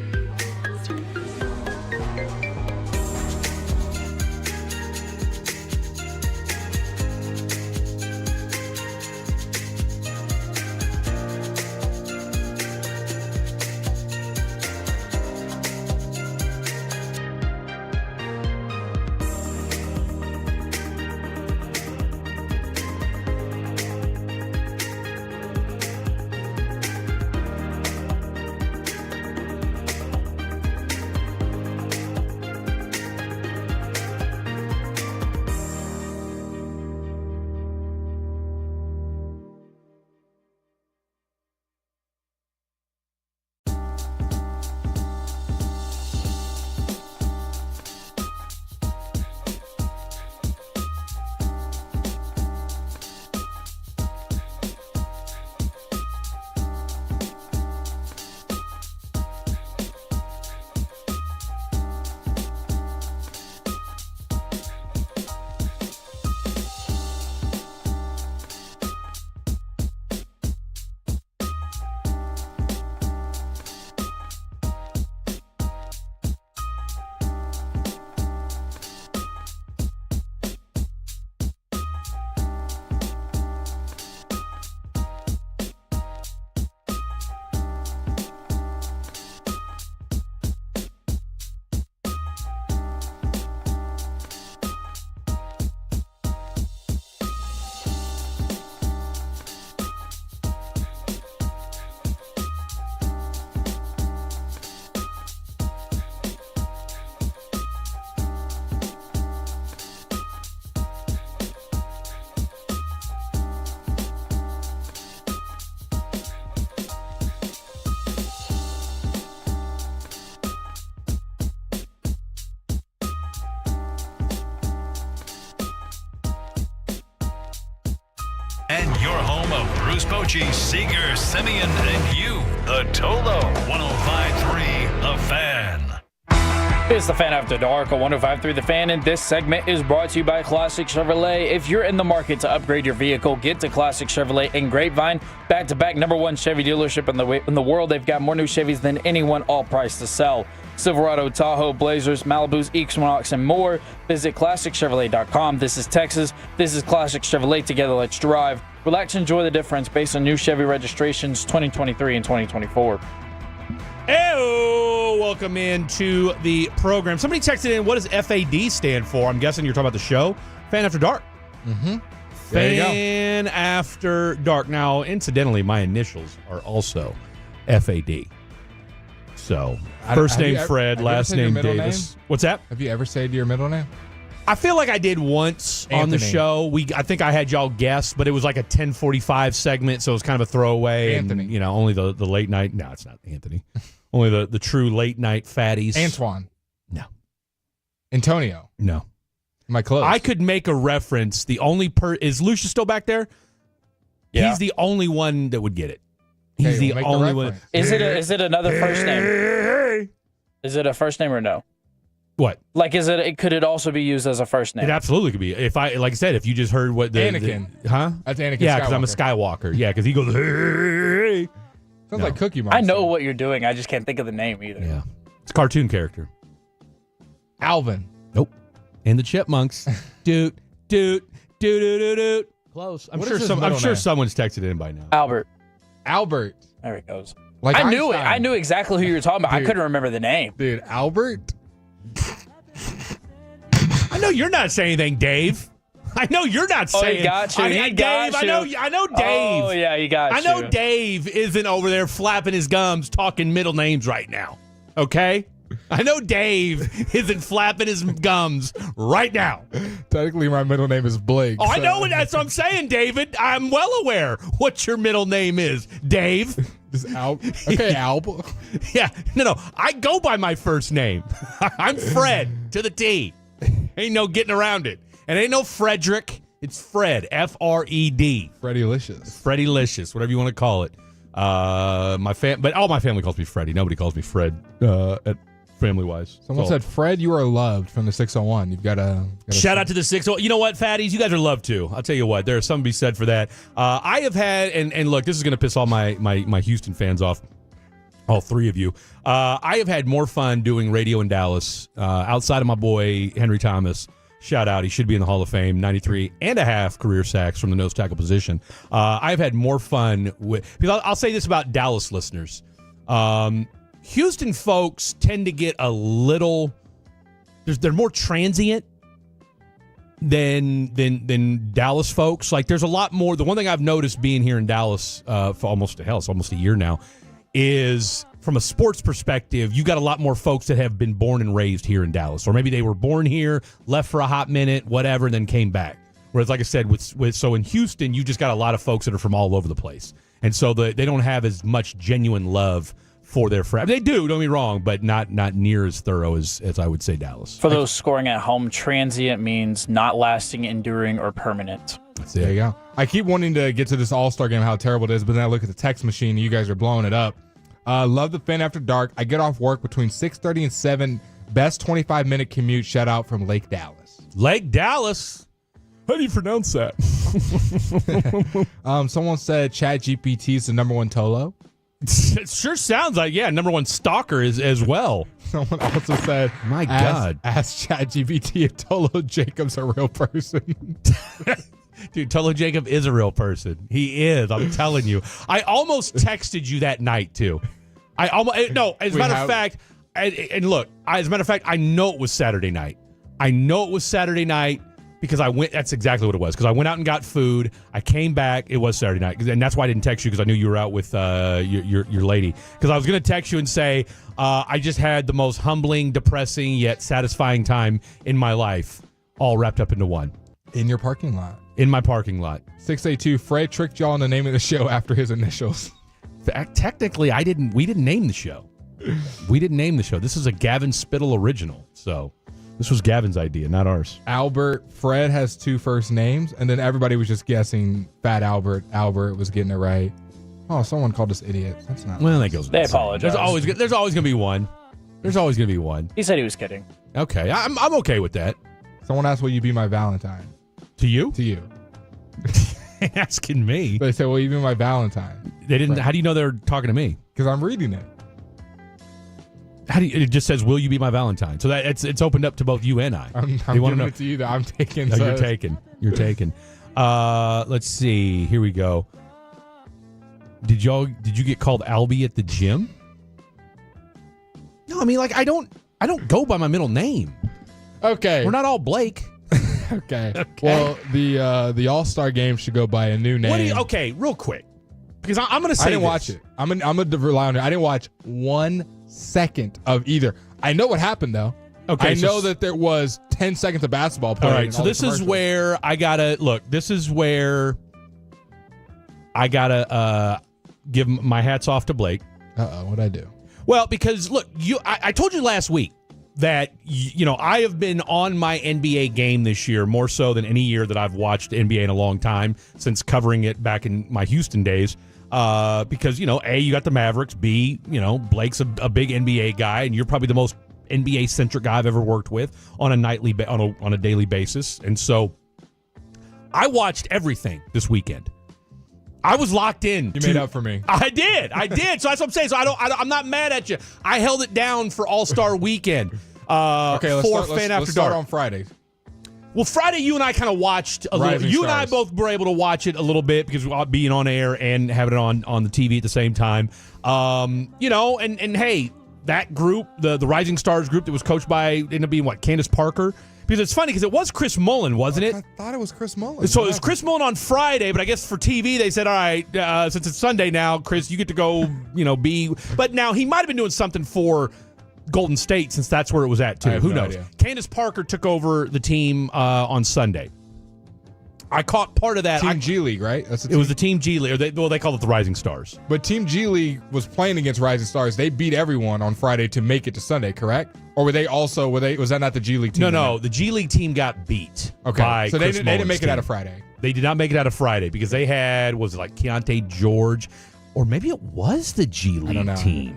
And your home of Bruce Bochy, Seeger, Simeon, and you, the Tolo 105.3 The Fan. It's The Fan After Dark on 105.3 The Fan, and this segment is brought to you by Classic Chevrolet. If you're in the market to upgrade your vehicle, get to Classic Chevrolet in Grapevine. Back-to-back #1 Chevy dealership in the world. They've got more new Chevys than anyone, all priced to sell. Silverado, Tahoe, Blazers, Malibus, Equinox, and more. Visit ClassicChevrolet.com. This is Texas. This is Classic Chevrolet. Together, let's drive. Relax and enjoy the difference based on new Chevy registrations 2023 and 2024. Hey, welcome into the program. Somebody texted in, what does FAD stand for? I'm guessing you're talking about the show. Fan After Dark. Mm-hmm. Fan After Dark. Now, incidentally, my initials are also FAD. So, first name Fred, last name Davis. What's that? Have you ever said your middle name? I feel like I did once on the show. I think I had y'all guess, but it was like a 10:45 segment, so it was kind of a throwaway. Anthony. And, only the late night. No, it's not Anthony. Only the true late night fatties. Antoine. No. Antonio. No. Am I close? I could make a reference. The only is Lucius still back there? Yeah. He's the only one that would get it. He's the only one. Is it another first name? Is it a first name or no? What? Like, could it also be used as a first name? It absolutely could be. Like I said, if you just heard what Anakin. Huh? That's Anakin. Yeah, because I'm a Skywalker. Yeah, because he goes, hey. Sounds like Cookie Monster. I know what you're doing. I just can't think of the name either. Yeah. It's a cartoon character. Alvin. Nope. And the Chipmunks. Doot. Close. I'm sure someone's texted in by now. Albert. There it goes. Like I knew it. Einstein. I knew exactly who you were talking about. Dude. I couldn't remember the name. Dude, Albert? I know you're not saying anything, Dave. I know you're not saying. He got you. Dave. I know Dave. Oh yeah, he got you. I know Dave isn't over there flapping his gums talking middle names right now. Okay? I know Dave isn't flapping his gums right now. Technically, my middle name is Blake. Oh, I know that's what I'm saying, David. I'm well aware what your middle name is, Dave. Just Alp. Okay, Alp. Yeah. No. I go by my first name. I'm Fred to the T. Ain't no getting around it. And ain't no Frederick. It's Fred, F-R-E-D. Freddylicious. Freddylicious, whatever you want to call it. But all my family calls me Freddie. Nobody calls me Fred at family-wise. Someone said, Fred, you are loved from the 601. You've got to... Shout out to the 601. You know what, fatties? You guys are loved, too. I'll tell you what. There's something to be said for that. I have had, and look, this is going to piss all my Houston fans off, all three of you. I have had more fun doing radio in Dallas outside of my boy, Henry Thomas. Shout out. He should be in the Hall of Fame. 93.5 career sacks from the nose tackle position. I've had more fun with... Because I'll say this about Dallas listeners. Houston folks tend to get a little... They're more transient than Dallas folks. Like, there's a lot more... The one thing I've noticed being here in Dallas for almost a year now is... From a sports perspective, you got a lot more folks that have been born and raised here in Dallas. Or maybe they were born here, left for a hot minute, whatever, and then came back. Whereas, like I said, so in Houston, you just got a lot of folks that are from all over the place. And so they don't have as much genuine love for their friends. They do, don't get me wrong, but not near as thorough as I would say Dallas. For those scoring at home, transient means not lasting, enduring, or permanent. There you go. I keep wanting to get to this All-Star game, how terrible it is, but then I look at the text machine, and you guys are blowing it up. Love the Fan After Dark. I get off work between 6:30 and 7. Best 25-minute commute. Shout out from Lake Dallas. Lake Dallas? How do you pronounce that? Someone said ChatGPT is the number one Tolo. It sure sounds like, number one stalker is as well. Someone also said, my God. Ask ChatGPT if Tolo Jacob's a real person. Dude, Tolo Jacob is a real person. He is. I'm telling you. I almost texted you that night, too. As a matter of fact, I know it was Saturday night. I know it was Saturday night because that's exactly what it was. Because I went out and got food. I came back. It was Saturday night. And that's why I didn't text you because I knew you were out with your lady. Because I was going to text you and say, I just had the most humbling, depressing, yet satisfying time in my life, all wrapped up into one. In your parking lot. In my parking lot. 682, Fred tricked y'all on the name of the show after his initials. Technically, we didn't name the show. We didn't name the show. This is a Gavin Spittle original. So this was Gavin's idea, not ours. Albert, Fred has two first names, and then everybody was just guessing Fat Albert. Albert was getting it right. Oh, someone called us idiots. That's not well, that goes. They apologize. There's always going to be one. There's always going to be one. He said he was kidding. Okay, I'm okay with that. Someone asked, will you be my Valentine? To you? To you. Asking me. They said, will you be my Valentine? They didn't. Right. How do you know they're talking to me? Because I'm reading it. It just says, will you be my Valentine? So that it's opened up to both you and I. I'm giving it to you that I'm taking. No, you're taking. You're taking. Let's see. Here we go. Did you get called Albie at the gym? No, I mean, like, I don't go by my middle name. Okay. We're not all Blake. Okay. Well, the All-Star game should go by a new name. Okay, real quick. Because I'm going to say I didn't watch it. I'm going to rely on it. I didn't watch 1 second of either. I know what happened, though. Okay. I know that there was 10 seconds of basketball playing. All right, so this is where I got to look. This is where I got to give my hats off to Blake. What'd I do? Well, because, look, I told you last week that, I have been on my NBA game this year more so than any year that I've watched NBA in a long time since covering it back in my Houston days. Because, A, you got the Mavericks. B, Blake's a big NBA guy, and you're probably the most NBA-centric guy I've ever worked with on a daily basis. And so I watched everything this weekend. I was locked in. You made up for me. I did. So that's what I'm saying. So I'm not mad at you. I held it down for All-Star Weekend. Okay, let's start on Friday. Well, Friday, you and I kind of watched a little. You and I both were able to watch it a little bit because being on air and having it on the TV at the same time. And hey, that group, the Rising Stars group that was coached by, ended up being Candace Parker. Because it's funny because it was Chris Mullen, wasn't it? I thought it was Chris Mullen. So it was Chris Mullen on Friday, but I guess for TV they said, all right, since it's Sunday now, Chris, you get to go, be. But now he might have been doing something for Golden State since that's where it was at too. Who knows? Idea. Candace Parker took over the team on Sunday. I caught part of that. Team G League, right? It was the Team G League. Or they call it the Rising Stars. But Team G League was playing against Rising Stars. They beat everyone on Friday to make it to Sunday, correct? Or was that not the G League team? No. The G League team got beat. Okay. So they didn't make it out team. of Friday. They did not make it out of Friday because they had, was it like Keontae George? Or maybe it was the G League team.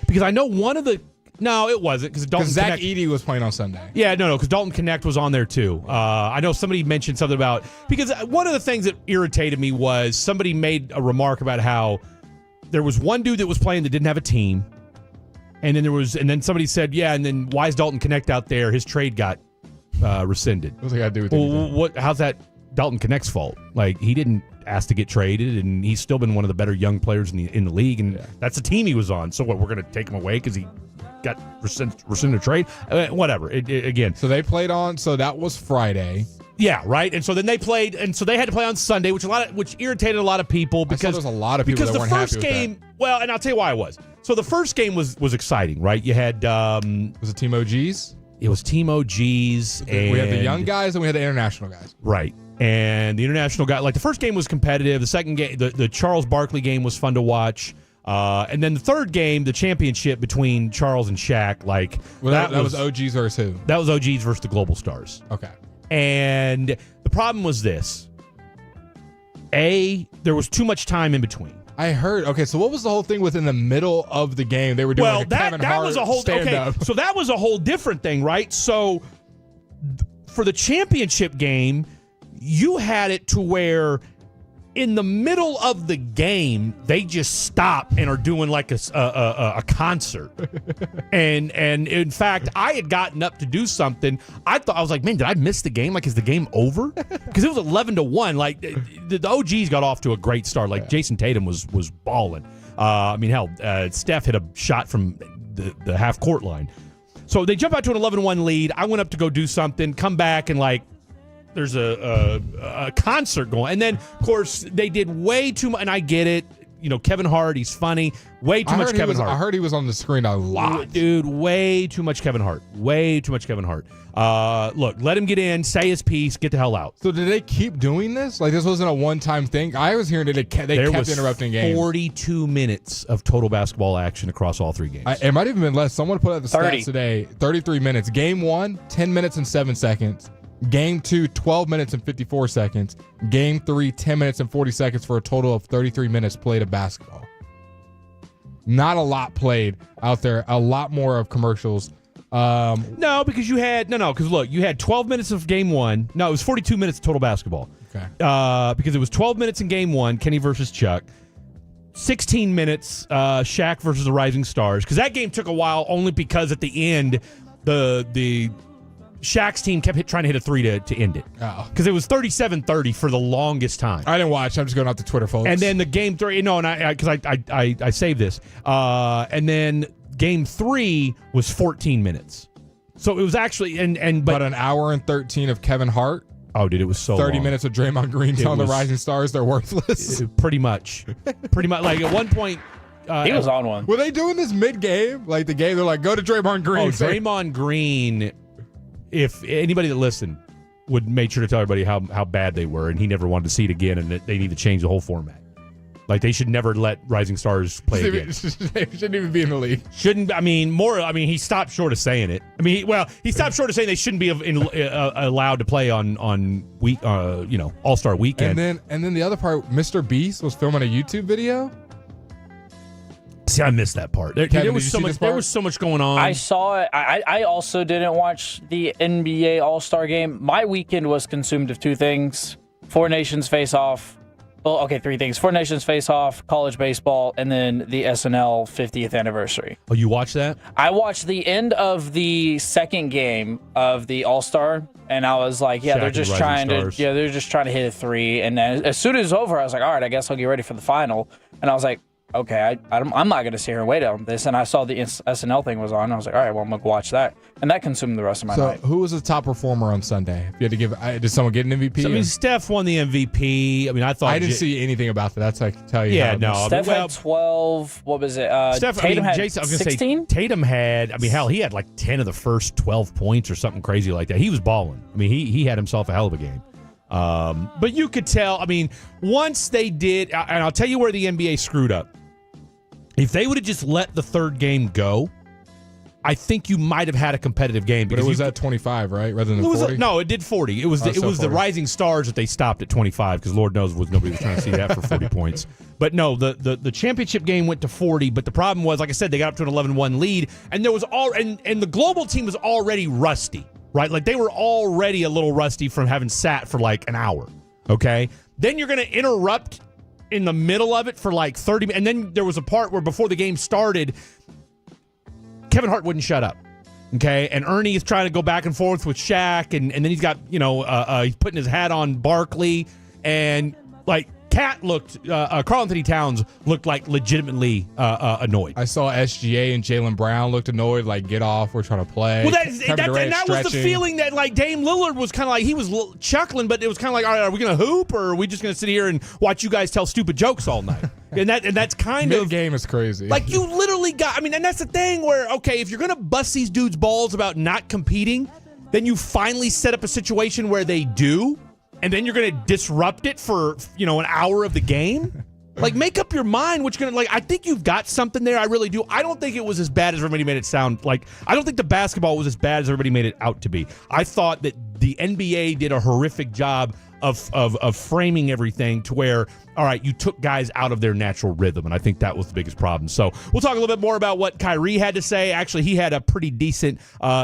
Because I know one of the... No, it wasn't because Zach Edey was playing on Sunday. Yeah, no, because Dalton Connect was on there too. I know somebody mentioned something about because one of the things that irritated me was somebody made a remark about how there was one dude that was playing that didn't have a team, and then somebody said, yeah, and then why is Dalton Connect out there? His trade got rescinded. What's that got to do with anything? How's that Dalton Connect's fault? Like he didn't ask to get traded, and he's still been one of the better young players in the league, and that's the team he was on. So what? We're going to take him away because he got rescinded trade, whatever. Again, so they played on. So that was Friday. Yeah, right. And so then they played, and so they had to play on Sunday, which irritated a lot of people because there was a lot of people that weren't happy with that. Well, and I'll tell you why it was. So the first game was exciting, right? You had was it Team OGs? It was Team OGs, and we had the young guys and we had the international guys, right? And the international guy, like the first game was competitive. The second game, the Charles Barkley game was fun to watch. And then the third game, the championship between Charles and Shaq, that was OGs versus who? That was OGs versus the Global Stars. Okay. And the problem was this. There was too much time in between. I heard. Okay, so what was the whole thing within the middle of the game? They were doing Kevin Hart was a whole stand-up. Okay, so that was a whole different thing, right? So for the championship game, you had it to where in the middle of the game, they just stop and are doing like a concert. and in fact, I had gotten up to do something. I was like, man, did I miss the game? Like, is the game over? Because it was 11-1. Like the OGs got off to a great start. Like Jason Tatum was balling. I mean, hell, Steph hit a shot from the half court line. So they jump out to an 11-1 lead. I went up to go do something, come back, and there's a concert going. And then, of course, they did way too much. And I get it. You know, Kevin Hart, he's funny. Way too much Kevin Hart. I heard he was on the screen a lot. Dude, way too much Kevin Hart. Way too much Kevin Hart. Look, let him get in, say his piece, get the hell out. So did they keep doing this? Like, this wasn't a one-time thing? I was hearing that they kept interrupting games. 42 minutes of total basketball action across all three games. It might have even been less. Someone put out the 30. stats today. 33 minutes. Game 1, 10 minutes and 7 seconds. Game 2, 12 minutes and 54 seconds. Game 3, 10 minutes and 40 seconds for a total of 33 minutes played of basketball. Not a lot played out there. A lot more of commercials. No, because you had because look, you had 12 minutes of game 1. No, it was 42 minutes of total basketball. Okay. Because it was 12 minutes in game 1, Kenny versus Chuck. 16 minutes, Shaq versus the Rising Stars. Because that game took a while only because at the end, the Shaq's team kept trying to hit a three to end it. Because it was 37-30 for the longest time. I didn't watch. I'm just going off the Twitter, folks. And then the game 3, I saved this. And then game 3 was 14 minutes. So it was actually but an hour and 13 of Kevin Hart. Oh, dude, it was so 30 long. minutes of Draymond Green telling the Rising Stars they're worthless. Pretty much. Like at one point. He was on one. Were they doing this mid-game? Like the game, they're like, go to Draymond Green. Oh, Draymond Green, if anybody that listened would make sure to tell everybody how bad they were, and he never wanted to see it again, and that they need to change the whole format. Like, they should never let Rising Stars play again. They shouldn't even be in the league. He stopped short of saying it. He stopped short of saying they shouldn't be allowed to play on week, All-Star Weekend. And then the other part, Mr. Beast was filming a YouTube video. See, I missed that part. There was so much going on. I saw it. I also didn't watch the NBA All-Star game. My weekend was consumed of two things: Four Nations Face Off. Well, okay, three things: Four Nations Face Off, college baseball, and then the SNL 50th anniversary. Oh, you watched that? I watched the end of the second game of the All-Star, and I was like, yeah, they're just trying to hit a three. And then as soon as it was over, I was like, all right, I guess I'll get ready for the final. And I was like, okay, I'm not going to sit here and wait on this. And I saw the SNL thing was on. And I was like, all right, well, I'm going to watch that. And that consumed the rest of my night. So who was the top performer on Sunday? If you had to give, did someone get an MVP? Steph won the MVP. I didn't see anything about that. That's like tell you. Yeah, no. Steph had 12. What was it? Tatum had 16. Tatum had. He had like 10 of the first 12 points or something crazy like that. He was balling. He had himself a hell of a game. But you could tell, I mean, once they did, and I'll tell you where the NBA screwed up. If they would have just let the third game go, I think you might have had a competitive game. But it was at 25, right? Rather than 40? No, it did 40. It was the Rising Stars that they stopped at 25 because Lord knows nobody was trying to see that for 40 points. But no, the championship game went to 40. But the problem was, like I said, they got up to an 11-1 lead, and there was and the global team was already rusty, right? Like they were already a little rusty from having sat for like an hour. Okay, then you're going to interrupt in the middle of it for like 30 minutes, and then there was a part where before the game started, Kevin Hart wouldn't shut up, okay? And Ernie is trying to go back and forth with Shaq, and then he's got, he's putting his hat on Barkley, and, like, Cat looked, Karl-Anthony Towns looked like legitimately annoyed. I saw SGA and Jaylen Brown looked annoyed, like, get off, we're trying to play. Well, that was the feeling that, like, Dame Lillard was kind of like, he was chuckling, but it was kind of like, all right, are we going to hoop, or are we just going to sit here and watch you guys tell stupid jokes all night? And that's kind of... Mid-game is crazy. Like, you literally got... I mean, and that's the thing where, okay, if you're going to bust these dudes' balls about not competing, then you finally set up a situation where they do, and then you're going to disrupt it for, an hour of the game? Like, make up your mind what you're going to... Like, I think you've got something there. I really do. I don't think it was as bad as everybody made it sound. Like, I don't think the basketball was as bad as everybody made it out to be. I thought that the NBA did a horrific job of framing everything to where, all right, you took guys out of their natural rhythm, and I think that was the biggest problem. So we'll talk a little bit more about what Kyrie had to say. Actually, he had a pretty decent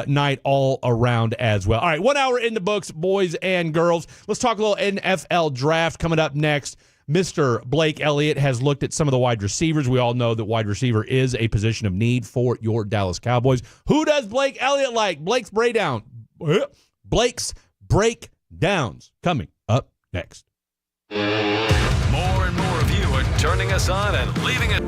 night all around as well. All right, 1 hour in the books, boys and girls. Let's talk a little NFL draft coming up next. Mr. Blake Elliott has looked at some of the wide receivers. We all know that wide receiver is a position of need for your Dallas Cowboys. Who does Blake Elliott like? Blake's breakdowns coming up next. More and more of you are turning us on and leaving it.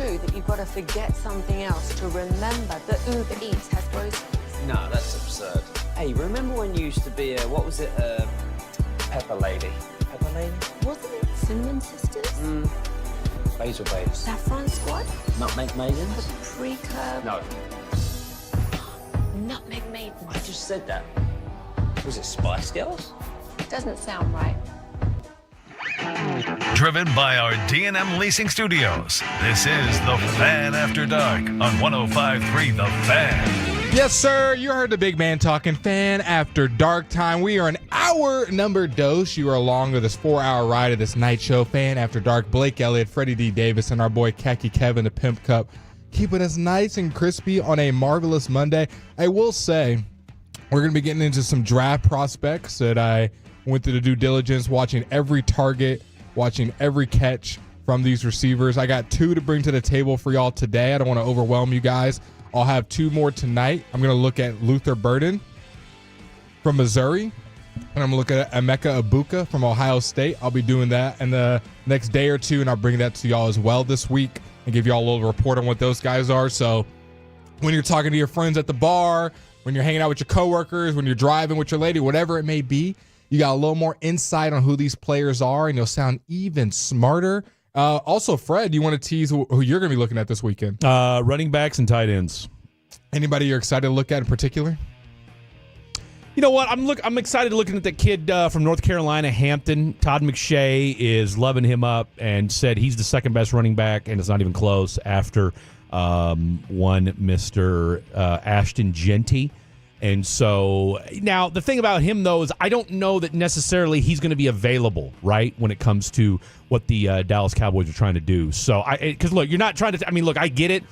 true that you've got to forget something else to remember that Uber Eats has groceries. No, that's absurd. Hey, remember when you used to be Pepper Lady? Pepper Lady? Wasn't it Cinnamon Sisters? Basil Babes. Saffron Squad? Nutmeg Maidens? Paprika? No. Nutmeg Maidens. I just said that. Was it Spice Girls? Doesn't sound right. Driven by our D&M Leasing Studios, this is The Fan After Dark on 105.3 The Fan. Yes, sir. You heard the big man talking. Fan After Dark time. We are an hour number dose. You are along with this 4-hour ride of this night show. Fan After Dark. Blake Elliott, Freddie D. Davis, and our boy Khaki Kevin, the Pimp Cup, keeping us nice and crispy on a marvelous Monday. I will say, we're going to be getting into some draft prospects that I went through the due diligence, watching every target, watching every catch from these receivers. I got 2 to bring to the table for y'all today. I don't want to overwhelm you guys. I'll have 2 more tonight. I'm going to look at Luther Burden from Missouri, and I'm going to look at Emeka Ibuka from Ohio State. I'll be doing that in the next day or 2, and I'll bring that to y'all as well this week and give y'all a little report on what those guys are. So when you're talking to your friends at the bar, when you're hanging out with your coworkers, when you're driving with your lady, whatever it may be, you got a little more insight on who these players are, and you'll sound even smarter. Also, Fred, you want to tease who you're going to be looking at this weekend? Running backs and tight ends. Anybody you're excited to look at in particular? You know what? I'm excited looking at that kid from North Carolina, Hampton. Todd McShay is loving him up and said he's the second best running back, and it's not even close after one Mr. Ashton Genty. And so now the thing about him, though, is I don't know that necessarily he's going to be available, right, when it comes to what the Dallas Cowboys are trying to do. So, because, look, you're not trying to – I mean, look, I get it.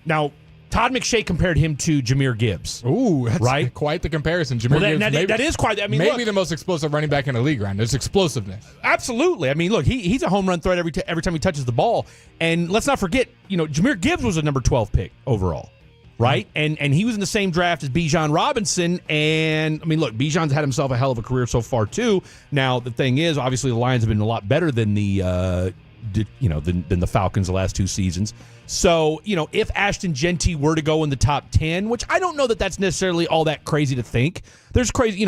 Now, Todd McShay compared him to Jahmyr Gibbs. Ooh, that's right? Quite the comparison. Jahmyr Gibbs, that is quite – I mean, maybe the most explosive running back in the league, Ryan. There's explosiveness. Absolutely. I mean, look, he's a home run threat every time he touches the ball. And let's not forget, Jahmyr Gibbs was a number 12 pick overall. Right? And he was in the same draft as Bijan Robinson. And, I mean, look, Bijan's had himself a hell of a career so far, too. Now, the thing is, obviously, the Lions have been a lot better than the Falcons the last 2 seasons. So, if Ashton Genty were to go in the top 10, which I don't know that that's necessarily all that crazy to think. There's crazy,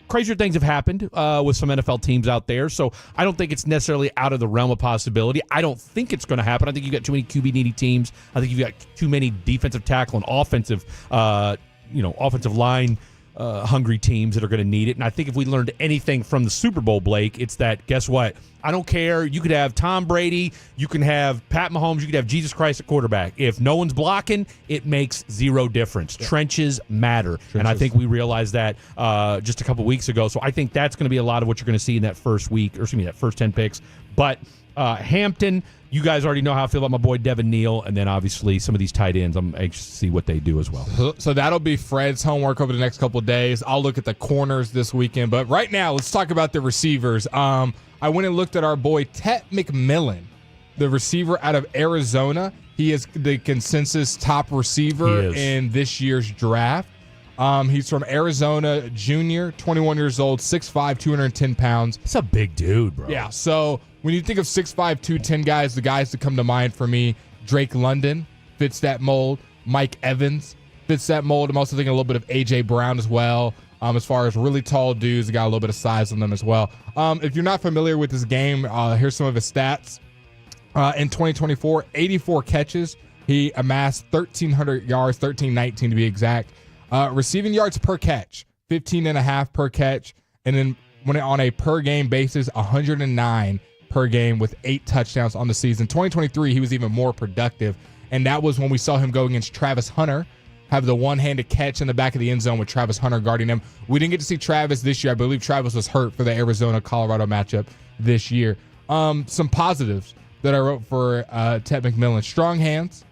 crazier things have happened with some NFL teams out there. So I don't think it's necessarily out of the realm of possibility. I don't think it's going to happen. I think you've got too many QB needy teams. I think you've got too many defensive tackle and offensive line hungry teams that are going to need it. And I think if we learned anything from the Super Bowl, Blake, it's that, guess what? I don't care. You could have Tom Brady. You can have Pat Mahomes. You could have Jesus Christ at quarterback. If no one's blocking, it makes zero difference. Yeah. Trenches matter. And I think we realized that just a couple weeks ago. So I think that's going to be a lot of what you're going to see in that first that first 10 picks. But Hampton, you guys already know how I feel about my boy Devin Neal, and then obviously some of these tight ends, I'm anxious to see what they do as well. So that'll be Fred's homework over the next couple of days. I'll look at the corners this weekend, but right now let's talk about the receivers. I went and looked at our boy Tet McMillan, the receiver out of Arizona. He is the consensus top receiver in this year's draft. He's from Arizona, junior, 21 years old, 6'5", 210 pounds. That's a big dude, bro. Yeah, so when you think of 6'5", 210 guys, the guys that come to mind for me, Drake London fits that mold. Mike Evans fits that mold. I'm also thinking a little bit of A.J. Brown as well. As far as really tall dudes, they got a little bit of size on them as well. If you're not familiar with this game, here's some of his stats. In 2024, 84 catches. He amassed 1,300 yards, 1,319 to be exact. Receiving yards per catch, 15.5 per catch. And then when on a per game basis, 109 per game with 8 touchdowns on the season. 2023, he was even more productive. And that was when we saw him go against Travis Hunter, have the one-handed catch in the back of the end zone with Travis Hunter guarding him. We didn't get to see Travis this year. I believe Travis was hurt for the Arizona-Colorado matchup this year. Some positives that I wrote for Tet McMillan. Strong hands,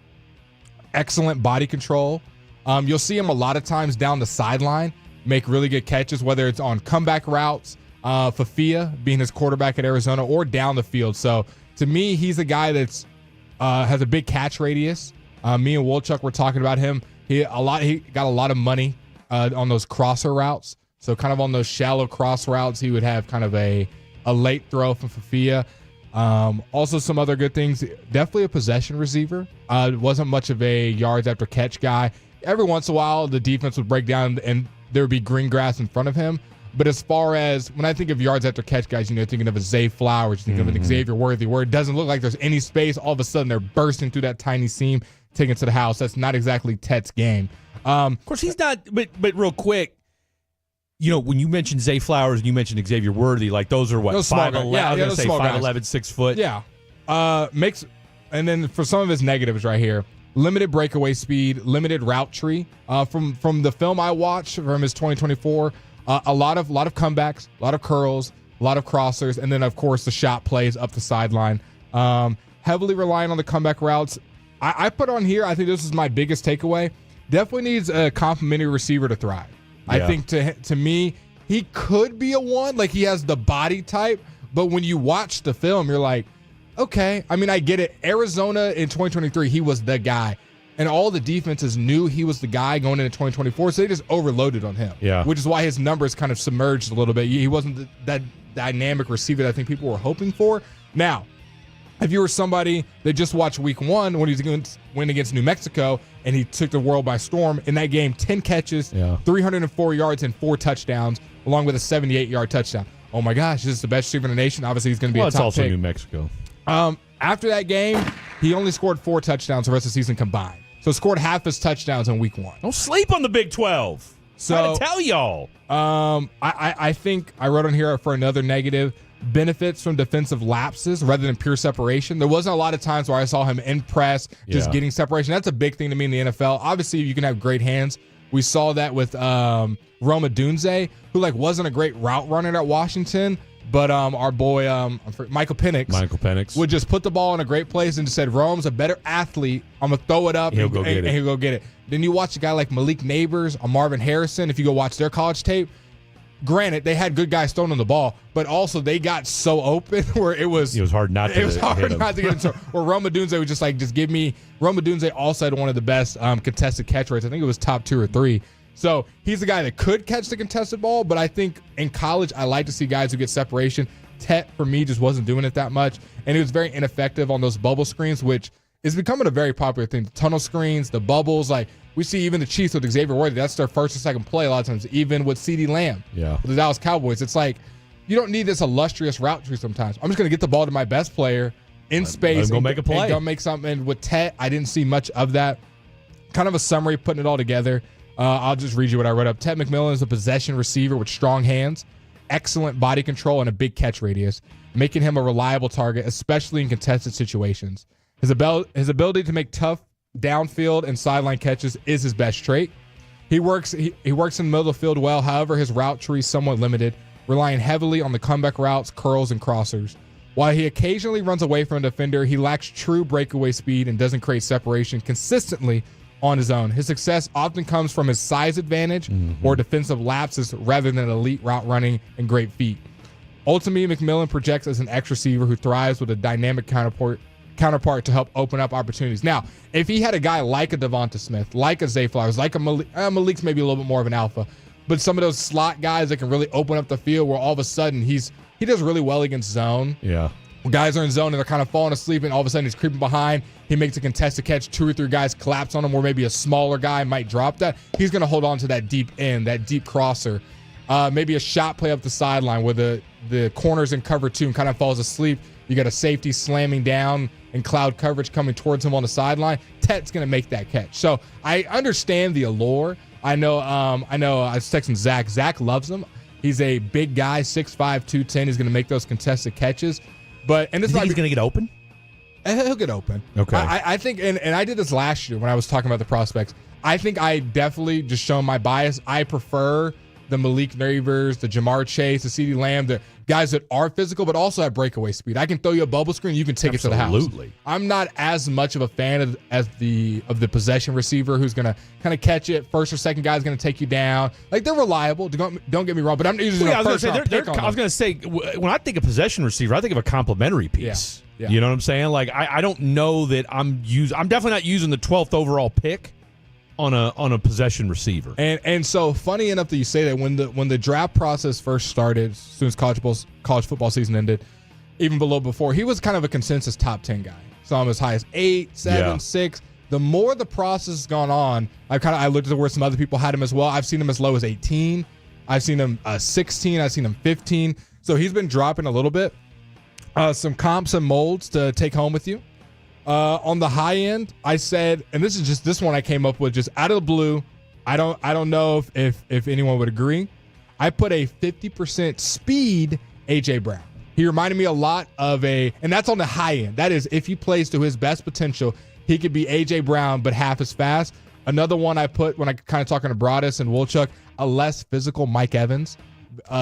excellent body control. You'll see him a lot of times down the sideline make really good catches, whether it's on comeback routes, Fafia being his quarterback at Arizona, or down the field. So to me, he's a guy that's has a big catch radius. Me and Wolchuk were talking about him. He got a lot of money on those crosser routes. So kind of on those shallow cross routes, he would have kind of a late throw from Fafia. Also, some other good things. Definitely a possession receiver. Wasn't much of a yards after catch guy. Every once in a while, the defense would break down and there would be green grass in front of him. But as far as when I think of yards after catch guys, thinking of a Zay Flowers, thinking of an Xavier Worthy, where it doesn't look like there's any space. All of a sudden, they're bursting through that tiny seam, taking it to the house. That's not exactly Tet's game. Of course, he's not. But real quick, when you mentioned Zay Flowers and you mentioned Xavier Worthy, like those are what 5'11". Yeah, I was going to say 5'11", guys. 6 foot. Yeah. And then for some of his negatives right here. Limited breakaway speed, limited route tree. From the film I watched from his 2024, a lot of comebacks, a lot of curls, a lot of crossers, and then of course the shot plays up the sideline. Heavily relying on the comeback routes. I put on here, I think this is my biggest takeaway. Definitely needs a complimentary receiver to thrive. Yeah. I think to me, he could be a one, like he has the body type, but when you watch the film, you're like, okay. I mean, I get it. Arizona in 2023, he was the guy. And all the defenses knew he was the guy going into 2024, so they just overloaded on him. Yeah. Which is why his numbers kind of submerged a little bit. He wasn't that dynamic receiver that I think people were hoping for. Now, if you were somebody that just watched week one when he was going to win against New Mexico and he took the world by storm, in that game, 10 catches, 304 yards, and 4 touchdowns, along with a 78-yard touchdown. Oh, my gosh, this is the best receiver in the nation. Obviously, he's going to be a top it's also pick. New Mexico. After that game, he only scored 4 touchdowns the rest of the season combined. So scored half his touchdowns in week one. Don't sleep on the Big 12. So I'm trying to tell y'all. I think I wrote on here for another negative, benefits from defensive lapses rather than pure separation. There wasn't a lot of times where I saw him in press, just getting separation. That's a big thing to me in the NFL. Obviously, you can have great hands. We saw that with Roma Dunze, who wasn't a great route runner at Washington. But our boy, Michael Penix would just put the ball in a great place and just said, Rome's a better athlete. I'm going to throw it up and he'll go get it. Then you watch a guy like Malik Neighbors or Marvin Harrison, if you go watch their college tape, granted, they had good guys throwing on the ball, but also they got so open where it was hard not to get into. Or Roma Dunze was just give me. Roma Dunze also had one of the best contested catch rates. I think it was top 2 or 3. So he's the guy that could catch the contested ball, but I think in college, I like to see guys who get separation. Tet, for me, just wasn't doing it that much. And he was very ineffective on those bubble screens, which is becoming a very popular thing. The tunnel screens, the bubbles, we see even the Chiefs with Xavier Worthy. That's their first or second play a lot of times, even with CeeDee Lamb. With the Dallas Cowboys. It's you don't need this illustrious route tree sometimes. I'm just going to get the ball to my best player in space and go make a play. And go make something. And with Tet, I didn't see much of that. Kind of a summary, putting it all together. I'll just read you what I wrote up. Ted McMillan is a possession receiver with strong hands, excellent body control, and a big catch radius, making him a reliable target, especially in contested situations. His ability to make tough downfield and sideline catches is his best trait. He works in the middle of the field well. However, his route tree is somewhat limited, relying heavily on the comeback routes, curls, and crossers. While he occasionally runs away from a defender, he lacks true breakaway speed and doesn't create separation consistently on his own. His success often comes from his size advantage or defensive lapses rather than elite route running and great feet. Ultimately, McMillan projects as an X receiver who thrives with a dynamic counterpart to help open up opportunities. Now, if he had a guy like a Devonta Smith, like a Zay Flowers, like a Malik's maybe a little bit more of an alpha, but some of those slot guys that can really open up the field where all of a sudden he does really well against zone. Yeah. Guys are in zone and they're kind of falling asleep, and all of a sudden he's creeping behind. He makes a contested catch. 2 or 3 guys collapse on him, where maybe a smaller guy might drop that. He's going to hold on to that deep end, that deep crosser. Maybe a shot play up the sideline where the corner's in cover 2 and kind of falls asleep. You got a safety slamming down and cloud coverage coming towards him on the sideline. Tet's going to make that catch. So I understand the allure. I know I was texting Zach. Zach loves him. He's a big guy, 6'5", 210. He's going to make those contested catches. But and this he's going to get open? He'll get open. Okay. I think, and I did this last year when I was talking about the prospects. I think I definitely just shown my bias. I prefer the Malik Neighbors, the Jamar Chase, the CeeDee Lamb, the guys that are physical but also have breakaway speed. I can throw you a bubble screen, you can take it to the house. Absolutely. I'm not as much of a fan of the possession receiver who's going to kind of catch it. First or second guy's going to take you down. They're reliable. Don't get me wrong, but I'm usually I was going to say, when I think of possession receiver, I think of a complimentary piece. Yeah. You know what I'm saying? I don't know that I'm definitely not using the 12th overall pick on a possession receiver. And so funny enough that you say that, when the draft process first started, as soon as college football season ended, even below before. He was kind of a consensus top 10 guy. Saw him as high as 8, 7, 6. The more the process has gone on, I looked at where some other people had him as well. I've seen him as low as 18. I've seen him 16. I've seen him 15. So he's been dropping a little bit. Some comps and molds to take home with you. On the high end, I said, and this is just this one I came up with just out of the blue. I don't know if anyone would agree. I put a 50% speed AJ Brown. He reminded me a lot of and that's on the high end. That is, if he plays to his best potential, he could be AJ Brown, but half as fast. Another one I put when I kind of talking to Broadus and Wolchuk, a less physical Mike Evans.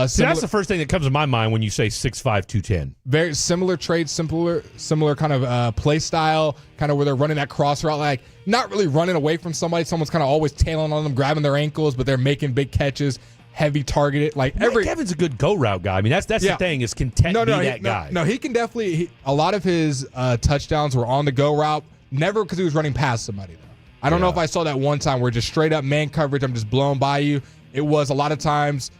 See, that's the first thing that comes to my mind when you say 6'5", 210. Very similar trade, similar kind of play style, kind of where they're running that cross route, like not really running away from somebody. Someone's kind of always tailing on them, grabbing their ankles, but they're making big catches, heavy targeted. Like Mike Evans a good go route guy. I mean, that's the thing is can Tet be that guy? No, he can definitely. A lot of his touchdowns were on the go route, never because he was running past somebody though. I don't know if I saw that one time where just straight up man coverage, I'm just blown by you. It was a lot of times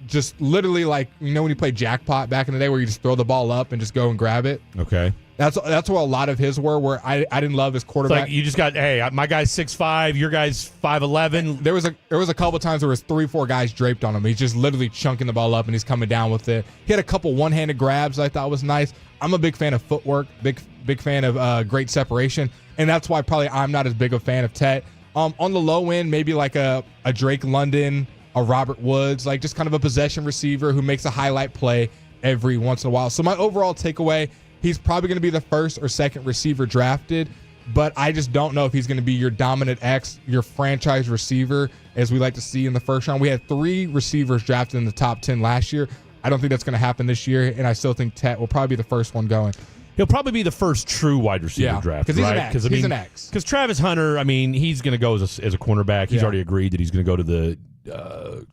just literally like, you know, when you play jackpot back in the day where you just throw the ball up and just go and grab it. Okay. That's where a lot of his were, where I didn't love his quarterback. It's like you just got, hey, my guy's 6'5", your guy's 5'11". There was a couple times there was 3-4 guys draped on him. He's just literally chunking the ball up and he's coming down with it. He had a couple one-handed grabs I thought was nice. I'm a big fan of footwork, big fan of great separation, and that's why probably I'm not as big a fan of Tet. On the low end, maybe like a Drake London, a Robert Woods, like just kind of a possession receiver who makes a highlight play every once in a while. So my overall takeaway, he's probably going to be the first or second receiver drafted, but I just don't know if he's going to be your dominant X, your franchise receiver, as we like to see in the first round. We had 3 receivers drafted in the top 10 last year. I don't think that's going to happen this year, and I still think Tet will probably be the first one going. He'll probably be the first true wide receiver draft, because he's right? He's an X. Because Travis Hunter, I mean, he's going to go as a cornerback. He's already agreed that he's going to go to the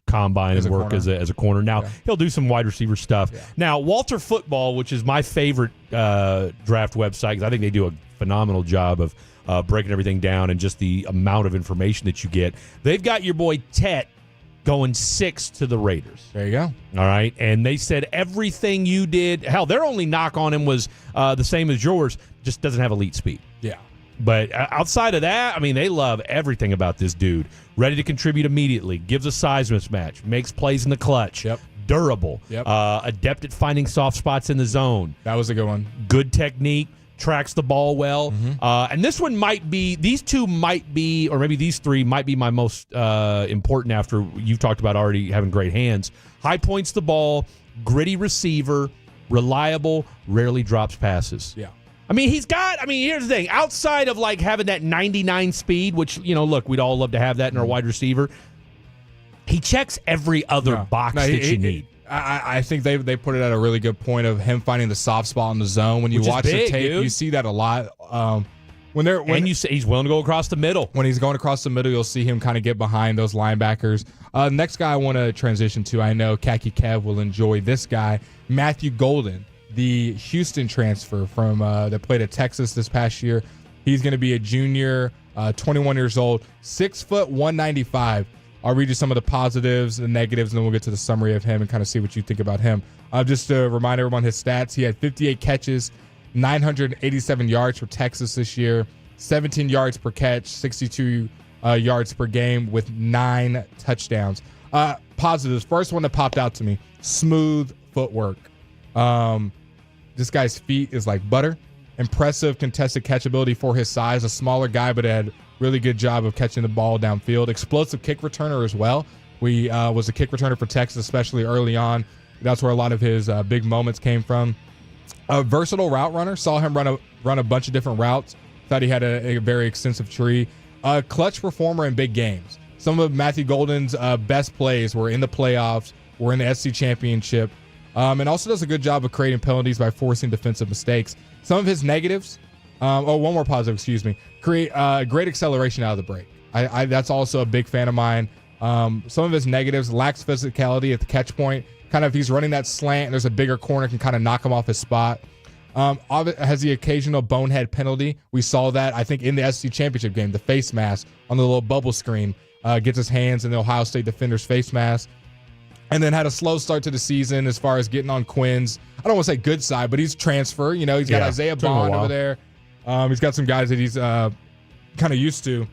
combine and work as a corner. Now, he'll do some wide receiver stuff. Yeah. Now, Walter Football, which is my favorite draft website, because I think they do a phenomenal job of breaking everything down and just the amount of information that you get. They've got your boy Tet going 6 to the Raiders. There you go. All right. And they said everything you did, hell, their only knock on him was the same as yours, just doesn't have elite speed. Yeah. But outside of that, I mean, they love everything about this dude. Ready to contribute immediately, gives a size mismatch, makes plays in the clutch. Yep. Durable. Yep. Adept at finding soft spots in the zone. That was a good one. Good technique. Tracks the ball well. Mm-hmm. And this one might be, these two might be, or maybe these 3 might be my most important after you've talked about already having great hands. High points the ball, gritty receiver, reliable, rarely drops passes. Yeah. I mean, here's the thing. Outside of like having that 99 speed, which, you know, look, we'd all love to have that in our wide receiver, he checks every other box that you need. I think they put it at a really good point of him finding the soft spot in the zone. When you watch the tape, you see that a lot. You say he's willing to go across the middle. When he's going across the middle, you'll see him kind of get behind those linebackers. Next guy I want to transition to, I know Khaki Kev will enjoy this guy, Matthew Golden, the Houston transfer from that played at Texas this past year. He's going to be a junior, 21 years old, 6 foot 195. I'll read you some of the positives and negatives, and then we'll get to the summary of him and kind of see what you think about him. Just to remind everyone his stats, he had 58 catches, 987 yards for Texas this year, 17 yards per catch, 62 yards per game with 9 touchdowns. Positives. First one that popped out to me, smooth footwork. This guy's feet is like butter. Impressive contested catchability for his size. A smaller guy, but had really good job of catching the ball downfield. Explosive kick returner as well. We was a kick returner for Texas, especially early on. That's where a lot of his big moments came from. A versatile route runner. Saw him run a bunch of different routes. Thought he had a very extensive tree. A clutch performer in big games. Some of Matthew Golden's best plays were in the playoffs, were in the SC championship, and also does a good job of creating penalties by forcing defensive mistakes. Some of his negatives, one more positive, excuse me. Create great acceleration out of the break. That's also a big fan of mine. Some of his negatives, lacks physicality at the catch point. Kind of, he's running that slant and there's a bigger corner, can kind of knock him off his spot. Has the occasional bonehead penalty. We saw that, I think, in the SC championship game, the face mask on the little bubble screen. Gets his hands in the Ohio State defender's face mask. And then had a slow start to the season as far as getting on Quinn's, I don't want to say good side, but he's transfer. He's got Isaiah Bond over there. He's got some guys that he's kind of used to.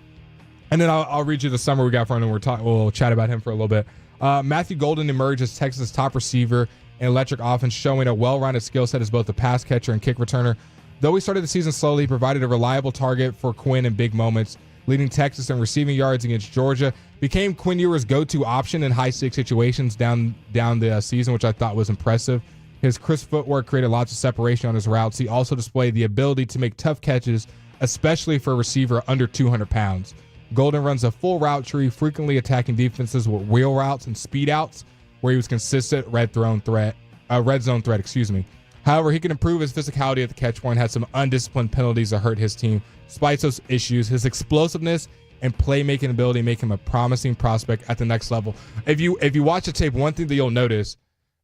And then I'll read you the summary we got from him. We'll chat about him for a little bit. Matthew Golden emerged as Texas' top receiver in electric offense, showing a well-rounded skill set as both a pass catcher and kick returner. Though he started the season slowly, he provided a reliable target for Quinn in big moments, leading Texas in receiving yards against Georgia. Became Quinn Ewers' go-to option in high-stakes situations down the season, which I thought was impressive. His crisp footwork created lots of separation on his routes. He also displayed the ability to make tough catches, especially for a receiver under 200 pounds. Golden runs a full route tree, frequently attacking defenses with wheel routes and speed outs, where he was consistent red zone threat. However, he can improve his physicality at the catch point, had some undisciplined penalties that hurt his team. Despite those issues, his explosiveness and playmaking ability make him a promising prospect at the next level. If you watch the tape, one thing that you'll notice,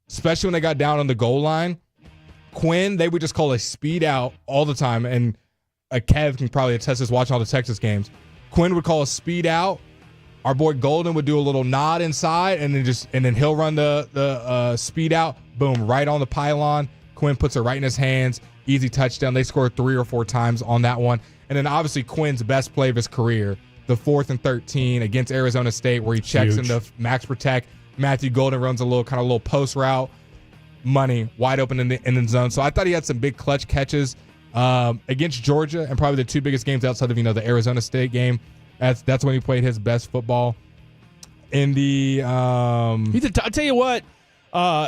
especially when they got down on the goal line, Quinn, they would just call a speed out all the time, and Kev can probably attest this watching all the Texas games. Quinn would call a speed out. Our boy Golden would do a little nod inside, and then he'll run the speed out. Boom, right on the pylon. Quinn puts it right in his hands. Easy touchdown. They scored 3 or 4 times on that one. And then obviously Quinn's best play of his career, the 4th and 13 against Arizona State, where he checks in the max protect. Matthew Golden runs a little post route. Money wide open in the end zone. So I thought he had some big clutch catches against Georgia, and probably the 2 biggest games outside of the Arizona State game. That's when he played his best football. In the I'll tell you what.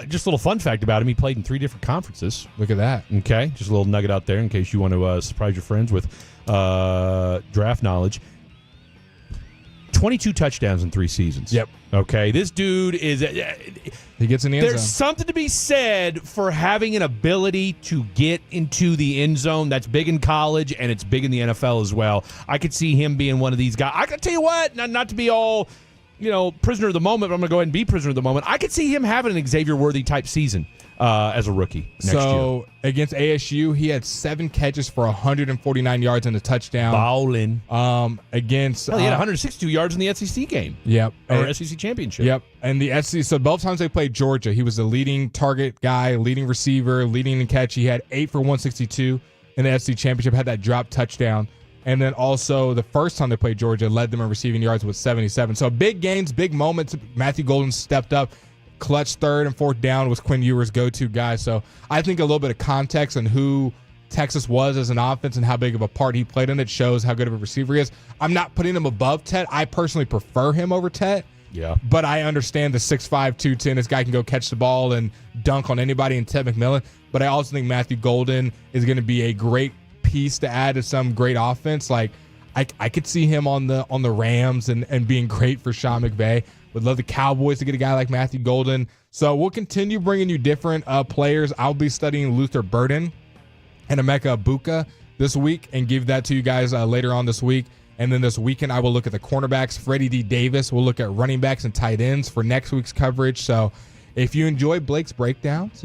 Just a little fun fact about him. He played in 3 different conferences. Look at that. Okay. Just a little nugget out there in case you want to surprise your friends with draft knowledge. 22 touchdowns in 3 seasons. Yep. Okay. This dude is... he gets in the end zone. There's something to be said for having an ability to get into the end zone. That's big in college, and it's big in the NFL as well. I could see him being one of these guys. I can tell you what, not to be all... prisoner of the moment, but I'm going to go ahead and be prisoner of the moment. I could see him having an Xavier-worthy type season as a rookie next year. Against ASU, he had 7 catches for 149 yards and a touchdown. Ballin'. Against... he had 162 yards in the SEC game. Yep. Or SEC championship. Yep. And the SEC, so both times they played Georgia, he was the leading target guy, leading receiver, leading in catch. He had 8 for 162 in the SEC championship, had that drop touchdown. And then also the first time they played Georgia, led them in receiving yards with 77. So big games, big moments. Matthew Golden stepped up. Clutch 3rd and 4th down was Quinn Ewers' go-to guy. So I think a little bit of context on who Texas was as an offense and how big of a part he played in it shows how good of a receiver he is. I'm not putting him above Tet. I personally prefer him over Tet. Yeah. But I understand the 6'5", 210. This guy can go catch the ball and dunk on anybody in Ted McMillan. But I also think Matthew Golden is going to be a great piece to add to some great offense. Like I could see him on the Rams and being great for Sean McVay. Would love the Cowboys to get a guy like Matthew Golden. So we'll continue bringing you different players. I'll be studying Luther Burden and Emeka Ibuka this week and give that to you guys later on this week. And then this weekend I will look at the cornerbacks. Freddie D. Davis. We'll look at running backs and tight ends for next week's coverage. So if you enjoy Blake's breakdowns,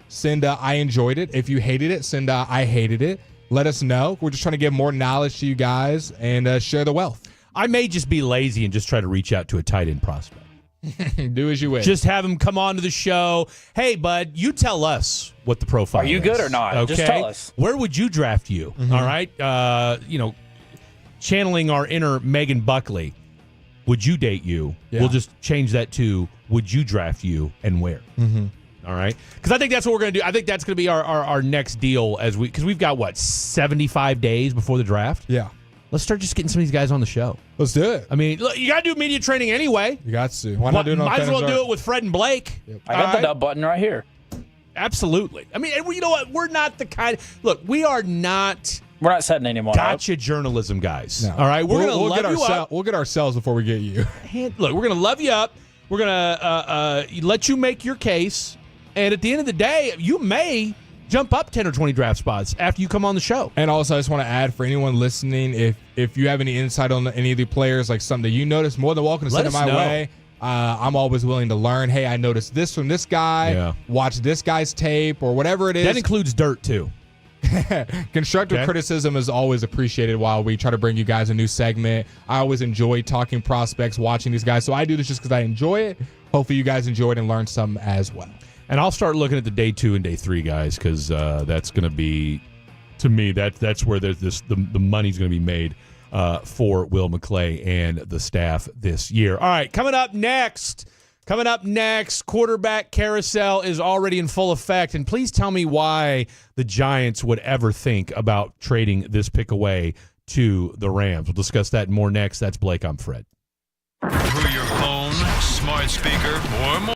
send I enjoyed it. If you hated it, send I hated it. Let us know. We're just trying to give more knowledge to you guys and share the wealth. I may just be lazy and just try to reach out to a tight end prospect. Do as you wish. Just have him come on to the show. Hey, bud, you tell us what the profile is. Are you good or not? Okay? Just tell us. Where would you draft you? Mm-hmm. All right? Channeling our inner Megan Buckley, would you date you? Yeah. We'll just change that to would you draft you and where? Mm-hmm. All right, because I think that's what we're going to do. I think that's going to be our next deal because we've got 75 days before the draft. Yeah, let's start just getting some of these guys on the show. Let's do it. I mean, look, you got to do media training anyway. You got to. Why not do it on Might as well do it with Fred and Blake. Yep. I got the dub button right here. Absolutely. I mean, you know what? We're not the kind. Look, we are not. We're not setting anyone gotcha up. journalism guys. No. All right, we're going to love you up. We'll get ourselves before we get you. Look, we're going to love you up. We're going to let you make your case. And at the end of the day, you may jump up 10 or 20 draft spots after you come on the show. And also, I just want to add for anyone listening, if you have any insight on any of the players, like something that you notice, more than welcome to send it my way. I'm always willing to learn. Hey, I noticed this from this guy. Yeah. Watch this guy's tape or whatever it is. That includes dirt, too. Constructive criticism is always appreciated while we try to bring you guys a new segment. I always enjoy talking prospects, watching these guys. So I do this just because I enjoy it. Hopefully you guys enjoy it and learn some as well. And I'll start looking at the day 2 and day 3 guys because that's going to be, to me, that's where the money's going to be made for Will McClay and the staff this year. All right, coming up next, quarterback carousel is already in full effect. And please tell me why the Giants would ever think about trading this pick away to the Rams. We'll discuss that and more next. That's Blake. I'm Fred. Through your phone, smart speaker, or more.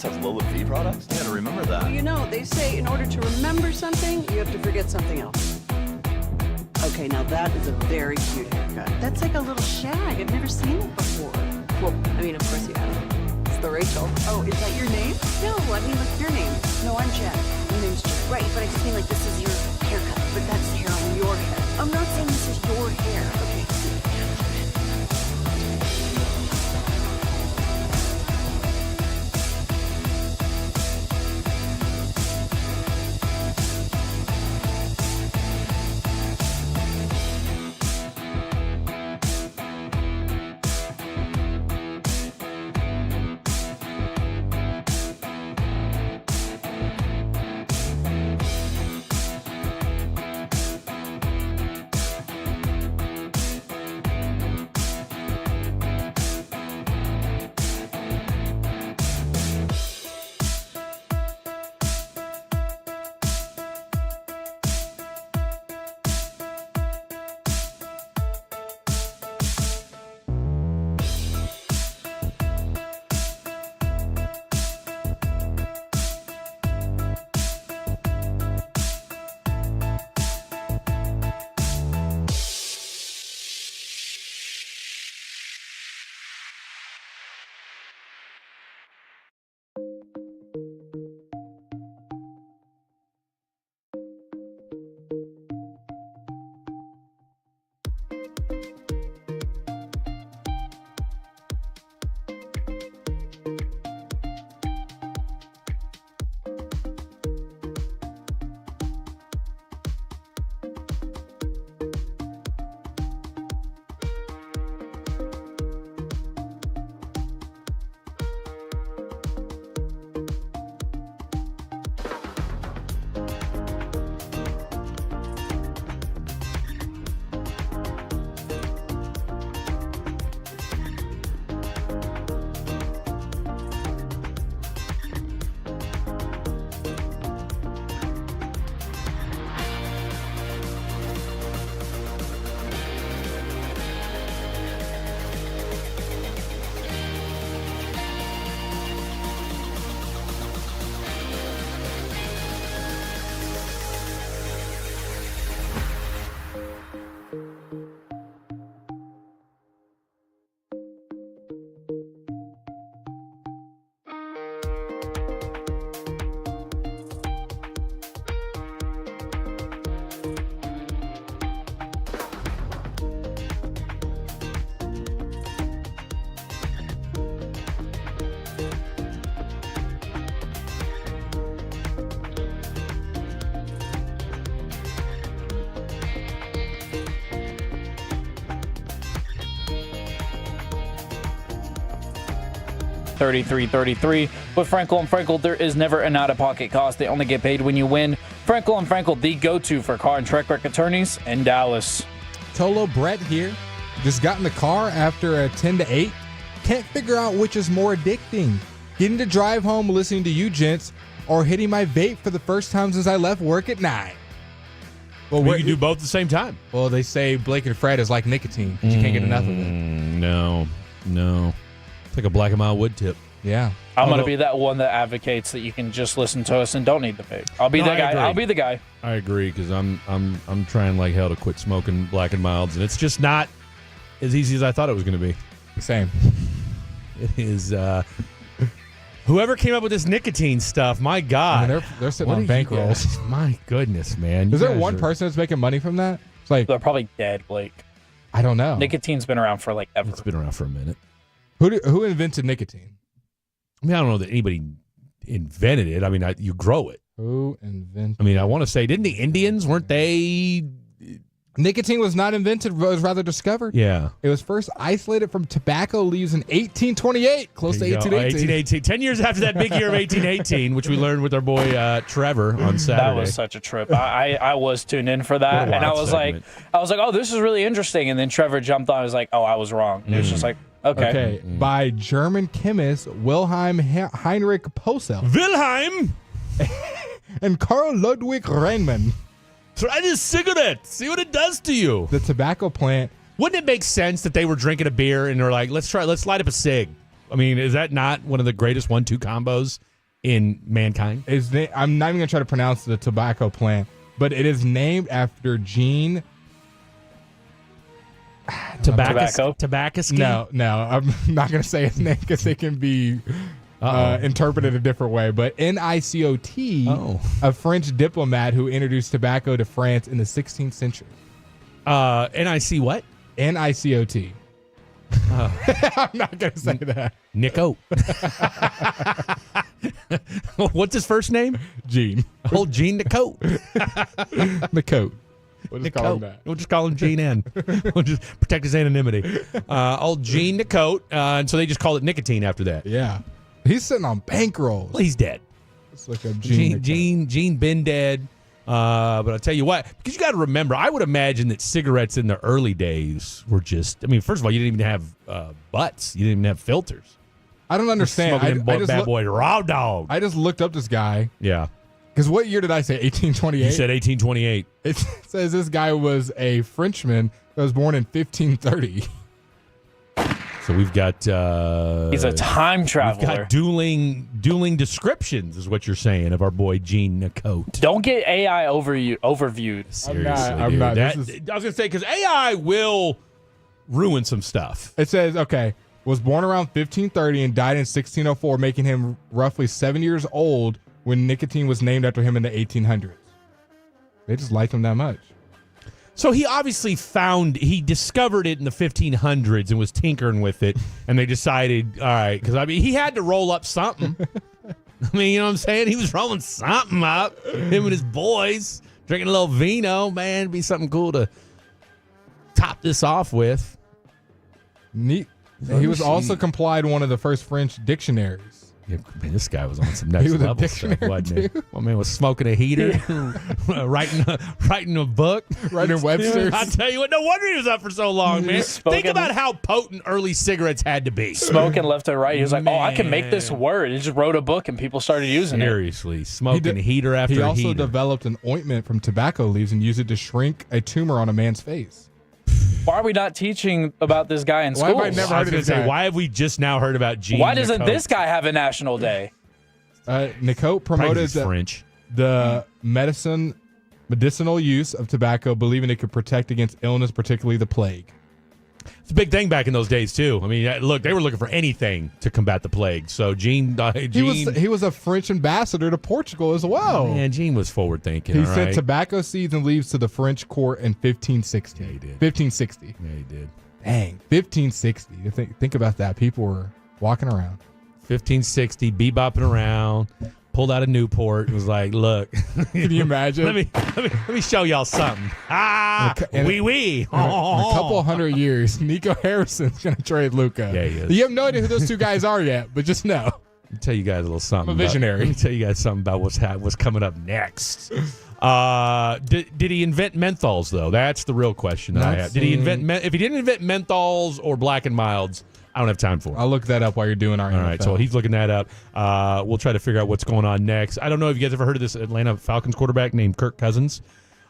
Has low V products? I gotta remember that. Well, you know, they say in order to remember something, you have to forget something else. Okay, now that is a very cute haircut. That's like a little shag. I've never seen it before. Well, I mean, of course you have. It's the Rachel. Oh, is that your name? No, I mean, what's your name? No, I'm Jen. My name's Jen. Right, but I just mean like this is your haircut, but that's hair on your head. I'm not saying this is your hair. Okay. 888-3333. With Frankel and Frankel, there is never an out-of-pocket cost. They only get paid when you win. Frankel and Frankel, the go-to for car and truck wreck attorneys in Dallas. Tolo Brett here. Just got in the car after a 10-8. Can't figure out which is more addicting. Getting to drive home listening to you gents or hitting my vape for the first time since I left work at 9. Well, we can do both at the same time. Well, they say Blake and Fred is like nicotine. You can't get enough of it. No. It's like a Black and Mild wood tip. Yeah. I'm going to be that one that advocates that you can just listen to us and don't need the vape. I'll be that guy. I'll be the guy. I agree, because I'm trying like hell to quit smoking Black and Milds, and it's just not as easy as I thought it was going to be. Same. It is. Whoever came up with this nicotine stuff, my God. I mean, they're sitting on bankrolls. My goodness, man. Is there one person that's making money from that? It's like, they're probably dead, Blake. I don't know. Nicotine's been around for like ever. It's been around for a minute. Who invented nicotine? I mean, I don't know that anybody invented it. I mean, you grow it. Who invented? I mean, I want to say, didn't the Indians, weren't they? Nicotine was not invented, but was rather discovered. Yeah. It was first isolated from tobacco leaves in 1828, close to 1818. 10 years after that big year of 1818, which we learned with our boy Trevor on Saturday. That was such a trip. I was tuned in for that, and I was like, oh, this is really interesting. And then Trevor jumped on. I was like, oh, I was wrong. It was just like, okay. By German chemist Wilhelm Heinrich Posel. Wilhelm and Carl Ludwig Reinmann. Try this cigarette. See what it does to you. The tobacco plant. Wouldn't it make sense that they were drinking a beer and they're like, let's light up a cig? I mean, is that not one of the greatest 1-2 combos in mankind? I'm not even going to try to pronounce the tobacco plant, but it is named after Gene. Tobacco? No, I'm not going to say his name because it can be interpreted a different way. But Nicot, a French diplomat who introduced tobacco to France in the 16th century. NIC what? Nicot. I'm not going to say that. Nico. What's his first name? Gene. Old Gene Nicote. Nicote. We'll just call him that. We'll just call him Gene N. We'll just protect his anonymity. Old Gene Nicote. And so they just call it nicotine after that. Yeah. He's sitting on bankrolls. Well, he's dead. Let's look up Gene been dead. But I'll tell you what, because you got to remember, I would imagine that cigarettes in the early days were just, I mean, first of all, you didn't even have butts. You didn't even have filters. I don't understand. Bad boy raw dog. I just looked up this guy. Yeah. Because what year did I say? 1828? You said 1828. It says this guy was a Frenchman that was born in 1530. So we've got he's a time traveler. We've got dueling descriptions, is what you're saying, of our boy Gene Nicote. Don't get AI overviewed. Seriously, I'm not. I was gonna say, because AI will ruin some stuff. It says, was born around 1530 and died in 1604, making him roughly 7 years old when nicotine was named after him in the 1800s. They just liked him that much. So he obviously he discovered it in the 1500s and was tinkering with it, and they decided, all right, because I mean, he had to roll up something. I mean, you know what I'm saying? He was rolling something up, him and his boys, drinking a little vino, man, it'd be something cool to top this off with. Neat. He was also complied one of the first French dictionaries. Yeah, man, this guy was on some next level stuff, wasn't he? My man was smoking a heater, writing a book, writing Webster's. I tell you what, no wonder he was up for so long, man. Think about how potent early cigarettes had to be. Smoking left and right. He was like, oh, I can make this word. He just wrote a book and people started using it. Seriously, smoking heater after heater. He also developed an ointment from tobacco leaves and used it to shrink a tumor on a man's face. Why are we not teaching about this guy in school? Why have we just now heard about Gene? Why doesn't this guy have a national day? Nicote promoted the medicinal use of tobacco, believing it could protect against illness, particularly the plague. It's a big thing back in those days too. I mean, look, they were looking for anything to combat the plague. So Gene he was a French ambassador to Portugal as well. Man, Gene was forward thinking. He sent tobacco seeds and leaves to the French court in 1560. Yeah, he did. 1560. Yeah, he did. Dang, 1560. Think about that. People were walking around. 1560, bebopping around, pulled out a Newport and was like, "Look, can you imagine? let me show y'all something." Wee. In a couple 100 years, Nico Harrison's going to trade Luka. Yeah, he is. You have no idea who those two guys are yet, but just know. Let me tell you guys a little something. I'm a visionary. Let me tell you guys something about what's coming up next. Did he invent menthols though? That's the real question that I have. Did he invent? If he didn't invent menthols or Black and Milds, I don't have time for it. I'll look that up while you're doing our NFL. All right, so he's looking that up. We'll try to figure out what's going on next. I don't know if you guys ever heard of this Atlanta Falcons quarterback named Kirk Cousins.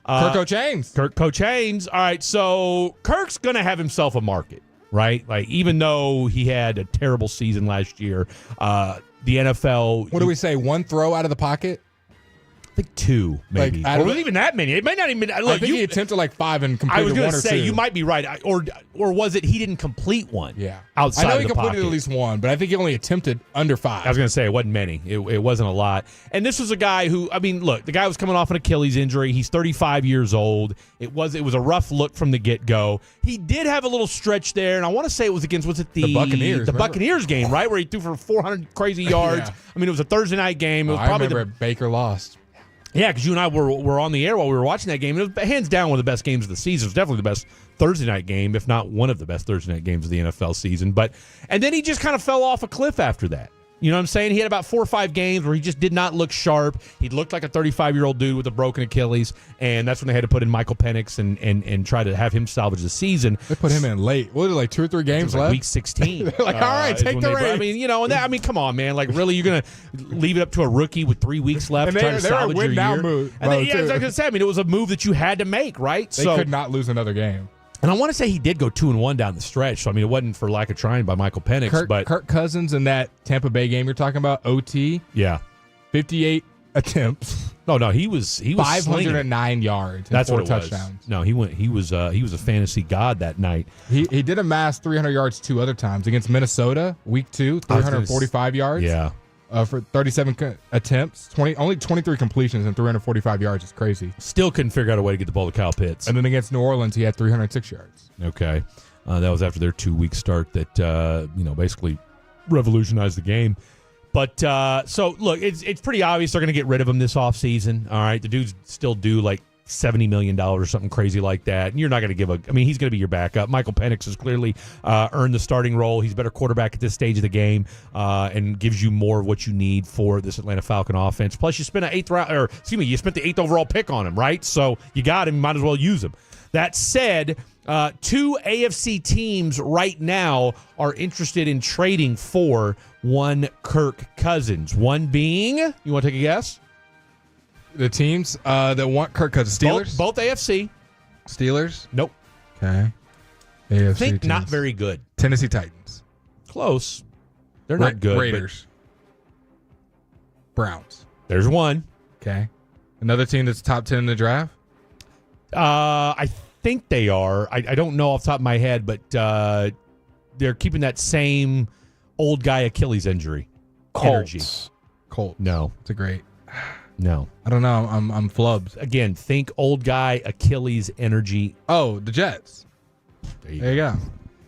Kirk Cochains. Kirk Cochains. All right, so Kirk's going to have himself a market, right? Like, even though he had a terrible season last year, the NFL... What do we say, one throw out of the pocket? I think 2, maybe. Like, or even that many. It might not even... Look, I think he attempted like 5 and completed I was one going or to say, 2. you might be right. Or was it he didn't complete one? Yeah. Outside I know of he the completed pocket. at least 1, but I think he only attempted under 5. I was going to say, it wasn't many. It wasn't a lot. And this was a guy who, I mean, look, the guy was coming off an Achilles injury. He's 35 years old. It was a rough look from the get-go. He did have a little stretch there, and I want to say it was against, the Buccaneers? The Buccaneers game, right, where he threw for 400 crazy yards. Yeah. I mean, it was a Thursday night game. It was I probably remember Baker lost. Yeah, because you and I were on the air while we were watching that game. It was hands down one of the best games of the season. It was definitely the best Thursday night game, if not one of the best Thursday night games of the NFL season. And then he just kind of fell off a cliff after that. You know what I'm saying? He had about 4 or 5 games where he just did not look sharp. He looked like a 35-year-old dude with a broken Achilles, and that's when they had to put in Michael Penix and try to have him salvage the season. They put him in late. What, like 2 or 3 games left? Week 16. They're like, all right, take the reins. I mean, you know, and come on, man. Like, really, you're going to leave it up to a rookie with 3 weeks left And to try to salvage your year? Move, and then, I was going to say, I mean, it was a move that you had to make, right? They could not lose another game. And I want to say he did go 2-1 down the stretch. So, I mean, it wasn't for lack of trying by Michael Penix. But Kirk Cousins in that Tampa Bay game you're talking about, OT. Yeah. 58 attempts. No, he was 509 yards. That's 4 what it touchdowns. Was. No, he was a fantasy god that night. He did amass 300 yards 2 other times against Minnesota, week 2, 345 yards. Yeah. For 37 attempts, only 23 completions and 345 yards. It's crazy. Still couldn't figure out a way to get the ball to Kyle Pitts. And then against New Orleans, he had 306 yards. Okay. That was after their 2-week start that, basically revolutionized the game. But, so, look, it's pretty obvious they're going to get rid of him this offseason. All right. The dude's still due, like, $70 million or something crazy like that. And you're not going to he's going to be your backup. Michael Penix has clearly earned the starting role. He's a better quarterback at this stage of the game and gives you more of what you need for this Atlanta Falcon offense. Plus, you spent you spent the 8th overall pick on him, right? So you got him. You might as well use him. That said, 2 AFC teams right now are interested in trading for one Kirk Cousins. One being, you want to take a guess? The teams that want Kirk Cousins. Steelers? Both AFC. Steelers? Nope. Okay. AFC I think teams. not very good. Tennessee Titans. Close. They're not good. Raiders. Browns. There's one. Okay. Another team that's top 10 in the draft? I think they are. I don't know off the top of my head, but they're keeping that same old guy Achilles injury. Energy. Colts. No. It's a great... No. I don't know. I'm flubbed. Again, think old guy Achilles energy. Oh, the Jets. There you go.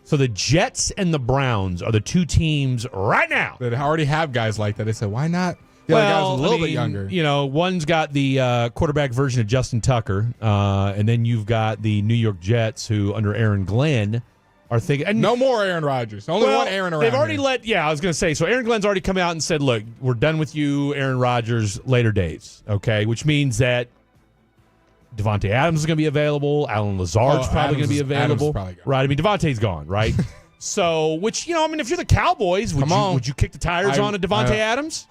So the Jets and the Browns are the 2 teams right now that already have guys like that. They said, why not? The other guy's a little bit younger. You know, one's got the quarterback version of Justin Tucker, and then you've got the New York Jets, who under Aaron Glenn are thinking. And no more Aaron Rodgers. Only one Aaron around. They've already here. I was going to say. So Aaron Glenn's already come out and said, "Look, we're done with you, Aaron Rodgers. Later days." Okay, which means that Devontae Adams is going to be available. Alan Lazard's probably going to be available. Right? I mean, Devontae's gone, right? So, which if you're the Cowboys, would you kick the tires on a Devontae Adams?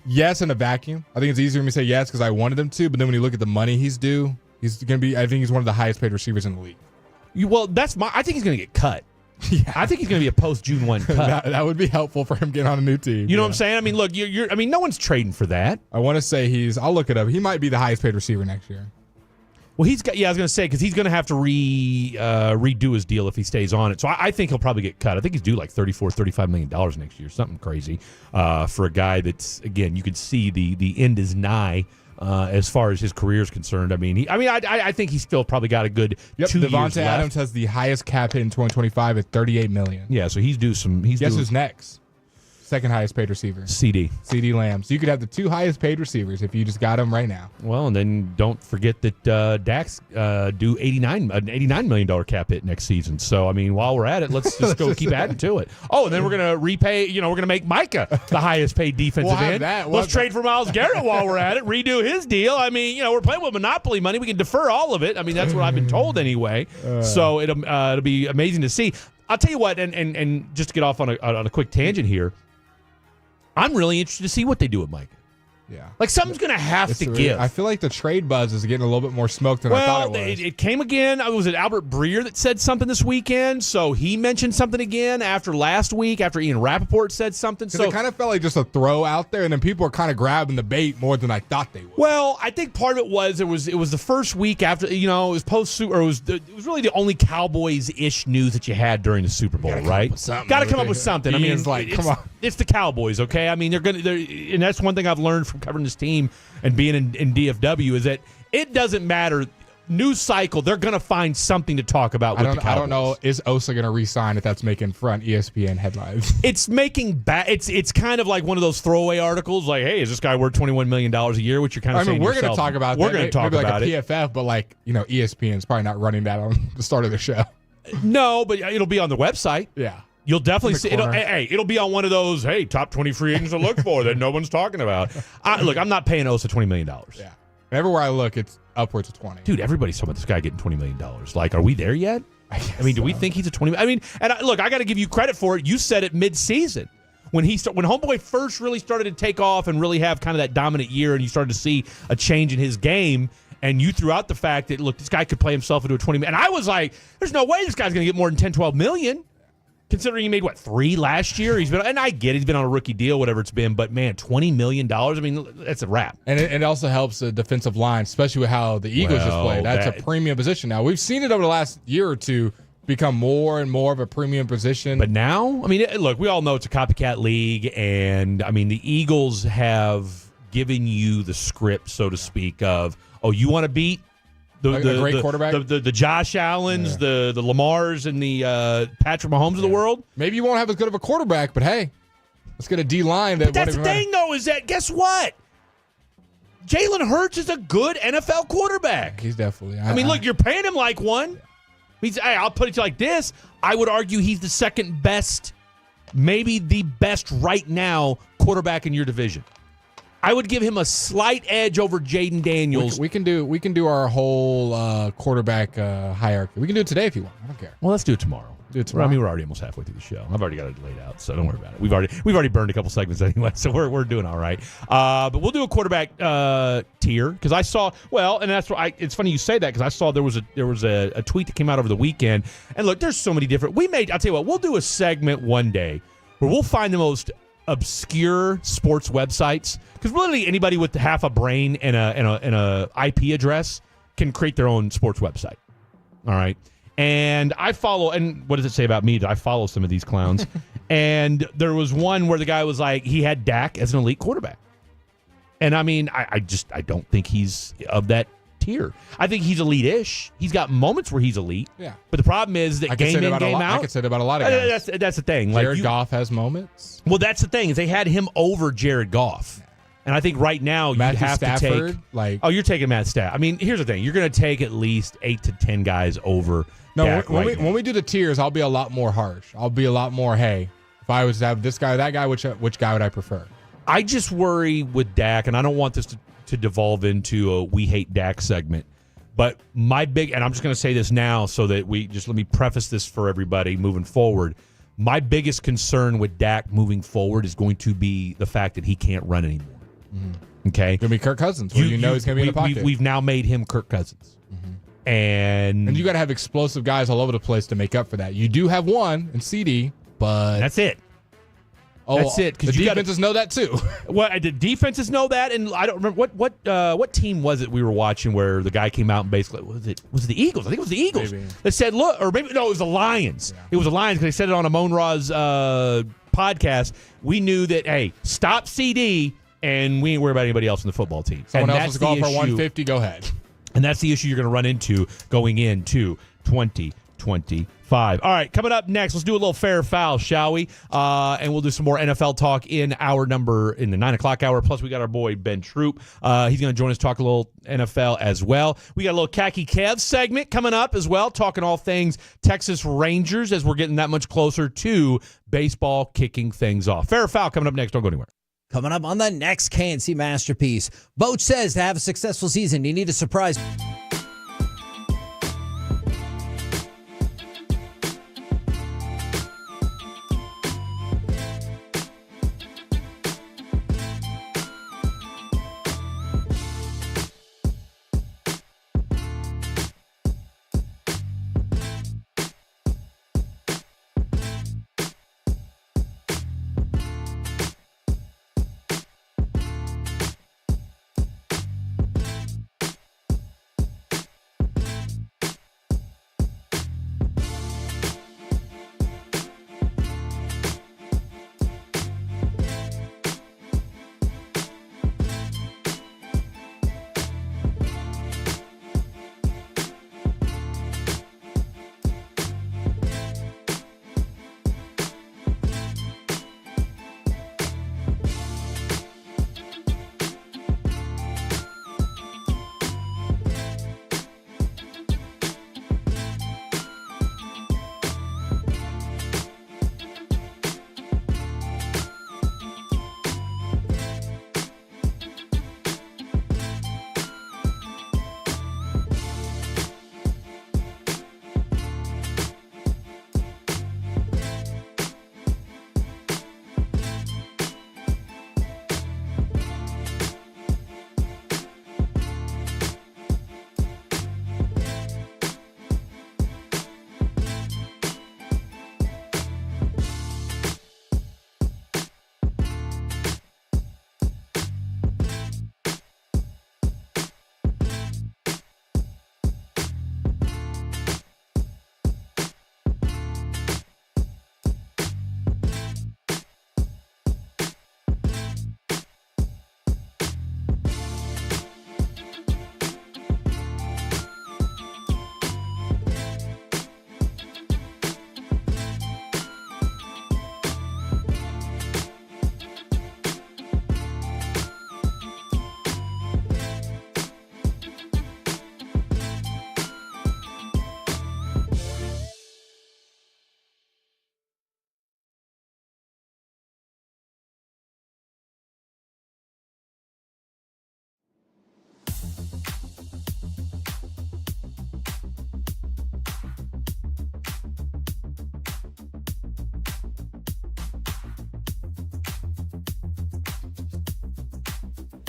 Yes, in a vacuum. I think it's easier for me to say yes because I wanted him to. But then when you look at the money he's due, he's going to be. I think he's one of the highest paid receivers in the league. I think he's going to get cut. Yeah. I think he's going to be a post June 1 cut. that would be helpful for him getting on a new team. You know what I'm saying? I mean, look, no one's trading for that. I want to say I'll look it up. He might be the highest paid receiver next year. Well, I was going to say, because he's going to have to redo his deal if he stays on it. So I think he'll probably get cut. I think he's due like $35 million next year, something crazy for a guy that's, again, you could see the end is nigh. As far as his career is concerned, I think he's still probably got a good 2 years left. Devontae Adams has the highest cap hit in 2025 at $38 million. Yeah, so he's due some. Guess who's next? Second highest paid receiver. CD Lamb. So you could have the 2 highest paid receivers if you just got them right now. Well, and then don't forget that Dak's do $89 million cap hit next season. So, I mean, while we're at it, let's just go keep adding to it. Oh, and then we're going to repay, we're going to make Micah the highest paid defensive end. Let's trade for Myles Garrett while we're at it, redo his deal. I mean, we're playing with monopoly money. We can defer all of it. I mean, that's what I've been told anyway. So it'll be amazing to see. I'll tell you what, and just to get off on a quick tangent here, I'm really interested to see what they do with Micah. Yeah. Like, something's going to have to give. I feel like the trade buzz is getting a little bit more smoke than I thought it was. It came again. Was it Albert Breer that said something this weekend? So he mentioned something again after last week, after Ian Rappaport said something. So it kind of felt like just a throw out there, and then people were kind of grabbing the bait more than I thought they would. Well, I think part of it was the first week after, it was it was really the only Cowboys-ish news that you had during the Super Bowl, right? Got to come up with something. I mean, come on. It's the Cowboys, okay? I mean, and that's one thing I've learned from covering this team and being in DFW is that it doesn't matter. News cycle, they're going to find something to talk about with the Cowboys. I don't know. Is Osa going to re-sign if that's making front ESPN headlines? It's making it's kind of like one of those throwaway articles like, hey, is this guy worth $21 million a year? Which you're kind of saying we're going to talk about We're going to talk maybe about like a PFF, but ESPN's probably not running that on the start of the show. No, but it'll be on the website. Yeah. You'll definitely see it. It'll be on one of those, top 20 free agents to look for that no one's talking about. Look, I'm not paying Osa $20 million. Yeah. Everywhere I look, it's upwards of 20. Dude, everybody's talking about this guy getting $20 million. Like, are we there yet? I mean, do we think he's a 20? I mean, and look, I got to give you credit for it. You said it mid-season. When Homeboy first really started to take off and really have kind of that dominant year and you started to see a change in his game, and you threw out the fact that, look, this guy could play himself into a 20 million. And I was like, there's no way this guy's going to get more than 10, 12 million. Considering he made, 3 last year? And I get it, he's been on a rookie deal, whatever it's been, but man, $20 million? I mean, that's a wrap. And it also helps the defensive line, especially with how the Eagles just play. That's a premium position now. We've seen it over the last year or two become more and more of a premium position. But now, I mean, look, we all know it's a copycat league, and I mean, the Eagles have given you the script, so to speak, of, you want to beat the great quarterback? The Josh Allens, the Lamars, and the Patrick Mahomes of the world. Maybe you won't have as good of a quarterback, but hey, let's get a D-line. But that's the thing, though, is that, guess what? Jalen Hurts is a good NFL quarterback. He's definitely. I mean, look, you're paying him like one. I'll put it like this. I would argue he's the second best, maybe the best right now quarterback in your division. I would give him a slight edge over Jaden Daniels. We can do our whole quarterback hierarchy. We can do it today if you want. I don't care. Well, let's do it tomorrow. I mean, we're already almost halfway through the show. I've already got it laid out, so don't worry about it. We've already burned a couple segments anyway, so we're doing all right. But we'll do a quarterback tier because I saw and that's why it's funny you say that because I saw there was a tweet that came out over the weekend. And look, there's so many different. I'll tell you what, we'll do a segment one day where we'll find the most obscure sports websites because literally anybody with half a brain and a IP address can create their own sports website. All right. And I follow, and what does it say about me that I follow some of these clowns? And there was one where the guy was like, he had Dak as an elite quarterback. And I mean, I don't think he's of that tier. I think he's elite-ish. He's got moments where he's elite. Yeah. But the problem is that game in, game out. I could say that about a lot of guys. That's the thing. Jared Goff has moments. Well, that's the thing is they had him over Jared Goff. And I think right now you have Stafford, to take. You're taking Matt Stafford. I mean, here's the thing: you're going to take at least 8 to 10 guys over. No, Dak when we do the tiers, I'll be a lot more harsh. I'll be a lot more. Hey, if I was to have this guy or that guy, which guy would I prefer? I just worry with Dak, and I don't want this to devolve into a "we hate Dak" segment. But my and I'm just going to say this now, so that let me preface this for everybody moving forward. My biggest concern with Dak moving forward is going to be the fact that he can't run anymore. Mm-hmm. Okay, gonna be Kirk Cousins. He's gonna be in the pocket. We've now made him Kirk Cousins, and you got to have explosive guys all over the place to make up for that. You do have one in CD, but that's it. That's it. Because the defenses know that too. Well, the defenses know that, and I don't remember what team was it we were watching where the guy came out and basically was it the Eagles? I think it was the Eagles. Maybe. That said, look, or maybe no, it was the Lions. Yeah. It was the Lions because they said it on Amon Ra's podcast. We knew that stop CD. And we ain't worried about anybody else in the football team. Someone else wants to go for 150, go ahead. And that's the issue you're going to run into going into 2020. 2025. All right, coming up next, let's do a little fair or foul, shall we? And we'll do some more NFL talk in the 9 o'clock hour. Plus, we got our boy Ben Troop. He's going to join us, talk a little NFL as well. We got a little Khaki Kev segment coming up as well, talking all things Texas Rangers as we're getting that much closer to baseball kicking things off. Fair or foul coming up next. Don't go anywhere. Coming up on the next KNC Masterpiece. Boach says to have a successful season, you need a surprise.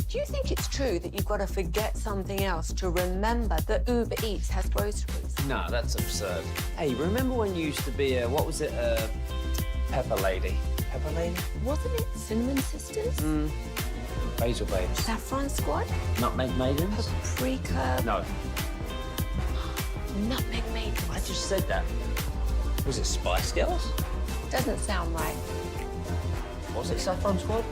Do you think it's true that you've got to forget something else to remember that Uber Eats has groceries? No, that's absurd. Hey, remember when you used to be Pepper Lady? Pepper Lady? Wasn't it Cinnamon Sisters? Basil Babes. Saffron Squad? Nutmeg Maidens? Paprika? No. Nutmeg Maidens. I just said that. Was it Spice Girls? Doesn't sound right. Was it Saffron Squad?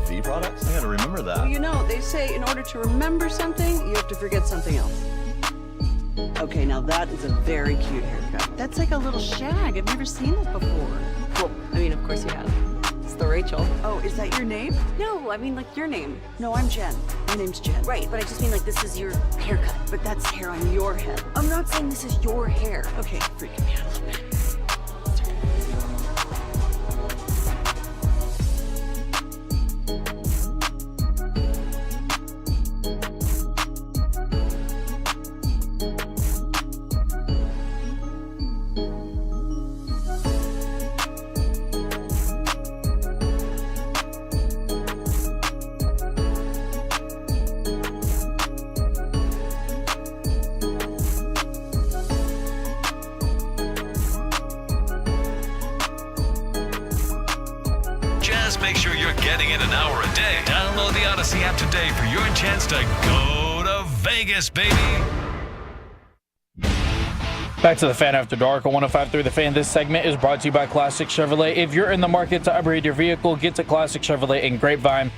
V products? I gotta remember that. Well, you know, they say in order to remember something, you have to forget something else. Okay, now that is a very cute haircut. That's like a little shag. I've never seen that before. Well, I mean, of course you have. It's the Rachel. Oh, is that your name? No, I mean like your name. No, I'm Jen. My name's Jen. Right, but I just mean like this is your haircut. But that's hair on your head. I'm not saying this is your hair. Okay, freaking me out a little bit. Make sure you're getting in an hour a day. Download the Odyssey app today for your chance to go to Vegas, baby. Back to the Fan After Dark on 105.3 The Fan. This segment is brought to you by Classic Chevrolet. If you're in the market to upgrade your vehicle, get to Classic Chevrolet in Grapevine.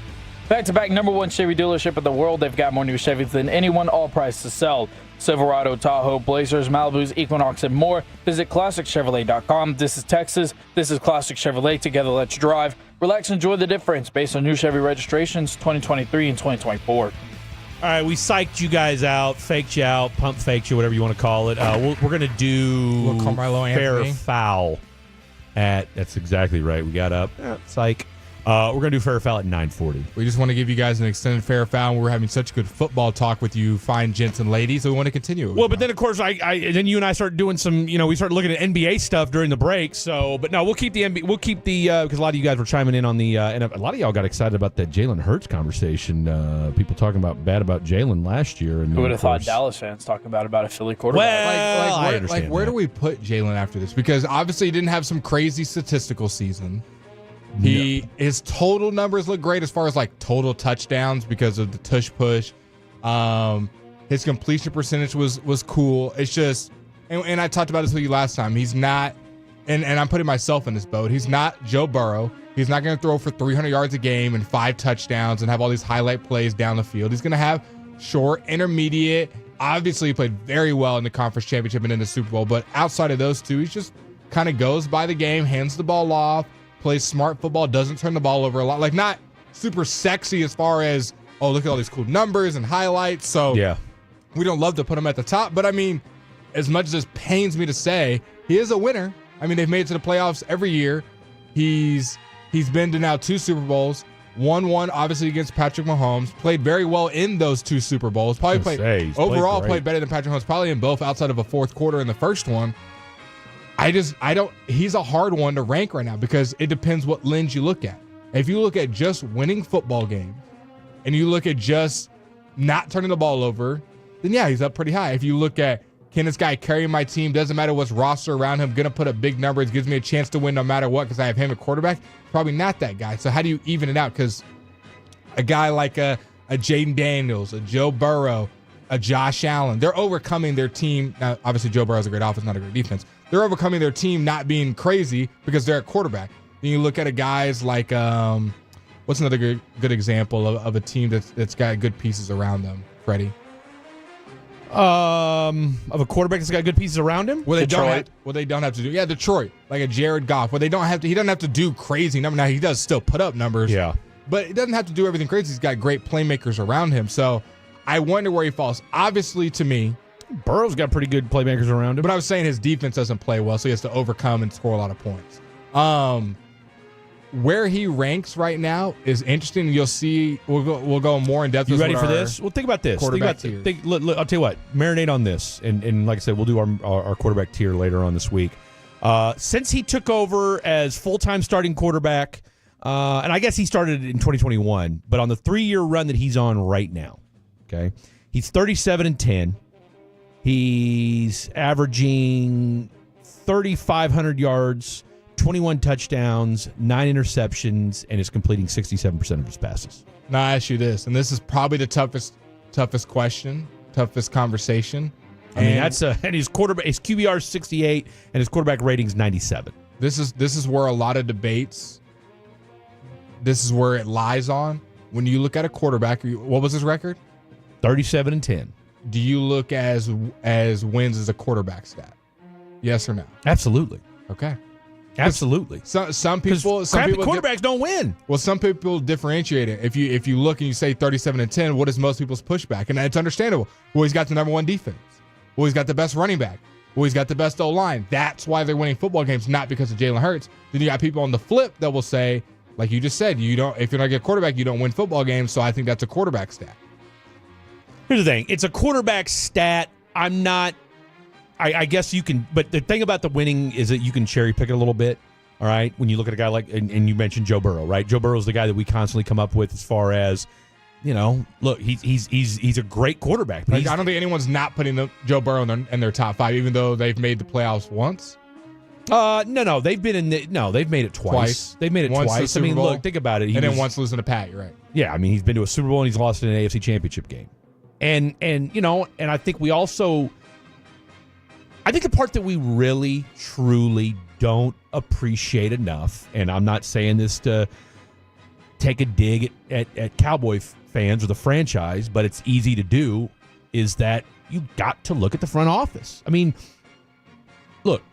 Back-to-back #1 Chevy dealership in the world. They've got more new Chevys than anyone, all priced to sell. Silverado, Tahoe, Blazers, Malibus, Equinox, and more. Visit ClassicChevrolet.com. This is Texas. This is Classic Chevrolet. Together, let's drive. Relax and enjoy the difference based on new Chevy registrations 2023 and 2024. All right, we psyched you guys out, faked you out, pump faked you, whatever you want to call it. We're going to do fair or foul that's exactly right. We got up. Psych. We're going to do fair or foul at 9:40. We just want to give you guys an extended fair or foul. We're having such good football talk with you, fine gents and ladies, so we want to continue. Well, but then, of course, then you and I started doing some, we started looking at NBA stuff during the break. So, but no, we'll keep the NBA. We'll keep the, because a lot of you guys were chiming in on the, and a lot of y'all got excited about that Jalen Hurts conversation. People talking bad about Jalen last year. And who would have thought Dallas fans talking about a Philly quarterback? Well, I understand. Where do we put Jalen after this? Because obviously he didn't have some crazy statistical season. His total numbers look great as far as like total touchdowns because of the tush push. His completion percentage was cool. It's just, and I talked about this with you last time. He's not, and I'm putting myself in this boat. He's not Joe Burrow. He's not going to throw for 300 yards a game and 5 touchdowns and have all these highlight plays down the field. He's going to have short, intermediate. Obviously, he played very well in the conference championship and in the Super Bowl. But outside of those two, he just kind of goes by the game, hands the ball off, plays smart football, doesn't turn the ball over a lot. Like, not super sexy as far as, oh, look at all these cool numbers and highlights. So yeah, we don't love to put him at the top. But, I mean, as much as this pains me to say, he is a winner. I mean, they've made it to the playoffs every year. He's been to now 2 Super Bowls. Won one, obviously, against Patrick Mahomes. Played very well in those 2 Super Bowls. Probably played better than Patrick Mahomes, probably in both outside of a fourth quarter in the first one. He's a hard one to rank right now because it depends what lens you look at. If you look at just winning football games and you look at just not turning the ball over, then yeah, he's up pretty high. If you look at, can this guy carry my team? Doesn't matter what's roster around him, going to put up big numbers, gives me a chance to win no matter what because I have him at quarterback. Probably not that guy. So how do you even it out? Because a guy like a Jaden Daniels, a Joe Burrow, a Josh Allen, they're overcoming their team. Now, obviously, Joe Burrow's a great offense, not a great defense. They're overcoming their team not being crazy because they're at quarterback. Then you look at a guys like, what's another good example of a team that's got good pieces around them, Freddie? Of a quarterback that's got good pieces around him? They don't have to do. Yeah, Detroit, like a Jared Goff, where he doesn't have to do crazy numbers. Now, he does still put up numbers. Yeah. But he doesn't have to do everything crazy. He's got great playmakers around him. So I wonder where he falls. Obviously, to me, Burrow's got pretty good playmakers around him. But I was saying his defense doesn't play well, so he has to overcome and score a lot of points. Where he ranks right now is interesting. You'll see. We'll go more in depth. You ready for this? Well, think about this. Look, I'll tell you what. Marinate on this, and like I said, we'll do our quarterback tier later on this week. Since he took over as full-time starting quarterback, and I guess he started in 2021, but on the 3-year run that he's on right now, okay, he's 37-10. He's averaging 3,500 yards, 21 touchdowns, 9 interceptions, and is completing 67% of his passes. Now I ask you this, and this is probably the toughest question, toughest conversation. I mean, and his QBR is 68, and his quarterback rating is 97. This is where a lot of debates this is where it lies on. When you look at a quarterback, what was his record? 37-10. Do you look as wins as a quarterback stat? Yes or no? Absolutely. Okay. Absolutely. Some people quarterbacks don't win. Well, some people differentiate it. If you look and you say 37-10, what is most people's pushback? And it's understandable. Well, he's got the number one defense. Well, he's got the best running back. Well, he's got the best O-line. That's why they're winning football games, not because of Jalen Hurts. Then you got people on the flip that will say, like you just said, if you're not a good quarterback, you don't win football games. So I think that's a quarterback stat. Here's the thing. It's a quarterback stat. I'm not. I guess you can, but the thing about the winning is that you can cherry pick it a little bit. All right, when you look at a guy like, and you mentioned Joe Burrow, right? Joe Burrow is the guy that we constantly come up with as far as, look, he's a great quarterback. But I don't think anyone's not putting Joe Burrow in their top 5, even though they've made the playoffs once. No, they've been they've made it twice. They've made it once twice. I mean, look, think about it. Then once losing to Pat, you're right. Yeah, I mean, he's been to a Super Bowl and he's lost in an AFC Championship game, and I think we also. I think the part that we really, truly don't appreciate enough, and I'm not saying this to take a dig at Cowboy fans or the franchise, but it's easy to do, is that you got to look at the front office. I mean, look,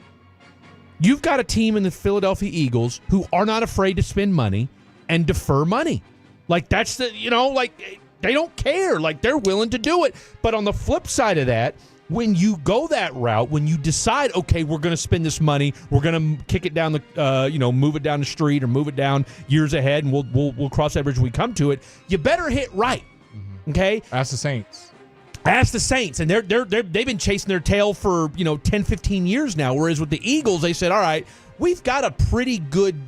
you've got a team in the Philadelphia Eagles who are not afraid to spend money and defer money. Like, that's the, they don't care. Like, they're willing to do it. But on the flip side of that, when you go that route, when you decide, okay, we're going to spend this money, we're going to kick it down move it down the street or move it down years ahead, and we'll cross that bridge when we come to it. You better hit right, okay? Ask the Saints. And they've been chasing their tail for 10, 15 years now. Whereas with the Eagles, they said, all right, we've got a pretty good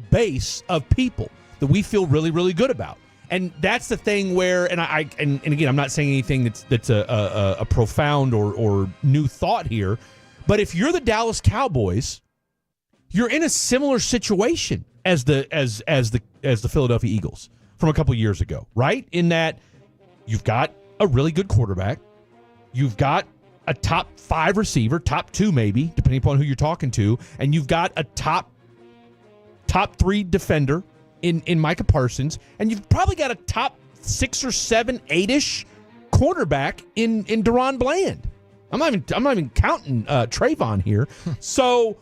base of people that we feel really, really good about. And that's the thing where, and again, I'm not saying anything that's a profound or new thought here, but if you're the Dallas Cowboys, you're in a similar situation as the Philadelphia Eagles from a couple years ago, right? In that you've got a really good quarterback, you've got a top 5 receiver, top 2 maybe, depending upon who you're talking to, and you've got a top 3 defender in Micah Parsons, and you've probably got a top 6 or 7, 8-ish quarterback in Deron Bland. I'm not even counting Trayvon here. So,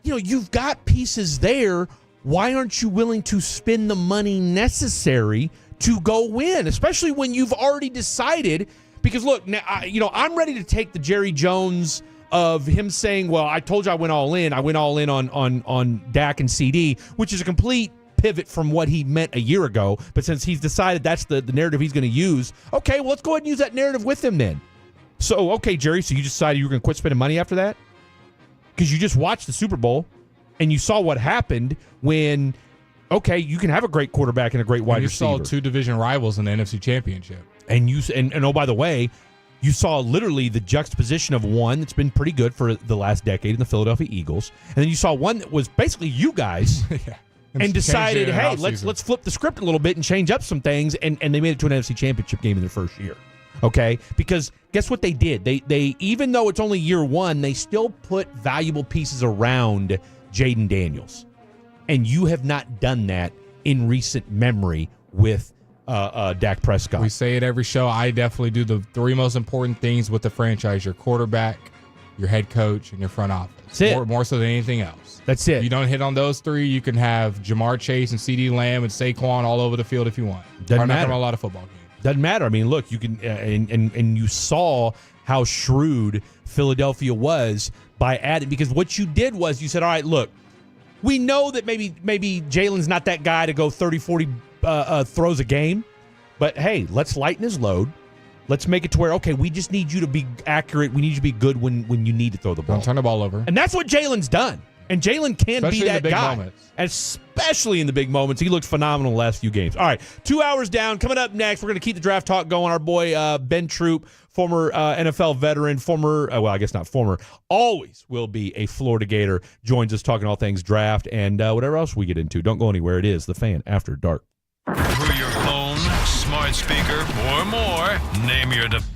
you've got pieces there. Why aren't you willing to spend the money necessary to go win, especially when you've already decided? Because look, now I'm ready to take the Jerry Jones of him saying, "Well, I told you I went all in. I went all in on Dak and CD," which is a complete pivot from what he meant a year ago. But since he's decided that's the narrative he's going to use, okay, well, let's go ahead and use that narrative with him then. So, okay, Jerry, so you decided you were going to quit spending money after that? Because you just watched the Super Bowl and you saw what happened when, okay, you can have a great quarterback and a great wide receiver. You saw 2 division rivals in the NFC Championship. And oh, by the way, you saw literally the juxtaposition of one that's been pretty good for the last decade in the Philadelphia Eagles. And then you saw one that was basically you guys. Yeah. And decided, hey, let's flip the script a little bit and change up some things, and they made it to an NFC Championship game in their first year. Okay? Because guess what they did? They even though it's only year 1, they still put valuable pieces around Jaden Daniels. And you have not done that in recent memory with Dak Prescott. We say it every show. I definitely do the 3 most important things with the franchise: your quarterback, your head coach, and your front office. That's it. More so than anything else. That's it. If you don't hit on those 3, you can have Jamar Chase and CeeDee Lamb and Saquon all over the field if you want. Doesn't matter. A lot of football games. Doesn't matter. I mean, look, you can and you saw how shrewd Philadelphia was by adding, because what you did was you said, all right, look, we know that maybe Jalen's not that guy to go 30, 40 throws a game, but hey, let's lighten his load. Let's make it to where, okay, we just need you to be accurate. We need you to be good when you need to throw the ball. Don't turn the ball over. And that's what Jalen's done. And Jalen can especially be that in the big guy. Moments. Especially in the big moments. He looked phenomenal the last few games. All right, 2 hours down. Coming up next, we're going to keep the draft talk going. Our boy Ben Troop, former NFL veteran, always will be a Florida Gator, joins us talking all things draft and whatever else we get into. Don't go anywhere. It is The Fan After Dark. Through your phone, smart speaker, or more, name your device.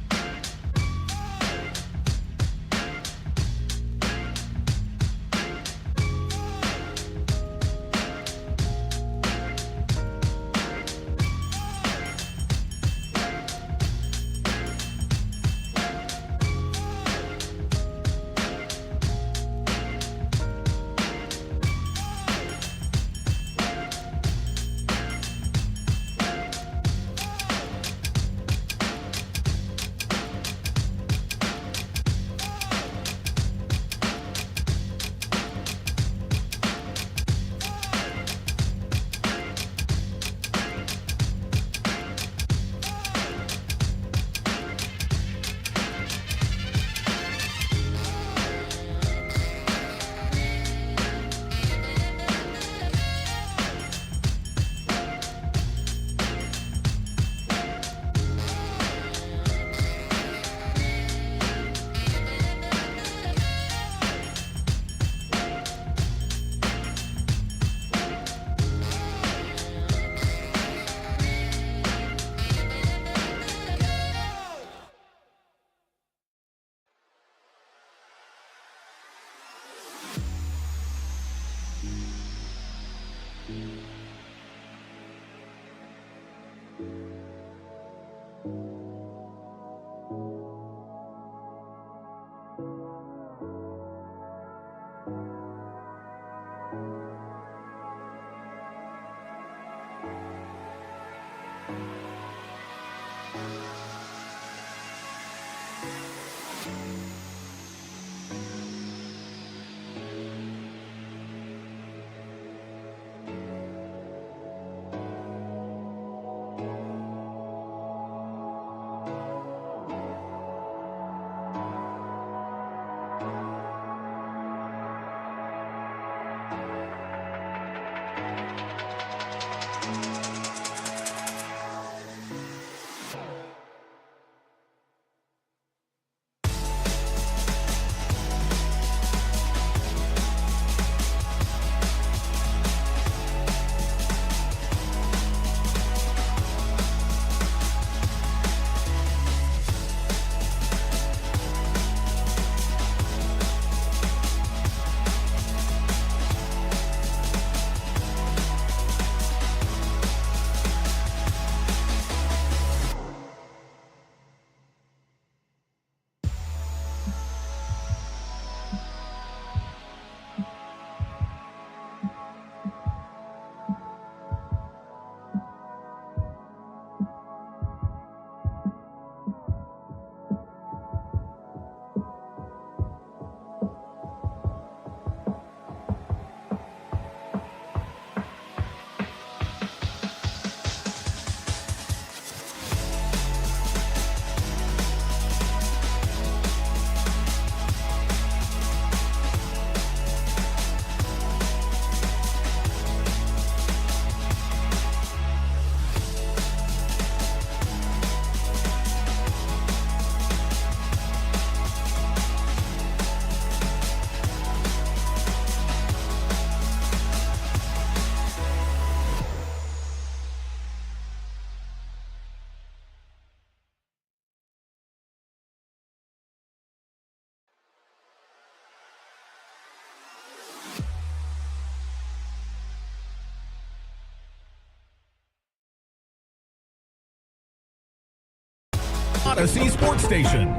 Odyssey Sports Station.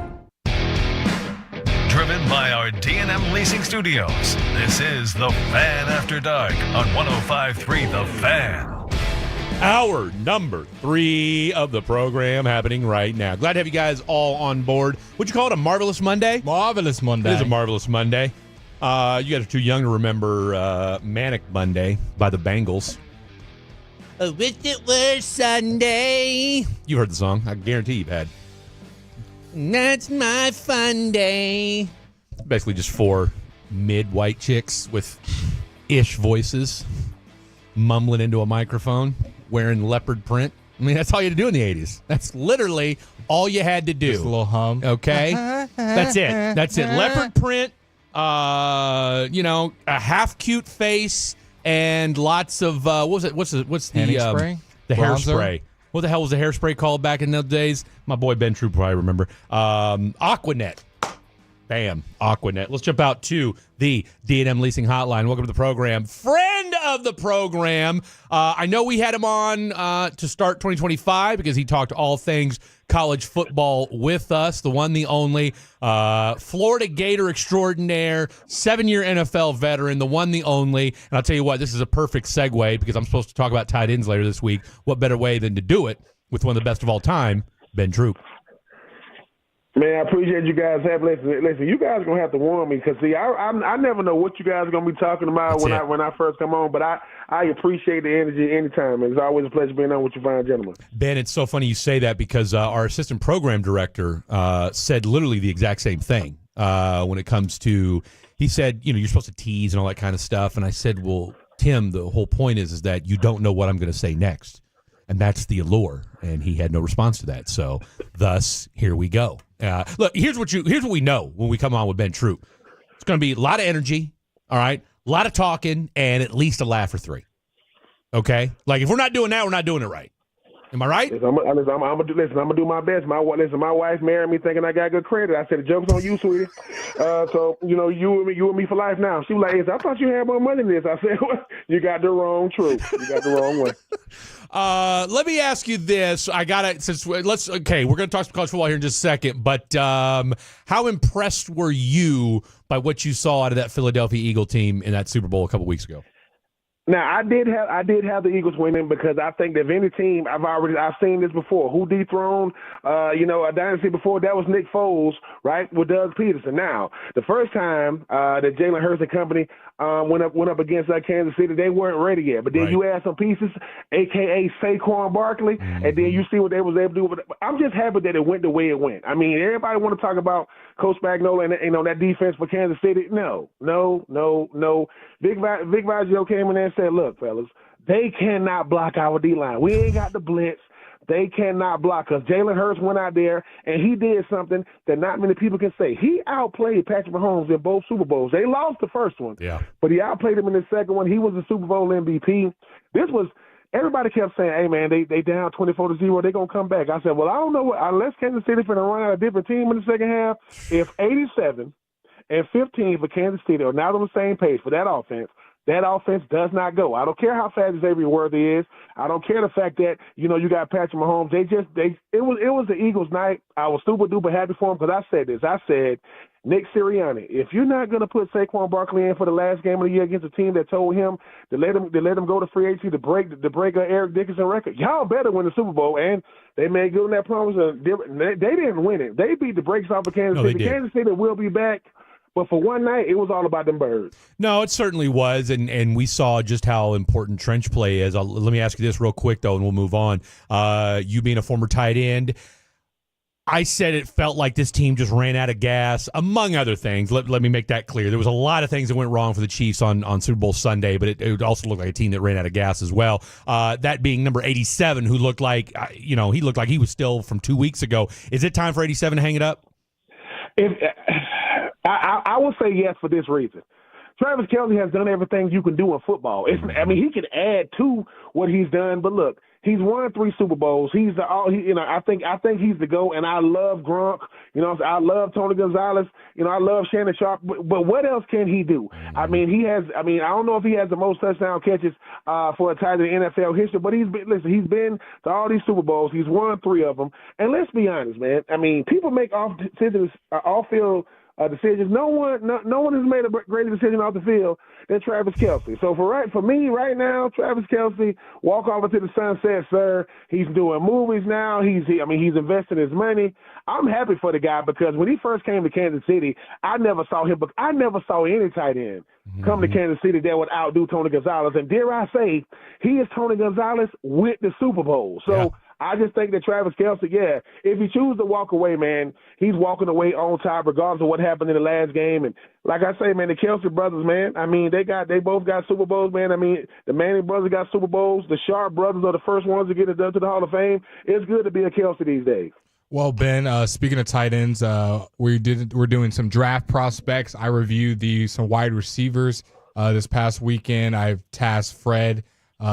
Driven by our D&M Leasing Studios, this is The Fan After Dark on 105.3 The Fan. Hour number 3 of the program happening right now. Glad to have you guys all on board. Would you call it a marvelous Monday? Marvelous Monday. It is a marvelous Monday. You guys are too young to remember Manic Monday by the Bangles. I wish it were Sunday. You heard the song. I guarantee you've had. That's my fun day. Basically just 4 mid-white chicks with ish voices mumbling into a microphone wearing leopard print. I mean, that's all you had to do in the 80s. That's literally all you had to do. Just a little hum. Okay? That's it. That's it. Leopard print, a half cute face, and lots of, what's the spray? The Bronzer? hairspray. What the hell was the hairspray called back in those days? My boy Ben True probably remember. Aquanet. Bam, Aquanet. Let's jump out to the D&M Leasing Hotline. Welcome to the program. Friend of the program. I know we had him on to start 2025 because he talked all things college football with us. The one, the only, Florida Gator extraordinaire, 7-year NFL veteran, the one, the only. And I'll tell you what, this is a perfect segue because I'm supposed to talk about tight ends later this week. What better way than to do it with one of the best of all time, Ben Troop. Man, I appreciate you guys having. Listen, you guys are gonna have to warn me because see, I never know what you guys are gonna be talking about when I first come on. But I appreciate the energy anytime. It's always a pleasure being on with you fine gentlemen. Ben, it's so funny you say that because our assistant program director said literally the exact same thing when it comes to. He said, you're supposed to tease and all that kind of stuff, and I said, well, Tim, the whole point is that you don't know what I'm going to say next, and that's the allure. And he had no response to that. So, thus, here we go. Look, here's what we know when we come on with Ben Troop. It's going to be a lot of energy, all right, a lot of talking, and at least a laugh or 3. Okay, like if we're not doing that, we're not doing it right. Am I right? I'm gonna do my best. My wife married me thinking I got good credit. I said the joke's on you, sweetie. So you and me for life now. She was like, I thought you had more money than this. I said, well, you got the wrong truth. You got the wrong one. Let me ask you this. We're going to talk some college football here in just a second, but how impressed were you by what you saw out of that Philadelphia Eagle team in that Super Bowl a couple weeks ago? Now I did have the Eagles winning because I think that if any team I've seen this before. Who dethroned a dynasty before? That was Nick Foles, right, with Doug Peterson. Now the first time that Jalen Hurts and company went up against Kansas City, they weren't ready yet. But then you add some pieces, aka Saquon Barkley, and then you see what they was able to do. But I'm just happy that it went the way it went. I mean, everybody want to talk about Coach Spagnuolo and that defense for Kansas City. No. Vic Fangio came in there and said, "Look, fellas, they cannot block our D-line. We ain't got the blitz. They cannot block us." Jalen Hurts went out there, and he did something that not many people can say. He outplayed Patrick Mahomes in both Super Bowls. They lost the first one, but he outplayed him in the second one. He was the Super Bowl MVP. Everybody kept saying, "Hey, man, they down 24-0. They're going to come back." I said, well, I don't know. Unless Kansas City's going to run out a different team in the second half, if 87 and 15 for Kansas City are not on the same page for that offense does not go. I don't care how fast Xavier Worthy is. I don't care the fact that, you got Patrick Mahomes. It was the Eagles' night. I was super duper happy for him because I said this. I said, Nick Sirianni, if you're not going to put Saquon Barkley in for the last game of the year against a team that told him to let him go to free agency to break Eric Dickerson record, y'all better win the Super Bowl. And they made good on that promise. They didn't win it. They beat the brakes off of Kansas City. Kansas City will be back. But for one night, it was all about them birds. No, it certainly was, and we saw just how important trench play is. Let me ask you this real quick, though, and we'll move on. You being a former tight end, I said it felt like this team just ran out of gas, among other things. Let me make that clear. There was a lot of things that went wrong for the Chiefs on Super Bowl Sunday, but it also looked like a team that ran out of gas as well. That being number 87, who looked like, he looked like he was still from 2 weeks ago. Is it time for 87 to hang it up? I will say yes for this reason. Travis Kelce has done everything you can do in football. He can add to what he's done, but look, he's won 3 Super Bowls. I think he's the GOAT, and I love Gronk. I love Tony Gonzalez. I love Shannon Sharp. But what else can he do? I don't know if he has the most touchdown catches for a tight end in NFL history, but he's been to all these Super Bowls. He's won 3 of them. And let's be honest, man. People make off-field decisions. No one has made a greater decision off the field than Travis Kelce. So for me right now, Travis Kelce, walk off into the sunset, sir. He's doing movies now. He's investing his money. I'm happy for the guy because when he first came to Kansas City, I never saw him. But I never saw any tight end come to Kansas City that would outdo Tony Gonzalez. And dare I say, he is Tony Gonzalez with the Super Bowl. So. Yeah. I just think that Travis Kelce, if he chooses to walk away, man, he's walking away on top regardless of what happened in the last game. And like I say, man, the Kelce brothers, man, they both got Super Bowls, man. The Manning brothers got Super Bowls. The Sharp brothers are the first ones to get it done to the Hall of Fame. It's good to be a Kelce these days. Well, Ben, speaking of tight ends, we're doing some draft prospects. I reviewed some wide receivers this past weekend. I've tasked Fred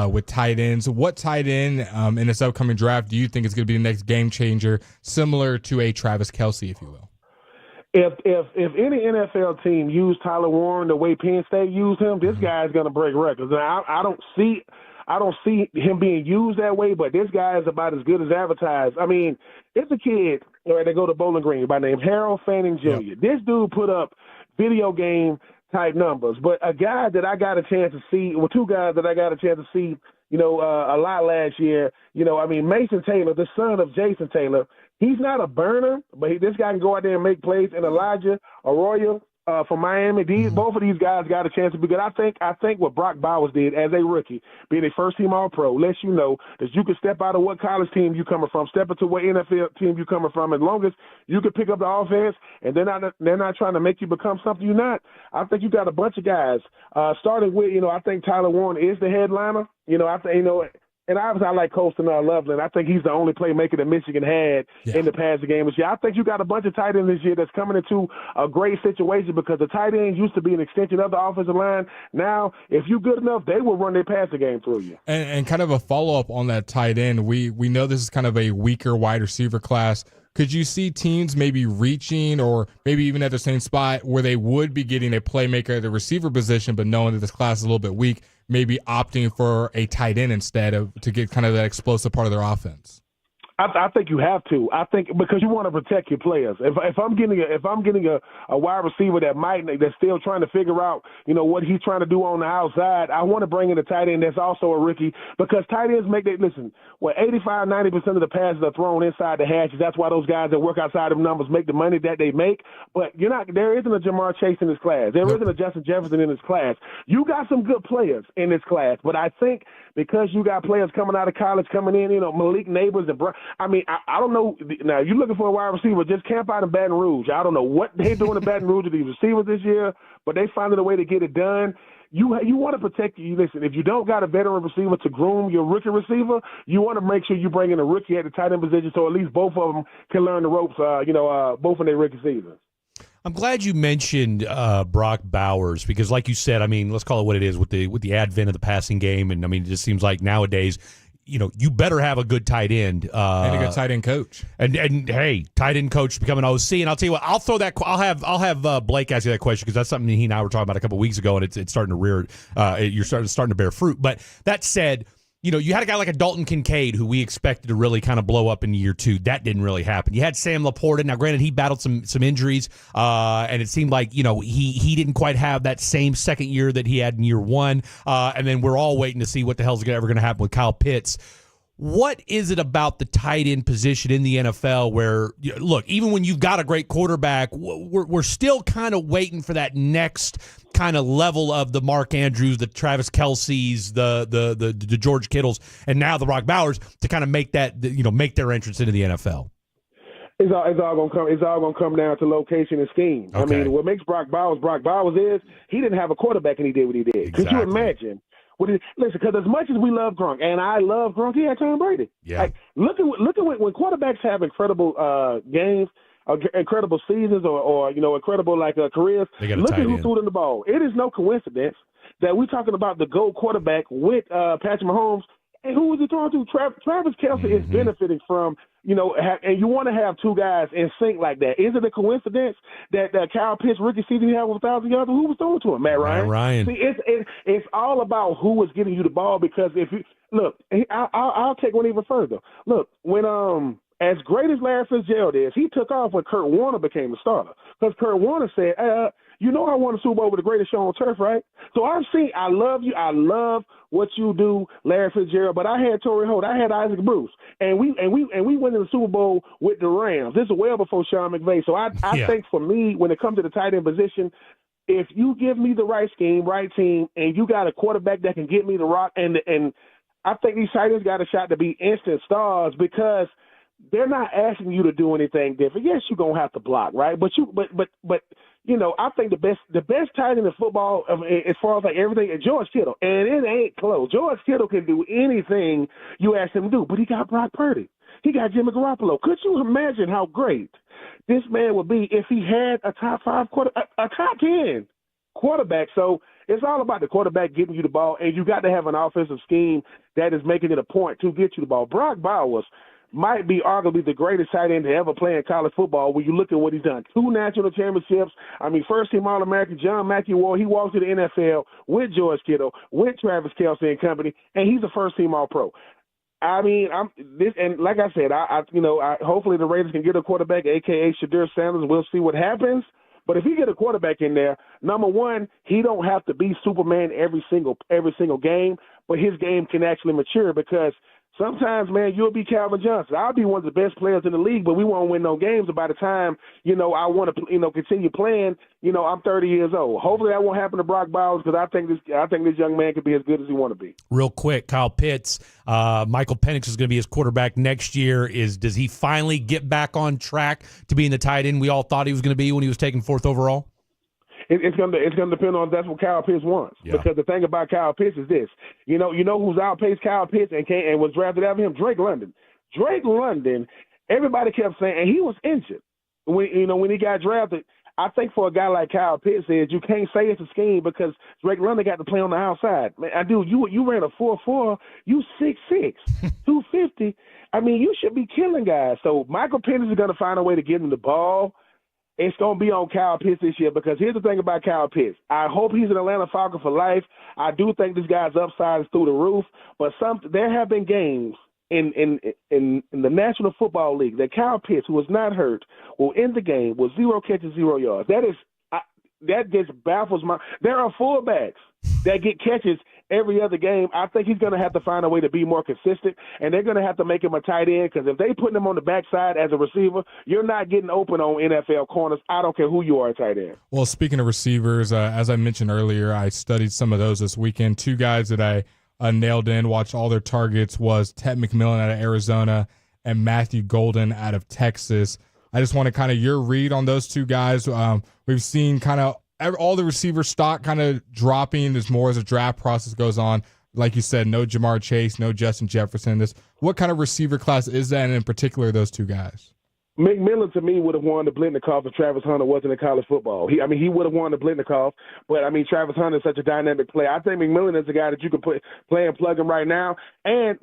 with tight ends. What tight end in this upcoming draft do you think is going to be the next game changer, similar to a Travis Kelce, if you will? If any NFL team used Tyler Warren the way Penn State used him, this guy is going to break records. And I don't see him being used that way, but this guy is about as good as advertised. It's a kid that go to Bowling Green by name Harold Fanning Jr. Yep. This dude put up video game type numbers, but a guy that I got a chance to see, 2 guys that I got a chance to see, a lot last year, Mason Taylor, the son of Jason Taylor, he's not a burner, but this guy can go out there and make plays. And Elijah Arroyo from Miami, both of these guys got a chance to be good. I think what Brock Bowers did as a rookie, being a first-team All-Pro, lets you know that you can step out of what college team you coming from, step into what NFL team you coming from. As long as you can pick up the offense and they're not trying to make you become something you're not, I think you got a bunch of guys, starting with, I think Tyler Warren is the headliner. And obviously I like Colston Loveland. I think he's the only playmaker that Michigan had in the passing game this year. I think you got a bunch of tight ends this year that's coming into a great situation because the tight ends used to be an extension of the offensive line. Now, if you're good enough, they will run their passing game through you. And kind of a follow-up on that tight end, we know this is kind of a weaker wide receiver class. Could you see teams maybe reaching or maybe even at the same spot where they would be getting a playmaker at the receiver position, but knowing that this class is a little bit weak, maybe opting for a tight end instead of to get kind of that explosive part of their offense? I think you have to. I think because you want to protect your players. If I'm getting a wide receiver that's still trying to figure out, what he's trying to do on the outside, I want to bring in a tight end that's also a rookie because tight ends 85-90% of the passes are thrown inside the hashes. That's why those guys that work outside of numbers make the money that they make. But there isn't a Jamar Chase in this class. There isn't a Justin Jefferson in this class. You got some good players in this class, but I think because you got players coming out of college coming in, Malik Neighbors and I don't know. Now, you're looking for a wide receiver, just camp out in Baton Rouge. I don't know what they're doing in Baton Rouge with these receivers this year, but they finding a way to get it done. You want to protect you. Listen, if you don't got a veteran receiver to groom your rookie receiver, you want to make sure you bring in a rookie at the tight end position so at least both of them can learn the ropes, both in their rookie seasons. I'm glad you mentioned Brock Bowers because, like you said, let's call it what it is with the advent of the passing game, and it just seems like nowadays, you better have a good tight end and a good tight end coach. And hey, tight end coach become an OC. And I'll tell you what, I'll throw that. I'll have Blake ask you that question because that's something he and I were talking about a couple of weeks ago, and it's starting to rear. You're starting to bear fruit. But that said, you had a guy like a Dalton Kincaid who we expected to really kind of blow up in year 2. That didn't really happen. You had Sam Laporta. Now, granted, he battled some injuries, and it seemed like he didn't quite have that same second year that he had in year 1. And then we're all waiting to see what the hell's ever going to happen with Kyle Pitts. What is it about the tight end position in the NFL where, look, even when you've got a great quarterback, we're still kind of waiting for that next kind of level of the Mark Andrews, the Travis Kelce's, the George Kittles, and now the Brock Bowers to kind of make that, make their entrance into the NFL? It's all gonna come down to location and scheme. Okay. What makes Brock Bowers is he didn't have a quarterback and he did what he did. Exactly. Could you imagine? Listen, because as much as we love Gronk, and I love Gronk, he had Tom Brady. Yeah. Like, look at when quarterbacks have incredible games, incredible seasons, or incredible careers. Look at who threw them the ball. It is no coincidence that we're talking about the GOAT quarterback with Patrick Mahomes. And who was he throwing to? Travis Kelce is benefiting from, and you want to have two guys in sync like that. Is it a coincidence that Kyle Pitts rookie season he had with 1,000 yards? Who was throwing to him? Matt Ryan. See, it's all about who was getting you the ball because if you look, I'll take one even further. Look, when as great as Larry Fitzgerald is, he took off when Kurt Warner became the starter because Kurt Warner said, I won a Super Bowl with the greatest show on turf, right? So I love you. I love what you do, Larry Fitzgerald. But I had Torrey Holt. I had Isaac Bruce, and we went in the Super Bowl with the Rams. This is well before Sean McVay. So I think for me, when it comes to the tight end position, if you give me the right scheme, right team, and you got a quarterback that can get me the rock, and I think these tight ends got a shot to be instant stars because they're not asking you to do anything different. Yes, you're gonna have to block, right? But I think the best tight end in football, as far as everything, is George Kittle, and it ain't close. George Kittle can do anything you ask him to do, but he got Brock Purdy, he got Jimmy Garoppolo. Could you imagine how great this man would be if he had a top 10 quarterback? So it's all about the quarterback getting you the ball, and you got to have an offensive scheme that is making it a point to get you the ball. Brock Bowers might be arguably the greatest tight end to ever play in college football when you look at what he's done. 2 national championships. First-team All-American John Mackey Ward. He walked to the NFL with George Kittle, with Travis Kelce and company, and he's a first-team All-Pro. And like I said, hopefully the Raiders can get a quarterback, a.k.a. Shadir Sanders. We'll see what happens. But if you get a quarterback in there, number one, he don't have to be Superman every single game, but his game can actually mature because sometimes, man, you'll be Calvin Johnson. I'll be one of the best players in the league, but we won't win no games. And by the time, I want to, continue playing, I'm 30 years old. Hopefully that won't happen to Brock Bowers because I think this young man could be as good as he want to be. Real quick, Kyle Pitts, Michael Penix is going to be his quarterback next year. Does he finally get back on track to being the tight end we all thought he was going to be when he was taken 4th overall? It's gonna depend on that's what Kyle Pitts wants. Yeah. Because the thing about Kyle Pitts is this. You know who's outpaced Kyle Pitts and was drafted after him? Drake London. Drake London, everybody kept saying, and he was injured when he got drafted. I think for a guy like Kyle Pitts you can't say it's a scheme because Drake London got to play on the outside. Man, you ran a 4.4, you 6'6", 250. You should be killing guys. So Michael Penix is gonna find a way to get him the ball. it's going to be on Kyle Pitts this year, because here's the thing about Kyle Pitts. I hope he's an Atlanta Falcon for life. I do think this guy's upside is through the roof, but there have been games in the National Football League that Kyle Pitts, who was not hurt, will end the game with 0 catches, 0 yards. That just baffles my – there are fullbacks that get catches every other game. I think he's going to have to find a way to be more consistent, and they're going to have to make him a tight end, because if they put him on the backside as a receiver, you're not getting open on NFL corners. I don't care who you are at tight end. Well, speaking of receivers, as I mentioned earlier, I studied some of those this weekend. Two guys that I nailed in, watched all their targets, was Ted McMillan out of Arizona and Matthew Golden out of Texas. I just want to kind of your read on those two guys. We've seen kind of all the receiver stock kind of dropping as more as the draft process goes on. Like you said, no Jamar Chase, no Justin Jefferson. What kind of receiver class is that, and in particular those two guys? McMillan, to me, would have won the Blitnikoff if Travis Hunter wasn't in college football. He would have won the Blitnikoff, but, Travis Hunter is such a dynamic player. I think McMillan is a guy that you can play and plug him right now. And,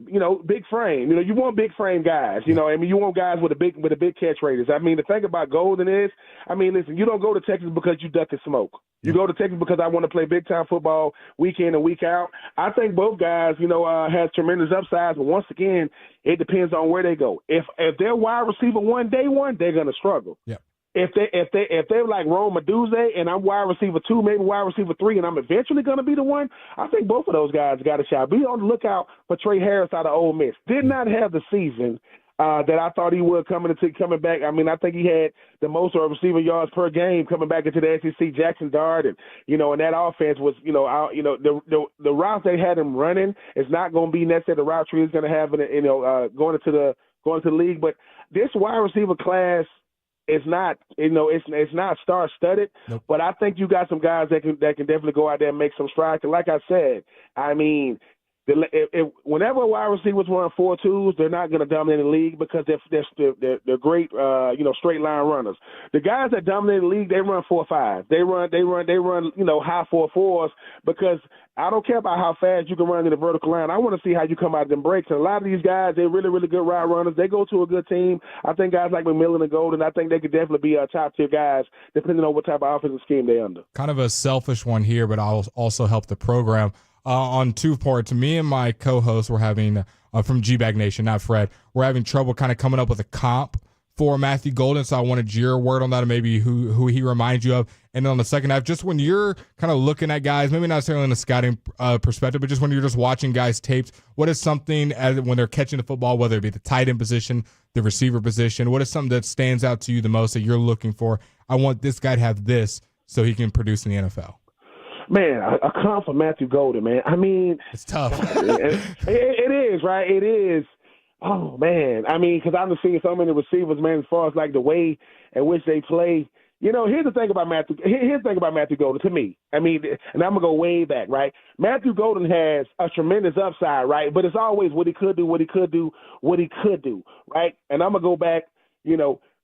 big frame. You want big frame guys. You want guys with a big catch radius. The thing about Golden is, listen, you don't go to Texas because you duck and smoke. You go to Texas because I want to play big-time football week in and week out. I think both guys, has tremendous upsides, but once again, it depends on where they go. If they're wide receiver day one, they're going to struggle. Yeah. If they're like Rome Medusa and I'm wide receiver 2, maybe wide receiver 3, and I'm eventually going to be the one, I think both of those guys got a shot. Be on the lookout for Trey Harris out of Ole Miss. Did not have the season that I thought he would coming back. I think he had the most receiver yards per game coming back into the SEC. Jackson Dart, and and that offense was the route they had him running is not going to be necessarily the route tree is going to have going into the league. But this wide receiver class is not it's not star studded. Nope. But I think you got some guys that can definitely go out there and make some strides. And like I said, whenever wide receivers run 4.2s, they're not going to dominate the league because they're great, straight line runners. The guys that dominate the league, they run 4.5. They run, high 4.4s because I don't care about how fast you can run in the vertical line. I want to see how you come out of them breaks. And a lot of these guys, they're really, really good route runners. They go to a good team. I think guys like McMillan and Golden, I think they could definitely be top tier guys depending on what type of offensive scheme they're under. Kind of a selfish one here, but I'll also help the program. On 2 parts, me and my co-host were having, from Gag Nation, not Fred, we're having trouble kind of coming up with a comp for Matthew Golden, so I wanted your word on that and maybe who he reminds you of. And then on the second half, just when you're kind of looking at guys, maybe not necessarily in a scouting perspective, but just when you're just watching guys' tapes, what is something when they're catching the football, whether it be the tight end position, the receiver position, what is something that stands out to you the most that you're looking for? I want this guy to have this so he can produce in the NFL. Man, a comp for Matthew Golden, man. It's tough. It is, right? It is. Oh, man. Because I've seen so many receivers, man, as far as like the way in which they play. Here's the thing about Matthew Golden to me. And I'm going to go way back, right? Matthew Golden has a tremendous upside, right? But it's always what he could do, right? And I'm going to go back,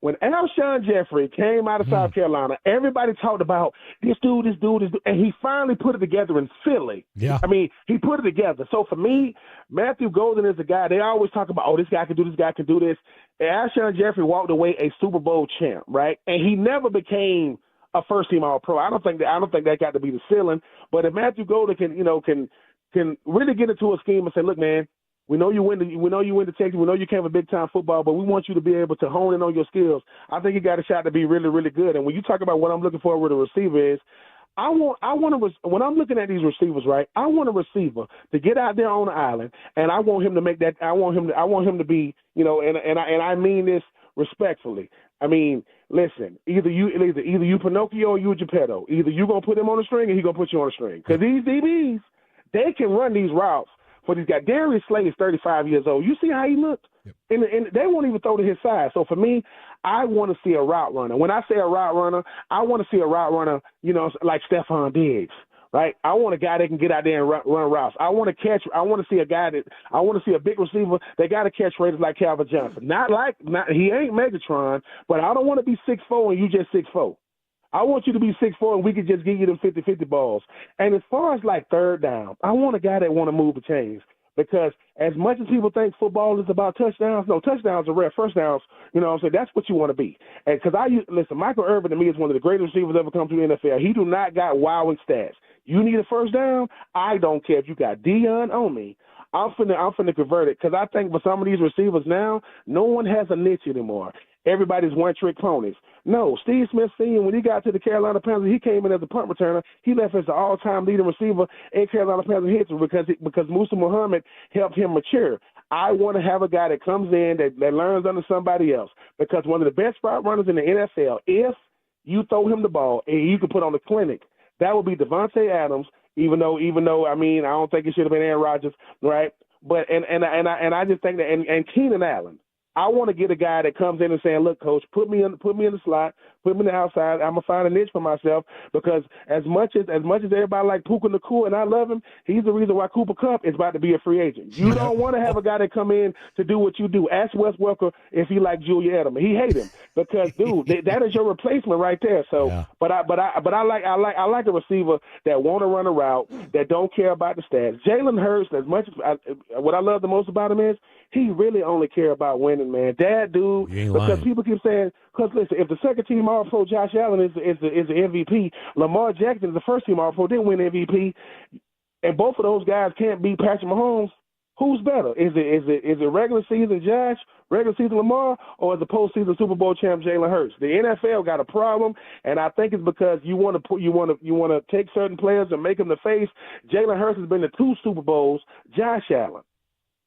when Alshon Jeffrey came out of South Carolina, everybody talked about this dude, and he finally put it together in Philly. Yeah. He put it together. So for me, Matthew Golden is a guy, they always talk about, this guy can do this. And Alshon Jeffrey walked away a Super Bowl champ, right? And he never became a first-team All-Pro. I don't think that got to be the ceiling. But if Matthew Golden can really get into a scheme and say, look, man, we know you went to Texas. We know you came for big-time football, but we want you to be able to hone in on your skills. I think you got a shot to be really, really good. And when you talk about what I'm looking for with a receiver is, when I'm looking at these receivers, right, I want a receiver to get out there on the island, and I want him to make that. I want him to be, and I mean this respectfully. Listen, either you Pinocchio or you Geppetto. Either you gonna put him on the string or he gonna put you on the string. Because these DBs, they can run these routes. For these guys, Darius Slay is 35 years old. You see how he looked? Yep. And they won't even throw to his side. So for me, I want to see a route runner. When I say a route runner, I want to see a route runner, like Stephon Diggs, right? I want a guy that can get out there and run routes. I want to see a big receiver that got to catch raiders like Calvin Johnson. He ain't Megatron, but I don't want to be 6'4" and you just 6'4". I want you to be 6'4" and we can just give you them 50-50 balls. And as far as like third down, I want a guy that want to move the chains. Because as much as people think football is about touchdowns, no, touchdowns are rare. First downs, you know what I'm saying? That's what you want to be. And because listen, Michael Irvin to me is one of the greatest receivers ever come through the NFL. He do not got wowing stats. You need a first down? I don't care if you got Dion on me. I'm finna convert it because I think for some of these receivers now, no one has a niche anymore. Everybody's one-trick ponies. No, Steve Smith Sr., when he got to the Carolina Panthers, he came in as a punt returner. He left as the all-time leading receiver in Carolina Panthers hits because Musa Muhammad helped him mature. I want to have a guy that comes in that learns under somebody else because one of the best route runners in the NFL, if you throw him the ball and you can put on the clinic, that would be Devontae Adams. Even though I mean I don't think it should have been Aaron Rodgers, right? But and I just think that and Keenan Allen. I want to get a guy that comes in and saying, "Look, coach, put me in the slot, put me in the outside. I'm gonna find a niche for myself because as much as everybody like Puka Nacua and I love him, he's the reason why Cooper Kupp is about to be a free agent. You don't want to have a guy that come in to do what you do. Ask Wes Welker if he like Julia Edelman. He hate him because dude, that is your replacement right there. So, yeah. but I like a receiver that want to run a route, that don't care about the stats. Jalen Hurts, as much as what I love the most about him is he really only care about winning, man. That dude, because lying. People keep saying, because listen, if the second team All-Pro Josh Allen is the MVP, Lamar Jackson is the first team All-Pro, didn't win MVP, and both of those guys can't beat Patrick Mahomes. Who's better? Is it regular season Josh, regular season Lamar, or is the postseason Super Bowl champ Jalen Hurts? The NFL got a problem, and I think it's because you want to take certain players and make them the face. Jalen Hurts has been to 2 Super Bowls. Josh Allen.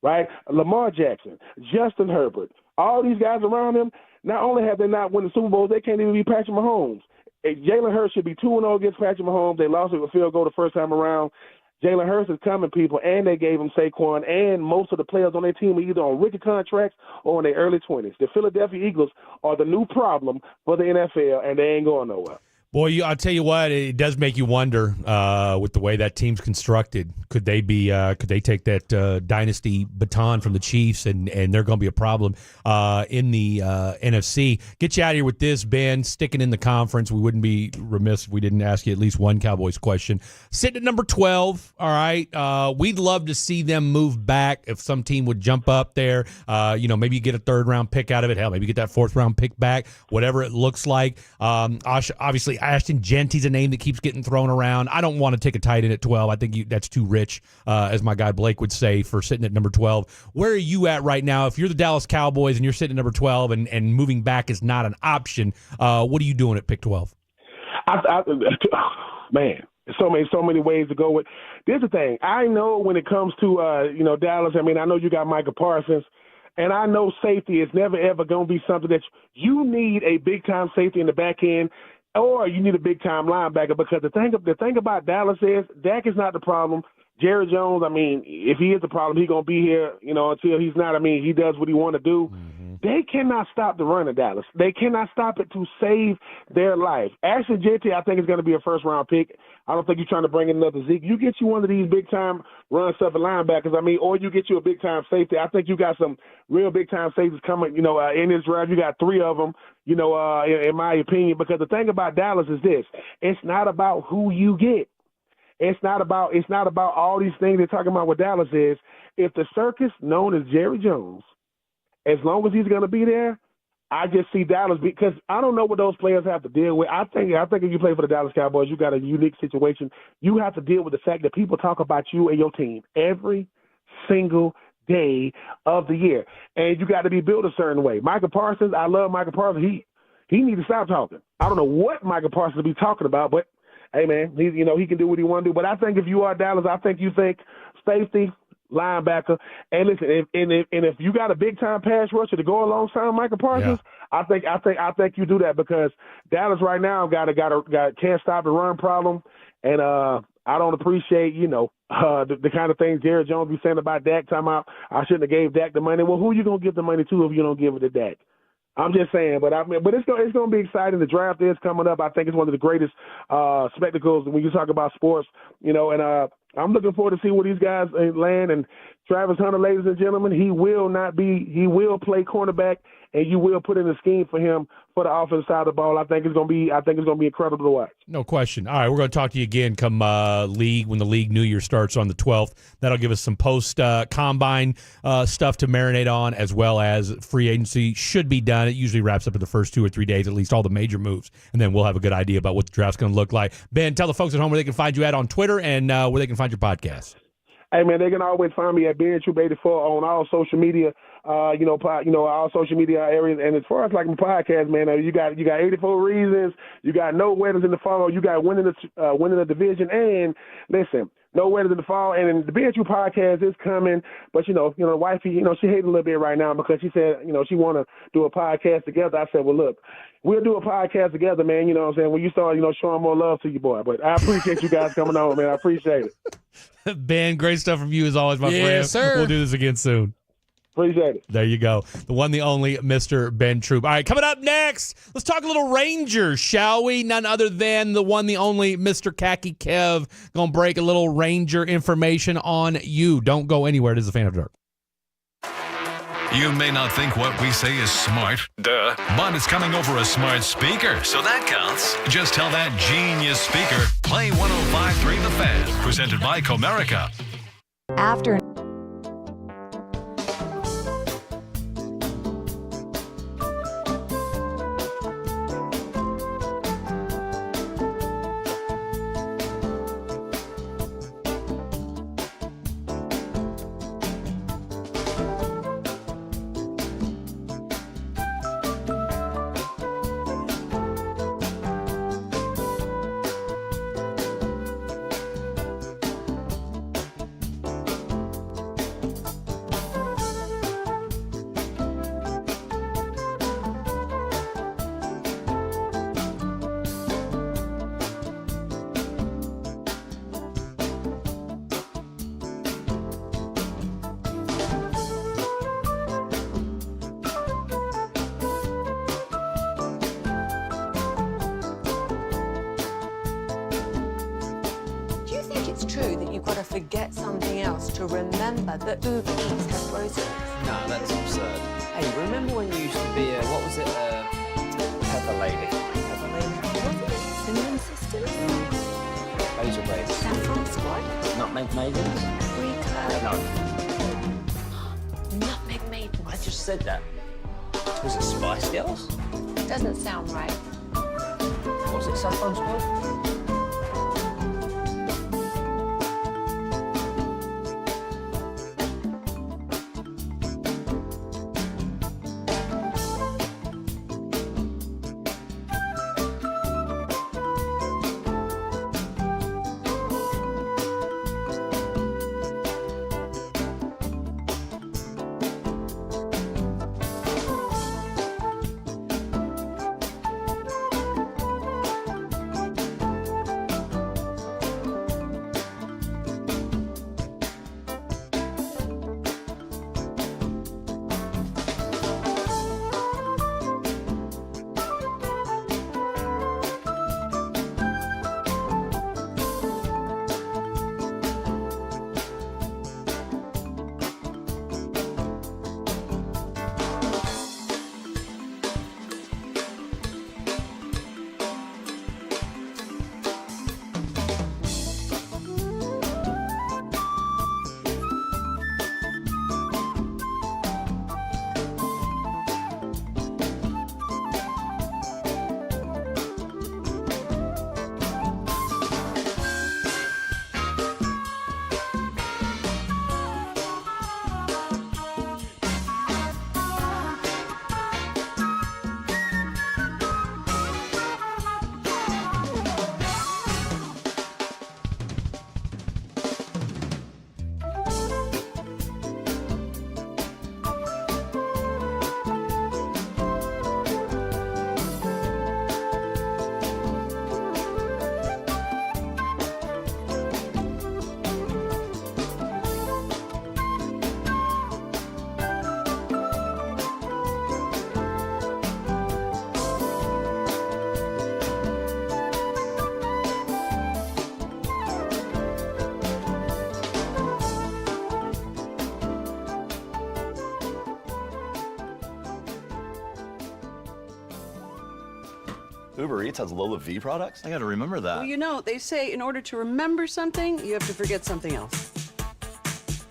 Right? Lamar Jackson, Justin Herbert, all these guys around him, not only have they not won the Super Bowls, they can't even be Patrick Mahomes. Jalen Hurts should be 2-0 against Patrick Mahomes. They lost it with a field goal the first time around. Jalen Hurts is coming, people, and they gave him Saquon, and most of the players on their team are either on rookie contracts or in their early 20s. The Philadelphia Eagles are the new problem for the NFL, and they ain't going nowhere. Boy, I'll tell you what, it does make you wonder with the way that team's constructed. Could they take that dynasty baton from the Chiefs, and they're going to be a problem in the NFC? Get you out of here with this, Ben. Sticking in the conference, we wouldn't be remiss if we didn't ask you at least one Cowboys question. Sitting at number 12, all right. We'd love to see them move back if some team would jump up there. Maybe you get a 3rd-round pick out of it. Hell, maybe you get that 4th-round pick back, whatever it looks like. Obviously, Ashton Genty's a name that keeps getting thrown around. I don't want to take a tight end at 12. I think that's too rich, as my guy Blake would say, for sitting at number 12. Where are you at right now? If you're the Dallas Cowboys and you're sitting at number 12 and moving back is not an option, what are you doing at pick 12? Man, so many ways to go with. Here's the thing. I know when it comes to Dallas, I mean, I know you got Micah Parsons. And I know safety is never, ever going to be something that you need a big-time safety in the back end, or you need a big-time linebacker, because the thing about Dallas is Dak is not the problem. Jerry Jones, I mean, if he is the problem, he's going to be here, until he's not. I mean, he does what he want to do. Mm-hmm. They cannot stop the run of Dallas. They cannot stop it to save their life. Ashton Genty, I think, is going to be a first-round pick. I don't think you're trying to bring in another Zeke. You get you one of these big-time run-stuffing linebackers, or you get you a big-time safety. I think you got some real big-time safeties coming, in this draft. You got 3 of them, in my opinion, because the thing about Dallas is this. It's not about who you get. It's not about all these things they're talking about what Dallas is. If the circus known as Jerry Jones, as long as he's going to be there, I just see Dallas, because I don't know what those players have to deal with. I think if you play for the Dallas Cowboys, you got a unique situation. You have to deal with the fact that people talk about you and your team every single day of the year, and you got to be built a certain way. Micah Parsons, I love Micah Parsons. He needs to stop talking. I don't know what Micah Parsons will be talking about, but hey man, he can do what he want to do. But I think if you are Dallas, I think you think safety, linebacker, and listen, if you got a big time pass rusher to go alongside Micah Parsons, yeah. I think you do that, because Dallas right now got can't stop the run problem, and I don't appreciate the kind of things Jerry Jones be saying about Dak. Talking about I shouldn't have gave Dak the money. Well, who you gonna give the money to if you don't give it to Dak? I'm just saying, but it's going to be exciting. The draft is coming up. I think it's one of the greatest spectacles when you talk about sports, and I'm looking forward to see where these guys land. And Travis Hunter, ladies and gentlemen, he will play cornerback and you will put in a scheme for him for the offensive side of the ball, I think it's gonna be incredible to watch. No question. All right, we're going to talk to you again come league when the league New Year starts on the 12th. That'll give us some post combine stuff to marinate on, as well as free agency should be done. It usually wraps up in the first 2 or 3 days, at least all the major moves, and then we'll have a good idea about what the draft's going to look like. Ben, tell the folks at home where they can find you at on Twitter and where they can find your podcast. Hey man, they can always find me at BenTroop84 on all social media, all social media areas. And as far as like my podcast, man, you got 84 Reasons, you got No Weddings in the Fall, you got winning the division, and listen, No Weddings in the Fall, and the BenTroop podcast is coming. But the wifey, she hated a little bit right now because she said, she want to do a podcast together. I said, well, look, we'll do a podcast together, man. You know what I'm saying? When you start, showing more love to your boy. But I appreciate you guys coming on, man. I appreciate it. Ben, great stuff from you as always, my friend. Yes, sir. We'll do this again soon. Appreciate it. There you go. The one, the only Mr. Ben Troop. All right, coming up next, let's talk a little Rangers, shall we? None other than the one, the only Mr. Khaki Kev. Gonna break a little Ranger information on you. Don't go anywhere. It is the Fan After Dark. You may not think what we say is smart, duh, but it's coming over a smart speaker, so that counts. Just tell that genius speaker, play 105.3 The Fan, presented by Comerica. After true that you've got to forget something else to remember that Uber Eats has groceries? No, that's absurd. Hey, remember when you used to be a, what was it, Pepper Lady? Pepper Lady? Was it Cinnamon Sisters? Razor Blades. Saffron Squad? Nutmeg Maidens? No. Nutmeg Maidens. I just said that. Was it Spice Girls? Doesn't sound right. Was it Saffron Squad? Uber Eats has Lola V products? I gotta remember that. Well, you know, they say in order to remember something, you have to forget something else.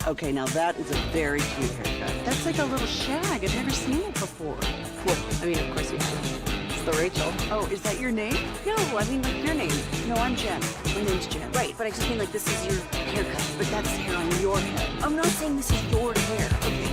Okay, now that is a very cute haircut. That's like a little shag. I've never seen it before. Well, I mean, of course you have. It's the Rachel. Oh, is that your name? No, I mean like your name. No, I'm Jen. My name's Jen. Right, but I just mean like this is your haircut, but that's the hair on your head. I'm not saying this is your hair. Okay.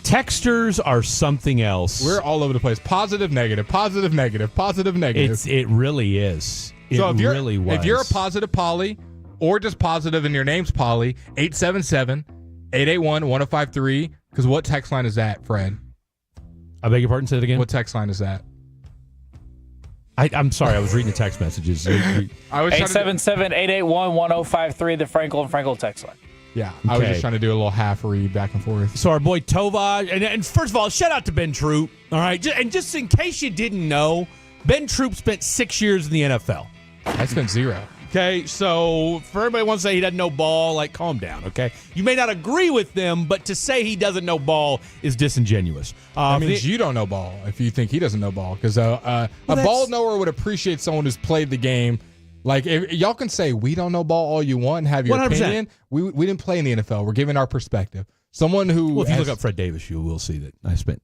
Texters are something else. We're all over the place. Positive, negative, positive, negative, positive, negative. It really is. It so if you're, really was. If you're a positive Polly or just positive and your name's Polly, 877-881-1053. Because what text line is that, Fred? I beg your pardon? Say it again? What text line is that? I'm sorry. I was reading the text messages. 877-881-1053, the Frankel and Frankel text line. Yeah, I was just trying to do a little half read back and forth. So our boy Tovaj, and first of all, shout out to Ben Troop. All right, and just in case you didn't know, Ben Troop spent 6 years in the NFL. I spent 0. Okay, so for everybody who wants to say he doesn't know ball, like, calm down, okay? You may not agree with them, but to say he doesn't know ball is disingenuous. That means you don't know ball if you think he doesn't know ball, because a ball knower would appreciate someone who's played the game. Like, if y'all can say we don't know ball all you want and have your 100%. Opinion. We didn't play in the NFL. We're giving our perspective. Someone who... Well, if you look up Fred Davis, you will see that I spent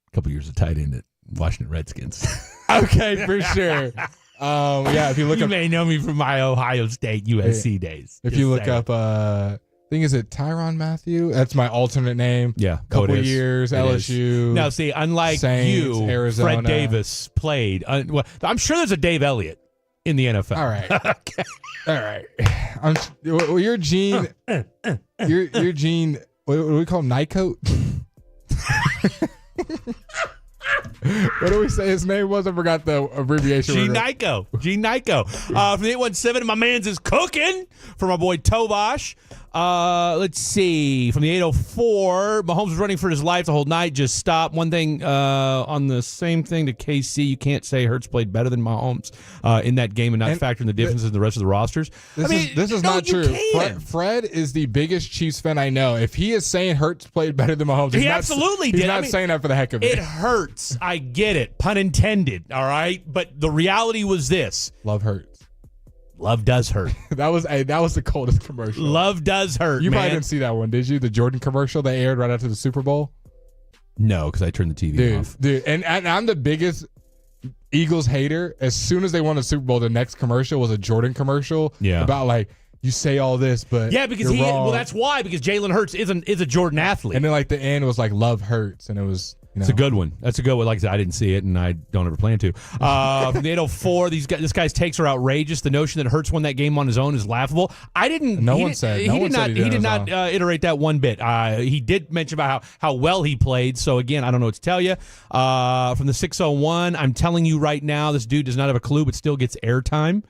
a couple years of tight end at Washington Redskins. Okay, for sure. Yeah, if you look you up... may know me from my Ohio State USC days. If you look up, I think, is it Tyrann Mathieu? That's my alternate name. Yeah. Couple years, LSU. Now, see, unlike Saints, you, Arizona. Fred Davis played... well, I'm sure there's a Dave Elliott in the NFL. All right. Okay. All right. Your Gene, your Gene, what do we call him? Nycoat? What do we say his name was? I forgot the abbreviation. Gene Nyko. From the 817, my man's is cooking for my boy Tovaj. Let's see. From the 804, Mahomes was running for his life the whole night. Just stop. One thing on the same thing to KC, you can't say Hurts played better than Mahomes in that game and not factor in the differences in the rest of the rosters. This is not true. Fred is the biggest Chiefs fan I know. If he is saying Hurts played better than Mahomes, he absolutely did. He's not saying that for the heck of it. It hurts. I get it. Pun intended. All right. But the reality was this. Love hurts. Love does hurt. that was the coldest commercial. Love does hurt. You man. probably didn't see that one, did you? The Jordan commercial they aired right after the Super Bowl? No, because I turned the TV off. Dude, and I'm the biggest Eagles hater. As soon as they won the Super Bowl, the next commercial was a Jordan commercial about like, you say all this, but because you're wrong. Well, that's why, because Jalen Hurts is a Jordan athlete. And then like the end was like love hurts, and it was. It's a good one. That's a good one. Like I said, I didn't see it, and I don't ever plan to. From the 804, this guy's takes are outrageous. The notion that Hurts won that game on his own is laughable. I didn't. No one said. He did not iterate that one bit. He did mention about how well he played. So again, I don't know what to tell you. From the 601, I'm telling you right now, this dude does not have a clue, but still gets airtime.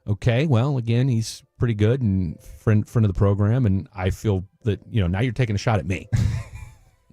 Okay, well, again, he's pretty good and friend of the program, and I feel that now you're taking a shot at me.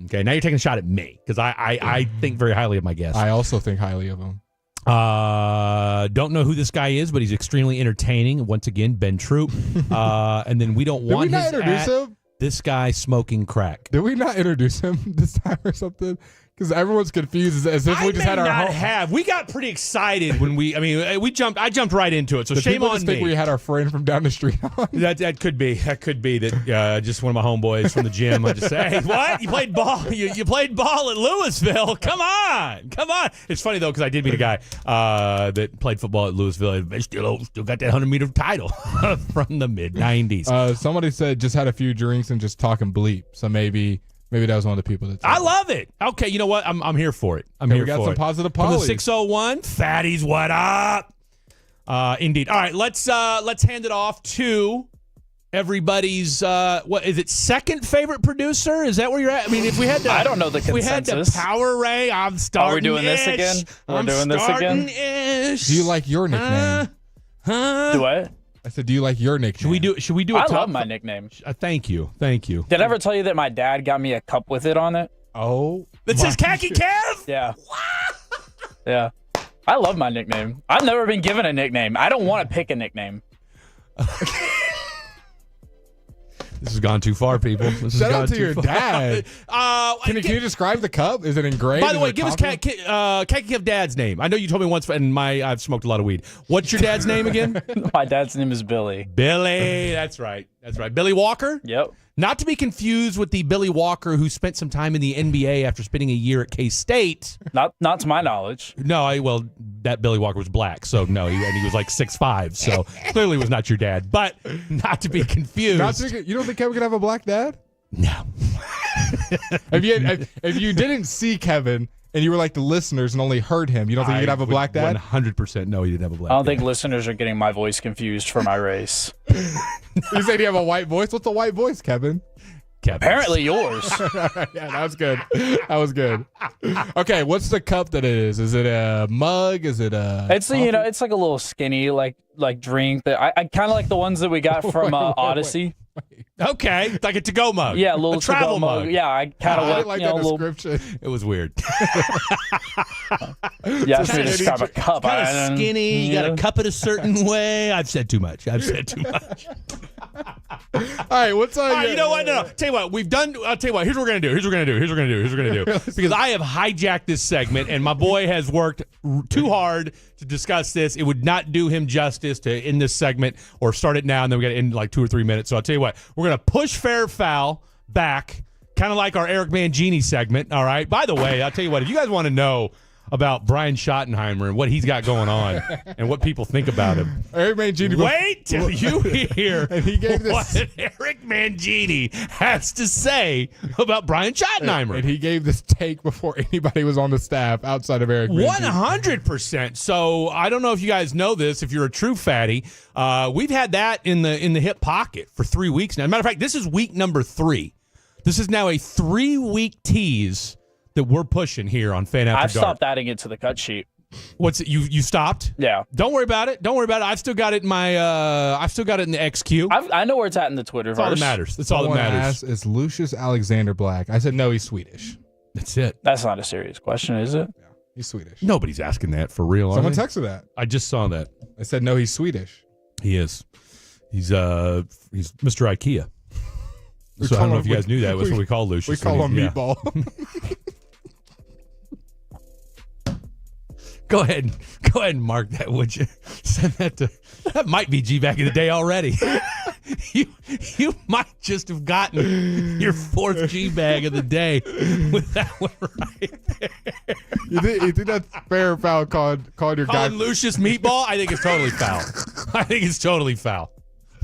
Okay, now you're taking a shot at me because I think very highly of my guest. I also think highly of him. Don't know who this guy is, but he's extremely entertaining. Once again, Ben Troop. And then we don't want Did we not introduce him? This guy smoking crack. Did we not introduce him this time or something? Because everyone's confused as if we just had our home. We got pretty excited when I jumped right into it. So shame on me. Think we had our friend from down the street on. That could be that just one of my homeboys from the gym. I just say, hey, what? You played ball? You played ball at Louisville? Come on. It's funny though because I did meet a guy that played football at Louisville. Still got that 100-meter title from the mid-90s. Somebody said just had a few drinks and just talking bleep. So maybe that was one of the people that. I love it. Okay, you know what? I'm here for it. We got some positive polys. From the 601, fatties, what up? Indeed. All right, let's hand it off to everybody's. What is it? Second favorite producer? Is that where you're at? I mean, if we had to, I don't know the consensus. We had to power Ray. I'm starting. Are we doing this again? We're doing this again. Do you like your nickname? Do what? I said, do you like your nickname? Should we do? I love my nickname. Thank you. Did I ever tell you that my dad got me a cup with it on it? Oh, that says Khaki Kev. Yeah. Yeah. I love my nickname. I've never been given a nickname. I don't want to pick a nickname. This has gone too far, people. Shout out to your dad. Can you describe the cup? Is it engraved? By the way, give us Khaki Kev dad's name. I know you told me once, and I've smoked a lot of weed. What's your dad's name again? My dad's name is Billy. Billy, that's right. Billy Walker? Yep. Not to be confused with the Billy Walker who spent some time in the NBA after spending a year at K-State. Not to my knowledge. No, that Billy Walker was black, so no, he was like 6'5", so clearly was not your dad. But not to be confused. You don't think Kevin could have a black dad? No. If you didn't see Kevin and you were like the listeners and only heard him, you don't think he could have a black dad? 100% no, he didn't have a black dad. I don't think listeners are getting my voice confused for my race. You said you have a white voice? What's a white voice, Kevin? Apparently yours. Yeah, that was good. Okay, what's the cup that it is? Is it a mug? Is it a? It's it's like a little skinny like drink that I kind of like the ones that we got from Odyssey. Wait. Okay, like a to-go mug. Yeah, a little travel mug. Yeah, I kind of like that description. It was weird. Yeah, I should describe a cup. Kind of skinny. You got to cup it a certain way. I've said too much. All right, what's on? All right, you know what? No. Tell you what, we've done. I'll tell you what. Here's what we're gonna do. Because I have hijacked this segment, and my boy has worked too hard to discuss this. It would not do him justice to end this segment or start it now, and then we got to end in like 2 or 3 minutes. So I'll tell you what, we're gonna push fair or foul back, kind of like our Eric Mangini segment. All right. By the way, I'll tell you what, if you guys want to know about Brian Schottenheimer and what he's got going on and what people think about him, Eric Mangini. Wait till you hear and he gave what Eric Mangini has to say about Brian Schottenheimer. And he gave this take before anybody was on the staff outside of Eric Mangini. 100%. So I don't know if you guys know this. If you're a true fatty, we've had that in the hip pocket for 3 weeks now. As a matter of fact, this is week number 3. This is now a 3-week tease that we're pushing here on Fan After Dark. I've stopped adding it to the cut sheet. What's it? You stopped? Yeah. Don't worry about it. I've still got it in my. I've still got it in the XQ. I know where it's at in the Twitterverse. That's all that matters. That's all that matters. Is Lucius Alexander black? I said no. He's Swedish. That's it. That's not a serious question, is it? Yeah, he's Swedish. Nobody's asking that for real. Someone texted that. I just saw that. I said no. He's Swedish. He is. He's Mr. IKEA. So I don't know if you guys knew that. That's what we call Lucius. We call him Meatball. Go ahead and mark that, would you? Send that to. That might be G back in the day already. You might just have gotten your 4th G bag of the day with that one right there. You think that's fair or foul? Calling your guy Lucius Meatball? I think it's totally foul.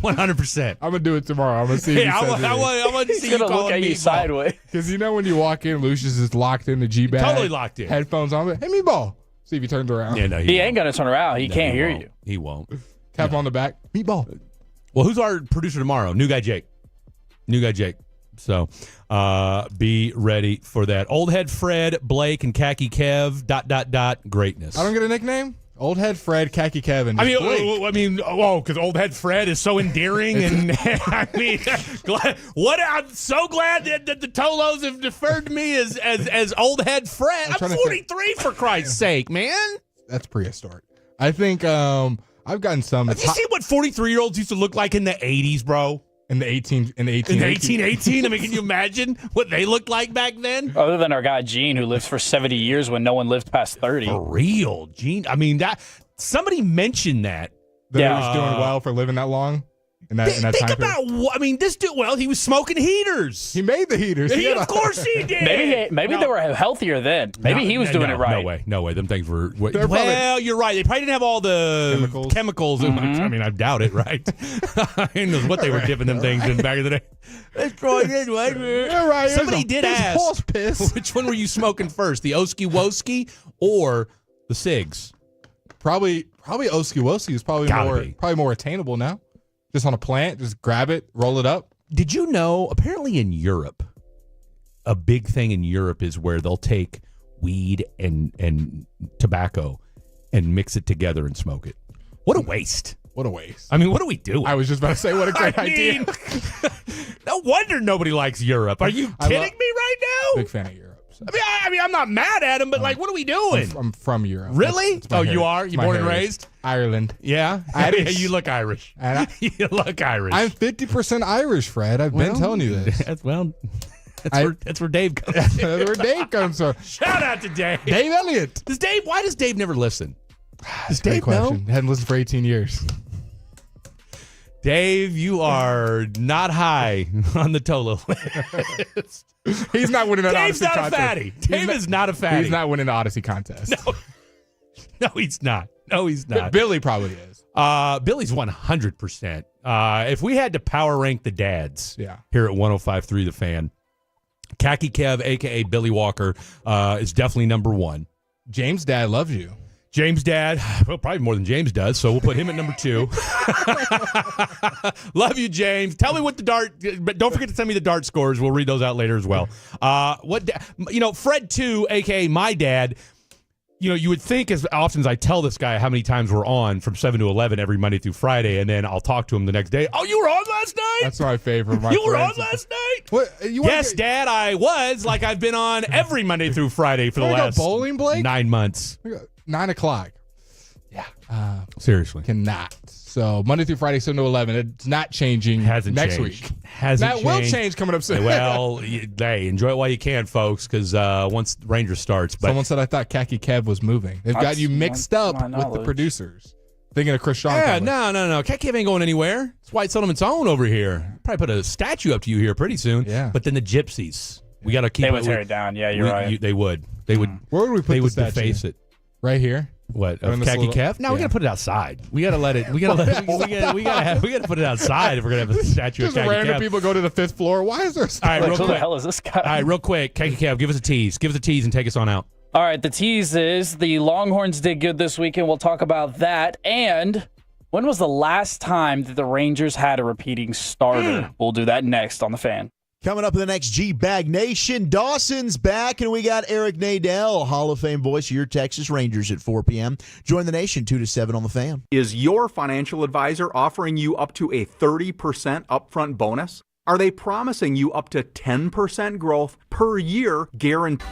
100%. I'm gonna do it tomorrow. I'm gonna see. I want to see you look at you sideways. Because when you walk in, Lucius is locked in the G bag. Totally locked in. Headphones on. Hey, Meatball. See if he turns around. Yeah, no, he ain't gonna turn around. He can't hear you. He won't. Tap on the back. Meatball. Well, who's our producer tomorrow? New guy Jake. So be ready for that. Old head Fred, Blake, and Khaki Kev. ... Greatness. I don't get a nickname. Old head Fred, Khaki Kevin. Because old head Fred is so endearing, and I'm so glad that the Tolos have deferred to me as old head Fred. I'm 43 for Christ's sake, man. That's prehistoric. I think I've gotten some. Have you seen what 43-year-olds used to look like in the 80s, bro? In the 1818? I mean, can you imagine what they looked like back then? Other than our guy Gene, who lives for 70 years when no one lived past 30. For real, Gene. I mean, that somebody mentioned that. That he was doing well for living that long. In that Think time about I mean, this dude. Well, he was smoking heaters. He made the heaters. Of course he did. Maybe they were healthier then. Maybe he was doing it right. No way. Them things were. Well, you're right. They probably didn't have all the chemicals. I mean, I doubt it. Right? I don't know what they were dipping them things in back in the day. Let's try this one. You're right. Somebody did ask. Horse piss. Which one were you smoking first, the Oski Woski or the cigs? Probably Oski Woski is probably more attainable now. Just on a plant, just grab it, roll it up. Did you know, apparently in Europe, a big thing in Europe is where they'll take weed and tobacco and mix it together and smoke it. What a waste. What a waste. I mean, what are we doing? I was just about to say, what a great idea. No wonder nobody likes Europe. Are you kidding me right now? Big fan of Europe. So. I mean, I'm not mad at him, but like, what are we doing? I'm from Europe. Really? That's my heritage. You are? You born and raised? Ireland. Yeah? You look Irish. You look Irish. I'm 50% Irish, Fred. I've been telling you this. That's where Dave comes from. That's where Dave comes from. Shout out to Dave. Dave Elliott. Why does Dave never listen? Does Dave know? Hadn't listened for 18 years. Dave, you are not high on the Tolo list. He's not winning an Dave's Odyssey not contest. A fatty. Dave is not a fatty. He's not winning the Odyssey contest. No, he's not. No, he's not. Billy probably is. Billy's 100%. If we had to power rank the dads here at 105.3 The Fan, Khaki Kev, a.k.a. Billy Walker, is definitely number one. James' dad loves you. James' dad, well, probably more than James does, so we'll put him at number 2. Love you, James. Tell me what the dart, but don't forget to send me the dart scores. We'll read those out later as well. Fred 2, a.k.a. my dad, you would think as often as I tell this guy how many times we're on from 7 to 11 every Monday through Friday, and then I'll talk to him the next day. Oh, you were on last night? That's my favorite. You were on last night? Yes, Dad, I was. Like I've been on every Monday through Friday for the last bowling, Blake? 9 months. 9 o'clock. Yeah. Seriously. Cannot. So Monday through Friday, 7 to 11. It's not changing next changed. week. Hasn't changed. That will change coming up soon. Well, hey, enjoy it while you can, folks, because once Rangers starts. But someone said I thought Khaki Kev was moving. They've got you mixed up with the producers. Thinking of Chris Shaw. Yeah, no. Khaki Kev ain't going anywhere. It's White Settlement's own over here. Probably put a statue up to you here pretty soon. Yeah. But then the Gypsies. We got to keep it. They would tear it down. Yeah, you're right. They would. They would. Where would we put They the would statue? deface it. Right here. What, of Khaki Kev? No, we got to put it outside. We got to let it. We got to put it outside if we're gonna have a statue of Just Khaki random Kev. people go to the 5th floor. Why is there? All right, real who quick. the hell is this guy? All right, real quick. Khaki Kev, give us a tease. Give us a tease and take us on out. All right, the tease is the Longhorns did good this weekend. We'll talk about that. And when was the last time that the Rangers had a repeating starter? We'll do that next on The Fan. Coming up in the next Gag Nation, Dawson's back, and we got Eric Nadel, Hall of Fame voice of your Texas Rangers at 4 p.m. Join the nation 2 to 7 on The Fan. Is your financial advisor offering you up to a 30% upfront bonus? Are they promising you up to 10% growth per year guaranteed?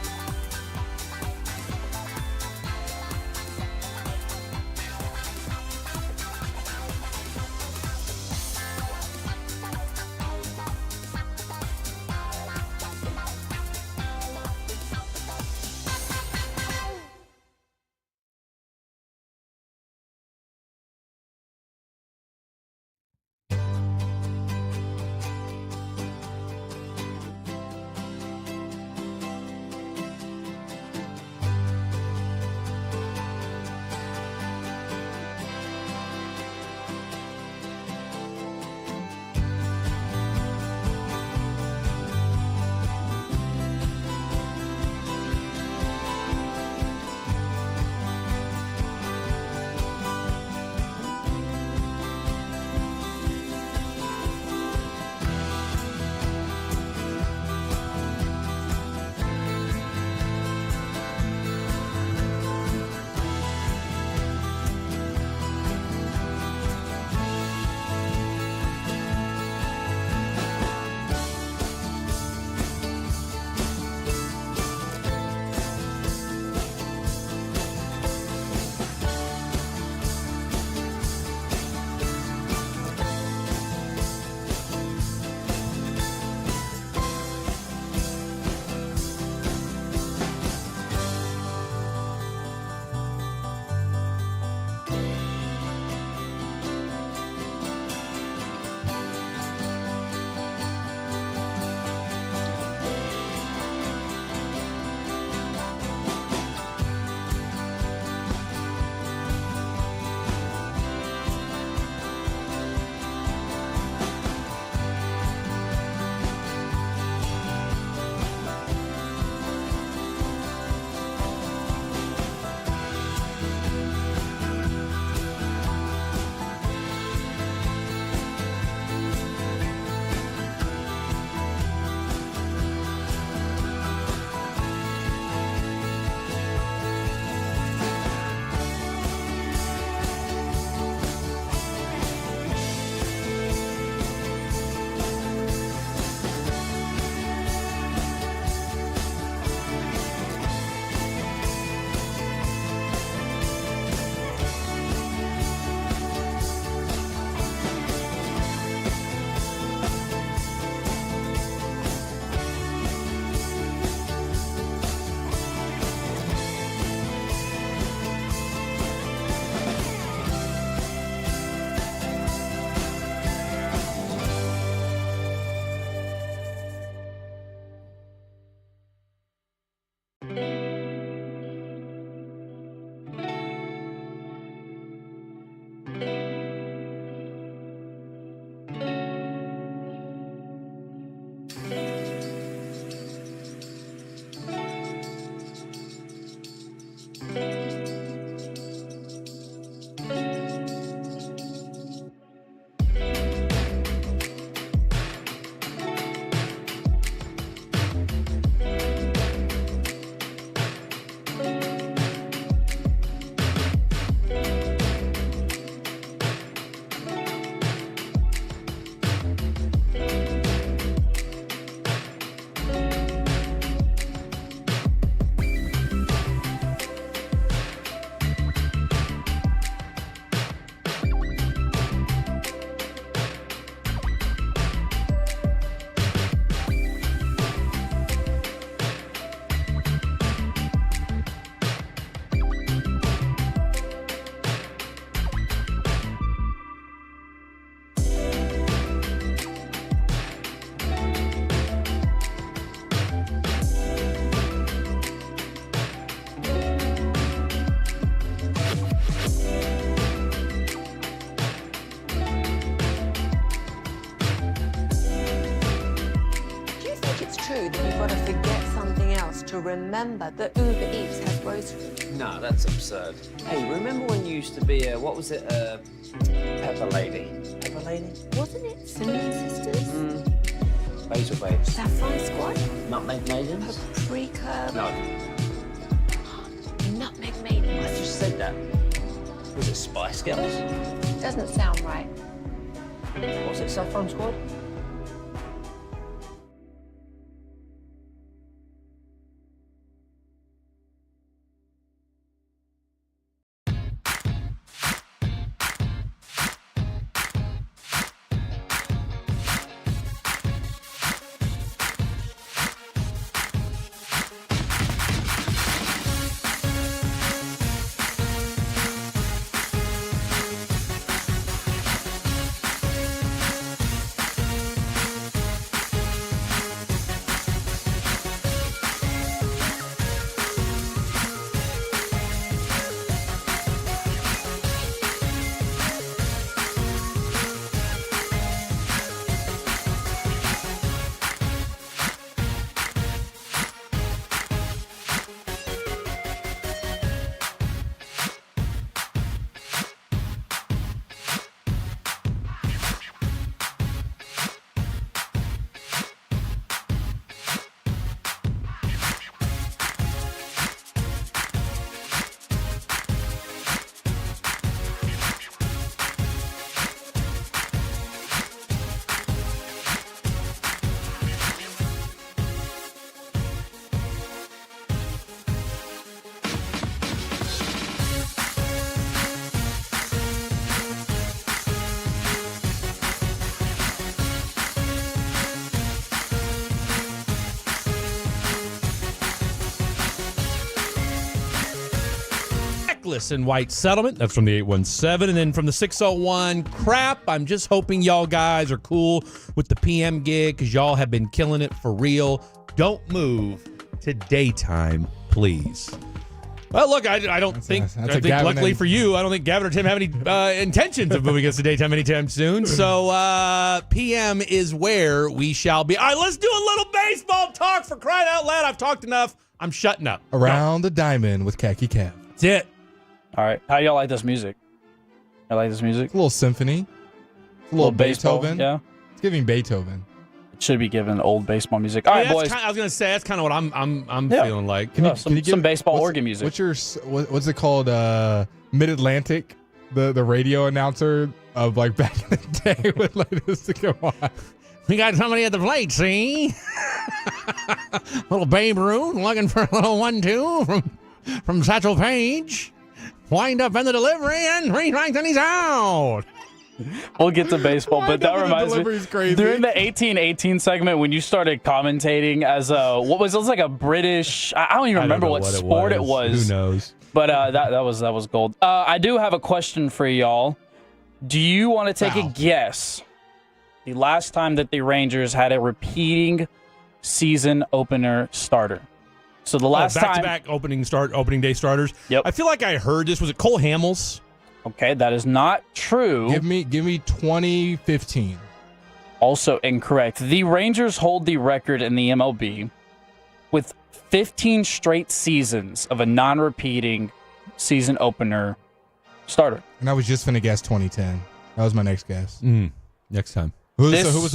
remember that Uber Eats has groceries. No, that's absurd. Hey, remember when you used to be a, what was it, Pepper Lady? Pepper Lady? Wasn't it Cinnamon Sisters? Basil Babes. Saffron Squad? Nutmeg Maidens? Paprika? No. Nutmeg Maidens? I just said that. Was it Spice Girls? Doesn't sound right. Was it Saffron Squad? And White Settlement. That's from the 817. And then from the 601, crap. I'm just hoping y'all guys are cool with the PM gig because y'all have been killing it for real. Don't move to daytime, please. Well, look, I don't think luckily for you, I don't think Gavin or Tim have any intentions of moving us to daytime anytime soon. So PM is where we shall be. All right, let's do a little baseball talk for crying out loud. I've talked enough. I'm shutting up. Around the diamond with Khaki Cav. That's it. All right. How y'all like this music? I like this music. It's a little symphony. It's a little Beethoven. Yeah. It's giving Beethoven. It should be given old baseball music. All right, boys. I was gonna say that's kind of what I'm feeling like. Can you some baseball organ music? What's it called? Mid-Atlantic, the radio announcer of like back in the day would like this to come on. We got somebody at the plate, see? Little Babe Ruth looking for a little 1-2 from Satchel Paige. Wind up in the delivery and 3 strikes and he's out. We'll get to baseball, but that reminds me. Crazy. During the 1818 segment, when you started commentating as what was it? It was like a British. I don't even remember what sport it was. Who knows? But that was gold. I do have a question for y'all. Do you want to take a guess? The last time that the Rangers had a repeating season opener starter. So the last time back-to-back opening day starters. Yep. I feel like I heard this. Was it Cole Hamels? Okay, that is not true. Give me 2015. Also incorrect. The Rangers hold the record in the MLB with 15 straight seasons of a non-repeating season opener starter. And I was just finna guess 2010. That was my next guess. Next time. Who was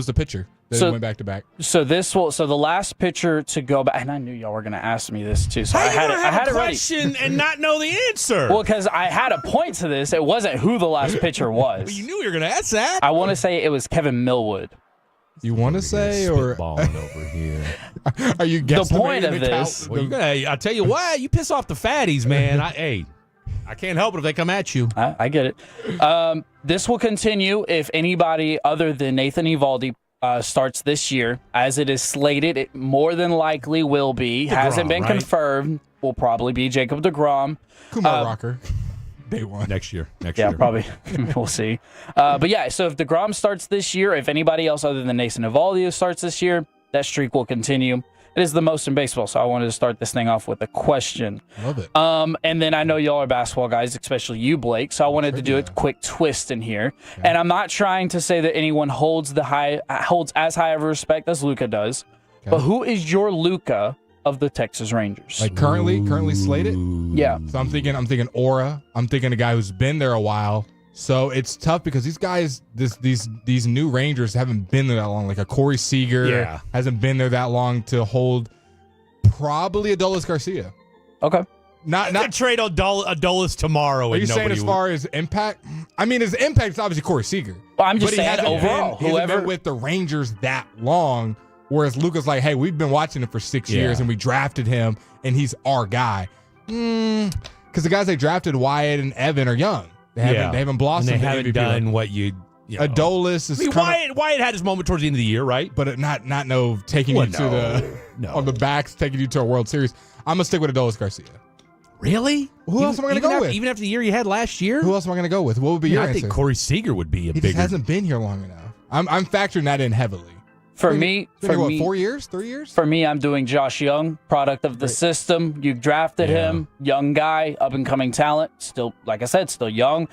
the pitcher that went back to back? So the last pitcher to go back, and I knew y'all were going to ask me this too. So I had a question and not know the answer. Well, because I had a point to this. It wasn't who the last pitcher was. Well, you knew you were going to ask that. I want to say it was Kevin Millwood. You want to say or spitballing over here? Are you guessing the point of this? Well, I tell you what, you piss off the fatties, man. I can't help it if they come at you. I get it. This will continue if anybody other than Nathan Eovaldi starts this year. As it is slated, it more than likely will be. Hasn't been confirmed. Will probably be Jacob deGrom. Kumar Rocker. Day one. Next year. Yeah, probably. We'll see. But yeah, so if deGrom starts this year, if anybody else other than Nathan Eovaldi starts this year, that streak will continue. It is the most in baseball, so I wanted to start this thing off with a question. Love it. And then I know y'all are basketball guys, especially you, Blake, so I wanted to do a quick twist in here. Okay. And I'm not trying to say that anyone holds as high of a respect as Luka does, but who is your Luka of the Texas Rangers. Like currently slated? Yeah. So I'm thinking Aura. I'm thinking a guy who's been there a while. So it's tough because these guys, these new Rangers haven't been there that long. Like a Corey Seager hasn't been there that long to hold probably Adolis Garcia. Okay. Not trade Adolis tomorrow. Are you saying as far as impact? I mean, his impact is obviously Corey Seager. Well, I'm just but saying overall, he hasn't been with the Rangers that long. Whereas Luca's like, hey, we've been watching him for 6 years and we drafted him and he's our guy. Because the guys they drafted, Wyatt and Evan, are young. They haven't blossomed. And they haven't done what you know. Adolis is. I mean, Wyatt had his moment towards the end of the year, right? But not taking you to the on the backs, taking you to a World Series. I'm gonna stick with Adolis Garcia. Really? Who else am I gonna go with? Even after the year you had last year? Who else am I gonna go with? What would be your answer? I think Corey Seager would be a bigger. He just hasn't been here long enough. I'm factoring that in heavily. For me, 4 years, 3 years? For me, I'm doing Josh Young, product of the system. You drafted him, young guy, up-and-coming talent. Still, like I said, still young.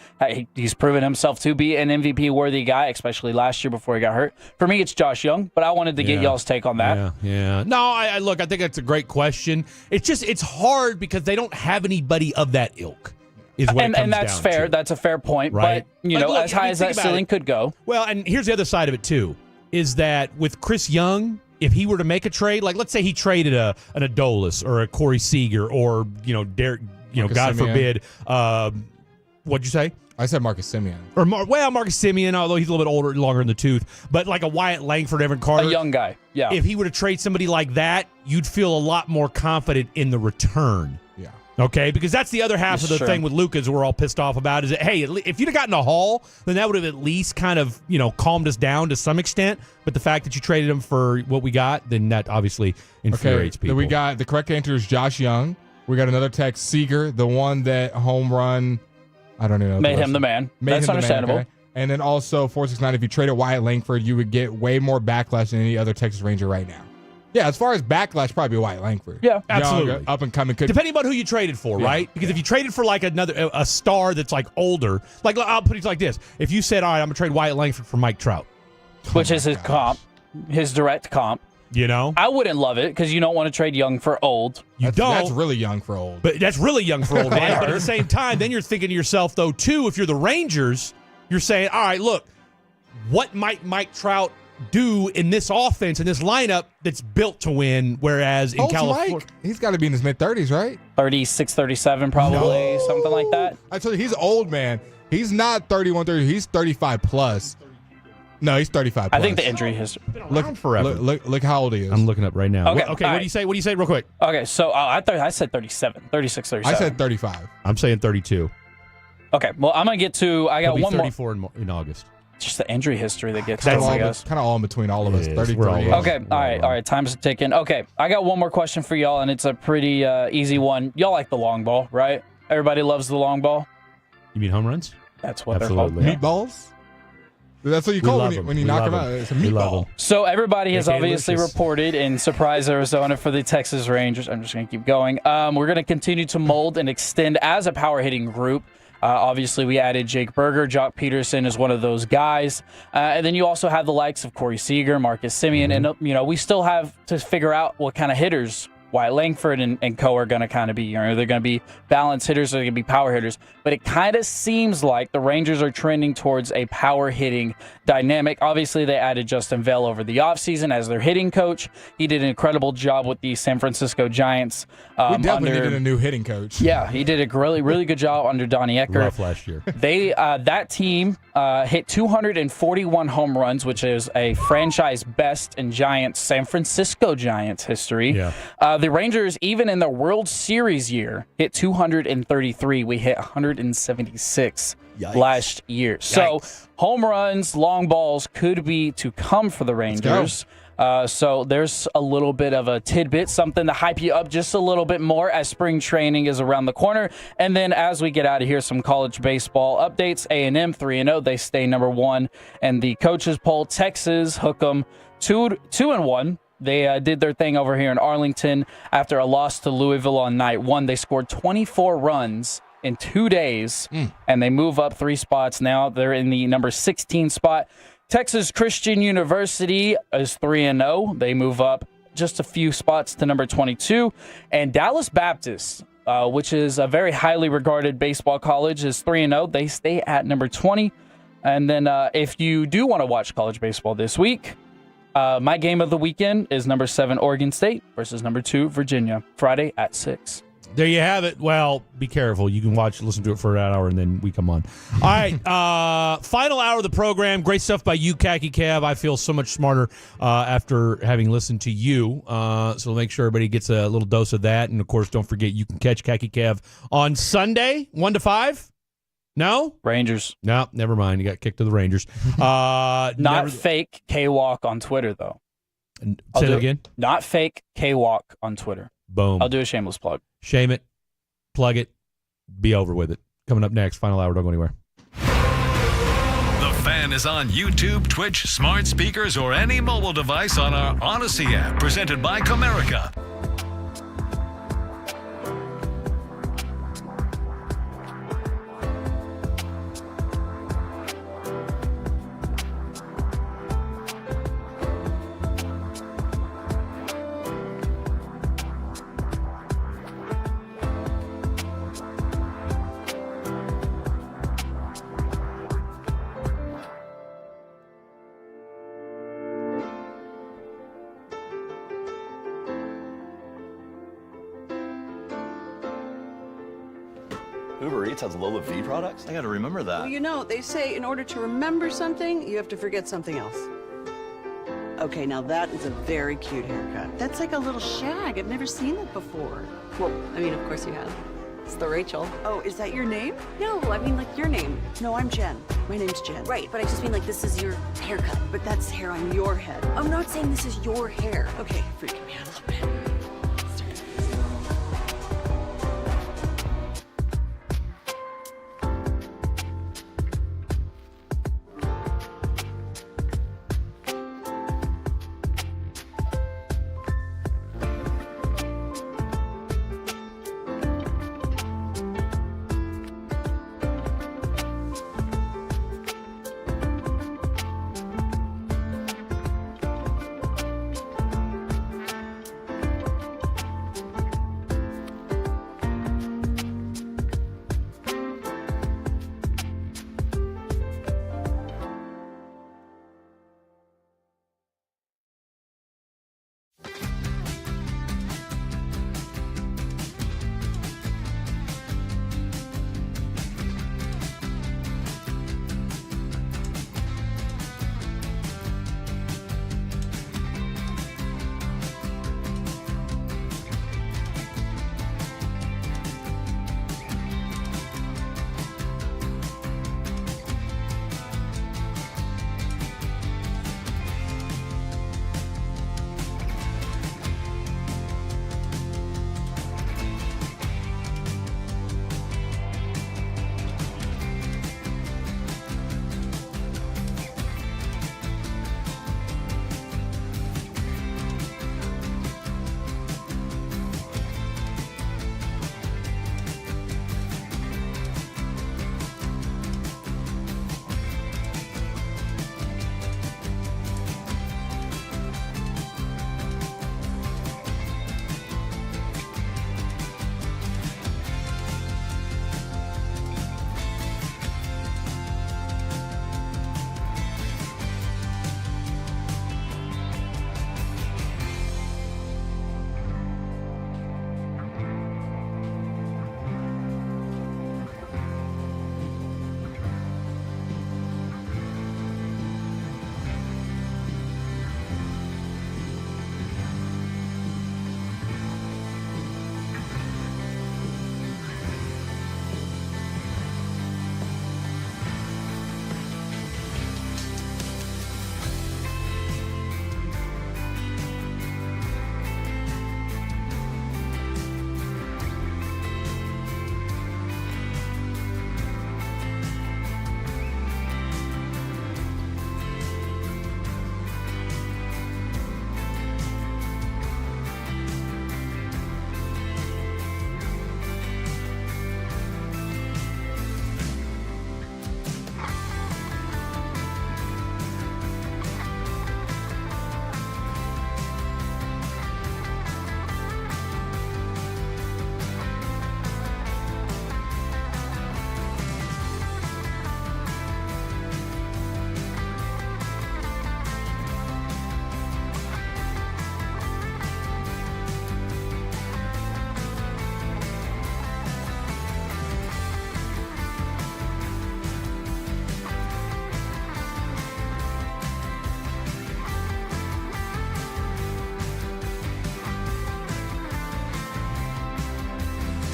He's proven himself to be an MVP-worthy guy, especially last year before he got hurt. For me, it's Josh Young, but I wanted to get y'all's take on that. Yeah. No, I look, I think that's a great question. It's hard because they don't have anybody of that ilk. And that's fair. That's a fair point. Right? But, look, as high as that ceiling could go. Well, and here's the other side of it, too. Is that with Chris Young, if he were to make a trade, like let's say he traded an Adolis or a Corey Seager or Derek, God forbid, what'd you say? I said Marcus Semien. Or Marcus Semien, although he's a little bit older, longer in the tooth, but like a Wyatt Langford, Evan Carter, a young guy. Yeah. If he were to trade somebody like that, you'd feel a lot more confident in the return. Yeah. Okay, because that's the other half of the thing with Lucas we're all pissed off about is that, hey, if you'd have gotten a haul, then that would have at least kind of, calmed us down to some extent. But the fact that you traded him for what we got, then that obviously infuriates people. Then we got the correct answer is Josh Young. We got another text, Seager, the one that home run, I don't know. Made him the man. That's understandable. Okay. And then also 469, if you traded Wyatt Langford, you would get way more backlash than any other Texas Ranger right now. Yeah, as far as backlash, probably Wyatt Langford. Yeah, absolutely. Young, up and coming. Depending on who you traded for, right? Because if you traded for like a star that's like older, like I'll put it like this: if you said, "All right, I'm gonna trade Wyatt Langford for Mike Trout," which is his comp, his direct comp. I wouldn't love it because you don't want to trade young for old. That's really young for old. But that's really young for old, man. But at the same time, then you're thinking to yourself, though, too, if you're the Rangers, you're saying, all right, look, what might Mike Trout do in this offense, in this lineup that's built to win, whereas in California... Mike? He's got to be in his mid-30s, right? 36, 37 probably, something like that. I told you, he's old, man. He's not 31, 30. He's 35 plus. No, he's 35 plus. I think the injury has been around forever. Look how old he is. I'm looking up right now. Okay, what do you say? What do you say real quick? Okay, so I said 37, 36, 37. I said 35. I'm saying 32. Okay, well, I'm going to get to... I got one more. 34 in August. Just the injury history that gets kind to I guess. Kind of all in between all of us. 33. Okay, all right. Time's ticking. Okay, I got one more question for y'all, and it's a pretty easy one. Y'all like the long ball, right? Everybody loves the long ball. You mean home runs? That's what Absolutely. they're called. Meatballs? That's what you call when you knock them out. It's a meatball. So everybody has obviously reported in Surprise, Arizona for the Texas Rangers. I'm just going to keep going. We're going to continue to mold and extend as a power hitting group. Obviously, we added Jake Berger. Jock Peterson is one of those guys. And then you also have the likes of Corey Seager, Marcus Semien. And, we still have to figure out what kind of hitters Wyatt Langford and co are going to kind of be. They're going to be balanced hitters or they're going to be power hitters. But it kind of seems like the Rangers are trending towards a power hitting dynamic. Obviously, they added Justin Vail over the offseason as their hitting coach. He did an incredible job with the San Francisco Giants. We definitely needed a new hitting coach. Yeah, he did a really, really good job under Donnie Ecker. Rough last year. That team hit 241 home runs, which is a franchise best in San Francisco Giants history. Yeah. The Rangers, even in the World Series year, hit 233. We hit 176 last year. Yikes. So home runs, long balls could be to come for the Rangers. So there's a little bit of a tidbit, something to hype you up just a little bit more as spring training is around the corner. And then as we get out of here, some college baseball updates. A&M 3-0. They stay number one. And the coaches poll, Texas, hook 'em 2-1. They did their thing over here in Arlington after a loss to Louisville on night one. They scored 24 runs in 2 days, and they move up 3 spots. Now they're in the number 16 spot. Texas Christian University is 3-0. They move up just a few spots to number 22. And Dallas Baptist, which is a very highly regarded baseball college, is 3-0. They stay at number 20. And then if you do want to watch college baseball this week, my game of the weekend is number 7 Oregon State versus number 2 Virginia, Friday at 6. There you have it. Well, be careful. You can listen to it for an hour, and then we come on. All right, final hour of the program. Great stuff by you, Khaki Cav. I feel so much smarter after having listened to you. So make sure everybody gets a little dose of that. And, of course, don't forget you can catch Khaki Cav on Sunday, 1 to 5. No? Rangers. No, never mind. You got kicked to the Rangers. Not fake K-Walk on Twitter, though. Say that again? Not fake K-Walk on Twitter. Boom. I'll do a shameless plug. Shame it. Plug it. Be over with it. Coming up next, final hour. Don't go anywhere. The Fan is on YouTube, Twitch, smart speakers, or any mobile device on our Odyssey app, presented by Comerica. Uber Eats has Lola V products? I gotta remember that. Well, you know, they say in order to remember something, you have to forget something else. Okay, now that is a very cute haircut. That's like a little shag. I've never seen it before. Well, I mean, of course you have. It's the Rachel. Oh, is that your name? No, I mean like your name. No, I'm Jen. My name's Jen. Right, but I just mean like this is your haircut. But that's hair on your head. I'm not saying this is your hair. Okay, freaking me out a little bit.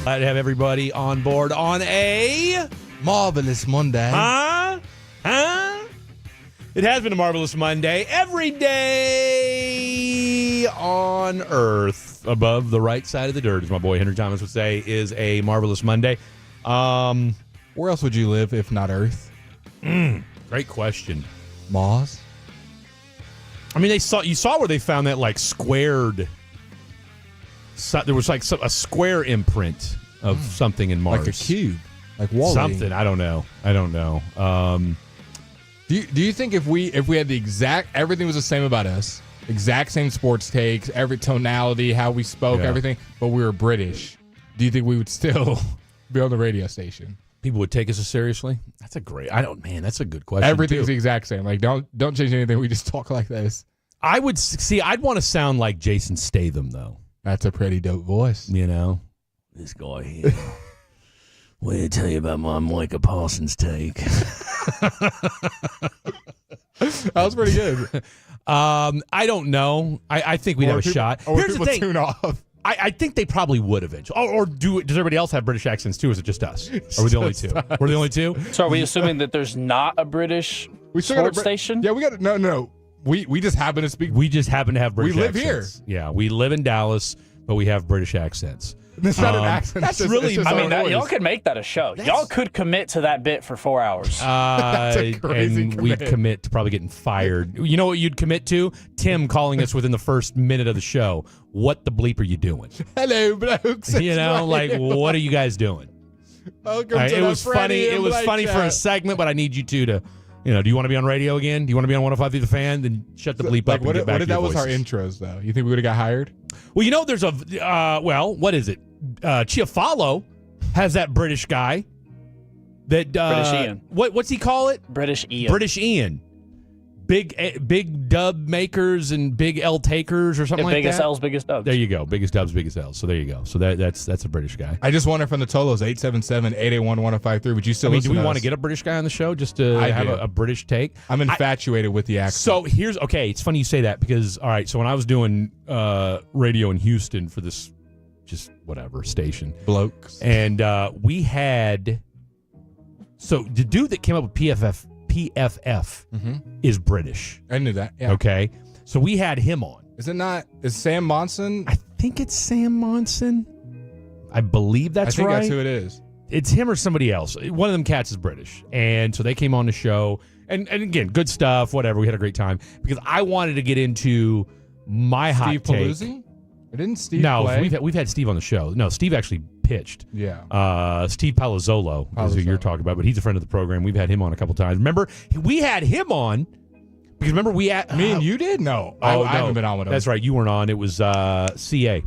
Glad to have everybody on board on a marvelous Monday. Huh? It has been a marvelous Monday. Every day on Earth, above the right side of the dirt, as my boy Henry Thomas would say, is a marvelous Monday. Where else would you live if not Earth? Great question. Mars? I mean, you saw where they found that like squared. There was like a square imprint of something in Mars, like a cube, like Wall-E. Something. I don't know. Do you think if we had the exact everything was the same about us, exact same sports takes, every tonality, how we spoke, everything, but we were British, do you think we would still be on the radio station? People would take us seriously? That's a good question. Everything's too. the exact same. Like don't change anything. We just talk like this. I'd want to sound like Jason Statham though. That's a pretty dope voice. You know, this guy here. What did I tell you about my Micah Parsons take? That was pretty good. I don't know. I think we'd have a shot. Here's the thing. Tune off. I think they probably would eventually. Or does everybody else have British accents too, or is it just us? Are we the only two? We're the only two? So are we assuming that there's not a British sports station? Yeah, we got no. We just happen to speak. We just happen to have British accents. We live here. Yeah, we live in Dallas, but we have British accents. It's not an accent. That's really. Y'all could make that a show. Y'all could commit to that bit for 4 hours. That's a crazy and we'd commit to probably getting fired. You know what you'd commit to? Tim calling us within the first minute of the show. What the bleep are you doing? Hello, blokes. You know, like what are you guys doing? Welcome to it was funny. It was funny for a segment, but I need you two to. You know, do you want to be on radio again? Do you want to be on 105 The Fan? Then shut the bleep up and get back to your voices. What if that was our intros, though? You think we would have got hired? Well, you know, there's a what is it? Chiafalo has that British guy. That British Ian. What's he call it? British Ian. British Ian. Big dub makers and big L takers or something like that. Biggest L's, biggest dubs. There you go. Biggest dubs, biggest L's. So there you go. So that's a British guy. I just wonder from the Tolos, 877-881-1053. Would you still do we want to get a British guy on the show just to have a British take? I'm infatuated with the accent. So it's funny you say that because, all right, so when I was doing radio in Houston for this just whatever station. Blokes. And we had, so the dude that came up with PFF is British. I knew that. Yeah. Okay. So we had him on. Is Sam Monson? I think it's Sam Monson. I believe that's right. I think that's who it is. It's him or somebody else. One of them cats is British. And so they came on the show. And again, good stuff, whatever. We had a great time. Because I wanted to get into my hot take. Steve Paluzzi? Didn't Steve play? We've had Steve on the show. No, Steve actually pitched. Yeah. Steve Palazzolo is who you're talking about, but he's a friend of the program. We've had him on a couple times. Remember, we had him on because remember we had me and you did? No. I haven't been on with him. That's right. You weren't on. It was CA.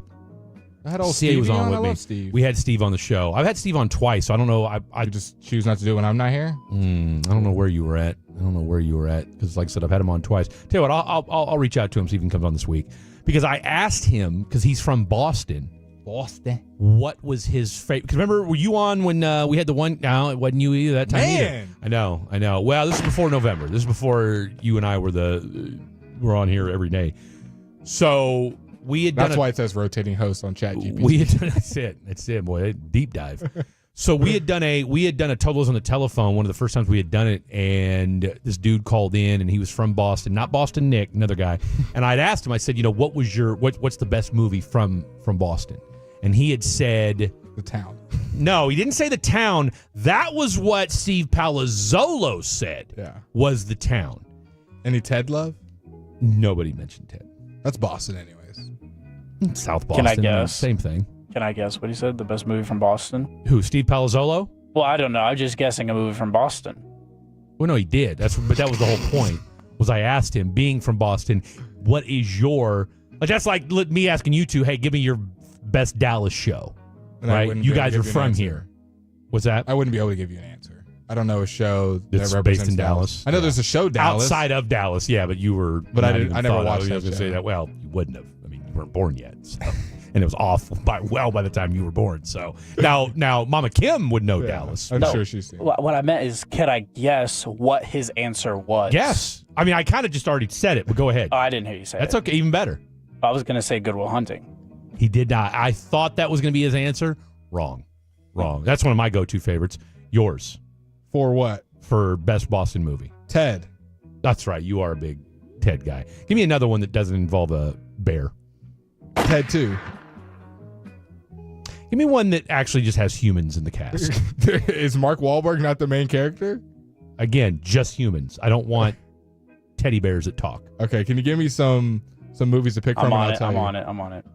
I had old CA was on with me. Love Steve. We had Steve on the show. I've had Steve on twice, so I don't know. I just choose not to do it when I'm not here. I don't know where you were at. Because, like I said, I've had him on twice. Tell you what, I'll reach out to him, see if he can come on this week. Because I asked him, because he's from Boston. What was his favorite? Because remember, were you on when we had the one? No, it wasn't you either that time. Man. Either. I know. Well, this is before November. This is before you and I were on here every day. So we had done. That's why it says rotating host on ChatGPT. That's it, boy. Deep dive. So we had done a Tolos on the telephone one of the first times we had done it, and this dude called in, and he was from Boston, not Boston Nick, another guy. And I'd asked him, I said, what's the best movie from Boston? And he had said The Town. No, he didn't say The Town. That was what Steve Palazzolo said. Yeah. Was The Town. Any Ted love? Nobody mentioned Ted. That's Boston, anyways. South Boston. Can I guess? Same thing. Can I guess what he said? The best movie from Boston? Who, Steve Palazzolo? Well, I don't know. I'm just guessing a movie from Boston. Well, no, he did. But that was the whole point. Was I asked him, being from Boston, what is your that's like me asking you two, hey, give me your best Dallas show. And right? You guys are from here. What's that? I wouldn't be able to give you an answer. I don't know a show that's based in Dallas. I know there's a show Dallas outside of Dallas, yeah, but you were. But I never watched that. I was going to say that. Well, you wouldn't have. I mean, you weren't born yet. So. And it was off by the time you were born. So now Mama Kim would know Dallas. I'm sure she's seen it. What I meant is, can I guess what his answer was? Yes. I mean, I kind of just already said it, but go ahead. Oh, I didn't hear you say That's okay. Even better. I was going to say Good Will Hunting. He did not. I thought that was going to be his answer. Wrong. Wrong. That's one of my go-to favorites. Yours. For what? For best Boston movie. Ted. That's right. You are a big Ted guy. Give me another one that doesn't involve a bear. Ted 2. Give me one that actually just has humans in the cast. Is Mark Wahlberg not the main character? Again, just humans. I don't want teddy bears that talk. Okay, can you give me some movies to pick from? I'm on it.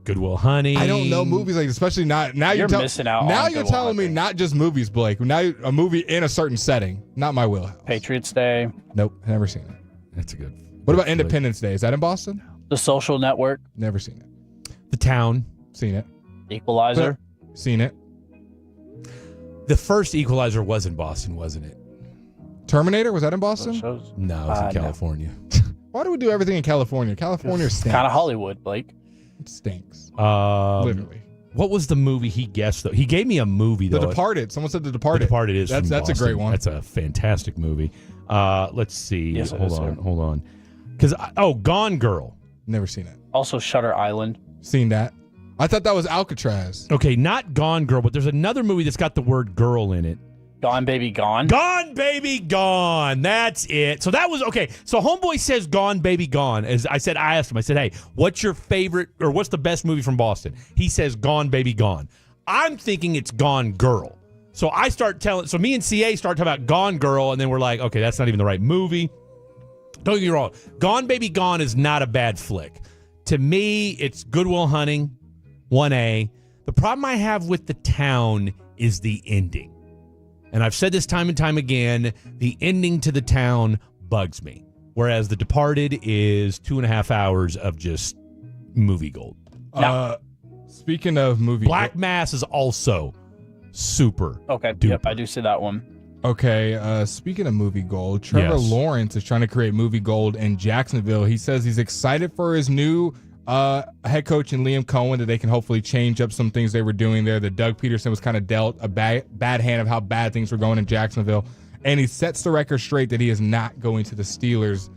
Good Will Hunting. I don't know movies like, especially not now. You're missing out. Now on you're Good Will telling me Hunting. not just movies, Blake. Now a movie in a certain setting. Not my wheelhouse. Patriots Day. Nope, never seen it. That's a good. What about Independence Day? Is that in Boston? The Social Network. Never seen it. The Town. Seen it. Equalizer. Seen it. The first Equalizer was in Boston, wasn't it? Terminator, was that in Boston? No, it was in California. Why do we do everything in California? California stinks. Kind of Hollywood, Blake. It stinks. Literally. What was the movie he guessed, though? He gave me a movie, though. The Departed. Someone said The Departed. The Departed is That's from a Boston. great one. That's a fantastic movie. Let's see. Yes, it hold is, on, sir. hold on. Because Gone Girl. Never seen it. Also Shutter Island. Seen that. I thought that was Alcatraz. Okay, not Gone Girl, but there's another movie that's got the word girl in it. Gone Baby Gone. Gone Baby Gone. That's it. So that was okay. So Homeboy says Gone Baby Gone. As I asked him, I said, hey, what's your favorite or what's the best movie from Boston? He says Gone Baby Gone. I'm thinking it's Gone Girl. So me and CA start talking about Gone Girl, and then we're like, okay, that's not even the right movie. Don't get me wrong. Gone Baby Gone is not a bad flick. To me, it's Good Will Hunting, 1A. The problem I have with The Town is the ending. And I've said this time and time again, the ending to The Town bugs me. Whereas The Departed is 2.5 hours of just movie gold. Speaking of movie Black Mass is also super. Okay, duper. yep, I do see that one. Okay, speaking of movie gold, Trevor Lawrence is trying to create movie gold in Jacksonville. He says he's excited for his new head coach and Liam Cohen, that they can hopefully change up some things they were doing there. That Doug Peterson was kind of dealt a bad hand of how bad things were going in Jacksonville. And he sets the record straight that he is not going to the Steelers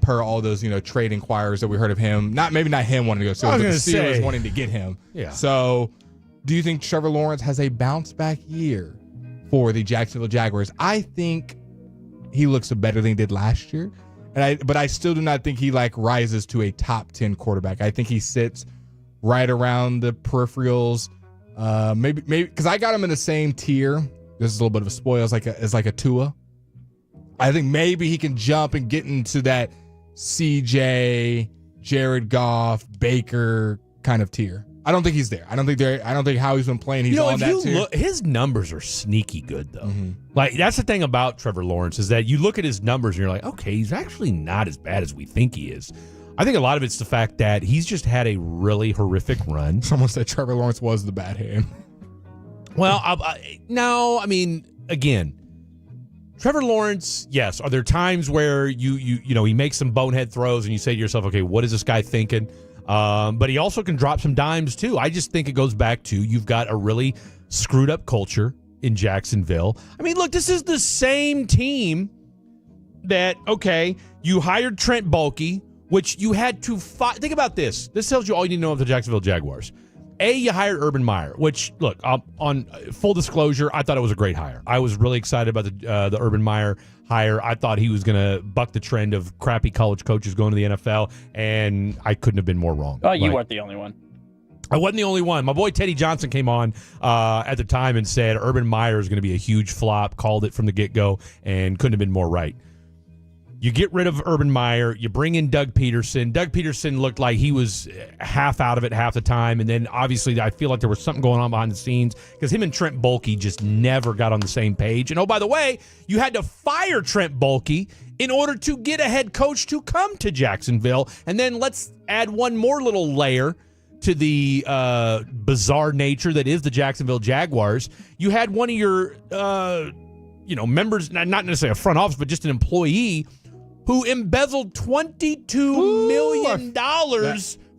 per all those, trade inquiries that we heard of him. Maybe not him wanting to go to the Steelers, but the Steelers wanting to get him. Yeah. So do you think Trevor Lawrence has a bounce back year for the Jacksonville Jaguars? I think he looks better than he did last year. But I still do not think he rises to a top 10 quarterback. I think he sits right around the peripherals. Maybe because I got him in the same tier. This is a little bit of a spoil as like a Tua. I think maybe he can jump and get into that CJ, Jared Goff, Baker kind of tier. I don't think he's there. I don't think how he's been playing. He's on that tier. His numbers are sneaky good though. Mm-hmm. That's the thing about Trevor Lawrence is that you look at his numbers and you're like, okay, he's actually not as bad as we think he is. I think a lot of it's the fact that he's just had a really horrific run. Someone said Trevor Lawrence was the bad hand. Well, no, I mean, again, Trevor Lawrence, yes. Are there times where he makes some bonehead throws and you say to yourself, okay, what is this guy thinking? But he also can drop some dimes too. I just think it goes back to you've got a really screwed up culture in Jacksonville. I mean, look, this is the same team that, okay, you hired Trent Baalke, which you had to fight. Think about this. This tells you all you need to know of the Jacksonville Jaguars. You hired Urban Meyer, which, look, on full disclosure, I thought it was a great hire. I was really excited about the Urban Meyer hire. I thought he was going to buck the trend of crappy college coaches going to the NFL, and I couldn't have been more wrong. Oh, you weren't the only one. I wasn't the only one. My boy Teddy Johnson came on at the time and said Urban Meyer is going to be a huge flop, called it from the get-go, and couldn't have been more right. You get rid of Urban Meyer. You bring in Doug Peterson. Doug Peterson looked like he was half out of it half the time. And then, obviously, I feel like there was something going on behind the scenes because him and Trent Baalke just never got on the same page. And, oh, by the way, you had to fire Trent Baalke in order to get a head coach to come to Jacksonville. And then let's add one more little layer to the bizarre nature that is the Jacksonville Jaguars. You had one of your, members, not necessarily a front office, but just an employee who embezzled $22 million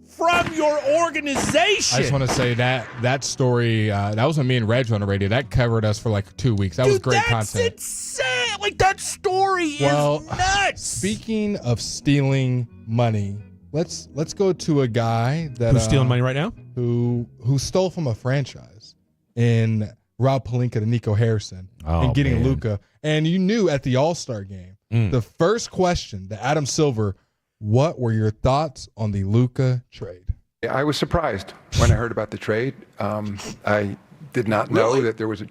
from your organization. I just want to say that story, that was when me and Reg were on the radio. That covered us for 2 weeks. That was great content. That's insane. That story is nuts. Speaking of stealing money, let's go to a guy that who's stealing money right now? Who stole from a franchise in Rob Pelinka to Nico Harrison and getting Luka. And you knew at the All-Star game, the first question to Adam Silver, what were your thoughts on the Luka trade? I was surprised when I heard about the trade. I did not know that there was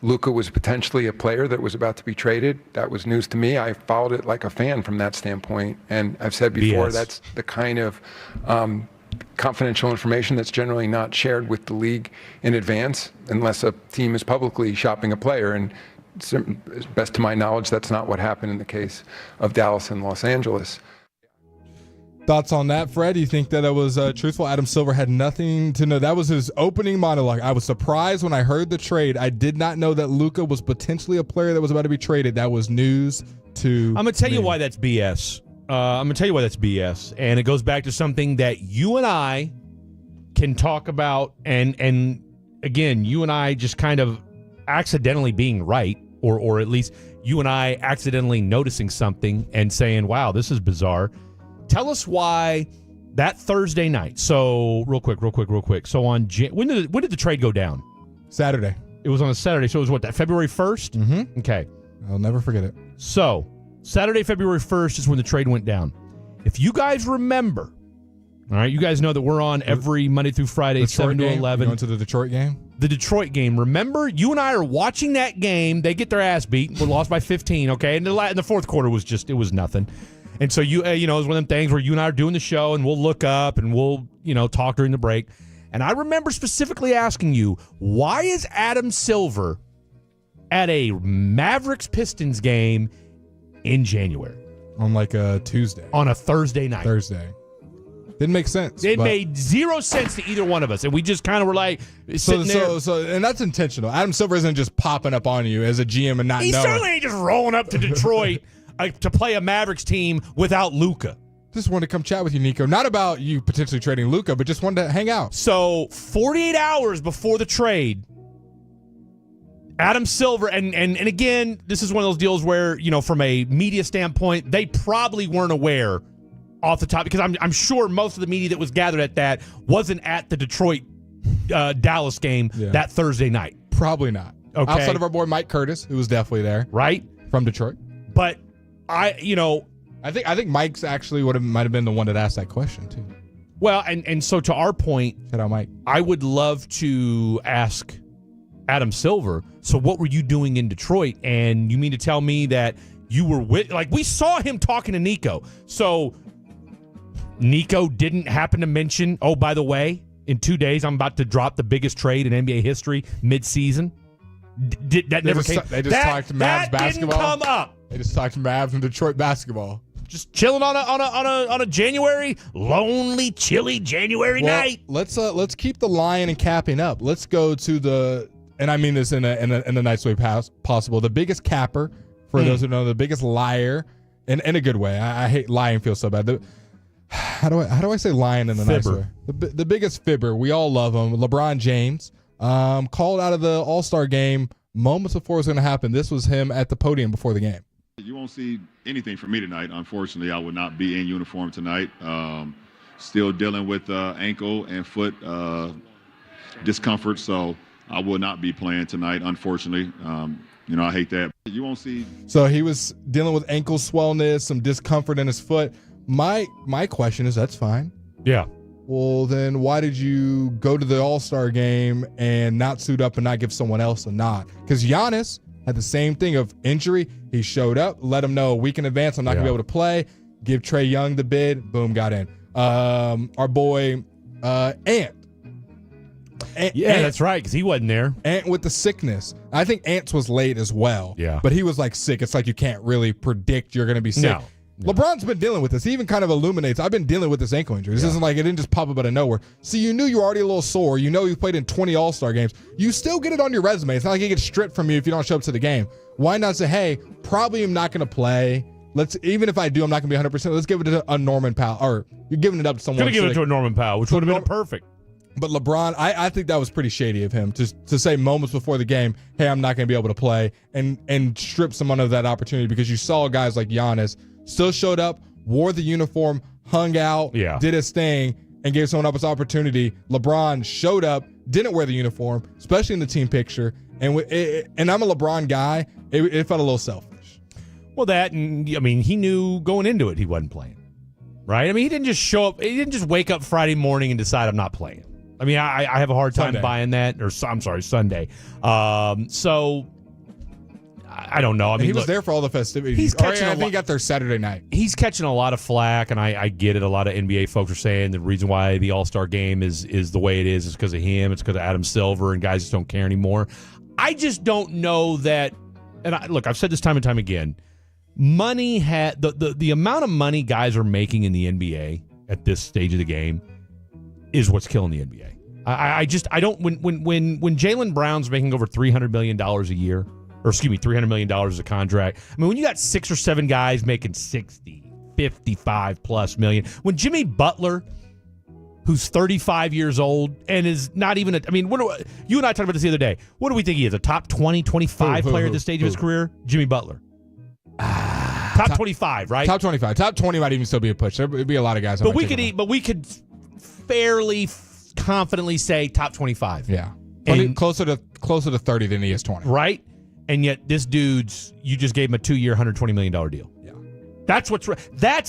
Luka was potentially a player that was about to be traded. That was news to me. I followed it like a fan from that standpoint. And I've said before, that's the kind of confidential information that's generally not shared with the league in advance unless a team is publicly shopping a player. And best to my knowledge, that's not what happened in the case of Dallas and Los Angeles. Thoughts on that, Fred? Do you think that it was truthful? Adam Silver had nothing to know. That was his opening monologue. I was surprised when I heard the trade. I did not know that Luka was potentially a player that was about to be traded. That was news to I'm going to tell you why that's BS. And it goes back to something that you and I can talk about, and again, you and I just kind of accidentally being right, or at least you and I accidentally noticing something and saying, wow, this is bizarre. Tell us why that Thursday night. So real quick. So on when did the trade go down? Saturday. It was on a Saturday. So it was that February 1st? Mm-hmm. Okay. I'll never forget it. So Saturday, February 1st is when the trade went down. If you guys remember, all right, you guys know that we're on every Monday through Friday, Detroit 7 to game? 11. You going to the Detroit game? The Detroit game. Remember, you and I are watching that game. They get their ass beat. We lost by 15, okay? And the fourth quarter was it was nothing. And so, it was one of them things where you and I are doing the show, and we'll look up, and we'll, talk during the break. And I remember specifically asking you, why is Adam Silver at a Mavericks-Pistons game in January? On like a Tuesday. On a Thursday night. Didn't make sense. It made zero sense to either one of us, and we just kind of were like sitting there. So, and that's intentional. Adam Silver isn't just popping up on you as a GM and not knowing. He certainly ain't just rolling up to Detroit to play a Mavericks team without Luka. Just wanted to come chat with you, Nico. Not about you potentially trading Luka, but just wanted to hang out. So 48 hours before the trade, Adam Silver, and again, this is one of those deals where, from a media standpoint, they probably weren't aware off the top, because I'm sure most of the media that was gathered at that wasn't at the Detroit Dallas game that Thursday night. Probably not. Okay. Outside of our boy Mike Curtis, who was definitely there. Right? From Detroit. But I think Mike's actually might have been the one that asked that question too. Well, and so to our point, shout out Mike. I would love to ask Adam Silver, so what were you doing in Detroit? And you mean to tell me that you were we saw him talking to Nico. So Nico didn't happen to mention, oh, by the way, in 2 days I'm about to drop the biggest trade in NBA history mid-season. They just talked Mavs basketball. Didn't come up. They just talked Mavs and Detroit basketball. Just chilling on a January, lonely, chilly January night. Let's keep the lying and capping up. Let's go to and I mean this in the nice way possible. The biggest capper, for those who know, the biggest liar, in a good way. I hate lying. Feels so bad. How do I say lying in the nice way? The biggest fibber. We all love him. LeBron James called out of the All-Star game moments before it was going to happen. This was him at the podium before the game. You won't see anything from me tonight. Unfortunately, I will not be in uniform tonight. Still dealing with ankle and foot discomfort, so I will not be playing tonight, unfortunately. I hate that. You won't see. So he was dealing with ankle swellness, some discomfort in his foot. My question is, that's fine. Yeah. Well, then why did you go to the All-Star game and not suit up and not give someone else a nod? Because Giannis had the same thing of injury. He showed up, let him know a week in advance, I'm not going to be able to play. Give Trae Young the bid. Boom, got in. Our boy Ant. Yeah, that's right, because he wasn't there. Ant with the sickness. I think Ant's was late as well. Yeah. But he was sick. It's you can't really predict you're going to be sick. No. LeBron's been dealing with this. He even kind of illuminates, I've been dealing with this ankle injury. This isn't it didn't just pop up out of nowhere. So you knew you were already a little sore. You know you played in 20 All-Star games. You still get it on your resume. It's not like it gets stripped from you if you don't show up to the game. Why not say, hey, probably I'm not going to play. Even if I do, I'm not going to be 100%. Let's give it to a Norman Powell. Or you're giving it up to someone. Could have given it to a Norman Powell, which would have been perfect. But LeBron, I think that was pretty shady of him to say moments before the game, hey, I'm not going to be able to play, and strip someone of that opportunity, because you saw guys like Giannis still showed up, wore the uniform, hung out, did his thing, and gave someone else opportunity. LeBron showed up, didn't wear the uniform, especially in the team picture. And I'm a LeBron guy. It felt a little selfish. Well, he knew going into it he wasn't playing, right? I mean, he didn't just show up. He didn't just wake up Friday morning and decide I'm not playing. I mean, I have a hard time buying that. Sunday. So I don't know. I mean, he was there for all the festivities. I think he got there Saturday night. He's catching a lot of flack, and I get it. A lot of NBA folks are saying the reason why the All-Star game is the way it is because of him. It's because of Adam Silver, and guys just don't care anymore. I just don't know that. And I've said this time and time again. Money the amount of money guys are making in the NBA at this stage of the game is what's killing the NBA. I don't when Jaylen Brown's making over $300 million a year. Or excuse me, $300 million as a contract. I mean, when you got 6 or 7 guys making 60, 55 plus million, when Jimmy Butler, who's 35 years old and is not even you and I talked about this the other day. What do we think he is? A top 20, 25 player at this stage of his career? Jimmy Butler. Top 25, right? Top 25. Top 20 might even still be a push. There would be a lot of guys. But we could fairly confidently say top 25. Yeah. And closer to 30 than he is 20. Right? And yet this dude's, you just gave him a 2-year, $120 million deal. Yeah. That's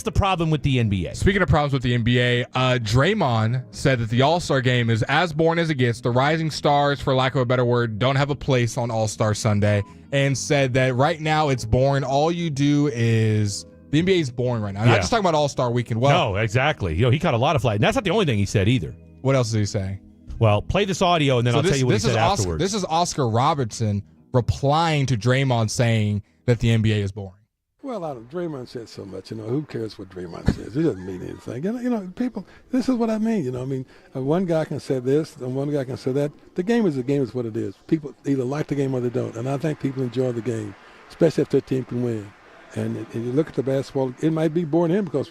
the problem with the NBA. Speaking of problems with the NBA, Draymond said that the All-Star game is as boring as it gets. The rising stars, for lack of a better word, don't have a place on All-Star Sunday, and said that right now it's boring. All you do is... The NBA is boring right now. Not just talking about All-Star Weekend. Well, no, exactly. He caught a lot of flack. And that's not the only thing he said either. What else did he say? Well, play this audio, and then I'll tell you what he said afterwards. This is Oscar Robertson replying to Draymond saying that the NBA is boring. Well, Draymond said so much. Who cares what Draymond says? It doesn't mean anything. People. This is what I mean. One guy can say this, and one guy can say that. The game is what it is. People either like the game or they don't, and I think people enjoy the game, especially if their team can win. And you look at the basketball, it might be boring to him because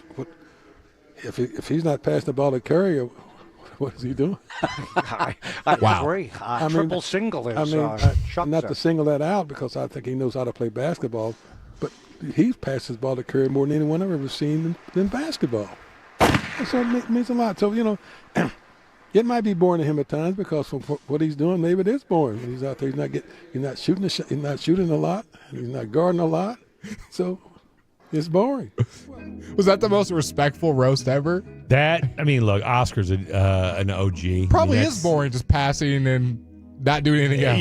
if he's not passing the ball to Curry. What is he doing? I agree. Triple single is not to single that out because I think he knows how to play basketball, but he passes the ball to Curry more than anyone I've ever seen in basketball. So it means a lot. So, it might be boring to him at times because from what he's doing, maybe it is boring. When he's out there, he's not shooting a lot, and he's not guarding a lot. So it's boring. Was that the most respectful roast ever? Look, Oscar's an OG. Probably is boring, just passing and not doing anything else.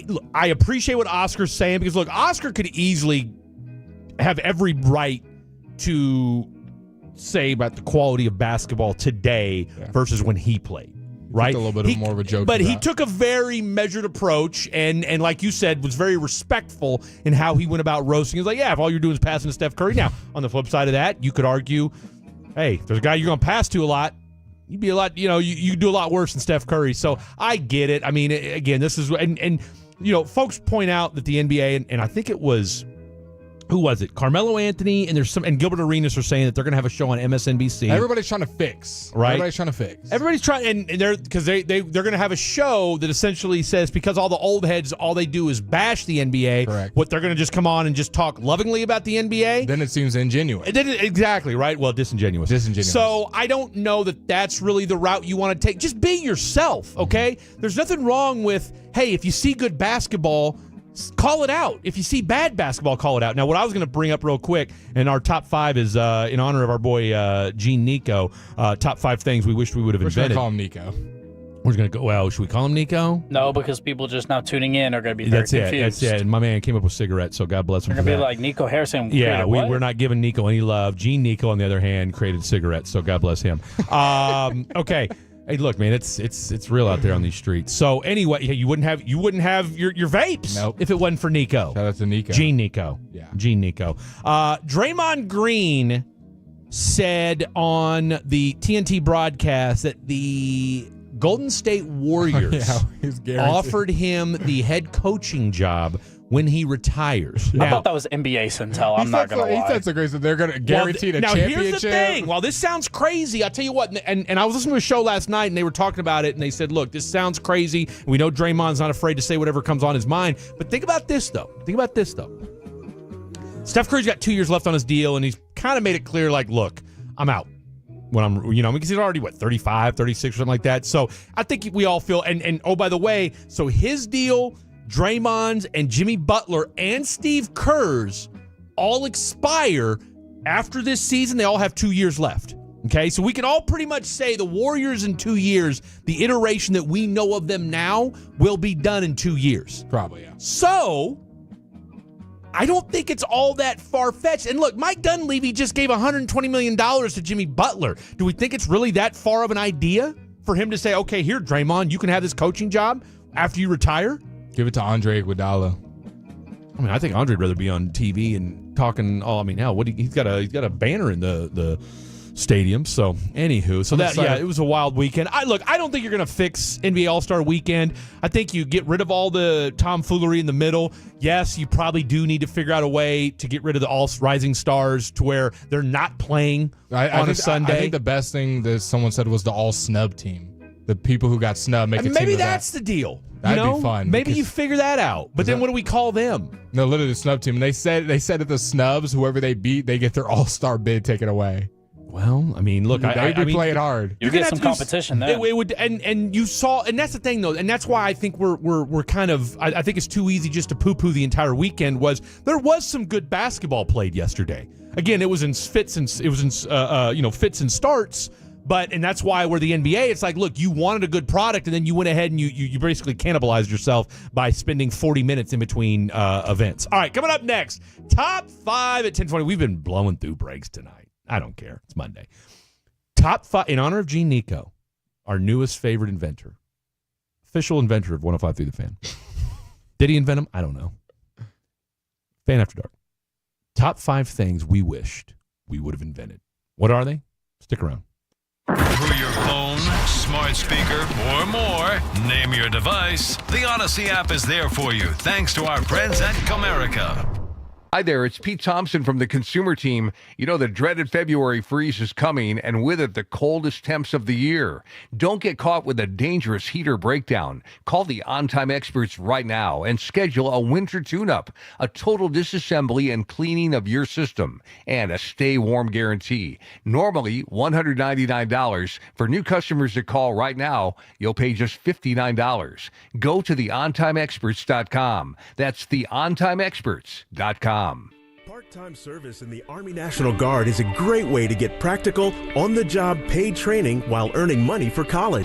Look, I appreciate what Oscar's saying because, look, Oscar could easily have every right to say about the quality of basketball today versus when he played. Right, a little bit more of a joke, but he took a very measured approach, and like you said, was very respectful in how he went about roasting. He was like, "Yeah, if all you're doing is passing to Steph Curry." Now, on the flip side of that, you could argue, "Hey, if there's a guy you're going to pass to a lot, you'd be a lot, you do a lot worse than Steph Curry." So I get it. I mean, again, this is and folks point out that the NBA and I think it was. Who was it? Carmelo Anthony and Gilbert Arenas are saying that they're going to have a show on MSNBC. Everybody's trying to fix. Right? Everybody's trying to fix. Everybody's trying, and they're going to have a show that essentially says because all the old heads, all they do is bash the NBA. Correct. What they're going to just come on and just talk lovingly about the NBA. Then it seems ingenuous. Exactly right. Well, disingenuous. So I don't know that that's really the route you want to take. Just be yourself, okay? There's nothing wrong with if you see good basketball. Call it out. If you see bad basketball, call it out. Now, what I was going to bring up real quick, and our top 5 is in honor of our boy Gene Nico. Top 5 things we wished we would have invented. We're going to call him Nico. We're going to go. Well, should we call him Nico? No, because people just now tuning in are going to be very confused. That's it. And my man came up with cigarettes, so God bless him. They're going to be like Nico Harrison. Yeah, we're not giving Nico any love. Gene Nico, on the other hand, created cigarettes, so God bless him. Okay. Hey, look, man, it's real out there on these streets. So anyway, you wouldn't have your vapes if it wasn't for Nico. Shout out to Nico. Gene Nico. Yeah. Gene Nico. Draymond Green said on the TNT broadcast that the Golden State Warriors offered him the head coaching job when he retires. I thought that was NBA Centel. I'm not going to lie. He said so great that they're going to guarantee a championship. Now, here's the thing. While this sounds crazy, I'll tell you what, and I was listening to a show last night, and they were talking about it, and they said, look, this sounds crazy. We know Draymond's not afraid to say whatever comes on his mind. But think about this, though. Steph Curry's got 2 years left on his deal, and he's kind of made it clear, like, look, I'm out. When I'm, because he's already, 35, 36 or something like that. So I think we all feel, and oh, by the way, so his deal, Draymond's and Jimmy Butler and Steve Kerr's all expire after this season. They all have 2 years left. Okay, so we can all pretty much say the Warriors in 2 years, the iteration that we know of them now will be done in 2 years. Probably, yeah. So I don't think it's all that far-fetched. And look, Mike Dunleavy just gave $120 million to Jimmy Butler. Do we think it's really that far of an idea for him to say, okay, here, Draymond, you can have this coaching job after you retire? Give it to Andre Iguodala. I mean, I think Andre'd rather be on TV and talking. Hell, he's got a banner in the stadium. So, anywho, it was a wild weekend. I don't think you're going to fix NBA All-Star Weekend. I think you get rid of all the tomfoolery in the middle. Yes, you probably do need to figure out a way to get rid of the all rising stars to where they're not playing on a Sunday. I think the best thing that someone said was the all-snub team. The people who got snubbed make a team of that. Maybe that's the deal. That'd be fun. Maybe you figure that out. But then what do we call them? No, literally the snub team. And they said that the snubs, whoever they beat, they get their all-star bid taken away. Well, I mean, look, they'd be playing hard. You get some competition there. It would, and you saw, and that's the thing though, and that's why I think we're kind of. I think it's too easy just to poo-poo the entire weekend. There was some good basketball played yesterday. Again, it was in fits and fits and starts. And that's why we're the NBA. It's like, look, you wanted a good product, and then you went ahead and you basically cannibalized yourself by spending 40 minutes in between events. All right, coming up next, top 5 at 10:20. We've been blowing through breaks tonight. I don't care. It's Monday. Top 5 in honor of Gene Nico, our newest favorite inventor, official inventor of 105 Through the Fan. Did he invent him? I don't know. Fan After Dark. Top 5 things we wished we would have invented. What are they? Stick around. Through your phone, smart speaker, or more, name your device. The Odyssey app is there for you, thanks to our friends at Comerica. Hi there, it's Pete Thompson from the consumer team. You know, the dreaded February freeze is coming, and with it, the coldest temps of the year. Don't get caught with a dangerous heater breakdown. Call the On-Time experts right now and schedule a winter tune-up, a total disassembly and cleaning of your system, and a stay warm guarantee. Normally $199. For new customers that call right now, you'll pay just $59. Go to theontimeexperts.com. That's theontimeexperts.com. Part-time service in the Army National Guard is a great way to get practical, on-the-job paid training while earning money for college.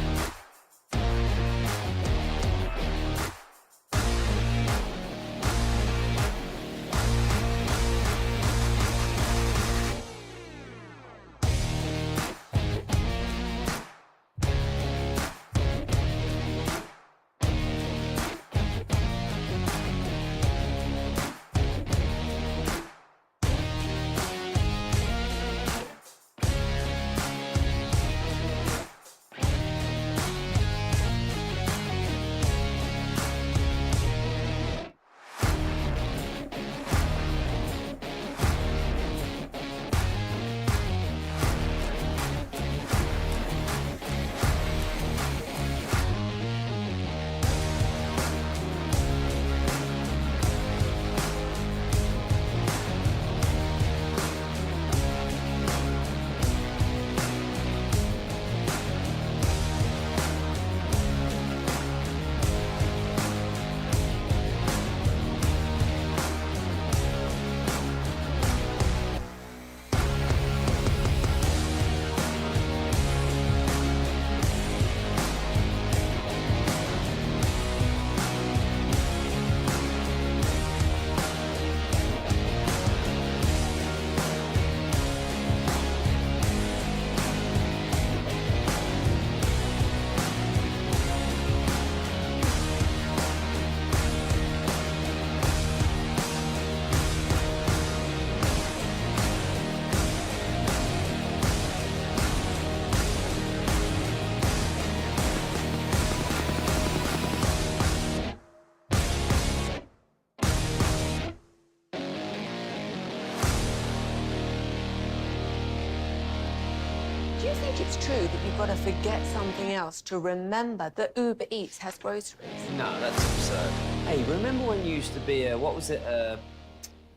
It's true that you've got to forget something else to remember that Uber Eats has groceries. No, that's absurd. Hey, remember when you used to be a, what was it, a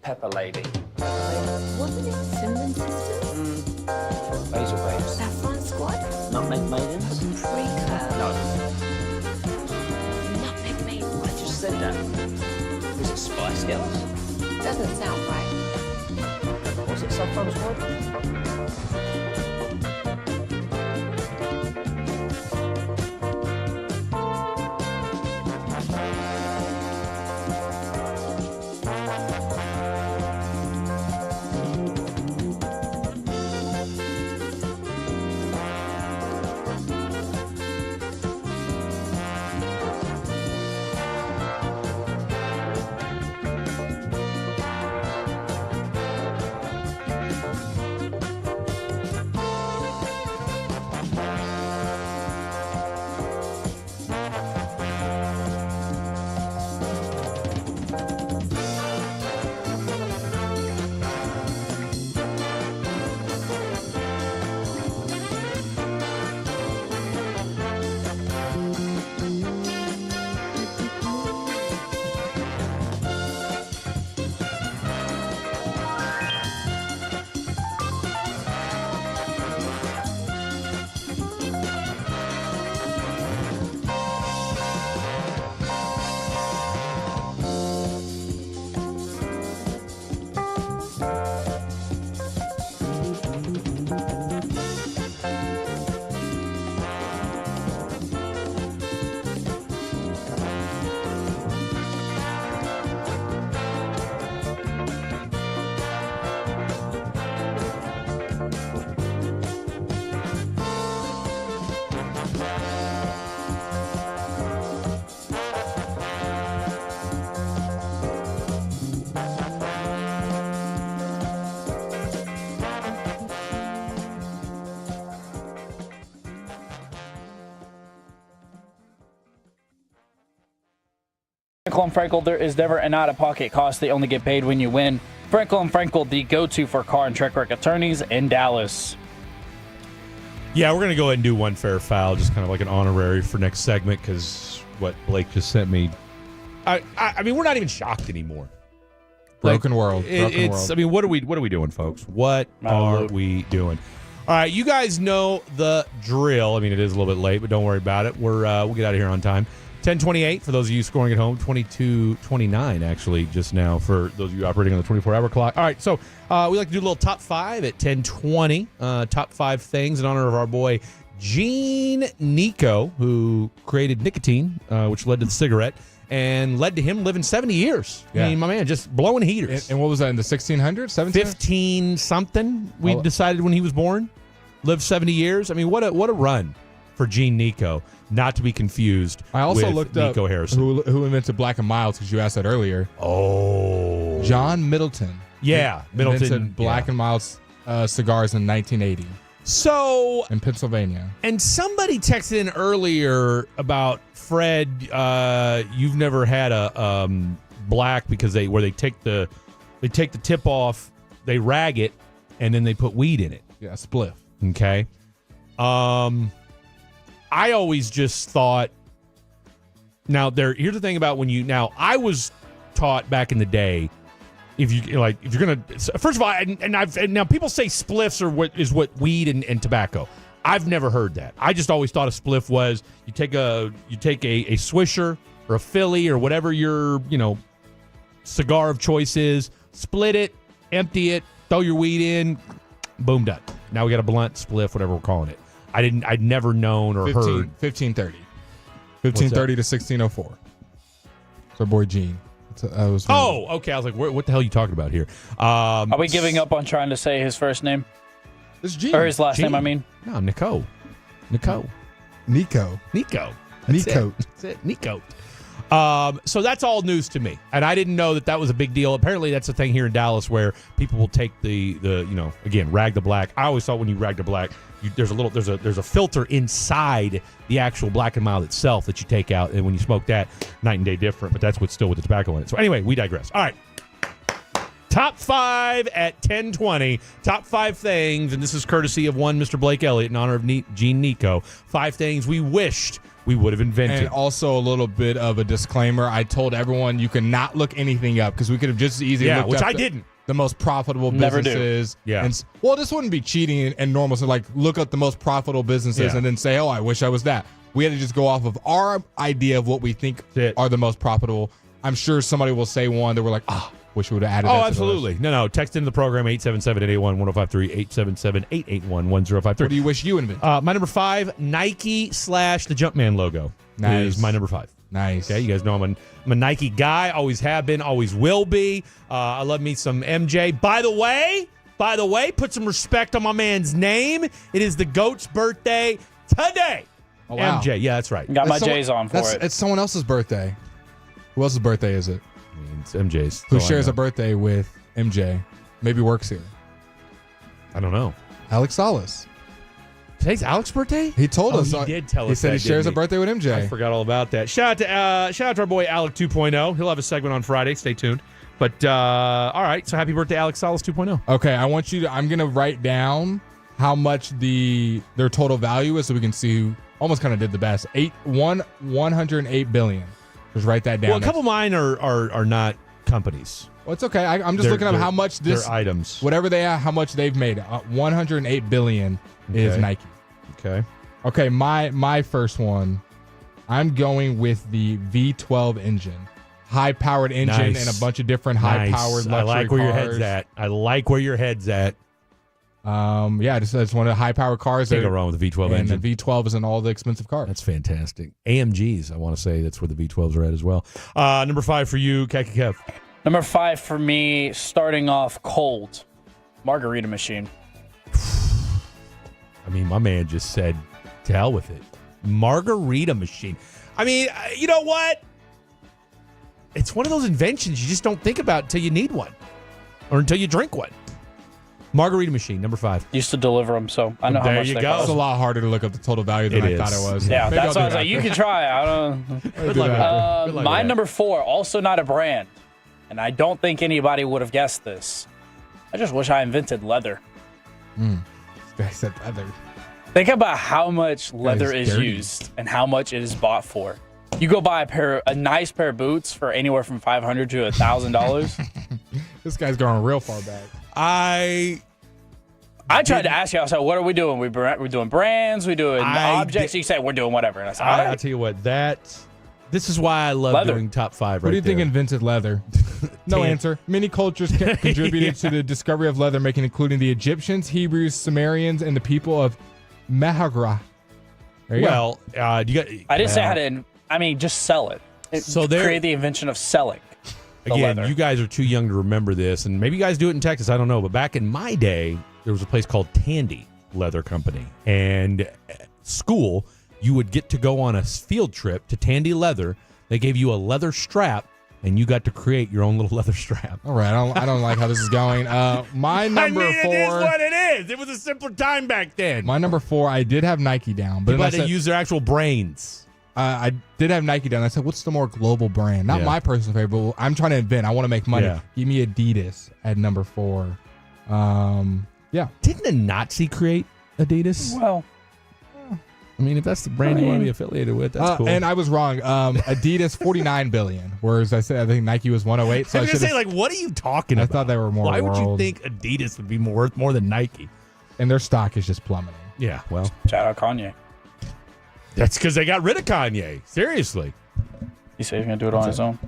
pepper lady? Wasn't it Cinnamon Sisters? Basil Babes. Saffron Squad? Nutmeg Maidens? Pre-curl? No. Nutmeg Maidens? I just said that. Was it Spice Girls? Doesn't sound right. Was it Saffron Squad? Frankel and Frankel, there is never an out-of-pocket cost. They only get paid when you win. Frankel and Frankel, the go-to for car and truck wreck attorneys in Dallas. Yeah, we're going to go ahead and do one fair foul, just kind of like an honorary for next segment, because what Blake just sent me. I mean, we're not even shocked anymore. Broken world. I mean, what are we doing, folks? What are we doing? All right, you guys know the drill. I mean, it is a little bit late, but don't worry about it. We'll get out of here on time. 10:28 for those of you scoring at home. 22:29 actually just now for those of you operating on the 24-hour clock. All right, so we like to do a little top five at 10:20. Top five things in honor of our boy Gene Nico, who created nicotine, which led to the cigarette and led to him living 70 years. Yeah. I mean, my man, just blowing heaters. And what was that, in the 1600s, 1700s? 15 something. We decided when he was born, lived 70 years. I mean, what a run for Gene Nico. Not to be confused. I also with looked Nico up Harrison. Who invented Black and Milds, because you asked that earlier. Oh, John Middleton. Yeah, Middleton invented Black and Milds cigars in 1980. So in Pennsylvania. And somebody texted in earlier about Fred. You've never had a black because they take the tip off, they rag it, and then they put weed in it. Yeah, spliff. Okay. I always just thought. Here's the thing about I was taught back in the day, if you're gonna, first of all, and now people say spliffs is what weed and tobacco. I've never heard that. I just always thought a spliff was you take a Swisher or a Philly or whatever your cigar of choice is, split it, empty it, throw your weed in, boom, done. Now we got a blunt, spliff, whatever we're calling it. I'd never known or heard. 1530. 1530 to 1604. It's our boy Gene. Okay. I was like, what the hell are you talking about here? Are we giving up on trying to say his first name? It's Gene. Or his last Gene. name, I mean? No, Nico. Nico. That's it. Nico. So that's all news to me, and I didn't know that was a big deal. Apparently, that's a thing here in Dallas where people will take the again, rag the black. I always thought when you rag the black, there's a filter inside the actual Black and Mild itself that you take out, and when you smoke that, night and day different. But that's what's still with the tobacco in it. So anyway, we digress. All right. Top five at 10:20. Top five things, and this is courtesy of one Mr. Blake Elliott in honor of Gene Nico. 5 things we wished we would have invented. And also a little bit of a disclaimer. I told everyone you cannot look anything up because we could have just as easily looked which up. I didn't. the most profitable Never businesses. do. Yeah. Well, this wouldn't be cheating and normal. So, like, look up the most profitable businesses and then say, oh, I wish I was that. We had to just go off of our idea of what we think are the most profitable. I'm sure somebody will say one that we're like, wish we would have added that. Oh, absolutely. No. Text into the program 877-881-1053, 877-881-1053. What do you wish you invented? My number 5, Nike / the Jumpman logo. Nice. Is my number 5. Nice. Okay, you guys know I'm a Nike guy. Always have been. Always will be. I love me some MJ. By the way, put some respect on my man's name. It is the GOAT's birthday today. Oh, wow. MJ. Yeah, that's right. Got my J's on for it. It's someone else's birthday. Who else's birthday is it? It's MJ's. Who shares a birthday with MJ? Maybe works here. I don't know. Alex Salas. Today's Alex's birthday? He told us. He did tell us. He said that, he shares didn't a birthday with MJ. I forgot all about that. Shout out to our boy Alec 2.0. He'll have a segment on Friday. Stay tuned. But all right, so happy birthday, Alex Salas 2.0. Okay, I want you to. I'm gonna write down how much their total value is, so we can see who almost kind of did the best. 108 billion. Just write that down. Well, a couple of mine are not companies. Well, it's okay. I'm just looking up how much this items, whatever they are, how much they've made. 108 billion is Nike. Okay. My first one, I'm going with the V12 engine, high-powered engine, and a bunch of different high-powered luxury I like where cars. your head's at. Yeah, it's one of the high-powered cars. Can't go wrong with the V12 engine. And the V12 is in all the expensive cars. That's fantastic. AMGs, I want to say that's where the V12s are at as well. Number 5 for you, Khaki Kev. Number 5 for me, starting off cold, margarita machine. I mean, my man just said, to hell with it. Margarita machine. I mean, you know what? It's one of those inventions you just don't think about until you need one or until you drink one. Margarita machine, number 5. Used to deliver them, so I know how There much you they go. cost. It's a lot harder to look up the total value than I thought it was. Yeah, Maybe that's I'll why I was do like, that. you can try. I don't. Good luck with My that. number 4, also not a brand, and I don't think anybody would have guessed this. I just wish I invented leather. I said leather. Think about how much leather is is dirty. used and how much it is bought for. You go buy a nice pair of boots for anywhere from $500 to $1,000. This guy's going real far back. I tried to ask you. I said, "What are we doing? We're doing brands. We doing objects." You said, "We're doing whatever." And I said, "All right." I'll tell you what, this is why I love Leather. doing top 5 What do you think there. invented leather? No Tan- answer. Many cultures contributed to the discovery of leather making, including the Egyptians, Hebrews, Sumerians, and the people of Mehagra. There you go. Well, you got. I didn't say how to. I mean, just sell it. So there- create the invention of selling. the Again, leather. you guys are too young to remember this, and maybe you guys do it in Texas. I don't know, but back in my day, there was a place called Tandy Leather Company, and at school, you would get to go on a field trip to Tandy Leather. They gave you a leather strap, and you got to create your own little leather strap. All right, I don't like how this is going. My number 4. It is what it is. It was a simpler time back then. My number 4. I did have Nike down, but People then had to use their actual brains. I did have Nike down. I said, what's the more global brand? Not Yeah. my personal favorite, but I'm trying to invent. I want to make money. Yeah. Give me Adidas at number 4. Yeah. Didn't a Nazi create Adidas? Well, I mean, if that's the brand you want to be affiliated with, that's cool. And I was wrong. Adidas 49 billion, whereas I said I think Nike was 108. So I was I going to should've- say, like, what are you talking about? I thought they were more. Why would you world. think Adidas would be worth more than Nike? And their stock is just plummeting. Yeah, well, shout out Kanye. that's because they got rid of Kanye. Seriously. He said he's gonna do it on his own.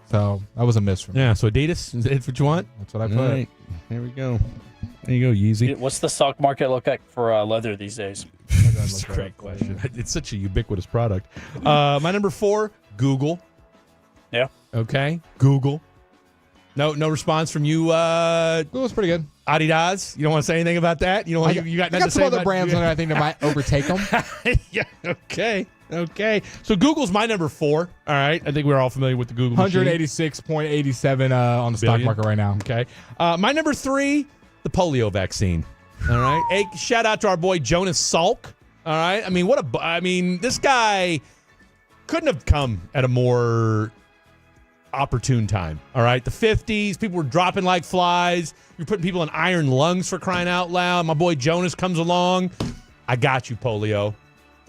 So that was a miss for me. Yeah, so Adidas, is that what you want? That's what I put. All right. There we go. There you go, Yeezy. What's the stock market look like for leather these days? That's a great question. It's such a ubiquitous product. My number 4, Google. Yeah. Okay, Google. No response from you. Google's pretty good. Adidas. You don't want to say anything about that? You know, you got I nothing got to some say other about brands on there I think that might overtake them. Yeah. Okay. So Google's my number 4. All right. I think we're all familiar with the Google machine. 186.87 on the stock Billion. market right now. Okay. My number 3, the polio vaccine. All right. Hey, shout out to our boy Jonas Salk. All right. I mean, this guy couldn't have come at a more opportune time. All right. The 50s, people were dropping like flies. You're putting people in iron lungs for crying out loud. My boy Jonas comes along. I got you, polio.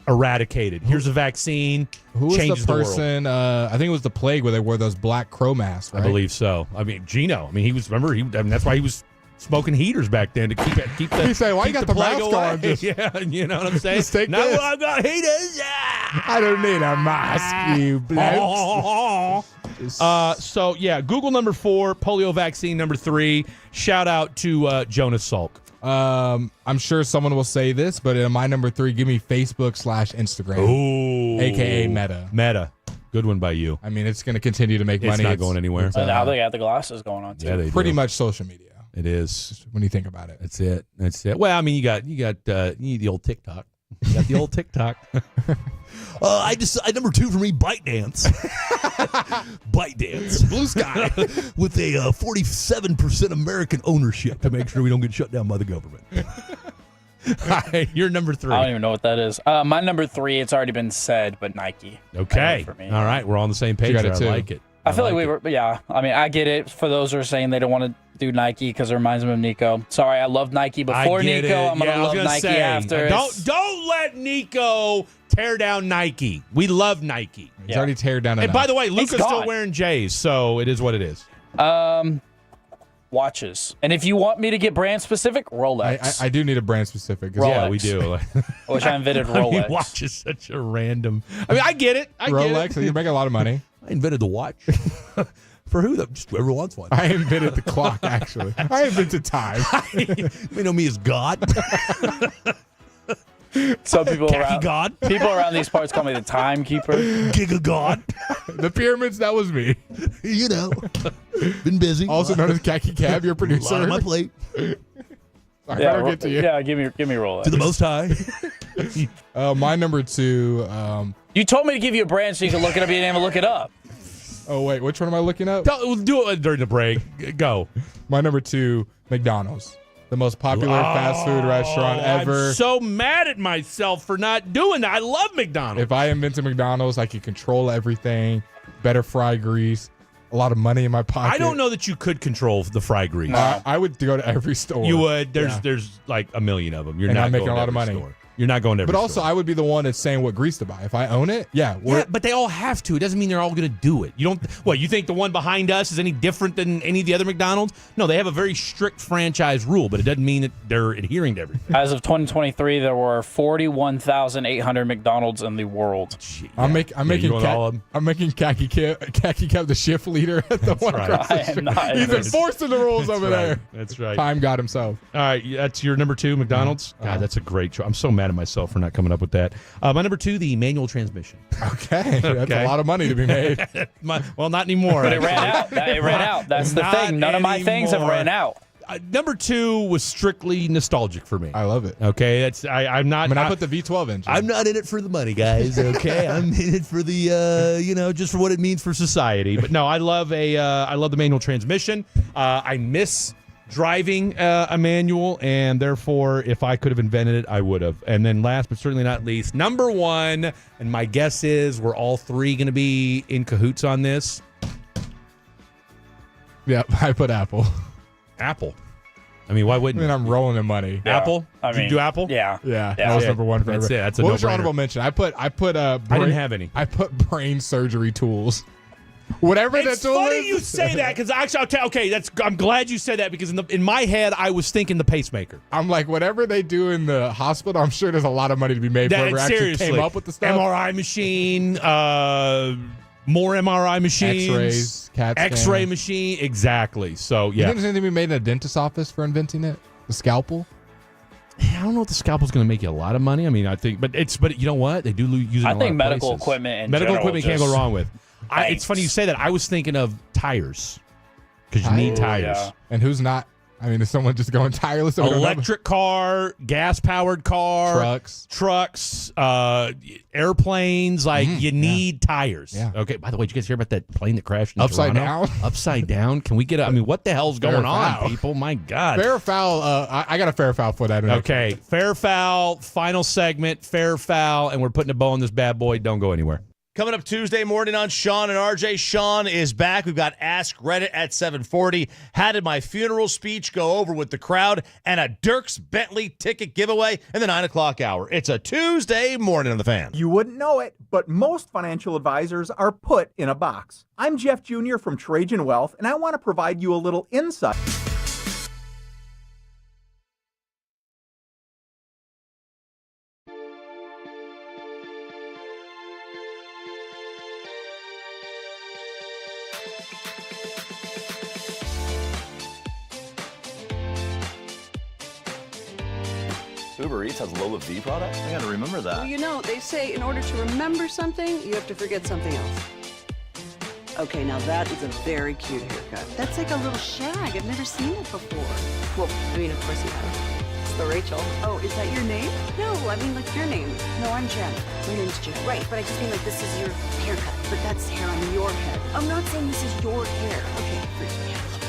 eradicated. Here's a vaccine. Who was changes the person? I think it was the plague where they wore those black crow masks. Right? I believe so. I mean, Gino. I mean, he was. Remember, that's why he was smoking heaters back then to keep the. He said, "Why you got the mask on?" Yeah, you know what I'm saying. Just take now this. I've got heaters. I don't need a mask, you blokes. So yeah, Google number 4, polio vaccine number 3. Shout out to Jonas Salk. I'm sure someone will say this, but in my number 3, give me Facebook/Instagram. Ooh, AKA Meta. Meta. Good one by you. I mean, it's going to continue to make money. It's not going anywhere. And now they got the glasses going on too. Yeah, they pretty do. much social media. It is when you think about it. That's it. That's it. Well, I mean, you need the old TikTok. You got the old TikTok. I number 2 for me, Bite Dance. Bite Dance. Blue Sky. With a 47% American ownership to make sure we don't get shut down by the government. All right, you're number 3. I don't even know what that is. My number 3, it's already been said, but Nike. Okay. For me. All right, we're on the same page. I like it. I feel like we were, yeah. I mean, I get it for those who are saying they don't want to do Nike because it reminds them of Nico. Sorry, I loved Nike before Nico. I'm going to love Nike after. Don't let Nico tear down Nike. We love Nike. He's already teared down. And by the way, Luka's still wearing J's, so it is what it is. Watches. And if you want me to get brand specific, Rolex. I do need a brand specific. Rolex. Yeah, we do. I wish I invented Rolex. I mean, watch is such a random. I mean, I get it. Rolex, you make a lot of money. I invented the watch. For who? Just whoever wants one. I invented the clock, actually. I invented time. You know me as God. Some people God. People around these parts call me the timekeeper. Giga God. The pyramids, that was me. You know, been busy. Also known as Khaki Cab, your producer. A lot on my plate. I better get to you. Yeah, give me Rolex. To the Most High. My number 2. You told me to give you a brand so you could look it up. You didn't even look it up. Oh, wait. Which one am I looking up? Do it during the break. Go. My number 2, McDonald's. The most popular fast food restaurant ever. I'm so mad at myself for not doing that. I love McDonald's. If I invented McDonald's, I could control everything. Better fry grease. A lot of money in my pocket. I don't know that you could control the fry grease. I would go to every store. You would. There's like a million of them. You're and not I'm making going a lot of every money. Store. You're not going to every But also, store. I would be the one that's saying what grease to buy. If I own it, yeah, but they all have to. It doesn't mean they're all going to do it. You don't. What, you think the one behind us is any different than any of the other McDonald's? No, they have a very strict franchise rule, but it doesn't mean that they're adhering to everything. As of 2023, there were 41,800 McDonald's in the world. I'm making Khaki Cap the shift leader at the one across the street. He's enforcing the rules over there. That's right. Time got himself. All right, that's your number 2, McDonald's. God, that's a great choice. I'm so mad at myself for not coming up with that. My number 2, the manual transmission. Okay, that's a lot of money to be made. Well, not anymore. But it ran out. It ran out. That's the thing. None of my things have ran out. Number 2 was strictly nostalgic for me. I love it. Okay, that's I'm not. I put the V12 engine. I'm not in it for the money, guys. Okay, I'm in it for the just for what it means for society. But no, I love the manual transmission. I miss driving a manual, and therefore, if I could have invented it, I would have. And then last but certainly not least, number 1, and my guess is we're all 3 going to be in cahoots on this. Yep, I put Apple. Apple. I mean, why wouldn't I'm rolling in money. Yeah. Apple? Did you do Apple? Yeah. That was number 1 for That's everybody. it. That's a What was your no-brainer. honorable mention? I put I didn't have any. I put brain surgery tools. Whatever it's that tool funny is. you say that because actually, I'll tell. Okay, I'm glad you said that because in my head I was thinking the pacemaker. I'm like, whatever they do in the hospital, I'm sure there's a lot of money to be made for whoever actually came up with the stuff. MRI machine, more MRI machines, X-rays, CAT scan. X-ray machine, exactly. So You yeah, think there's anything to be made in a dentist's office for inventing it? The scalpel? I don't know if the scalpel's going to make you a lot of money. I mean, I think, but you know what? They do use it. I in a think lot of medical places. equipment. Medical equipment can't go just- wrong with. It's funny you say that. I was thinking of tires because you need tires. Yeah. And who's not? I mean, is someone just going tireless? Electric car, gas-powered car, trucks, airplanes. Like you need tires. Yeah. Okay. By the way, did you guys hear about that plane that crashed in Upside Toronto? down? Upside down. Can we get? I mean, what the hell's going Fair on, foul. people? My God. Fair foul. I got a fair foul for that. Okay. Fair foul. Final segment. Fair foul, and we're putting a bow on this bad boy. Don't go anywhere. Coming up Tuesday morning on Sean and RJ. Sean is back. We've got Ask Reddit at 7:40. How did my funeral speech go over with the crowd? And a Dirks Bentley ticket giveaway in the 9 o'clock hour. It's a Tuesday morning on The Fan. You wouldn't know it, but most financial advisors are put in a box. I'm Jeff Jr. from Trajan Wealth, and I want to provide you a little insight. Uber Eats has Lola V products? I gotta remember that. Well, you know, they say in order to remember something, you have to forget something else. Okay, now that is a very cute haircut. That's like a little shag. I've never seen it before. Well, I mean, of course you have. It's the Rachel. Oh, is that your name? No, I mean, like your name. No, I'm Jen. My name's Jen. Right, but I just mean like this is your haircut. But that's hair on your head. I'm not saying this is your hair. Okay, freak me out a little bit.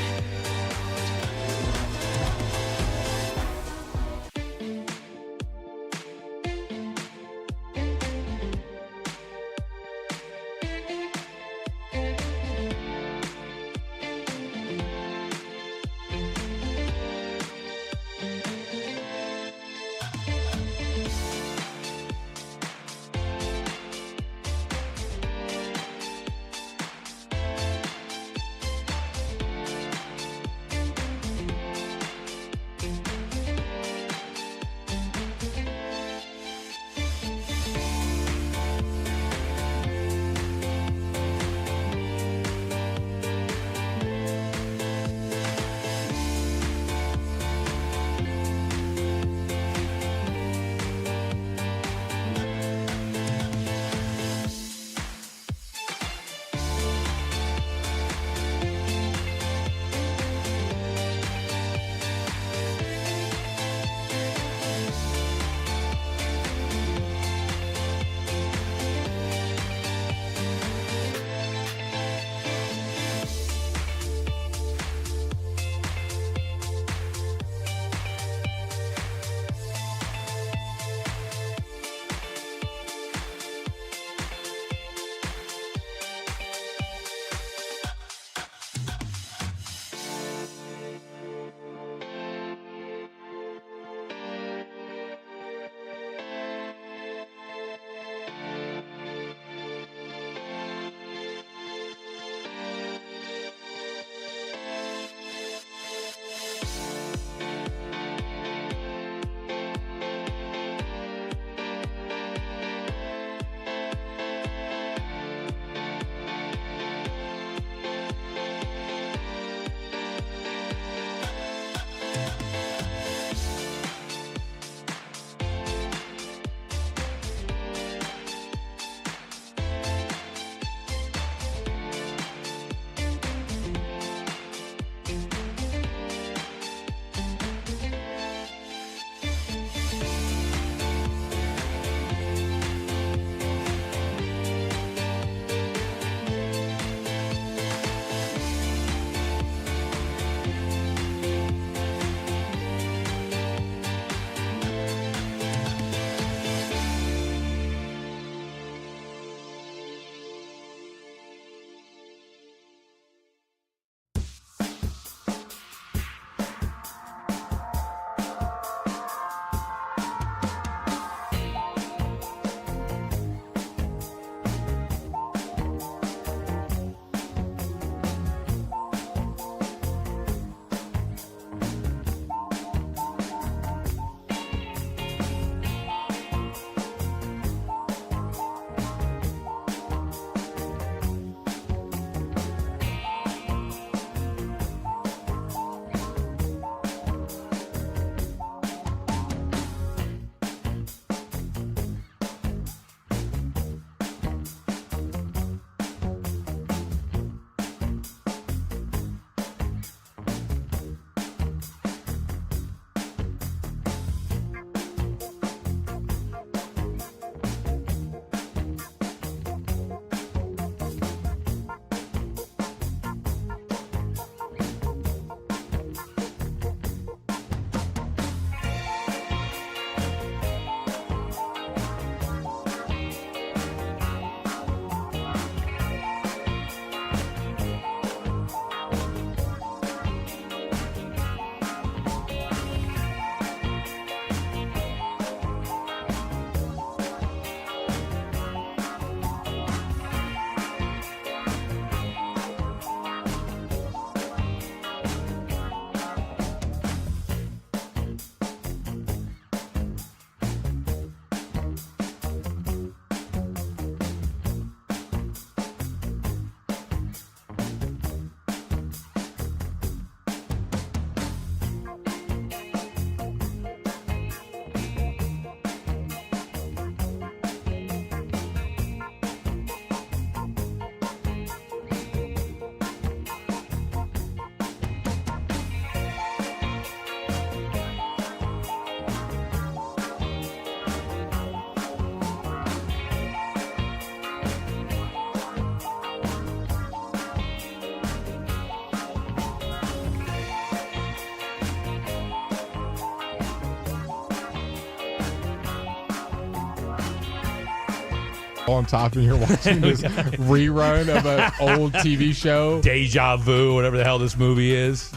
on top and you're watching this rerun of an old TV show. Deja Vu, whatever the hell this movie is.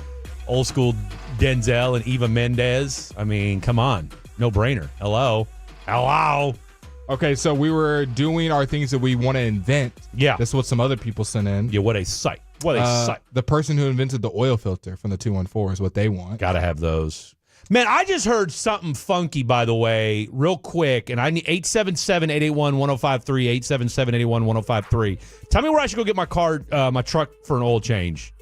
Old school Denzel and Eva Mendes. I mean, come on. No brainer. Hello. Okay, so we were doing our things that we want to invent. Yeah. That's what some other people sent in. Yeah, what a sight. What a sight. The person who invented the oil filter from the 214 is what they want. Got to have those. Man, I just heard something funky, by the way, real quick, and I need 877-881-1053, 877-881-1053. Tell me where I should go get my my truck for an oil change.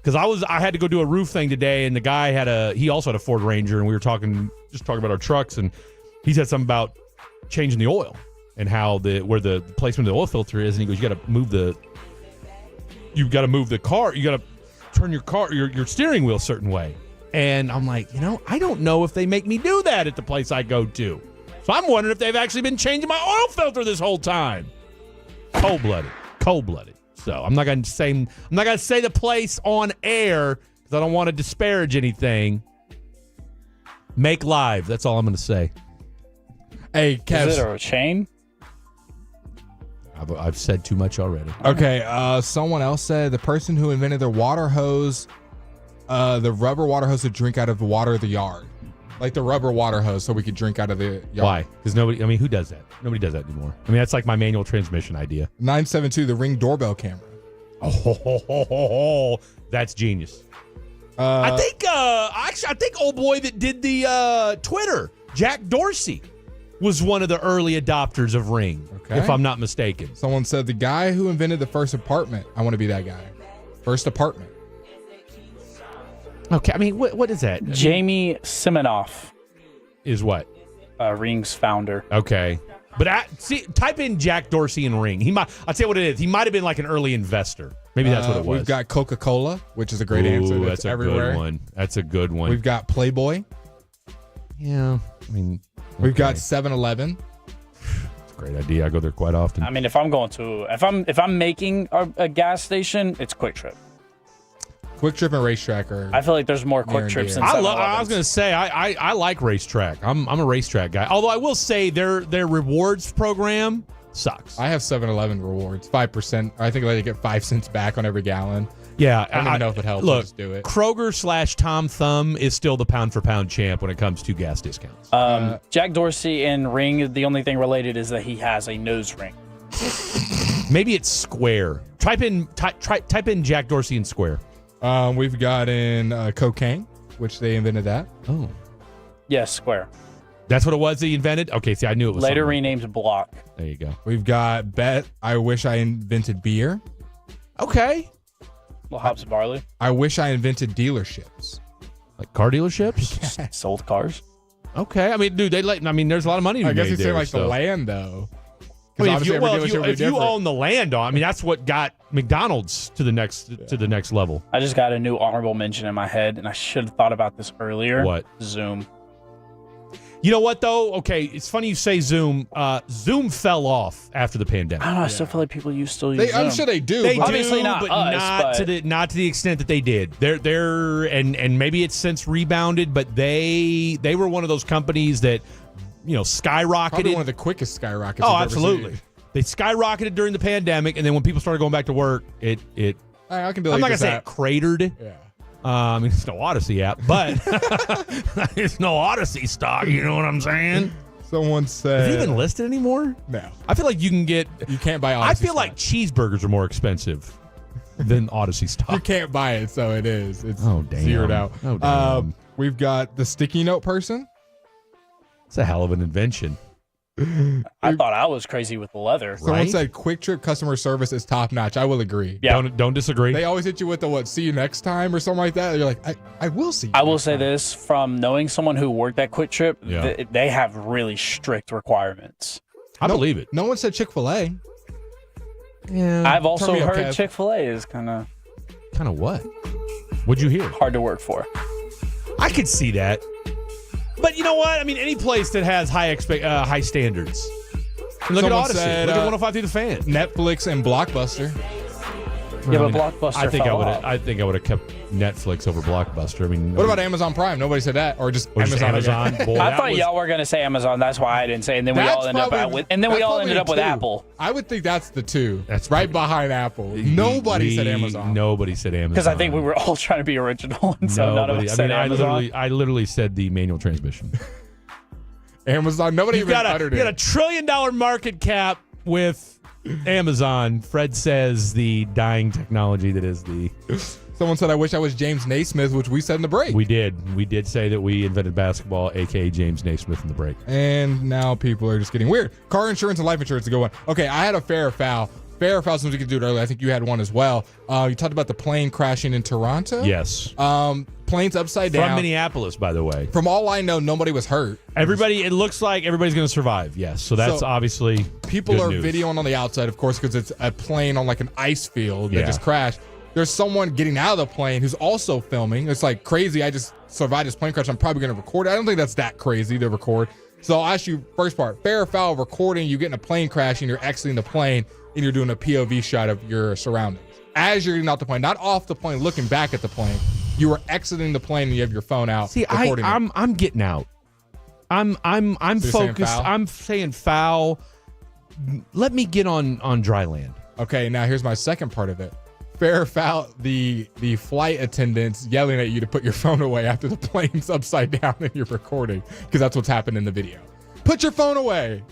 Because I had to go do a roof thing today, and the guy he also had a Ford Ranger, and we were talking about our trucks, and he said something about changing the oil and how where the placement of the oil filter is, and he goes, you got to move the car, you got to turn your steering wheel a certain way. And I'm like, I don't know if they make me do that at the place I go to. So I'm wondering if they've actually been changing my oil filter this whole time. Cold-blooded. So I'm not gonna say the place on air because I don't want to disparage anything. Make live. That's all I'm gonna say. Hey, Kev. Is it a chain? I've said too much already. Okay. Someone else said the person who invented the water hose. The rubber water hose to drink out of the water of the yard. Like the rubber water hose so we could drink out of the yard. Why? Because who does that? Nobody does that anymore. I mean, that's like my manual transmission idea. 972, the Ring doorbell camera. Oh, that's genius. I think old boy that did the Twitter, Jack Dorsey, was one of the early adopters of Ring, if I'm not mistaken. Someone said the guy who invented the first apartment. I want to be that guy. First apartment. Okay, I mean, what is that? Jamie Siminoff is what? Ring's founder. Okay, but type in Jack Dorsey and Ring. I'll tell you what it is. He might have been like an early investor. Maybe that's what it was. We've got Coca-Cola, which is a great answer. That's everywhere. Good one. That's a good one. We've got Playboy. Yeah, I mean, we've got 7-Eleven. It's a great idea. I go there quite often. I mean, if I'm making a gas station, it's Quick Trip. Quick Trip and Racetrack are. I feel like there's more Quick Trips than 7-Elevens. I was going to say I like Racetrack. I'm a Racetrack guy. Although I will say their rewards program sucks. I have 7-Eleven rewards, 5%. I think they get 5 cents back on every gallon. Yeah, I don't even know if it helps. Look, I'll just do it. Kroger/Tom Thumb is still the pound for pound champ when it comes to gas discounts. Jack Dorsey and Ring, the only thing related is that he has a nose ring. Maybe it's Square. Type in Jack Dorsey and Square. We've got in cocaine, which they invented that. Oh. Yes, Square. That's what it was that he invented? Okay, see, I knew it was later something. renamed Block. There you go. We've got Bet. I wish I invented beer. Okay. Well, hops and barley. I wish I invented dealerships. Like car dealerships? Sold cars. Okay. I mean, dude, there's a lot of money to be I guess made you say there, like the land, though. I mean, if you own the land, I mean, that's what got McDonald's to the next level. I just got a new honorable mention in my head, and I should have thought about this earlier. What? Zoom. You know what, though? Okay, it's funny you say Zoom. Zoom fell off after the pandemic. I don't know. I still feel like people still use Zoom. I'm sure they do. They obviously do, not but us, not to the extent that they did. They're and maybe it's since rebounded, but they were one of those companies that skyrocketed. Probably one of the quickest skyrockets. Oh, I've absolutely. Ever seen. They skyrocketed during the pandemic, and then when people started going back to work, it I can be I'm like not gonna this say app. it cratered. Yeah. I mean, it's no Odyssey app, but it's no Odyssey stock. You know what I'm saying? Someone said. Is it even listed anymore? No. I feel like you can't buy Odyssey I feel stock. like cheeseburgers are more expensive than Odyssey stock. You can't buy it, so it is. It's damn. zeroed out. Oh, damn. We've got the sticky note person. It's a hell of an invention. I thought I was crazy with the leather. Someone said Quick Trip customer service is top notch. I will agree. Yeah. Don't disagree. They always hit you with the see you next time or something like that. You're like, I will see you. I will say this from knowing someone who worked at Quick Trip, Yeah. they have really strict requirements. I believe it. No one said Chick-fil-A. Yeah. I've also Turn me up, heard Kev. Chick-fil-A is kind of what? What'd you hear? hard to work for. I could see that. But you know what? I mean, any place that has high standards. And look Someone at Odyssey. said, Look at 105 through the fan. Netflix and Blockbuster. Yeah, but Blockbuster. I think I would have kept Netflix over Blockbuster. I mean, What about Amazon Prime? Nobody said that, or just Amazon? Boy, I thought y'all were gonna say Amazon. That's why I didn't say. And then we all ended up with Apple. I would think that's the two. That's right behind Apple. Nobody said Amazon. Nobody said Amazon Because I think we were all trying to be original, and so none of us said Amazon. I literally said the manual transmission. Amazon. Nobody even uttered it. You got $1 trillion market cap with Amazon. Fred says the dying technology that is the. Someone said, I wish I was James Naismith, which we said in the break. We did. We did say that we invented basketball, a.k.a. James Naismith in the break. And now people are just getting weird. Car insurance and life insurance to go on. Okay, I had a fair or foul. Fair or foul, since we could do it earlier. I think you had one as well. You talked about the plane crashing in Toronto? Yes. Planes upside down. From Minneapolis, by the way. From all I know, nobody was hurt. It looks like everybody's going to survive, yes. So that's obviously people good are news. videoing on the outside, of course, because it's a plane on like an ice field that just crashed. There's someone getting out of the plane who's also filming. It's like crazy. I just survived this plane crash. I'm probably going to record it. I don't think that's that crazy to record. So I'll ask you first part. Fair or foul recording, you getting a plane crash and you're exiting the plane and you're doing a POV shot of your surroundings. As you're getting out the plane, not off the plane, looking back at the plane. You are exiting the plane and you have your phone out. See, I'm getting out. I'm focused. I'm saying foul. Let me get on dry land. Okay, now here's my second part of it. Fair or foul, the flight attendants yelling at you to put your phone away after the plane's upside down and you're recording, because that's what's happened in the video. Put your phone away.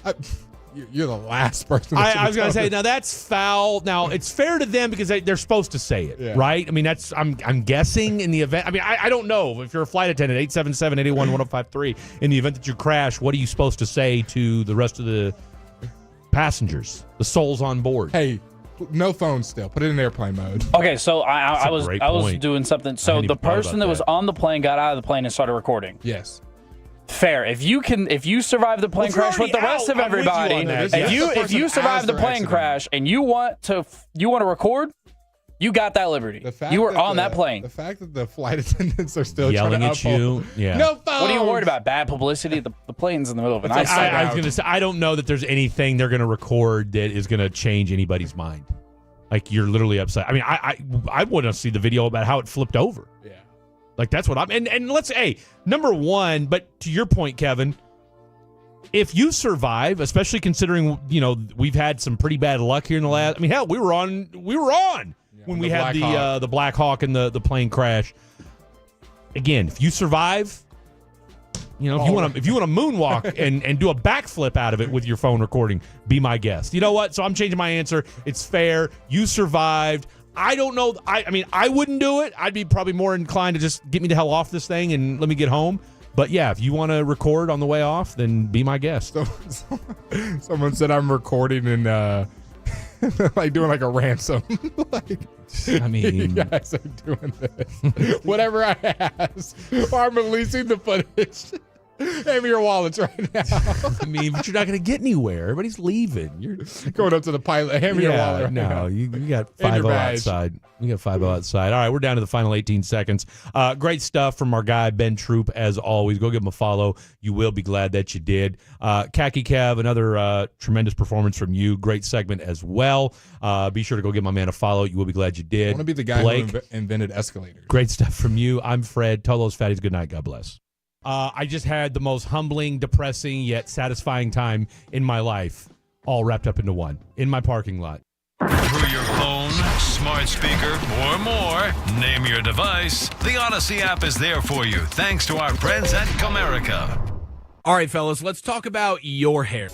You're the last person. I was going to say, now that's foul. Now it's fair to them because they're supposed to say it, right? I mean, I'm guessing in the event. I mean, I don't know if you're a flight attendant, 877-881-1053. In the event that you crash, what are you supposed to say to the rest of the passengers, the souls on board? Hey, no phone still. Put it in airplane mode. Okay, so I was doing something. So the person that was on the plane got out of the plane and started recording. Yes. Fair. If you survive the plane crash with the rest of everybody, if you survive the plane crash and you want to record, you got that liberty. You were on that plane. The fact that the flight attendants are still yelling trying to at you, no phones. What are you worried about? Bad publicity? The plane's in the middle of an ice. I was going to say, I don't know that there's anything they're going to record that is going to change anybody's mind. Like, you're literally upset. I mean, I want to see the video about how it flipped over. Yeah. Like, that's what I'm... And let's... Hey, number one, but to your point, Kevin, if you survive, especially considering, we've had some pretty bad luck here in the last... I mean, hell, we were on when we had the Black Hawk and the plane crash. Again, if you survive... if you want to moonwalk and do a backflip out of it with your phone recording, be my guest. You know what? So I'm changing my answer. It's fair. You survived. I don't know. I mean, I wouldn't do it. I'd be probably more inclined to just get me the hell off this thing and let me get home. But yeah, if you want to record on the way off, then be my guest. Someone said I'm recording and like doing like a ransom. I mean, you guys are doing this. Whatever I ask, or I'm releasing the footage. Hand me your wallets right now. I mean, but you're not going to get anywhere. Everybody's leaving. You're going up to the pilot. Hand me your wallet right now. You got 5-0 outside. You got 5-0 outside. All right, we're down to the final 18 seconds. Great stuff from our guy, Ben Troop, as always. Go give him a follow. You will be glad that you did. Khaki Kev, another tremendous performance from you. Great segment as well. Be sure to go give my man a follow. You will be glad you did. I want to be the guy who invented escalators. Great stuff from you. I'm Fred. Tell those fatties good night. God bless. I just had the most humbling, depressing, yet satisfying time in my life, all wrapped up into one, in my parking lot. Through your phone, smart speaker, or more, name your device, the Odyssey app is there for you, thanks to our friends at Comerica. All right, fellas, let's talk about your hair.